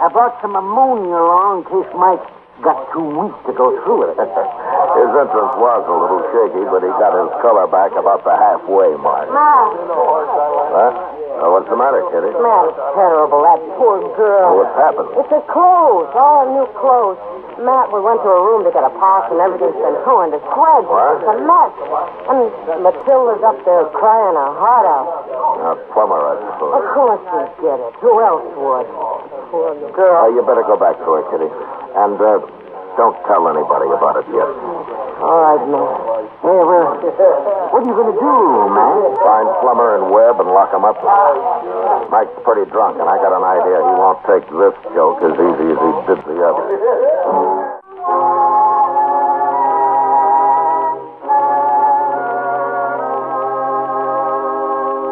Speaker 10: I brought some ammonia along in case Mike got too weak to go through it.
Speaker 5: His entrance was a little shaky, but he got his color back about the halfway mark.
Speaker 10: Matt.
Speaker 5: Huh? Oh, what's the matter, Kitty?
Speaker 10: Matt, it's terrible. That poor girl.
Speaker 5: What's happened?
Speaker 10: It's her clothes, all her new clothes. Matt, we went to her room to get a pack, and everything's been torn to shreds.
Speaker 5: What?
Speaker 10: It's a mess. And Matilda's up there crying her heart out.
Speaker 5: Plummer, I suppose.
Speaker 10: Of course we get it. Who else would? Poor girl.
Speaker 5: You better go back to her, Kitty. And don't tell anybody about it yet.
Speaker 10: All right, Matt. Hey, well, what are you going to do, Matt?
Speaker 5: Find Plummer and Webb and lock them up. Mike's pretty drunk, and I got an idea he won't take this joke as easy as he did the other.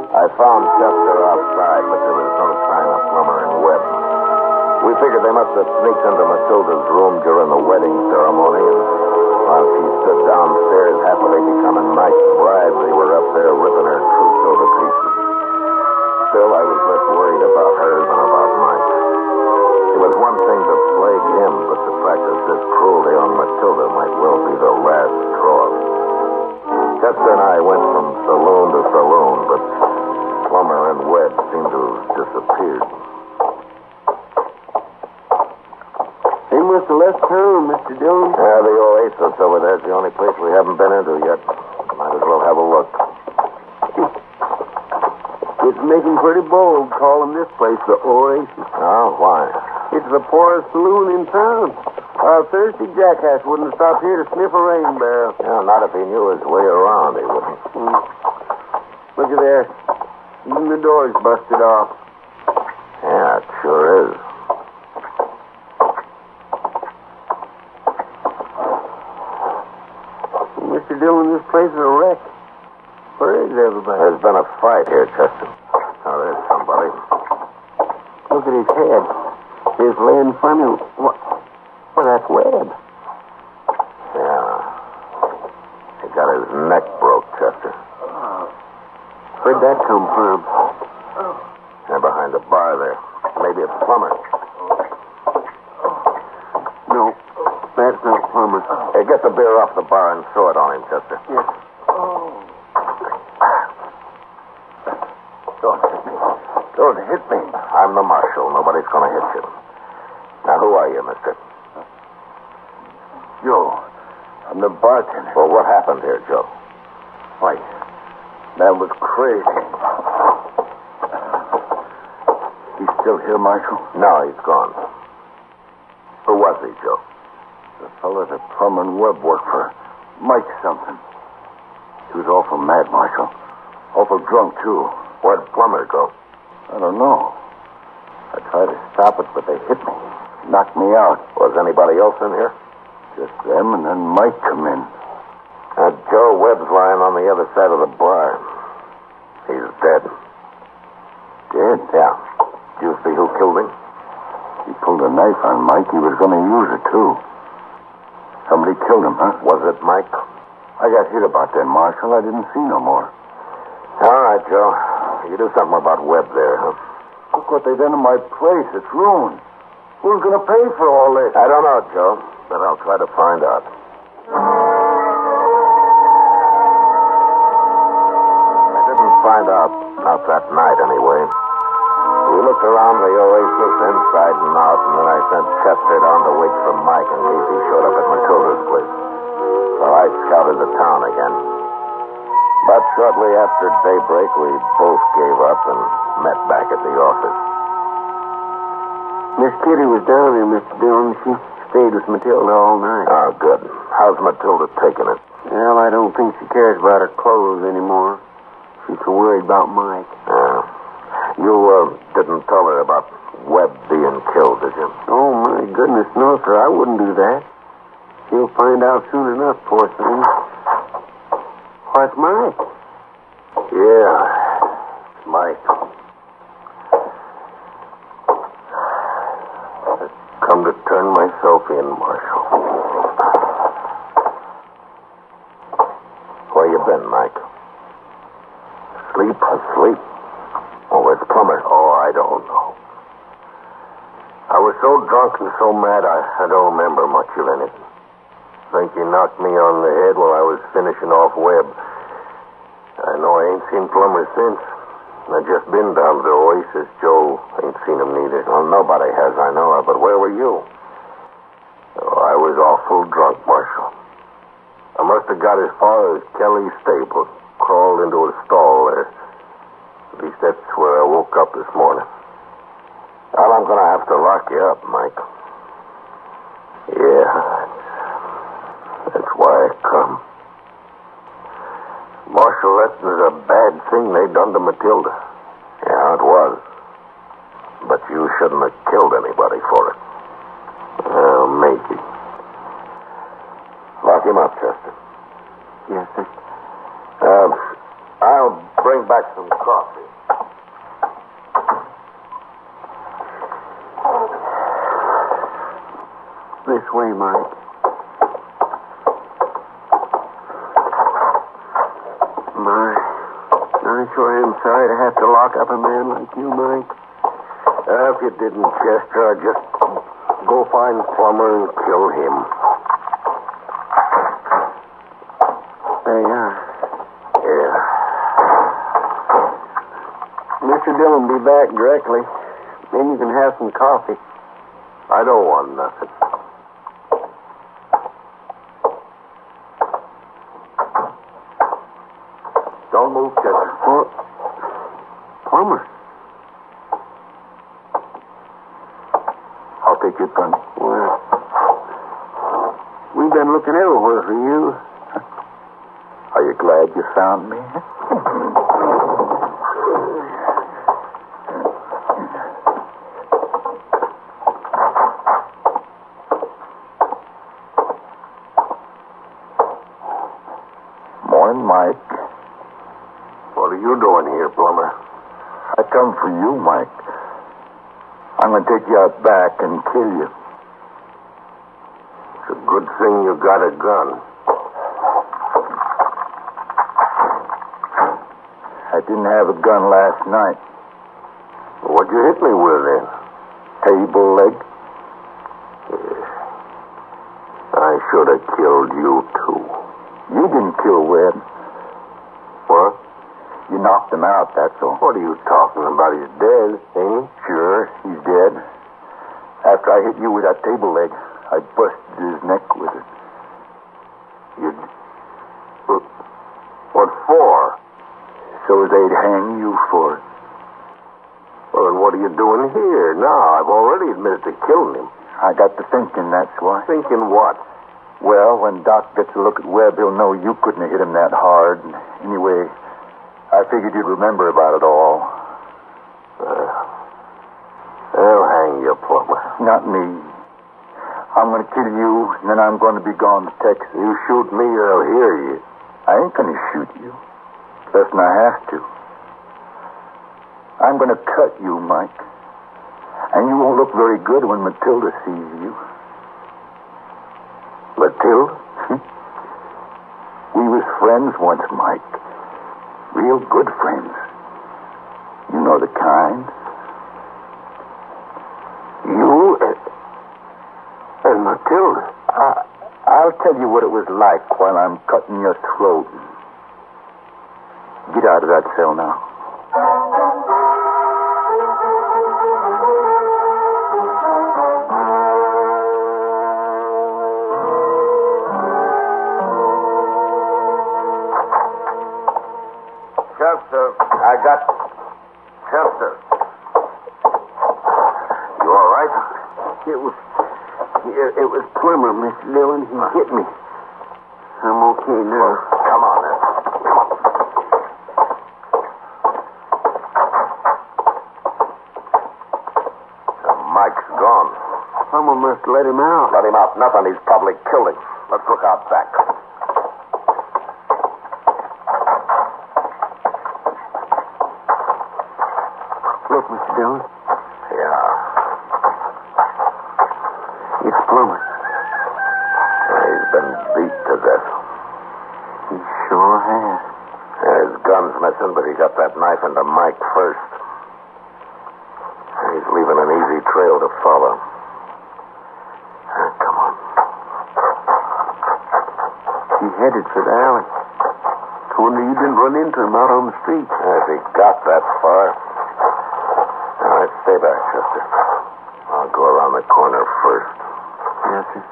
Speaker 5: I found Chester outside, but there was no sign of Plummer and Webb. We figured they must have sneaked into Matilda's room during the wedding ceremony, and while she stood downstairs happily becoming Mike's bride, they were up there ripping her trousseau to pieces. Still, I was less worried about her than about Mike. It was one thing to plague him, but to practice this cruelty on Matilda might well be the last straw. Chester and I went from saloon to saloon, but Plummer and Webb seemed to have disappeared.
Speaker 14: They must have left town, Mr. Dillon.
Speaker 5: Yeah, the Oasis over there's the only place we haven't been into yet. Might as well have a look.
Speaker 14: It's making pretty bold calling this place the Oasis.
Speaker 5: Oh, why?
Speaker 14: It's the poorest saloon in town. A thirsty jackass wouldn't stop here to sniff a rain barrel.
Speaker 5: Yeah, not if he knew his way around, he wouldn't.
Speaker 14: Look at there. Even the door's busted off.
Speaker 5: Yeah, it sure is.
Speaker 14: Mr. Dillon, this place is a wreck. Where is everybody?
Speaker 5: There's been a fight here, Chester. Oh, there's somebody.
Speaker 14: Look at his head. He's laying funny. What? Well, that's Webb.
Speaker 5: Yeah. He got his neck broke, Chester.
Speaker 14: Where'd that come from?
Speaker 5: They're behind the bar there. Maybe it's Plummer.
Speaker 14: No, that's not Plummer.
Speaker 5: Hey, get the beer off the bar and throw it on him, Chester.
Speaker 14: Yes.
Speaker 5: Don't hit me. I'm the marshal. Nobody's going to hit you. Now, who are you, mister?
Speaker 15: Joe. I'm the bartender.
Speaker 5: Well, what happened here, Joe?
Speaker 15: Why, that was crazy. He's still here, Marshal?
Speaker 5: No, he's gone. Who was he, Joe?
Speaker 15: The fellow that Plummer and Webb worked for. Mike something. He was awful mad, Marshal. Awful drunk, too.
Speaker 5: Where'd Plummer go?
Speaker 15: I don't know. I tried to stop it, but they hit me. Knocked me out.
Speaker 5: Was anybody else in here?
Speaker 15: Just them, and then Mike come in.
Speaker 5: Now, Joe Webb's lying on the other side of the bar. He's dead.
Speaker 15: Dead?
Speaker 5: Yeah. Did you see who killed him?
Speaker 15: He pulled a knife on Mike. He was going to use it, too. Somebody killed him, huh?
Speaker 5: Was it Mike?
Speaker 15: I got hit about that, Marshal. I didn't see no more.
Speaker 5: All right, Joe. You do something about Webb there, huh?
Speaker 15: Look what they done to my place. It's ruined. Who's going to pay for all this?
Speaker 5: I don't know, Joe, but I'll try to find out. I didn't find out that night, anyway. We looked around the Oasis inside and out, and then I sent Chester down to wait for Mike in case he showed up at Matilda's place. So I scouted the town again. But shortly after daybreak, we both gave up and met back at the office.
Speaker 14: Miss Kitty was down here, Mr. Dillon. She stayed with Matilda all night.
Speaker 5: Oh, good. How's Matilda taking it?
Speaker 14: Well, I don't think she cares about her clothes anymore. She's so worried about Mike.
Speaker 5: You didn't tell her about Webb being killed, did you?
Speaker 14: Oh, my goodness, no, sir. I wouldn't do that. She'll find out soon enough, poor thing. What's Mike?
Speaker 5: Yeah, it's Mike. Come to turn myself in, Marshal. Where you been, Mike? Asleep? Oh, where's Plummer?
Speaker 15: Oh, I don't know. I was so drunk and so mad, I don't remember much of anything. Think he knocked me on the head while I was finishing off Webb. I know I ain't seen Plummer since. I just been down to the Oasis. Joe ain't seen him neither.
Speaker 5: Well, nobody has, I know of, but where were you?
Speaker 15: Oh, I was awful drunk, Marshal. I must have got as far as Kelly's stable. Crawled into a stall there. At least that's where I woke up this morning.
Speaker 5: Well, I'm going to have to lock you up, Mike.
Speaker 15: Yeah, that's why I come. Marshal, that was a bad thing they done to Matilda.
Speaker 5: Yeah, it was. But you shouldn't have killed anybody for it.
Speaker 15: Well, maybe.
Speaker 5: Lock him up, Chester.
Speaker 14: Yes, sir.
Speaker 5: I'll bring back some coffee.
Speaker 14: This way, Mike. I sure am sorry to have to lock up a man like you, Mike.
Speaker 15: If you didn't, Chester, I'd just go find Plummer and kill him.
Speaker 14: There you are.
Speaker 15: Yeah.
Speaker 14: Mr. Dillon will be back directly. Then you can have some coffee.
Speaker 15: I don't want nothing. Don't move, Chester.
Speaker 14: Plummer.
Speaker 15: I'll take your gun.
Speaker 14: Well, we've been looking everywhere for you.
Speaker 15: Are you glad you found me? Morning, Mike. What are you doing here, Plummer? I come for you, Mike. I'm going to take you out back and kill you. It's a good thing you got a gun. I didn't have a gun last night. What'd you hit me with then? Table leg? Yeah. I should have killed you, too. You didn't kill Webb. What? You knocked him out, that's all. What are you talking about? He's dead, ain't he? Sure, he's dead. After I hit you with that table leg, I busted his neck with it. What for? So they'd hang you for it. Well, then what are you doing here now? I've already admitted to killing him. I got to thinking, that's why. Thinking what? Well, when Doc gets a look at Webb, he'll know you couldn't have hit him that hard. Anyway, I figured you'd remember about it all. They'll hang you, Plummer. Not me. I'm going to kill you, and then I'm going to be gone to Texas. You shoot me, I'll hear you. I ain't going to shoot you. Less'n I have to. I'm going to cut you, Mike. And you won't look very good when Matilda sees you. Matilda? We was friends once, Mike. Real good friends. You know the kind. You and Matilda. I'll tell you what it was like while I'm cutting your throat. Get out of that cell now. Chester, I got Chester. You all right?
Speaker 14: It was Plummer, Mr. Dillon. He hit me. I'm okay now.
Speaker 15: Come on, then. Come on. Mike's gone.
Speaker 14: Plummer must let him out.
Speaker 15: Let him out. Nothing. He's probably killed him. Let's look out back.
Speaker 14: Look, Mr. Dillon.
Speaker 15: Yeah.
Speaker 14: It's Plummer.
Speaker 15: He's been beat to death.
Speaker 14: He sure has.
Speaker 15: His gun's missing, but he got that knife into Mike first. He's leaving an easy trail to follow. Come on.
Speaker 14: He headed for the alley. Wonder you didn't run into him out on the street.
Speaker 15: If he got that far. All right, stay back, Chester. I'll go around the corner first.
Speaker 14: Yes, sir.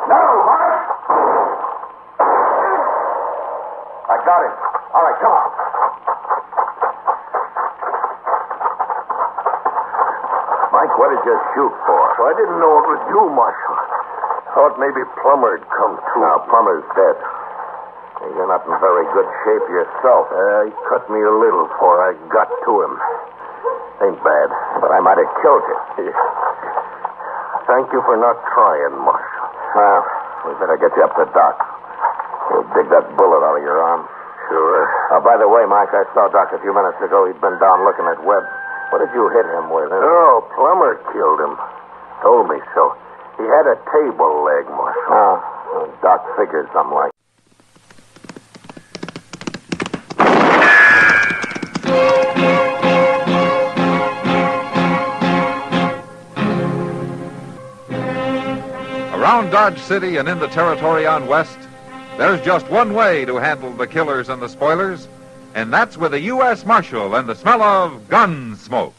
Speaker 15: No, Mark! I got him. All right, come on. Mike, what did you shoot for? I didn't know it was you, Marshal. Thought maybe Plummer had come too. Now, Plummer's dead. You're not in very good shape yourself. He cut me a little before I got to him. Ain't bad, but I might have killed you. Thank you for not trying, Marshal. Well, we better get you up to Doc. He'll dig that bullet out of your arm. Sure. By the way, Mike, I saw Doc a few minutes ago. He'd been down looking at Webb.
Speaker 5: What did you hit him with?
Speaker 14: Oh, Plummer killed him. Told me so. He had a table leg, Marshal.
Speaker 5: Doc figured something like
Speaker 17: Around Dodge City and in the territory on West, there's just one way to handle the killers and the spoilers, and that's with a U.S. Marshal and the smell of Gunsmoke.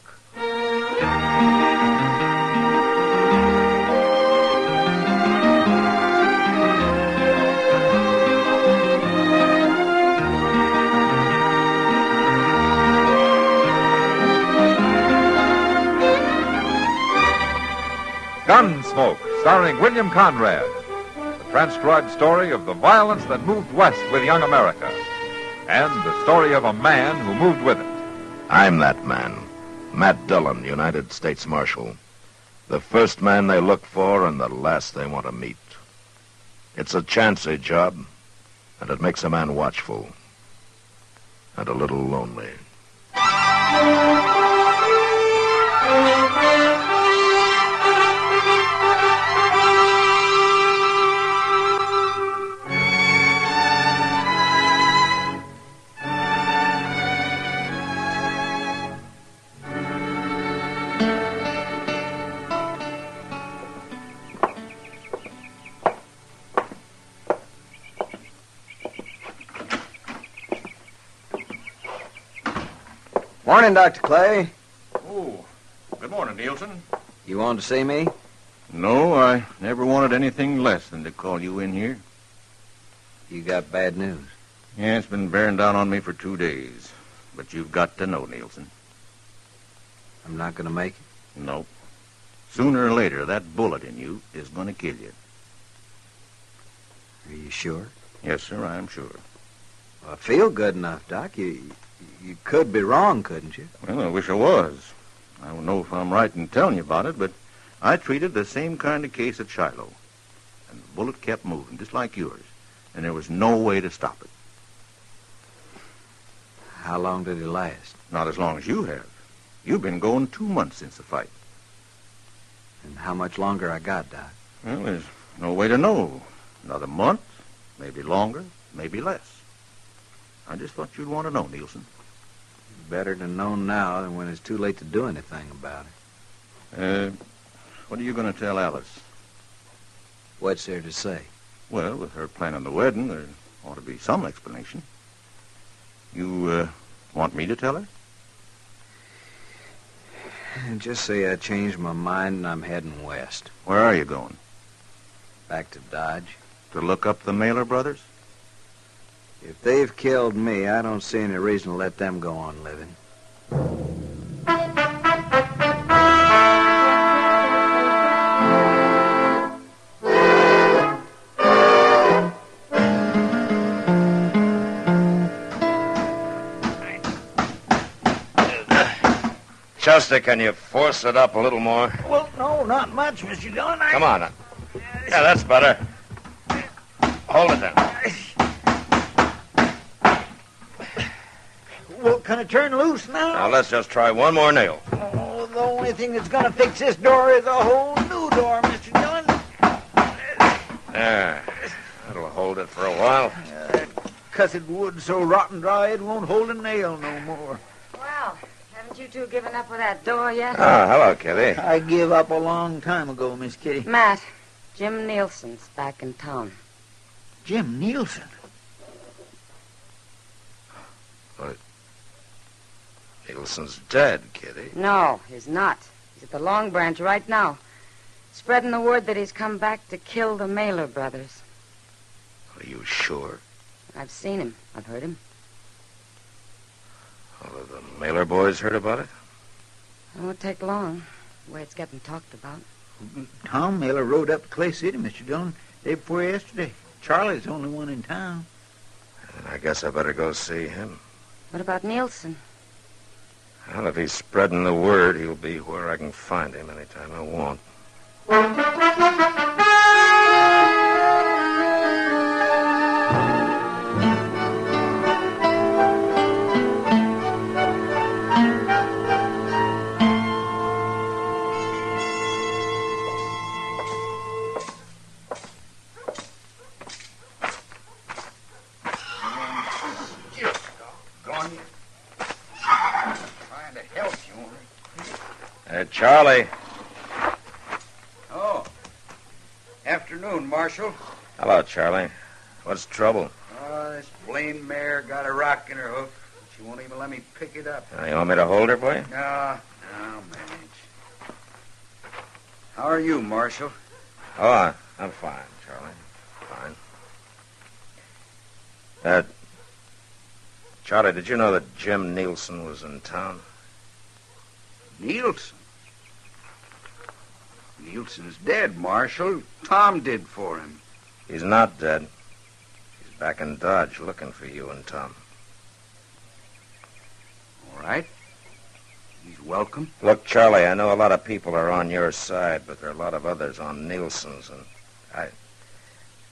Speaker 17: Gunsmoke, starring William Conrad. The transcribed story of the violence that moved west with young America. And the story of a man who moved with it.
Speaker 13: I'm that man. Matt Dillon, United States Marshal. The first man they look for and the last they want to meet. It's a chancy job, and it makes a man watchful. And a little lonely.
Speaker 19: Morning, Dr. Clay.
Speaker 21: Oh, good morning, Nielsen.
Speaker 19: You wanted to see me?
Speaker 21: No, I never wanted anything less than to call you in here.
Speaker 19: You got bad news.
Speaker 21: Yeah, it's been bearing down on me for 2 days. But you've got to know, Nielsen.
Speaker 19: I'm not going to make it?
Speaker 21: Nope. Sooner or later, that bullet in you is going to kill you.
Speaker 19: Are you sure?
Speaker 21: Yes, sir, I'm sure.
Speaker 19: Well, I feel good enough, Doc. You could be wrong, couldn't you?
Speaker 21: Well, I wish I was. I don't know if I'm right in telling you about it, but I treated the same kind of case at Shiloh. And the bullet kept moving, just like yours. And there was no way to stop it.
Speaker 19: How long did it last?
Speaker 21: Not as long as you have. You've been going 2 months since the fight.
Speaker 19: And how much longer I got, Doc?
Speaker 21: Well, there's no way to know. Another month, maybe longer, maybe less. I just thought you'd want to know, Nielsen.
Speaker 19: Better to know now than when it's too late to do anything about it.
Speaker 21: What are you going to tell Alice?
Speaker 19: What's there to say?
Speaker 21: Well, with her planning the wedding, there ought to be some explanation. You, want me to tell her?
Speaker 19: Just say I changed my mind and I'm heading west.
Speaker 21: Where are you going?
Speaker 19: Back to Dodge.
Speaker 21: To look up the Mailer brothers?
Speaker 19: If they've killed me, I don't see any reason to let them go on living.
Speaker 13: Chester, can you force it up a little more?
Speaker 11: Well, no, not much, Mr. Dillon.
Speaker 13: Come on. Yeah, that's better. Hold it then.
Speaker 11: Well, can it turn loose now?
Speaker 13: Now, let's just try one more nail.
Speaker 11: Oh, the only thing that's going to fix this door is a whole new door, Mr. Dillon.
Speaker 13: There. That'll hold it for a while.
Speaker 11: That cussed wood's so rotten dry it won't hold a nail no more.
Speaker 10: Well, haven't you two given up with that door yet?
Speaker 13: Oh, hello, Kitty.
Speaker 11: I gave up a long time ago, Miss Kitty.
Speaker 10: Matt, Jim Nielsen's back in town.
Speaker 11: Jim Nielsen?
Speaker 13: What? Nielsen's dead, Kitty.
Speaker 10: No, he's not. He's at the Long Branch right now, spreading the word that he's come back to kill the Mailer brothers.
Speaker 13: Are you sure?
Speaker 10: I've seen him. I've heard him.
Speaker 13: Well, have the Mailer boys heard about it?
Speaker 10: It won't take long, the way it's getting talked about.
Speaker 11: Tom Mailer rode up to Clay City, Mr. Dillon, day before yesterday. Charlie's the only one in town.
Speaker 13: And I guess I better go see him.
Speaker 10: What about Nielsen?
Speaker 13: Well, if he's spreading the word, he'll be where I can find him anytime I want. Charlie.
Speaker 2: Oh. Afternoon, Marshal.
Speaker 13: Hello, Charlie. What's the trouble?
Speaker 2: This blame mare got a rock in her hoof. She won't even let me pick it up.
Speaker 13: You want me to hold her for you?
Speaker 2: No, I'll manage. How are you, Marshal?
Speaker 13: Oh, I'm fine, Charlie. Fine. Charlie, did you know that Jim Nielsen was in town?
Speaker 2: Nielsen? Nielsen's dead, Marshal. Tom did for him.
Speaker 13: He's not dead. He's back in Dodge looking for you and Tom.
Speaker 2: All right. He's welcome.
Speaker 13: Look, Charlie, I know a lot of people are on your side, but there are a lot of others on Nielsen's, and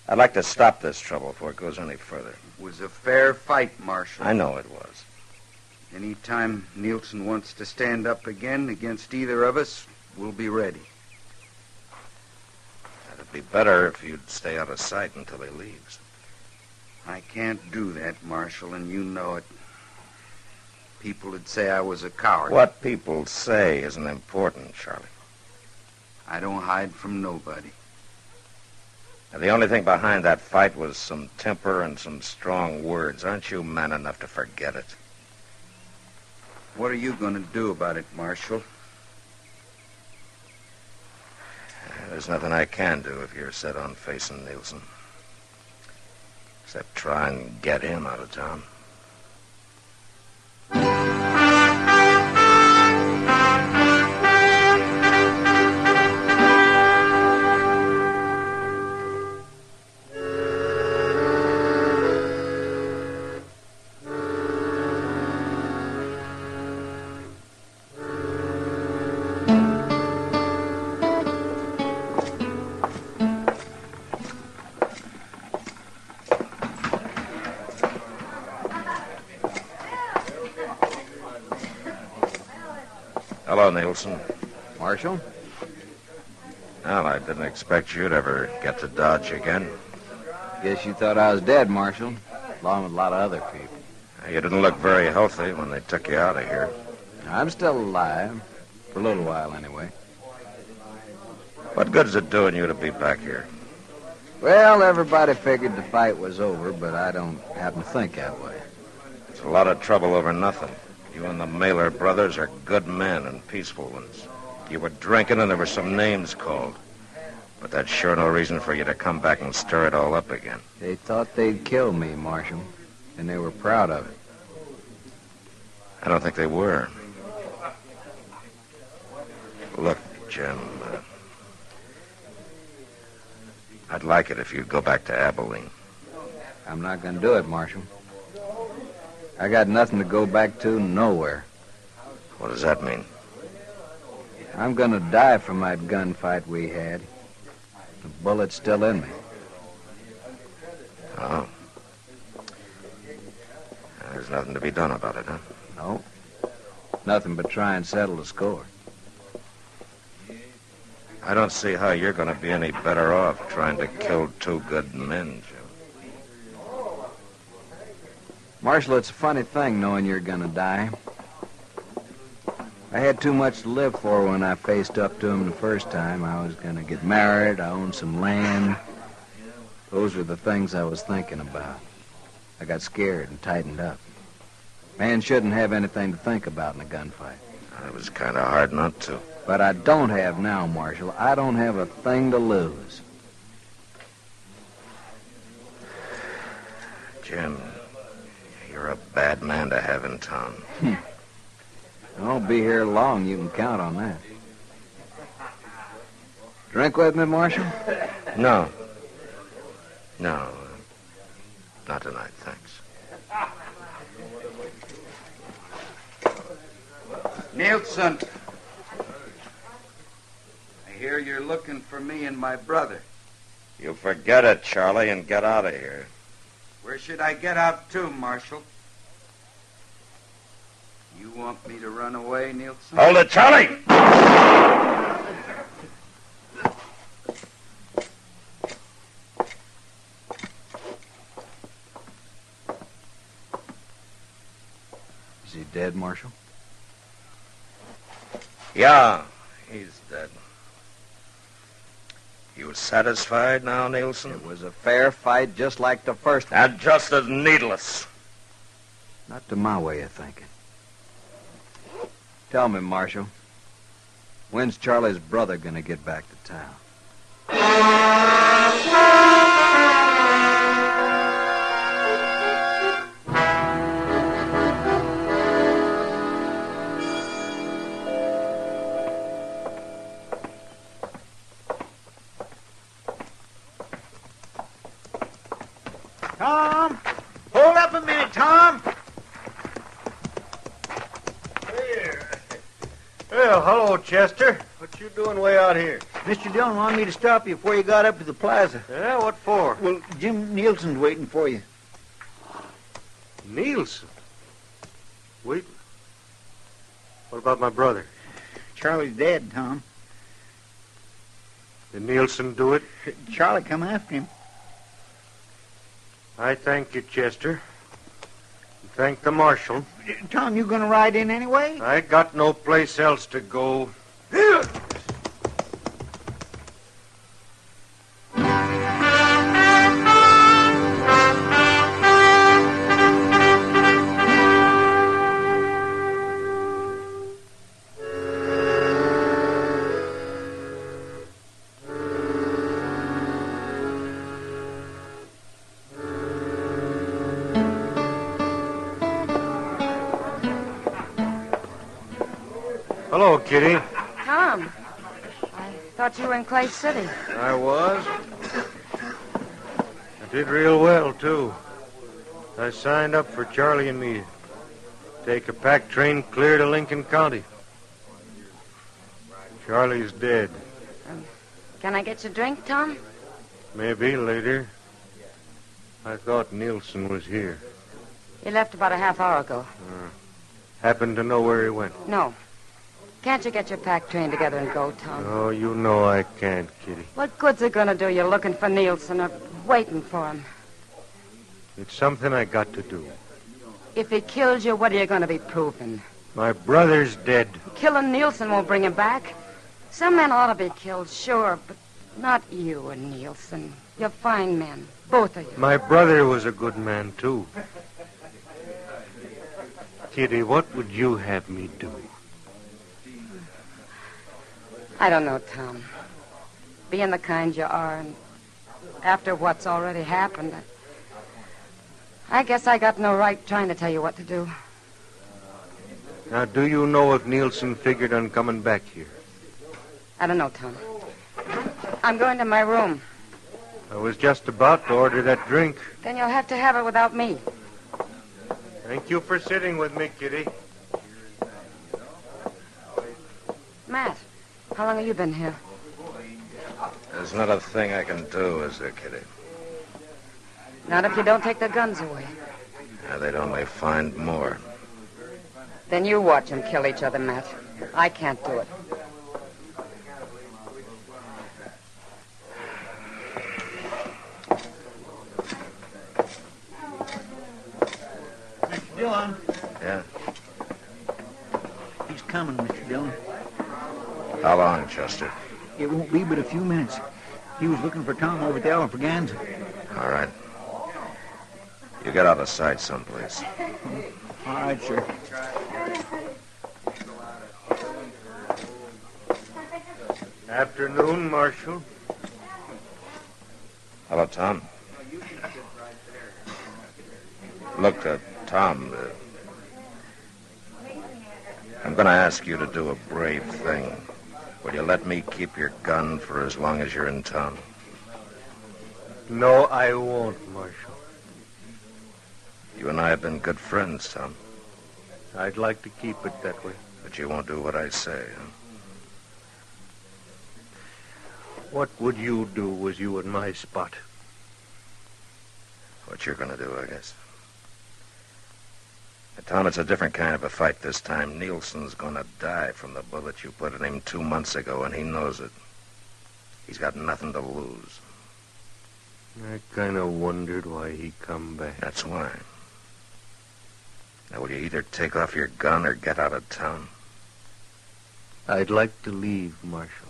Speaker 13: I'd like to stop this trouble before it goes any further.
Speaker 2: It was a fair fight, Marshal.
Speaker 13: I know it was.
Speaker 2: Any time Nielsen wants to stand up again against either of us, we'll be ready.
Speaker 13: It'd be better if you'd stay out of sight until he leaves.
Speaker 2: I can't do that, Marshal, and you know it. People would say I was a coward.
Speaker 13: What people say isn't important, Charlie.
Speaker 2: I don't hide from nobody.
Speaker 13: Now, the only thing behind that fight was some temper and some strong words. Aren't you man enough to forget it?
Speaker 2: What are you going to do about it, Marshal?
Speaker 13: There's nothing I can do if you're set on facing Nielsen. Except try and get him out of town. Hello, Nielsen.
Speaker 19: Marshal?
Speaker 13: Well, I didn't expect you'd ever get to Dodge again.
Speaker 19: Guess you thought I was dead, Marshal, along with a lot of other people.
Speaker 13: You didn't look very healthy when they took you out of here.
Speaker 19: I'm still alive. For a little while, anyway.
Speaker 13: What good's it doing you to be back here?
Speaker 19: Well, everybody figured the fight was over, but I don't happen to think that way.
Speaker 13: It's a lot of trouble over nothing. You and the Mailer brothers are good men and peaceful ones. You were drinking and there were some names called. But that's sure no reason for you to come back and stir it all up again.
Speaker 19: They thought they'd kill me, Marshal, and they were proud of it.
Speaker 13: I don't think they were. Look, Jim, I'd like it if you'd go back to Abilene.
Speaker 19: I'm not going to do it, Marshal. I got nothing to go back to, nowhere.
Speaker 13: What does that mean?
Speaker 19: I'm going to die from that gunfight we had. The bullet's still in me.
Speaker 13: Oh. There's nothing to be done about it, huh?
Speaker 19: No. Nothing but try and settle the score.
Speaker 13: I don't see how you're going to be any better off trying to kill two good men, Jim.
Speaker 19: Marshal, it's a funny thing knowing you're going to die. I had too much to live for when I faced up to him the first time. I was going to get married. I owned some land. Those were the things I was thinking about. I got scared and tightened up. Man shouldn't have anything to think about in a gunfight.
Speaker 13: It was kind of hard not to.
Speaker 19: But I don't have now, Marshal. I don't have a thing to lose.
Speaker 13: Jim, you're a bad man to have in town.
Speaker 19: I won't be here long. You can count on that. Drink with me, Marshal?
Speaker 13: No. No. Not tonight, thanks.
Speaker 2: Nielsen. I hear you're looking for me and my brother.
Speaker 13: You forget it, Charlie, and get out of here.
Speaker 2: Where should I get out to, Marshal? You want me to run away, Nielsen?
Speaker 13: Hold it, Charlie!
Speaker 19: Is he dead, Marshal?
Speaker 13: Yeah, He's dead. You satisfied now, Nielsen?
Speaker 19: It was a fair fight, just like the first one.
Speaker 13: And just as needless.
Speaker 19: Not to my way of thinking. Tell me, Marshal, when's Charlie's brother gonna get back to town?
Speaker 11: Tom! Hold up a minute, Tom!
Speaker 16: Well, hello, Chester. What you doing way out here?
Speaker 11: Mr. Dillon wanted me to stop you before you got up to the plaza.
Speaker 16: Yeah, what for?
Speaker 11: Well, Jim Nielsen's waiting for you.
Speaker 16: Nielsen? Wait. What about my brother?
Speaker 11: Charlie's dead, Tom.
Speaker 16: Did Nielsen do it?
Speaker 11: Charlie come after him.
Speaker 16: I thank you, Chester. And thank the marshal.
Speaker 11: Tom, you gonna ride in anyway?
Speaker 16: I got no place else to go. Hello, Kitty.
Speaker 10: Tom, I thought you were in Clay City.
Speaker 16: I was. I did real well, too. I signed up for Charlie and me. Take a pack train clear to Lincoln County. Charlie's dead.
Speaker 10: Can I get you a drink, Tom?
Speaker 16: Maybe later. I thought Nielsen was here.
Speaker 10: He left about a half hour ago.
Speaker 16: Happen to know where he went?
Speaker 10: No. Can't you get your pack train together and go, Tom?
Speaker 16: Oh, you know I can't, Kitty.
Speaker 10: What good's it gonna do you looking for Nielsen or waiting for him?
Speaker 16: It's something I got to do.
Speaker 10: If he kills you, what are you gonna be proving?
Speaker 16: My brother's dead.
Speaker 10: Killing Nielsen won't bring him back. Some men ought to be killed, sure, but not you and Nielsen. You're fine men, both of you.
Speaker 16: My brother was a good man, too. Kitty, what would you have me do?
Speaker 10: I don't know, Tom. Being the kind you are, and after what's already happened, I guess I got no right trying to tell you what to do.
Speaker 16: Now, do you know if Nielsen figured on coming back here?
Speaker 10: I don't know, Tom. I'm going to my room.
Speaker 16: I was just about to order that drink.
Speaker 10: Then you'll have to have it without me.
Speaker 16: Thank you for sitting with me, Kitty.
Speaker 10: Matt, how long have you been here?
Speaker 13: There's not a thing I can do, is there, Kitty?
Speaker 10: Not if you don't take the guns away.
Speaker 13: They'd only find more.
Speaker 10: Then you watch them kill each other, Matt. I can't do it.
Speaker 11: Mr. Dillon.
Speaker 13: Yeah?
Speaker 11: He's coming, Mr. Dillon.
Speaker 13: How long, Chester?
Speaker 11: It won't be but a few minutes. He was looking for Tom over at the Alfraganza.
Speaker 13: All right. You get out of sight someplace.
Speaker 11: All right, sir.
Speaker 16: Afternoon, Marshal.
Speaker 13: Hello, Tom. Look, Tom, I'm going to ask you to do a brave thing. Will you let me keep your gun for as long as you're in town?
Speaker 16: No, I won't, Marshal.
Speaker 13: You and I have been good friends, Tom.
Speaker 16: I'd like to keep it that way.
Speaker 13: But you won't do what I say, huh?
Speaker 16: What would you do was you in my spot?
Speaker 13: What you're going to do, I guess. Tom, it's a different kind of a fight this time. Nielsen's going to die from the bullet you put in him 2 months ago, and he knows it. He's got nothing to lose.
Speaker 16: I kind of wondered why he come back.
Speaker 13: That's why. Now, will you either take off your gun or get out of town?
Speaker 14: I'd like to leave, Marshal.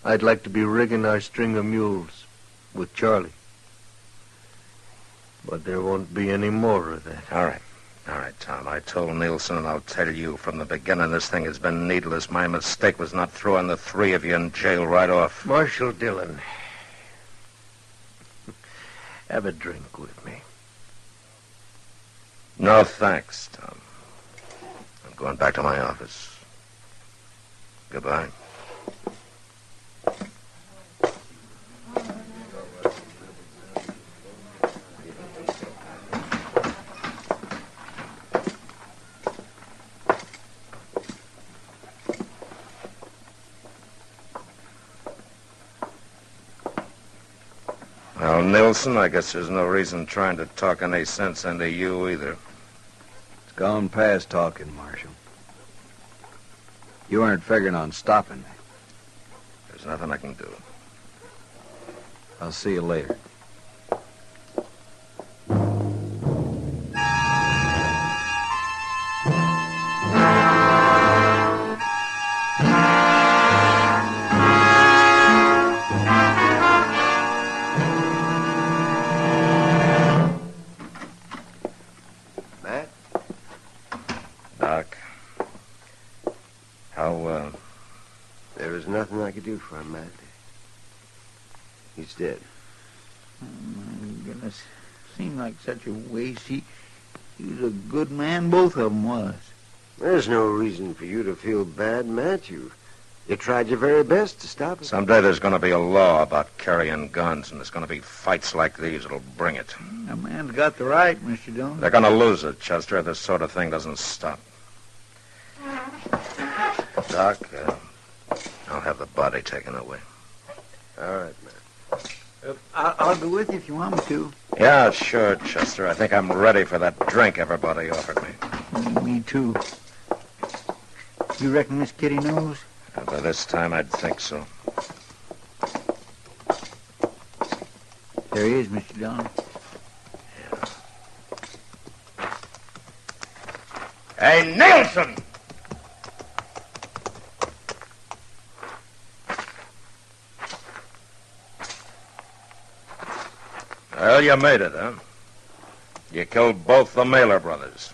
Speaker 14: I'd like to be rigging our string of mules with Charlie. But there won't be any more of that.
Speaker 5: All right. All right, Tom. I told Nielsen, and I'll tell you from the beginning, this thing has been needless. My mistake was not throwing the three of you in jail right off.
Speaker 14: Marshal Dillon, have a drink with me.
Speaker 5: No, thanks, Tom. I'm going back to my office. Goodbye. Well, Nilsson, I guess there's no reason trying to talk any sense into you either.
Speaker 19: It's gone past talking, Marshal. You aren't figuring on stopping me.
Speaker 5: There's nothing I can do.
Speaker 19: I'll see you later.
Speaker 14: There was nothing I could do for him, Matt. He's dead.
Speaker 11: Oh, my goodness. Seemed like such a waste. He was a good man, both of them was.
Speaker 14: There's no reason for you to feel bad, Matt. You tried your very best to stop it.
Speaker 5: Someday there's going to be a law about carrying guns, and there's going to be fights like these that'll bring it.
Speaker 11: A man's got the right, Mr. Dillon.
Speaker 5: They're going to lose it, Chester, if this sort of thing doesn't stop. Doc, I'll have the body taken away.
Speaker 14: All right, man.
Speaker 11: I'll go with you if you want me to.
Speaker 5: Yeah, sure, Chester. I think I'm ready for that drink everybody offered me.
Speaker 11: Me too. You reckon Miss Kitty knows?
Speaker 5: By this time, I'd think so.
Speaker 11: There he is, Mr. Dillon.
Speaker 5: Hey, Nielsen! Well, you made it, huh? You killed both the Mailer brothers.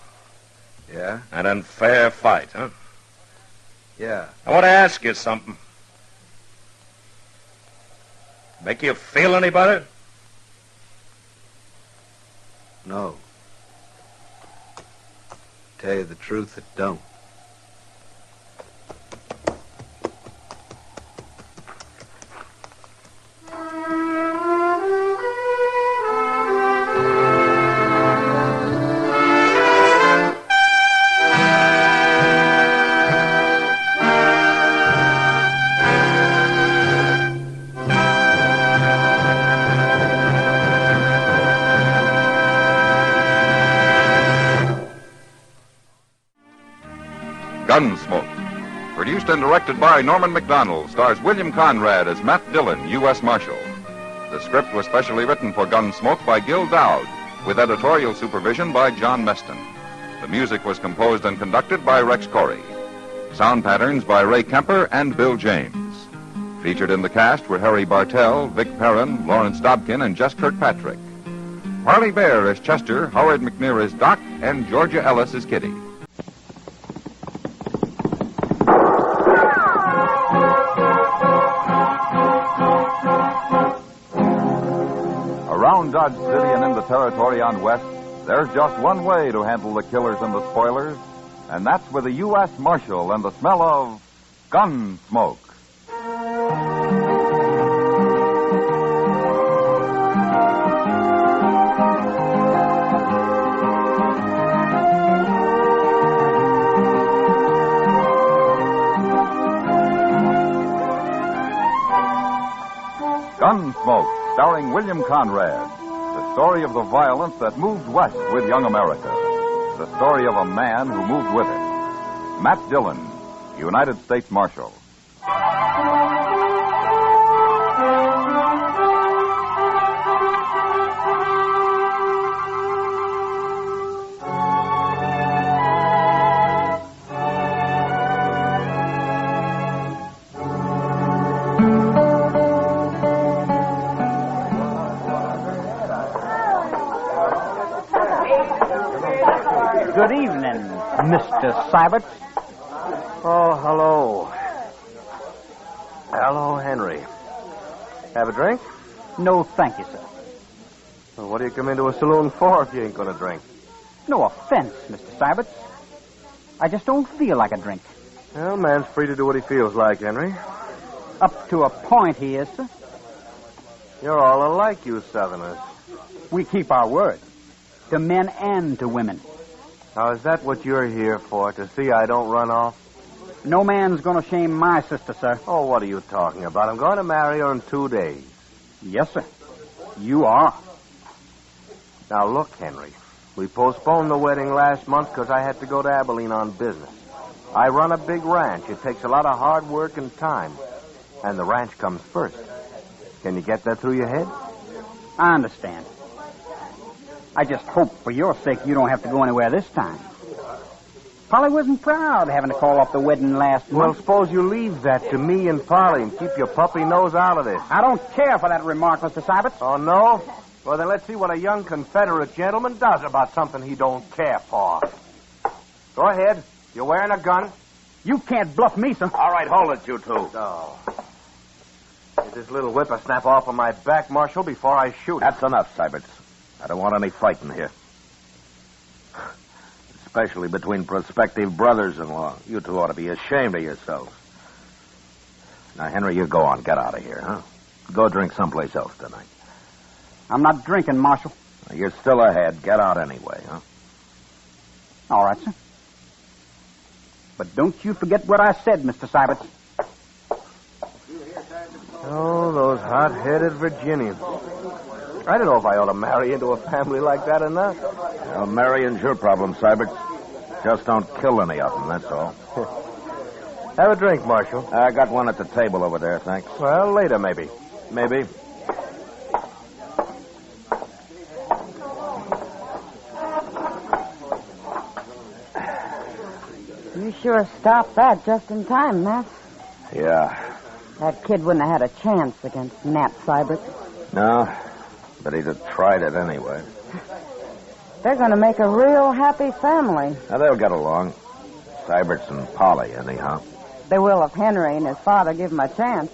Speaker 19: Yeah?
Speaker 5: And in fair fight, huh?
Speaker 19: Yeah.
Speaker 5: I want to ask you something. Make you feel any better?
Speaker 19: No. Tell you the truth, it don't.
Speaker 22: Gunsmoke. Produced and directed by Norman McDonald, stars William Conrad as Matt Dillon, U.S. Marshal. The script was specially written for Gunsmoke by Gil Dowd, with editorial supervision by John Meston. The music was composed and conducted by Rex Corey. Sound patterns by Ray Kemper and Bill James. Featured in the cast were Harry Bartell, Vic Perrin, Lawrence Dobkin, and Jess Kirkpatrick. Parley Bear as Chester, Howard McNear as Doc, and Georgia Ellis as Kitty. Around Dodge City and in the territory on West, there's just one way to handle the killers and the spoilers, and that's with a U.S. Marshal and the smell of Gunsmoke. Gunsmoke, starring William Conrad. The story of the violence that moved west with young America. The story of a man who moved with it. Matt Dillon, United States Marshal.
Speaker 7: Good evening, Mr. Sybert.
Speaker 20: Oh, hello. Hello, Henry. Have a drink?
Speaker 7: No, thank you, sir.
Speaker 20: Well, what do you come into a saloon for if you ain't going to drink?
Speaker 7: No offense, Mr. Sybert. I just don't feel like a drink.
Speaker 20: Well, man's free to do what he feels like, Henry.
Speaker 7: Up to a point he is, sir.
Speaker 20: You're all alike, you Southerners.
Speaker 7: We keep our word. To men and to women.
Speaker 20: Now, is that what you're here for, to see I don't run off?
Speaker 7: No man's going to shame my sister, sir.
Speaker 20: Oh, what are you talking about? I'm going to marry her in 2 days.
Speaker 7: Yes, sir. You are.
Speaker 20: Now, look, Henry. We postponed the wedding last month because I had to go to Abilene on business. I run a big ranch. It takes a lot of hard work and time. And the ranch comes first. Can you get that through your head?
Speaker 7: I understand. I just hope for your sake you don't have to go anywhere this time. Polly wasn't proud having to call off the wedding last month.
Speaker 20: Well, suppose you leave that to me and Polly and keep your puppy nose out of this.
Speaker 7: I don't care for that remark, Mr. Sybert.
Speaker 20: Oh, no? Well, then let's see what a young Confederate gentleman does about something he don't care for. Go ahead. You're wearing a gun.
Speaker 7: You can't bluff me, sir.
Speaker 20: All right, hold it, you two. Oh. Get this little whippersnap off of my back, Marshal, before I shoot.
Speaker 13: That's enough, Sybert. I don't want any fighting here. Especially between prospective brothers-in-law. You two ought to be ashamed of yourselves. Now, Henry, you go on. Get out of here, huh? Go drink someplace else tonight.
Speaker 7: I'm not drinking, Marshal.
Speaker 13: You're still ahead. Get out anyway, huh?
Speaker 7: All right, sir. But don't you forget what I said, Mr. Sybert.
Speaker 20: Oh, those hot-headed Virginians. I don't know if I ought to marry into a family like that or not.
Speaker 13: Well, marrying's your problem, Sybert. Just don't kill any of them, that's all.
Speaker 20: Have a drink, Marshal.
Speaker 13: I got one at the table over there, thanks.
Speaker 20: Well, later, maybe.
Speaker 13: Maybe.
Speaker 10: You sure stopped that just in time, Matt.
Speaker 13: Yeah.
Speaker 10: That kid wouldn't have had a chance against Nat Sybert.
Speaker 13: No, but he'd have tried it anyway.
Speaker 10: They're going to make a real happy family.
Speaker 13: Now, they'll get along. Sybert's and Polly, anyhow.
Speaker 10: They will if Henry and his father give him a chance.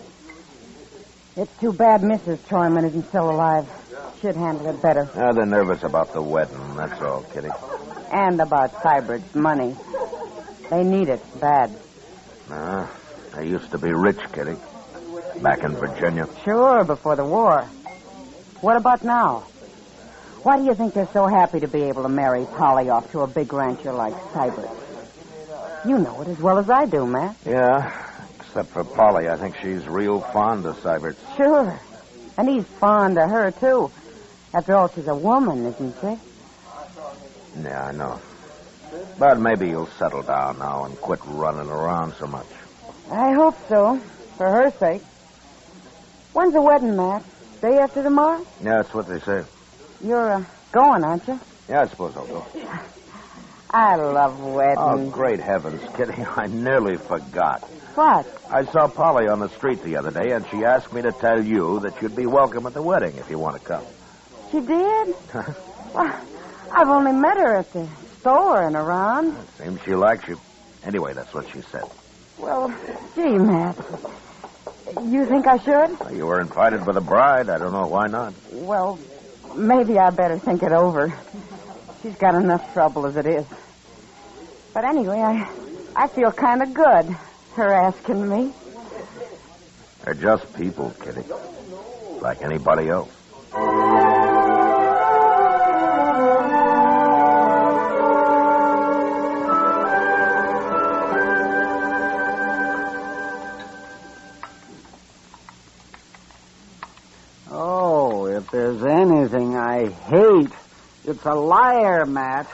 Speaker 10: It's too bad Mrs. Troyman isn't still alive. She'd handle it better.
Speaker 13: They're nervous about the wedding, that's all, Kitty.
Speaker 10: And about Sybert's money. They need it bad.
Speaker 13: They used to be rich, Kitty. Back in Virginia.
Speaker 10: Sure, before the war. What about now? Why do you think they're so happy to be able to marry Polly off to a big rancher like Sybert? You know it as well as I do, Matt.
Speaker 13: Yeah, except for Polly. I think she's real fond of Sybert.
Speaker 10: Sure. And he's fond of her, too. After all, she's a woman, isn't she?
Speaker 13: Yeah, I know. But maybe you'll settle down now and quit running around so much.
Speaker 10: I hope so, for her sake. When's the wedding, Matt? Day after tomorrow?
Speaker 13: Yeah, that's what they say.
Speaker 10: You're going, aren't you?
Speaker 13: Yeah, I suppose I'll go.
Speaker 10: I love weddings.
Speaker 13: Oh, great heavens, Kitty. I nearly forgot.
Speaker 10: What?
Speaker 13: I saw Polly on the street the other day, and she asked me to tell you that you'd be welcome at the wedding if you want to come.
Speaker 10: She did? Well, I've only met her at the store and around.
Speaker 13: Seems she likes you. Anyway, that's what she said.
Speaker 10: Well, gee, Matt. You think I should?
Speaker 13: Well, you were invited by the bride. I don't know why not.
Speaker 10: Well, maybe I better think it over. She's got enough trouble as it is. But anyway, I feel kind of good, her asking me.
Speaker 13: They're just people, Kitty. Like anybody else.
Speaker 7: Oh, if there's anything I hate, it's a liar, Matt.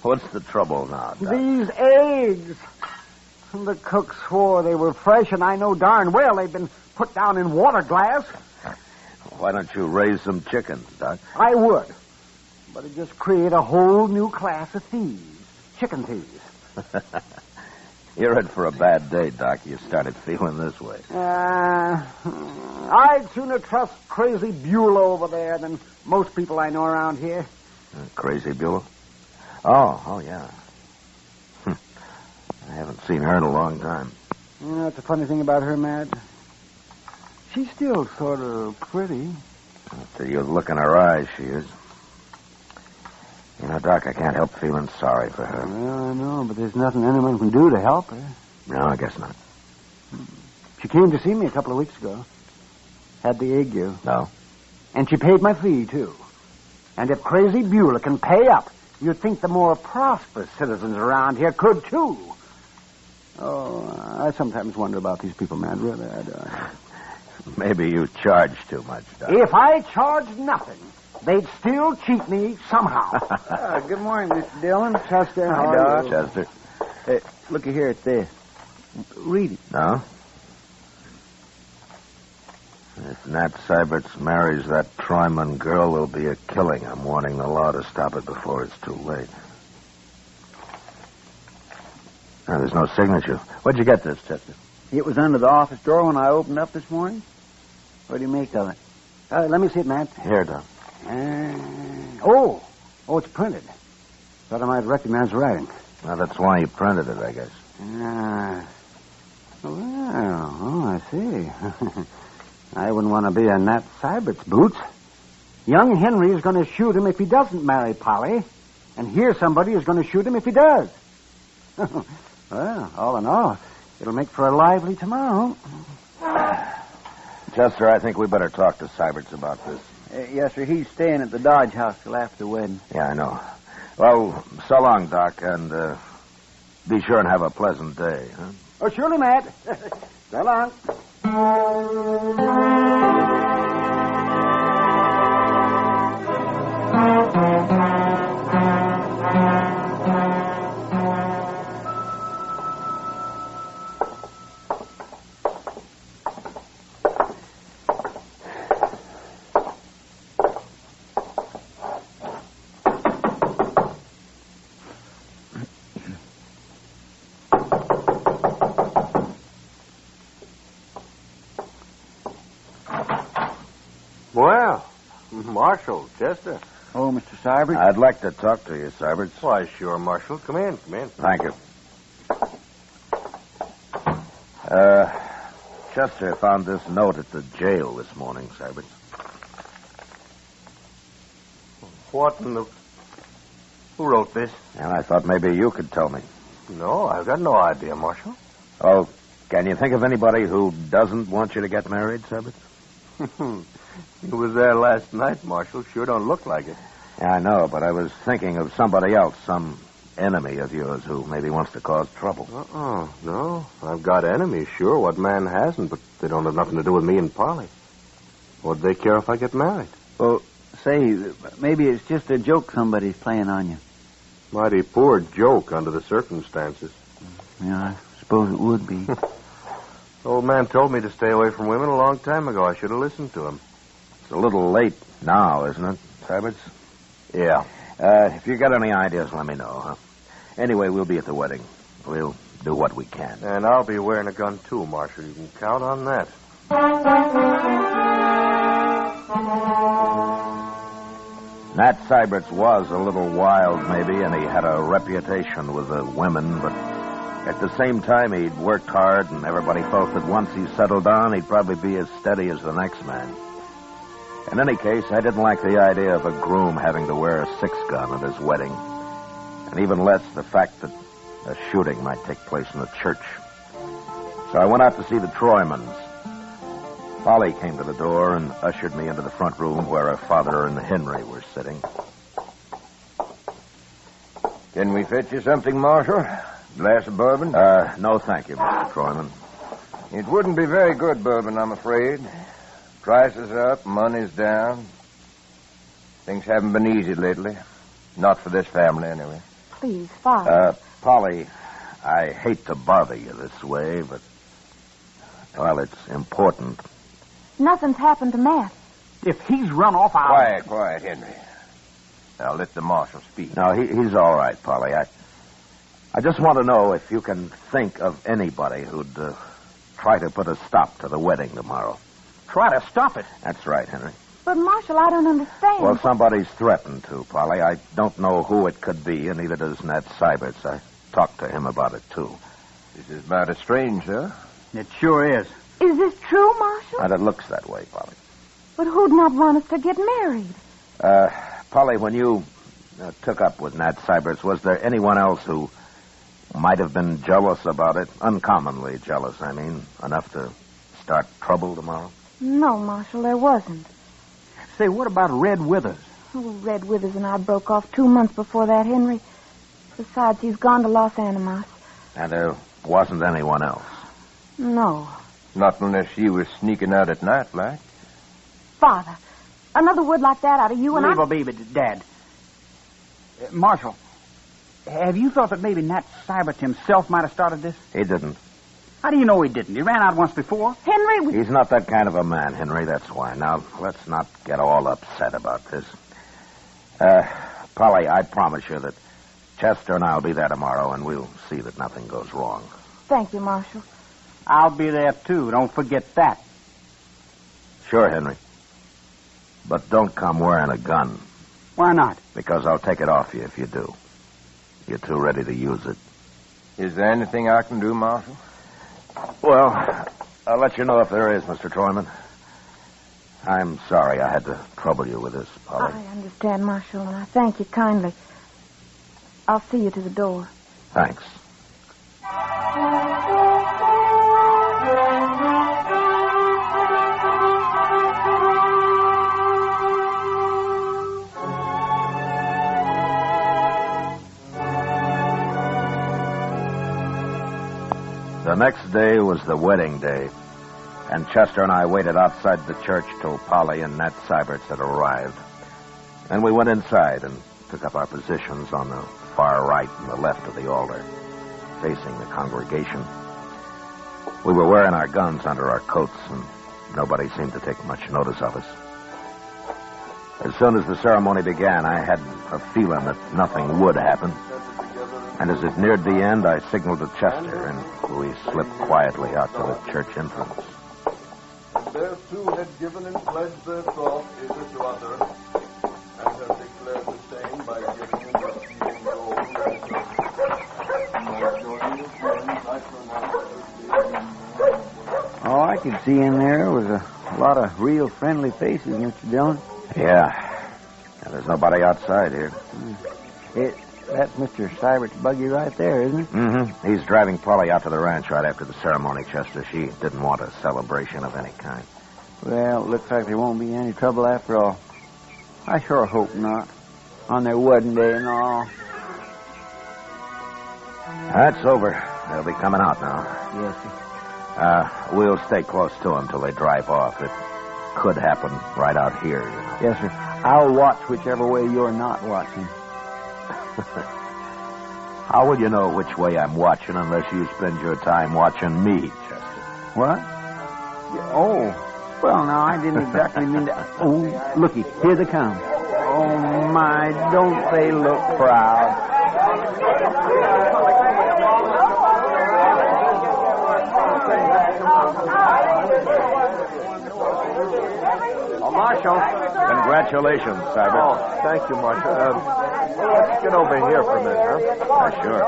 Speaker 13: What's the trouble now, Doc?
Speaker 7: These eggs. The cook swore they were fresh, and I know darn well they've been put down in water glass.
Speaker 13: Why don't you raise some chickens, Doc?
Speaker 7: I would. But it just create a whole new class of thieves. Chicken thieves.
Speaker 13: You're in for a bad day, Doc. You started feeling this way.
Speaker 7: I'd sooner trust Crazy Beulah over there than most people I know around here.
Speaker 13: Crazy Beulah? Oh, yeah. I haven't seen her in a long time.
Speaker 8: Yeah, that's the funny thing about her, Matt. She's still sort of pretty.
Speaker 13: Till you look in her eyes, she is. You know, Doc, I can't help feeling sorry for her.
Speaker 8: Well, I know, but there's nothing anyone can do to help her.
Speaker 13: No, I guess not.
Speaker 8: She came to see me a couple of weeks ago. Had the ague.
Speaker 13: No.
Speaker 8: And she paid my fee, too. And if Crazy Beulah can pay up, you'd think the more prosperous citizens around here could, too. Oh, I sometimes wonder about these people, man. Really, I do.
Speaker 13: Maybe you charge too much, Doc.
Speaker 8: If I charged nothing, they'd still cheat me somehow.
Speaker 11: Good morning, Mr. Dillon.
Speaker 8: Chester,
Speaker 11: Hi,
Speaker 8: how are
Speaker 11: Doc.
Speaker 8: you?
Speaker 13: Chester.
Speaker 11: Hey, looky here at this. Read it.
Speaker 13: No? If Nat Syberts marries that Tryman girl, there'll be a killing. I'm warning the law to stop it before it's too late. Oh, there's no signature. Where'd you get this, Chester?
Speaker 11: It was under the office door when I opened up this morning. What do you make of it?
Speaker 8: Let me see it, Matt.
Speaker 13: Here, Doc.
Speaker 8: Oh, it's printed. Thought I might recognize the writing.
Speaker 13: Well, that's why you printed it, I guess.
Speaker 8: I see. I wouldn't want to be in Nat Sybert's boots. Young Henry is going to shoot him if he doesn't marry Polly, and here somebody is going to shoot him if he does. Well, all in all, it'll make for a lively tomorrow.
Speaker 13: Chester, I think we better talk to Syberts about this.
Speaker 11: Yes, sir. He's staying at the Dodge house till after the wedding.
Speaker 13: Yeah, I know. Well, so long, Doc, and be sure and have a pleasant day, huh?
Speaker 8: Oh, surely, Matt. So long.
Speaker 20: Well, Marshal, Chester.
Speaker 11: Oh, Mr. Syberts?
Speaker 13: I'd like to talk to you, Syberts.
Speaker 20: Why, sure, Marshal. Come in.
Speaker 13: Thank you. Chester found this note at the jail this morning, Syberts.
Speaker 20: What in the... Who wrote this?
Speaker 13: And I thought maybe you could tell me.
Speaker 20: No, I've got no idea, Marshal.
Speaker 13: Oh, can you think of anybody who doesn't want you to get married, Syberts?
Speaker 20: He was there last night, Marshal. Sure don't look like it.
Speaker 13: Yeah, I know, but I was thinking of somebody else, some enemy of yours who maybe wants to cause trouble.
Speaker 20: No. I've got enemies, sure. What man hasn't? But they don't have nothing to do with me and Polly. What'd they care if I get married?
Speaker 11: Well, say, maybe it's just a joke somebody's playing on you.
Speaker 20: Mighty poor joke under the circumstances.
Speaker 11: Yeah, I suppose it would be.
Speaker 20: Old man told me to stay away from women a long time ago. I should have listened to him.
Speaker 13: It's a little late now, isn't it, Syberts?
Speaker 20: Yeah.
Speaker 13: If you got any ideas, let me know, huh? Anyway, we'll be at the wedding. We'll do what we can.
Speaker 20: And I'll be wearing a gun, too, Marshal. You can count on that.
Speaker 13: Nat Syberts was a little wild, maybe, and he had a reputation with the women, but at the same time, he'd worked hard, and everybody felt that once he settled down, he'd probably be as steady as the next man. In any case, I didn't like the idea of a groom having to wear a 6-gun at his wedding, and even less the fact that a shooting might take place in a church. So I went out to see the Troymans. Polly came to the door and ushered me into the front room where her father and Henry were sitting.
Speaker 20: Can we fetch you something, Marshal? Glass of bourbon?
Speaker 13: No, thank you, Mr. Troyman.
Speaker 20: It wouldn't be very good bourbon, I'm afraid. Prices are up, money's down. Things haven't been easy lately. Not for this family, anyway.
Speaker 12: Please, Father.
Speaker 13: Polly, I hate to bother you this way, but, well, it's important.
Speaker 12: Nothing's happened to Matt.
Speaker 8: If he's run off, I'll...
Speaker 20: Quiet, Henry. I'll let the marshal speak.
Speaker 13: No, he's all right, Polly. I just want to know if you can think of anybody who'd try to put a stop to the wedding tomorrow.
Speaker 8: Try to stop it?
Speaker 13: That's right, Henry.
Speaker 12: But, Marshal, I don't understand.
Speaker 13: Well, somebody's threatened to, Polly. I don't know who it could be, and neither does Nat Syberts. I talked to him about it, too.
Speaker 1: This is mighty strange, sir.
Speaker 7: It sure is.
Speaker 12: Is this true, Marshal?
Speaker 13: And it looks that way, Polly.
Speaker 12: But who'd not want us to get married?
Speaker 13: Polly, when you took up with Nat Syberts, was there anyone else who might have been jealous about it? Uncommonly jealous, I mean. Enough to start trouble tomorrow?
Speaker 12: No, Marshal, there wasn't.
Speaker 7: Say, what about Red Withers?
Speaker 12: Oh, Red Withers and I broke off 2 months before that, Henry. Besides, he's gone to Los Animas.
Speaker 13: And there wasn't anyone else?
Speaker 12: No.
Speaker 1: Not unless you was sneaking out at night, like.
Speaker 12: Father, another word like that out of you and
Speaker 7: Leave a baby, Dad. Marshal, have you thought that maybe Nat Syberts himself might have started this?
Speaker 13: He didn't.
Speaker 7: How do you know he didn't? He ran out once before.
Speaker 12: Henry,
Speaker 13: He's not that kind of a man, Henry, that's why. Now, let's not get all upset about this. Polly, I promise you that Chester and I will be there tomorrow, and we'll see that nothing goes wrong.
Speaker 12: Thank you, Marshal.
Speaker 7: I'll be there, too. Don't forget that.
Speaker 13: Sure, Henry. But don't come wearing a gun.
Speaker 7: Why not?
Speaker 13: Because I'll take it off you if you do. You're too ready to use it.
Speaker 1: Is there anything I can do, Marshal?
Speaker 13: Well, I'll let you know if there is, Mr. Troyman. I'm sorry I had to trouble you with this, Polly.
Speaker 12: I understand, Marshal, and I thank you kindly. I'll see you to the door.
Speaker 13: Thanks. The next day was the wedding day, and Chester and I waited outside the church till Polly and Nat Syberts had arrived. Then we went inside and took up our positions on the far right and the left of the altar, facing the congregation. We were wearing our guns under our coats, and nobody seemed to take much notice of us. As soon as the ceremony began, I had a feeling that nothing would happen. And as it neared the end, I signaled to Chester, and we slipped quietly out to the church entrance.
Speaker 14: Their two had given and pledged their troth either to other, and have declared the same by giving in the healing gold and
Speaker 6: All I could see in there was a lot of real friendly faces, Mr. Dillon.
Speaker 13: Yeah. There's nobody outside here.
Speaker 6: That's Mr. Sybert's buggy right there, isn't it?
Speaker 13: Mm-hmm. He's driving Polly out to the ranch right after the ceremony, Chester. She didn't want a celebration of any kind.
Speaker 6: Well, it looks like there won't be any trouble after all. I sure hope not. On their wedding day and all.
Speaker 13: That's over. They'll be coming out now.
Speaker 6: Yes, sir.
Speaker 13: We'll stay close to them till they drive off. It could happen right out here, you know.
Speaker 6: Yes, sir. I'll watch whichever way you're not watching.
Speaker 13: How will you know which way I'm watching unless you spend your time watching me, Chester?
Speaker 6: What? Oh, well, now, I didn't exactly mean to... Oh, looky, here they come. Oh, my, don't they look proud.
Speaker 13: Marshal. Congratulations, Syberts.
Speaker 1: Oh, thank you, Marshal. Let's get over here for a minute, huh?
Speaker 13: Sure.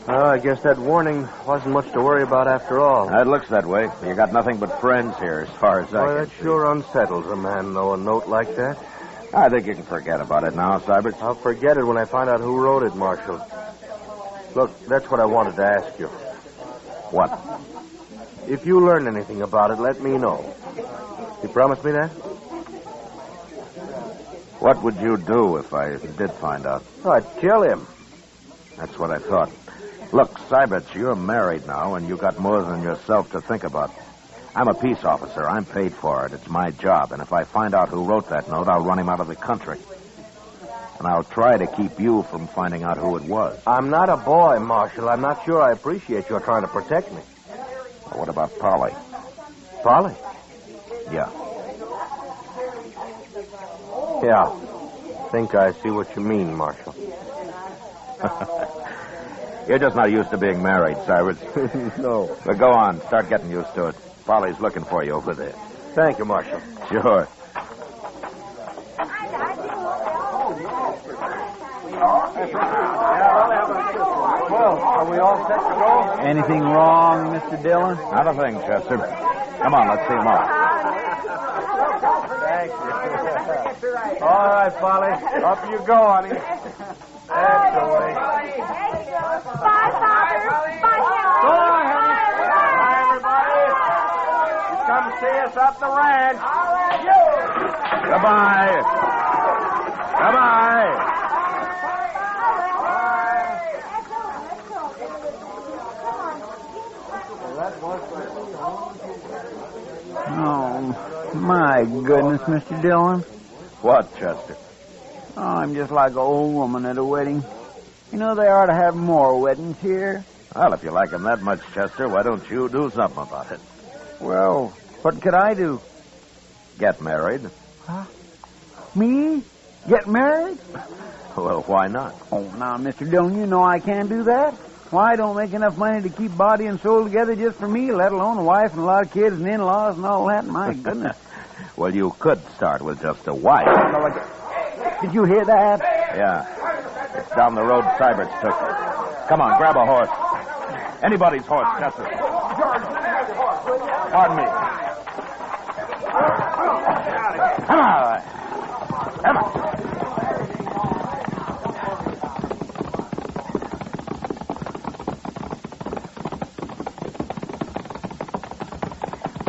Speaker 1: I guess that warning wasn't much to worry about after all.
Speaker 13: It looks that way. You got nothing but friends here, as far as I can
Speaker 1: that sure unsettles a man, though, a note like that.
Speaker 13: I think you can forget about it now, Syberts.
Speaker 1: I'll forget it when I find out who wrote it, Marshal. Look, that's what I wanted to ask you.
Speaker 13: What?
Speaker 1: If you learn anything about it, let me know. You promise me that?
Speaker 13: What would you do if I did find out?
Speaker 1: Oh, I'd kill him.
Speaker 13: That's what I thought. Look, Syberts, you're married now, and you got more than yourself to think about. I'm a peace officer. I'm paid for it. It's my job. And if I find out who wrote that note, I'll run him out of the country. And I'll try to keep you from finding out who it was.
Speaker 1: I'm not a boy, Marshal. I'm not sure I appreciate your trying to protect me.
Speaker 13: Well, what about Polly?
Speaker 1: Polly?
Speaker 13: Yeah.
Speaker 1: Yeah. I think I see what you mean, Marshal.
Speaker 13: You're just not used to being married, Cyrus.
Speaker 1: No.
Speaker 13: But go on. Start getting used to it. Polly's looking for you over there.
Speaker 1: Thank you, Marshal.
Speaker 13: Sure.
Speaker 1: Well, are we all set to go?
Speaker 11: Anything wrong, Mr. Dillon?
Speaker 13: Not a thing, Chester. Come on, let's see him off.
Speaker 1: Thank you. All right, Polly. Up you go, honey. That's the way.
Speaker 12: Bye, Father. Bye,
Speaker 1: So long, honey. Bye, everybody. You come see us up the ranch.
Speaker 13: Goodbye. Goodbye.
Speaker 11: Oh, my goodness, Mr. Dillon.
Speaker 13: What, Chester?
Speaker 11: Oh, I'm just like an old woman at a wedding. You know, they ought to have more weddings here.
Speaker 13: Well, if you like him that much, Chester, why don't you do something about it?
Speaker 11: Well, what could I do?
Speaker 13: Get married.
Speaker 11: Huh? Me? Get married?
Speaker 13: Well, why not?
Speaker 11: Oh, now, Mr. Dillon, you know I can't do that. Why, I don't make enough money to keep body and soul together just for me, let alone a wife and a lot of kids and in-laws and all that. My goodness.
Speaker 13: Well, you could start with just a wife.
Speaker 11: Did you hear that?
Speaker 13: Yeah. It's down the road Syberts took. Come on, grab a horse. Anybody's horse, Chester. Pardon me. Come on. Come on.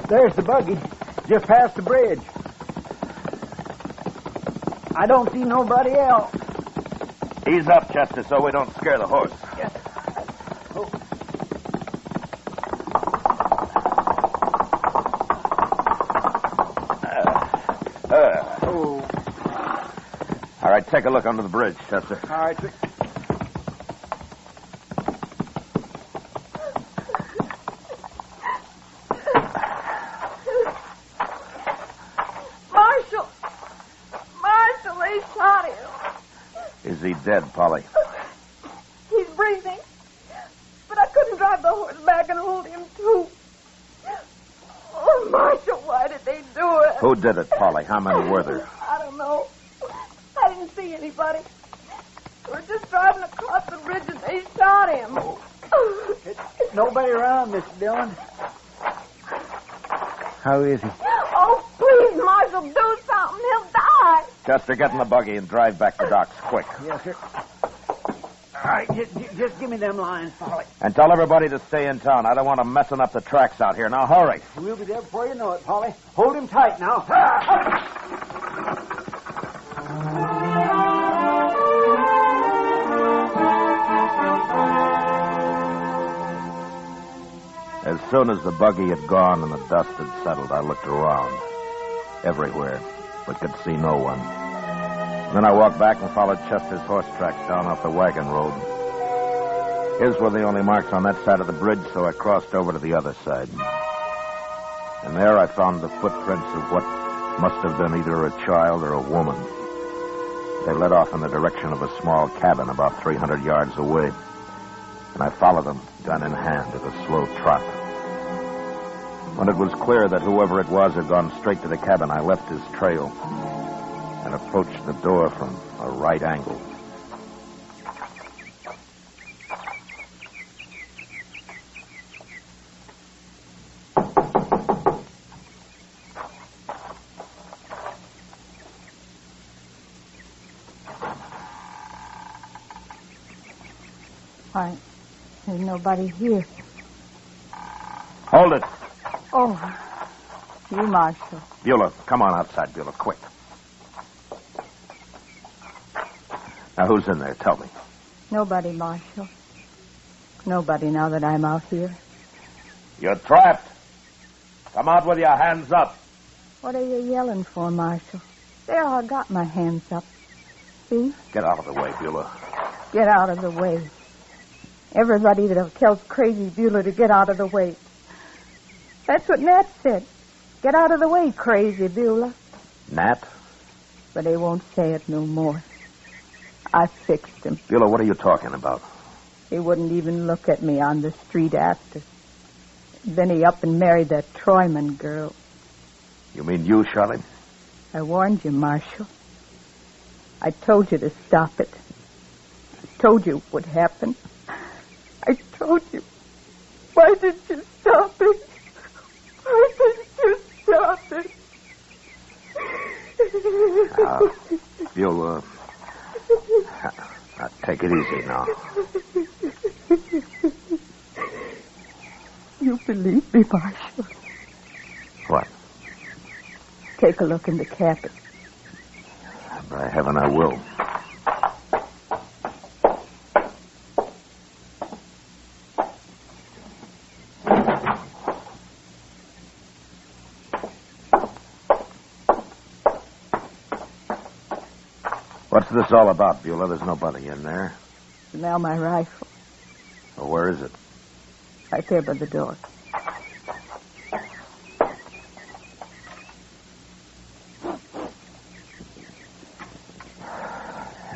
Speaker 11: There's the buggy. Just past the bridge. I don't see nobody else.
Speaker 13: Ease up, Chester, so we don't scare the horse. All right, take a look under the bridge, Chester.
Speaker 11: All right.
Speaker 12: Marshal, they shot him.
Speaker 13: Is he dead, Polly?
Speaker 12: He's breathing. But I couldn't drive the horse back and hold him, too. Oh, Marshal, why did they do it?
Speaker 13: Who did it, Polly? How many were there?
Speaker 12: I don't know. I didn't see anybody. We were just driving across the bridge and they shot him.
Speaker 11: Nobody around, Mr. Dillon. How is he?
Speaker 12: Oh, please, Marshal, do something. He'll die.
Speaker 13: Chester, get in the buggy and drive back to docks, quick.
Speaker 11: Yes, sir. All right, just give me them lines, Polly.
Speaker 13: And tell everybody to stay in town. I don't want them messing up the tracks out here. Now, hurry.
Speaker 11: We'll be there before you know it, Polly. Hold him tight now.
Speaker 13: As soon as the buggy had gone and the dust had settled, I looked around. Everywhere, but could see no one. Then I walked back and followed Chester's horse tracks down off the wagon road. His were the only marks on that side of the bridge, so I crossed over to the other side. And there I found the footprints of what must have been either a child or a woman. They led off in the direction of a small cabin about 300 yards away. And I followed them, gun in hand, at a slow trot. When it was clear that whoever it was had gone straight to the cabin, I left his trail and approached the door from a right angle.
Speaker 12: Why, there's nobody here.
Speaker 13: Hold it.
Speaker 12: Oh, you, Marshal.
Speaker 13: Beulah, come on outside, Beulah, quick. Now, who's in there? Tell me.
Speaker 12: Nobody, Marshal. Nobody now that I'm out here.
Speaker 13: You're trapped. Come out with your hands up.
Speaker 12: What are you yelling for, Marshal? There, I got my hands up. See?
Speaker 13: Get out of the way, Beulah.
Speaker 12: Get out of the way. Everybody that tells Crazy Beulah to get out of the way. That's what Nat said. Get out of the way, Crazy Beulah.
Speaker 13: Nat?
Speaker 12: But they won't say it no more. I fixed him.
Speaker 13: Beulah, what are you talking about?
Speaker 12: He wouldn't even look at me on the street after. Then he up and married that Troyman girl.
Speaker 8: You mean you shot him?
Speaker 12: I warned you, Marshal. I told you to stop it. I told you what would happen. I told you. Why didn't you stop it? Why didn't you stop it?
Speaker 8: You'll, take it easy now.
Speaker 12: You believe me, Marshal?
Speaker 8: What?
Speaker 12: Take a look in the cabin.
Speaker 8: By heaven, I will. What's this all about, Beulah? There's nobody in there.
Speaker 12: Smell my rifle.
Speaker 8: Well, where is it?
Speaker 12: Right there by the door.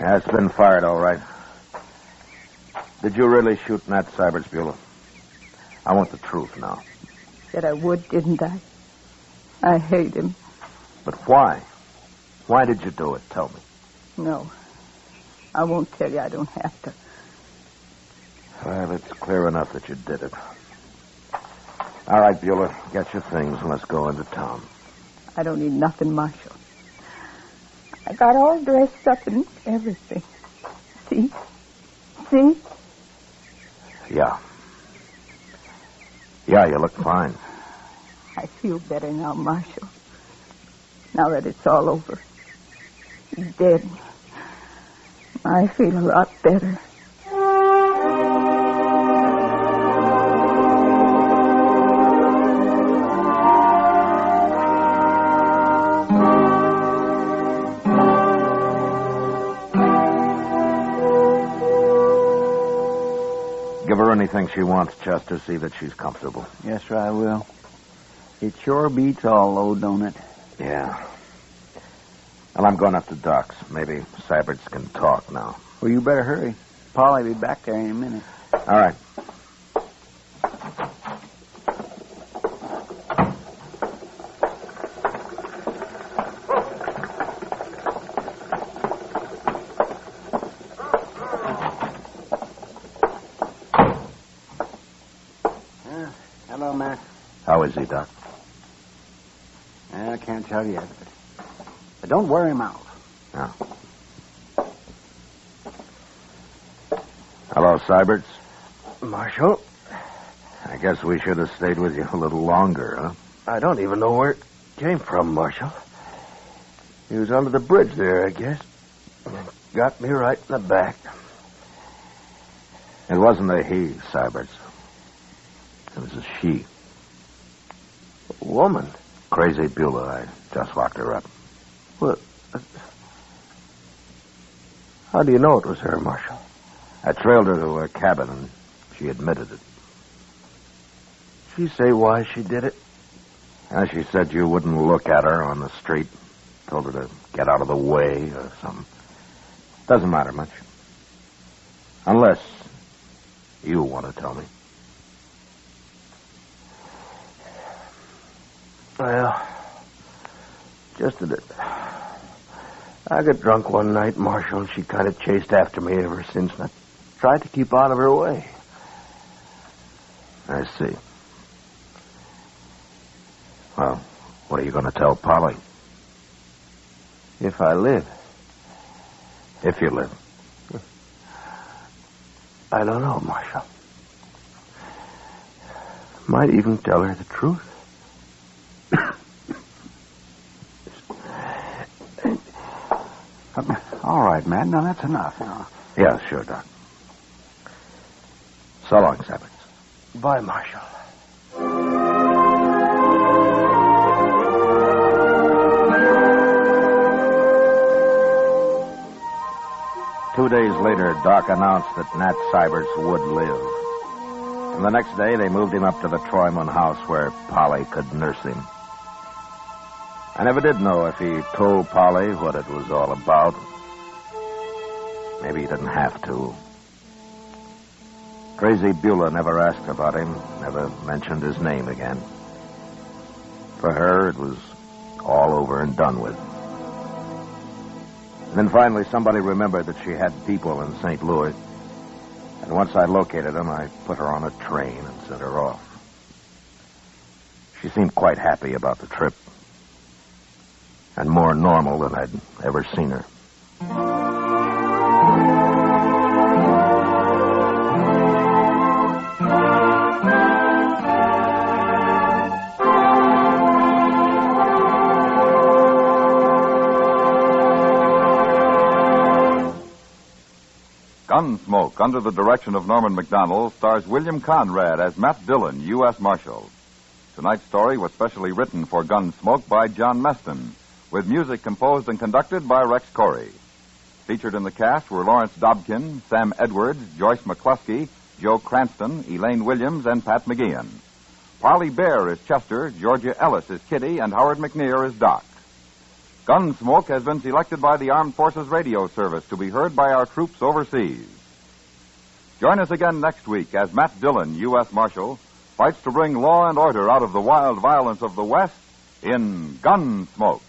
Speaker 8: Yeah, it's been fired, all right. Did you really shoot Nat Syberts, Beulah? I want the truth now.
Speaker 12: Said I would, didn't I? I hate him.
Speaker 8: But why? Why did you do it? Tell me.
Speaker 12: No. I won't tell you. I don't have to.
Speaker 8: Well, it's clear enough that you did it. All right, Beulah, get your things and let's go into town.
Speaker 12: I don't need nothing, Marshal. I got all dressed up and everything. See? See?
Speaker 8: Yeah. Yeah, you look fine.
Speaker 12: I feel better now, Marshal. Now that it's all over. He's dead. I feel a lot better.
Speaker 8: Give her anything she wants, Chester. See that she's comfortable.
Speaker 6: Yes, sir, I will. It sure beats all, though, don't it?
Speaker 8: Yeah. Well, I'm going up to Doc's. Maybe Syberts can talk now.
Speaker 6: Well, you better hurry. Polly'll be back there in a minute.
Speaker 8: All right.
Speaker 6: Hello, Matt.
Speaker 8: How is he, Doc?
Speaker 6: I can't tell you yet, but don't wear him out.
Speaker 8: No. Hello, Syberts.
Speaker 4: Marshal?
Speaker 8: I guess we should have stayed with you a little longer, huh?
Speaker 4: I don't even know where it came from, Marshal. He was under the bridge there, I guess. Got me right in the back.
Speaker 8: It wasn't a he, Syberts. It was a she.
Speaker 4: A woman?
Speaker 8: Crazy Beulah. I just locked her up.
Speaker 4: Well, how do you know it was her, Marshal?
Speaker 8: I trailed her to her cabin, and she admitted it.
Speaker 4: She say why she did it?
Speaker 8: She said you wouldn't look at her on the street. Told her to get out of the way or something. Doesn't matter much. Unless you want to tell me.
Speaker 4: Well, just that I got drunk one night, Marshal, and she kind of chased after me ever since, and I tried to keep out of her way.
Speaker 8: I see. Well, what are you going to tell Polly?
Speaker 4: If I live.
Speaker 8: If you live.
Speaker 4: I don't know, Marshal. Might even tell her the truth.
Speaker 8: All right, man. Now, that's enough. Yeah, sure, Doc. So long, Syberts.
Speaker 4: Bye, Marshal.
Speaker 8: 2 days later, Doc announced that Nat Syberts would live. And the next day, they moved him up to the Troyman house where Polly could nurse him. I never did know if he told Polly what it was all about. Maybe he didn't have to.
Speaker 13: Crazy Beulah never asked about him, never mentioned his name again. For her, it was all over and done with. And then finally, somebody remembered that she had people in St. Louis. And once I located them, I put her on a train and sent her off. She seemed quite happy about the trip. And more normal than I'd ever seen her.
Speaker 22: Gunsmoke, under the direction of Norman Macdonald, stars William Conrad as Matt Dillon, U.S. Marshal. Tonight's story was specially written for Gunsmoke by John Meston, with music composed and conducted by Rex Corey. Featured in the cast were Lawrence Dobkin, Sam Edwards, Joyce McCluskey, Joe Cranston, Elaine Williams, and Pat McGeehan. Parley Bear is Chester, Georgia Ellis is Kitty, and Howard McNear is Doc. Gunsmoke has been selected by the Armed Forces Radio Service to be heard by our troops overseas. Join us again next week as Matt Dillon, U.S. Marshal, fights to bring law and order out of the wild violence of the West in Gunsmoke.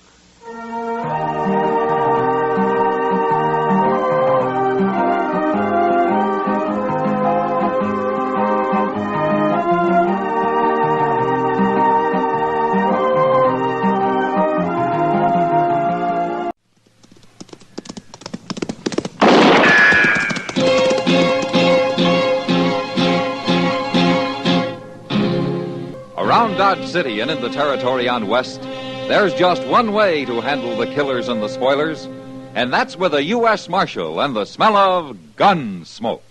Speaker 17: Around Dodge City and in the territory on West, there's just one way to handle the killers and the spoilers, and that's with a U.S. Marshal and the smell of gun smoke.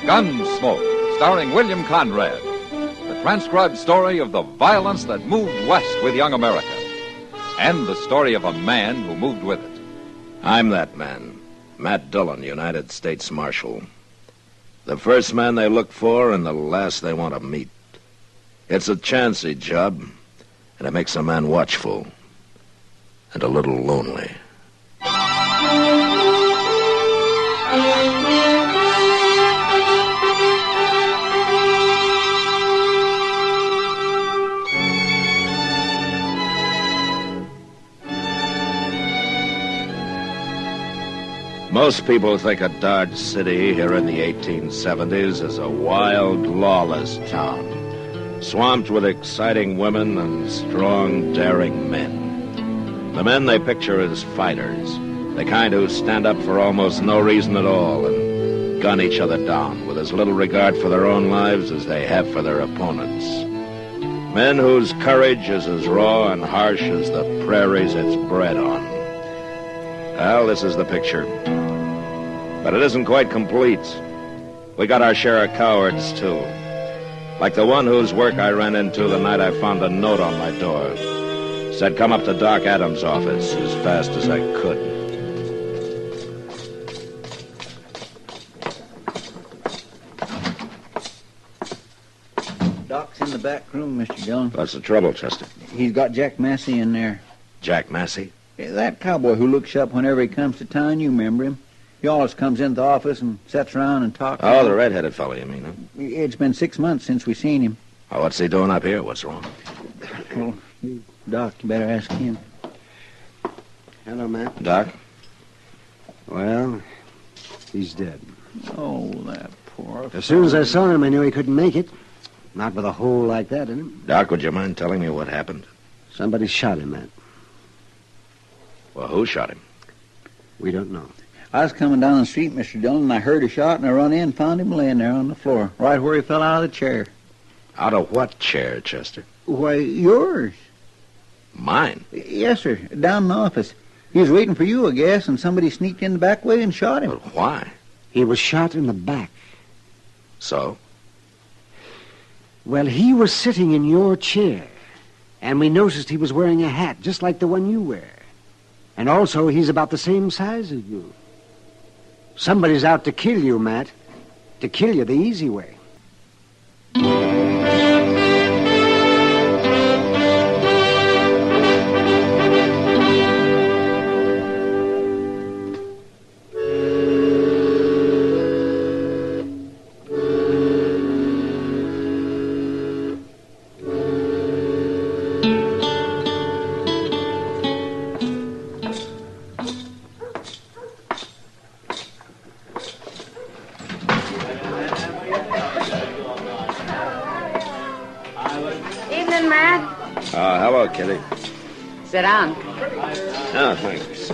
Speaker 17: Gunsmoke, starring William Conrad. The transcribed story of the violence that moved west with young America. And the story of a man who moved with it.
Speaker 13: I'm that man, Matt Dillon, United States Marshal. The first man they look for and the last they want to meet. It's a chancy job, and it makes a man watchful and a little lonely. Most people think of Dodge City here in the 1870s as a wild, lawless town, swamped with exciting women and strong, daring men. The men they picture as fighters, the kind who stand up for almost no reason at all and gun each other down with as little regard for their own lives as they have for their opponents. Men whose courage is as raw and harsh as the prairies it's bred on. Well, this is the picture. But it isn't quite complete. We got our share of cowards, too. Like the one whose work I ran into the night I found a note on my door. Said, come up to Doc Adams' office as fast as I could.
Speaker 11: Doc's in the back room, Mr. Dillon.
Speaker 13: What's the trouble, Chester?
Speaker 11: He's got Jack Massey in there.
Speaker 13: Jack Massey?
Speaker 11: Yeah, that cowboy who looks up whenever he comes to town, you remember him. He always comes into the office and sits around and talks.
Speaker 13: Oh, the red-headed fellow, you mean, huh?
Speaker 11: It's been 6 months since we seen him.
Speaker 13: Oh, what's he doing up here? What's wrong?
Speaker 11: Well, Doc, you better ask him.
Speaker 8: Hello, Matt.
Speaker 13: Doc?
Speaker 8: Well, he's dead.
Speaker 11: Oh, that poor...
Speaker 8: As soon as I saw him, I knew he couldn't make it. Not with a hole like that in him.
Speaker 13: Doc, would you mind telling me what happened?
Speaker 8: Somebody shot him, Matt.
Speaker 13: Well, who shot him?
Speaker 8: We don't know.
Speaker 11: I was coming down the street, Mr. Dillon, and I heard a shot, and I run in and found him laying there on the floor, right where he fell out of the chair.
Speaker 13: Out of what chair, Chester?
Speaker 11: Why, yours.
Speaker 13: Mine?
Speaker 11: Yes, sir, down in the office. He was waiting for you, I guess, and somebody sneaked in the back way and shot him.
Speaker 13: But why?
Speaker 8: He was shot in the back.
Speaker 13: So?
Speaker 8: Well, he was sitting in your chair, and we noticed he was wearing a hat just like the one you wear. And also, he's about the same size as you. Somebody's out to kill you, Matt. To kill you the easy way.
Speaker 13: Hello, Kitty.
Speaker 10: Sit down.
Speaker 13: Oh, thanks.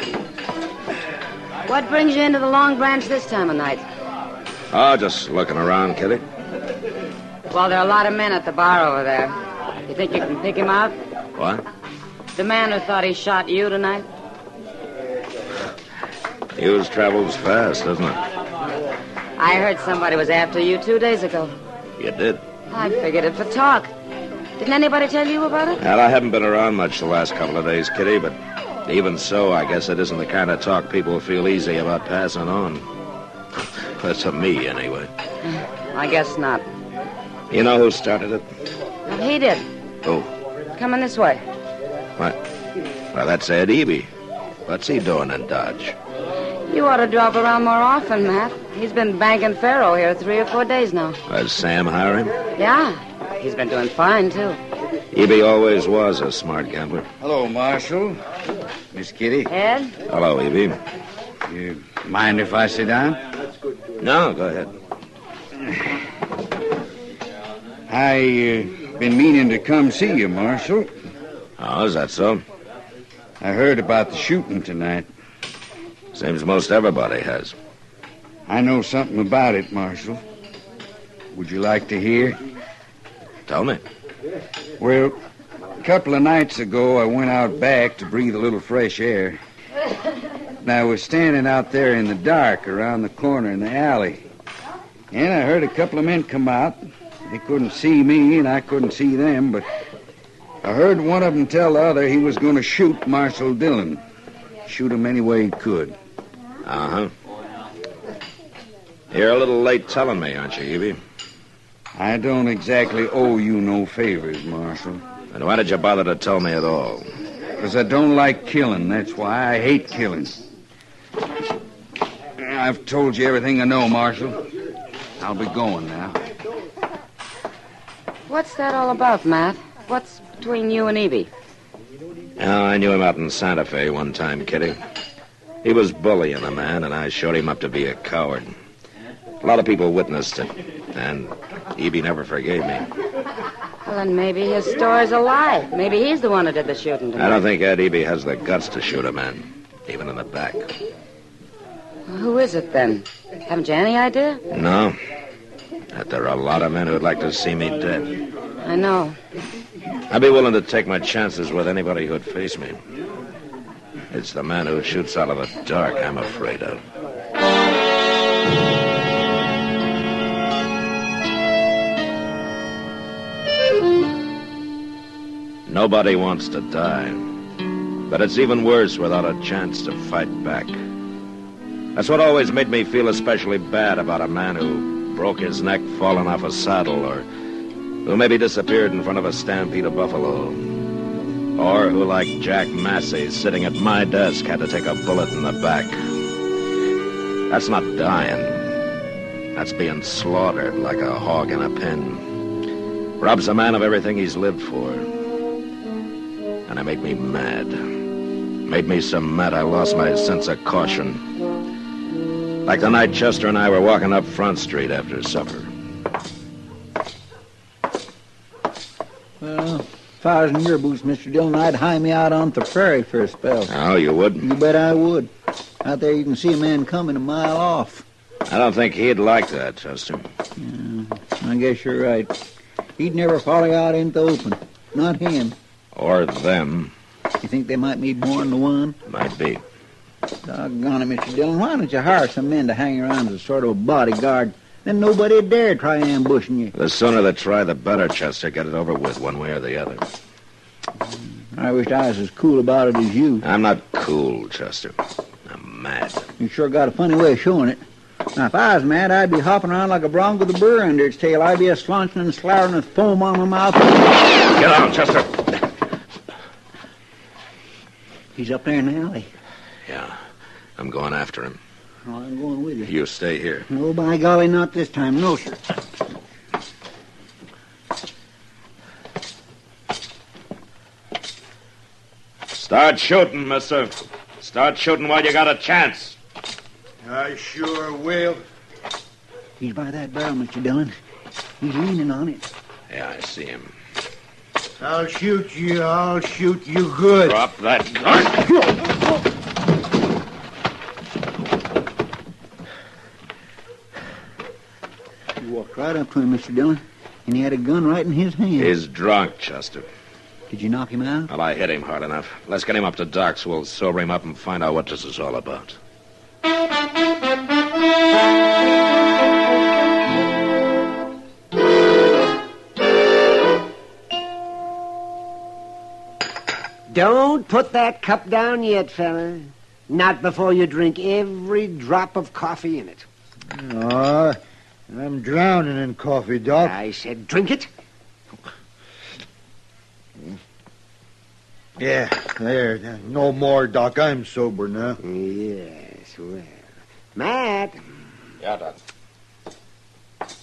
Speaker 10: What brings you into the Long Branch this time of night?
Speaker 13: Oh, just looking around, Kitty.
Speaker 10: Well, there are a lot of men at the bar over there. You think you can pick him out?
Speaker 13: What?
Speaker 10: The man who thought he shot you tonight?
Speaker 13: News travels fast, doesn't it?
Speaker 10: I heard somebody was after you 2 days ago.
Speaker 13: You did?
Speaker 10: I figured it for talk. Didn't anybody tell you about it?
Speaker 13: Well, I haven't been around much the last couple of days, Kitty, but even so, I guess it isn't the kind of talk people feel easy about passing on. That's to me, anyway.
Speaker 10: I guess not.
Speaker 13: You know who started it?
Speaker 10: Well, he did.
Speaker 13: Who?
Speaker 10: Coming this way.
Speaker 13: What? Well, that's Ed Eby. What's he doing in Dodge?
Speaker 10: You ought to drop around more often, Matt. He's been banking faro here 3 or 4 days now.
Speaker 13: Does Sam hire him?
Speaker 10: Yeah. He's been doing fine, too.
Speaker 13: Eby always was a smart gambler.
Speaker 2: Hello, Marshal. Miss Kitty.
Speaker 10: Ed?
Speaker 13: Hello, Eby.
Speaker 2: You mind if I sit down?
Speaker 13: No, go ahead.
Speaker 2: Been meaning to come see you, Marshal.
Speaker 13: Oh, is that so?
Speaker 2: I heard about the shooting tonight.
Speaker 13: Seems most everybody has.
Speaker 2: I know something about it, Marshal. Would you like to hear?
Speaker 13: Tell me.
Speaker 2: Well, a couple of nights ago, I went out back to breathe a little fresh air. And I was standing out there in the dark around the corner in the alley. And I heard a couple of men come out. They couldn't see me, and I couldn't see them, but I heard one of them tell the other he was going to shoot Marshal Dillon. Shoot him any way he could.
Speaker 13: Uh-huh. You're a little late telling me, aren't you, Eby?
Speaker 2: I don't exactly owe you no favors, Marshal.
Speaker 13: Then why did you bother to tell me at all?
Speaker 2: Because I don't like killing. That's why I hate killing. I've told you everything I know, Marshal. I'll be going now.
Speaker 10: What's that all about, Matt? What's between you and Eby?
Speaker 13: Oh, I knew him out in Santa Fe one time, Kitty. He was bullying a man, and I showed him up to be a coward. A lot of people witnessed it, and Eby never forgave me.
Speaker 10: Well, then maybe his story's a lie. Maybe he's the one who did the shooting tonight.
Speaker 13: I don't think Ed Eby has the guts to shoot a man, even in the back.
Speaker 10: Well, who is it, then? Haven't you any idea?
Speaker 13: No. That there are a lot of men who'd like to see me dead.
Speaker 10: I know.
Speaker 13: I'd be willing to take my chances with anybody who'd face me. It's the man who shoots out of the dark I'm afraid of. Nobody wants to die. But it's even worse without a chance to fight back. That's what always made me feel especially bad about a man who broke his neck falling off a saddle, or who maybe disappeared in front of a stampede of buffalo, or who, like Jack Massey, sitting at my desk, had to take a bullet in the back. That's not dying. That's being slaughtered like a hog in a pen. Robs a man of everything he's lived for. And it made me mad. Made me so mad I lost my sense of caution. Like the night Chester and I were walking up Front Street after supper.
Speaker 11: Well, if I was in your boots, Mr. Dillon, I'd hie me out on the prairie for a spell.
Speaker 13: Oh, you would?
Speaker 11: You bet I would. Out there you can see a man coming a mile off.
Speaker 13: I don't think he'd like that, Chester.
Speaker 11: Yeah, I guess you're right. He'd never follow you out into the open. Not him.
Speaker 13: Or them.
Speaker 11: You think they might need more than the one?
Speaker 13: Might be.
Speaker 11: Doggone it, Mr. Dillon. Why don't you hire some men to hang around as a sort of a bodyguard? Then nobody'd dare try ambushing you.
Speaker 13: The sooner they try, the better, Chester. Get it over with one way or the other.
Speaker 11: I wish I was as cool about it as you.
Speaker 13: I'm not cool, Chester. I'm mad.
Speaker 11: You sure got a funny way of showing it. Now, if I was mad, I'd be hopping around like a bronc with a burr under its tail. I'd be a slaunching and slattering with foam on my mouth.
Speaker 13: Get out, Chester.
Speaker 11: He's up there in the alley.
Speaker 13: Yeah, I'm going after him.
Speaker 11: Oh, I'm going with you.
Speaker 13: You stay here.
Speaker 11: No, by golly, not this time. No, sir.
Speaker 13: Start shooting, mister. Start shooting while you got a chance.
Speaker 16: I sure will.
Speaker 11: He's by that barrel, Mr. Dillon. He's leaning on it.
Speaker 13: Yeah, I see him.
Speaker 16: I'll shoot you. I'll shoot you good.
Speaker 13: Drop that gun.
Speaker 11: You walked right up to him, Mr. Dillon, and he had a gun right in his hand.
Speaker 13: He's drunk, Chester.
Speaker 11: Did you knock him out?
Speaker 13: Well, I hit him hard enough. Let's get him up to Doc so we'll sober him up and find out what this is all about.
Speaker 8: Don't put that cup down yet, fella. Not before you drink every drop of coffee in it.
Speaker 16: Oh, I'm drowning in coffee, Doc.
Speaker 8: I said drink it.
Speaker 16: Yeah, there. No more, Doc. I'm sober now.
Speaker 8: Yes, well. Matt.
Speaker 13: Yeah, Doc.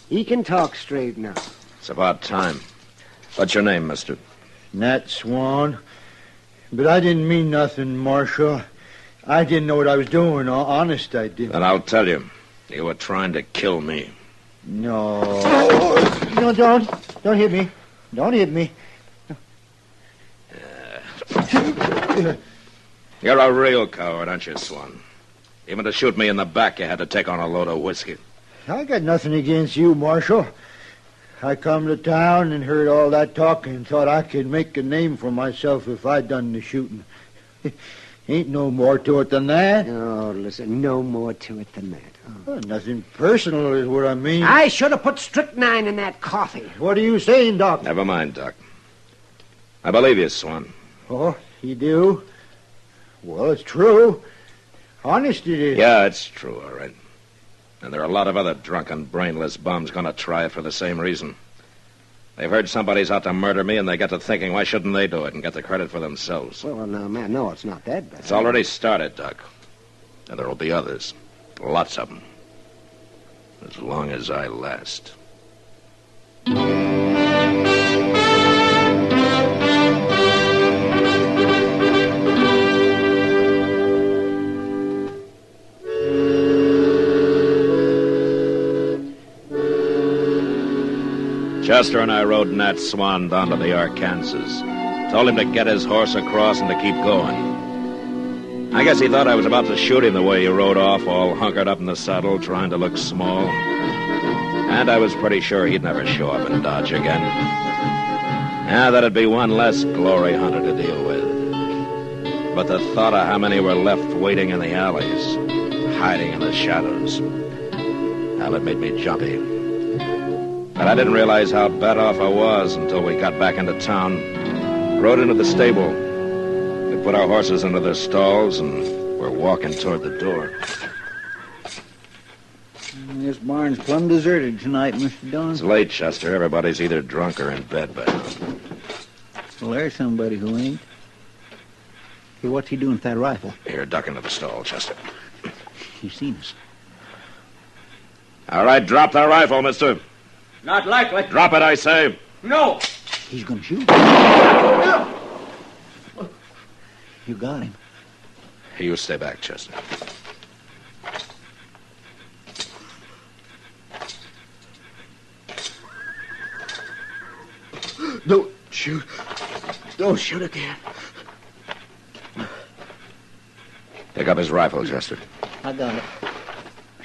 Speaker 8: He can talk straight now.
Speaker 13: It's about time. What's your name, mister?
Speaker 16: Nat Swan. But I didn't mean nothing, Marshal. I didn't know what I was doing. Honest, I didn't.
Speaker 13: Then I'll tell you. You were trying to kill me.
Speaker 16: No. No, don't. Don't hit me. Don't hit me.
Speaker 13: You're a real coward, aren't you, Swan? Even to shoot me in the back, you had to take on a load of whiskey.
Speaker 16: I got nothing against you, Marshal. I come to town and heard all that talking and thought I could make a name for myself if I'd done the shooting. Ain't no more to it than that.
Speaker 8: Oh, listen, no more to it than that. Oh.
Speaker 16: Well, nothing personal is what I mean.
Speaker 8: I should have put strychnine in that coffee.
Speaker 16: What are you saying, Doc?
Speaker 13: Never mind, Doc. I believe you, Swan.
Speaker 16: Oh, you do? Well, it's true. Honest it is.
Speaker 13: Yeah, it's true, all right. And there are a lot of other drunken, brainless bums going to try it for the same reason. They've heard somebody's out to murder me, and they get to thinking, why shouldn't they do it and get the credit for themselves?
Speaker 8: Well, now, man, no, it's not that bad.
Speaker 13: It's already started, Doc. And there'll be others. Lots of them. As long as I last. Chester and I rode Nat Swan down to the Arkansas. Told him to get his horse across and to keep going. I guess he thought I was about to shoot him the way he rode off, all hunkered up in the saddle, trying to look small. And I was pretty sure he'd never show up in Dodge again. Now that'd be one less glory hunter to deal with. But the thought of how many were left waiting in the alleys, hiding in the shadows, well, it made me jumpy. But I didn't realize how bad off I was until we got back into town, rode into the stable. We put our horses into their stalls, and we're walking toward the door.
Speaker 11: This barn's plumb deserted tonight, Mr. Dillon.
Speaker 13: It's late, Chester. Everybody's either drunk or in bed by now.
Speaker 11: Well, there's somebody who ain't. Hey, what's he doing with that rifle?
Speaker 13: Here, duck into the stall, Chester.
Speaker 11: He's seen us.
Speaker 13: All right, drop that rifle, mister.
Speaker 9: Not likely.
Speaker 13: Drop it, I say.
Speaker 9: No.
Speaker 11: He's gonna shoot. You got him.
Speaker 13: You stay back, Chester.
Speaker 16: Don't shoot. Don't shoot again.
Speaker 13: Pick up his rifle, Chester.
Speaker 11: I got it.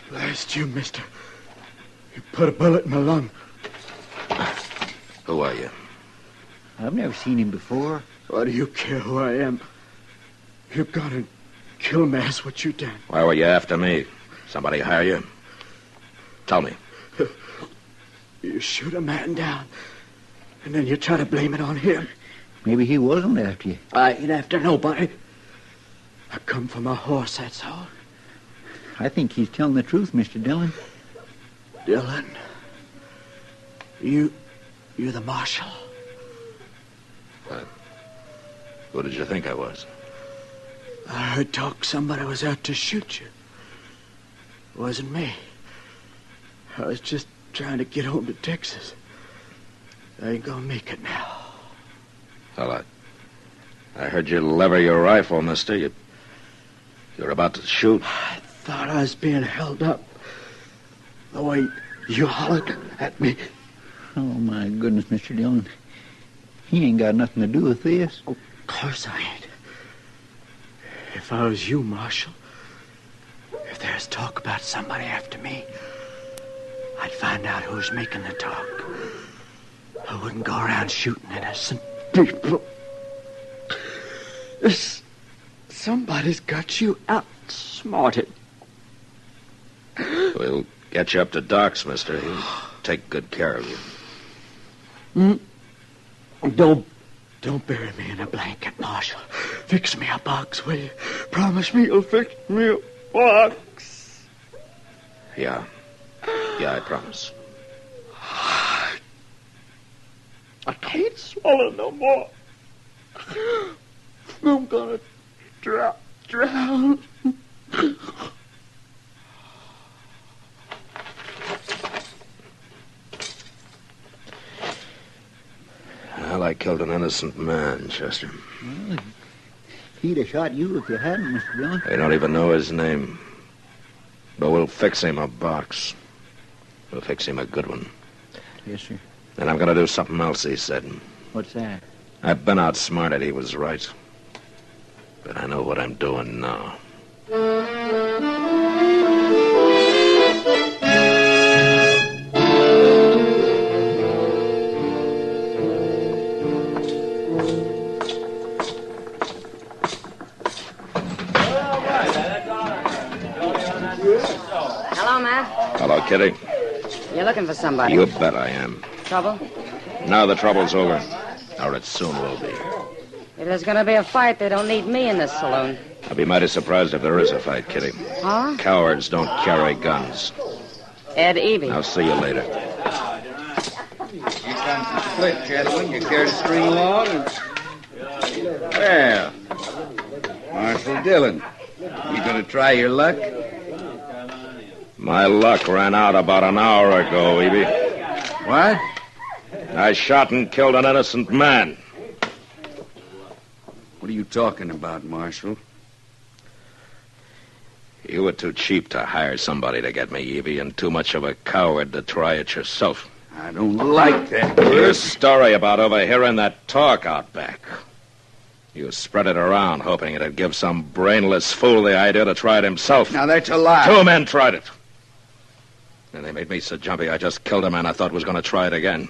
Speaker 16: Last you, mister. You put a bullet in my lung.
Speaker 13: Who are you?
Speaker 11: I've never seen him before.
Speaker 16: Why do you care who I am? You gotta kill me, that's what you done.
Speaker 13: Why were you after me? Somebody hire you? Tell me.
Speaker 16: You shoot a man down, and then you try to blame it on him.
Speaker 11: Maybe he wasn't after you.
Speaker 16: I ain't after nobody. I come for my horse, that's all.
Speaker 11: I think he's telling the truth, Mr. Dillon.
Speaker 9: Dillon, you're the marshal.
Speaker 21: Who did you think I was?
Speaker 9: I heard talk somebody was out to shoot you. It wasn't me. I was just trying to get home to Texas. I ain't gonna make it now.
Speaker 13: Well, I heard you lever your rifle, mister. You're about to shoot.
Speaker 9: I thought I was being held up. The way you hollered at me.
Speaker 11: Oh, my goodness, Mr. Dillon. He ain't got nothing to do with this.
Speaker 9: Of course I ain't. If I was you, Marshal, if there's talk about somebody after me, I'd find out who's making the talk. I wouldn't go around shooting innocent people. Somebody's got you outsmarted.
Speaker 13: We'll get you up to Doc's, mister. He'll take good care of you.
Speaker 9: Don't bury me in a blanket, Marshal. Fix me a box, will you? Promise me you'll fix me a box.
Speaker 13: Yeah, I promise.
Speaker 9: I can't swallow no more. I'm gonna drown.
Speaker 13: Well, I killed an innocent man, Chester.
Speaker 11: Well, he'd have shot you if you hadn't, Mr. Dillon.
Speaker 13: I don't even know his name. But we'll fix him a box. We'll fix him a good one.
Speaker 11: Yes, sir.
Speaker 13: And I'm going to do something else he said.
Speaker 11: What's that?
Speaker 13: I've been outsmarted. He was right. But I know what I'm doing now.
Speaker 10: Hello, Matt.
Speaker 13: Hello, Kitty.
Speaker 10: You're looking for somebody.
Speaker 13: You bet I am.
Speaker 10: Trouble?
Speaker 13: Now the trouble's over. Or it soon will be.
Speaker 10: If there's going to be a fight, they don't need me in this saloon.
Speaker 13: I'll be mighty surprised if there is a fight, Kitty.
Speaker 10: Huh?
Speaker 13: Cowards don't carry guns.
Speaker 10: Ed Evie.
Speaker 13: I'll see you later.
Speaker 2: Here comes the split, gentlemen. You care to string along? Well, Marshal Dillon, you going to try your luck?
Speaker 13: My luck ran out about an hour ago, Evie.
Speaker 2: What?
Speaker 13: I shot and killed an innocent man.
Speaker 2: What are you talking about, Marshal?
Speaker 13: You were too cheap to hire somebody to get me, Evie, and too much of a coward to try it yourself.
Speaker 2: I don't like that.
Speaker 13: Your story about overhearing that talk out back. You spread it around, hoping it'd give some brainless fool the idea to try it himself.
Speaker 2: Now, that's a lie.
Speaker 13: 2 men tried it. And they made me so jumpy I just killed a man I thought was going to try it again.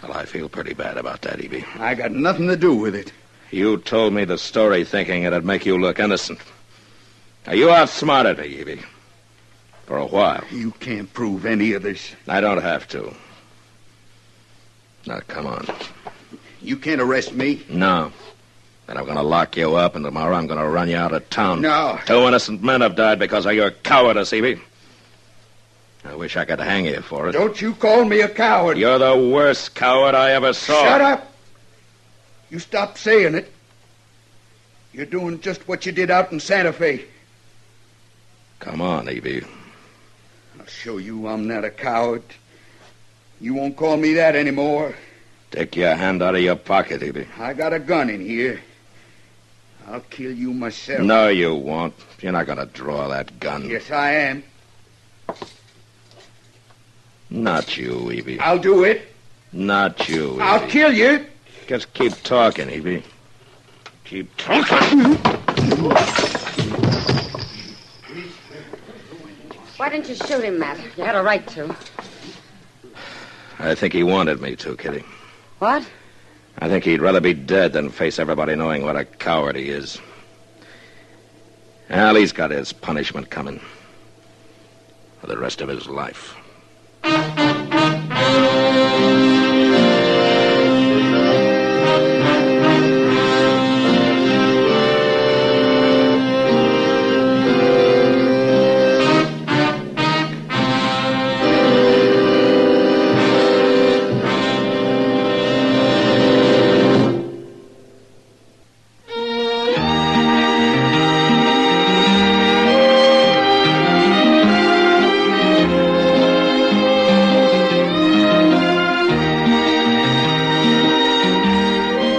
Speaker 13: Well, I feel pretty bad about that, Evie.
Speaker 2: I got nothing to do with it.
Speaker 13: You told me the story thinking it'd make you look innocent. Now, you outsmarted me, Evie. For a while.
Speaker 2: You can't prove any of this.
Speaker 13: I don't have to. Now, come on.
Speaker 2: You can't arrest me.
Speaker 13: No. And I'm going to lock you up, and tomorrow I'm going to run you out of town.
Speaker 2: No.
Speaker 13: 2 innocent men have died because of your cowardice, Evie. I wish I could hang you for it.
Speaker 2: Don't you call me a coward.
Speaker 13: You're the worst coward I ever saw.
Speaker 2: Shut up. You stop saying it. You're doing just what you did out in Santa Fe.
Speaker 13: Come on, Evie.
Speaker 2: I'll show you I'm not a coward. You won't call me that anymore.
Speaker 13: Take your hand out of your pocket, Evie.
Speaker 2: I got a gun in here. I'll kill you myself.
Speaker 13: No, you won't. You're not going to draw that gun.
Speaker 2: Yes, I am.
Speaker 13: Not you, Evie.
Speaker 2: I'll do it.
Speaker 13: Not you, Evie.
Speaker 2: I'll kill you.
Speaker 13: Just keep talking, Evie. Keep talking.
Speaker 10: Why didn't you shoot him, Matt? You had a right to.
Speaker 13: I think he wanted me to, Kitty.
Speaker 10: What?
Speaker 13: I think he'd rather be dead than face everybody knowing what a coward he is. Well, he's got his punishment coming. For the rest of his life.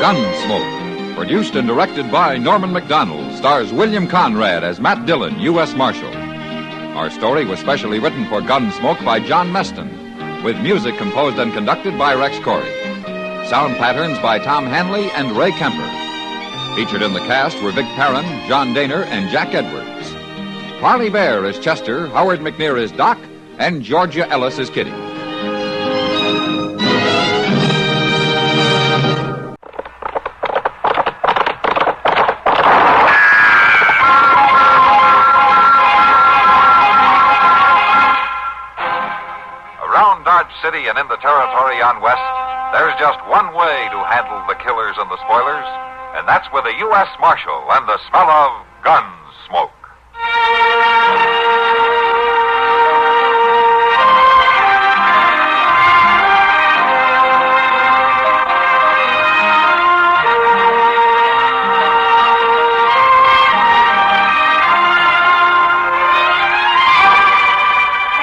Speaker 17: Gunsmoke. Produced and directed by Norman MacDonald. Stars William Conrad as Matt Dillon, U.S. Marshal. Our story was specially written for Gunsmoke by John Meston, with music composed and conducted by Rex Corey. Sound patterns by Tom Hanley and Ray Kemper. Featured in the cast were Vic Perrin, John Daner, and Jack Edwards. Parley Bear is Chester, Howard McNear is Doc, and Georgia Ellis is Kitty.
Speaker 22: Around Dodge City and in the territory on West, there's just one way to handle the killers and the spoilers, and that's with a U.S. Marshal and the smell of Gunsmoke.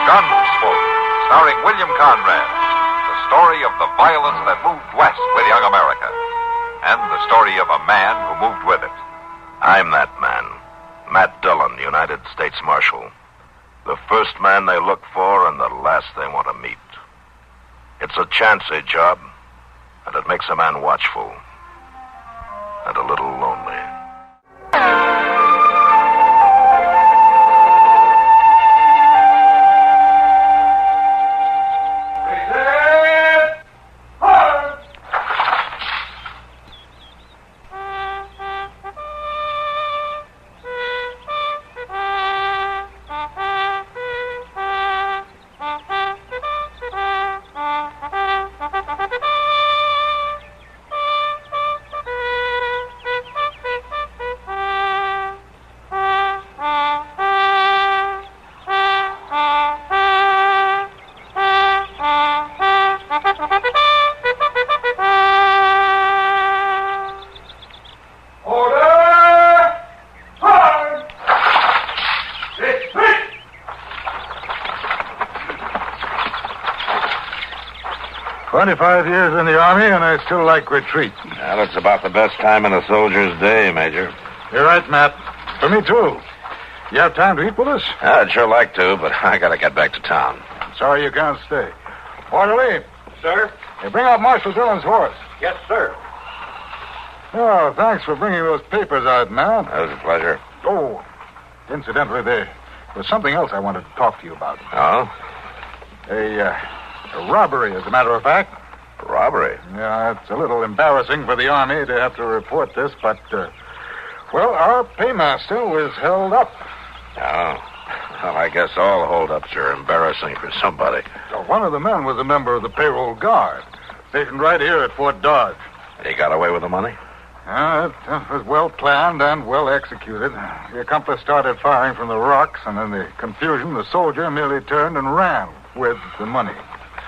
Speaker 22: Gunsmoke, starring William Conrad. The story of the violence that moved west with young America. And the story of a man who moved with it.
Speaker 3: I'm that man. Matt Dillon, United States Marshal. The first man they look for and the last they want to meet. It's a chancy job, and it makes a man watchful. And a little lonely.
Speaker 15: "25 years in the Army, and I still like retreat."
Speaker 21: Well, it's about the best time in a soldier's day, Major.
Speaker 15: You're right, Matt. For me, too. You have time to eat with us?
Speaker 21: I'd sure like to, but I gotta get back to town.
Speaker 15: Sorry you can't stay. Orderly.
Speaker 11: Sir?
Speaker 15: Hey, bring out Marshal Dillon's horse.
Speaker 11: Yes, sir.
Speaker 15: Oh, thanks for bringing those papers out, Matt.
Speaker 21: That was a pleasure.
Speaker 15: Oh, incidentally, there was something else I wanted to talk to you about.
Speaker 21: Oh?
Speaker 15: A robbery, as a matter of fact.
Speaker 21: Robbery?
Speaker 15: Yeah, it's a little embarrassing for the Army to have to report this, but, well, our paymaster was held up.
Speaker 21: Oh. Well, I guess all holdups are embarrassing for somebody.
Speaker 15: So one of the men was a member of the payroll guard, stationed right here at Fort Dodge.
Speaker 21: And he got away with the money?
Speaker 15: It was well planned and well executed. The accomplice started firing from the rocks, and in the confusion, the soldier merely turned and ran with the money.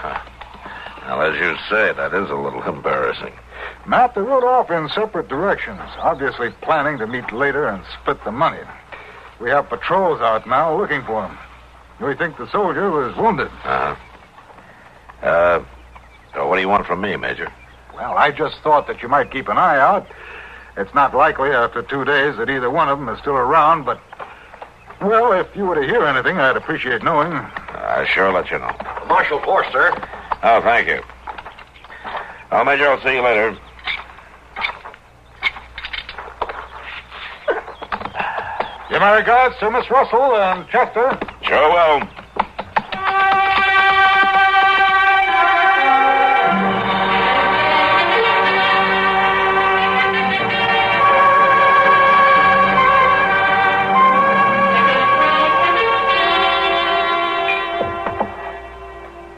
Speaker 21: Huh. Well, as you say, that is a little embarrassing.
Speaker 15: Matt, they rode off in separate directions, obviously planning to meet later and split the money. We have patrols out now looking for him. We think the soldier was wounded.
Speaker 21: So what do you want from me, Major?
Speaker 15: Well, I just thought that you might keep an eye out. It's not likely after 2 days that either one of them is still around, but, well, if you were to hear anything, I'd appreciate knowing.
Speaker 21: I'll sure let you know.
Speaker 11: Marshal force, sir.
Speaker 21: Oh, thank you. Well, Major, I'll see you later.
Speaker 15: Give my regards to Miss Russell and Chester.
Speaker 21: Sure will.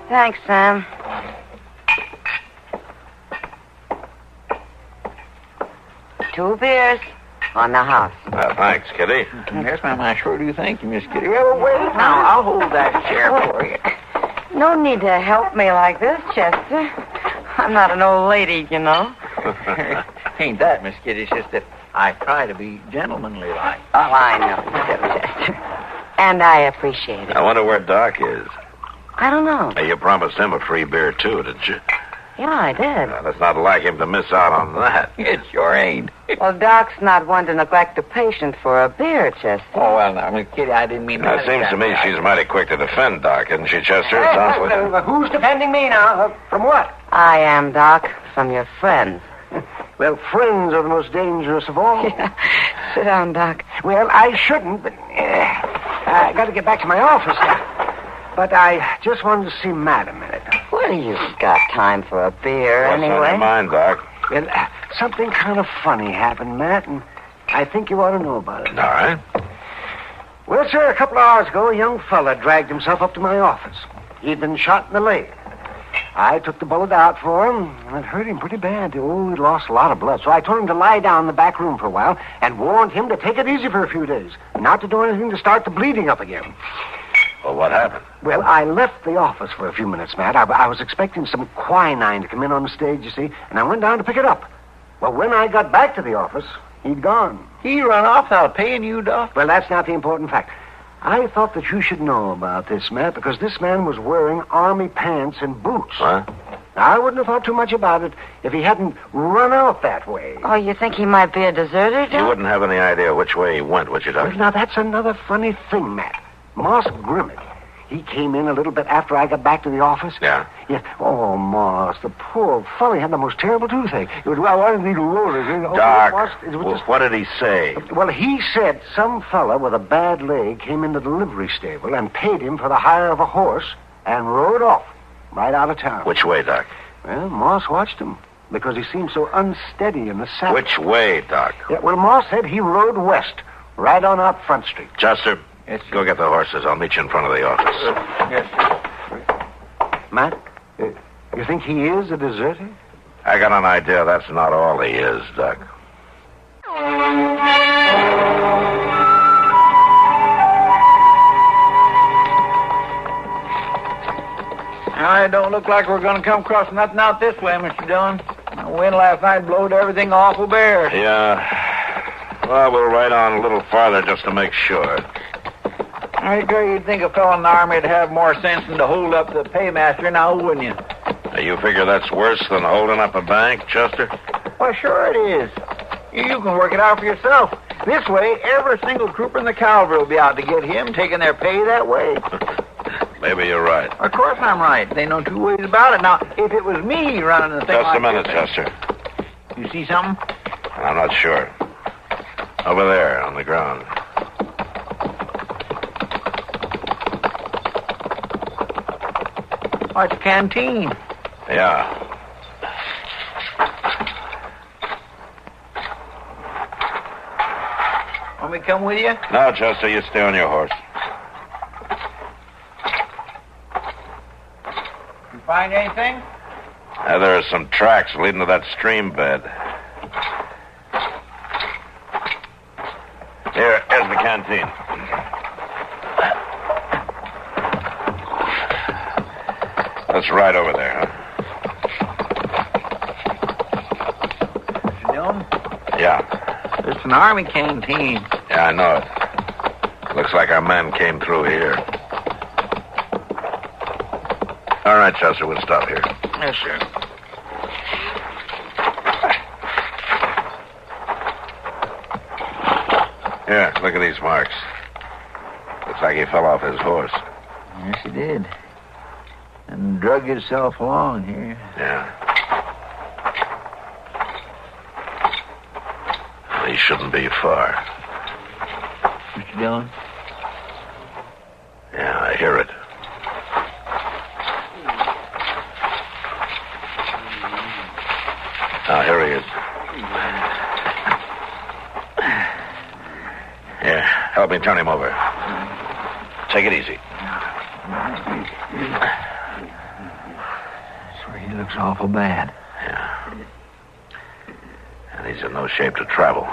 Speaker 10: Thanks, Sam. Two beers on the house.
Speaker 21: Thanks, Kitty.
Speaker 11: Yes, ma'am, I sure do thank you, Miss Kitty. Well, wait now. I'll hold that chair for you.
Speaker 10: No need to help me like this, Chester. I'm not an old lady, you know.
Speaker 11: Ain't that, Miss Kitty? It's just that I try to be gentlemanly like.
Speaker 10: Oh, I know, Chester. And I appreciate it.
Speaker 21: I wonder where Doc is.
Speaker 10: I don't know.
Speaker 21: Hey, you promised him a free beer, too, didn't you?
Speaker 10: Yeah, I did.
Speaker 3: It's not like him to miss out on that.
Speaker 11: It sure ain't.
Speaker 10: Well, Doc's not one to neglect a patient for a beer, Chester.
Speaker 11: Oh, well, now, Miss Kitty, I didn't mean that.
Speaker 3: It seems to me she's mighty quick to defend Doc, isn't she, Chester? It sounds like...
Speaker 5: Who's defending me now? From what?
Speaker 10: I am, Doc, from your friends.
Speaker 5: Well, friends are the most dangerous of all.
Speaker 10: Yeah. Sit down, Doc.
Speaker 5: Well, I shouldn't, but I got to get back to my office now. But I just wanted to see Matt a minute.
Speaker 10: Well, you've got time for a beer
Speaker 3: What's
Speaker 10: anyway.
Speaker 3: on your mind, Doc?
Speaker 5: Well, something kind of funny happened, Matt, and I think you ought to know about it.
Speaker 3: All right.
Speaker 5: Well, sir, a couple of hours ago, a young fella dragged himself up to my office. He'd been shot in the leg. I took the bullet out for him, and it hurt him pretty bad. Oh, he lost a lot of blood. So I told him to lie down in the back room for a while and warned him to take it easy for a few days, not to do anything to start the bleeding up again.
Speaker 3: Well, what happened?
Speaker 5: Well, I left the office for a few minutes, Matt. I was expecting some quinine to come in on the stage, you see, and I went down to pick it up. Well, when I got back to the office, he'd gone.
Speaker 11: He run off without paying you, Doc?
Speaker 5: Well, that's not the important fact. I thought that you should know about this, Matt, because this man was wearing army pants and boots.
Speaker 3: Huh?
Speaker 5: I wouldn't have thought too much about it if he hadn't run out that way.
Speaker 10: Oh, you think he might be a deserter, Doc?
Speaker 3: You wouldn't have any idea which way he went, would you, Doc?
Speaker 5: Well, now, that's another funny thing, Matt. Moss Grimmett. He came in a little bit after I got back to the office.
Speaker 3: Yeah?
Speaker 5: Yeah. Oh, Moss, the poor fellow, he had the most terrible toothache. It was, well, I didn't need to roll it.
Speaker 3: Doc,
Speaker 5: just...
Speaker 3: what did he say?
Speaker 5: Well, he said some fella with a bad leg came into the livery stable and paid him for the hire of a horse and rode off right out of town.
Speaker 3: Which way, Doc?
Speaker 5: Well, Moss watched him because he seemed so unsteady in the saddle.
Speaker 3: Which way, Doc?
Speaker 5: Yeah, well, Moss said he rode west, right on out Front Street.
Speaker 3: Chester, go get the horses. I'll meet you in front of the office.
Speaker 5: Yes, sir. Matt, you think he is a deserter?
Speaker 3: I got an idea that's not all he is, Doc.
Speaker 11: It don't look like we're going to come across nothing out this way, Mr. Dillon. The wind last night blowed everything awful bare.
Speaker 3: Yeah. Well, we'll ride on a little farther just to make sure.
Speaker 11: I agree you'd think a fellow in the Army'd have more sense than to hold up the paymaster now, wouldn't you?
Speaker 3: You figure that's worse than holding up a bank, Chester?
Speaker 11: Well, sure it is. You can work it out for yourself. This way, every single trooper in the cavalry will be out to get him, taking their pay that way.
Speaker 3: Maybe you're right.
Speaker 11: Of course I'm right. There ain't no two ways about it. Now, if it was me running the thing
Speaker 3: Just
Speaker 11: like
Speaker 3: a minute,
Speaker 11: this,
Speaker 3: Chester.
Speaker 11: You see something?
Speaker 3: I'm not sure. Over there, on the ground.
Speaker 11: Oh, it's a canteen.
Speaker 3: Yeah.
Speaker 11: Want me to come with you?
Speaker 3: No, Chester, you stay on your horse.
Speaker 11: You find anything?
Speaker 3: There are some tracks leading to that stream bed. Here's the canteen. That's right over there, huh?
Speaker 11: Mr. Dillon?
Speaker 3: Yeah.
Speaker 11: It's an Army canteen.
Speaker 3: Yeah, I know it. Looks like our men came through here. All right, Chester, we'll stop here.
Speaker 11: Yes, sir.
Speaker 3: Here, look at these marks. Looks like he fell off his horse.
Speaker 11: Yes, he did. And drug himself along here.
Speaker 3: Yeah. He shouldn't be far.
Speaker 11: Mr. Dillon?
Speaker 3: Yeah, I hear it. Ah, here he is. Here, help me turn him over. Take it easy.
Speaker 11: He looks awful bad.
Speaker 3: Yeah. And he's in no shape to travel.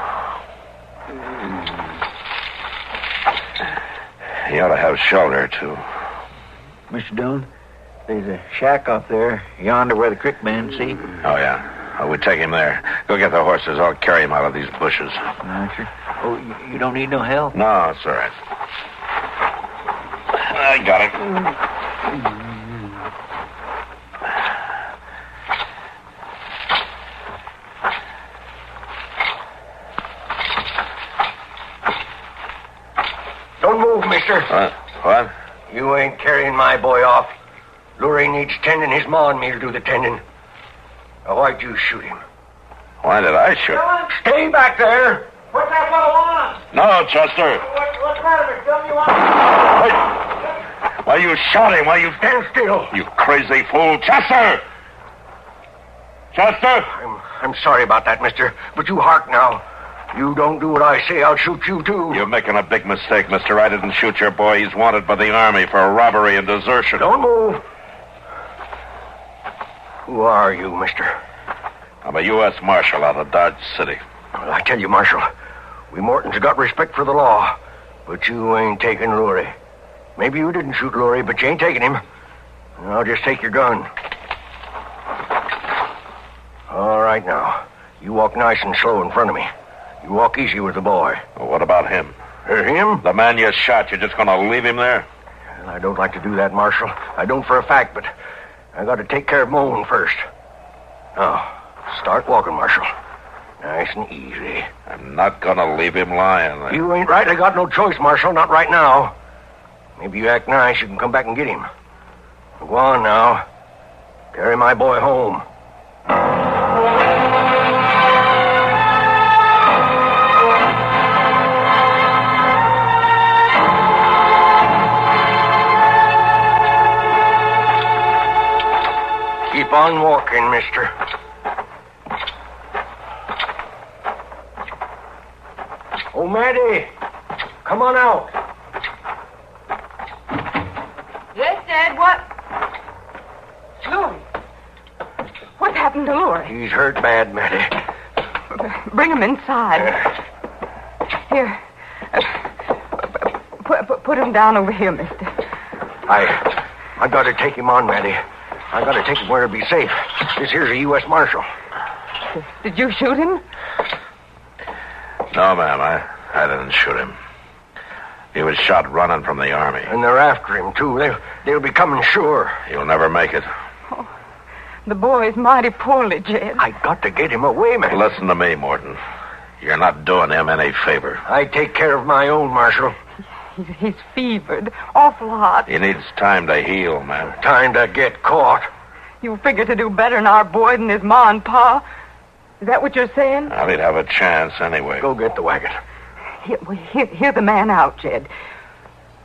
Speaker 3: He ought to have shelter, too.
Speaker 11: Mr. Dillon, there's a shack up there, yonder where the creek bends, see?
Speaker 3: Oh, yeah. Oh, we take him there. Go get the horses. I'll carry him out of these bushes.
Speaker 11: Sure. Oh, you don't need no help?
Speaker 3: No, it's all right. I got it.
Speaker 5: mister.
Speaker 21: What?
Speaker 5: You ain't carrying my boy off. Lurie needs tending. His ma and me'll do the tending. Now, why'd you shoot him?
Speaker 21: Why did I shoot?
Speaker 5: Stay back there.
Speaker 18: What's that fellow on?
Speaker 21: No, Chester.
Speaker 18: What's the matter, Mr. Dillon? You want...
Speaker 21: Why you shot him? Why you...
Speaker 5: Stand still.
Speaker 21: You crazy fool. Chester! Chester!
Speaker 5: I'm sorry about that, mister. But you hark now. You don't do what I say, I'll shoot you, too.
Speaker 21: You're making a big mistake, mister. I didn't shoot your boy. He's wanted by the Army for robbery and desertion.
Speaker 5: Don't move. Who are you, mister?
Speaker 21: I'm a U.S. Marshal out of Dodge City.
Speaker 5: Well, I tell you, Marshal, we Mortons got respect for the law, but you ain't taking Lurie. Maybe you didn't shoot Lurie, but you ain't taking him. I'll just take your gun. All right, now. You walk nice and slow in front of me. You walk easy with the boy.
Speaker 21: Well, what about him?
Speaker 5: Him?
Speaker 21: The man you shot, you're just going to leave him there?
Speaker 5: Well, I don't like to do that, Marshal. I don't for a fact, but I got to take care of my own first. Now, start walking, Marshal. Nice and easy.
Speaker 21: I'm not going to leave him lying there.
Speaker 5: You ain't right. I got no choice, Marshal. Not right now. Maybe you act nice, you can come back and get him. Go on now. Carry my boy home. Keep on walking, mister. Oh, Maddie, come on out.
Speaker 12: Yes, Dad, what? Lurie. What happened to Lurie?
Speaker 5: He's hurt bad, Maddie.
Speaker 12: Bring him inside. Here. Put him down over here, mister.
Speaker 5: I got to take him on, Maddie. I got to take him where he'll be safe. This here's a U.S. Marshal.
Speaker 12: Did you shoot him?
Speaker 21: No, ma'am, I didn't shoot him. He was shot running from the Army.
Speaker 5: And they're after him, too. They'll be coming sure.
Speaker 21: He'll never make it.
Speaker 12: Oh, the boy's mighty poorly, Jed.
Speaker 5: I got to get him away, man.
Speaker 21: Listen to me, Morton. You're not doing him any favor.
Speaker 5: I take care of my own, Marshal.
Speaker 12: He's fevered. Awful hot.
Speaker 21: He needs time to heal, ma'am.
Speaker 5: Time to get caught.
Speaker 12: You figure to do better than our boy than his ma and pa? Is that what you're saying?
Speaker 21: Well, he'd have a chance anyway.
Speaker 5: Go get the wagon.
Speaker 12: Hear the man out, Jed.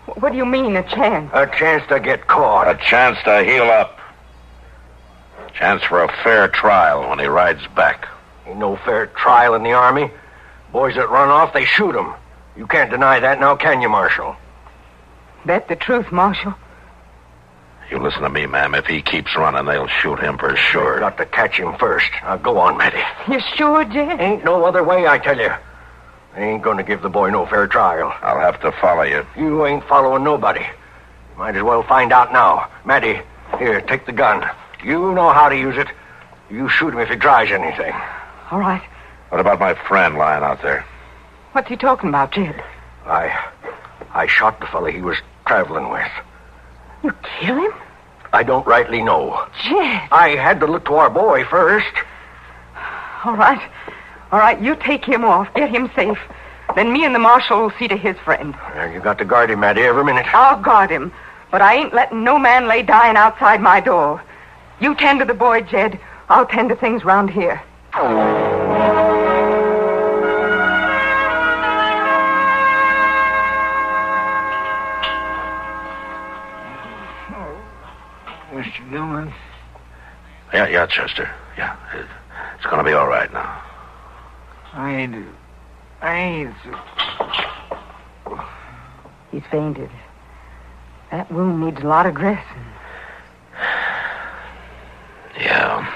Speaker 12: What do you mean, a chance?
Speaker 5: A chance to get caught.
Speaker 21: A chance to heal up. Chance for a fair trial when he rides back.
Speaker 5: Ain't no fair trial in the Army. Boys that run off, they shoot 'em. You can't deny that now, can you, Marshal?
Speaker 12: That's the truth, Marshal.
Speaker 21: You listen to me, ma'am. If he keeps running, they'll shoot him for sure.
Speaker 5: Got to catch him first. Now, go on, Maddie.
Speaker 12: You sure, Jed?
Speaker 5: Ain't no other way, I tell you. They ain't going to give the boy no fair trial.
Speaker 21: I'll have to follow you.
Speaker 5: You ain't following nobody. Might as well find out now. Maddie, here, take the gun. You know how to use it. You shoot him if he tries anything.
Speaker 12: All right.
Speaker 21: What about my friend lying out there?
Speaker 12: What's he talking about, Jed?
Speaker 5: I shot the fella he was traveling with.
Speaker 12: You kill him?
Speaker 5: I don't rightly know.
Speaker 12: Jed.
Speaker 5: I had to look to our boy first.
Speaker 12: All right. All right, you take him off. Get him safe. Then me and the marshal will see to his friend.
Speaker 5: You got to guard him, Maddie, every minute.
Speaker 12: I'll guard him. But I ain't letting no man lay dying outside my door. You tend to the boy, Jed. I'll tend to things round here.
Speaker 5: Mr. Dillon?
Speaker 21: Yeah, Chester. Yeah, it's going to be all right now.
Speaker 5: I ain't...
Speaker 12: He's fainted. That wound needs a lot of dressing.
Speaker 21: Yeah.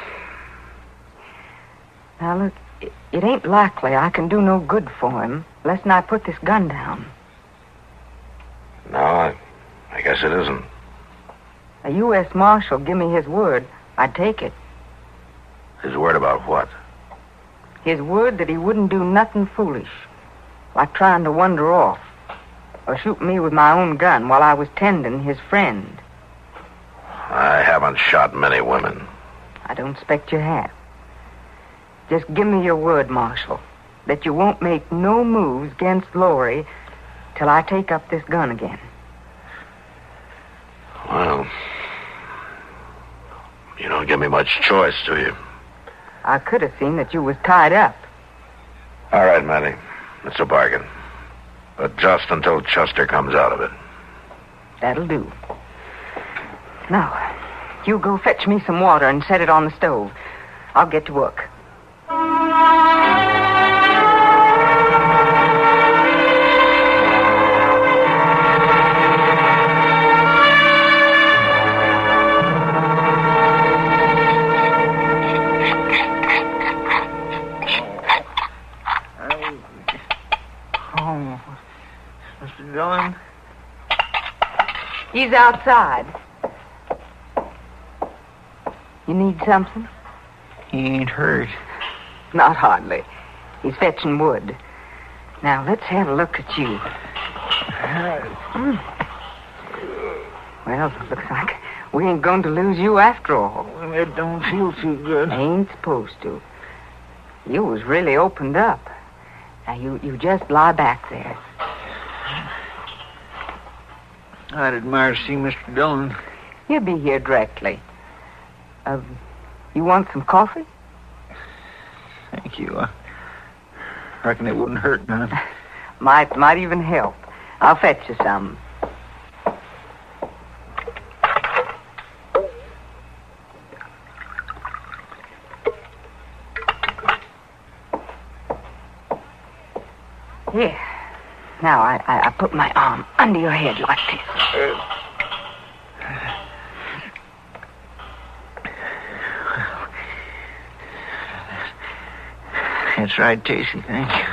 Speaker 12: Now, look, it ain't likely I can do no good for him unless I put this gun down.
Speaker 21: No, I guess it isn't.
Speaker 12: A U.S. Marshal give me his word. I'd take it.
Speaker 21: His word about what?
Speaker 12: His word that he wouldn't do nothing foolish, like trying to wander off or shoot me with my own gun while I was tending his friend.
Speaker 21: I haven't shot many women.
Speaker 12: I don't expect you have. Just give me your word, Marshal, that you won't make no moves against Lurie till I take up this gun again.
Speaker 3: Well, you don't give me much choice, do you?
Speaker 10: I could have seen that you was tied up.
Speaker 3: All right, Matty. It's a bargain. But just until Chester comes out of it.
Speaker 10: That'll do. Now, you go fetch me some water and set it on the stove. I'll get to work.
Speaker 16: Mr. Dillon?
Speaker 10: He's outside. You need something?
Speaker 16: He ain't hurt.
Speaker 10: Not hardly. He's fetching wood. Now, let's have a look at you. Well, looks like we ain't going to lose you after all.
Speaker 16: It don't feel too good.
Speaker 10: Ain't supposed to. You was really opened up. Now, you just lie back there.
Speaker 16: I'd admire to see Mr. Dillon.
Speaker 10: He'll be here directly. You want some coffee?
Speaker 16: Thank you. I reckon it wouldn't hurt none.
Speaker 10: Might even help. I'll fetch you some. Here. Now, I put my arm under your head like this.
Speaker 16: That's right, Casey. Thank you.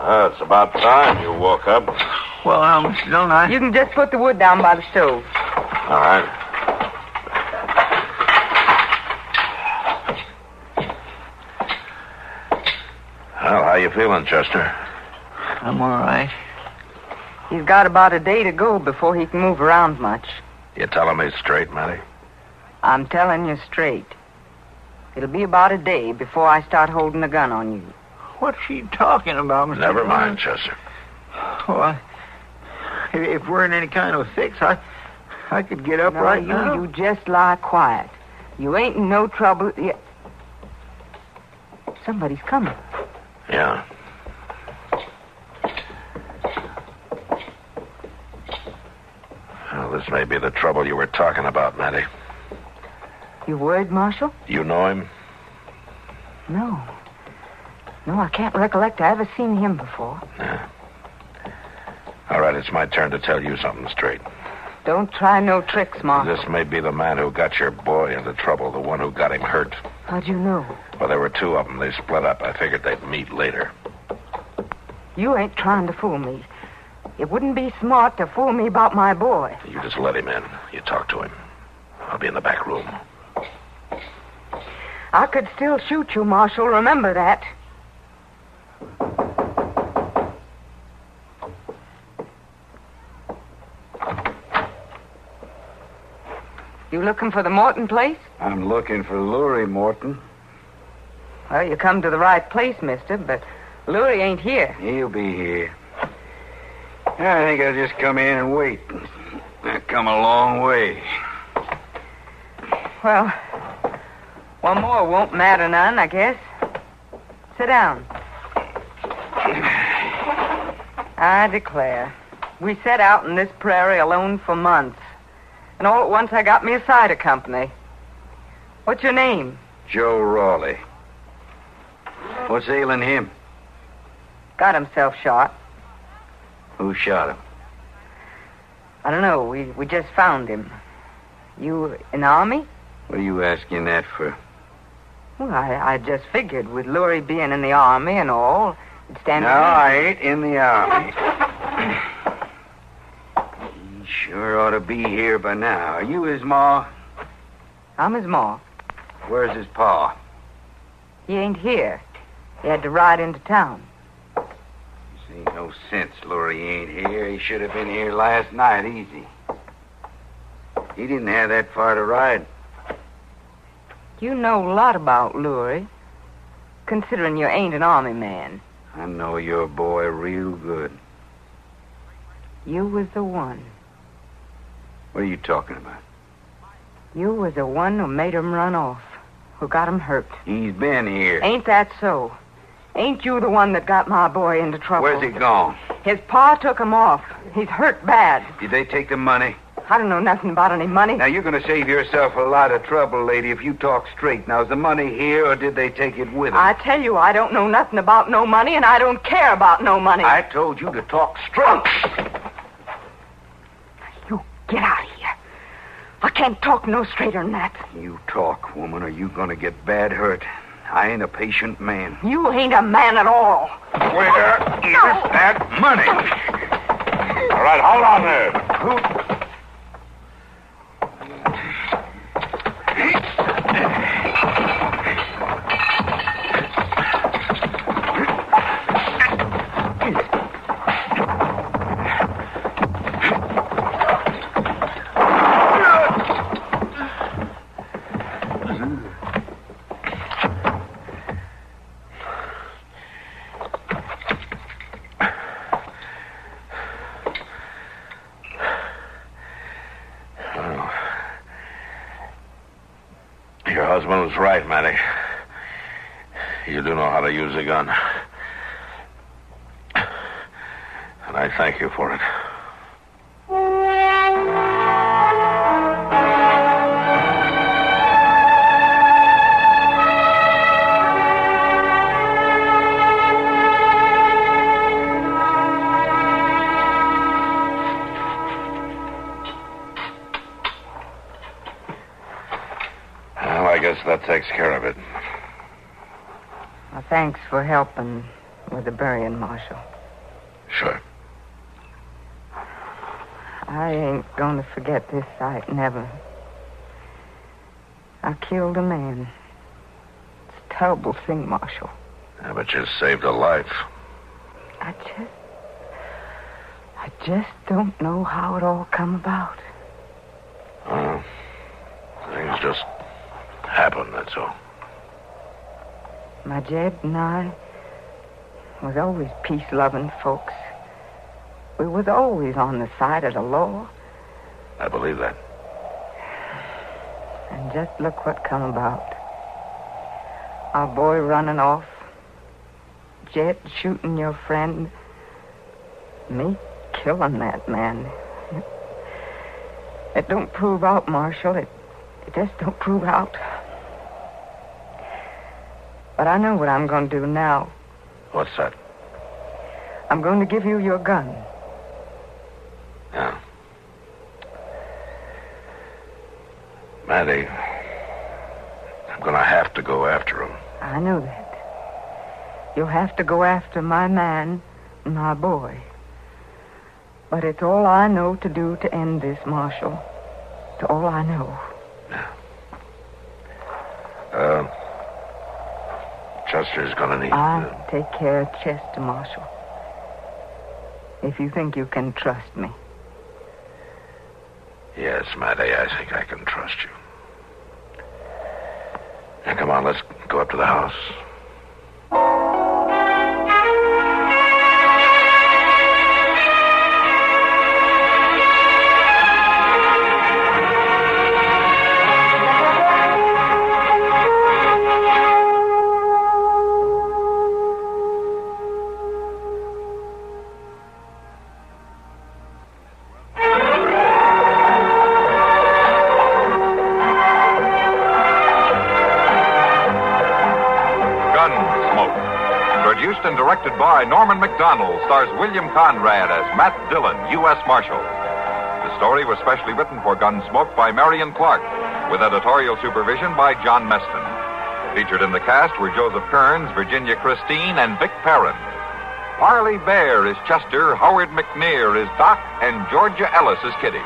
Speaker 3: It's about time you woke up.
Speaker 16: Well, now, Mr. Dillon,
Speaker 10: You can just put the wood down by the stove.
Speaker 3: All right. Well, how you feeling, Chester?
Speaker 16: I'm all right.
Speaker 10: He's got about a day to go before he can move around much.
Speaker 3: You telling me straight, Matty?
Speaker 10: I'm telling you straight. It'll be about a day before I start holding a gun on you.
Speaker 16: What's she talking about, Mr.
Speaker 3: Never
Speaker 16: Dillon?
Speaker 3: mind, Chester.
Speaker 16: Oh, if we're in any kind of a fix, I could get up right now.
Speaker 10: You just lie quiet. You ain't in no trouble. Somebody's coming.
Speaker 3: Yeah. Well, this may be the trouble you were talking about, Matty.
Speaker 10: You worried, Marshal?
Speaker 3: You know him?
Speaker 10: No. No, I can't recollect I ever seen him before.
Speaker 3: Yeah. All right, it's my turn to tell you something straight.
Speaker 10: Don't try no tricks, Marshal.
Speaker 3: This may be the man who got your boy into trouble, the one who got him hurt.
Speaker 10: How'd you know?
Speaker 3: Well, there were two of them. They split up. I figured they'd meet later.
Speaker 10: You ain't trying to fool me. It wouldn't be smart to fool me about my boy.
Speaker 3: You just let him in. You talk to him. I'll be in the back room.
Speaker 10: I could still shoot you, Marshal. Remember that. You looking for the Morton place?
Speaker 2: I'm looking for Lurie Morton.
Speaker 10: Well, you come to the right place, mister, but Lurie ain't here.
Speaker 2: He'll be here. I think I'll just come in and wait. I've come a long way.
Speaker 10: Well, one more won't matter none, I guess. Sit down. I declare, we set out in this prairie alone for months. And all at once I got me a cider company. What's your name?
Speaker 2: Joe Rawley. What's ailing him?
Speaker 10: Got himself shot.
Speaker 2: Who shot him?
Speaker 10: I don't know. We just found him. You in the Army?
Speaker 2: What are you asking that for?
Speaker 10: Well, I just figured with Lurie being in the Army and all, it'd stand...
Speaker 2: No, I ain't in the Army. He sure ought to be here by now. Are you his ma?
Speaker 10: I'm his ma.
Speaker 2: Where's his pa?
Speaker 10: He ain't here. He had to ride into town.
Speaker 2: This ain't no sense Lurie ain't here. He should have been here last night, easy. He didn't have that far to ride.
Speaker 10: You know a lot about Lurie, considering you ain't an Army man.
Speaker 2: I know your boy real good.
Speaker 10: You was the one.
Speaker 2: What are you talking about?
Speaker 10: You was the one who made him run off, who got him hurt.
Speaker 2: He's been here.
Speaker 10: Ain't that so? Ain't you the one that got my boy into trouble?
Speaker 2: Where's he gone?
Speaker 10: His pa took him off. He's hurt bad.
Speaker 2: Did they take the money?
Speaker 10: I don't know nothing about any money.
Speaker 2: Now, you're going to save yourself a lot of trouble, lady, if you talk straight. Now, is the money here, or did they take it with them?
Speaker 10: I tell you, I don't know nothing about no money, and I don't care about no money.
Speaker 2: I told you to talk straight.
Speaker 10: You get out of here. I can't talk no straighter than that.
Speaker 2: You talk, woman, or you going to get bad hurt. I ain't a patient man.
Speaker 10: You ain't a man at all.
Speaker 2: Where is that money?
Speaker 3: All right, hold on there. Your husband was right, Matty. You do know how to use a gun. And I thank you for it. I guess that takes care of it.
Speaker 10: Well, thanks for helping with the burying, Marshal.
Speaker 3: Sure.
Speaker 10: I ain't going to forget this sight, never. I killed a man. It's a terrible thing, Marshal.
Speaker 3: Yeah, but you saved a life.
Speaker 10: I just don't know how it all come about.
Speaker 3: Things just happen, that's all.
Speaker 10: My Jed and I was always peace-loving folks. We was always on the side of the law.
Speaker 3: I believe that.
Speaker 10: And just look what come about. Our boy running off. Jed shooting your friend. Me killing that man. It don't prove out, Marshal. It just don't prove out. But I know what I'm going to do now.
Speaker 3: What's that?
Speaker 10: I'm going to give you your gun.
Speaker 3: Yeah. Matty, I'm going to have to go after him.
Speaker 10: I know that. You'll have to go after my man and my boy. But it's all I know to do to end this, Marshal. It's all I know.
Speaker 3: Chester's going to need...
Speaker 10: I'll take care of Chester, Marshal. If you think you can trust me.
Speaker 3: Yes, Matty, I think I can trust you. Now, come on, let's go up to the house.
Speaker 22: Produced and directed by Norman McDonald, stars William Conrad as Matt Dillon, U.S. Marshal. The story was specially written for Gunsmoke by Marion Clark, with editorial supervision by John Meston. Featured in the cast were Joseph Kearns, Virginia Christine, and Vic Perrin. Parley Bear is Chester, Howard McNear is Doc, and Georgia Ellis is Kitty.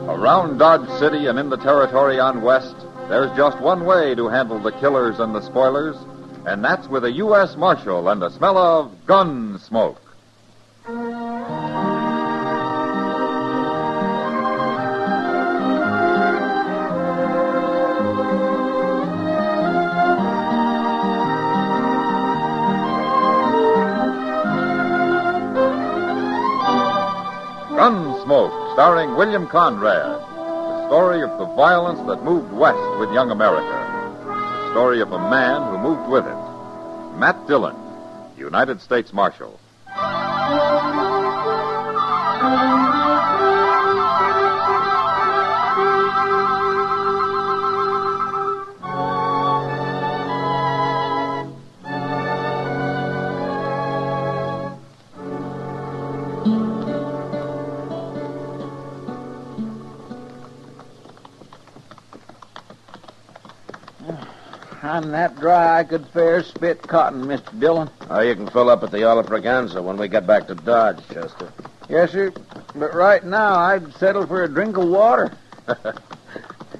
Speaker 17: Around Dodge City and in the territory on West, there's just one way to handle the killers and the spoilers, and that's with a U.S. Marshal and the smell of gun smoke. Gunsmoke, starring William Conrad. The story of the violence that moved west with young America. The story of a man who moved with it. Matt Dillon, United States Marshal.
Speaker 11: I'm that dry I could fair spit cotton, Mr. Dillon.
Speaker 13: Oh, you can fill up at the Olive Braganza when we get back to Dodge, Chester.
Speaker 11: Yes, sir. But right now, I'd settle for a drink of water.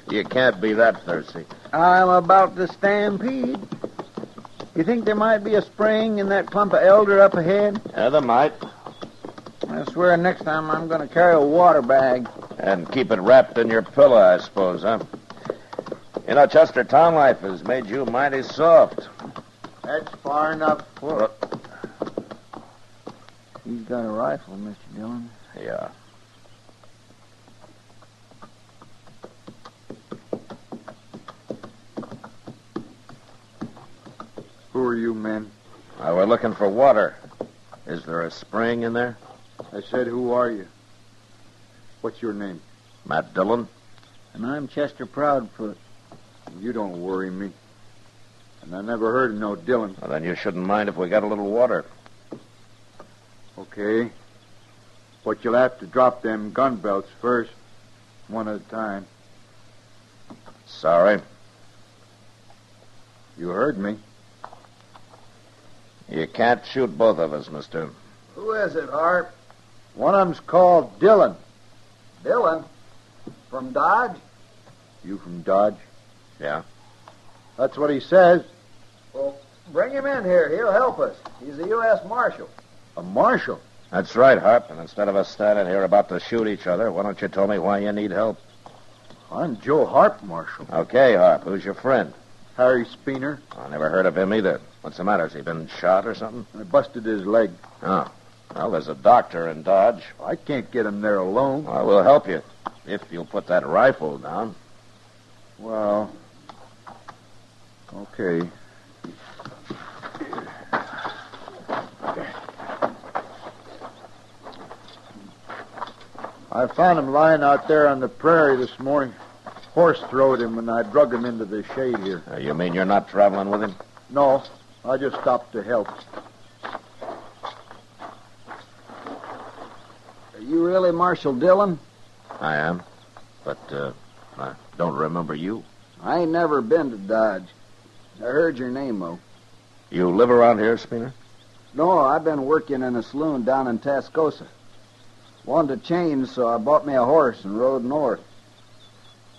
Speaker 13: You can't be that thirsty.
Speaker 11: I'm about to stampede. You think there might be a spring in that clump of elder up ahead?
Speaker 13: Yeah, there might.
Speaker 11: I swear next time I'm going to carry a water bag.
Speaker 13: And keep it wrapped in your pillow, I suppose, huh? You know, Chester, town life has made you mighty soft.
Speaker 16: That's far enough.
Speaker 11: He's got a rifle, Mr. Dillon.
Speaker 13: Yeah.
Speaker 16: Who are you men?
Speaker 13: We're looking for water. Is there a spring in there?
Speaker 16: I said, who are you? What's your name?
Speaker 13: Matt Dillon.
Speaker 11: And I'm Chester Proudfoot.
Speaker 16: You don't worry me. And I never heard of no Dillon.
Speaker 13: Well, then you shouldn't mind if we got a little water.
Speaker 16: Okay. But you'll have to drop them gun belts first, one at a time.
Speaker 13: Sorry.
Speaker 16: You heard me.
Speaker 13: You can't shoot both of us, mister.
Speaker 11: Who is it, Harp?
Speaker 16: One of them's called Dillon.
Speaker 11: Dillon? From Dodge?
Speaker 16: You from Dodge?
Speaker 13: Yeah.
Speaker 16: That's what he says.
Speaker 11: Well, bring him in here. He'll help us. He's a U.S. Marshal.
Speaker 16: A marshal?
Speaker 13: That's right, Harp. And instead of us standing here about to shoot each other, why don't you tell me why you need help?
Speaker 16: I'm Joe Harp, Marshal.
Speaker 13: Okay, Harp. Who's your friend?
Speaker 16: Harry Speener.
Speaker 13: I never heard of him either. What's the matter? Has he been shot or something?
Speaker 16: I busted his leg.
Speaker 13: Oh. Well, there's a doctor in Dodge.
Speaker 16: I can't get him there alone.
Speaker 13: Well, we'll help you. If you'll put that rifle down.
Speaker 16: Well, okay. I found him lying out there on the prairie this morning. Horse throwed him, and I drug him into the shade here.
Speaker 13: You mean you're not traveling with him?
Speaker 16: No, I just stopped to help.
Speaker 11: Are you really Marshal Dillon?
Speaker 13: I am. But, I don't remember you.
Speaker 11: I ain't never been to Dodge. I heard your name, though.
Speaker 13: You live around here, Speener?
Speaker 11: No, I've been working in a saloon down in Tascosa. Wanted to change, so I bought me a horse and rode north.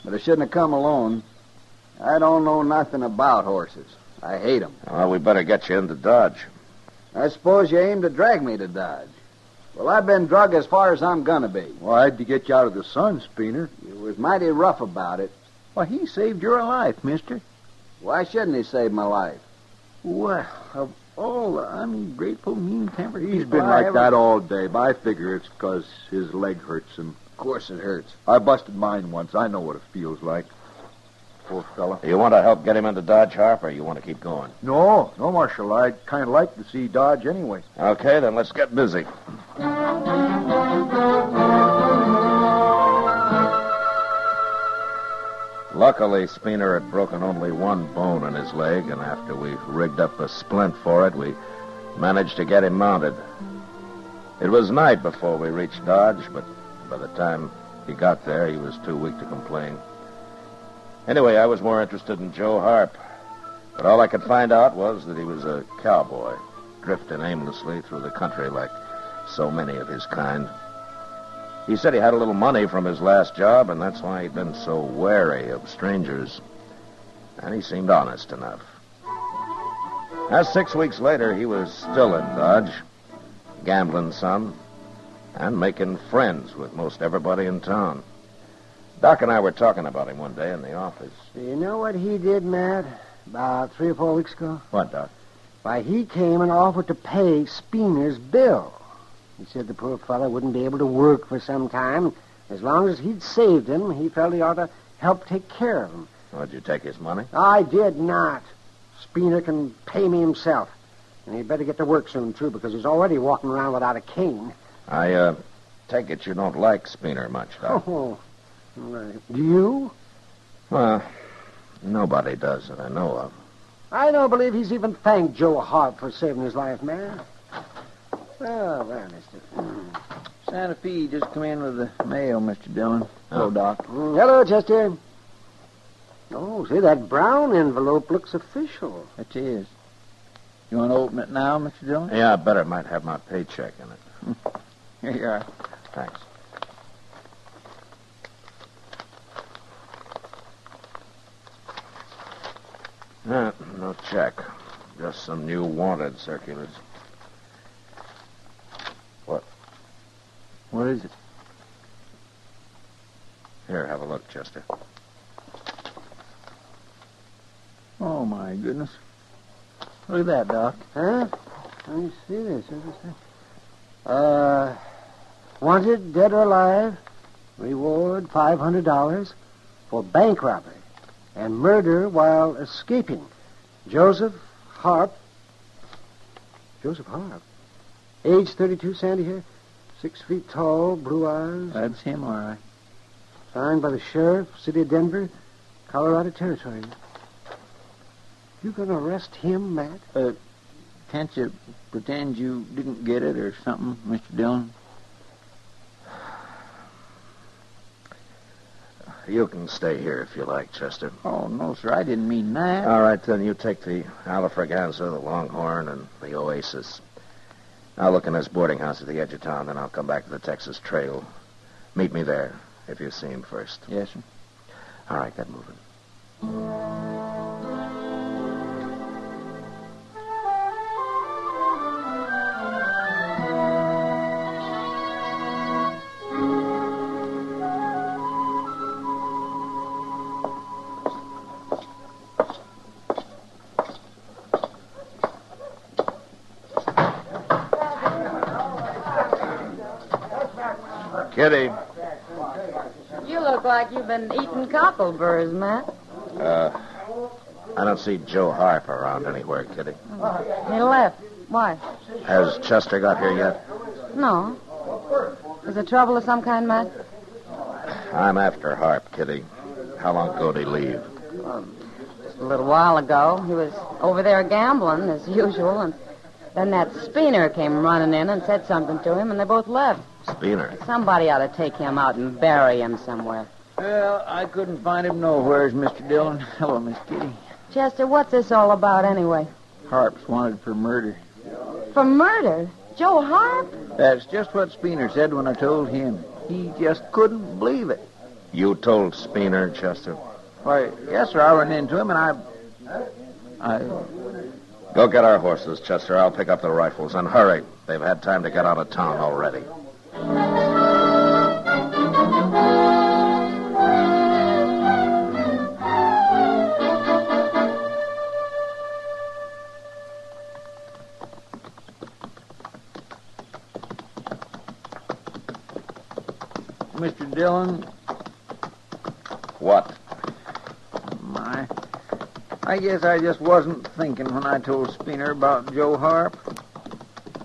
Speaker 11: But I shouldn't have come alone. I don't know nothing about horses. I hate them.
Speaker 13: Well, we better get you into Dodge.
Speaker 11: I suppose you aim to drag me to Dodge. Well, I've been drug as far as I'm gonna be.
Speaker 16: Well, I had to get you out of the sun, Speener.
Speaker 11: You was mighty rough about it.
Speaker 16: Well, he saved your life, mister.
Speaker 11: Why shouldn't he save my life?
Speaker 16: Well, of all the ungrateful, mean-tempered He's been like that all day, but I figure it's because his leg hurts him.
Speaker 11: Of course it hurts.
Speaker 16: I busted mine once. I know what it feels like. Poor fella.
Speaker 13: You want to help get him into Dodge, Harp, or you want to keep going?
Speaker 16: No, Marshal. I'd kind of like to see Dodge anyway.
Speaker 13: Okay, then let's get busy. Luckily, Speener had broken only one bone in his leg, and after we rigged up a splint for it, we managed to get him mounted. It was night before we reached Dodge, but by the time he got there, he was too weak to complain. Anyway, I was more interested in Joe Harp, but all I could find out was that he was a cowboy, drifting aimlessly through the country like so many of his kind. He said he had a little money from his last job, and that's why he'd been so wary of strangers. And he seemed honest enough. As 6 weeks later, he was still in Dodge, gambling some, and making friends with most everybody in town. Doc and I were talking about him one day in the office.
Speaker 5: Do you know what he did, Matt, about 3 or 4 weeks ago?
Speaker 13: What, Doc?
Speaker 5: Why, he came and offered to pay Speener's bill. He said the poor fellow wouldn't be able to work for some time. As long as he'd saved him, he felt he ought to help take care of him.
Speaker 13: Did you take his money?
Speaker 5: I did not. Spooner can pay me himself. And he'd better get to work soon, too, because he's already walking around without a cane.
Speaker 13: I take it you don't like Spooner much, Doc.
Speaker 5: Oh, right. Do you?
Speaker 13: Well, nobody does that I know of.
Speaker 5: I don't believe he's even thanked Joe Hart for saving his life, man. Oh, there, mister.
Speaker 11: Santa Fe just come in with the mail, Mr. Dillon. Hello, Doc.
Speaker 5: Hello, Chester. Oh, see, that brown envelope looks official.
Speaker 11: It is. You want to open it now, Mr. Dillon?
Speaker 13: Yeah, I bet it might have my paycheck in it.
Speaker 11: Here you are.
Speaker 13: Thanks. No check. Just some new wanted circulars. What?
Speaker 11: What is it?
Speaker 13: Here, have a look, Chester.
Speaker 11: Oh, my goodness. Look at that, Doc.
Speaker 5: Huh? Let me see this. Wanted, dead or alive, reward $500 for bank robbery and murder while escaping. Joseph Harp. Joseph Harp? Age 32, sandy hair, 6 feet tall, blue eyes.
Speaker 11: That's him, all right.
Speaker 5: Signed by the sheriff, city of Denver, Colorado Territory. You gonna arrest him, Matt?
Speaker 11: Can't you pretend you didn't get it or something, Mr. Dillon?
Speaker 13: You can stay here if you like, Chester.
Speaker 11: Oh, no, sir. I didn't mean that.
Speaker 13: All right, then you take the Alafraganza, the Longhorn, and the Oasis. I'll look in this boarding house at the edge of town, then I'll come back to the Texas Trail. Meet me there, if you see him first.
Speaker 11: Yes, sir.
Speaker 13: All right, get moving. Kitty.
Speaker 10: You look like you've been eating cockleburs, Matt.
Speaker 13: I don't see Joe Harp around anywhere, Kitty.
Speaker 10: He left. Why?
Speaker 13: Has Chester got here yet?
Speaker 10: No. Is there trouble of some kind, Matt?
Speaker 13: I'm after Harp, Kitty. How long ago did he leave?
Speaker 10: Just a little while ago. He was over there gambling, as usual, and then that Spooner came running in and said something to him, and they both left.
Speaker 13: Spooner?
Speaker 10: Somebody ought to take him out and bury him somewhere.
Speaker 11: Well, I couldn't find him nowhere, Mr. Dillon. Hello, Miss Kitty.
Speaker 10: Chester, what's this all about anyway?
Speaker 11: Harp's wanted for murder.
Speaker 10: For murder? Joe Harp?
Speaker 11: That's just what Spooner said when I told him. He just couldn't believe it.
Speaker 13: You told Spooner, Chester?
Speaker 11: Why, yes, sir. I ran into him, and I...
Speaker 13: Go get our horses, Chester. I'll pick up the rifles. And hurry. They've had time to get out of town already.
Speaker 11: Mr. Dillon?
Speaker 13: What?
Speaker 11: I guess I just wasn't thinking when I told Spooner about Joe Harp.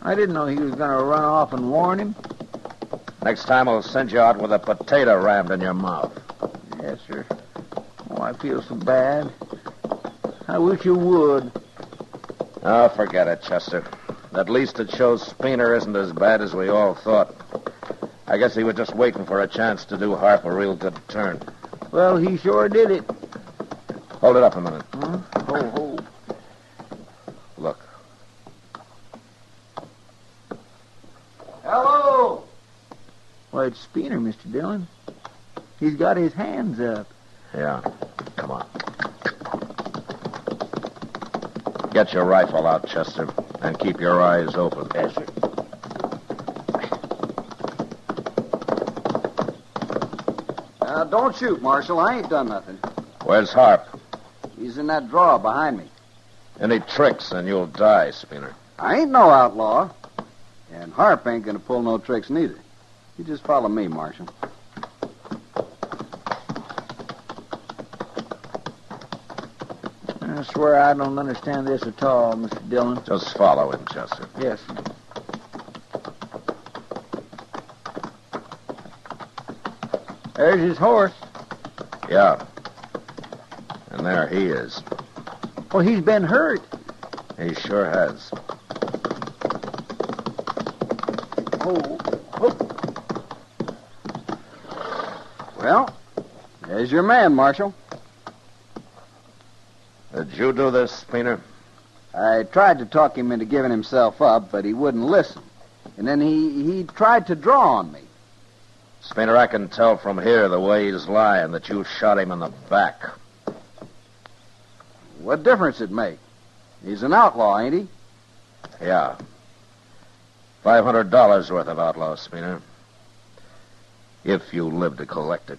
Speaker 11: I didn't know he was going to run off and warn him.
Speaker 13: Next time I'll send you out with a potato rammed in your mouth.
Speaker 11: Yes, sir. Oh, I feel so bad. I wish you would.
Speaker 13: Oh, forget it, Chester. At least it shows Spooner isn't as bad as we all thought. I guess he was just waiting for a chance to do Harp a real good turn.
Speaker 11: Well, he sure did it.
Speaker 13: Hold it up a minute.
Speaker 11: Huh? Ho.
Speaker 13: Look.
Speaker 11: Hello! Why, it's Spooner, Mr. Dillon. He's got his hands up.
Speaker 13: Yeah. Come on. Get your rifle out, Chester, and keep your eyes open.
Speaker 11: Yes, sir.
Speaker 19: Don't shoot, Marshal. I ain't done nothing.
Speaker 13: Where's Harp?
Speaker 19: He's in that drawer behind me.
Speaker 13: Any tricks and you'll die, Spooner.
Speaker 19: I ain't no outlaw. And And Harp ain't going to pull no tricks neither. You just follow me, Marshal.
Speaker 11: I swear I don't understand this at all, Mr. Dillon.
Speaker 13: Just follow him, Chester.
Speaker 11: Yes. There's his horse.
Speaker 13: Yeah. And there he is.
Speaker 11: Well, he's been hurt.
Speaker 13: He sure has.
Speaker 11: Oh. Well, there's your man, Marshal.
Speaker 13: Did you do this, Spooner?
Speaker 19: I tried to talk him into giving himself up, but he wouldn't listen. And then he tried to draw on me.
Speaker 13: Spooner, I can tell from here the way he's lying that you shot him in the back.
Speaker 19: What difference it make? He's an outlaw, ain't he?
Speaker 13: Yeah. $500 worth of outlaw, Spooner. If you live to collect it.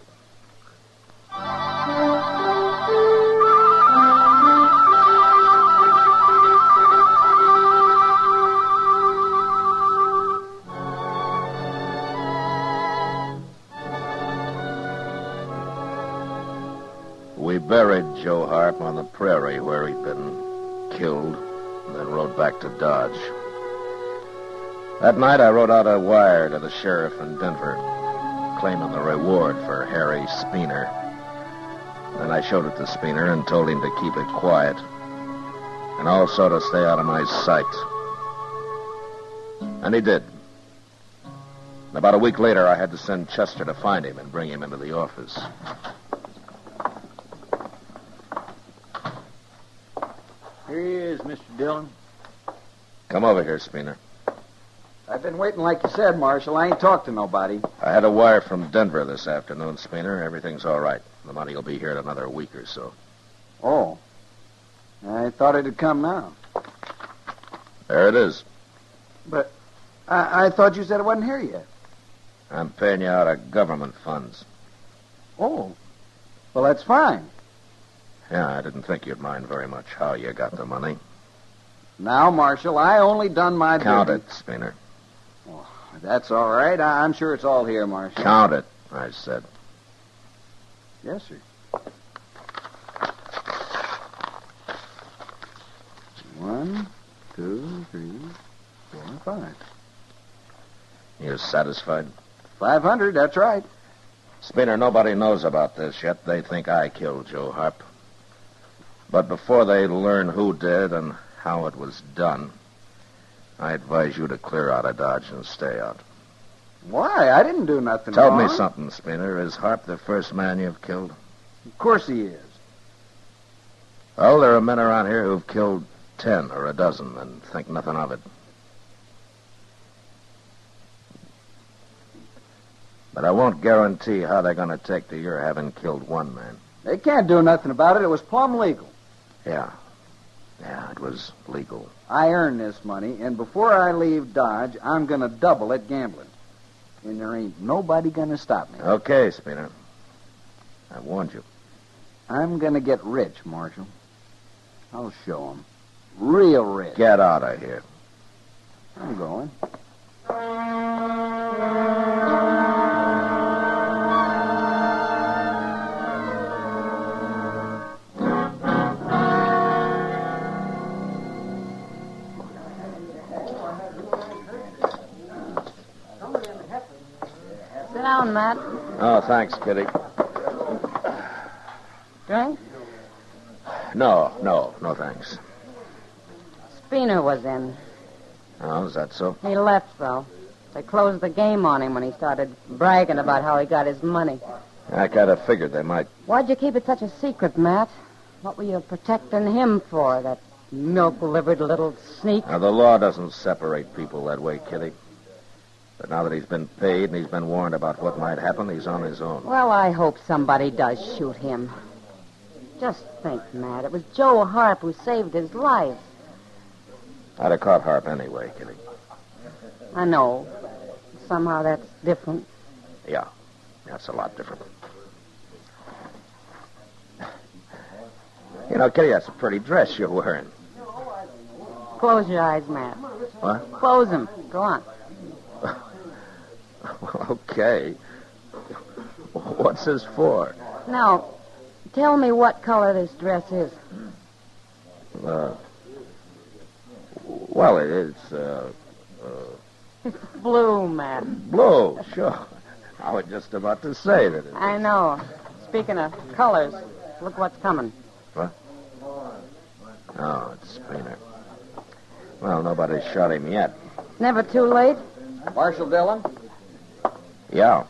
Speaker 13: We buried Joe Harp on the prairie where he'd been killed, and then rode back to Dodge. That night, I wrote out a wire to the sheriff in Denver, claiming the reward for Harry Spooner. Then I showed it to Spooner and told him to keep it quiet, and also to stay out of my sight. And he did. And about a week later, I had to send Chester to find him and bring him into the office.
Speaker 11: Here he is, Mr. Dillon.
Speaker 13: Come over here, Spooner.
Speaker 19: I've been waiting like you said, Marshal. I ain't talked to nobody.
Speaker 13: I had a wire from Denver this afternoon, Spooner. Everything's all right. The money will be here in another week or so.
Speaker 19: Oh. I thought it'd come now.
Speaker 13: There it is.
Speaker 19: But I thought you said it wasn't here yet.
Speaker 13: I'm paying you out of government funds.
Speaker 19: Oh. Well, that's fine.
Speaker 13: Yeah, I didn't think you'd mind very much how you got the money.
Speaker 19: Now, Marshal, I only done my
Speaker 13: Count
Speaker 19: duty.
Speaker 13: it, Spooner.
Speaker 19: Oh, that's all right. I'm sure it's all here, Marshal.
Speaker 13: Count it, I said.
Speaker 19: Yes, sir. 1, 2, 3, 4, 5.
Speaker 13: You satisfied?
Speaker 19: 500, that's right.
Speaker 13: Spooner, nobody knows about this yet. They think I killed Joe Harp. But before they learn who did and how it was done, I advise you to clear out of Dodge and stay out.
Speaker 19: Why? I didn't do nothing
Speaker 13: Tell
Speaker 19: wrong.
Speaker 13: me something, Spooner. Is Harp the first man you've killed?
Speaker 19: Of course he is.
Speaker 13: Well, there are men around here who've killed 10 or a dozen and think nothing of it. But I won't guarantee how they're going to take to your having killed one man.
Speaker 19: They can't do nothing about it. It was plumb legal.
Speaker 13: Yeah, it was legal.
Speaker 19: I earned this money, and before I leave Dodge, I'm going to double it gambling. And there ain't nobody going to stop me.
Speaker 13: Okay, Spooner. I warned you.
Speaker 19: I'm going to get rich, Marshal. I'll show 'em. Real rich.
Speaker 13: Get out of here.
Speaker 19: I'm going.
Speaker 10: Sit down, Matt.
Speaker 13: Oh, thanks, Kitty.
Speaker 10: Drink?
Speaker 13: No, thanks.
Speaker 10: Spooner was in.
Speaker 13: Oh, is that so?
Speaker 10: He left, though. They closed the game on him when he started bragging about how he got his money.
Speaker 13: I kind of figured they might.
Speaker 10: Why'd you keep it such a secret, Matt? What were you protecting him for, that milk-livered little sneak?
Speaker 13: Now, the law doesn't separate people that way, Kitty. But now that he's been paid and he's been warned about what might happen, he's on his own.
Speaker 10: Well, I hope somebody does shoot him. Just think, Matt, it was Joe Harp who saved his life.
Speaker 13: I'd have caught Harp anyway, Kitty.
Speaker 10: I know. Somehow that's different.
Speaker 13: Yeah, that's a lot different. You know, Kitty, that's a pretty dress you're wearing.
Speaker 10: Close your eyes, Matt.
Speaker 13: What?
Speaker 10: Close them. Go on.
Speaker 13: Okay. What's this for?
Speaker 10: Now, tell me what color this dress is.
Speaker 13: Well, it's,
Speaker 10: It's blue, Matt.
Speaker 13: blue, sure. I was just about to say that.
Speaker 10: I know. Speaking of colors, look what's coming.
Speaker 13: What? Oh, it's Spooner. Well, nobody's shot him yet.
Speaker 10: Never too late?
Speaker 19: Marshal Dillon?
Speaker 13: Yeah.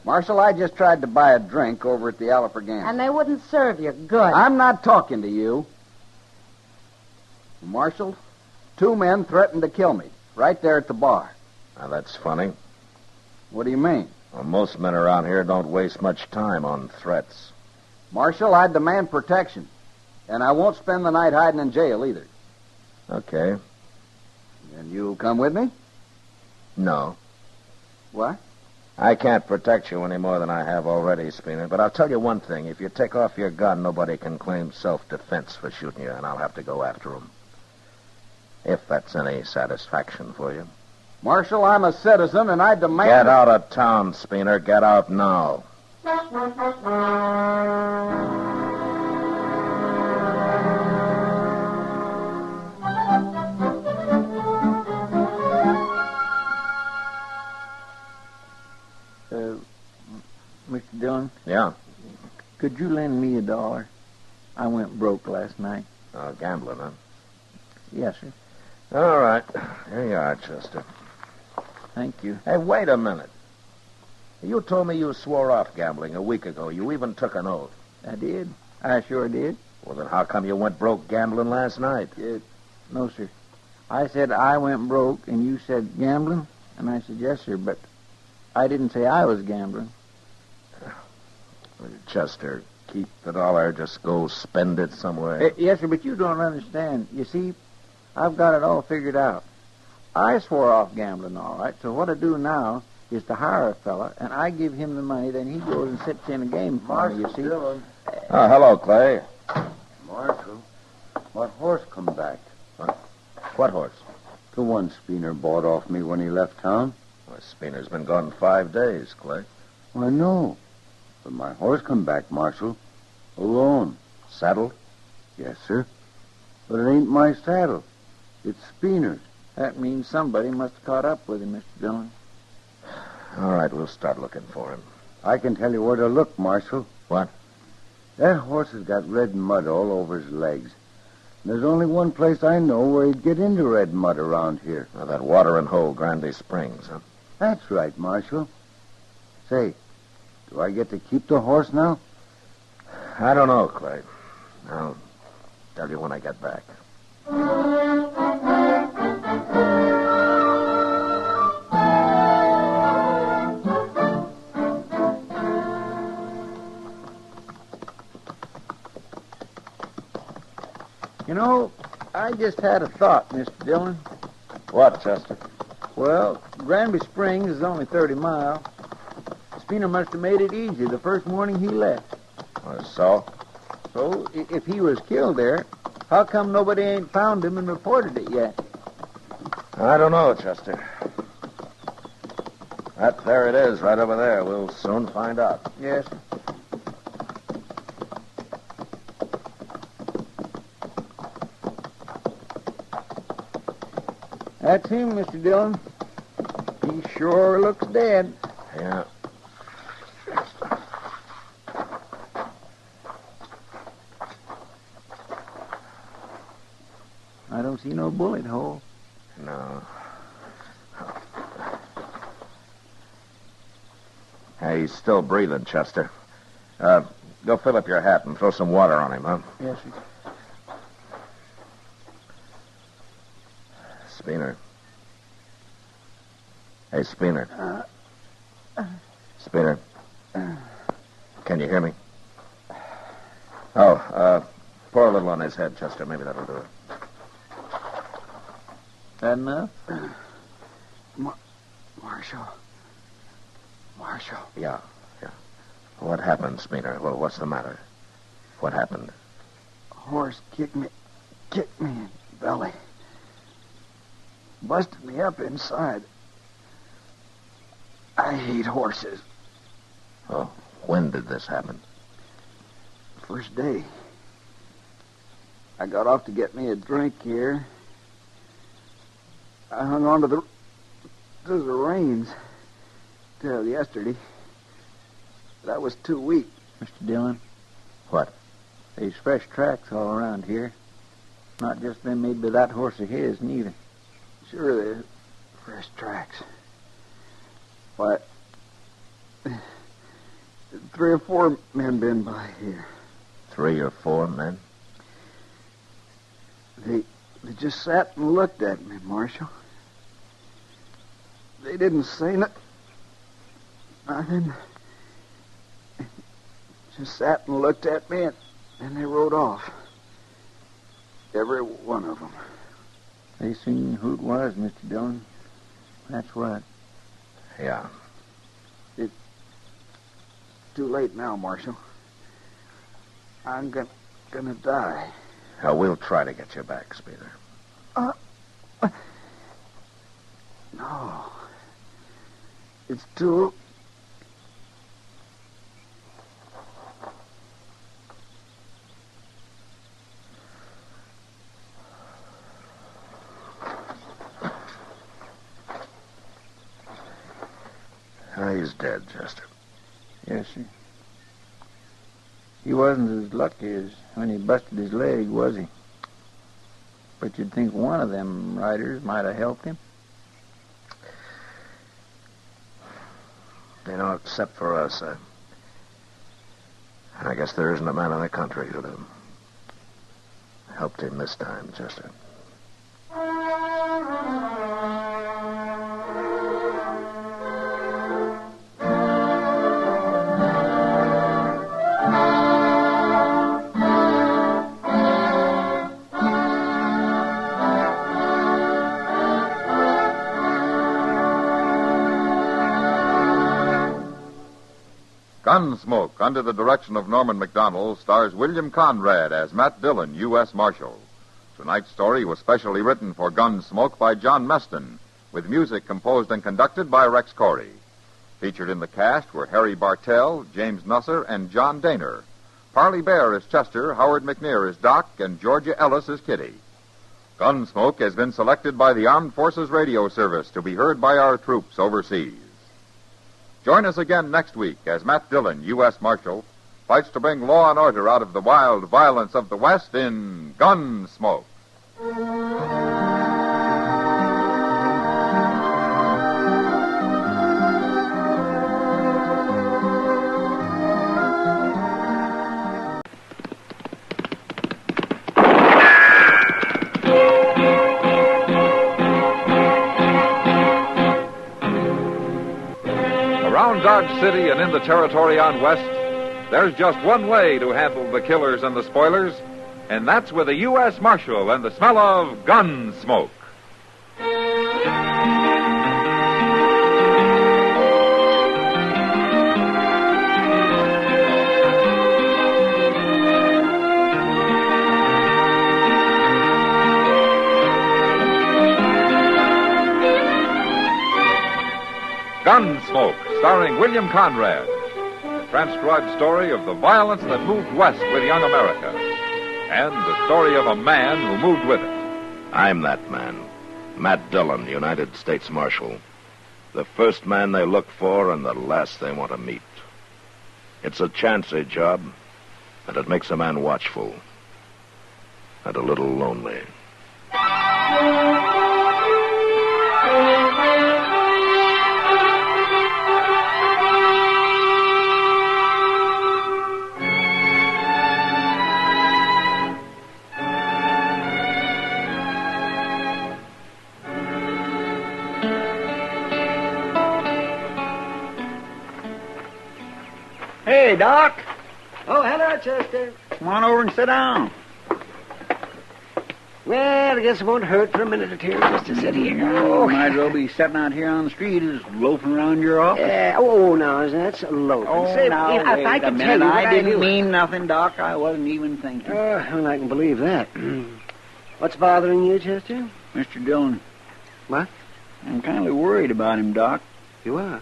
Speaker 19: Marshal, I just tried to buy a drink over at the Allifer.
Speaker 10: And they wouldn't serve you. Good.
Speaker 19: I'm not talking to you. Marshal, 2 men threatened to kill me right there at the bar.
Speaker 13: Now, that's funny.
Speaker 19: What do you mean?
Speaker 13: Well, most men around here don't waste much time on threats.
Speaker 19: Marshal, I demand protection. And I won't spend the night hiding in jail either.
Speaker 13: Okay.
Speaker 19: And you'll come with me?
Speaker 13: No.
Speaker 19: What?
Speaker 13: I can't protect you any more than I have already, Spooner. But I'll tell you one thing. If you take off your gun, nobody can claim self-defense for shooting you, and I'll have to go after them. If that's any satisfaction for you.
Speaker 19: Marshal, I'm a citizen, and I demand...
Speaker 13: Get out of town, Spooner. Get out now.
Speaker 8: Mr. Dillon?
Speaker 13: Yeah?
Speaker 8: Could you lend me $1? I went broke last night.
Speaker 13: Gambling, huh?
Speaker 8: Yes, sir.
Speaker 13: All right. Here you are, Chester.
Speaker 8: Thank you.
Speaker 13: Hey, wait a minute. You told me you swore off gambling a week ago. You even took an oath.
Speaker 8: I did. I sure did.
Speaker 13: Well, then how come you went broke gambling last night?
Speaker 8: No, sir. I said I went broke, and you said gambling, and I said yes, sir, but I didn't say I was gambling.
Speaker 13: Chester, keep the dollar. Just go spend it somewhere.
Speaker 8: Yes, sir, but you don't understand. You see, I've got it all figured out. I swore off gambling, all right, so what I do now is to hire a fella, and I give him the money, then he goes and sits in a game for me, you see.
Speaker 14: Dillon.
Speaker 13: Oh, hello, Clay.
Speaker 14: Marshal, my horse come back.
Speaker 13: What horse?
Speaker 14: The one Spooner bought off me when he left town.
Speaker 13: Well, Spooner's been gone 5 days, Clay.
Speaker 14: I know. But my horse come back, Marshal. Alone.
Speaker 13: Saddled?
Speaker 14: Yes, sir. But it ain't my saddle. It's Spooner's.
Speaker 8: That means somebody must have caught up with him, Mr. Dillon.
Speaker 13: All right, we'll start looking for him.
Speaker 14: I can tell you where to look, Marshal.
Speaker 13: What?
Speaker 14: That horse has got red mud all over his legs. There's only one place I know where he'd get into red mud around here.
Speaker 13: Now, that watering hole, Grandy Springs, huh?
Speaker 14: That's right, Marshal. Say, do I get to keep the horse now?
Speaker 13: I don't know, Clay. I'll tell you when I get back.
Speaker 8: You know, I just had a thought, Mr. Dillon.
Speaker 13: What, Chester?
Speaker 8: Well, Granby Springs is only 30 miles. Spooner must have made it easy the first morning he left.
Speaker 13: So?
Speaker 8: So, if he was killed there, how come nobody ain't found him and reported it yet?
Speaker 13: I don't know, Chester. There it is, right over there. We'll soon find out.
Speaker 8: Yes. That's him, Mr. Dillon. He sure looks dead.
Speaker 13: Yeah.
Speaker 8: I don't see no bullet hole.
Speaker 13: No. Hey, he's still breathing, Chester. Go fill up your hat and throw some water on him, huh?
Speaker 8: Yes, sir.
Speaker 13: Spooner. Hey, Spooner. Spooner. Can you hear me? Oh, pour a little on his head, Chester. Maybe that'll do it.
Speaker 8: That enough?
Speaker 14: Marshal.
Speaker 13: Yeah. What happened, Spooner? Well, what's the matter? What happened?
Speaker 14: Horse kicked me in the belly. Busted me up inside.
Speaker 2: I hate horses.
Speaker 13: Oh, when did this happen?
Speaker 2: First day. I got off to get me a drink here. I hung on to the reins till yesterday. But I was too weak.
Speaker 11: Mr. Dillon?
Speaker 13: What?
Speaker 11: There's fresh tracks all around here. Not just them made by that horse of his, neither.
Speaker 2: Sure, there's fresh tracks. Why, 3 or 4 men been by here.
Speaker 13: 3 or 4 men?
Speaker 2: They just sat and looked at me, Marshal. They didn't say nothing. Just sat and looked at me, and then they rode off. Every one of them.
Speaker 11: They seen who it was, Mr. Dillon. That's what.
Speaker 13: Yeah.
Speaker 2: It's too late now, Marshal. I'm gonna die.
Speaker 13: We'll try to get you back, Speeder.
Speaker 2: No. It's too...
Speaker 13: He's dead, Chester.
Speaker 11: Yes, sir. He wasn't as lucky as when he busted his leg, was he? But you'd think one of them riders might have helped him.
Speaker 13: You know, except for us, I guess there isn't a man in the country who'd have helped him this time, Chester.
Speaker 22: Gunsmoke, under the direction of Norman Macdonald, stars William Conrad as Matt Dillon, U.S. Marshal. Tonight's story was specially written for Gunsmoke by John Meston, with music composed and conducted by Rex Corey. Featured in the cast were Harry Bartell, James Nusser, and John Daner. Parley Bear as Chester, Howard McNear as Doc, and Georgia Ellis as Kitty. Gunsmoke has been selected by the Armed Forces Radio Service to be heard by our troops overseas. Join us again next week as Matt Dillon, U.S. Marshal, fights to bring law and order out of the wild violence of the West in Gunsmoke. Around Dodge City and in the territory on West, there's just one way to handle the killers and the spoilers, and that's with a U.S. Marshal and the smell of Gunsmoke. Gunsmoke, starring William Conrad. A transcribed story of the violence that moved west with young America. And the story of a man who moved with it.
Speaker 3: I'm that man. Matt Dillon, United States Marshal. The first man they look for and the last they want to meet. It's a chancy job, and it makes a man watchful. And a little lonely.
Speaker 11: Hey, Doc.
Speaker 5: Oh, hello, Chester.
Speaker 11: Come on over and sit down.
Speaker 5: Well, I guess it won't hurt for a minute or two just to sit here.
Speaker 11: Oh, might as well be sitting out here on the street as loafing around your office.
Speaker 5: No, that's loafing.
Speaker 11: Oh,
Speaker 5: Say,
Speaker 11: now,
Speaker 5: if
Speaker 11: wait
Speaker 5: I
Speaker 11: a
Speaker 5: could
Speaker 11: minute.
Speaker 5: tell you what
Speaker 11: I didn't
Speaker 5: do.
Speaker 11: mean nothing, Doc. I wasn't even thinking.
Speaker 5: Well, I can believe that. What's bothering you, Chester?
Speaker 11: Mr. Dillon.
Speaker 5: What?
Speaker 11: I'm kind of worried about him, Doc.
Speaker 5: You are?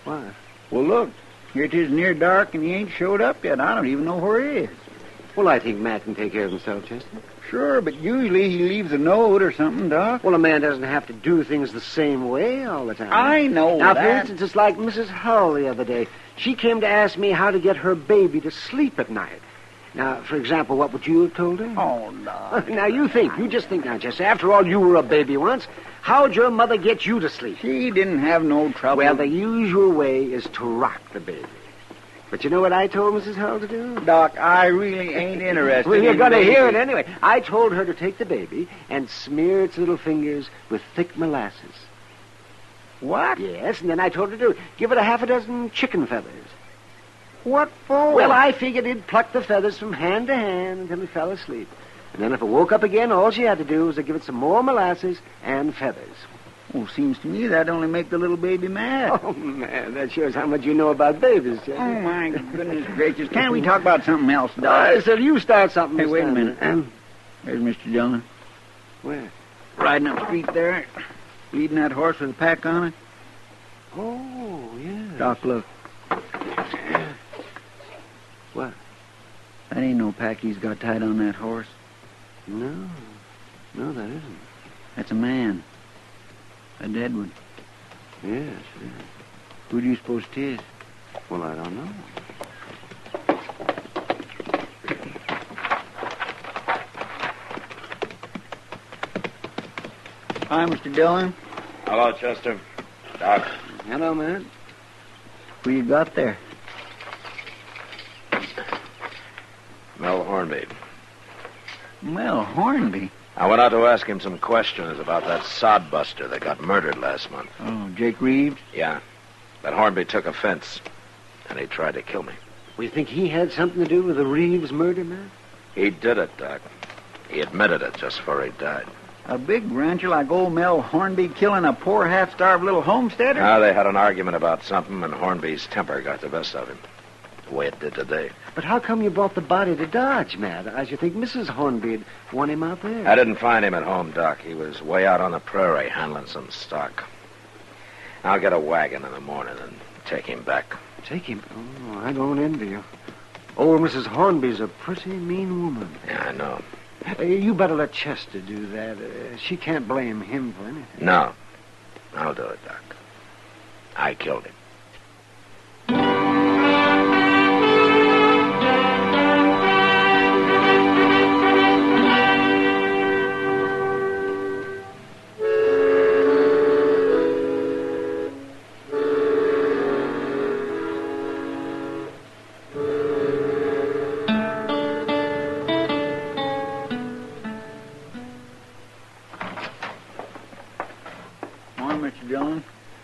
Speaker 5: What?
Speaker 11: Well, look. Here it is near dark, and he ain't showed up yet. I don't even know where he is.
Speaker 5: Well, I think Matt can take care of himself, Chester.
Speaker 11: Sure, but usually he leaves a note or something, Doc.
Speaker 5: Well, a man doesn't have to do things the same way all the time.
Speaker 11: I know
Speaker 5: now,
Speaker 11: that.
Speaker 5: for instance, it's like Mrs. Hull the other day. She came to ask me how to get her baby to sleep at night. Now, for example, what would you have told her?
Speaker 11: Oh, no.
Speaker 5: Now, you just think now, Chester. After all, you were a baby once. How'd your mother get you to sleep?
Speaker 11: She didn't have no trouble.
Speaker 5: Well, the usual way is to rock the baby. But you know what I told Mrs. Hull to do?
Speaker 11: Doc, I really ain't interested.
Speaker 5: Well, you're
Speaker 11: in
Speaker 5: going to
Speaker 11: babies.
Speaker 5: hear it anyway. I told her to take the baby and smear its little fingers with thick molasses.
Speaker 11: What?
Speaker 5: Yes, and then I told her to give it a half a dozen chicken feathers.
Speaker 11: What for?
Speaker 5: Well, I figured he'd pluck the feathers from hand to hand until he fell asleep. And then if it woke up again, all she had to do was to give it some more molasses and feathers.
Speaker 11: Well, seems to me that'd only make the little baby mad.
Speaker 5: Oh, man, that shows how much you know about babies, Chester.
Speaker 11: Oh, my goodness gracious. Can't we talk about something else, Doc?
Speaker 5: I said you start something.
Speaker 11: Hey,
Speaker 5: this
Speaker 11: wait a
Speaker 5: time.
Speaker 11: minute. There's Mr. Dillon.
Speaker 5: Where?
Speaker 11: Riding up the street there, leading that horse with a pack on it.
Speaker 5: Oh, yeah.
Speaker 11: Doc, look.
Speaker 5: What?
Speaker 11: That ain't no pack he's got tied on that horse.
Speaker 5: No, that isn't.
Speaker 11: That's a man. A dead one.
Speaker 5: Yes.
Speaker 11: Who do you suppose it is?
Speaker 5: Well, I don't know.
Speaker 11: Hi, Mr. Dillon.
Speaker 13: Hello, Chester. Doc.
Speaker 5: Hello, man.
Speaker 11: Who you got there?
Speaker 13: Mel Hornby.
Speaker 11: Mel Hornby?
Speaker 13: I went out to ask him some questions about that sodbuster that got murdered last month.
Speaker 11: Oh, Jake Reeves?
Speaker 13: Yeah. But Hornby took offense, and he tried to kill me.
Speaker 5: Well, you think he had something to do with the Reeves murder, man?
Speaker 13: He did it, Doc. He admitted it just before he died.
Speaker 11: A big rancher like old Mel Hornby killing a poor, half-starved little homesteader?
Speaker 13: Now, they had an argument about something, and Hornby's temper got the best of him. The way it did today.
Speaker 5: But how come you brought the body to Dodge, Matt? I should think Mrs. Hornby'd want him out there.
Speaker 13: I didn't find him at home, Doc. He was way out on the prairie handling some stock. I'll get a wagon in the morning and take him back.
Speaker 5: Take him? Oh, I don't envy you. Old Mrs. Hornby's a pretty mean woman.
Speaker 13: Yeah, I know.
Speaker 5: You better let Chester do that. She can't blame him for anything.
Speaker 13: No. I'll do it, Doc. I killed him.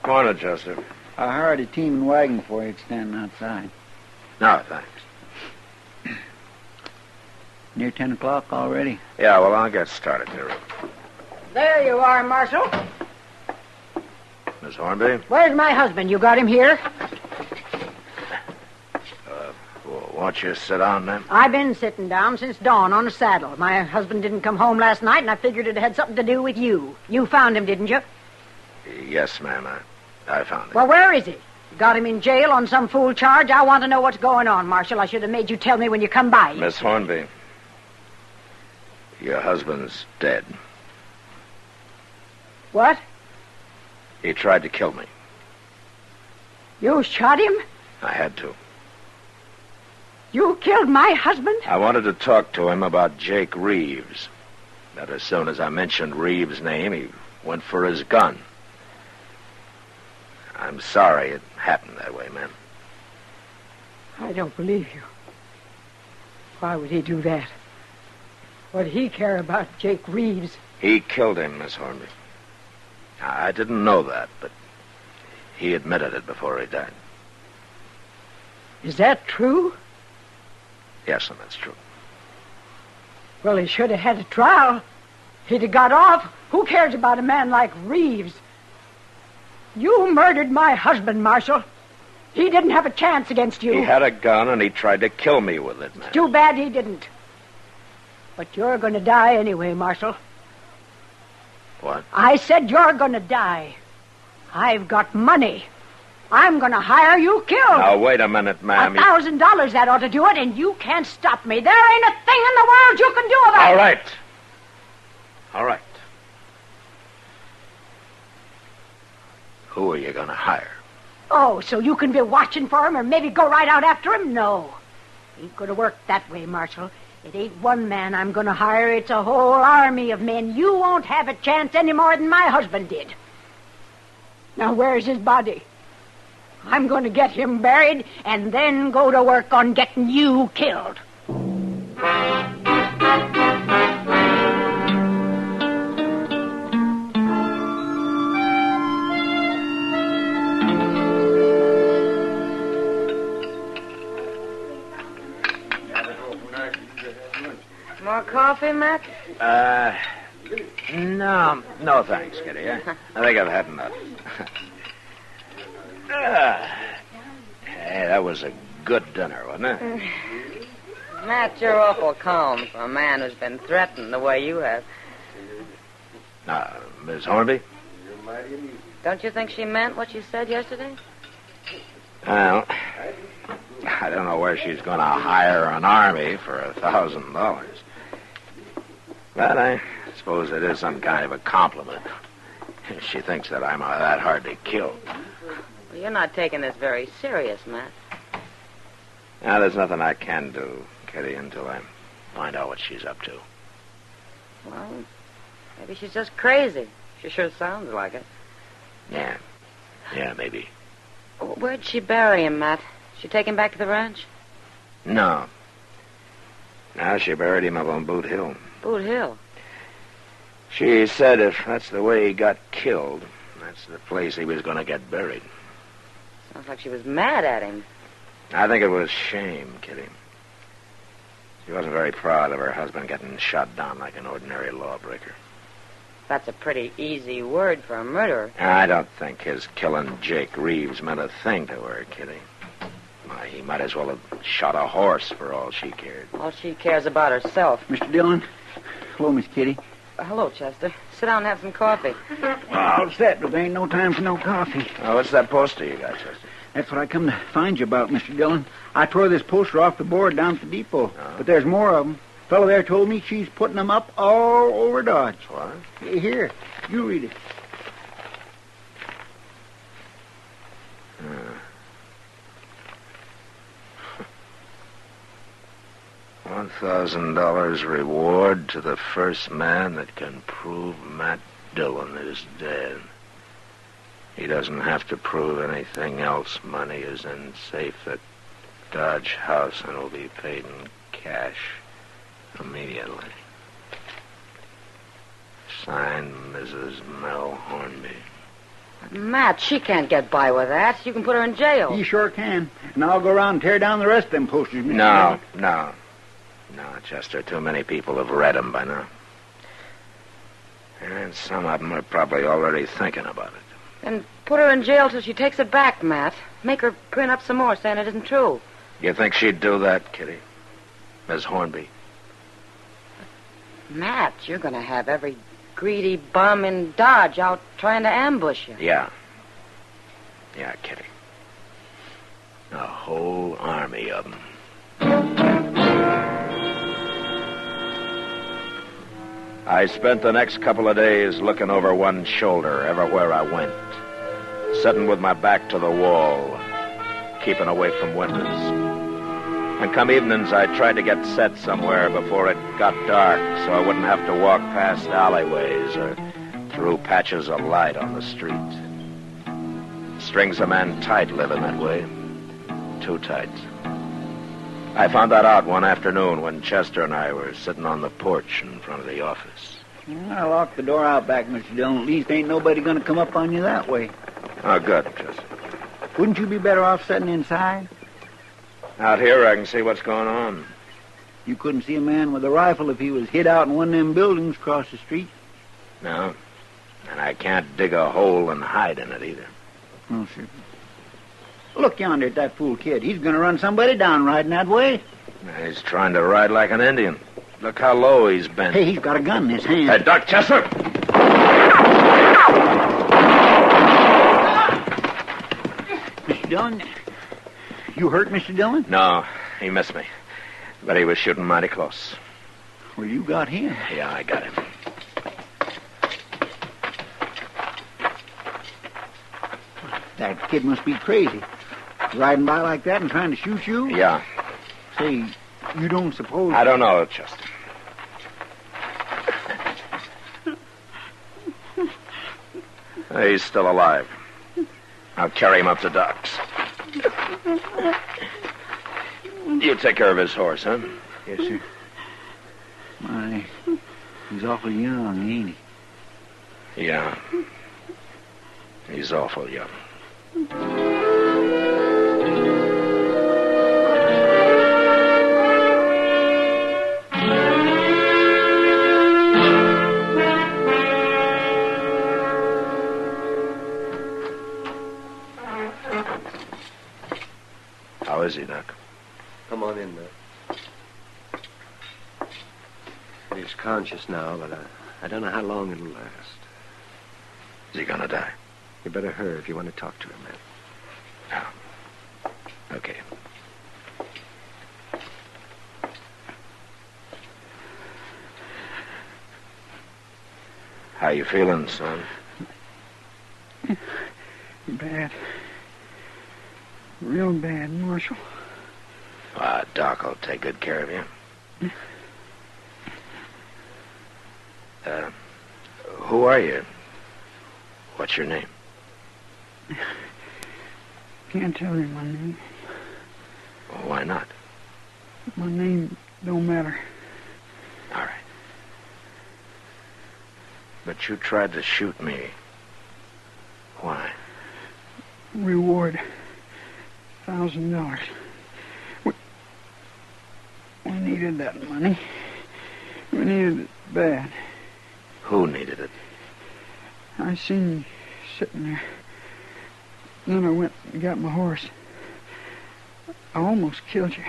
Speaker 13: Morning, Chester.
Speaker 11: I hired a team and wagon for you. It's standing outside.
Speaker 13: No, thanks.
Speaker 11: Near 10 o'clock already?
Speaker 13: Yeah, well, I'll get started here.
Speaker 7: There you are, Marshal.
Speaker 13: Miss Hornby?
Speaker 7: Where's my husband? You got him here?
Speaker 13: Won't you sit down, then?
Speaker 7: I've been sitting down since dawn on a saddle. My husband didn't come home last night, and I figured it had something to do with you. You found him, didn't you?
Speaker 13: Yes, ma'am. I found him.
Speaker 7: Well, where is he? You got him in jail on some fool charge? I want to know what's going on, Marshal. I should have made you tell me when you come by.
Speaker 13: Miss Hornby, your husband's dead.
Speaker 7: What?
Speaker 13: He tried to kill me.
Speaker 7: You shot him?
Speaker 13: I had to.
Speaker 7: You killed my husband?
Speaker 13: I wanted to talk to him about Jake Reeves. But as soon as I mentioned Reeves' name, he went for his gun. I'm sorry it happened that way, ma'am.
Speaker 7: I don't believe you. Why would he do that? What'd he care about Jake Reeves?
Speaker 13: He killed him, Miss Hornby. I didn't know that, but he admitted it before he died.
Speaker 7: Is that true?
Speaker 13: Yes, and that's true.
Speaker 7: Well, he should have had a trial. He'd have got off. Who cares about a man like Reeves? You murdered my husband, Marshal. He didn't have a chance against you.
Speaker 13: He had a gun, and he tried to kill me with it, ma'am.
Speaker 7: Too bad he didn't. But you're going to die anyway, Marshal.
Speaker 13: What?
Speaker 7: I said you're going to die. I've got money. I'm going to hire you killed.
Speaker 13: Now, wait a minute, ma'am.
Speaker 7: $1,000, that ought to do it, and you can't stop me. There ain't a thing in the world you can do about it.
Speaker 13: All right. All right. Who are you going to hire?
Speaker 7: Oh, so you can be watching for him or maybe go right out after him? No. Ain't going to work that way, Marshal. It ain't one man I'm going to hire. It's a whole army of men. You won't have a chance any more than my husband did. Now, where's his body? I'm going to get him buried and then go to work on getting you killed.
Speaker 10: More coffee, Matt?
Speaker 13: No, thanks, Kitty. I think I've had enough. Hey, that was a good dinner, wasn't it?
Speaker 10: Matt, you're awful calm for a man who's been threatened the way you have.
Speaker 13: Miss Hornby?
Speaker 10: Don't you think she meant what she said yesterday?
Speaker 13: Well, I don't know where she's going to hire an army for $1,000. But I suppose it is some kind of a compliment. She thinks that I'm that hard to kill.
Speaker 10: Well, you're not taking this very serious, Matt.
Speaker 13: Now, there's nothing I can do, Kitty, until I find out what she's up to.
Speaker 10: Well, maybe she's just crazy. She sure sounds like it.
Speaker 13: Yeah, maybe.
Speaker 10: Where'd she bury him, Matt? She take him back to the ranch?
Speaker 13: No. Now she buried him up on Boot Hill.
Speaker 10: Boot Hill?
Speaker 13: She said if that's the way he got killed, that's the place he was going to get buried.
Speaker 10: Sounds like she was mad at him.
Speaker 13: I think it was shame, Kitty. She wasn't very proud of her husband getting shot down like an ordinary lawbreaker.
Speaker 10: That's a pretty easy word for a murderer.
Speaker 13: I don't think his killing Jake Reeves meant a thing to her, Kitty. Why, he might as well have shot a horse for all she cared.
Speaker 10: All she cares about herself.
Speaker 11: Mr. Dillon. Hello, Miss Kitty.
Speaker 10: Hello, Chester. Sit down and have some coffee.
Speaker 11: All set, but there ain't no time for no coffee.
Speaker 13: What's that poster you got, Chester?
Speaker 11: That's what I come to find you about, Mr. Dillon. I tore this poster off the board down at the depot. But there's more of them. The fellow there told me she's putting them up all over Dodge.
Speaker 13: What?
Speaker 11: Here, you read it.
Speaker 13: $1,000 reward to the first man that can prove Matt Dillon is dead. He doesn't have to prove anything else. Money is in safe at Dodge House and will be paid in cash immediately. Signed, Mrs. Mel Hornby.
Speaker 10: Matt, she can't get by with that. You can put her in jail.
Speaker 11: You sure can. And I'll go around and tear down the rest of them posters, Mr.
Speaker 13: No,
Speaker 11: Dillon.
Speaker 13: No, Chester. Too many people have read them by now. And some of them are probably already thinking about it.
Speaker 10: And put her in jail till she takes it back, Matt. Make her print up some more saying it isn't true.
Speaker 13: You think she'd do that, Kitty? Miss Hornby?
Speaker 10: Matt, you're going to have every greedy bum in Dodge out trying to ambush you.
Speaker 13: Yeah, Kitty. A whole army of them. I spent the next couple of days looking over one shoulder everywhere I went, sitting with my back to the wall, keeping away from windows. And come evenings, I tried to get set somewhere before it got dark so I wouldn't have to walk past alleyways or through patches of light on the street. Strings a man tight living that way. Too tight. I found that out one afternoon when Chester and I were sitting on the porch in front of the office.
Speaker 11: I locked the door out back, Mr. Dillon. At least ain't nobody going to come up on you that way.
Speaker 13: Oh, good, Chester.
Speaker 11: Wouldn't you be better off sitting inside?
Speaker 13: Out here, I can see what's going on.
Speaker 11: You couldn't see a man with a rifle if he was hid out in one of them buildings across the street.
Speaker 13: No. And I can't dig a hole and hide in it either.
Speaker 11: Oh, sure. Look yonder at that fool kid. He's going to run somebody down riding that way.
Speaker 13: He's trying to ride like an Indian. Look how low he's bent.
Speaker 11: Hey, he's got a gun in his hand.
Speaker 13: Hey, Doc Chester!
Speaker 11: Mr. Dillon, you hurt Mr. Dillon?
Speaker 3: No, he missed me. But he was shooting mighty close.
Speaker 11: Well, you got him.
Speaker 3: Yeah, I got him.
Speaker 11: That kid must be crazy. Riding by like that and trying to shoot you?
Speaker 3: Yeah.
Speaker 11: Say, you don't suppose...
Speaker 3: I don't know, Chester. He's still alive. I'll carry him up to Doc's. You take care of his horse, huh?
Speaker 11: Yes, sir. My, he's awful young, ain't he?
Speaker 3: Yeah. He's awful young. How is he, Doc?
Speaker 5: Come on in, Matt. He's conscious now, but I don't know how long it'll last.
Speaker 3: Is he gonna die?
Speaker 5: You better hurry if you want to talk to him, Matt.
Speaker 3: Oh. Okay. How you feeling, son?
Speaker 9: Bad. Real bad, Marshal.
Speaker 3: Doc will take good care of you. Who are you? What's your name?
Speaker 9: Can't tell you my name.
Speaker 3: Why not?
Speaker 9: My name don't matter.
Speaker 3: All right. But you tried to shoot me. Why?
Speaker 9: Reward. $1,000. We needed that money. We needed it bad.
Speaker 3: Who needed it?
Speaker 9: I seen you sitting there. Then I went and got my horse. I almost killed you.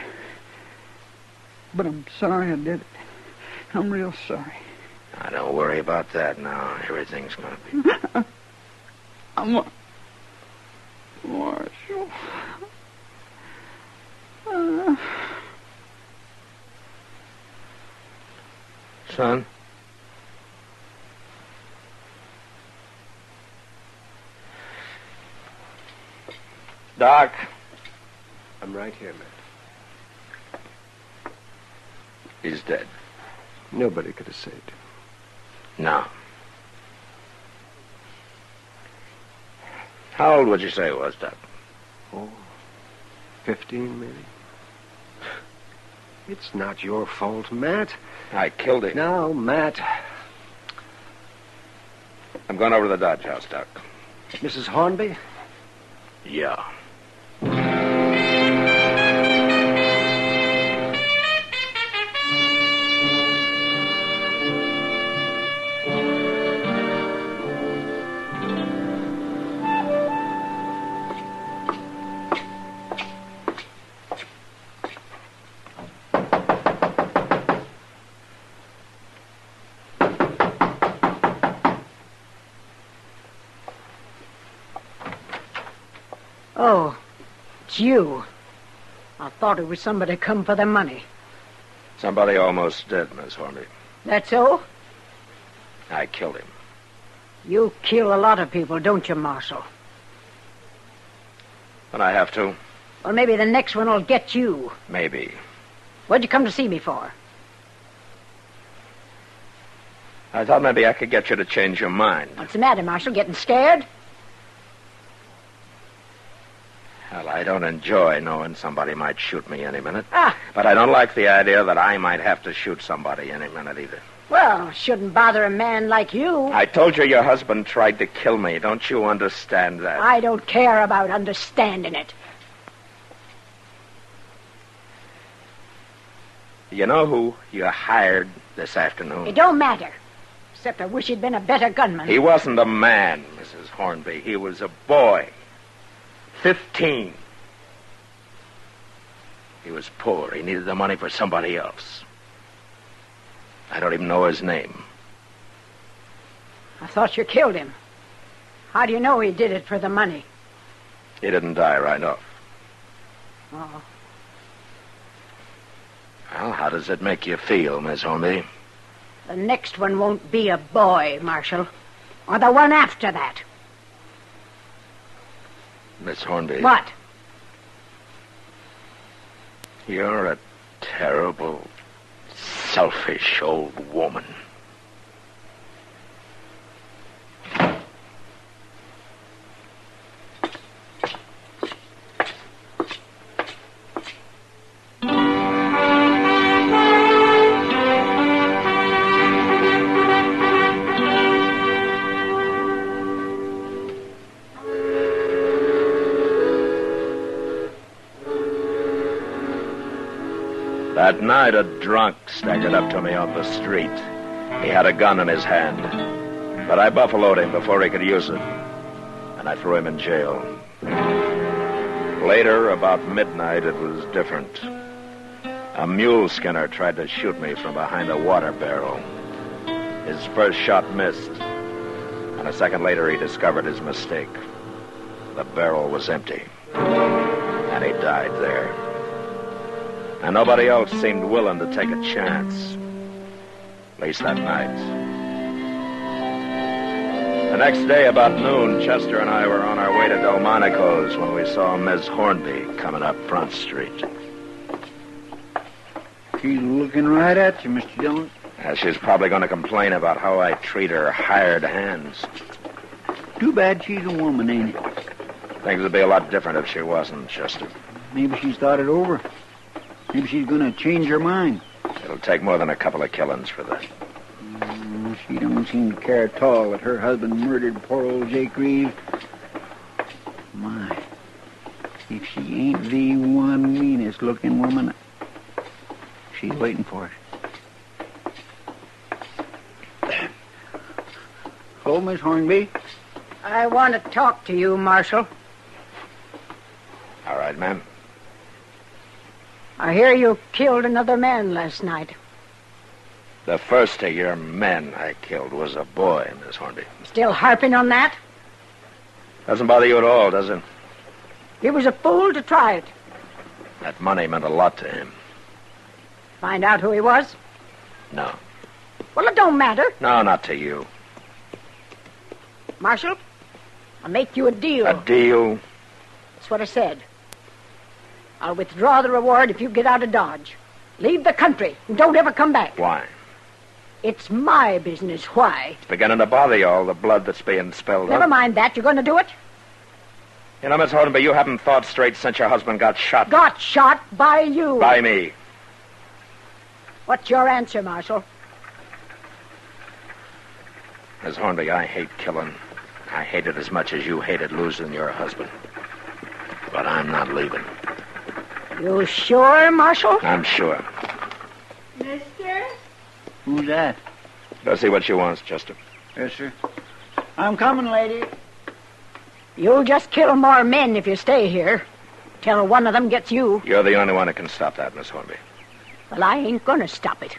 Speaker 9: But I'm sorry I did it. I'm real sorry.
Speaker 3: Now, don't worry about that now. Everything's gonna be...
Speaker 9: I'm a... Marshal.
Speaker 3: Son? Doc?
Speaker 5: I'm right here, Matt.
Speaker 3: He's dead.
Speaker 5: Nobody could have saved him.
Speaker 3: No. How old would you say he was, Doc?
Speaker 5: Oh, 15, maybe. It's not your fault, Matt.
Speaker 3: I killed him.
Speaker 5: No, Matt.
Speaker 3: I'm going over to the Dodge House, Doc.
Speaker 5: Mrs. Hornby?
Speaker 3: Yeah.
Speaker 7: Oh, it's you. I thought it was somebody come for their money.
Speaker 3: Somebody almost dead, Miss Hornby.
Speaker 7: That so?
Speaker 3: I killed him.
Speaker 7: You kill a lot of people, don't you, Marshal?
Speaker 3: When I have to.
Speaker 7: Well, maybe the next one will get you.
Speaker 3: Maybe.
Speaker 7: What'd you come to see me for?
Speaker 3: I thought maybe I could get you to change your mind.
Speaker 7: What's the matter, Marshal? Getting scared?
Speaker 3: Well, I don't enjoy knowing somebody might shoot me any minute.
Speaker 7: Ah.
Speaker 3: But I don't like the idea that I might have to shoot somebody any minute either.
Speaker 7: Well, shouldn't bother a man like you.
Speaker 3: I told you your husband tried to kill me. Don't you understand that?
Speaker 7: I don't care about understanding it.
Speaker 3: You know who you hired this afternoon?
Speaker 7: It don't matter. Except I wish he'd been a better gunman.
Speaker 3: He wasn't a man, Mrs. Hornby. He was a boy. 15. He was poor. He needed the money for somebody else. I don't even know his name.
Speaker 7: I thought you killed him. How do you know he did it for the money?
Speaker 3: He didn't die right off.
Speaker 7: Oh.
Speaker 3: Well, how does it make you feel, Miss Hornby?
Speaker 7: The next one won't be a boy, Marshal. Or the one after that.
Speaker 3: Miss Hornby.
Speaker 7: What?
Speaker 3: You're a terrible, selfish old woman. That night, a drunk staggered up to me on the street. He had a gun in his hand, but I buffaloed him before he could use it, and I threw him in jail. Later, about midnight, it was different. A mule skinner tried to shoot me from behind a water barrel. His first shot missed, and a second later, he discovered his mistake. The barrel was empty, and he died there. And nobody else seemed willing to take a chance. At least that night. The next day, about noon, Chester and I were on our way to Delmonico's when we saw Miss Hornby coming up Front Street.
Speaker 11: She's looking right at you, Mr. Dillon.
Speaker 3: She's probably going to complain about how I treat her hired hands.
Speaker 11: Too bad she's a woman, ain't it?
Speaker 3: Things would be a lot different if she wasn't, Chester.
Speaker 11: Maybe she's thought it over. Maybe she's going to change her mind.
Speaker 3: It'll take more than a couple of killings for that.
Speaker 11: She don't seem to care at all that her husband murdered poor old Jake Reeves. My, if she ain't the one meanest-looking woman, she's waiting for it. Hello, Miss Hornby.
Speaker 7: I want to talk to you, Marshal.
Speaker 3: All right, ma'am.
Speaker 7: I hear you killed another man last night.
Speaker 3: The first of your men I killed was a boy, Miss Hornby.
Speaker 7: Still harping on that?
Speaker 3: Doesn't bother you at all, does it?
Speaker 7: He was a fool to try it.
Speaker 3: That money meant a lot to him.
Speaker 7: Find out who he was?
Speaker 3: No.
Speaker 7: Well, it don't matter.
Speaker 3: No, not to you.
Speaker 7: Marshal, I'll make you a deal.
Speaker 3: A deal?
Speaker 7: That's what I said. I'll withdraw the reward if you get out of Dodge. Leave the country and don't ever come back.
Speaker 3: Why?
Speaker 7: It's my business. Why?
Speaker 3: It's beginning to bother you, all the blood that's being spilled.
Speaker 7: Never mind that. You're going to do it?
Speaker 3: You know, Miss Hornby, you haven't thought straight since your husband got shot.
Speaker 7: Got shot by you.
Speaker 3: By me.
Speaker 7: What's your answer, Marshal?
Speaker 3: Miss Hornby, I hate killing. I hate it as much as you hated losing your husband. But I'm not leaving.
Speaker 7: You sure, Marshal?
Speaker 3: I'm sure.
Speaker 12: Mister?
Speaker 11: Who's that?
Speaker 3: Go see what she wants, Chester.
Speaker 11: Yes, sir. I'm coming, lady.
Speaker 7: You'll just kill more men if you stay here. Till one of them gets you.
Speaker 3: You're the only one that can stop that, Miss Hornby.
Speaker 7: Well, I ain't going to stop it.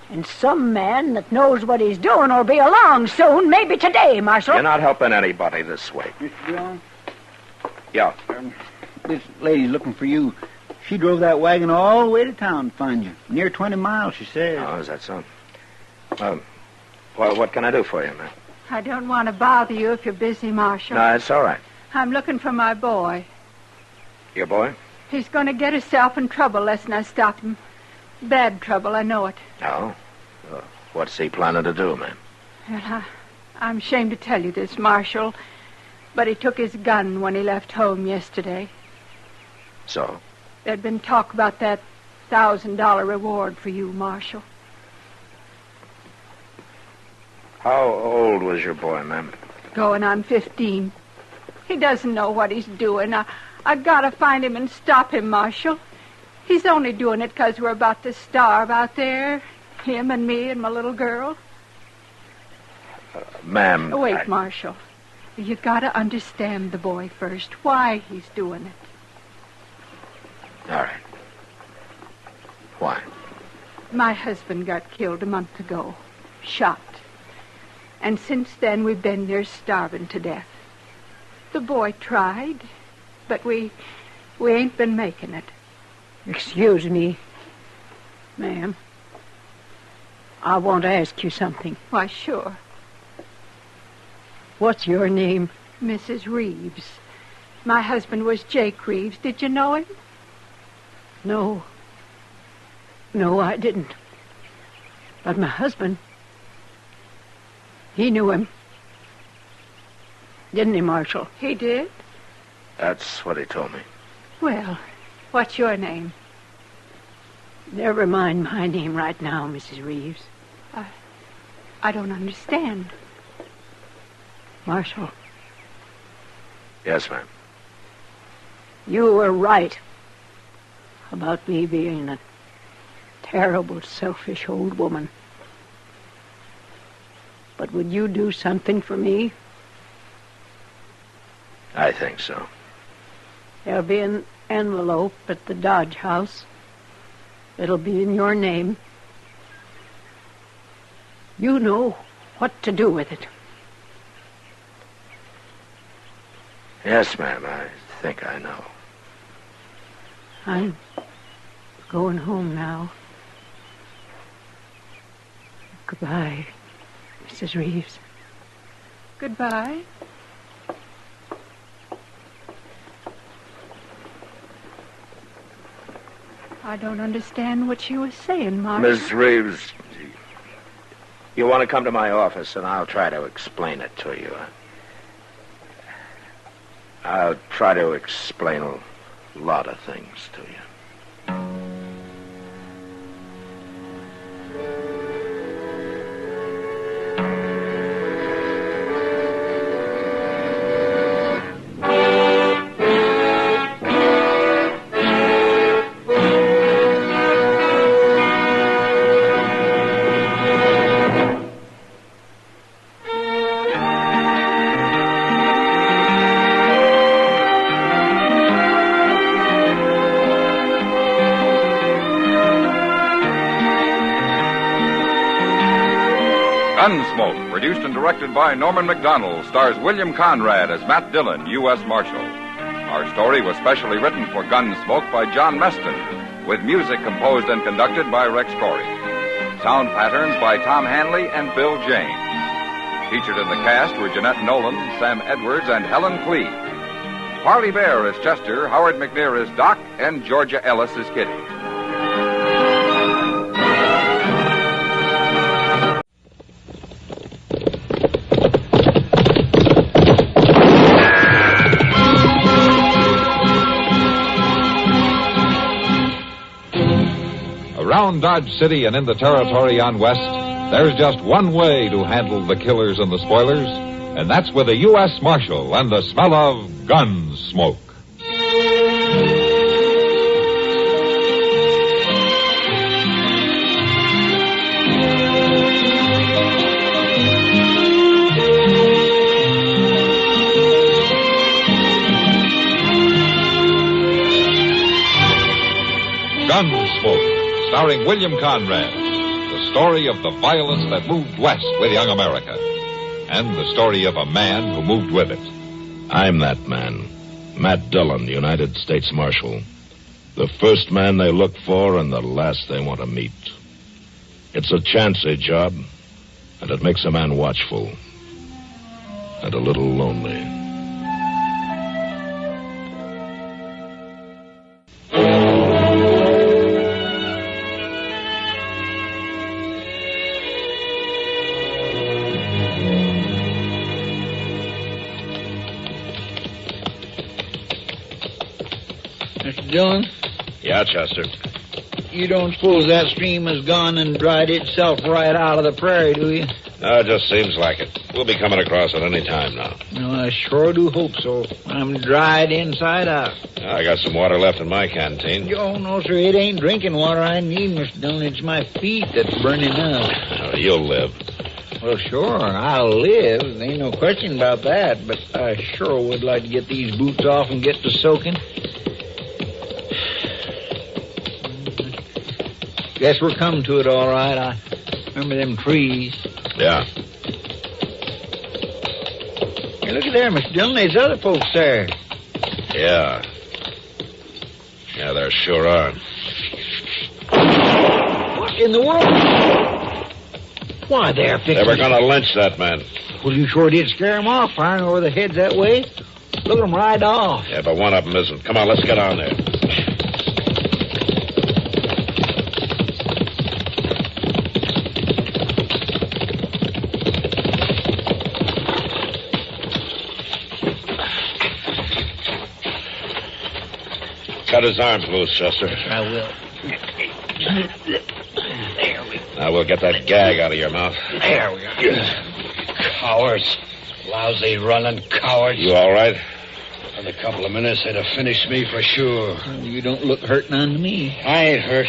Speaker 7: And some man that knows what he's doing will be along soon, maybe today, Marshal.
Speaker 3: You're not helping anybody this way.
Speaker 11: Mr. Dillon?
Speaker 3: Yeah.
Speaker 11: This lady's looking for you. She drove that wagon all the way to town to find you. Near 20 miles, she says.
Speaker 3: Oh, is that so? Well, what can I do for you, man?
Speaker 12: I don't want to bother you if you're busy, Marshal.
Speaker 3: No, it's all right.
Speaker 12: I'm looking for my boy.
Speaker 3: Your boy?
Speaker 12: He's going to get himself in trouble lest I stop him. Bad trouble, I know it.
Speaker 3: Oh? What's he planning to do, ma'am?
Speaker 12: Well, I'm ashamed to tell you this, Marshal, but he took his gun when he left home yesterday.
Speaker 3: So?
Speaker 12: There'd been talk about that $1,000 reward for you, Marshal.
Speaker 3: How old was your boy, ma'am?
Speaker 12: Going on 15. He doesn't know what he's doing. I gotta find him and stop him, Marshal. He's only doing it 'cause we're about to starve out there. Him and me and my little girl.
Speaker 3: Ma'am...
Speaker 12: Wait, Marshal. You gotta understand the boy first. Why he's doing it.
Speaker 3: All right. Why?
Speaker 12: My husband got killed a month ago. Shot. And since then, we've been near starving to death. The boy tried.
Speaker 7: but we ain't been making it. Excuse me, ma'am. I want to ask you something.
Speaker 12: Why, sure.
Speaker 7: What's your name?
Speaker 12: Mrs. Reeves. My husband was Jake Reeves. Did you know him?
Speaker 7: No. No, I didn't. But my husband, he knew him. Didn't he, Marshal?
Speaker 12: He did?
Speaker 4: That's what he told me.
Speaker 12: Well, what's your name?
Speaker 7: Never mind my name right now, Mrs. Reeves.
Speaker 12: I don't understand.
Speaker 7: Marshal.
Speaker 4: Yes, ma'am.
Speaker 7: You were right about me being a terrible, selfish old woman. But would you do something for me?
Speaker 4: I think so.
Speaker 7: There'll be an envelope at the Dodge House. It'll be in your name. You know what to do with it.
Speaker 4: Yes, ma'am, I think I know.
Speaker 7: I'm going home now. Goodbye, Mrs. Reeves.
Speaker 12: Goodbye. I don't understand what she was saying, Marshal.
Speaker 4: Miss Reeves, you want to come to my office, and I'll try to explain it to you. I'll try to explain a lot of things to you.
Speaker 22: Gunsmoke, produced and directed by Norman McDonald, stars William Conrad as Matt Dillon, U.S. Marshal. Our story was specially written for Gunsmoke by John Meston, with music composed and conducted by Rex Corey. Sound patterns by Tom Hanley and Bill James. Featured in the cast were Jeanette Nolan, Sam Edwards, and Helen Cleve. Parley Bear is Chester, Howard McNear is Doc, and Georgia Ellis is Kitty. Around Dodge City and in the territory on West, there's just one way to handle the killers and the spoilers, and that's with a U.S. Marshal and the smell of Gunsmoke. Gunsmoke, starring William Conrad, the story of the violence that moved west with young America, and the story of a man who moved with it.
Speaker 13: I'm that man, Matt Dillon, United States Marshal. The first man they look for and the last they want to meet. It's a chancy job, and it makes a man watchful and a little lonely.
Speaker 1: Mr. Dillon?
Speaker 13: Yeah, Chester.
Speaker 1: You don't suppose that stream has gone and dried itself right out of the prairie, do you?
Speaker 13: No, it just seems like it. We'll be coming across it any time now.
Speaker 1: No, I sure do hope so. I'm dried inside out.
Speaker 13: I got some water left in my canteen.
Speaker 1: Oh, no, sir. It ain't drinking water I need, Mr. Dillon. It's my feet that's burning up.
Speaker 13: Oh, you'll live.
Speaker 1: Well, sure, I'll live. There ain't no question about that. But I sure would like to get these boots off and get to soaking. Guess we're coming to it all right. I remember them trees.
Speaker 13: Yeah.
Speaker 1: Hey, look at there, Mr. Dillon. There's other folks there.
Speaker 13: Yeah. Yeah, there sure are.
Speaker 1: What in the world? Why, they're fixing...
Speaker 13: They were going to lynch that man.
Speaker 1: Well, you sure did scare them off, firing over their heads that way. Look at them ride off.
Speaker 13: Yeah, but one of them isn't. Come on, let's get on there. Cut his arms loose, Chester.
Speaker 1: I will. There we go.
Speaker 13: Now we'll get that gag out of your mouth.
Speaker 1: There we go. Cowards. Lousy running cowards.
Speaker 13: You all right?
Speaker 6: In a couple of minutes, they'd have finished me for sure.
Speaker 1: You don't look hurt none to me.
Speaker 6: I ain't hurt.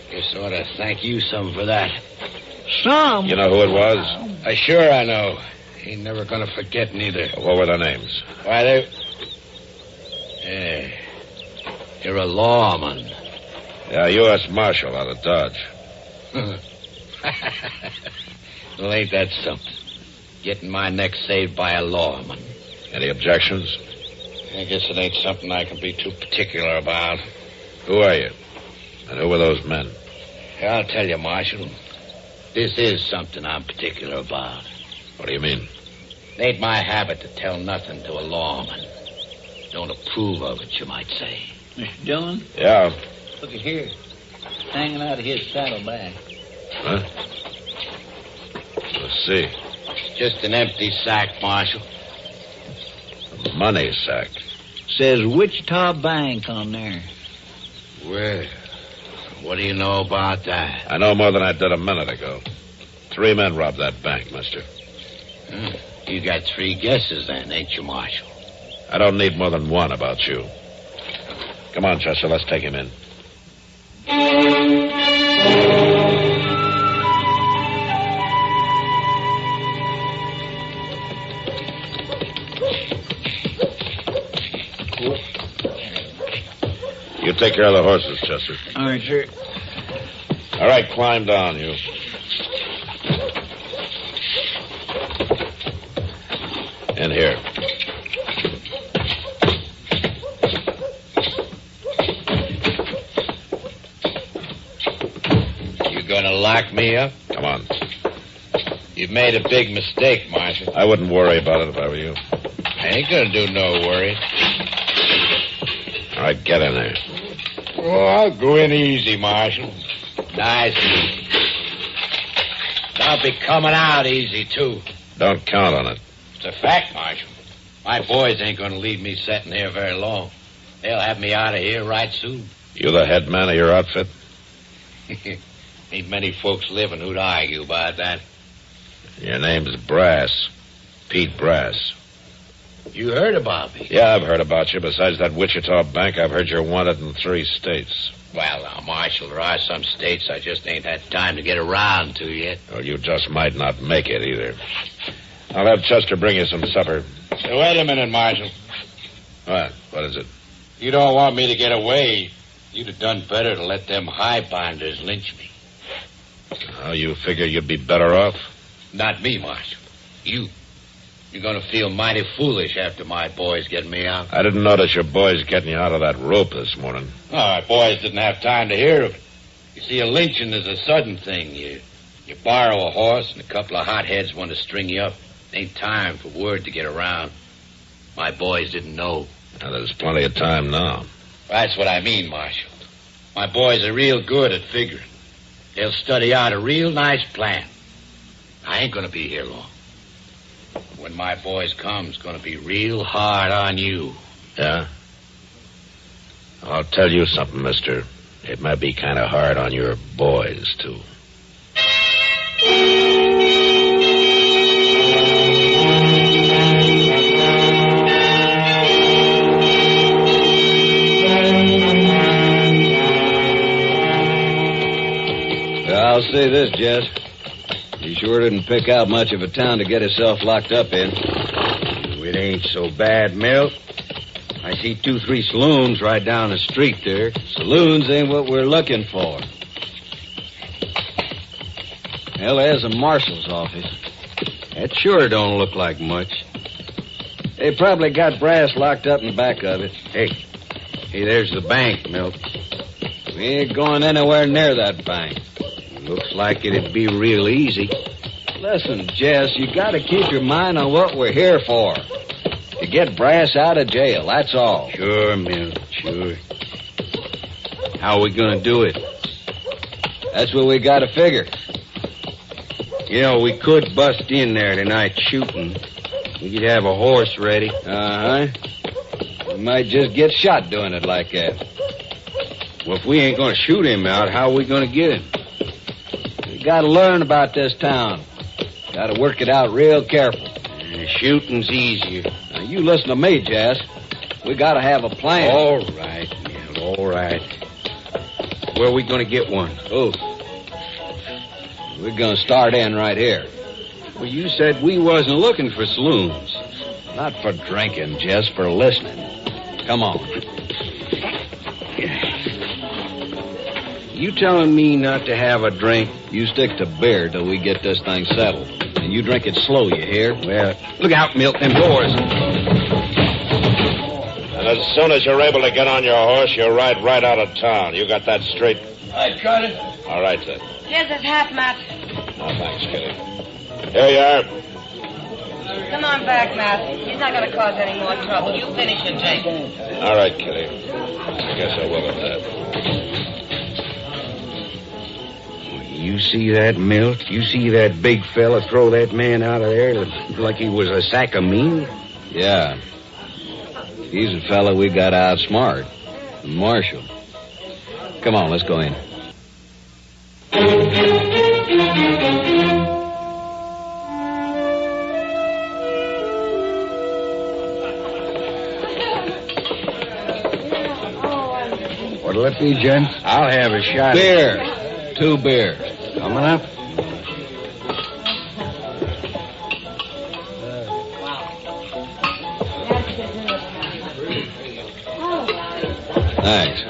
Speaker 6: Guess I ought to thank you some for that.
Speaker 1: Some?
Speaker 13: You know who it was?
Speaker 6: Sure I know. Ain't never gonna forget neither.
Speaker 13: What were their names?
Speaker 6: Why, you're a lawman.
Speaker 13: Yeah, U.S. Marshal out of Dodge.
Speaker 6: Well, ain't that something? Getting my neck saved by a lawman.
Speaker 13: Any objections?
Speaker 6: I guess it ain't something I can be too particular about.
Speaker 13: Who are you? And who were those men?
Speaker 6: I'll tell you, Marshal. This is something I'm particular about.
Speaker 13: What do you mean?
Speaker 6: It ain't my habit to tell nothing to a lawman. Don't approve of it, you might say.
Speaker 1: Mr. Dillon?
Speaker 13: Yeah.
Speaker 1: Look at here. Hanging out of his saddlebag.
Speaker 13: Huh? Let's see.
Speaker 6: Just an empty sack, Marshal.
Speaker 13: A money sack.
Speaker 1: Says Wichita Bank on there.
Speaker 6: Well, what do you know about that?
Speaker 13: I know more than I did a minute ago. 3 men robbed that bank, mister.
Speaker 6: You got 3 guesses then, ain't you, Marshal?
Speaker 13: I don't need more than one about you. Come on, Chester, let's take him in. You take care of the horses, Chester.
Speaker 1: All right, sir.
Speaker 13: All right, climb down, you. In here.
Speaker 6: You gonna lock me up?
Speaker 13: Come on.
Speaker 6: You've made a big mistake, Marshal.
Speaker 13: I wouldn't worry about it if I were you.
Speaker 6: I ain't gonna do no worry.
Speaker 13: All right, get in there.
Speaker 6: Oh, I'll go in easy, Marshal. Nice and easy. I'll be coming out easy, too.
Speaker 13: Don't count on it.
Speaker 6: It's a fact, Marshal. My boys ain't gonna leave me sitting here very long. They'll have me out of here right soon.
Speaker 13: You the head man of your outfit?
Speaker 6: Ain't many folks living who'd argue about that.
Speaker 13: Your name's Brass. Pete Brass.
Speaker 6: You heard about me?
Speaker 13: Yeah, I've heard about you. Besides that Wichita Bank, I've heard you're wanted in 3 states.
Speaker 6: Well, now, Marshal, there are some states I just ain't had time to get around to yet.
Speaker 13: Well, you just might not make it either. I'll have Chester bring you some supper.
Speaker 6: Wait a minute, Marshal.
Speaker 13: What? What is it?
Speaker 6: You don't want me to get away. You'd have done better to let them highbinders lynch me.
Speaker 13: Oh, you figure you'd be better off?
Speaker 6: Not me, Marshal. You. You're going to feel mighty foolish after my boys get me out.
Speaker 13: I didn't notice your boys getting you out of that rope this morning.
Speaker 6: Oh, my boys didn't have time to hear of it. You see, a lynching is a sudden thing. You borrow a horse and a couple of hotheads want to string you up. Ain't time for word to get around. My boys didn't know.
Speaker 13: Now, there's plenty of time now.
Speaker 6: That's what I mean, Marshal. My boys are real good at figuring. They'll study out a real nice plan. I ain't going to be here long. When my boys come, it's going to be real hard on you.
Speaker 13: Yeah? I'll tell you something, mister. It might be kind of hard on your boys, too.
Speaker 20: I'll say this, Jess. He sure didn't pick out much of a town to get himself locked up in. It ain't so bad, Milt. I see 2-3 saloons right down the street there. Saloons ain't what we're looking for. Well, there's a marshal's office. That sure don't look like much. They probably got brass locked up in the back of it. Hey, there's the bank, Milt. We ain't going anywhere near that bank. Looks like it'd be real easy. Listen, Jess, you gotta keep your mind on what we're here for. To get Brass out of jail, that's all. Sure, Milt, sure. How are we gonna do it? That's what we gotta figure. You know, we could bust in there tonight shooting. We could have a horse ready. Uh-huh. We might just get shot doing it like that. Well, if we ain't gonna shoot him out, how are we gonna get him? We gotta learn about this town. Gotta work it out real careful. Shooting's easier. Now, you listen to me, Jess. We gotta have a plan. All right, Milt, all right. Where are we gonna get one? Oh. We're gonna start in right here. Well, you said we wasn't looking for saloons. Not for drinking, just for listening. Come on. You telling me not to have a drink? You stick to beer till we get this thing settled. And you drink it slow, you hear? Well, look out, Milt, them doors.
Speaker 3: And as soon as you're able to get on your horse, you ride right out of town. You got that straight?
Speaker 15: I got it.
Speaker 3: All right, then.
Speaker 15: Here's his hat, Matt.
Speaker 3: No, thanks, Kitty. Here you are.
Speaker 15: Come on back, Matt. He's not going to cause any more trouble. You finish your drink.
Speaker 3: All right, Kitty. I guess I will at that.
Speaker 20: You see that, Milt? You see that big fella throw that man out of there like he was a sack of meat? Yeah. He's the fella we got to outsmart. The Marshal. Come on, let's go in. What'll it be, gents? I'll have a shot. Beer. 2 beers. Coming up? Thanks.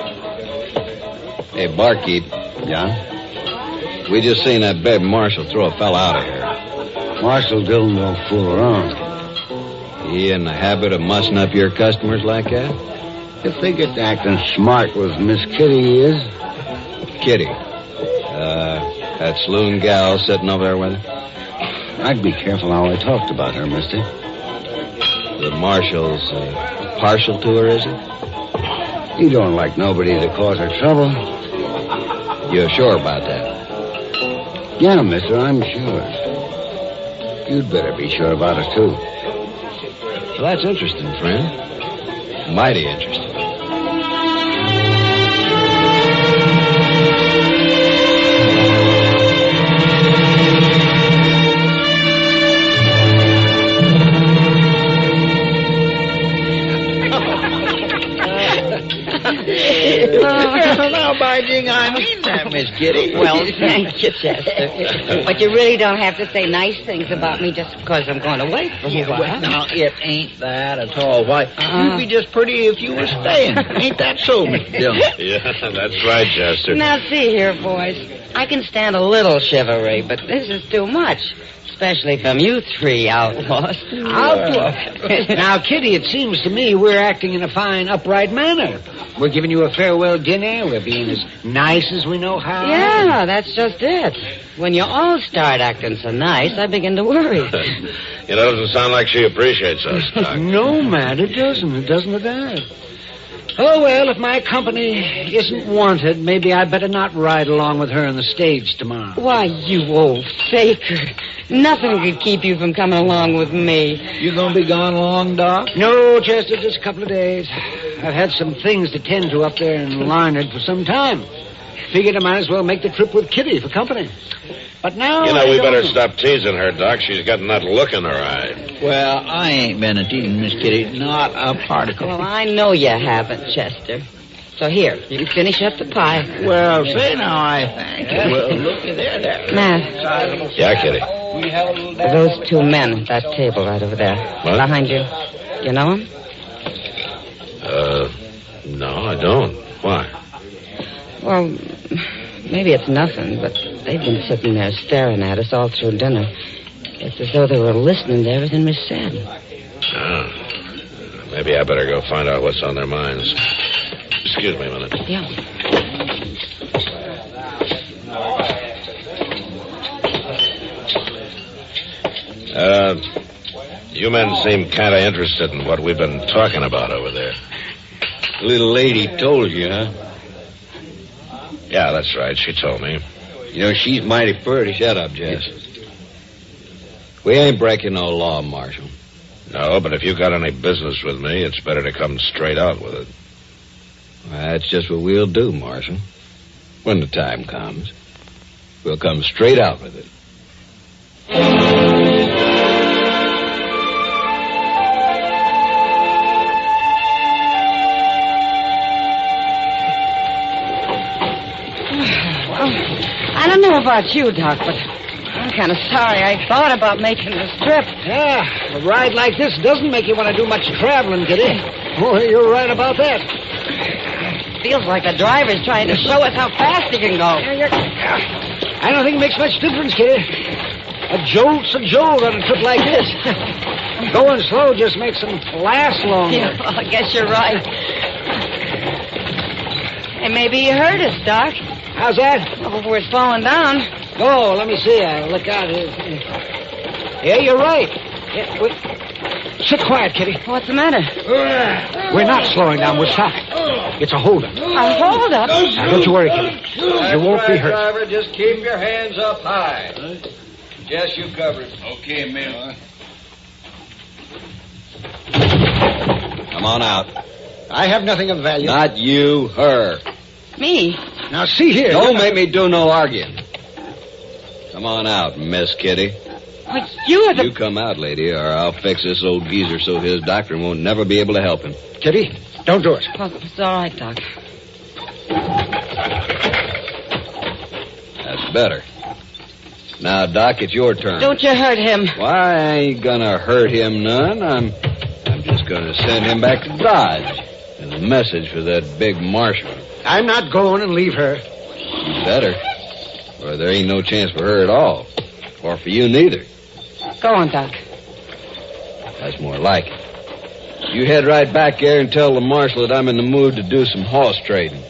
Speaker 20: Hey, barkeep. Yeah? We just seen that bad Marshal throw a fella out of here. Marshal Dillon don't fool around. He in the habit of mussing up your customers like that? If they get to acting smart with Miss Kitty, he is. Kitty? That saloon gal sitting over there with her? I'd be careful how I talked about her, mister. The Marshal's partial to her, is he? He don't like nobody to cause her trouble. You're sure about that? Yeah, mister, I'm sure. You'd better be sure about it, too. Well, that's interesting, friend. Mighty interesting.
Speaker 1: Now, by jing, I mean that, Miss Kitty.
Speaker 10: Well, thank you, Chester. But you really don't have to say nice things about me just because I'm going away for a while.
Speaker 1: Well, now, it ain't that at all. Why, you'd be just pretty if you were staying. Ain't that so, Miss Dillon?
Speaker 3: Yeah, that's right, Chester.
Speaker 10: Now, see here, boys. I can stand a little chivalry, but this is too much. Especially from you 3 outlaws.
Speaker 8: Outlaw? Now, Kitty, it seems to me we're acting in a fine, upright manner. We're giving you a farewell dinner. We're being as nice as we know how.
Speaker 10: Yeah, that's just it. When you all start acting so nice, I begin to worry.
Speaker 3: It doesn't sound like she appreciates us, Doc.
Speaker 8: No, Matt, it doesn't. It doesn't at all. Oh, well, if my company isn't wanted, maybe I'd better not ride along with her on the stage tomorrow.
Speaker 10: Why, you old faker. Nothing could keep you from coming along with me.
Speaker 1: You gonna be gone long, Doc?
Speaker 8: No, Chester, just a couple of days. I've had some things to tend to up there in Larned for some time. Figured I might as well make the trip with Kitty for company. But now...
Speaker 3: You know, we better stop teasing her, Doc. She's got that look in her eye.
Speaker 1: Well, I ain't been a-teasing Miss Kitty. Not a particle.
Speaker 10: Well, I know you haven't, Chester. So here, you can finish up the pie.
Speaker 1: Well, say now, I thank you. Well, looky there.
Speaker 10: Matt.
Speaker 3: Yeah, Kitty.
Speaker 10: Those 2 men at that table right over there.
Speaker 3: What?
Speaker 10: Behind you. You know them?
Speaker 3: No, I don't. Why?
Speaker 10: Well, maybe it's nothing, but they've been sitting there staring at us all through dinner. It's as though they were listening to everything we said.
Speaker 13: Maybe I better go find out what's on their minds. Excuse me a minute.
Speaker 15: Yeah.
Speaker 13: You men seem kind of interested in what we've been talking about over there.
Speaker 20: The little lady told you, huh?
Speaker 13: Yeah, that's right. She told me.
Speaker 20: You know, she's mighty pretty. Shut up, Jess. We ain't breaking no law, Marshal.
Speaker 13: No, but if you got any business with me, it's better to come straight out with it.
Speaker 20: Well, that's just what we'll do, Marshal. When the time comes, we'll come straight out with it.
Speaker 15: I don't know about you, Doc, but I'm kind of sorry I thought about making this trip.
Speaker 5: Yeah, a ride like this doesn't make you want to do much traveling, Kitty. Oh, you're right about that.
Speaker 15: Feels like the driver's trying to show us how fast he can go.
Speaker 5: I don't think it makes much difference, Kitty. A jolt's a jolt on a trip like this. Going slow just makes them last longer.
Speaker 15: Yeah, well, I guess you're right. Hey, maybe you heard us, Doc.
Speaker 5: How's that?
Speaker 15: Well, before it's falling down.
Speaker 5: Oh, let me see. I'll look out here. Yeah, you're right. Yeah, sit quiet, Kitty.
Speaker 15: What's the matter?
Speaker 5: We're not slowing down. We're stopping. It's a holdup.
Speaker 15: A holdup?
Speaker 5: Now, don't you worry, Kitty. You won't be hurt.
Speaker 20: Driver, just keep your hands up high. Jess, you cover it.
Speaker 6: Okay, Mill.
Speaker 20: Come on out.
Speaker 5: I have nothing of value.
Speaker 20: Not you, her.
Speaker 15: Me?
Speaker 5: Now, see here.
Speaker 20: Don't make me do no arguing. Come on out, Miss Kitty.
Speaker 15: But you're the...
Speaker 20: You come out, lady, or I'll fix this old geezer so his doctor won't never be able to help him.
Speaker 5: Kitty, don't do it.
Speaker 15: Oh, it's all right, Doc.
Speaker 20: That's better. Now, Doc, it's your turn.
Speaker 15: Don't you hurt him.
Speaker 20: Why, I ain't gonna hurt him none. I'm just gonna send him back to Dodge as a message for that big marshal.
Speaker 5: I'm not going and leave her.
Speaker 20: You better. Or there ain't no chance for her at all. Or for you neither.
Speaker 15: Go on, Doc.
Speaker 20: That's more like it. You head right back there and tell the marshal that I'm in the mood to do some horse trading.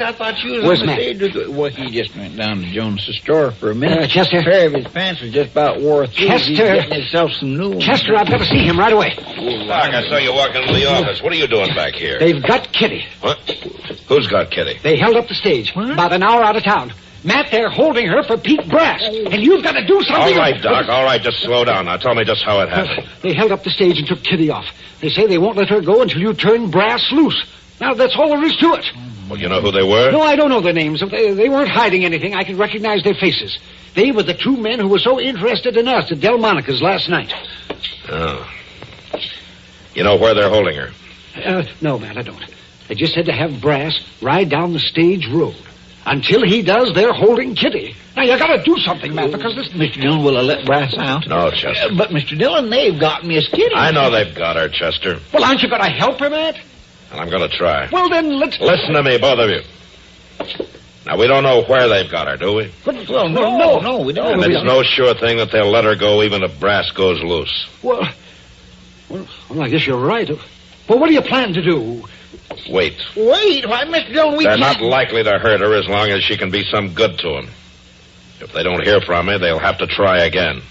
Speaker 1: I thought you was
Speaker 5: Where's
Speaker 1: on the
Speaker 5: Matt?
Speaker 1: stage. Well, he just went down to Jones's store for a minute.
Speaker 5: Chester?
Speaker 1: A pair of his pants was just about wore through.
Speaker 5: Chester?
Speaker 1: He's getting himself some new ones.
Speaker 5: Chester, I've got to see him right away.
Speaker 13: Doc, I saw you walking into the office. What are you doing back here?
Speaker 5: They've got Kitty.
Speaker 13: What? Who's got Kitty?
Speaker 5: They held up the stage about an hour out of town. Matt, they're holding her for Pete Brass. And you've got to do something.
Speaker 13: All right, Doc. All right, just slow down. Now tell me just how it happened.
Speaker 5: They held up the stage and took Kitty off. They say they won't let her go until you turn Brass loose. Now, that's all there is to it.
Speaker 13: Well, you know who they were?
Speaker 5: No, I don't know their names. They weren't hiding anything. I can recognize their faces. They were the two men who were so interested in us at Delmonico's last night.
Speaker 13: Oh. You know where they're holding her?
Speaker 5: No, Matt, I don't. They just had to have Brass ride down the stage road. Until he does, they're holding Kitty. Now, you got to do something, Matt, because this...
Speaker 1: Mr. Dillon will have let Brass out.
Speaker 13: No, Chester.
Speaker 1: But, Mr. Dillon, they've got Miss Kitty.
Speaker 13: I know they've got her, Chester.
Speaker 5: Well, aren't you going to help her, Matt?
Speaker 13: And I'm going to try.
Speaker 5: Well, then, let's...
Speaker 13: Listen to me, both of you. Now, we don't know where they've got her, do we?
Speaker 1: Well, no, we don't.
Speaker 13: And it's no sure thing that they'll let her go even if Brass goes loose.
Speaker 5: Well, I guess you're right. Well, what do you plan to do?
Speaker 13: Wait.
Speaker 1: Wait, why, Mr. Dillon, we
Speaker 13: They're
Speaker 1: can't...
Speaker 13: not likely to hurt her as long as she can be some good to them. If they don't hear from me, they'll have to try again.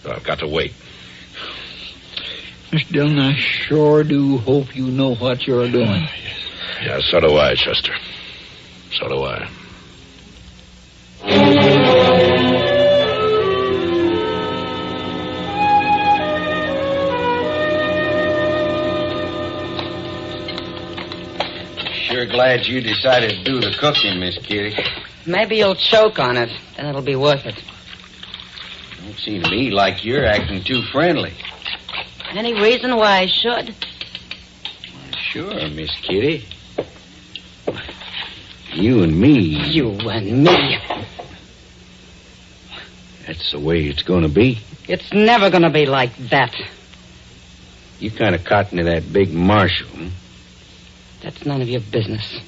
Speaker 13: So I've got to wait.
Speaker 1: Mr. Dillon, I sure do hope you know what you're doing.
Speaker 13: Yeah, so do I, Chester. So do I.
Speaker 20: Sure glad you decided to do the cooking, Miss Kitty.
Speaker 15: Maybe you'll choke on it, and it'll be worth it.
Speaker 20: Don't seem to me like you're acting too friendly.
Speaker 15: Any reason why I should?
Speaker 20: Sure, Miss Kitty. You and me.
Speaker 15: You and me.
Speaker 20: That's the way it's going to be.
Speaker 15: It's never going to be like that.
Speaker 20: You kind of cotton to that big Marshal, huh?
Speaker 15: That's none of your business.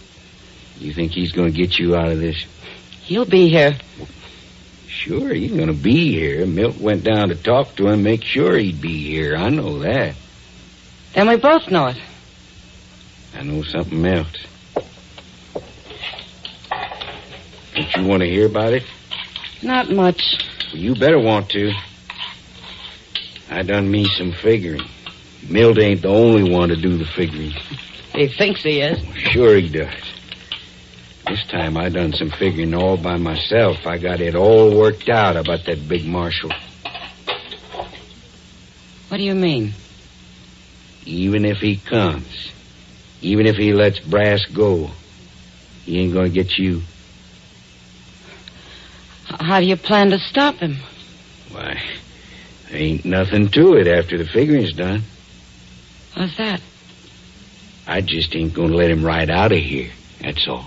Speaker 20: You think he's going to get you out of this?
Speaker 15: He'll be here.
Speaker 20: Sure, he's going to be here. Milt went down to talk to him, make sure he'd be here. I know that.
Speaker 15: Then we both know it.
Speaker 20: I know something else. Don't you want to hear about it?
Speaker 15: Not much.
Speaker 20: Well, you better want to. I done me some figuring. Milt ain't the only one to do the figuring.
Speaker 15: He thinks he is.
Speaker 20: Sure he does. This time I done some figuring all by myself. I got it all worked out about that big Marshal.
Speaker 15: What do you mean?
Speaker 20: Even if he comes, even if he lets Brass go, he ain't gonna get you.
Speaker 15: How do you plan to stop him?
Speaker 20: Why, there ain't nothing to it after the figuring's done.
Speaker 15: What's that?
Speaker 20: I just ain't gonna let him ride out of here, that's all.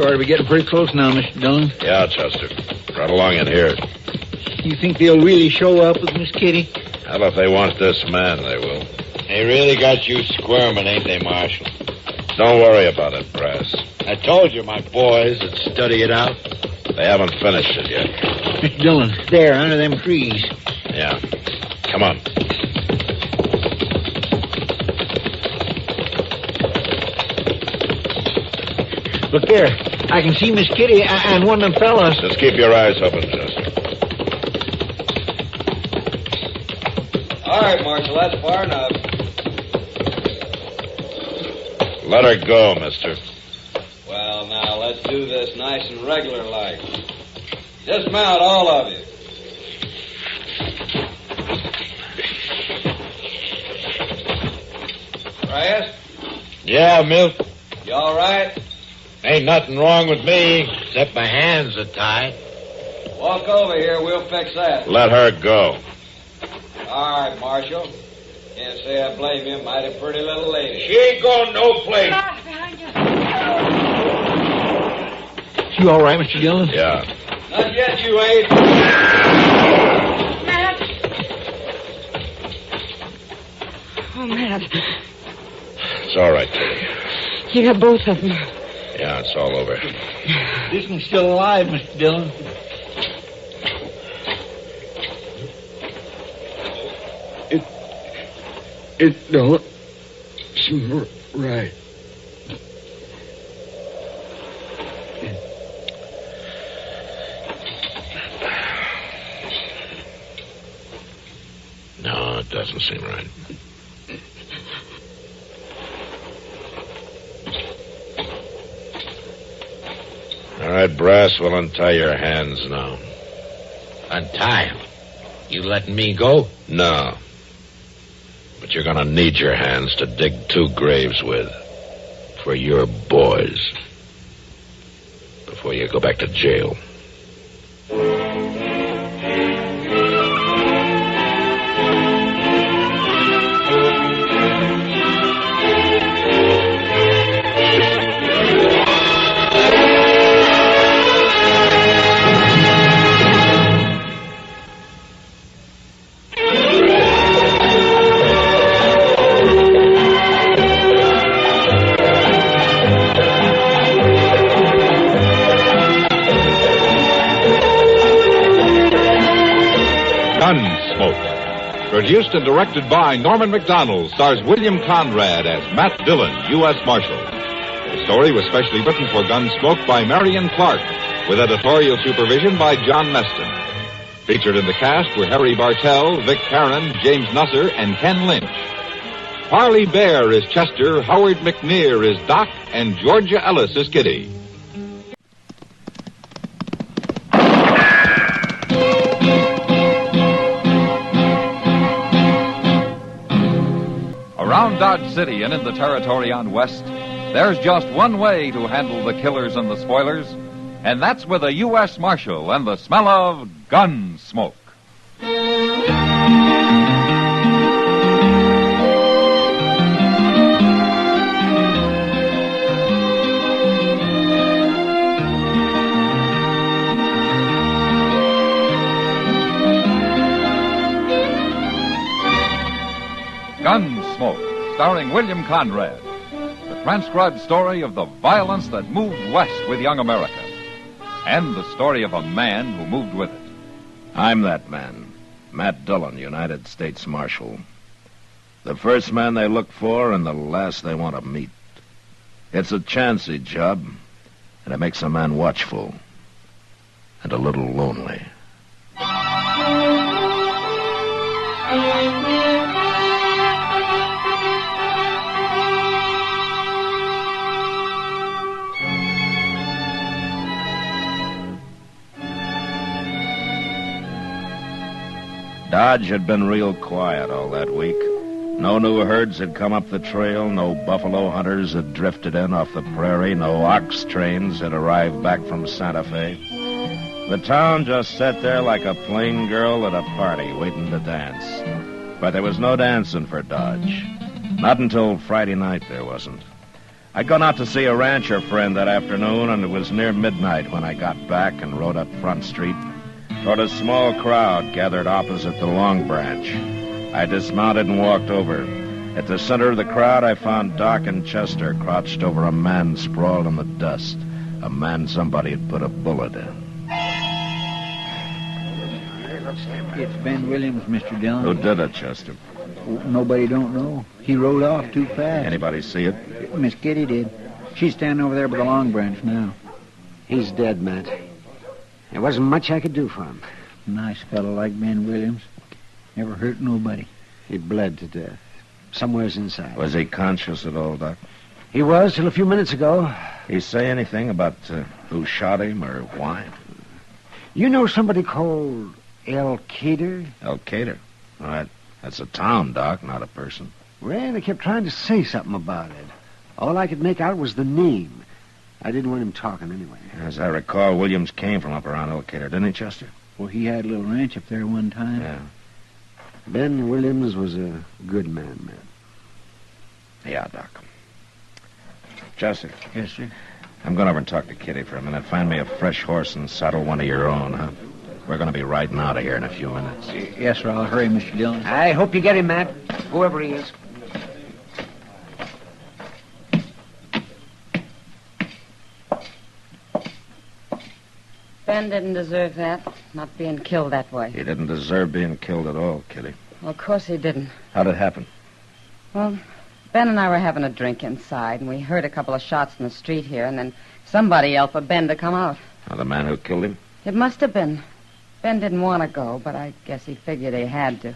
Speaker 1: Are we getting pretty close now, Mr. Dillon?
Speaker 13: Yeah, Chester. Right along in here.
Speaker 1: You think they'll really show up with Miss Kitty?
Speaker 13: Hell, if they want this man, they will.
Speaker 6: They really got you squirming, ain't they, Marshal?
Speaker 13: Don't worry about it, Brass.
Speaker 6: I told you my boys would study it out.
Speaker 13: They haven't finished it yet.
Speaker 1: Mr. Dillon, there, under them trees.
Speaker 13: Yeah. Come on.
Speaker 1: Look there. I can see Miss Kitty and one of them fellas.
Speaker 13: Just keep your eyes open, Chester.
Speaker 20: All right, Marshal, that's far enough.
Speaker 13: Let her go, mister.
Speaker 20: Well, now, let's do this nice and regular like. Dismount, all of you. Brass?
Speaker 6: Yeah, Milt.
Speaker 20: You all right?
Speaker 6: Ain't nothing wrong with me, except my hands are tied.
Speaker 20: Walk over here, we'll fix that.
Speaker 13: Let her go.
Speaker 20: All right, Marshal. Can't say I blame you. Mighty pretty little lady.
Speaker 6: She ain't going no place.
Speaker 1: You all right, Mr. Dillon?
Speaker 13: Yeah.
Speaker 20: Not yet, you ain't.
Speaker 15: Matt. Oh, Matt.
Speaker 13: It's all right, Kitty.
Speaker 15: You got both of them.
Speaker 13: Yeah, it's all over.
Speaker 1: This one's still alive, Mr. Dillon.
Speaker 2: It don't seem right.
Speaker 13: No, it doesn't seem right. All right, Brass, we'll untie your hands now.
Speaker 6: Untie him? You letting me go?
Speaker 13: No. But you're gonna need your hands to dig 2 graves with. For your boys. Before you go back to jail.
Speaker 22: Gunsmoke. Produced and directed by Norman McDonald, stars William Conrad as Matt Dillon, U.S. Marshal. The story was specially written for Gunsmoke by Marion Clark, with editorial supervision by John Meston. Featured in the cast were Harry Bartell, Vic Caron, James Nusser, and Ken Lynch. Parley Bear is Chester, Howard McNear is Doc, and Georgia Ellis is Kitty. Around
Speaker 17: Dodge City and in the territory on West, there's just one way to handle the killers and the spoilers, and that's with a U.S. Marshal and the smell of Gunsmoke. Gunsmoke, starring William Conrad. The transcribed story of the violence that moved west with young America. And the story of a man who moved with it.
Speaker 13: I'm that man, Matt Dillon, United States Marshal. The first man they look for and the last they want to meet. It's a chancy job, and it makes a man watchful and a little lonely. Dodge had been real quiet all that week. No new herds had come up the trail, no buffalo hunters had drifted in off the prairie, no ox trains had arrived back from Santa Fe. The town just sat there like a plain girl at a party waiting to dance. But there was no dancing for Dodge. Not until Friday night there wasn't. I'd gone out to see a rancher friend that afternoon, and it was near midnight when I got back and rode up Front Street toward a small crowd gathered opposite the Long Branch. I dismounted and walked over. At the center of the crowd, I found Doc and Chester crouched over a man sprawled in the dust. A man somebody had put a bullet in.
Speaker 11: It's Ben Williams, Mr. Dillon.
Speaker 13: Who did it, Chester?
Speaker 11: Nobody don't know. He rode off too fast.
Speaker 13: Anybody see it?
Speaker 11: Miss Kitty did. She's standing over there by the Long Branch now.
Speaker 5: He's dead, Matt. There wasn't much I could do for him.
Speaker 11: Nice fellow like Ben Williams. Never hurt nobody.
Speaker 5: He bled to death. Somewhere's inside.
Speaker 13: Was he conscious at all, Doc?
Speaker 5: He was till a few minutes ago.
Speaker 13: He say anything about who shot him or why?
Speaker 5: You know somebody called Elkader?
Speaker 13: Elkader? All right. That's a town, Doc, not a person.
Speaker 5: Well, they kept trying to say something about it. All I could make out was the name. I didn't want him talking anyway.
Speaker 13: As I recall, Williams came from up around Elkader, didn't he, Chester?
Speaker 11: Well, he had a little ranch up there one time.
Speaker 13: Yeah.
Speaker 5: Ben Williams was a good man, man.
Speaker 13: Yeah, Doc. Chester.
Speaker 11: Yes, sir.
Speaker 13: I'm going over and talk to Kitty for a minute. Find me a fresh horse and saddle one of your own, huh? We're going to be riding out of here in a few minutes.
Speaker 11: Yes, sir. I'll hurry, Mr. Dillon.
Speaker 5: I hope you get him, Matt. Whoever he is.
Speaker 15: Ben didn't deserve that, not being killed that way.
Speaker 13: He didn't deserve being killed at all, Kitty.
Speaker 15: Well, of course he didn't.
Speaker 13: How'd it happen?
Speaker 15: Well, Ben and I were having a drink inside, and we heard a couple of shots in the street here, and then somebody yelled for Ben to come out.
Speaker 13: Oh, the man who killed him?
Speaker 15: It must have been. Ben didn't want to go, but I guess he figured he had to.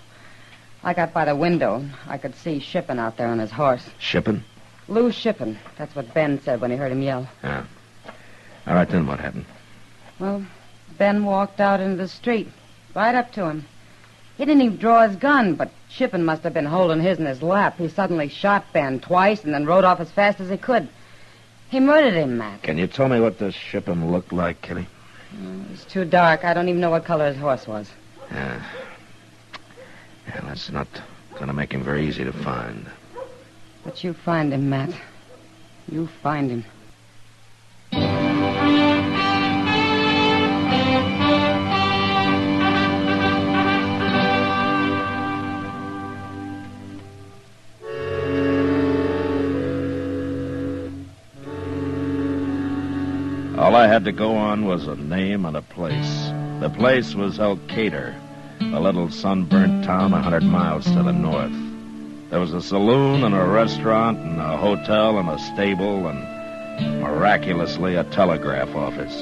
Speaker 15: I got by the window, and I could see Shippen out there on his horse.
Speaker 13: Shippen?
Speaker 15: Lou Shippen. That's what Ben said when he heard him yell.
Speaker 13: Yeah. All right, then what happened?
Speaker 15: Well, Ben walked out into the street, right up to him. He didn't even draw his gun, but Shippen must have been holding his in his lap. He suddenly shot Ben twice and then rode off as fast as he could. He murdered him, Matt.
Speaker 13: Can you tell me what this Shippen looked like, Kitty?
Speaker 15: It was too dark. I don't even know what color his horse was.
Speaker 13: Yeah, that's not going to make him very easy to find.
Speaker 15: But you find him, Matt. You find him.
Speaker 13: All I had to go on was a name and a place. The place was Elkader, a little sunburnt town 100 miles to the north. There was a saloon and a restaurant and a hotel and a stable and, miraculously, a telegraph office.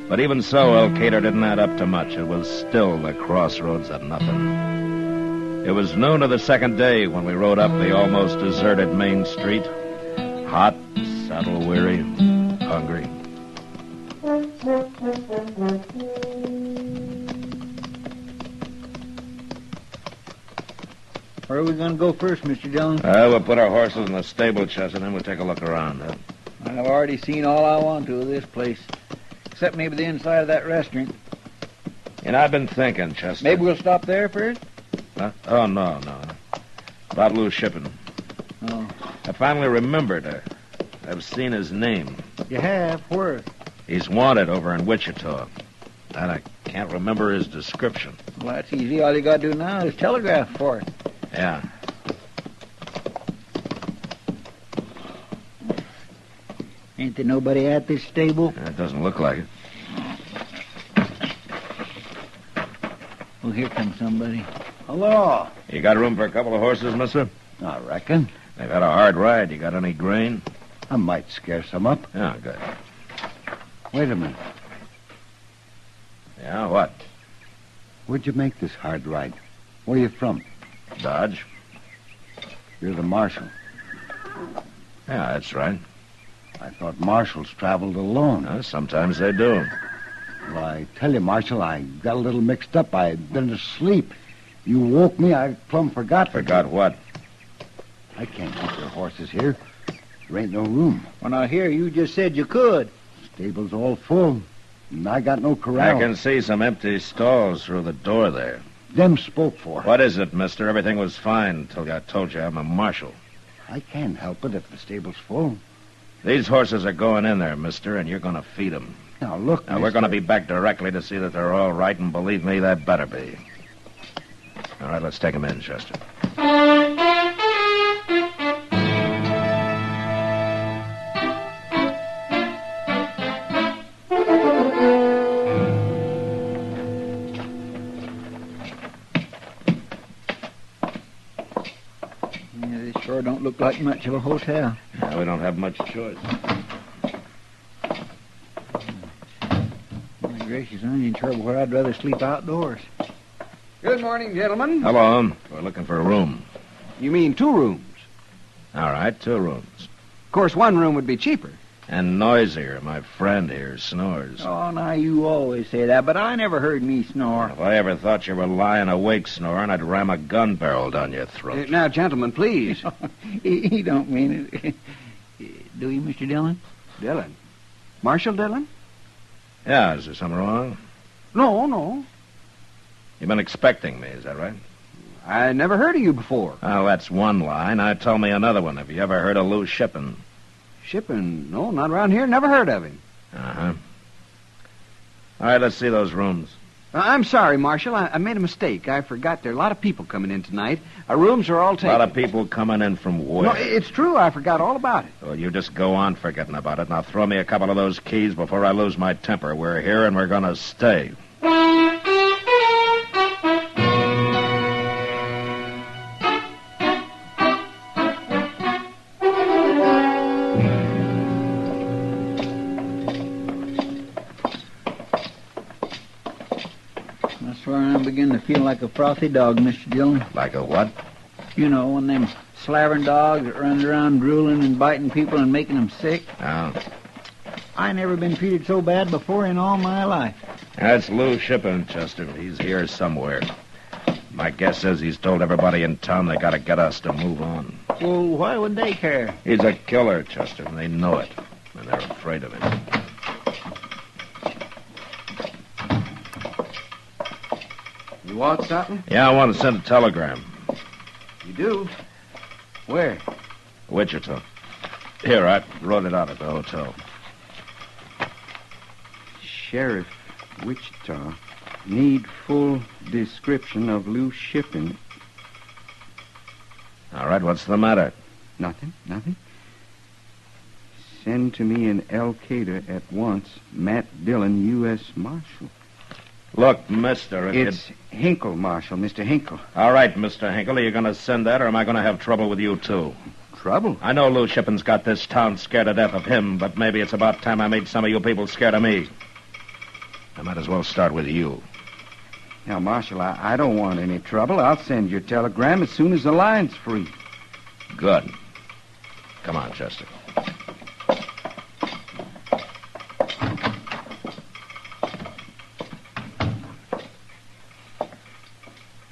Speaker 13: But even so, Elkader didn't add up to much. It was still the crossroads of nothing. It was noon of the second day when we rode up the almost deserted main street. Hot, saddle-weary, hungry.
Speaker 11: Where are we going to go first, Mr. Dillon?
Speaker 13: We'll put our horses in the stable, Chester, and then we'll take a look around.
Speaker 11: I've already seen all I want to of this place. Except maybe the inside of that restaurant.
Speaker 13: And I've been thinking, Chester.
Speaker 11: Maybe we'll stop there first?
Speaker 13: Huh? Oh, no. About Lou Shippen.
Speaker 11: Oh.
Speaker 13: I finally remembered. I've seen his name.
Speaker 11: You have? Where?
Speaker 13: He's wanted over in Wichita. And I can't remember his description.
Speaker 11: Well, that's easy. All you got to do now is telegraph for it.
Speaker 13: Yeah.
Speaker 11: Ain't there nobody at this stable?
Speaker 13: It doesn't look like it.
Speaker 11: Well, here comes somebody. Hello.
Speaker 13: You got room for a couple of horses, mister?
Speaker 18: I reckon.
Speaker 13: They've had a hard ride. You got any grain?
Speaker 18: I might scare some up.
Speaker 13: Yeah, good.
Speaker 18: Wait a minute.
Speaker 13: Yeah, what?
Speaker 18: Where'd you make this hard ride? Where you from?
Speaker 13: Dodge.
Speaker 18: You're the marshal.
Speaker 13: Yeah, that's right.
Speaker 18: I thought marshals traveled alone.
Speaker 13: Sometimes they do.
Speaker 18: Well, I tell you, Marshal, I got a little mixed up. I'd been asleep. You woke me. I plumb forgot.
Speaker 13: Forgot what?
Speaker 18: I can't keep your horses here. There ain't no room.
Speaker 11: Well, now, here, you just said you could.
Speaker 18: Stable's all full. And I got no corral.
Speaker 13: I can see some empty stalls through the door there.
Speaker 18: Them spoke for.
Speaker 13: What is it, mister? Everything was fine until I told you I'm a marshal.
Speaker 18: I can't help it if the stable's full.
Speaker 13: These horses are going in there, mister, and you're going to feed them.
Speaker 18: Now, look,
Speaker 13: Now, we're going to be back directly to see that they're all right, and believe me, they better be. All right, let's take them in, Chester.
Speaker 11: Sure don't look like much of a hotel.
Speaker 13: Yeah, we don't have much choice.
Speaker 11: My gracious, I ain't sure where I'd rather sleep outdoors.
Speaker 21: Good morning, gentlemen.
Speaker 13: Hello. We're looking for a room.
Speaker 21: You mean 2 rooms?
Speaker 13: All right, 2 rooms.
Speaker 21: Of course, 1 room would be cheaper.
Speaker 13: And noisier. My friend here snores.
Speaker 11: Oh, now, you always say that, but I never heard me snore.
Speaker 13: If I ever thought you were lying awake snoring, I'd ram a gun barrel down your throat.
Speaker 21: Now, gentlemen, please.
Speaker 11: He don't mean it. Do you, Mr. Dillon?
Speaker 21: Dillon? Marshal Dillon?
Speaker 13: Yeah, is there something wrong?
Speaker 21: No.
Speaker 13: You've been expecting me, is that right?
Speaker 21: I never heard of you before.
Speaker 13: Oh, that's one lie. Now tell me another one. Have you ever heard of Lou Shippen?
Speaker 21: Shippen? No, not around here. Never heard of him.
Speaker 13: Uh-huh. All right, let's see those rooms.
Speaker 21: I'm sorry, Marshal. I made a mistake. I forgot there are a lot of people coming in tonight. Our rooms are all taken.
Speaker 13: A lot of people coming in from where?
Speaker 21: No, it's true. I forgot all about it.
Speaker 13: Well, you just go on forgetting about it. Now throw me a couple of those keys before I lose my temper. We're here and we're going to stay.
Speaker 11: I'm beginning to feel like a frothy dog, Mr. Dillon.
Speaker 13: Like a what?
Speaker 11: You know, one of them slavering dogs that runs around drooling and biting people and making them sick.
Speaker 13: Oh.
Speaker 11: I never been treated so bad before in all my life.
Speaker 13: That's Lou Shippen, Chester. He's here somewhere. My guess is he's told everybody in town they got to get us to move on.
Speaker 11: Well, why would they care?
Speaker 13: He's a killer, Chester, and they know it. And they're afraid of him.
Speaker 21: You want something?
Speaker 13: Yeah, I want to send a telegram.
Speaker 21: You do? Where?
Speaker 13: Wichita. Here, I wrote it out at the hotel.
Speaker 2: Sheriff, Wichita, need full description of Lou Shippen.
Speaker 13: All right, what's the matter?
Speaker 2: Nothing. Send to me in Elkader at once, Matt Dillon, U.S. Marshal.
Speaker 13: Look, mister,
Speaker 2: It's Hinkle, Marshal, Mr. Hinkle.
Speaker 13: All right, Mr. Hinkle, are you going to send that, or am I going to have trouble with you, too?
Speaker 2: Trouble?
Speaker 13: I know Lou Shippen's got this town scared to death of him, but maybe it's about time I made some of you people scared of me. I might as well start with you.
Speaker 2: Now, Marshal, I don't want any trouble. I'll send your telegram as soon as the line's free.
Speaker 13: Good. Come on, Chester.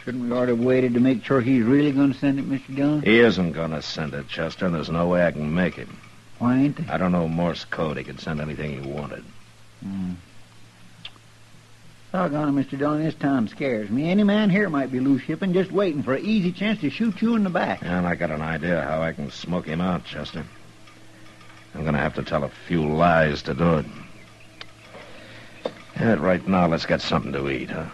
Speaker 11: Shouldn't we ought to have waited to make sure he's really going to send it, Mr. Dillon?
Speaker 13: He isn't going to send it, Chester, and there's no way I can make him.
Speaker 11: Why ain't they?
Speaker 13: I don't know Morse code. He could send anything he wanted.
Speaker 11: Doggone it, Mr. Dillon, this town scares me. Any man here might be loose shipping, just waiting for an easy chance to shoot you in the back.
Speaker 13: And I got an idea how I can smoke him out, Chester. I'm going to have to tell a few lies to do it. Yeah, right now, let's get something to eat, huh?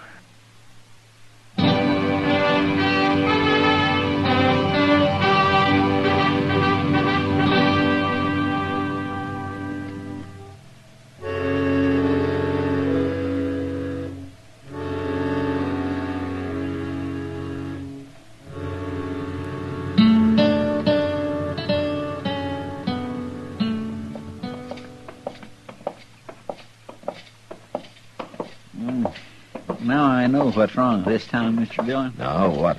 Speaker 11: Now I know what's wrong with this town, Mr. Dillon.
Speaker 13: No, what?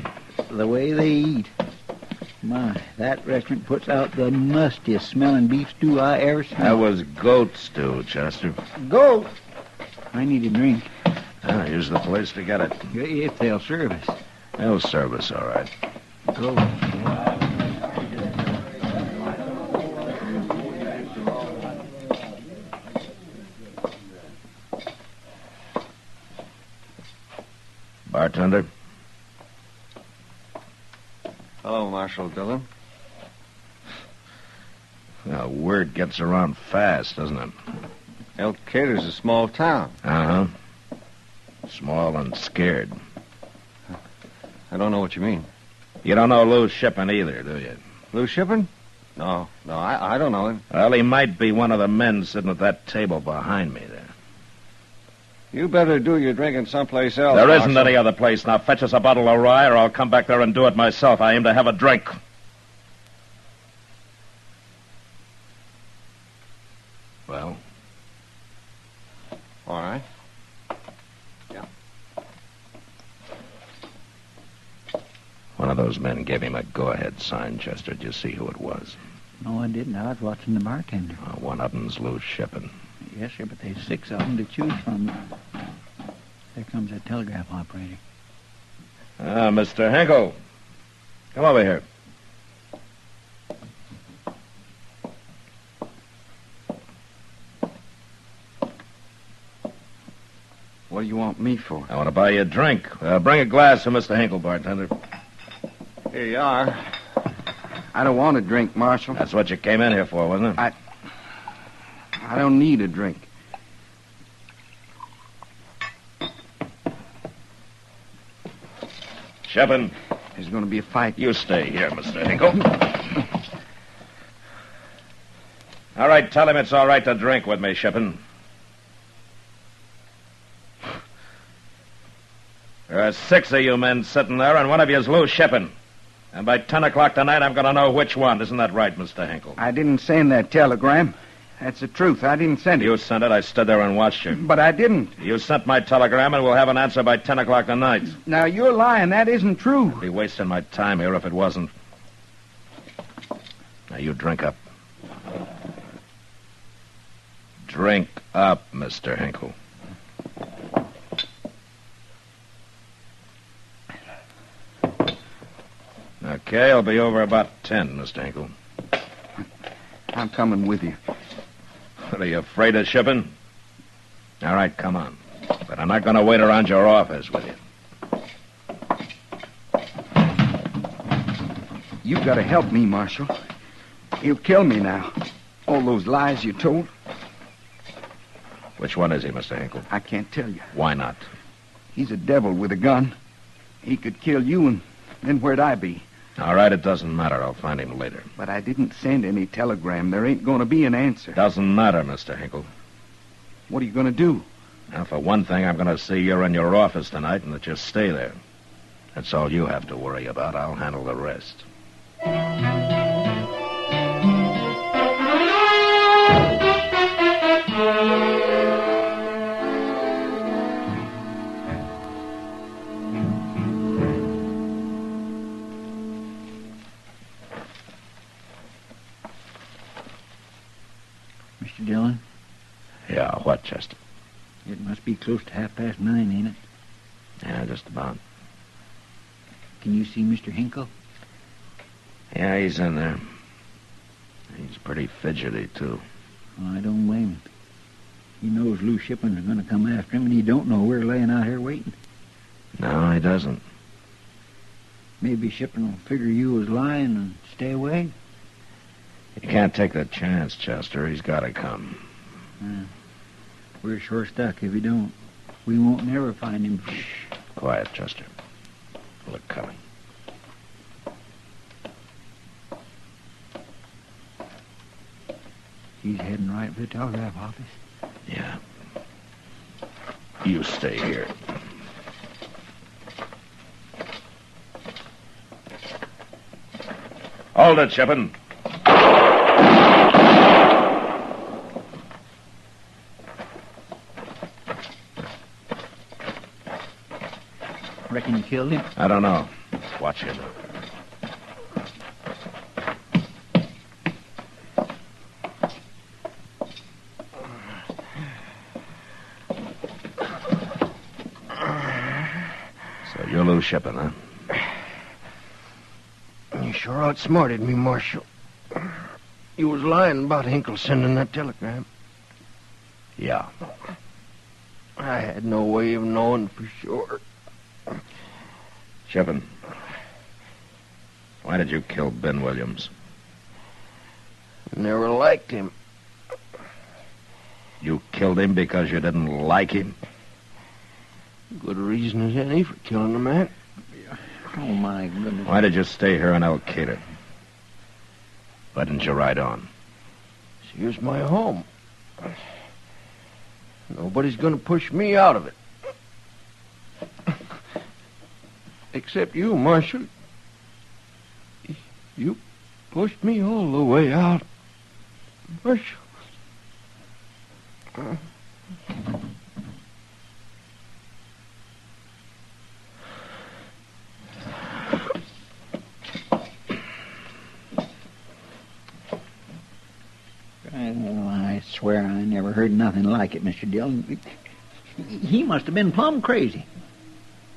Speaker 11: The way they eat. My, that restaurant puts out the mustiest smelling beef stew I ever smelled.
Speaker 13: That was goat stew, Chester.
Speaker 11: Goat? I need a drink.
Speaker 13: Here's the place to get it.
Speaker 11: If they'll serve us.
Speaker 13: They'll serve us, all right.
Speaker 11: Go.
Speaker 13: Bartender?
Speaker 16: Hello, Marshal Dillon.
Speaker 13: Well, word gets around fast, doesn't it?
Speaker 16: Elkader's a small town.
Speaker 13: Uh-huh. Small and scared.
Speaker 16: I don't know what you mean.
Speaker 13: You don't know Lou's shipping either, do you?
Speaker 16: Lou Shippen? No, I don't know him.
Speaker 13: Well, he might be one of the men sitting at that table behind me there.
Speaker 16: You better do your drinking someplace else,
Speaker 13: There isn't
Speaker 16: Marshal.
Speaker 13: any other place. Now fetch us a bottle of rye, or I'll come back there and do it myself. I aim to have a drink. Well?
Speaker 16: All right. Yeah.
Speaker 13: One of those men gave him a go-ahead sign, Chester. Did you see who it was?
Speaker 11: No, I didn't. I was watching the bartender.
Speaker 13: One of them's Lou's shipping.
Speaker 11: Yes, sir, but there's 6 of them to choose from. There comes a telegraph operator.
Speaker 13: Mr. Hinkle. Come over here.
Speaker 16: What do you want me for?
Speaker 13: I want to buy you a drink. Bring a glass for Mr. Hinkle, bartender.
Speaker 16: Here you are. I don't want a drink, Marshal.
Speaker 13: That's what you came in here for, wasn't it?
Speaker 16: I don't need a drink.
Speaker 13: Shipping.
Speaker 16: There's going to be a fight.
Speaker 13: You stay here, Mr. Hinkle. All right, tell him it's all right to drink with me, Shipping. There are 6 of you men sitting there, and one of you's Lou Shipping. And by 10 o'clock tonight, I'm going to know which one. Isn't that right, Mr. Hinkle?
Speaker 16: I didn't send that telegram. That's the truth. I didn't send it.
Speaker 13: You sent it. I stood there and watched you.
Speaker 16: But I didn't.
Speaker 13: You sent my telegram, and we'll have an answer by 10 o'clock tonight.
Speaker 16: Now, you're lying. That isn't true.
Speaker 13: I'd be wasting my time here if it wasn't. Now, you drink up. Drink up, Mr. Hinkle. Okay, I'll be over about 10, Mr. Hinkle.
Speaker 16: I'm coming with you.
Speaker 13: What, are you afraid of shipping? All right, come on. But I'm not going to wait around your office with you.
Speaker 16: You've got to help me, Marshal. He'll kill me now. All those lies you told.
Speaker 13: Which one is he, Mr. Hinkle?
Speaker 16: I can't tell you.
Speaker 13: Why not?
Speaker 16: He's a devil with a gun. He could kill you, and then where'd I be?
Speaker 13: All right, it doesn't matter. I'll find him later.
Speaker 16: But I didn't send any telegram. There ain't going to be an answer.
Speaker 13: Doesn't matter, Mr. Hinkle.
Speaker 16: What are you going to do?
Speaker 13: Now, for one thing, I'm going to see you're in your office tonight and that you stay there. That's all you have to worry about. I'll handle the rest.
Speaker 11: Mr. Dillon?
Speaker 13: Yeah, what, Chester?
Speaker 11: It must be close to 9:30, ain't it?
Speaker 13: Yeah, just about.
Speaker 11: Can you see Mr. Hinkle?
Speaker 13: Yeah, he's in there. He's pretty fidgety, too.
Speaker 11: Well, I don't blame him. He knows Lou Shippen is going to come after him, and he don't know we're laying out here waiting.
Speaker 13: No, he doesn't.
Speaker 11: Maybe Shippen will figure you was lying and stay away.
Speaker 13: You can't take that chance, Chester. He's got to come.
Speaker 11: We're sure stuck if he don't. We won't never find him.
Speaker 13: Shh. Quiet, Chester. Look coming.
Speaker 11: He's heading right for the telegraph office.
Speaker 13: Yeah. You stay here. Hold it, Shippen.
Speaker 11: Reckon you killed him?
Speaker 13: I don't know. Watch him. So you're Lou Shippen, huh?
Speaker 4: You sure outsmarted me, Marshal. You was lying about Hinkle sending that telegram.
Speaker 13: Yeah.
Speaker 4: I had no way of knowing for sure.
Speaker 13: Shippen, why did you kill Ben Williams?
Speaker 4: Never liked him.
Speaker 13: You killed him because you didn't like him?
Speaker 4: Good reason as any for killing a man.
Speaker 11: Oh, my goodness.
Speaker 13: Why did you stay here in Elkader? Why didn't you ride on?
Speaker 4: Here's my home. Nobody's going to push me out of it. Except you, Marshal. You pushed me all the way out. Marshal.
Speaker 11: I swear I never heard nothing like it, Mr. Dillon. He must have been plumb crazy.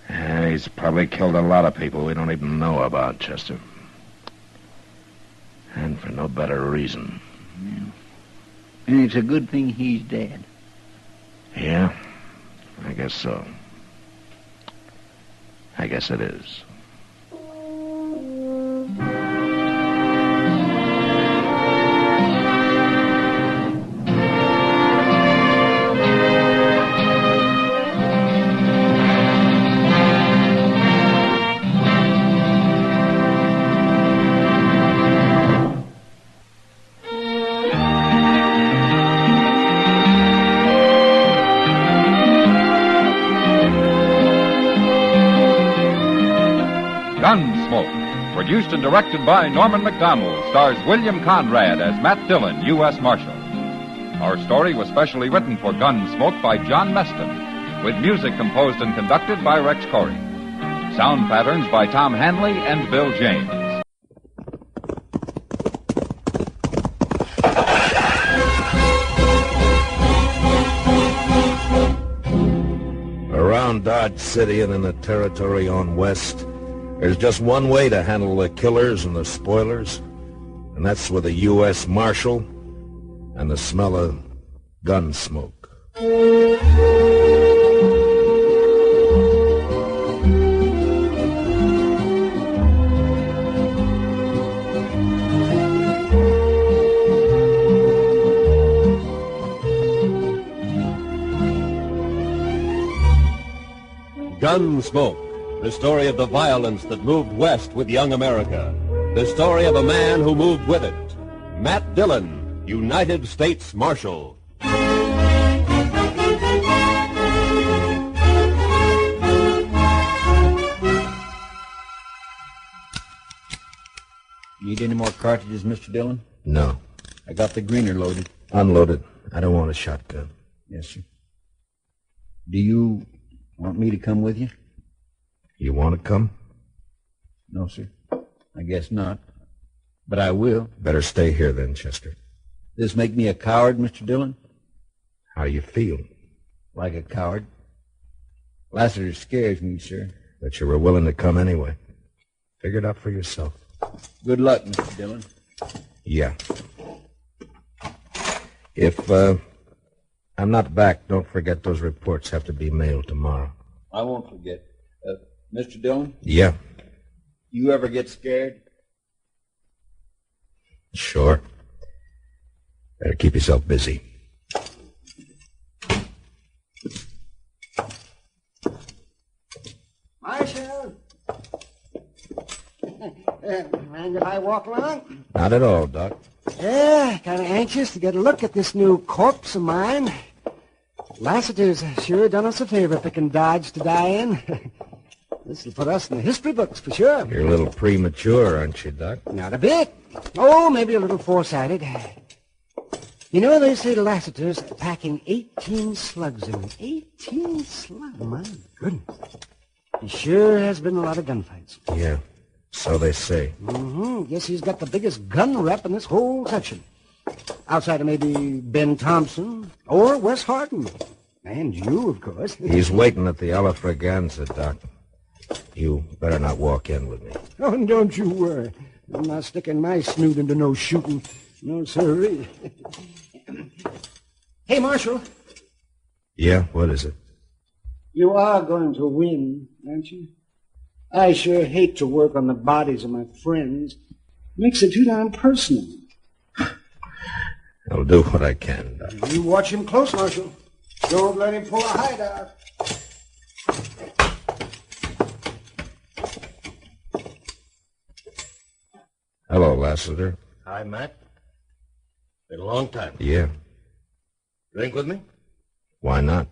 Speaker 13: Yeah, he's probably killed a lot of people we don't even know about, Chester. And for no better reason.
Speaker 11: Yeah. And it's a good thing he's dead.
Speaker 13: Yeah, I guess so. I guess it is.
Speaker 17: Gunsmoke, produced and directed by Norman McDonald, stars William Conrad as Matt Dillon, U.S. Marshal. Our story was specially written for Gunsmoke by John Meston, with music composed and conducted by Rex Corey. Sound patterns by Tom Hanley and Bill James.
Speaker 13: Around Dodge City and in the territory on West, there's just one way to handle the killers and the spoilers, and that's with a U.S. Marshal and the smell of gun smoke.
Speaker 14: Gunsmoke, the story of the violence that moved west with young America. The story of a man who moved with it. Matt Dillon, United States Marshal.
Speaker 11: Need any more cartridges, Mr. Dillon?
Speaker 13: No.
Speaker 11: I got the greener loaded.
Speaker 13: Unloaded. I don't want a shotgun.
Speaker 11: Yes, sir. Do you want me to come with you?
Speaker 13: You want to come?
Speaker 11: No, sir. I guess not. But I will.
Speaker 13: Better stay here then, Chester.
Speaker 11: This make me a coward, Mr. Dillon?
Speaker 13: How do you feel?
Speaker 11: Like a coward. Lassiter scares me, sir.
Speaker 13: But you were willing to come anyway. Figure it out for yourself.
Speaker 21: Good luck, Mr. Dillon.
Speaker 13: Yeah. If I'm not back, don't forget those reports have to be mailed tomorrow.
Speaker 21: I won't forget. Mr. Dillon?
Speaker 13: Yeah.
Speaker 21: You ever get scared?
Speaker 13: Sure. Better keep yourself busy.
Speaker 5: Marshal! Mind if I walk along?
Speaker 13: Not at all, Doc.
Speaker 5: Yeah, kind of anxious to get a look at this new corpse of mine. Lassiter's sure done us a favor picking Dodge to die in. This'll put us in the history books for sure.
Speaker 13: You're a little premature, aren't you, Doc?
Speaker 5: Not a bit. Oh, maybe a little foresighted. You know, they say Lassiter's packing 18 slugs in. 18 slugs? My goodness. He sure has been a lot of gunfights.
Speaker 13: Yeah, so they say.
Speaker 5: Guess he's got the biggest gun rep in this whole section. Outside of maybe Ben Thompson or Wes Harden. And you, of course.
Speaker 13: He's waiting at the Alla Fraganza, Doc. You better not walk in with me.
Speaker 5: Oh, don't you worry. I'm not sticking my snoot into no shooting. No, sirree. Hey, Marshal.
Speaker 13: Yeah, what is it?
Speaker 5: You are going to win, aren't you? I sure hate to work on the bodies of my friends. Makes it too darn personal.
Speaker 13: I'll do what I can, Doc.
Speaker 5: You watch him close, Marshal. Don't let him pull a hideout.
Speaker 13: Hello, Lassiter.
Speaker 9: Hi, Matt. Been a long time.
Speaker 13: Yeah.
Speaker 9: Drink with me?
Speaker 13: Why not?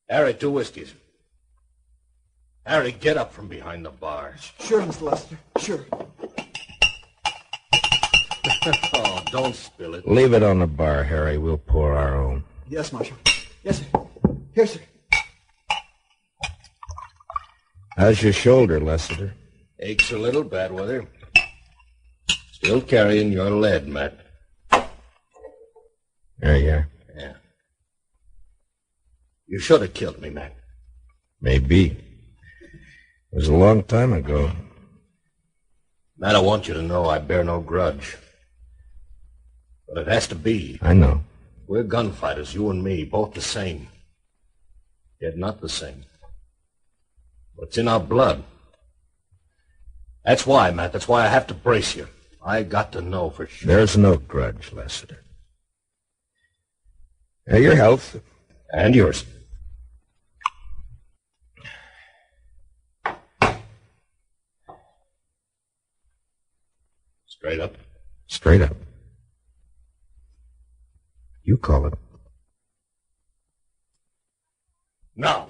Speaker 9: Harry, 2 whiskeys. Harry, get up from behind the bar.
Speaker 5: Sure, Mr. Lester. Sure.
Speaker 9: Oh, don't spill it.
Speaker 13: Leave it on the bar, Harry. We'll pour our own.
Speaker 5: Yes, Marshal. Yes, sir. Here, sir.
Speaker 13: How's your shoulder, Lassiter?
Speaker 9: Aches a little, bad weather. Still carrying your lead, Matt.
Speaker 13: There you are.
Speaker 9: Yeah. You should have killed me, Matt.
Speaker 13: Maybe. It was a long time ago.
Speaker 9: Matt, I want you to know I bear no grudge. But it has to be.
Speaker 13: I know.
Speaker 9: We're gunfighters, you and me, both the same. Yet not the same. What's in our blood. That's why, Matt, that's why I have to brace you. I got to know for sure.
Speaker 13: There's no grudge, Lassiter. Your health.
Speaker 9: And yours. Straight up.
Speaker 13: Straight up. You call it.
Speaker 9: Now.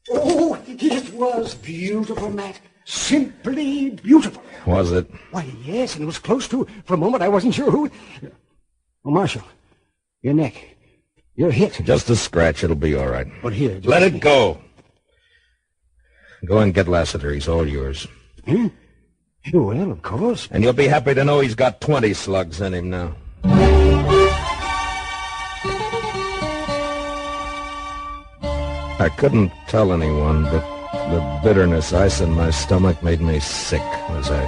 Speaker 5: Oh, it was beautiful, Matt. Simply beautiful.
Speaker 13: Was it?
Speaker 5: Why, yes, and it was close to. For a moment, I wasn't sure who. Oh, Marshal, your neck. You're hit.
Speaker 13: Just a scratch. It'll be all right.
Speaker 5: But here,
Speaker 13: let it go. Go and get Lassiter. He's all yours.
Speaker 5: Hmm? Well, of course.
Speaker 13: And you'll be happy to know he's got 20 slugs in him now. I couldn't tell anyone, but the bitterness ice in my stomach made me sick as I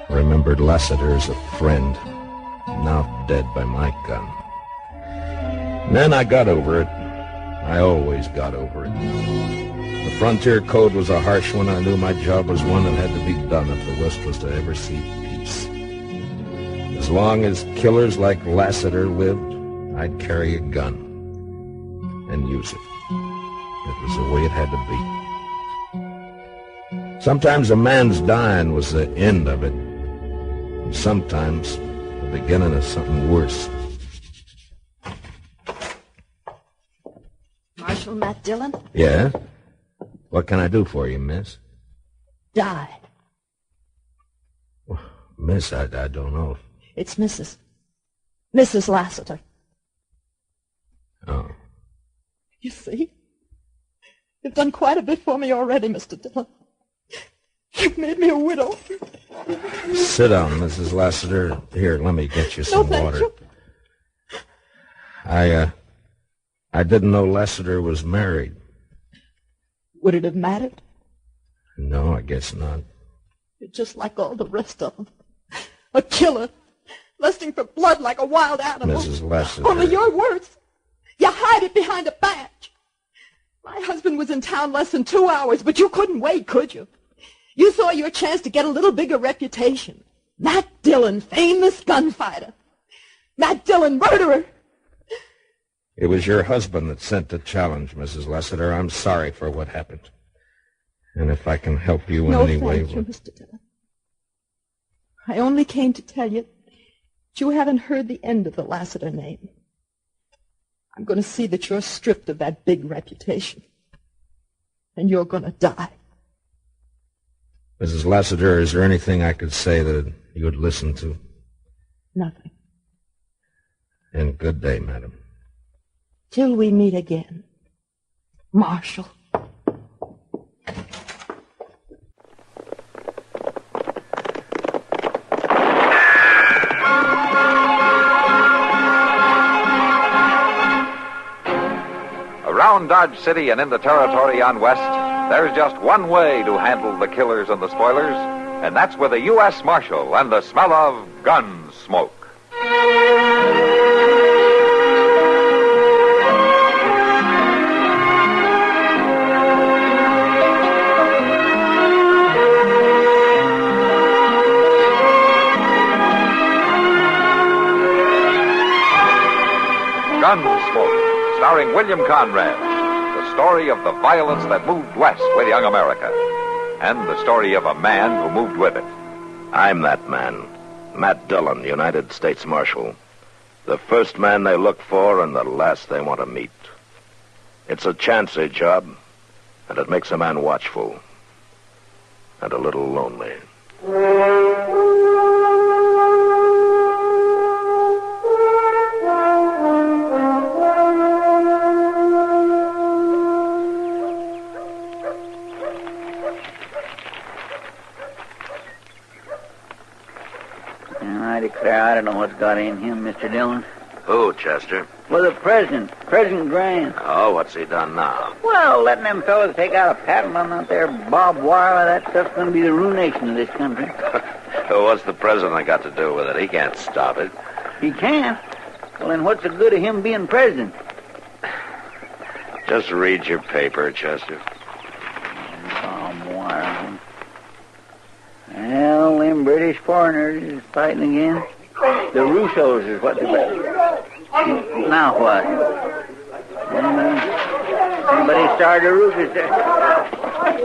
Speaker 13: remembered Lassiter as a friend, now dead by my gun. And then I got over it. I always got over it. The frontier code was a harsh one. I knew my job was one that had to be done if the West was to ever see peace. As long as killers like Lassiter lived, I'd carry a gun and use it. It was the way it had to be. Sometimes a man's dying was the end of it. And sometimes the beginning of something worse.
Speaker 19: Marshal Matt Dillon?
Speaker 13: Yeah? What can I do for you, miss?
Speaker 19: Died.
Speaker 13: Well, miss, I don't know.
Speaker 19: It's Mrs. Lassiter.
Speaker 13: Oh.
Speaker 19: You see? You've done quite a bit for me already, Mr. Dillon. You've made me a widow.
Speaker 13: Sit down, Mrs. Lassiter. Here, let me get you some
Speaker 19: thank
Speaker 13: water.
Speaker 19: you.
Speaker 13: I didn't know Lassiter was married.
Speaker 19: Would it have mattered?
Speaker 13: No, I guess not.
Speaker 19: You're just like all the rest of them. A killer, lusting for blood like a wild animal.
Speaker 13: Mrs. Lassiter.
Speaker 19: Only you're worse. You hide it behind a badge. My husband was in town less than 2 hours, but you couldn't wait, could you? You saw your chance to get a little bigger reputation. Matt Dillon, famous gunfighter. Matt Dillon, murderer.
Speaker 13: It was your husband that sent the challenge, Mrs. Lassiter. I'm sorry for what happened. And if I can help you in any way...
Speaker 19: No, thank you, Mr. Dillon. I only came to tell you that you haven't heard the end of the Lassiter name. I'm going to see that you're stripped of that big reputation. And you're going to die.
Speaker 13: Mrs. Lassiter, is there anything I could say that you would listen to?
Speaker 19: Nothing.
Speaker 13: And good day, madam.
Speaker 19: Till we meet again. Marshal.
Speaker 17: Around Dodge City and in the territory on West, there's just one way to handle the killers and the spoilers, and that's with a U.S. Marshal and the smell of Gunsmoke. Gunsmoke, starring William Conrad. The story of the violence that moved west with young America. And the story of a man who moved with it.
Speaker 3: I'm that man, Matt Dillon, United States Marshal. The first man they look for and the last they want to meet. It's a chancy job, and it makes a man watchful. And a little lonely.
Speaker 11: I declare, I don't know what's got in him, Mr. Dillon.
Speaker 3: Who, Chester?
Speaker 11: Well, the President Grant.
Speaker 3: Oh, what's he done now?
Speaker 11: Well, letting them fellas take out a patent on that there barbed wire, that stuff's going to be the ruination of this country.
Speaker 3: What's the president got to do with it? He can't stop it.
Speaker 11: He can't? Well, then what's the good of him being president?
Speaker 3: Just read your paper, Chester.
Speaker 11: Barbed wire. Well, them British foreigners is fighting again. The Russos is what they're... Now what? Somebody started a ruckus there.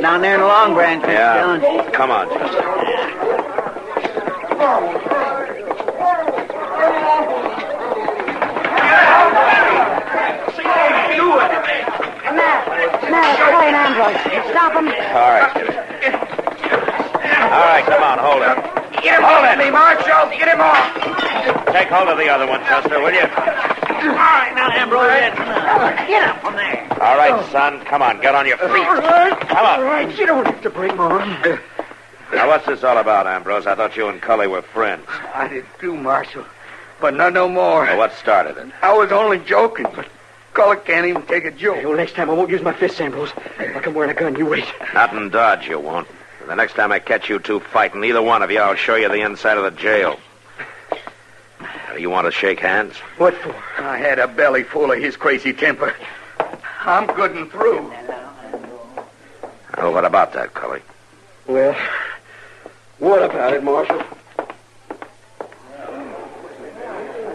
Speaker 11: Down there in the Long Branch, Mr.
Speaker 3: Yeah.
Speaker 11: Dillon.
Speaker 3: Come on, Chester.
Speaker 10: Matt, Kelly and Ambrose. Stop them.
Speaker 3: All right, Kitty. All right, come on, hold it.
Speaker 5: Get him off me, Marshal. Get him off.
Speaker 3: Take hold of the other one, Chester, will you?
Speaker 11: All right, now, Ambrose. Get up from there.
Speaker 3: All right, son. Come on, get on your feet.
Speaker 5: All right.
Speaker 3: Come on.
Speaker 5: All right, you don't have to bring him on.
Speaker 3: Now, what's this all about, Ambrose? I thought you and Cully were friends.
Speaker 16: I did too, Marshal. But not no more.
Speaker 3: Well, what started it?
Speaker 16: I was only joking, but Cully can't even take a joke.
Speaker 5: Well, next time I won't use my fists, Ambrose. Like I'm wearing a gun, you wait.
Speaker 3: Not in Dodge, you won't. The next time I catch you two fighting, either one of you, I'll show you the inside of the jail. You want to shake hands?
Speaker 16: What for? I had a belly full of his crazy temper. I'm good and through.
Speaker 3: Well, what about that, Cully?
Speaker 5: Well, what about it, Marshal?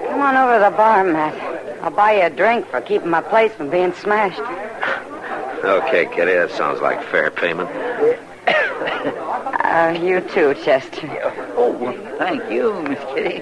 Speaker 10: Come on over to the bar, Matt. I'll buy you a drink for keeping my place from being smashed.
Speaker 3: Okay, Kitty, that sounds like fair payment.
Speaker 10: You too, Chester.
Speaker 11: Oh, well, thank you, Miss Kitty.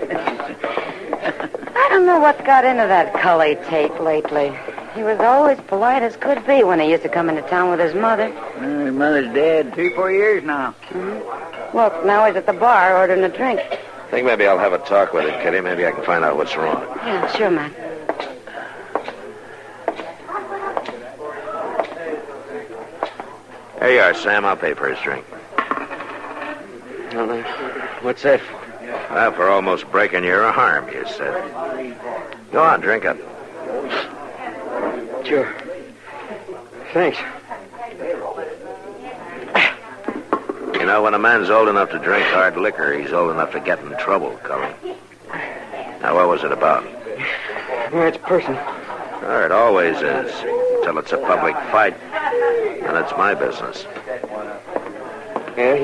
Speaker 10: I don't know what's got into that Cully Tate lately. He was always polite as could be when he used to come into town with his mother.
Speaker 11: His mother's dead 3-4 years now.
Speaker 10: Mm-hmm. Look, now he's at the bar ordering a drink.
Speaker 3: I think maybe I'll have a talk with him, Kitty. Maybe I can find out what's wrong.
Speaker 10: Yeah, sure, Matt.
Speaker 3: Here you are, Sam. I'll pay for his drink.
Speaker 5: Well, what's that for?
Speaker 3: Well, for almost breaking your arm, you said. Go on, drink it.
Speaker 5: Sure. Thanks.
Speaker 3: You know, when a man's old enough to drink hard liquor, he's old enough to get in trouble, Cully. Now, what was it about?
Speaker 5: Well, it's personal.
Speaker 3: Oh, it always is. Till it's a public fight. And it's my business.
Speaker 5: Yeah,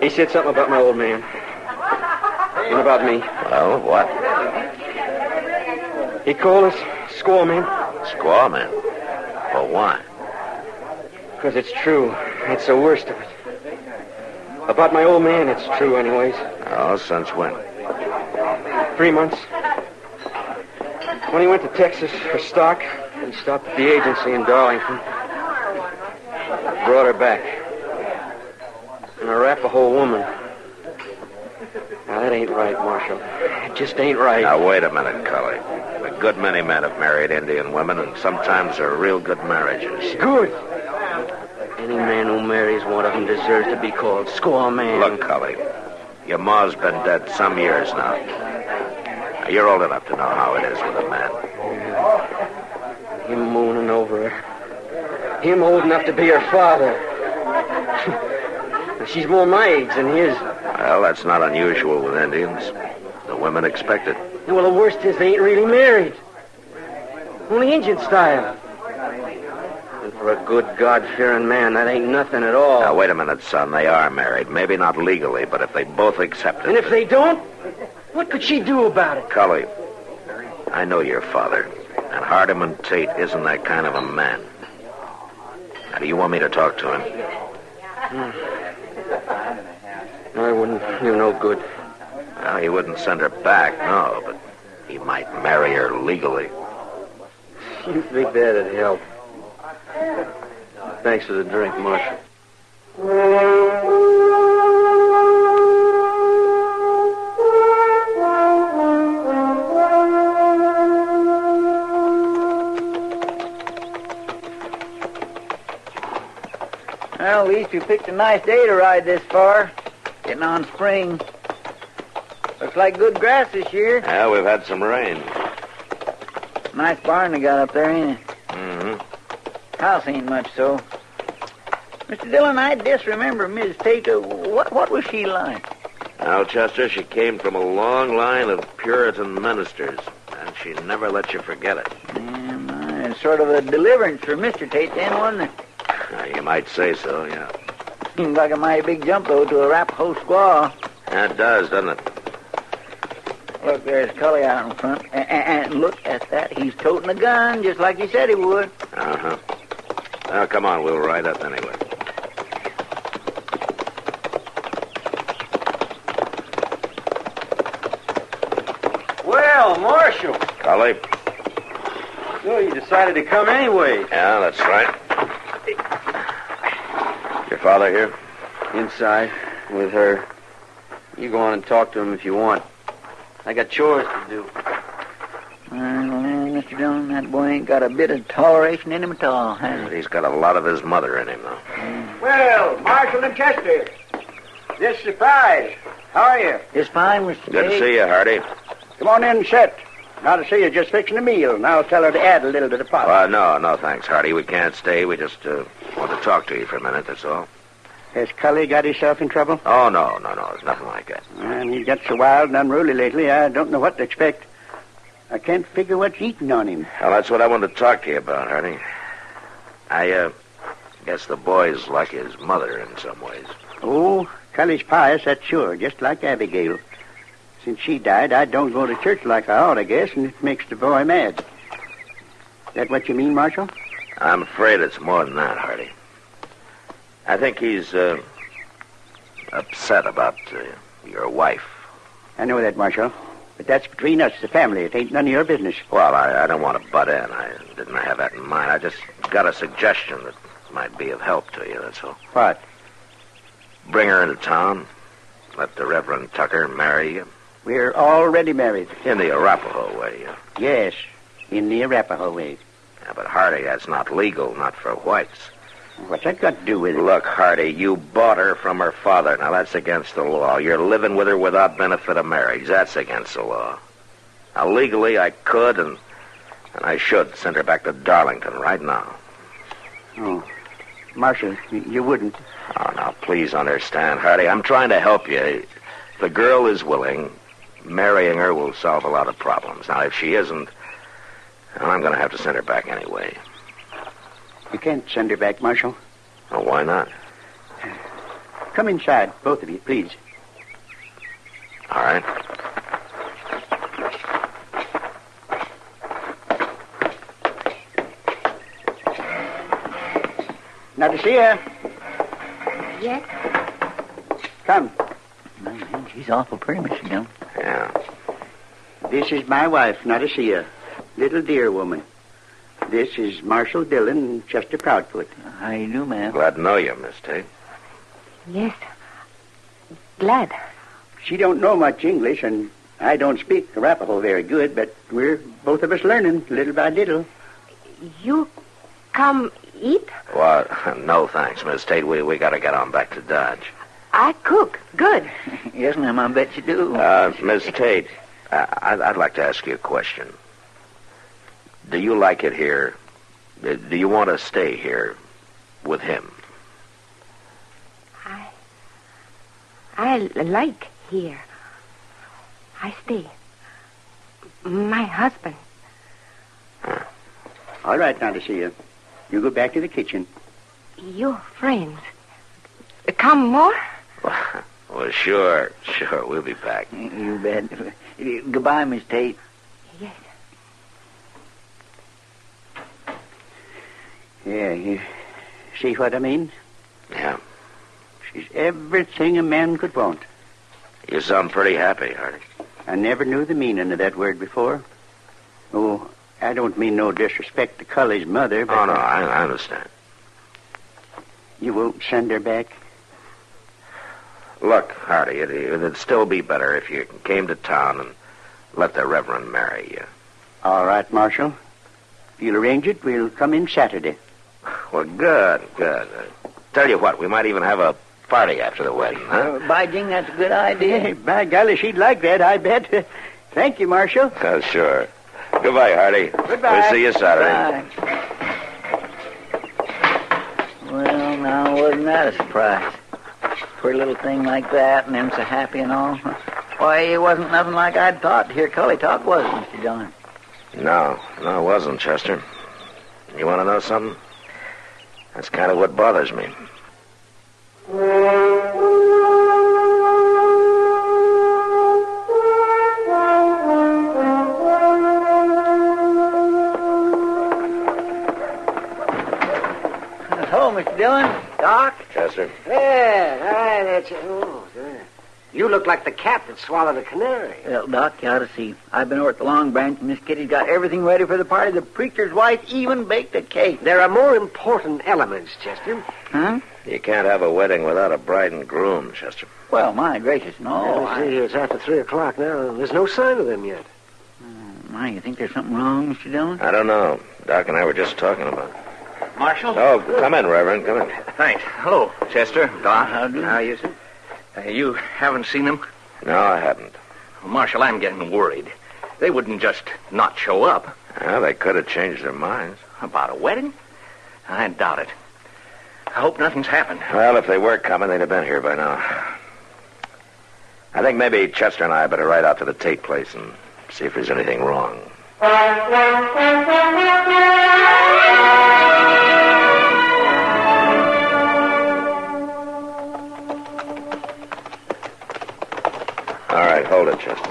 Speaker 5: he said something about my old man. And about me.
Speaker 3: Well, what?
Speaker 5: He called us Squaw men.
Speaker 3: Squaw men? Well, why?
Speaker 5: Because it's true. It's the worst of it. About my old man, it's true anyways.
Speaker 3: Oh, since when?
Speaker 5: 3 months. When he went to Texas for stock, he stopped at the agency in Darlington. Brought her back. An Arapaho woman. Now, that ain't right, Marshal. It just ain't right.
Speaker 3: Now, wait a minute, Cully. A good many men have married Indian women, and sometimes they're real good marriages.
Speaker 5: Good. Any man who marries one of them deserves to be called Squaw man.
Speaker 3: Look, Cully, your ma's been dead some years now. You're old enough to know how it is with a man.
Speaker 5: Him mooning over her. Him old enough to be her father. She's more my age than his.
Speaker 3: Well, that's not unusual with Indians. The women expect it.
Speaker 5: Well, the worst is they ain't really married. Only Indian style. And for a good, God-fearing man, that ain't nothing at all.
Speaker 3: Now, wait a minute, son. They are married. Maybe not legally, but if they both accept it...
Speaker 5: And if they don't, what could she do about it?
Speaker 3: Cully, I know your father. And Hardeman Tate isn't that kind of a man. Now, do you want me to talk to him?
Speaker 5: I wouldn't do no good.
Speaker 3: Well, he wouldn't send her back, no, but he might marry her legally.
Speaker 5: You think that'd help? Thanks for the drink, Marshal.
Speaker 11: Well, at least you picked a nice day to ride this far. Getting on spring. Looks like good grass this year.
Speaker 3: Yeah, we've had some rain.
Speaker 11: Nice barn they got up there, ain't it?
Speaker 3: Mm-hmm.
Speaker 11: House ain't much so. Mr. Dillon, I disremember Miss Tate. What was she like?
Speaker 3: Now, Chester, she came from a long line of Puritan ministers, and she never let you forget it.
Speaker 11: It's sort of a deliverance for Mr. Tate then, wasn't it?
Speaker 3: You might say so, yeah.
Speaker 11: Seems like a mighty big jump, though, to a Arapaho squaw.
Speaker 3: That does, doesn't it?
Speaker 11: Look, there's Cully out in front. And look at that. He's toting a gun, just like he said he would.
Speaker 3: Uh-huh. Now, come on, we'll ride up anyway.
Speaker 5: Well, Marshal.
Speaker 3: Cully?
Speaker 5: So you decided to come anyway.
Speaker 3: Yeah, that's right. Your father here?
Speaker 5: Inside, with her. You go on and talk to him if you want. I got chores to do.
Speaker 11: Mr. Dillon, that boy ain't got a bit of toleration in him at all, has he?
Speaker 3: But he's got a lot of his mother in him, though.
Speaker 7: Well, Marshal and Chester. This surprise. How are you?
Speaker 11: Just fine, Mr.
Speaker 3: Good to see you, Hardy.
Speaker 7: Come on in and sit. Now to see you just fixing a meal, and I'll tell her to add a little to the pot.
Speaker 3: No, thanks, Hardy. We can't stay. We just want to talk to you for a minute, that's all.
Speaker 7: Has Cully got himself in trouble?
Speaker 3: Oh, no. It's nothing like that.
Speaker 7: And he gets so wild and unruly lately, I don't know what to expect. I can't figure what's eating on him.
Speaker 3: Well, that's what I wanted to talk to you about, Hardy. I guess the boy's like his mother in some ways.
Speaker 7: Oh, Cully's pious, that's sure, just like Abigail. Since she died, I don't go to church like I ought, I guess, and it makes the boy mad. That what you mean, Marshal?
Speaker 3: I'm afraid it's more than that, Hardy. I think he's upset about your wife.
Speaker 7: I know that, Marshal. But that's between us, the family. It ain't none of your business.
Speaker 3: Well, I don't want to butt in. I didn't have that in mind. I just got a suggestion that might be of help to you, that's all.
Speaker 7: What?
Speaker 3: Bring her into town. Let the Reverend Tucker marry you.
Speaker 7: We're already married.
Speaker 3: In the Arapaho way, yeah.
Speaker 7: Yes, in the Arapaho way.
Speaker 3: Yeah, but Hardy, that's not legal, not for whites.
Speaker 7: What's that got to do with it?
Speaker 3: Look, Hardy, you bought her from her father. Now, that's against the law. You're living with her without benefit of marriage. That's against the law. Now, legally, I could and I should send her back to Darlington right now.
Speaker 7: Oh, Marshal, you wouldn't.
Speaker 3: Oh, now, please understand, Hardy. I'm trying to help you. If the girl is willing, marrying her will solve a lot of problems. Now, if she isn't, well, I'm going to have to send her back anyway.
Speaker 7: You can't send her back, Marshal.
Speaker 3: Well, why not?
Speaker 7: Come inside, both of you, please.
Speaker 3: All right.
Speaker 7: Now to see her.
Speaker 8: Yes?
Speaker 7: Come.
Speaker 8: Man, she's awful pretty, Mr. Dillon.
Speaker 3: Yeah.
Speaker 7: This is my wife, Nadesia. Little dear woman. This is Marshal Dillon and Chester Proudfoot.
Speaker 8: How you do, ma'am?
Speaker 3: Glad to know you, Miss Tate.
Speaker 8: Yes. Glad.
Speaker 7: She don't know much English, and I don't speak Arapaho very good, but we're both of us learning little by little.
Speaker 8: You come eat?
Speaker 3: Well, no thanks, Miss Tate. We got to get on back to Dodge.
Speaker 8: I cook. Good. Yes, ma'am, I bet you do.
Speaker 3: Miss Tate, I'd like to ask you a question. Do you like it here? Do you want to stay here with him?
Speaker 8: I like here. I stay. My husband.
Speaker 7: All right, Nadesia. You go back to the kitchen.
Speaker 8: Your friends. Come more?
Speaker 3: Well, sure. We'll be back.
Speaker 8: You bet. Goodbye, Miss Tate. Yes.
Speaker 7: Yeah, you see what I mean?
Speaker 3: Yeah.
Speaker 7: She's everything a man could want.
Speaker 3: You sound pretty happy, Hardy.
Speaker 7: I never knew the meaning of that word before. Oh, I don't mean no disrespect to Cully's mother, but...
Speaker 3: Oh, no, I understand.
Speaker 7: You won't send her back?
Speaker 3: Look, Hardy, it'd still be better if you came to town and let the Reverend marry you.
Speaker 7: All right, Marshal. If you'll arrange it, we'll come in Saturday.
Speaker 3: Well, good. Tell you what, we might even have a party after the wedding, huh?
Speaker 8: By jing, that's a good idea.
Speaker 7: Hey, by golly, she'd like that, I bet. Thank you, Marshal.
Speaker 3: Oh, sure. Goodbye, Hardy.
Speaker 7: Goodbye.
Speaker 3: We'll see you Saturday.
Speaker 8: Bye. Well, now, wasn't that a surprise? For a little thing like that, and them so happy and all. Why, it wasn't nothing like I'd thought to hear Cully talk, was it, Mr. Dillon?
Speaker 3: No, it wasn't, Chester. You want to know something? That's kind of what bothers me.
Speaker 8: Hello, Mr. Dillon.
Speaker 5: Doc?
Speaker 3: Chester?
Speaker 5: Yeah, that's it. Oh, there. You look like the cat that swallowed a canary.
Speaker 8: Well, Doc, you ought to see. I've been over at the Long Branch, and Miss Kitty's got everything ready for the party. The preacher's wife even baked a cake.
Speaker 5: There are more important elements, Chester.
Speaker 8: Huh?
Speaker 3: You can't have a wedding without a bride and groom, Chester.
Speaker 8: Well, my gracious, no.
Speaker 5: See, it's after 3 o'clock now. There's no sign of them yet.
Speaker 8: My, you think there's something wrong, Mr. Dillon?
Speaker 3: I don't know. Doc and I were just talking about it.
Speaker 12: Marshal?
Speaker 3: Oh, come in, Reverend. Come in.
Speaker 12: Thanks. Hello, Chester, Doc.
Speaker 8: How do you?
Speaker 12: How you, sir? You haven't seen them?
Speaker 3: No, I haven't.
Speaker 12: Well, Marshal, I'm getting worried. They wouldn't just not show up.
Speaker 3: Well, they could have changed their minds.
Speaker 12: About a wedding? I doubt it. I hope nothing's happened.
Speaker 3: Well, if they were coming, they'd have been here by now. I think maybe Chester and I better ride out to the Tate place and see if there's anything wrong. All right, hold it, Chester.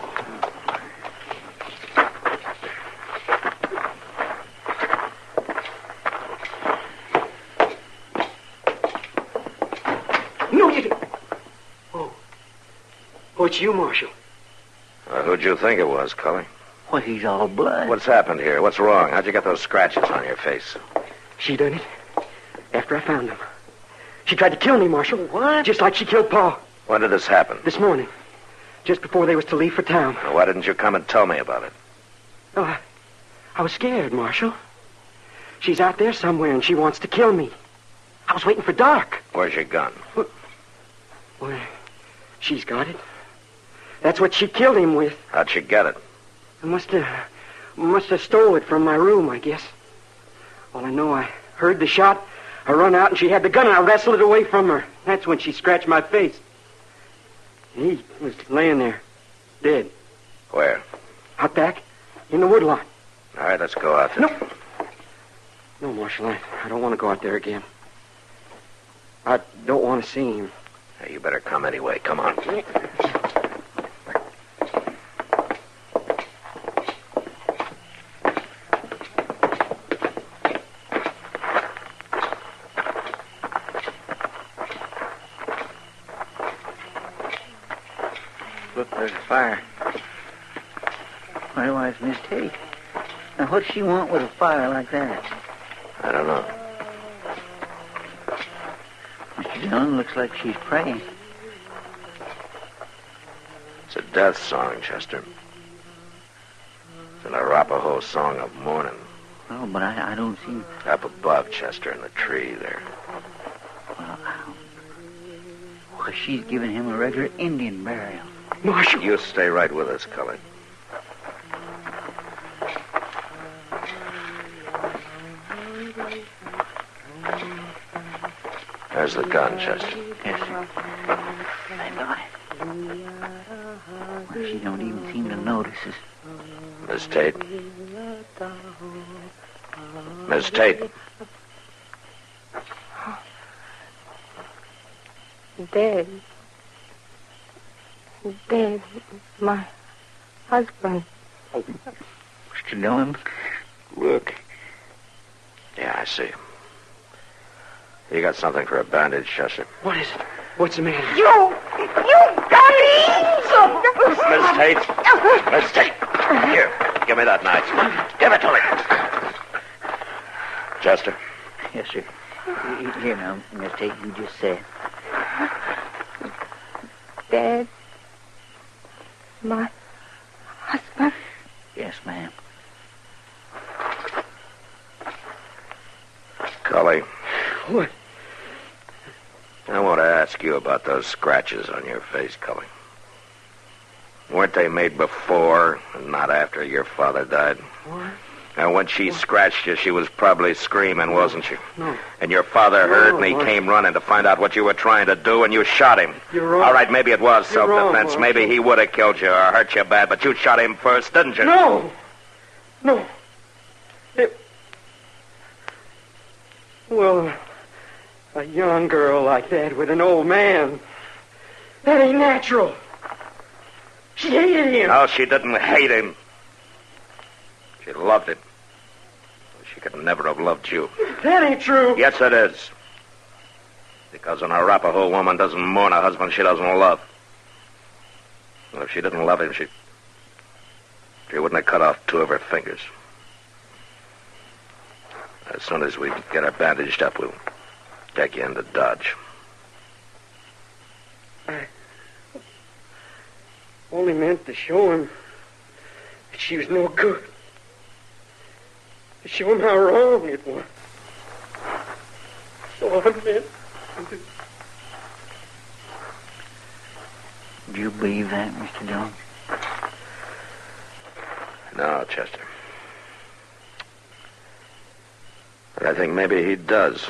Speaker 5: No, you didn't. Oh, it's you, Marshal.
Speaker 3: Who'd you think it was, Cully?
Speaker 8: Well, he's all blood.
Speaker 3: What's happened here? What's wrong? How'd you get those scratches on your face?
Speaker 5: She done it after I found them. She tried to kill me, Marshal. What? Just like she killed Pa.
Speaker 3: When did this happen?
Speaker 5: This morning. Just before they was to leave for town.
Speaker 3: Why didn't you come and tell me about it?
Speaker 5: Oh, I was scared, Marshal. She's out there somewhere and she wants to kill me. I was waiting for Doc.
Speaker 3: Where's your gun?
Speaker 5: Well, she's got it. That's what she killed him with.
Speaker 3: How'd she get it?
Speaker 5: I must have stole it from my room, I guess. All I know, I heard the shot. I run out, and she had the gun, and I wrestled it away from her. That's when she scratched my face. He was laying there, dead.
Speaker 3: Where?
Speaker 5: Out back, in the woodlot.
Speaker 3: All right, let's go out there.
Speaker 5: No, Marshal, I don't want to go out there again. I don't want to see him.
Speaker 3: Hey, you better come anyway. Come on.
Speaker 8: Look, there's a fire. My wife's Miss Tate. Now, what's she want with a fire like that?
Speaker 3: I don't know.
Speaker 8: Mr. Dillon, looks like she's praying.
Speaker 3: It's a death song, Chester. It's an Arapaho song of mourning.
Speaker 8: Oh, but I don't see...
Speaker 3: Up above, Chester, in the tree there.
Speaker 8: Well, she's giving him a regular Indian burial.
Speaker 3: Marshal! You stay right with us, Cully. There's the gun, Chester.
Speaker 8: Yes, sir. Thank God. Well, she don't even seem to notice us.
Speaker 3: Miss Tate. Miss Tate.
Speaker 1: Dead. Dead. My husband.
Speaker 8: Mr. Dillon, look.
Speaker 3: Yeah, I see. You got something for a bandage, Chester.
Speaker 5: What is it? What's the matter?
Speaker 1: You got it!
Speaker 3: Miss Tate. Miss Tate. Here, give me that knife. Give it to me. Chester.
Speaker 8: Yes, sir. Here now, Miss Tate, you just said.
Speaker 1: Dead. My husband.
Speaker 8: Yes, ma'am.
Speaker 3: Cully.
Speaker 5: What?
Speaker 3: I want to ask you about those scratches on your face, Cully. Weren't they made before and not after your father died?
Speaker 5: What?
Speaker 3: And when she scratched you, she was probably screaming, wasn't she?
Speaker 5: No.
Speaker 3: And your father heard and he
Speaker 5: Marshal.
Speaker 3: came running to find out what you were trying to do, and you shot him.
Speaker 5: You're wrong.
Speaker 3: All right, maybe it was
Speaker 5: You're wrong,
Speaker 3: self-defense.
Speaker 5: Marshal.
Speaker 3: Maybe he would have killed you or hurt you bad, but you shot him first, didn't you?
Speaker 5: No. Well, a young girl like that with an old man, that ain't natural. She hated him.
Speaker 3: No, she didn't hate him. She loved him. She could never have loved you.
Speaker 5: That ain't true.
Speaker 3: Yes, it is. Because an Arapaho woman doesn't mourn a husband she doesn't love. Well, if she didn't love him, she wouldn't have cut off 2 of her fingers. As soon as we get her bandaged up, we'll take you into Dodge.
Speaker 5: I only meant to show him that she was no good. To show him how wrong it was. So I meant.
Speaker 8: Do you believe that, Mr. Dillon?
Speaker 3: No, Chester. But I think maybe he does.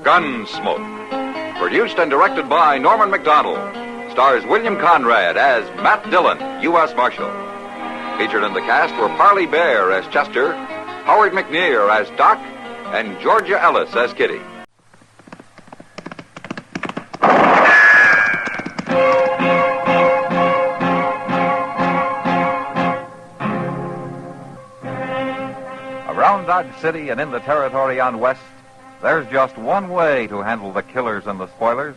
Speaker 17: Gunsmoke, Produced and directed by Norman McDonald. Stars William Conrad as Matt Dillon, U.S. Marshal. Featured in the cast were Parley Bear as Chester, Howard McNear as Doc, and Georgia Ellis as Kitty. Around Dodge City and in the territory on West, there's just one way to handle the killers and the spoilers,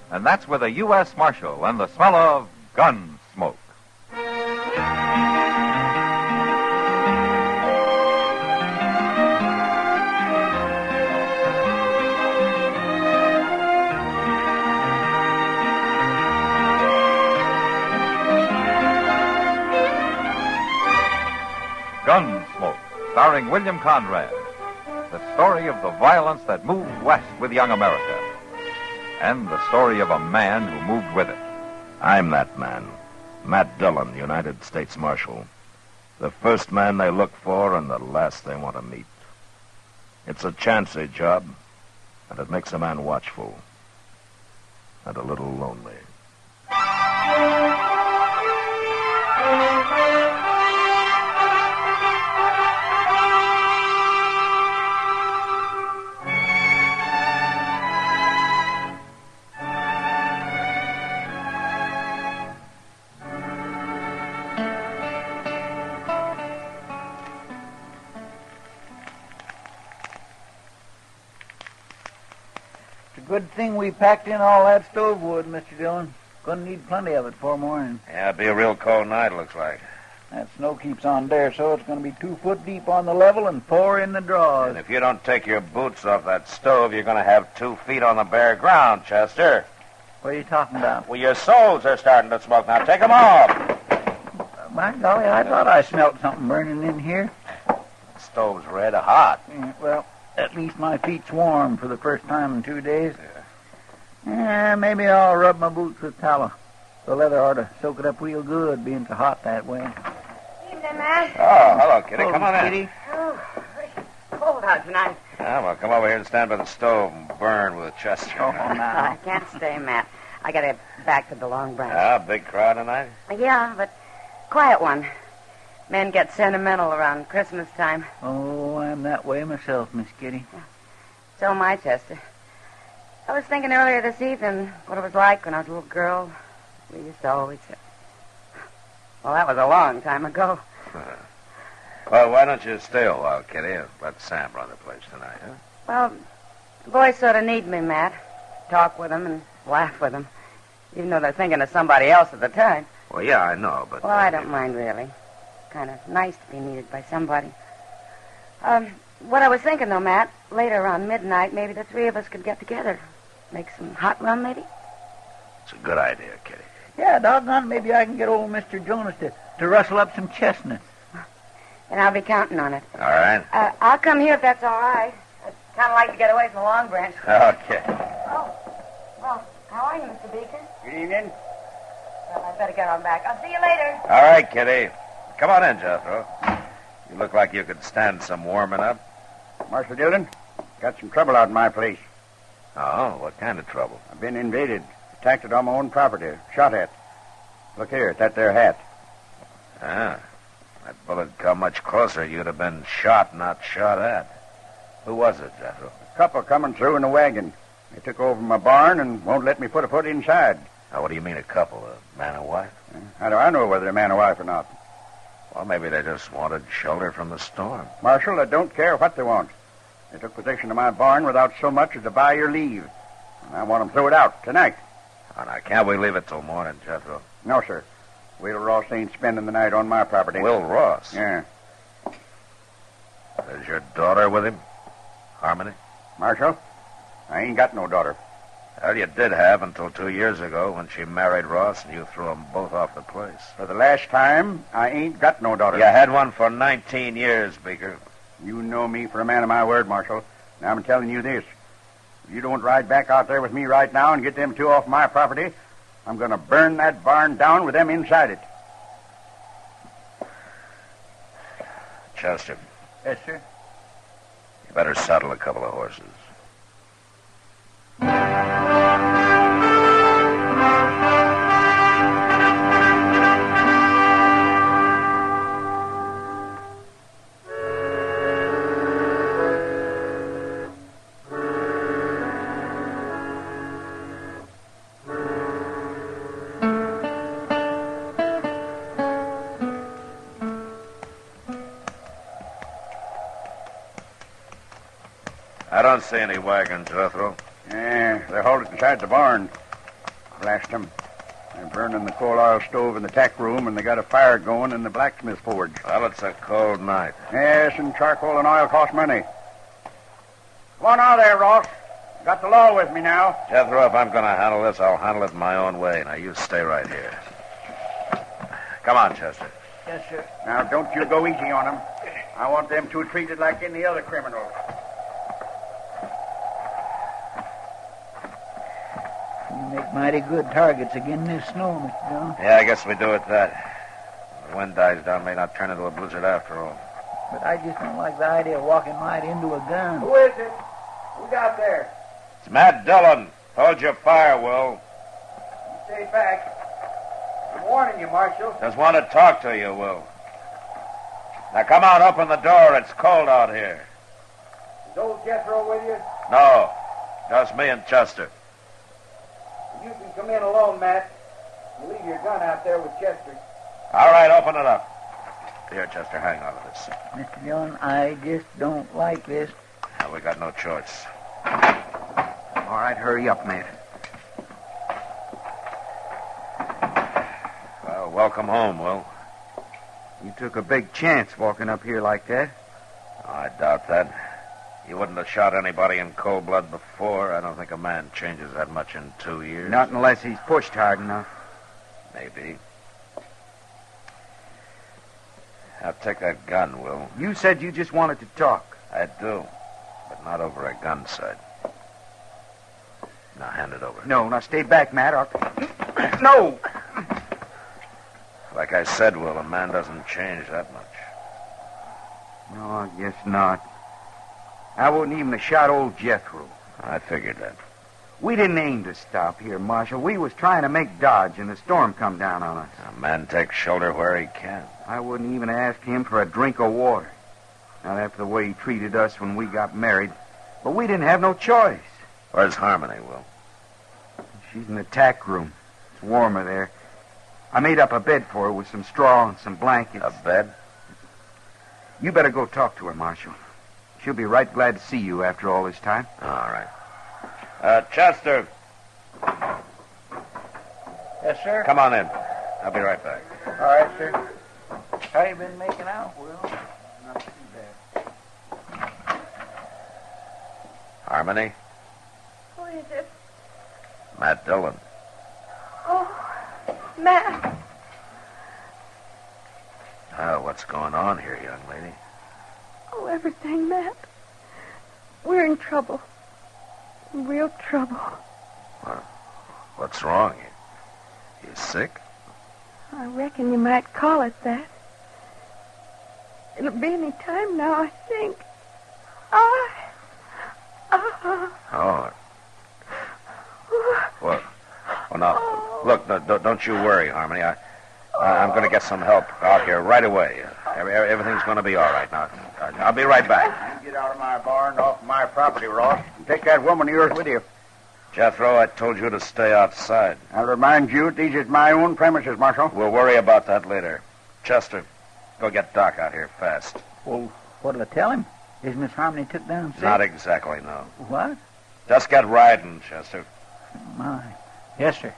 Speaker 17: and that's with a U.S. Marshal and the smell of Gunsmoke. Gunsmoke, starring William Conrad. The story of the violence that moved west with young America. And the story of a man who moved with it.
Speaker 3: I'm that man, Matt Dillon, United States Marshal. The first man they look for and the last they want to meet. It's a chancy job, and it makes a man watchful and a little lonely.
Speaker 11: Good thing we packed in all that stove wood, Mr. Dillon. Gonna need plenty of it for morning.
Speaker 2: Yeah, it'll be a real cold night, looks like.
Speaker 11: That snow keeps on there, so it's gonna be 2 foot deep on the level and 4 in the draws.
Speaker 2: And if you don't take your boots off that stove, you're gonna have 2 feet on the bare ground, Chester.
Speaker 11: What are you talking about?
Speaker 2: Well, your soles are starting to smoke. Now, take them off.
Speaker 11: My golly, I thought I smelled something burning in here.
Speaker 2: The stove's red hot.
Speaker 11: Yeah, well, at least my feet's warm for the first time in 2 days. Yeah, maybe I'll rub my boots with tallow. The leather ought to soak it up real good, being so hot that way.
Speaker 1: Evening, Matt.
Speaker 2: Oh, hello, Kitty. Come on in.
Speaker 11: Kitty.
Speaker 1: Oh, cold out tonight.
Speaker 2: Yeah, well, come over here and stand by the stove and burn with Chester.
Speaker 11: Oh, now.
Speaker 15: I can't stay, Matt. I gotta get back to the Long Branch.
Speaker 2: Ah, big crowd tonight?
Speaker 15: Yeah, but quiet one. Men get sentimental around Christmas time.
Speaker 11: Oh, I'm that way myself, Miss Kitty.
Speaker 15: So am I, Chester. I was thinking earlier this evening what it was like when I was a little girl. We used to always... Well, that was a long time ago.
Speaker 2: Well, why don't you stay a while, Kitty, and let Sam run the place tonight, huh?
Speaker 15: Well, the boys sort of need me, Matt. Talk with them and laugh with them, even though they're thinking of somebody else at the time.
Speaker 2: Well, yeah, I know, but...
Speaker 15: Well, I don't mind, really. Kind of nice to be needed by somebody. What I was thinking, though, Matt, later around midnight, maybe the 3 of us could get together. Make some hot rum, maybe?
Speaker 2: It's a good idea, Kitty.
Speaker 11: Yeah, doggone, maybe I can get old Mr. Jonas to rustle up some chestnuts.
Speaker 15: And I'll be counting on it.
Speaker 2: All right.
Speaker 15: I'll come here if that's all right. I'd kind of like to get away from the Long Branch.
Speaker 2: Okay.
Speaker 15: Oh, well, how are you, Mr. Beeker?
Speaker 7: Good evening.
Speaker 15: Well, I'd better get on back. I'll see you later.
Speaker 2: All right, Kitty. Come on in, Jethro. You look like you could stand some warming up.
Speaker 7: Marshal Dillon, got some trouble out in my place.
Speaker 2: Oh, what kind of trouble?
Speaker 7: I've been invaded, attacked it on my own property, shot at. Look here, at that there hat.
Speaker 2: Ah, that bullet come much closer. You'd have been shot, not shot at. Who was it, Jethro?
Speaker 7: A couple coming through in a wagon. They took over my barn and won't let me put a foot inside.
Speaker 2: Now, what do you mean a couple? A man and wife?
Speaker 7: How do I know whether they're man or wife or not?
Speaker 2: Well, maybe they just wanted shelter from the storm.
Speaker 7: Marshal, I don't care what they want. They took possession of my barn without so much as to buy your leave. And I want them throw it out tonight.
Speaker 2: Oh, now, can't we leave it till morning, Jethro?
Speaker 7: No, sir. Will Ross ain't spending the night on my property.
Speaker 2: Will Ross?
Speaker 7: Yeah.
Speaker 2: Is your daughter with him? Harmony?
Speaker 7: Marshal, I ain't got no daughter.
Speaker 2: Well, you did have until 2 years ago when she married Ross and you threw them both off the place.
Speaker 7: For the last time, I ain't got no daughter.
Speaker 2: You had one for 19 years, Beeker.
Speaker 7: You know me for a man of my word, Marshal. Now I'm telling you this. If you don't ride back out there with me right now and get them 2 off my property, I'm going to burn that barn down with them inside it.
Speaker 2: Chester.
Speaker 11: Yes, sir?
Speaker 2: You better saddle a couple of horses.
Speaker 3: I don't see any wagon, Jethro.
Speaker 6: Yeah, they're halted inside the barn. Blast them. They're burning the coal oil stove in the tack room, and they got a fire going in the blacksmith forge.
Speaker 3: Well, it's a cold night.
Speaker 6: Yes, and charcoal and oil cost money. Come on out there, Ross. Got the law with me now.
Speaker 3: Jethro, if I'm going to handle this, I'll handle it my own way. Now, you stay right here. Come on, Chester.
Speaker 6: Yes, sir. Now, don't you go easy on them. I want them two treated like any other criminals.
Speaker 8: You make mighty good targets again this snow, Mr. Dillon.
Speaker 3: Yeah, I guess we do it that. The wind dies down, may not turn into a blizzard after all.
Speaker 8: But I just don't like the idea of walking right into a gun.
Speaker 6: Who is it? Who's out there?
Speaker 3: It's Matt Dillon. Hold your fire, Will.
Speaker 6: You stay back. I'm warning you, Marshal.
Speaker 3: Just want to talk to you, Will. Now, come on, open the door. It's cold out here.
Speaker 6: Is old Jethro with you?
Speaker 3: No, just me and Chester.
Speaker 6: You can come in alone, Matt. You leave your gun out there with Chester.
Speaker 3: All right, open it up. Here, Chester, hang on to this.
Speaker 8: Mr. Dillon, I just don't like this.
Speaker 3: Now, we got no choice.
Speaker 11: All right, hurry up, Matt.
Speaker 3: Well, welcome home, Will.
Speaker 11: You took a big chance walking up here like that.
Speaker 3: Oh, I doubt that. You wouldn't have shot anybody in cold blood before. I don't think a man changes that much in 2 years.
Speaker 11: Not unless he's pushed hard enough.
Speaker 3: Maybe. Now, take that gun, Will.
Speaker 11: You said you just wanted to talk.
Speaker 3: I do, but not over a gun sight. Now, hand it over.
Speaker 11: No, now stay back, Matt. No!
Speaker 3: Like I said, Will, a man doesn't change that much.
Speaker 11: No, I guess not. I wouldn't even have shot old Jethro.
Speaker 3: I figured that.
Speaker 11: We didn't aim to stop here, Marshal. We was trying to make Dodge, and the storm come down on us.
Speaker 3: A man takes shelter where he can.
Speaker 11: I wouldn't even ask him for a drink of water. Not after the way he treated us when we got married. But we didn't have no choice.
Speaker 3: Where's Harmony, Will?
Speaker 11: She's in the tack room. It's warmer there. I made up a bed for her with some straw and some blankets.
Speaker 3: A bed?
Speaker 11: You better go talk to her, Marshal. She'll be right glad to see you after all this time.
Speaker 3: All right. Chester.
Speaker 8: Yes, sir?
Speaker 3: Come on in. I'll be right back.
Speaker 8: All right, sir. How you been making out, Will? Not too bad.
Speaker 3: Harmony?
Speaker 20: Who is it?
Speaker 3: Matt Dillon.
Speaker 20: Oh, Matt.
Speaker 3: What's going on here, young lady?
Speaker 20: Oh, everything, Matt. We're in trouble. Real trouble.
Speaker 3: What's wrong? You sick?
Speaker 20: I reckon you might call it that. It'll be any time now, I think.
Speaker 3: Oh. Well, now, look, don't you worry, Harmony. I'm going to get some help out here right away. Everything's going to be all right now. I'll be right back.
Speaker 6: You get out of my barn, off my property, Ross. And take that woman of yours with you.
Speaker 3: Jethro, I told you to stay outside.
Speaker 6: I'll remind you, these is my own premises, Marshal.
Speaker 3: We'll worry about that later. Chester, go get Doc out here fast.
Speaker 8: Well, what'll I tell him? Is Miss Harmony took down sick?
Speaker 3: Not exactly, no.
Speaker 8: What?
Speaker 3: Just get riding, Chester.
Speaker 8: My. Yes, sir.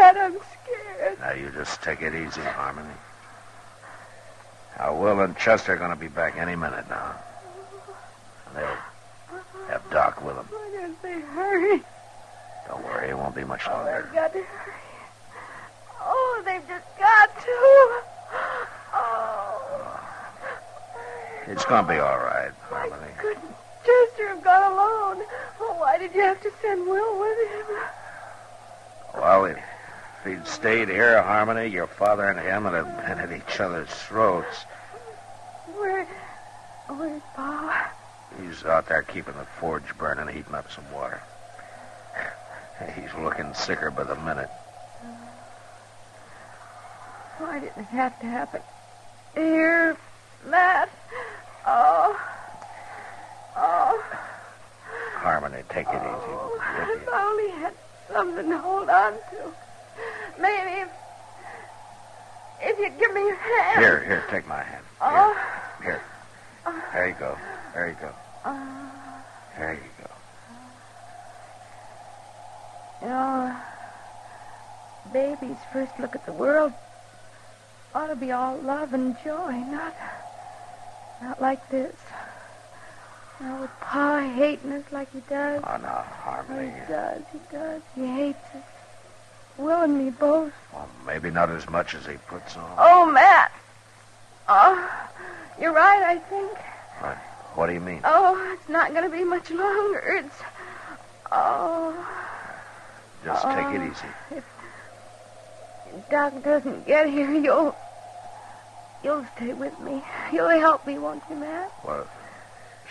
Speaker 20: I'm scared.
Speaker 3: Now, you just take it easy, Harmony. Now, Will and Chester are going to be back any minute now. And they'll have Doc with them.
Speaker 20: Why don't they hurry?
Speaker 3: Don't worry, it won't be much
Speaker 20: Oh,
Speaker 3: longer.
Speaker 20: they've got to hurry. Oh, they've just got to. Oh.
Speaker 3: It's going to be all right, Harmony.
Speaker 20: Couldn't Chester have gone alone? Oh, why did you have to send Will with him?
Speaker 3: Well, if he'd stayed here, Harmony, your father and him would have been at each other's throats.
Speaker 20: Where's Pa?
Speaker 3: He's out there keeping the forge burning, heating up some water. He's looking sicker by the minute.
Speaker 20: Why did it have to happen? Here, Matt. Oh.
Speaker 3: Harmony, take it easy.
Speaker 20: If I only had something to hold on to. Maybe if you'd give me your hand.
Speaker 3: Here, take my hand. Here. There you go. There you go. There you go.
Speaker 20: You know, baby's first look at the world ought to be all love and joy, not like this. Now with Pa hating us like he does.
Speaker 3: Oh, no, Harmony.
Speaker 20: He does. He hates us. Will and me both.
Speaker 3: Well, maybe not as much as he puts on.
Speaker 20: Oh, Matt. Oh, you're right, I think.
Speaker 3: What do you mean?
Speaker 20: Oh, it's not going to be much longer. It's...
Speaker 3: Just take it easy.
Speaker 20: If Doc doesn't get here, you'll stay with me. You'll help me, won't you, Matt?
Speaker 3: Well,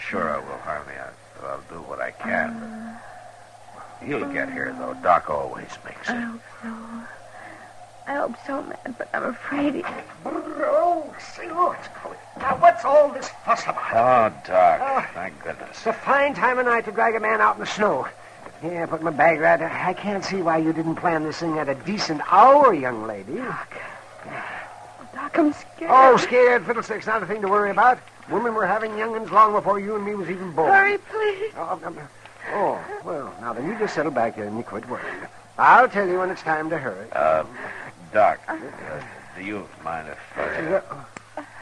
Speaker 3: sure I will, Harmony. I'll do what I can. But he'll get here, though. Doc always makes it.
Speaker 20: I hope so, Matt, but I'm afraid he...
Speaker 5: Oh, say, look, it's Chloe. Now, what's all this fuss about?
Speaker 3: Oh, Doc, thank goodness.
Speaker 5: It's a fine time of night to drag a man out in the snow. Yeah, put my bag right there. I can't see why you didn't plan this thing at a decent hour, young lady.
Speaker 20: Doc, I'm scared.
Speaker 5: Oh, scared? Fiddlesticks, not a thing to worry about. Women were having young'uns long before you and me was even born.
Speaker 20: Hurry, please.
Speaker 5: Oh, well, now then, you just settle back there and you quit worrying. I'll tell you when it's time to hurry.
Speaker 3: Doc, do you mind if...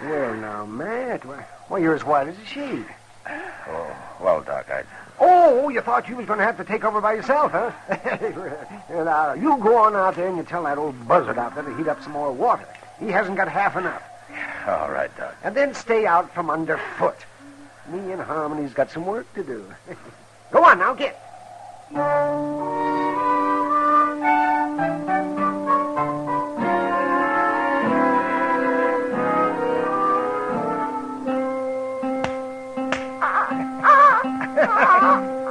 Speaker 5: Well, now, Matt, well, you're as white as a sheet.
Speaker 3: Oh, well, Doc,
Speaker 5: Oh, you thought you was going to have to take over by yourself, huh? Now, you go on out there and you tell that old buzzard out there to heat up some more water. He hasn't got half enough.
Speaker 3: All right, Doc.
Speaker 5: And then stay out from underfoot. Me and Harmony's got some work to do. Go on now, get.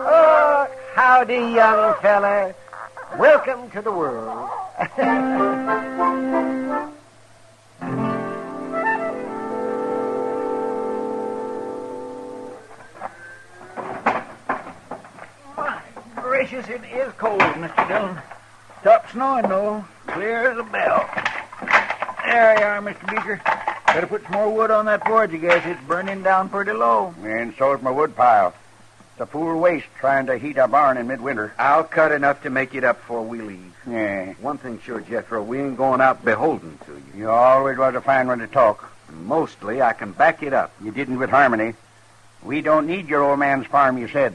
Speaker 5: Oh, howdy, young fella. Welcome to the world.
Speaker 11: Gracious, it is cold, Mr. Dillon. Stopped snowing, though. Clear as a bell. There you are, Mr. Beeker. Better put some more wood on that forge, I guess. It's burning down pretty low.
Speaker 6: And so's my wood pile. It's a fool waste trying to heat a barn in midwinter.
Speaker 11: I'll cut enough to make it up before we leave.
Speaker 6: Yeah.
Speaker 11: One thing sure, Jethro, we ain't going out beholden to you.
Speaker 6: You always was a fine one to talk.
Speaker 11: Mostly, I can back it up.
Speaker 6: You didn't with Harmony. We don't need your old man's farm, you said.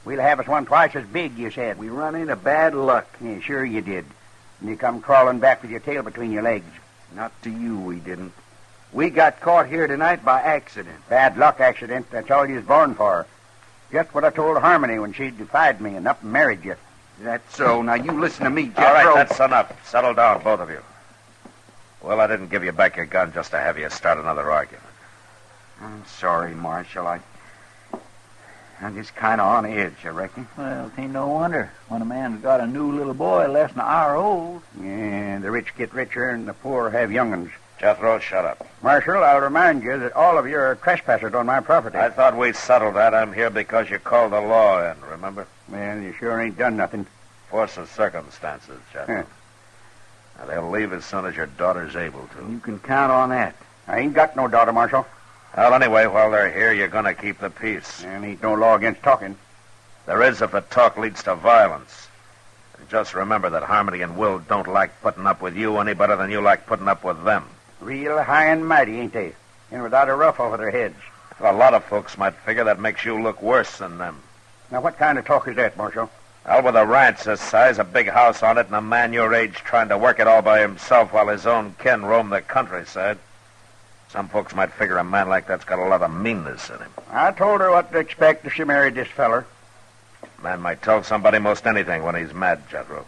Speaker 6: We'll have us one twice as big, you said.
Speaker 11: We run into bad luck.
Speaker 6: Yeah, sure you did. And you come crawling back with your tail between your legs.
Speaker 11: Not to you, we didn't. We got caught here tonight by accident.
Speaker 6: Bad luck accident. That's all you was born for. Just what I told Harmony when she defied me and up and married you.
Speaker 11: That's so. Now, you listen to me, Jethro.
Speaker 3: All right, that's enough. Settle down, both of you. Well, I didn't give you back your gun just to have you start another argument.
Speaker 11: I'm sorry, Marshal. I'm just kind of on edge, I reckon.
Speaker 8: Well, it ain't no wonder when a man's got a new little boy less than an hour old.
Speaker 6: Yeah, the rich get richer and the poor have young'uns.
Speaker 3: Jethro, shut up.
Speaker 6: Marshal, I'll remind you that all of you are trespassers on my property.
Speaker 3: I thought we settled that. I'm here because you called the law in, remember?
Speaker 6: Well, you sure ain't done nothing.
Speaker 3: Force of circumstances, Jethro. Now, they'll leave as soon as your daughter's able to.
Speaker 11: You can count on that.
Speaker 6: I ain't got no daughter, Marshal.
Speaker 3: Well, anyway, while they're here, you're going to keep the peace.
Speaker 6: And ain't no law against talking.
Speaker 3: There is if the talk leads to violence. And just remember that Harmony and Will don't like putting up with you any better than you like putting up with them.
Speaker 6: Real high and mighty, ain't they? And without a ruff over their heads.
Speaker 3: Well, a lot of folks might figure that makes you look worse than them.
Speaker 6: Now, what kind of talk is that, Marshal?
Speaker 3: Well, with a ranch this size, a big house on it, and a man your age trying to work it all by himself while his own kin roam the countryside, some folks might figure a man like that's got a lot of meanness in him.
Speaker 6: I told her what to expect if she married this feller.
Speaker 3: A man might tell somebody most anything when he's mad, Jethro.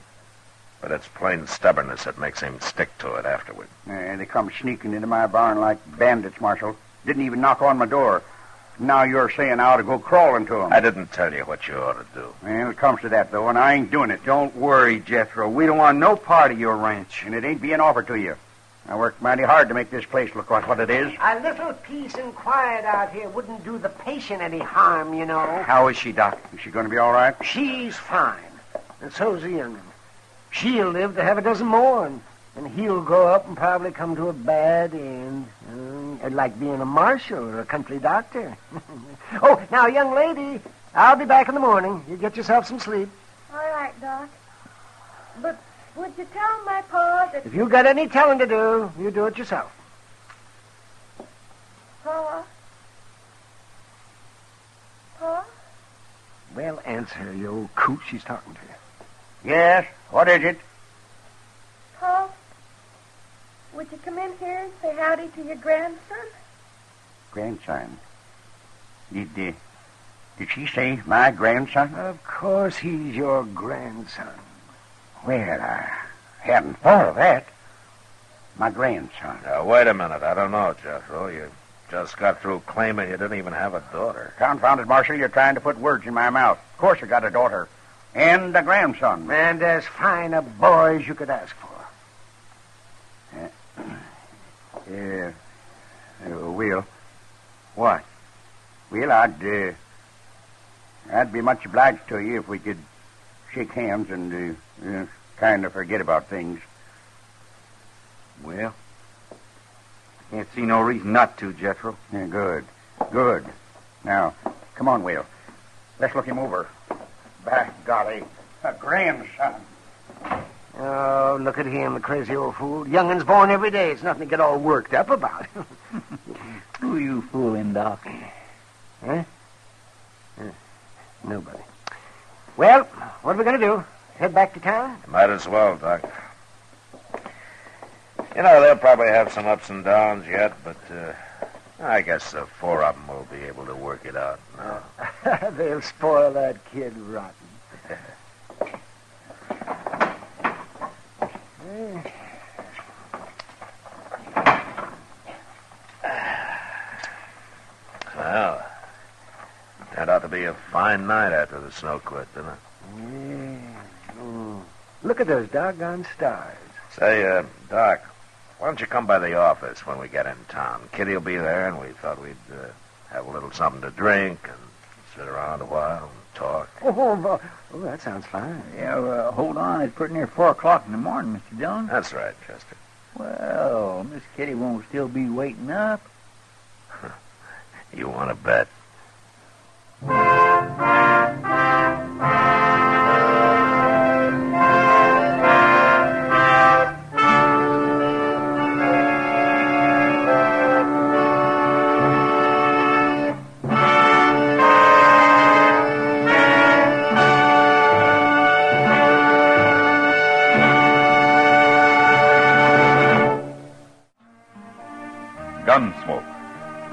Speaker 3: But it's plain stubbornness that makes him stick to it afterward.
Speaker 6: They come sneaking into my barn like bandits, Marshal. Didn't even knock on my door. Now you're saying I ought to go crawling to him.
Speaker 3: I didn't tell you what you ought to do.
Speaker 6: Well, it comes to that, though, and I ain't doing it.
Speaker 11: Don't worry, Jethro. We don't want no part of your ranch.
Speaker 6: And it ain't being offered to you. I worked mighty hard to make this place look like what it is.
Speaker 5: A little peace and quiet out here wouldn't do the patient any harm, you know.
Speaker 11: How is she, Doc?
Speaker 6: Is she going to be all right?
Speaker 5: She's fine. And so's the young'un. She'll live to have a dozen more, and he'll grow up and probably come to a bad end. Like being a marshal or a country doctor. Oh, now, young lady, I'll be back in the morning. You get yourself some sleep.
Speaker 20: All right, Doc. But would you tell my pa that...
Speaker 5: If you got any telling to do, you do it yourself.
Speaker 20: Pa? Pa?
Speaker 5: Well, answer, you old coot. She's talking to you.
Speaker 6: Yes? What is it?
Speaker 20: Pa? Would you come in here and say howdy to your grandson?
Speaker 6: Grandson? Did she say my grandson?
Speaker 5: Of course he's your grandson.
Speaker 6: Well, I hadn't thought of that. My grandson.
Speaker 3: Now, wait a minute. I don't know, Jethro. You just got through claiming you didn't even have a daughter.
Speaker 6: Confounded, Marshal, you're trying to put words in my mouth. Of course I got a daughter. And a grandson.
Speaker 5: And as fine a boy as you could ask for.
Speaker 6: Will.
Speaker 11: What?
Speaker 6: Will, I'd be much obliged to you if we could shake hands and kind of forget about things.
Speaker 11: Well, I can't see no reason not to, Jethro.
Speaker 6: Yeah, good. Now, come on, Will. Let's look him over. By golly, a grandson.
Speaker 5: Oh, look at him, the crazy old fool. Young'un's born every day. It's nothing to get all worked up about.
Speaker 8: Who you fooling, Doc?
Speaker 5: Huh? Nobody. Well, what are we going to do? Head back to town?
Speaker 3: Might as well, Doc. You know, they'll probably have some ups and downs yet, but I guess the four of them will be able to work it out now.
Speaker 5: They'll spoil that kid rotten.
Speaker 3: Well, that ought to be a fine night after the snow quit, didn't it?
Speaker 5: Yeah. Mm. Look at those doggone stars.
Speaker 3: Say, Doc, why don't you come by the office when we get in town? Kitty will be there, and we thought we'd have a little something to drink and sit around a while and talk.
Speaker 5: Oh, that sounds fine.
Speaker 8: Yeah, hold on. It's pretty near 4 o'clock in the morning, Mr. Dillon.
Speaker 3: That's right, Chester.
Speaker 8: Well, Miss Kitty won't still be waiting up.
Speaker 3: You want to bet?
Speaker 17: Gunsmoke.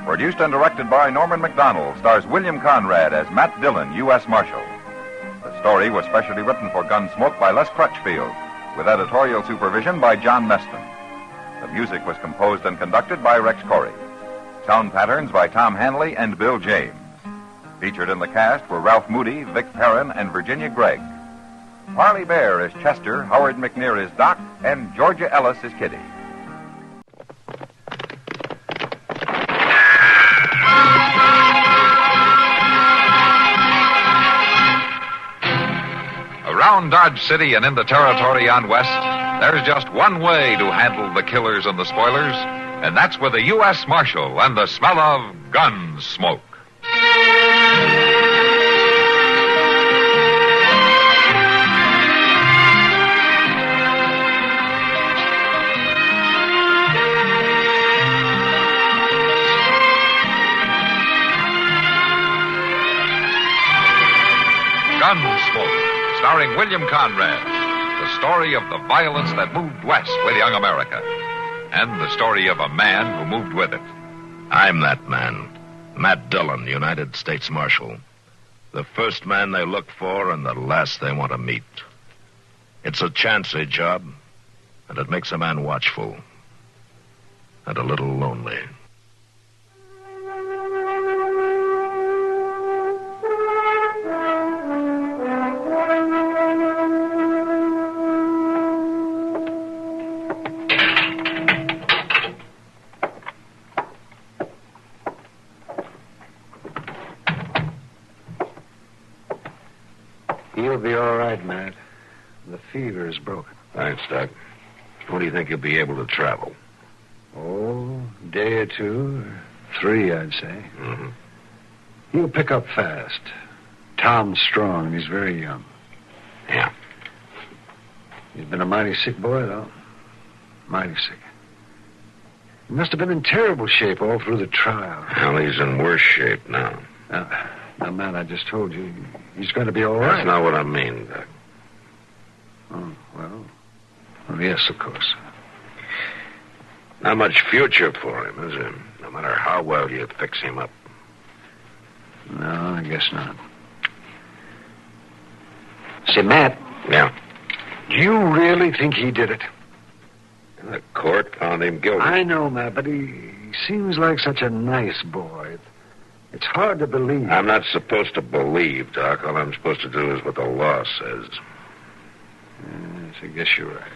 Speaker 17: Produced and directed by Norman MacDonald, stars William Conrad as Matt Dillon, U.S. Marshal. The story was specially written for Gunsmoke by Les Crutchfield, with editorial supervision by John Meston. The music was composed and conducted by Rex Corey. Sound patterns by Tom Hanley and Bill James. Featured in the cast were Ralph Moody, Vic Perrin, and Virginia Gregg. Parley Bear is Chester, Howard McNear is Doc, and Georgia Ellis is Kitty. Around Dodge City and in the territory on West, there's just one way to handle the killers and the spoilers, and that's with a U.S. Marshal and the smell of gun smoke. Gunsmoke, starring William Conrad, the story of the violence that moved west with young America, and the story of a man who moved with it.
Speaker 3: I'm that man, Matt Dillon, United States Marshal. The first man they look for and the last they want to meet. It's a chancy job, and it makes a man watchful and a little lonely.
Speaker 5: He'll be all right, Matt. The fever is broken.
Speaker 3: Thanks, Doc. When do you think you'll be able to travel?
Speaker 5: Oh, a day or 2, or 3, I'd say.
Speaker 3: Mm-hmm.
Speaker 5: He'll pick up fast. Tom's strong, and he's very young.
Speaker 3: Yeah.
Speaker 5: He's been a mighty sick boy, though. Mighty sick. He must have been in terrible shape all through the trial.
Speaker 3: Well, he's in worse shape now.
Speaker 5: Now, Matt, I just told you, he's going to be all right.
Speaker 3: That's not what I mean, Doc.
Speaker 5: Oh, well, yes, of course.
Speaker 3: Not much future for him, is there? No matter how well you fix him up.
Speaker 5: No, I guess not. Say, Matt.
Speaker 3: Yeah?
Speaker 5: Do you really think he did it?
Speaker 3: The court found him guilty.
Speaker 5: I know, Matt, but he seems like such a nice boy. It's hard to believe.
Speaker 3: I'm not supposed to believe, Doc. All I'm supposed to do is what the law says.
Speaker 5: Yes, I guess you're right.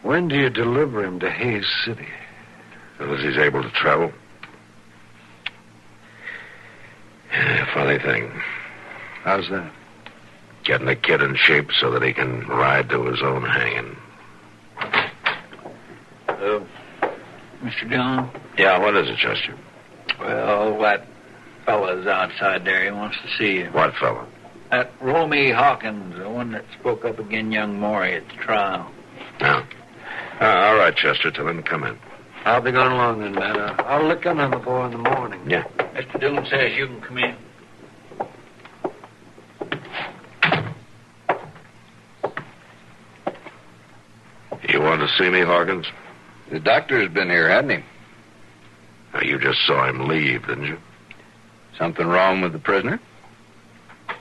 Speaker 5: When do you deliver him to Hayes City?
Speaker 3: As soon as he's able to travel. Funny thing.
Speaker 5: How's that?
Speaker 3: Getting the kid in shape so that he can ride to his own hanging.
Speaker 8: Mr. Dillon?
Speaker 3: Yeah, what is it, Chester?
Speaker 8: Well, that fella's outside there. He wants to see you.
Speaker 3: What fella?
Speaker 8: That Romy Hawkins, the one that spoke up against young Maury at the trial.
Speaker 3: No. All right, Chester, tell him to come in.
Speaker 5: I'll be going along then, Matt. I'll look in on the boy in the morning.
Speaker 3: Yeah.
Speaker 8: Mr. Dillon says you can come in.
Speaker 3: You want to see me, Hawkins?
Speaker 2: The doctor's been here, hasn't he?
Speaker 3: Now, you just saw him leave, didn't you?
Speaker 2: Something wrong with the prisoner?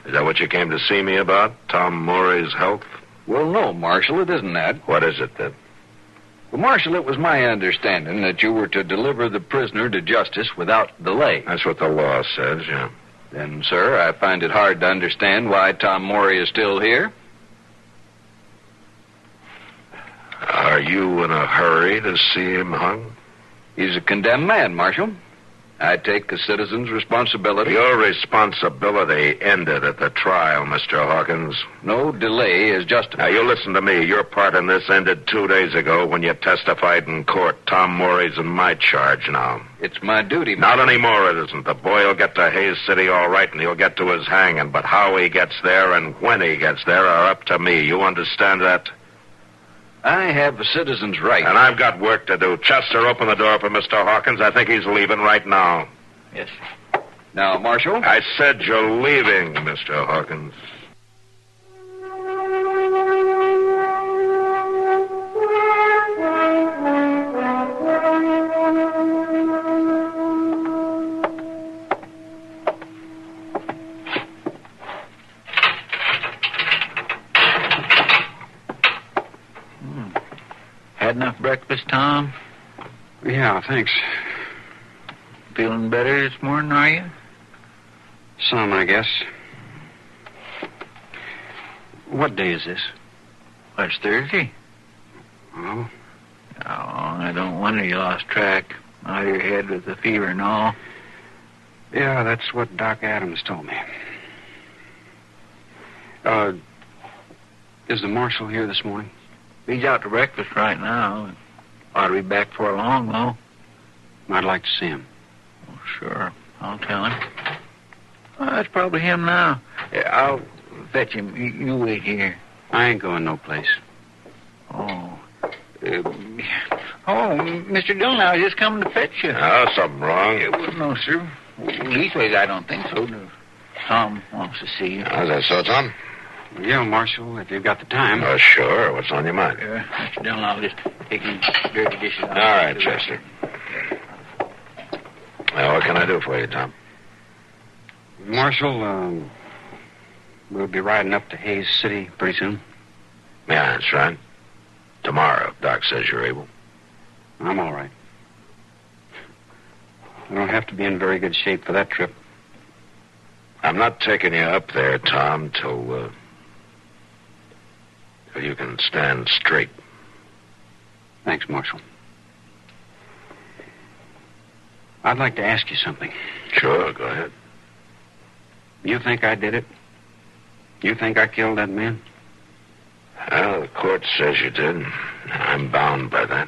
Speaker 3: Is that what you came to see me about? Tom Maury's health?
Speaker 2: Well, no, Marshal, it isn't that.
Speaker 3: What is it, then?
Speaker 2: Well, Marshal, it was my understanding that you were to deliver the prisoner to justice without delay.
Speaker 3: That's what the law says, yeah.
Speaker 2: Then, sir, I find it hard to understand why Tom Maury is still here.
Speaker 3: Are you in a hurry to see him hung?
Speaker 2: He's a condemned man, Marshal. I take a citizen's responsibility.
Speaker 3: Your responsibility ended at the trial, Mr. Hawkins.
Speaker 2: No delay is justified.
Speaker 3: Now, you listen to me. Your part in this ended 2 days ago when you testified in court. Tom Maury's in my charge now.
Speaker 2: It's my duty,
Speaker 3: Not anymore, it isn't. The boy will get to Hayes City all right, and he'll get to his hanging. But how he gets there and when he gets there are up to me. You understand that?
Speaker 2: I have a citizen's right.
Speaker 3: And I've got work to do. Chester, open the door for Mr. Hawkins. I think he's leaving right now.
Speaker 8: Yes.
Speaker 2: Now, Marshal?
Speaker 3: I said you're leaving, Mr. Hawkins.
Speaker 8: Had enough breakfast, Tom?
Speaker 21: Yeah, thanks.
Speaker 8: Feeling better this morning, are you?
Speaker 21: Some, I guess. What day is this?
Speaker 8: Well, it's Thursday.
Speaker 21: Oh?
Speaker 8: Oh, I don't wonder you lost track out of your head with the fever and all.
Speaker 21: Yeah, that's what Doc Adams told me. Is the marshal here this morning?
Speaker 8: He's out to breakfast right now. Ought to be back before long, though.
Speaker 21: I'd like to see him.
Speaker 8: Oh, sure. I'll tell him. Oh, that's probably him now. I'll fetch him. You wait here.
Speaker 21: I ain't going no place.
Speaker 8: Oh. Mr. Dillon, I was just coming to fetch you.
Speaker 3: Oh, something wrong?
Speaker 8: No, sir. Leastways, I don't think so. Tom wants to see you.
Speaker 3: Is that so, Tom?
Speaker 21: Yeah, Marshal, if you've got the time.
Speaker 3: Oh, sure. What's on your mind?
Speaker 8: Mr. Dillon, I'll just take these dirty dishes out.
Speaker 3: All right, Chester. Well, what can I do for you, Tom?
Speaker 21: Marshal, we'll be riding up to Hayes City pretty soon.
Speaker 3: Yeah, that's right. Tomorrow, if Doc says you're able.
Speaker 21: I'm all right. I don't have to be in very good shape for that trip.
Speaker 3: I'm not taking you up there, Tom, till you can stand straight.
Speaker 21: Thanks, Marshal. I'd like to ask you something.
Speaker 3: Sure, go ahead.
Speaker 21: You think I did it? You think I killed that man?
Speaker 3: Well, the court says you did. I'm bound by that.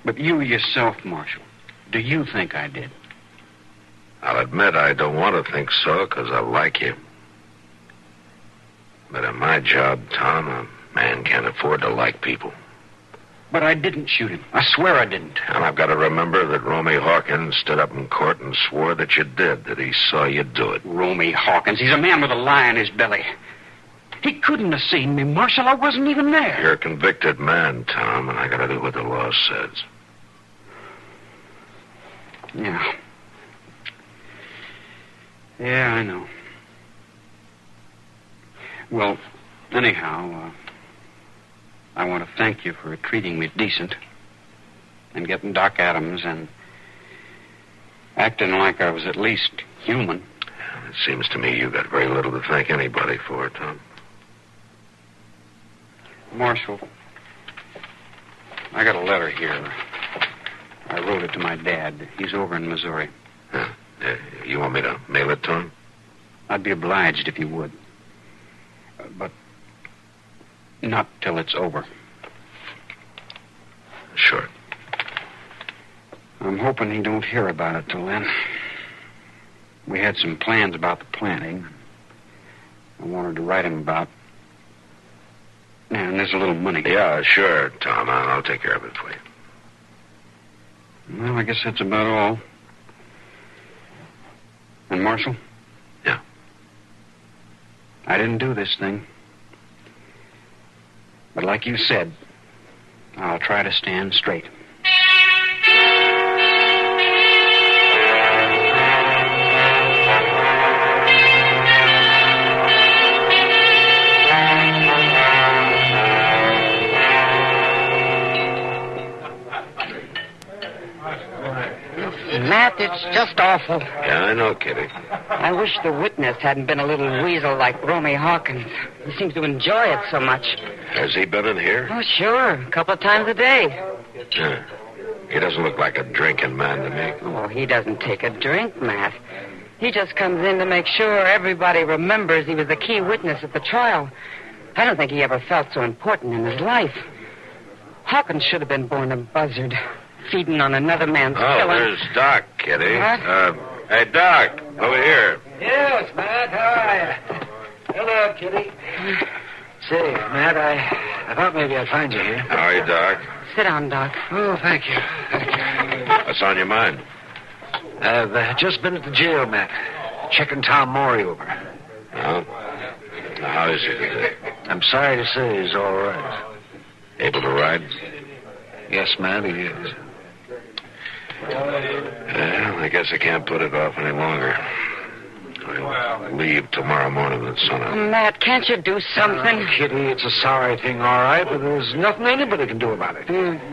Speaker 21: But you yourself, Marshal, do you think I did?
Speaker 3: I'll admit I don't want to think so because I like you. But in my job, Tom, a man can't afford to like people.
Speaker 21: But I didn't shoot him. I swear I didn't.
Speaker 3: And I've got to remember that Romy Hawkins stood up in court and swore that you did, that he saw you do it.
Speaker 21: Romy Hawkins, he's a man with a lie in his belly. He couldn't have seen me, Marshal. I wasn't even there.
Speaker 3: You're a convicted man, Tom, and I got to do what the law says.
Speaker 21: Yeah. Yeah, I know. Well, anyhow, I want to thank you for treating me decent and getting Doc Adams and acting like I was at least human.
Speaker 3: It seems to me you got very little to thank anybody for, Tom.
Speaker 21: Marshal, I got a letter here. I wrote it to my dad. He's over in Missouri.
Speaker 3: Huh. You want me to mail it to him?
Speaker 21: I'd be obliged if you would. But not till it's over.
Speaker 3: Sure.
Speaker 21: I'm hoping he don't hear about it till then. We had some plans about the planting. I wanted to write him about. And there's a little money.
Speaker 3: Yeah, sure, Tom. I'll take care of it for you.
Speaker 21: Well, I guess that's about all. And Marshal?
Speaker 3: Yeah.
Speaker 21: I didn't do this thing. But like you said, I'll try to stand straight.
Speaker 15: Matt, it's just awful.
Speaker 3: Yeah, I know, Kitty.
Speaker 15: I wish the witness hadn't been a little weasel like Romy Hawkins. He seems to enjoy it so much.
Speaker 3: Has he been in here?
Speaker 15: Oh, sure. A couple of times a day.
Speaker 3: Yeah. He doesn't look like a drinking man to me.
Speaker 15: Oh, he doesn't take a drink, Matt. He just comes in to make sure everybody remembers he was the key witness at the trial. I don't think he ever felt so important in his life. Hawkins should have been born a buzzard, feeding on another man's killing.
Speaker 3: There's Doc, Kitty.
Speaker 15: What?
Speaker 3: Hey, Doc, over here.
Speaker 18: Yes, Matt, how are you? Hello, Kitty. Say, Matt, I thought maybe I'd find you here.
Speaker 3: How are you, Doc?
Speaker 15: Sit down, Doc.
Speaker 18: Oh, thank you. Thank you.
Speaker 3: What's on your mind?
Speaker 18: I've just been at the jail, Matt, checking Tom Morey over.
Speaker 3: Well, how is he today?
Speaker 18: I'm sorry to say he's all right.
Speaker 3: Able to ride?
Speaker 18: Yes, Matt, he is.
Speaker 3: Well, I guess I can't put it off any longer. I'll leave tomorrow morning at sunup.
Speaker 15: Matt, can't you do something?
Speaker 18: Kitty, it's a sorry thing, all right, but there's nothing anybody can do about it.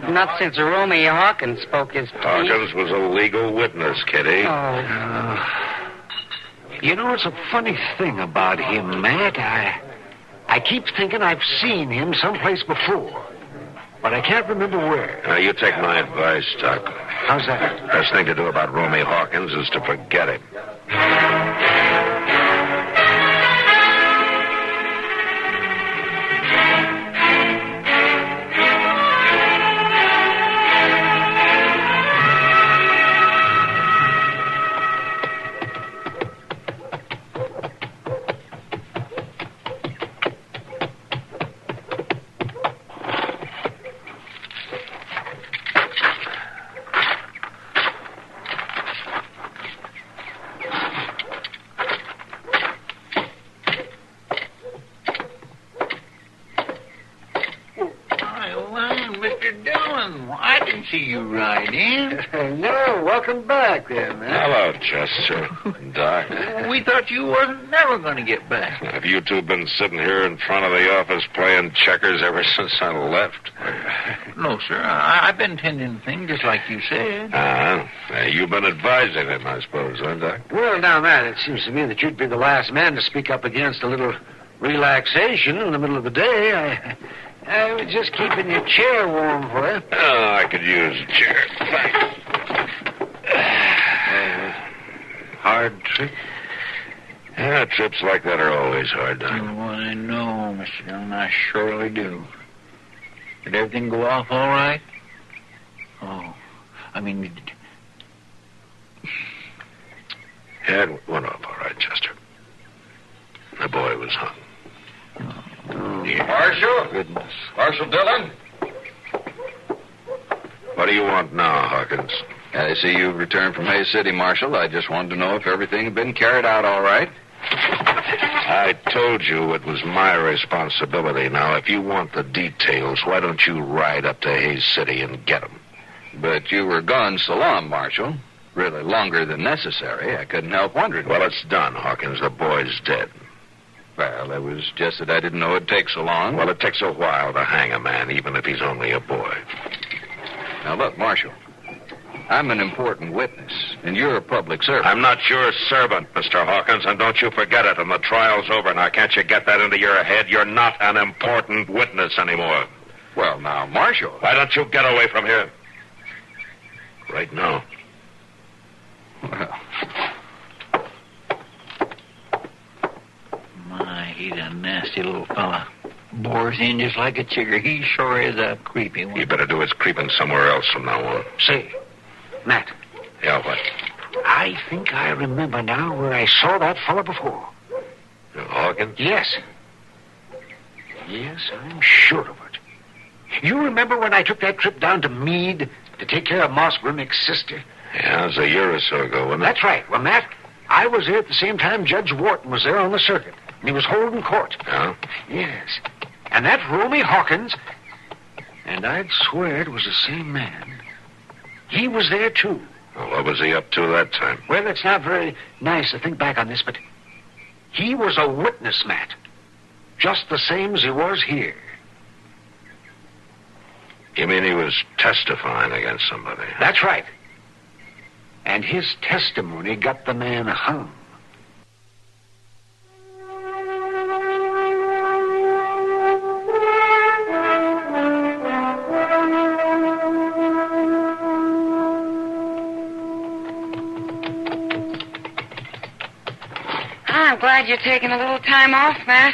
Speaker 15: Not since Romy Hawkins spoke his piece.
Speaker 3: Hawkins was a legal witness, Kitty.
Speaker 18: You know, it's a funny thing about him, Matt. I keep thinking I've seen him someplace before, but I can't remember where.
Speaker 3: Now, you take my advice, Doc.
Speaker 18: How's that?
Speaker 3: Best thing to do about Romy Hawkins is to forget him.
Speaker 18: No, welcome back there, man.
Speaker 3: Hello, Chester. Doc.
Speaker 22: We thought you wasn't never going to get back.
Speaker 3: Have you two been sitting here in front of the office playing checkers ever since I left?
Speaker 22: No, sir. I've been tending things just like you said.
Speaker 3: You've been advising him, I suppose, huh, Doc?
Speaker 18: Well, now, Matt, it seems to me that you'd be the last man to speak up against a little relaxation in the middle of the day. I was just keeping your chair warm for you.
Speaker 3: Oh, I could use a chair. Thanks.
Speaker 18: Hard trick? Yeah, trips like that are always hard, Doc.
Speaker 22: Oh, I know, Mr. Dillon. I surely do. Did everything go off all right? Oh, I mean...
Speaker 18: Yeah, it went off all right, Chester. The boy was hung. Yeah.
Speaker 17: Marshal?
Speaker 18: Goodness.
Speaker 17: Marshal Dillon?
Speaker 3: What do you want now, Hawkins?
Speaker 4: I see you've returned from Hayes City, Marshal. I just wanted to know if everything had been carried out all right.
Speaker 3: I told you it was my responsibility. Now, if you want the details, why don't you ride up to Hayes City and get them?
Speaker 4: But you were gone so long, Marshal. Really longer than necessary. I couldn't help wondering.
Speaker 3: Well, it's done, Hawkins. The boy's dead.
Speaker 4: Well, it was just that I didn't know it'd take so long.
Speaker 3: Well, it takes a while to hang a man, even if he's only a boy.
Speaker 4: Now, look, Marshal. I'm an important witness, and you're a public servant.
Speaker 3: I'm not your servant, Mr. Hawkins, and don't you forget it, and the trial's over. Now, can't you get that into your head? You're not an important witness anymore.
Speaker 4: Well, now, Marshal...
Speaker 3: Why don't you get away from here? Right now.
Speaker 4: Well...
Speaker 22: My, he's a nasty little fella. Bores in just like a chigger. He sure is a creepy one.
Speaker 3: You better do his creeping somewhere else from now on.
Speaker 5: Say, Matt.
Speaker 3: Yeah, what?
Speaker 5: I think I remember now where I saw that fella before.
Speaker 3: Hawkins?
Speaker 5: Yes. Yes, I'm sure of it. You remember when I took that trip down to Meade to take care of Moss Grimmick's sister?
Speaker 3: Yeah, it was a year or so ago, wasn't it?
Speaker 5: That's right. Well, Matt, I was there at the same time Judge Wharton was there on the circuit. And he was holding court.
Speaker 3: Yeah?
Speaker 5: Yes. And that Romy Hawkins, and I'd swear it was the same man. He was there, too.
Speaker 3: Well, what was he up to that time?
Speaker 5: Well, it's not very nice to think back on this, but he was a witness, Matt. Just the same as he was here.
Speaker 3: You mean he was testifying against somebody?
Speaker 5: That's right. And his testimony got the man hung.
Speaker 15: I'm glad you're taking a little time off, Matt.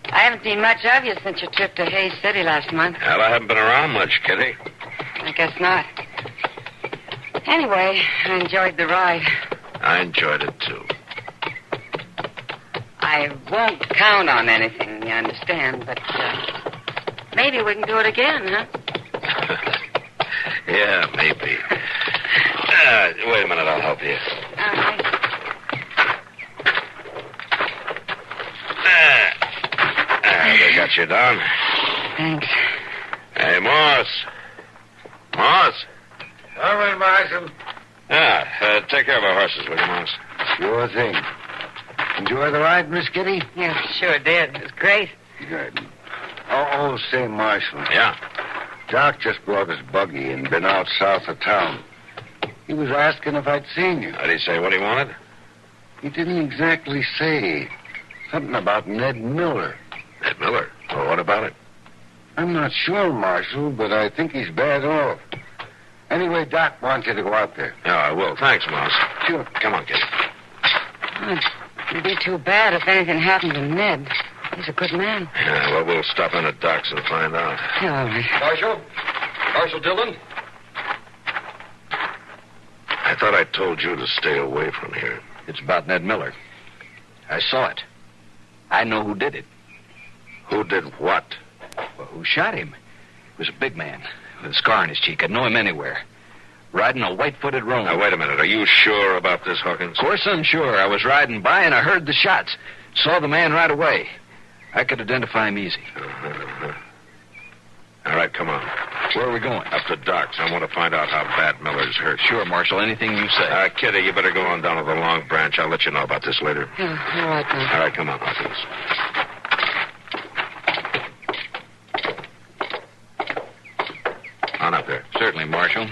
Speaker 15: I haven't seen much of you since your trip to Hayes City last month.
Speaker 3: Well, I haven't been around much, Kitty.
Speaker 15: I guess not. Anyway, I enjoyed the ride.
Speaker 3: I enjoyed it, too.
Speaker 15: I won't count on anything, you understand, but maybe we can do it again, huh?
Speaker 3: Yeah, maybe. Wait a minute, I'll help you.
Speaker 15: All right.
Speaker 3: They got you down.
Speaker 15: Thanks.
Speaker 3: Hey, Moss. Moss?
Speaker 5: All right, Marshal.
Speaker 3: Yeah, take care of our horses, will you, Moss?
Speaker 5: Sure thing. Enjoy the ride, Miss Kitty?
Speaker 15: Yeah, sure did. It was great.
Speaker 5: Good. Oh, say, Marshal.
Speaker 3: Yeah?
Speaker 5: Doc just brought his buggy and been out south of town. He was asking if I'd seen you.
Speaker 3: Did he say what he wanted?
Speaker 5: He didn't exactly say. Something about Ned Miller.
Speaker 3: Ned Miller? Well, what about it?
Speaker 5: I'm not sure, Marshal, but I think he's bad off. Anyway, Doc wants you to go out there.
Speaker 3: Yeah, I will. Thanks, Moss.
Speaker 5: Sure.
Speaker 3: Come on, kid.
Speaker 15: It'd be too bad if anything happened to Ned. He's a good man.
Speaker 3: Yeah, well, we'll stop in at Doc's and find out.
Speaker 15: Yeah, all right.
Speaker 17: Marshal? Marshal Dillon?
Speaker 3: I thought I told you to stay away from here.
Speaker 4: It's about Ned Miller. I saw it. I know who did it.
Speaker 3: Who did what?
Speaker 4: Well, who shot him? He was a big man with a scar on his cheek. I'd know him anywhere. Riding a white-footed roan.
Speaker 3: Now, wait a minute. Are you sure about this, Hawkins?
Speaker 4: Of course I'm sure. I was riding by and I heard the shots. Saw the man right away. I could identify him easy.
Speaker 3: All right, come on.
Speaker 4: Where are we going?
Speaker 3: Up to Doc's. I want to find out how bad Miller's hurt.
Speaker 4: Sure, Marshal. Anything you say.
Speaker 3: Kitty, you better go on down to the Long Branch. I'll let you know about this later.
Speaker 15: Yeah, all right, man.
Speaker 3: All right, come on, Hawkins. On up there.
Speaker 4: Certainly, Marshal.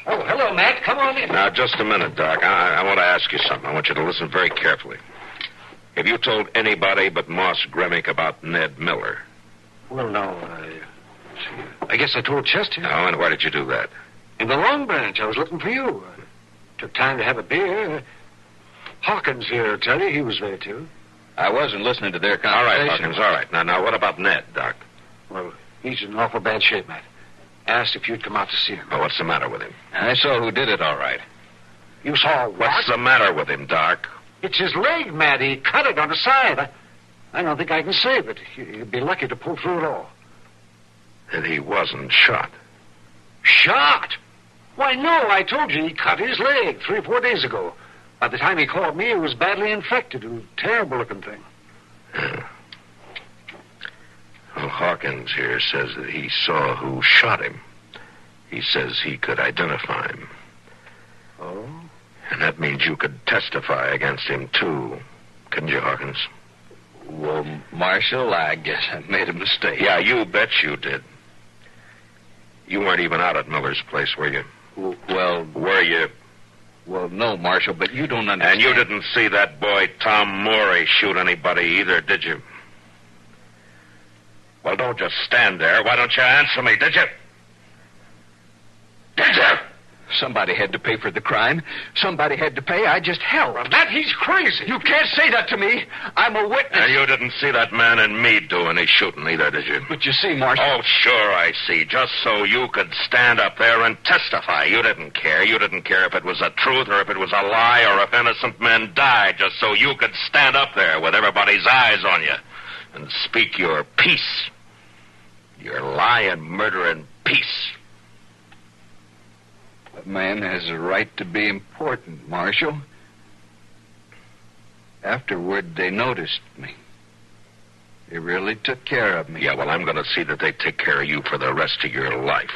Speaker 5: Oh, hello, Matt. Come on in.
Speaker 3: Now, just a minute, Doc. I want to ask you something. I want you to listen very carefully. Have you told anybody but Moss Gremick about Ned Miller?
Speaker 5: Well, no.
Speaker 18: I guess I told Chester.
Speaker 3: Oh, and why did you do that?
Speaker 18: In the Long Branch. I was looking for you. Took time to have a beer. Hawkins here will tell you he was there, too.
Speaker 4: I wasn't listening to their
Speaker 3: All
Speaker 4: conversation.
Speaker 3: right, Hawkins, all right. Now, what about Ned, Doc?
Speaker 18: Well, he's in awful bad shape, Matt. Asked if you'd come out to see him.
Speaker 3: Oh, what's the matter with him?
Speaker 4: I saw who did it, all right.
Speaker 18: You saw what?
Speaker 3: What's the matter with him, Doc?
Speaker 18: It's his leg, Matt. He cut it on the side. I don't think I can save it. You'd be lucky to pull through it all.
Speaker 3: And he wasn't shot.
Speaker 18: Shot? Why, no. I told you he cut his leg 3 or 4 days ago. By the time he called me, it was badly infected. It was a terrible-looking thing.
Speaker 3: Yeah. Well, Hawkins here says that he saw who shot him. He says he could identify him.
Speaker 18: Oh?
Speaker 3: And that means you could testify against him, too. Couldn't you, Hawkins?
Speaker 4: Well, Marshal, I guess I made a mistake.
Speaker 3: Yeah, you bet you did. You weren't even out at Miller's place, were you?
Speaker 4: Well...
Speaker 3: Were you?
Speaker 4: Well, no, Marshal, but you don't understand.
Speaker 3: And you didn't see that boy, Tom Morey, shoot anybody either, did you? Well, don't just stand there. Why don't you answer me, did you? Did you?
Speaker 4: Somebody had to pay for the crime. Somebody had to pay. I just helped.
Speaker 18: Well, that he's crazy.
Speaker 4: You can't say that to me. I'm a witness.
Speaker 3: And you didn't see that man and me do any shooting either, did you?
Speaker 4: But you see, Marshal...
Speaker 3: Oh, sure I see. Just so you could stand up there and testify. You didn't care. You didn't care if it was the truth or if it was a lie or if innocent men died, just so you could stand up there with everybody's eyes on you and speak your piece. Your lying, murdering piece.
Speaker 4: A man has a right to be important, Marshal. Afterward, they noticed me. They really took care of me.
Speaker 3: Yeah, well, I'm going to see that they take care of you for the rest of your life.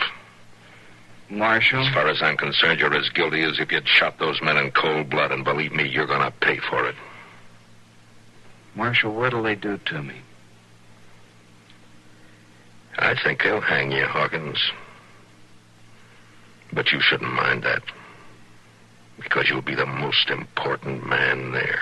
Speaker 4: Marshal?
Speaker 3: As far as I'm concerned, you're as guilty as if you'd shot those men in cold blood, and believe me, you're going to pay for it.
Speaker 4: Marshal, what'll they do to me?
Speaker 3: I think they'll hang you, Hawkins. But you shouldn't mind that, because you'll be the most important man there.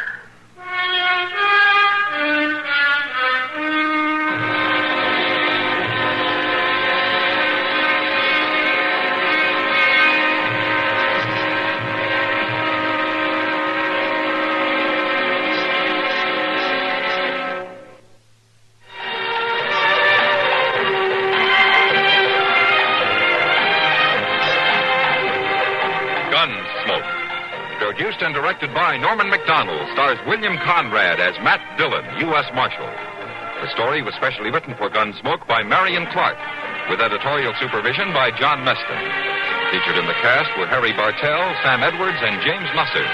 Speaker 17: Produced and directed by Norman MacDonald, stars William Conrad as Matt Dillon, U.S. Marshal. The story was specially written for Gunsmoke by Marion Clark, with editorial supervision by John Meston. Featured in the cast were Harry Bartell, Sam Edwards, and James Musser.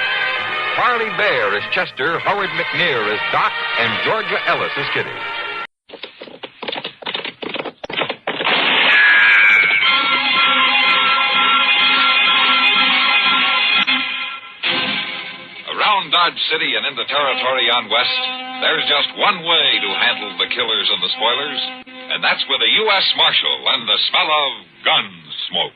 Speaker 17: Harley Bear as Chester, Howard McNear as Doc, and Georgia Ellis as Kitty. Dodge City and in the territory on West, there's just one way to handle the killers and the spoilers, and that's with a U.S. Marshal and the smell of gun smoke.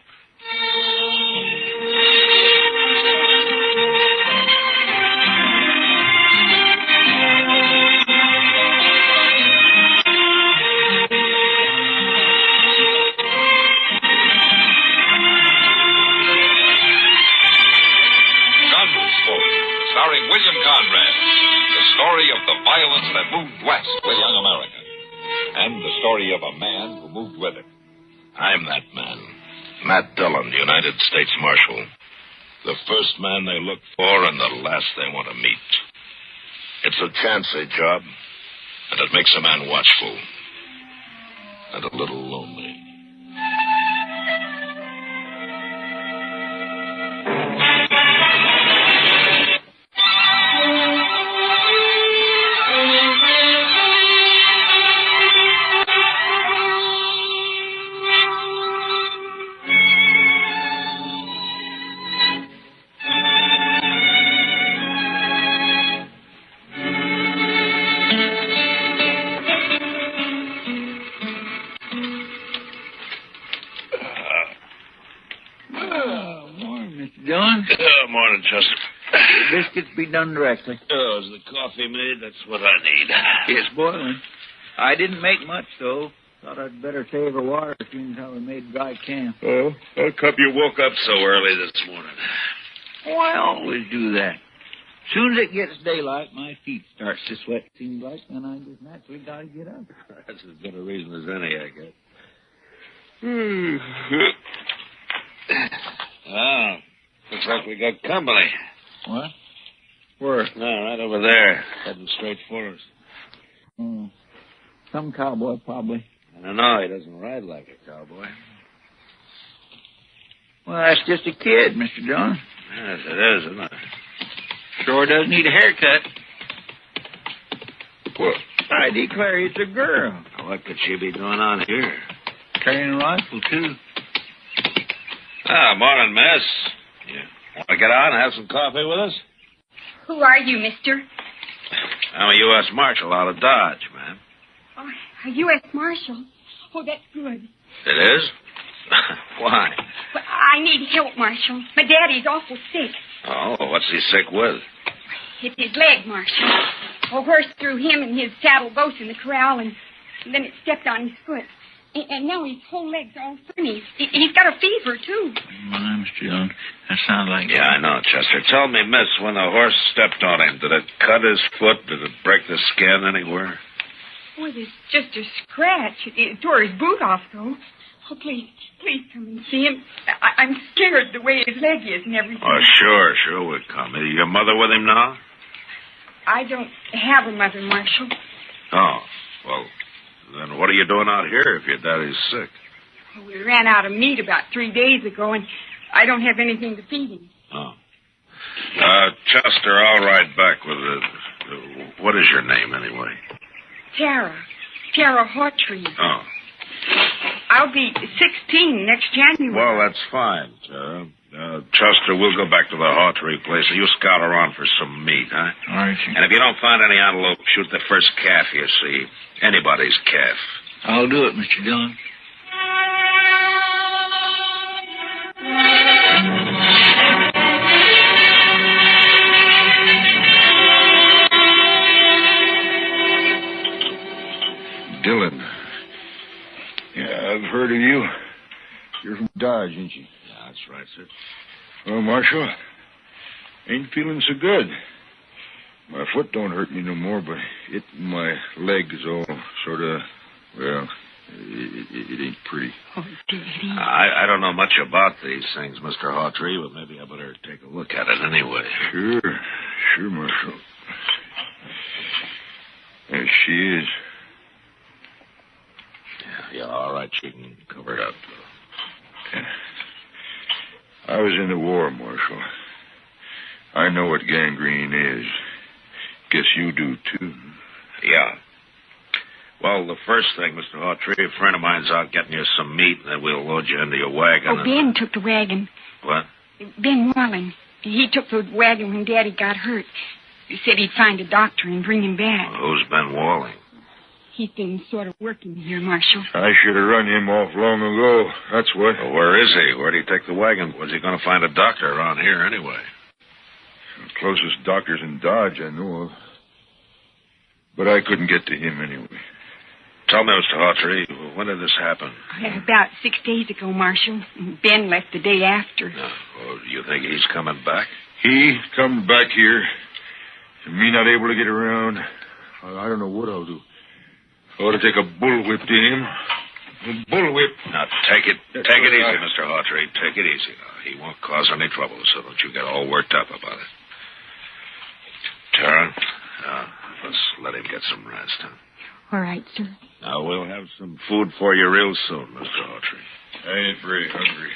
Speaker 17: Starring William Conrad, the story of the violence that moved west with young America, and the story of a man who moved with it.
Speaker 3: I'm that man, Matt Dillon, United States Marshal. The first man they look for and the last they want to meet. It's a chancy job, and it makes a man watchful and a little lonely.
Speaker 22: Morning, Chester.
Speaker 11: The biscuits be done directly.
Speaker 22: Oh, is the coffee made? That's what I need.
Speaker 11: It's boiling. I didn't make much, though. Thought I'd better save the water seeing how we made dry camp.
Speaker 9: Oh, how come you woke up so early this morning?
Speaker 11: Oh, I always do that. Soon as it gets daylight, my feet starts to sweat, seems like, and I just naturally got to get up.
Speaker 9: That's as good a reason as any, I guess. Oh, looks like we got company.
Speaker 11: What? Where?
Speaker 9: No, right over there, heading straight for us.
Speaker 11: Oh, some cowboy, probably.
Speaker 9: I don't know, he doesn't ride like a cowboy.
Speaker 11: Well, that's just a kid, Mr. Dillon.
Speaker 9: Yes, it is, isn't it?
Speaker 11: Sure does need a haircut.
Speaker 9: Well,
Speaker 11: I declare it's a girl.
Speaker 9: What could she be doing on here?
Speaker 11: Carrying a rifle, too.
Speaker 9: Ah, morning, miss. You want to get on and have some coffee with us?
Speaker 14: Who are you, mister?
Speaker 9: I'm a U.S. Marshal out of Dodge, ma'am.
Speaker 14: Oh, a U.S. Marshal? Oh, that's good.
Speaker 9: It is? Why?
Speaker 14: But I need help, Marshal. My daddy's awful sick.
Speaker 9: Oh, what's he sick with?
Speaker 14: It's his leg, Marshal. A horse threw him and his saddle both in the corral, and then it stepped on his foot. And now his whole leg's all funny. He's got a fever, too.
Speaker 11: My, Mr. Dillon, that sounds like...
Speaker 9: Yeah, I know, Chester. Tell me, miss, when the horse stepped on him, did it cut his foot? Did it break the skin anywhere?
Speaker 14: Oh, there's just a scratch. It tore his boot off, though. Oh, please come and see him. I'm scared the way his leg is and everything.
Speaker 9: Oh, sure, we'll come. Is your mother with him now?
Speaker 14: I don't have a mother, Marshal.
Speaker 9: Oh, well, then what are you doing out here if your daddy's sick?
Speaker 14: Well, we ran out of meat about 3 days ago, and I don't have anything to feed him.
Speaker 9: Oh. Chester, I'll ride back with the... What is your name, anyway?
Speaker 14: Tara Hawtree.
Speaker 9: Oh.
Speaker 14: I'll be 16 next January.
Speaker 9: Well, that's fine, Tara. Chester, we'll go back to the Hawtree place. You scout around for some meat, huh?
Speaker 11: All right.
Speaker 9: And if you don't find any antelope, shoot the first calf you see. Anybody's calf.
Speaker 11: I'll do it, Mr. Dillon.
Speaker 16: Dillon. Yeah, I've heard of you. You're from Dodge, ain't you?
Speaker 9: Yeah, that's right, sir.
Speaker 16: Well, Marshal, ain't feeling so good. My foot don't hurt me no more, but my leg is all sort of, well, it ain't pretty.
Speaker 14: Oh, Daddy.
Speaker 9: I don't know much about these things, Mr. Hawtree, but maybe I better take a look at it anyway.
Speaker 16: Sure, Marshal. There she is.
Speaker 9: Yeah, all right, you can cover it up.
Speaker 16: Yeah. I was in the war, Marshal. I know what gangrene is. Guess you do, too.
Speaker 9: Yeah. Well, the first thing, Mr. Hawtree, a friend of mine's out getting you some meat, and then we'll load you into your wagon.
Speaker 14: Oh, Ben took the wagon.
Speaker 9: What?
Speaker 14: Ben Walling. He took the wagon when Daddy got hurt. He said he'd find a doctor and bring him back.
Speaker 9: Well, who's Ben Walling?
Speaker 14: He's been sort of working here, Marshal.
Speaker 16: I should have run him off long ago. That's what.
Speaker 9: Well, where is he? Where'd he take the wagon? Was he going to find a doctor around here anyway?
Speaker 16: The closest doctor's in Dodge I know of. But I couldn't get to him anyway.
Speaker 9: Tell me, Mr. Hawtree, when did this happen?
Speaker 14: About 6 days ago, Marshal. Ben left the day after.
Speaker 9: No. Well, do you think he's coming back?
Speaker 16: He come back here, and me not able to get around. I don't know what I'll do. I ought to take a bullwhip to him. A bullwhip.
Speaker 9: Now, take it easy, Mr. Hawtree. Take it easy. He won't cause any trouble, so don't you get all worked up about it. Tara, let's let him get some rest, huh?
Speaker 14: All right, sir.
Speaker 9: Now, we'll have some food for you real soon, Mr. Hawtree.
Speaker 16: I ain't very hungry.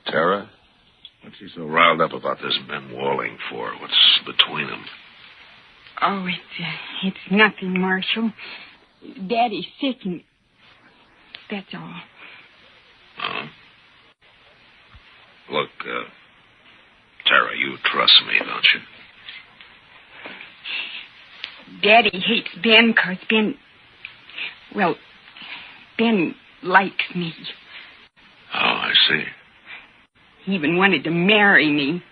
Speaker 9: Tara, what's he so riled up about this Ben Walling for? What's between them?
Speaker 14: Oh, it's nothing, Marshal. Daddy's sick, and that's all.
Speaker 9: Oh? Look, Tara, you trust me, don't you?
Speaker 14: Daddy hates Ben because Ben likes me.
Speaker 9: Oh, I see.
Speaker 14: He even wanted to marry me.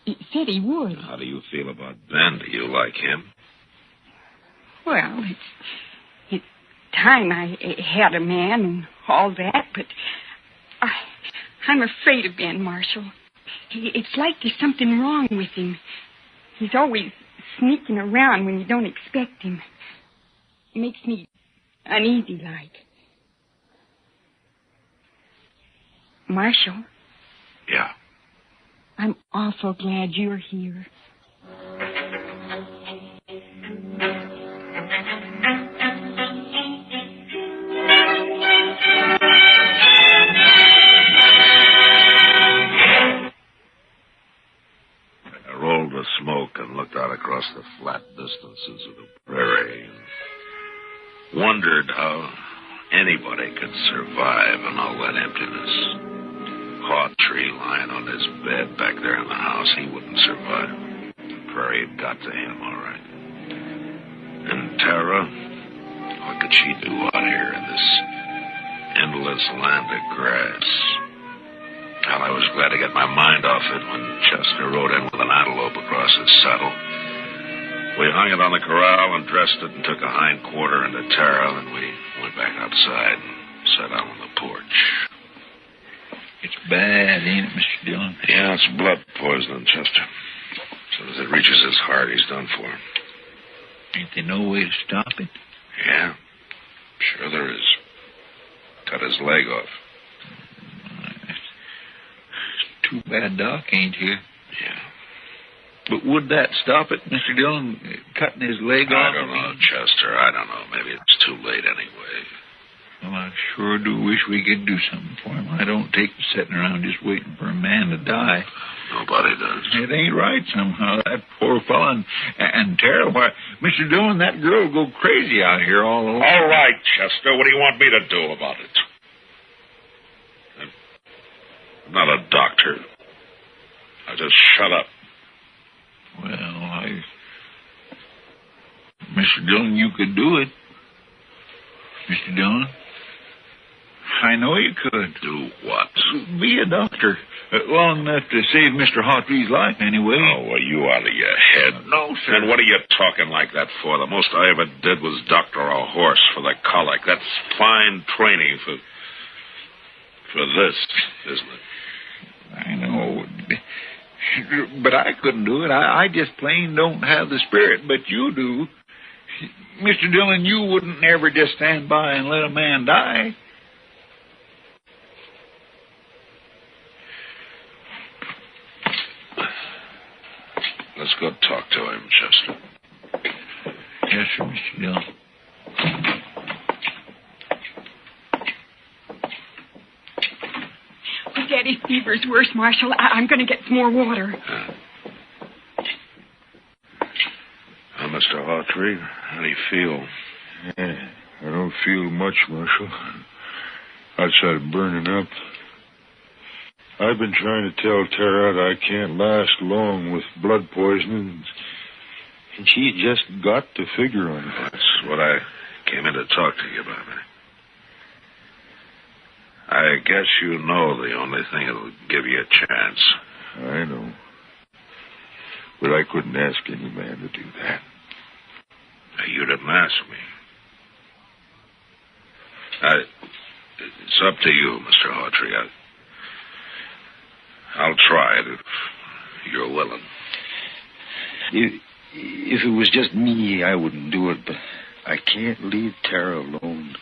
Speaker 14: He said he would.
Speaker 9: How do you feel about Ben? Do you like him?
Speaker 14: Well, it's time I had a man and all that, but I'm afraid of Ben, Marshal. It's like there's something wrong with him. He's always sneaking around when you don't expect him. It makes me uneasy like. Marshal?
Speaker 9: Yeah.
Speaker 14: I'm awful glad you're here.
Speaker 9: I rolled the smoke and looked out across the flat distances of the prairie and wondered how anybody could survive in all that emptiness. Hawtree lying on his bed back there in the house, he wouldn't survive. The prairie had got to him, all right. And Tara, what could she do out here in this endless land of grass? Well, I was glad to get my mind off it when Chester rode in with an antelope across his saddle. We hung it on the corral and dressed it and took a hind quarter into Tara, and we went back outside and sat out on the porch.
Speaker 22: It's bad, ain't it, Mr. Dillon?
Speaker 9: Yeah, it's blood poisoning, Chester. As soon as it reaches his heart, he's done for.
Speaker 22: Ain't there no way to stop it?
Speaker 9: Yeah, sure there is. Cut his leg off.
Speaker 22: It's too bad Doc ain't here.
Speaker 9: Yeah.
Speaker 22: But would that stop it, Mr. Dillon, cutting his leg off?
Speaker 9: I don't know, Chester. I don't know. Maybe it's too late anyway.
Speaker 22: Well, I sure do wish we could do something for him. I don't take to sitting around just waiting for a man to die.
Speaker 9: Nobody does.
Speaker 22: It ain't right somehow, that poor fella. And Tara, why, Mr. Dillon, that girl go crazy out here all alone.
Speaker 9: All right, Chester. What do you want me to do about it? I'm not a doctor. Now just shut up.
Speaker 22: Well, Mr. Dillon, you could do it. Mr. Dillon? I know you could.
Speaker 9: Do what?
Speaker 22: Be a doctor. Long enough to save Mr. Hawtree's life, anyway.
Speaker 9: Oh, are you out of your head?
Speaker 22: No, sir.
Speaker 9: And what are you talking like that for? The most I ever did was doctor a horse for the colic. That's fine training for this, isn't it?
Speaker 22: I know. But I couldn't do it. I just plain don't have the spirit, but you do. Mr. Dillon, you wouldn't never just stand by and let a man die.
Speaker 9: Let's go talk to him, Chester.
Speaker 22: Yes, sir, Mr. Dillon.
Speaker 14: Oh, Daddy's fever's worse, Marshal. I'm going to get some more water.
Speaker 9: Mr. Hawtree, how do you feel?
Speaker 16: Yeah, I don't feel much, Marshal. Outside of burning up. I've been trying to tell Tara that I can't last long with blood poisoning, and she just got to figure on it.
Speaker 9: That's what I came in to talk to you about. I guess you know the only thing that'll give you a chance.
Speaker 16: I know. But I couldn't ask any man to do that.
Speaker 9: You didn't ask me. It's up to you, Mr. Hawtree. I'll try it if you're willing.
Speaker 16: If it was just me, I wouldn't do it, but I can't leave Tara alone.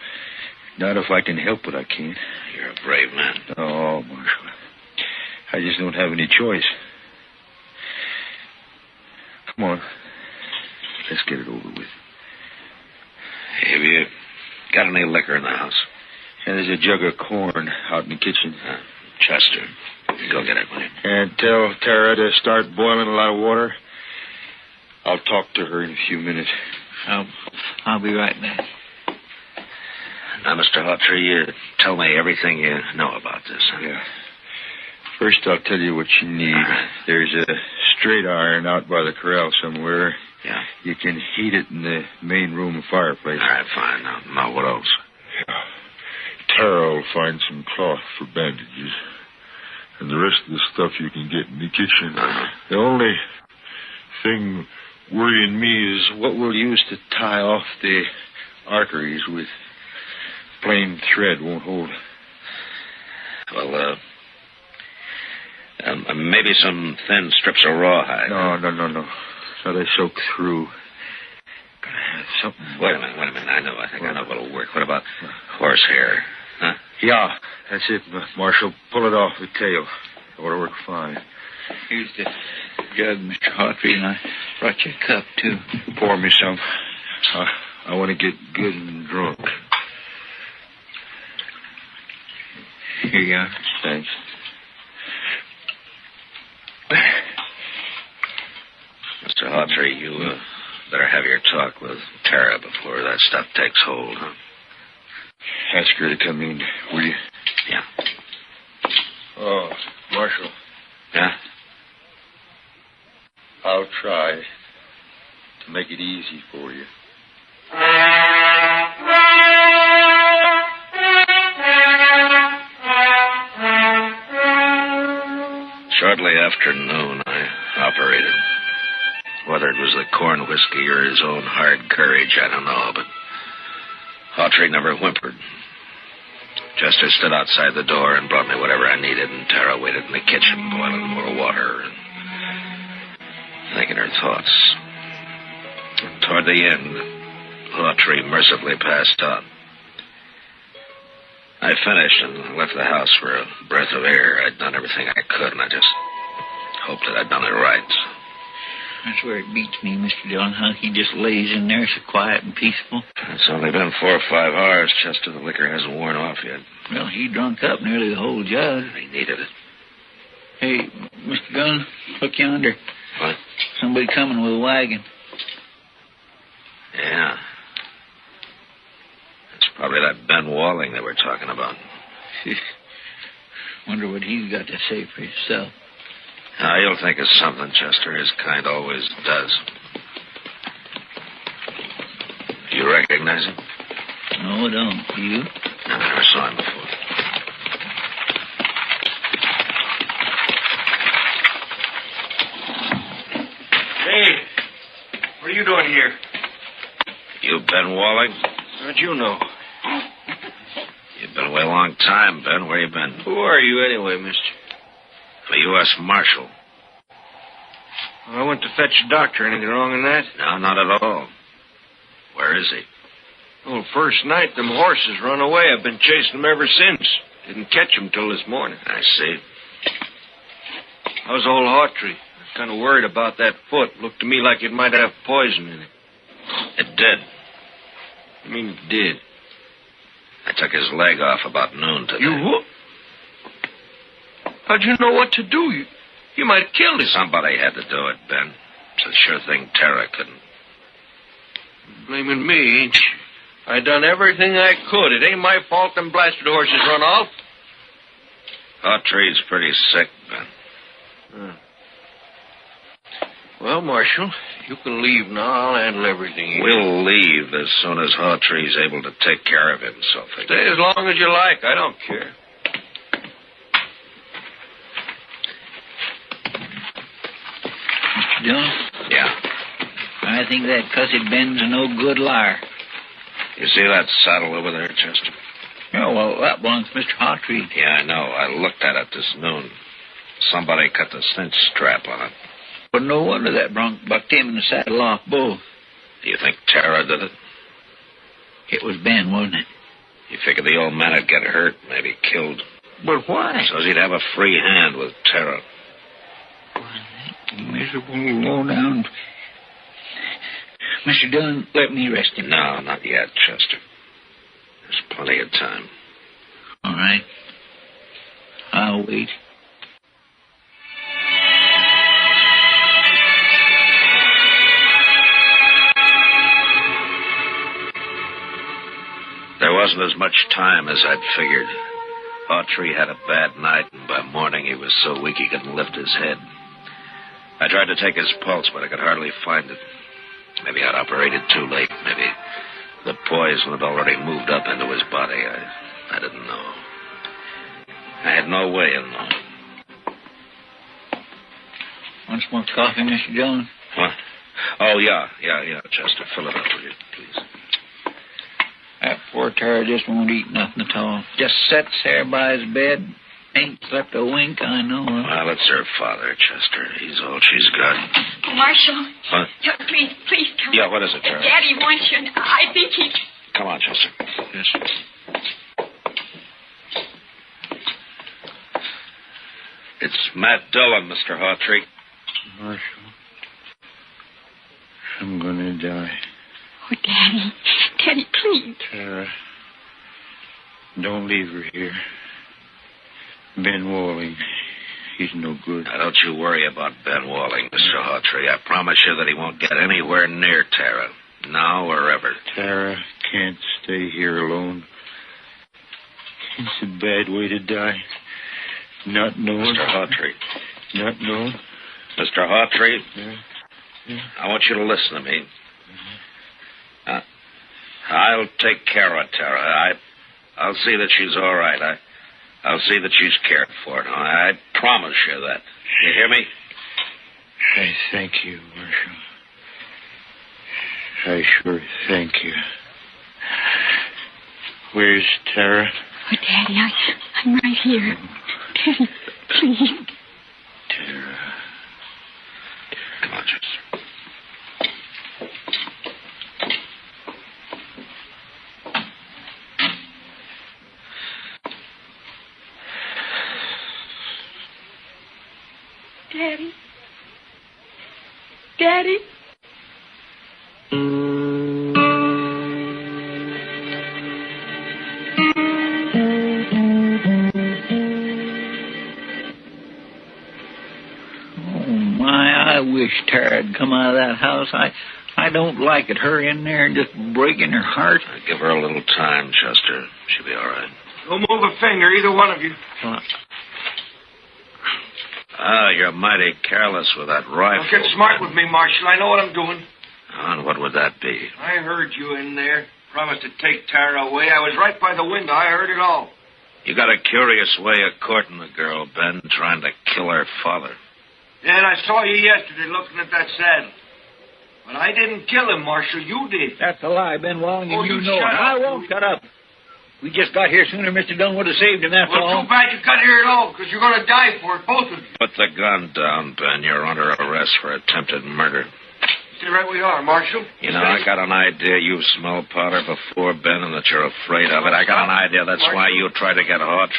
Speaker 16: Not if I can help it, I can't.
Speaker 9: You're a brave man.
Speaker 16: Oh, Marshal. I just don't have any choice. Come on. Let's get it over with.
Speaker 9: Have you got any liquor in the house?
Speaker 16: Yeah, there's a jug of corn out in the kitchen.
Speaker 9: Chester, go get it, will you?
Speaker 16: And tell Tara to start boiling a lot of water. I'll talk to her in a few minutes.
Speaker 22: I'll be right back.
Speaker 9: Now, Mr. Hawtree, you tell me everything you know about this. Huh?
Speaker 16: Yeah. First, I'll tell you what you need. There's a straight iron out by the corral somewhere.
Speaker 9: Yeah.
Speaker 16: You can heat it in the main room fireplace.
Speaker 9: All right, fine. Now what else?
Speaker 16: Yeah. Tara will find some cloth for bandages. And the rest of the stuff you can get in the kitchen.
Speaker 9: Uh-huh.
Speaker 16: The only thing worrying me is what we'll use to tie off the arteries with plain thread won't hold.
Speaker 9: Well, maybe some thin strips of rawhide.
Speaker 16: No. So they soak through. Gotta have something.
Speaker 9: Wait a minute. I think I know what'll work. What about horsehair? Huh?
Speaker 16: Yeah, that's it, Marshal. Pull it off the tail. Ought to work fine.
Speaker 22: Here's the jug, Mr. Hawtrey, and I brought you a cup, too.
Speaker 16: Pour me some. I want to get good and drunk.
Speaker 22: Here you are.
Speaker 16: Thanks.
Speaker 9: Mr. Hawtrey, you better have your talk with Tara before that stuff takes hold, huh?
Speaker 16: Ask her to come in, will you?
Speaker 9: Yeah.
Speaker 16: Oh, Marshal.
Speaker 9: Yeah?
Speaker 16: I'll try to make it easy for you.
Speaker 9: Shortly after noon, I operated. Whether it was the corn whiskey or his own hard courage, I don't know, but Hawtrey never whimpered. Chester stood outside the door and brought me whatever I needed, and Tara waited in the kitchen boiling more water and thinking her thoughts. Toward the end, Hawtrey mercifully passed out. I finished and left the house for a breath of air. I'd done everything I could, and I just hoped that I'd done it right.
Speaker 22: That's where it beats me, Mr. Dillon, how he just lays in there so quiet and peaceful.
Speaker 9: It's only been 4 or 5 hours, Chester. The liquor hasn't worn off yet.
Speaker 22: Well, he drunk up nearly the whole jug.
Speaker 9: He needed it.
Speaker 22: Hey, Mr. Dillon, look yonder.
Speaker 9: What?
Speaker 22: Somebody coming with a wagon.
Speaker 9: Yeah. It's probably that Ben Walling they were talking about.
Speaker 22: Wonder what he's got to say for himself.
Speaker 9: Now, you'll think of something, Chester. His kind always does. You recognize him?
Speaker 22: No, I don't. You?
Speaker 9: I never saw him before.
Speaker 18: Hey, what are you doing here?
Speaker 9: You Ben Walling?
Speaker 18: How'd you know?
Speaker 9: You've been away a long time, Ben. Where you been?
Speaker 18: Who are you anyway, mister?
Speaker 9: The U.S. Marshal.
Speaker 18: I went to fetch a doctor. Anything wrong in that?
Speaker 9: No, not at all. Where is he?
Speaker 18: Well, first night, them horses run away. I've been chasing them ever since. Didn't catch them till this morning.
Speaker 9: I see.
Speaker 18: How's old Hawtrey? I was kind of worried about that foot. Looked to me like it might have poison in it.
Speaker 9: It did.
Speaker 18: I mean, it did.
Speaker 9: I took his leg off about noon today.
Speaker 18: You what? How'd you know what to do? You might have killed him.
Speaker 9: Somebody had to do it, Ben. It's a sure thing Tara couldn't.
Speaker 18: Blaming me, ain't you? I done everything I could. It ain't my fault them blasted horses run off.
Speaker 9: Hawtrey's pretty sick, Ben.
Speaker 18: Well, Marshal, you can leave now. I'll handle everything here.
Speaker 9: We'll leave as soon as Hawtrey's able to take care of himself again.
Speaker 18: Stay as long as you like. I don't care.
Speaker 22: Mr. Dillon?
Speaker 9: Yeah.
Speaker 22: I think that cussed Ben's a no good liar.
Speaker 9: You see that saddle over there, Chester?
Speaker 22: Yeah, well, that belongs to Mr. Hawtrey.
Speaker 9: Yeah, I know. I looked at it this noon. Somebody cut the cinch strap on it.
Speaker 22: But no wonder that bronc bucked him in the saddle off both.
Speaker 9: Do you think Tara did it?
Speaker 22: It was Ben, wasn't it?
Speaker 9: You figured the old man would get hurt, maybe killed.
Speaker 22: But why?
Speaker 9: So he'd have a free hand with Tara.
Speaker 22: Miserable low down. Mr. Dillon, let me rest him.
Speaker 9: No, not yet, Chester. There's plenty of time.
Speaker 22: All right. I'll wait.
Speaker 9: There wasn't as much time as I'd figured. Hawtrey had a bad night, and by morning he was so weak he couldn't lift his head. I tried to take his pulse, but I could hardly find it. Maybe I'd operated too late. Maybe the poison had already moved up into his body. I didn't know. I had no way of knowing.
Speaker 22: Want some more coffee, Mr. Dillon?
Speaker 9: What? Oh, yeah, Chester. Fill it up, will you, please?
Speaker 22: That poor Tara just won't eat nothing at all. Just sits there by his bed. Ain't slept a wink, I know.
Speaker 9: Well, it's her father, Chester. He's all she's got.
Speaker 14: Marshal.
Speaker 9: What?
Speaker 14: Please come.
Speaker 9: Yeah, what is it, Tara?
Speaker 14: Daddy wants you, and I think he...
Speaker 9: Come on, Chester. Yes. It's Matt Dillon, Mr. Hawtree.
Speaker 22: Marshal, I'm gonna die.
Speaker 14: Oh, Daddy. Daddy, please.
Speaker 22: Tara, don't leave her here. Ben Walling, he's no good.
Speaker 9: Now, don't you worry about Ben Walling, Mr. Hawtree. I promise you that he won't get anywhere near Tara, now or ever.
Speaker 22: Tara can't stay here alone. It's a bad way to die. Not knowing.
Speaker 9: Mr. Hawtree.
Speaker 22: Not knowing.
Speaker 9: Mr. Hawtree,
Speaker 22: Yeah.
Speaker 9: I want you to listen to me. I'll take care of Tara. I'll see that she's all right. I'll see that she's cared for. Now, I promise you that. You hear me?
Speaker 22: I thank you, Marshal. I sure thank you. Where's Tara?
Speaker 14: Oh, Daddy, I'm right here. Daddy, please.
Speaker 22: Tara.
Speaker 9: Come on, Jess.
Speaker 14: Daddy. Daddy.
Speaker 22: I wish Tara'd come out of that house. I don't like it. Her in there and just breaking her heart.
Speaker 9: Give her a little time, Chester. She'll be all right.
Speaker 18: Don't move a finger, either one of you.
Speaker 9: You're mighty careless with that rifle.
Speaker 18: Don't get smart with me, Marshal. I know what I'm doing.
Speaker 9: And what would that be?
Speaker 18: I heard you in there. Promised to take Tara away. I was right by the window. I heard it all.
Speaker 9: You got a curious way of courting the girl, Ben, trying to kill her father.
Speaker 18: Yeah, and I saw you yesterday looking at that saddle. But I didn't kill him, Marshal. You did.
Speaker 22: That's a lie, Ben Walling, and you know it.
Speaker 18: shut up.
Speaker 22: I won't shut up. We just got here sooner. Mr. Dillon would have saved him, that's all.
Speaker 18: Well, too bad you got here at all, because you're going to die for it, both of you.
Speaker 9: Put the gun down, Ben. You're under arrest for attempted murder.
Speaker 18: Stay right where you are, Marshal.
Speaker 9: You know, I got an idea you smelled powder before, Ben, and that you're afraid of it. I got an idea that's why you tried to get Hawtree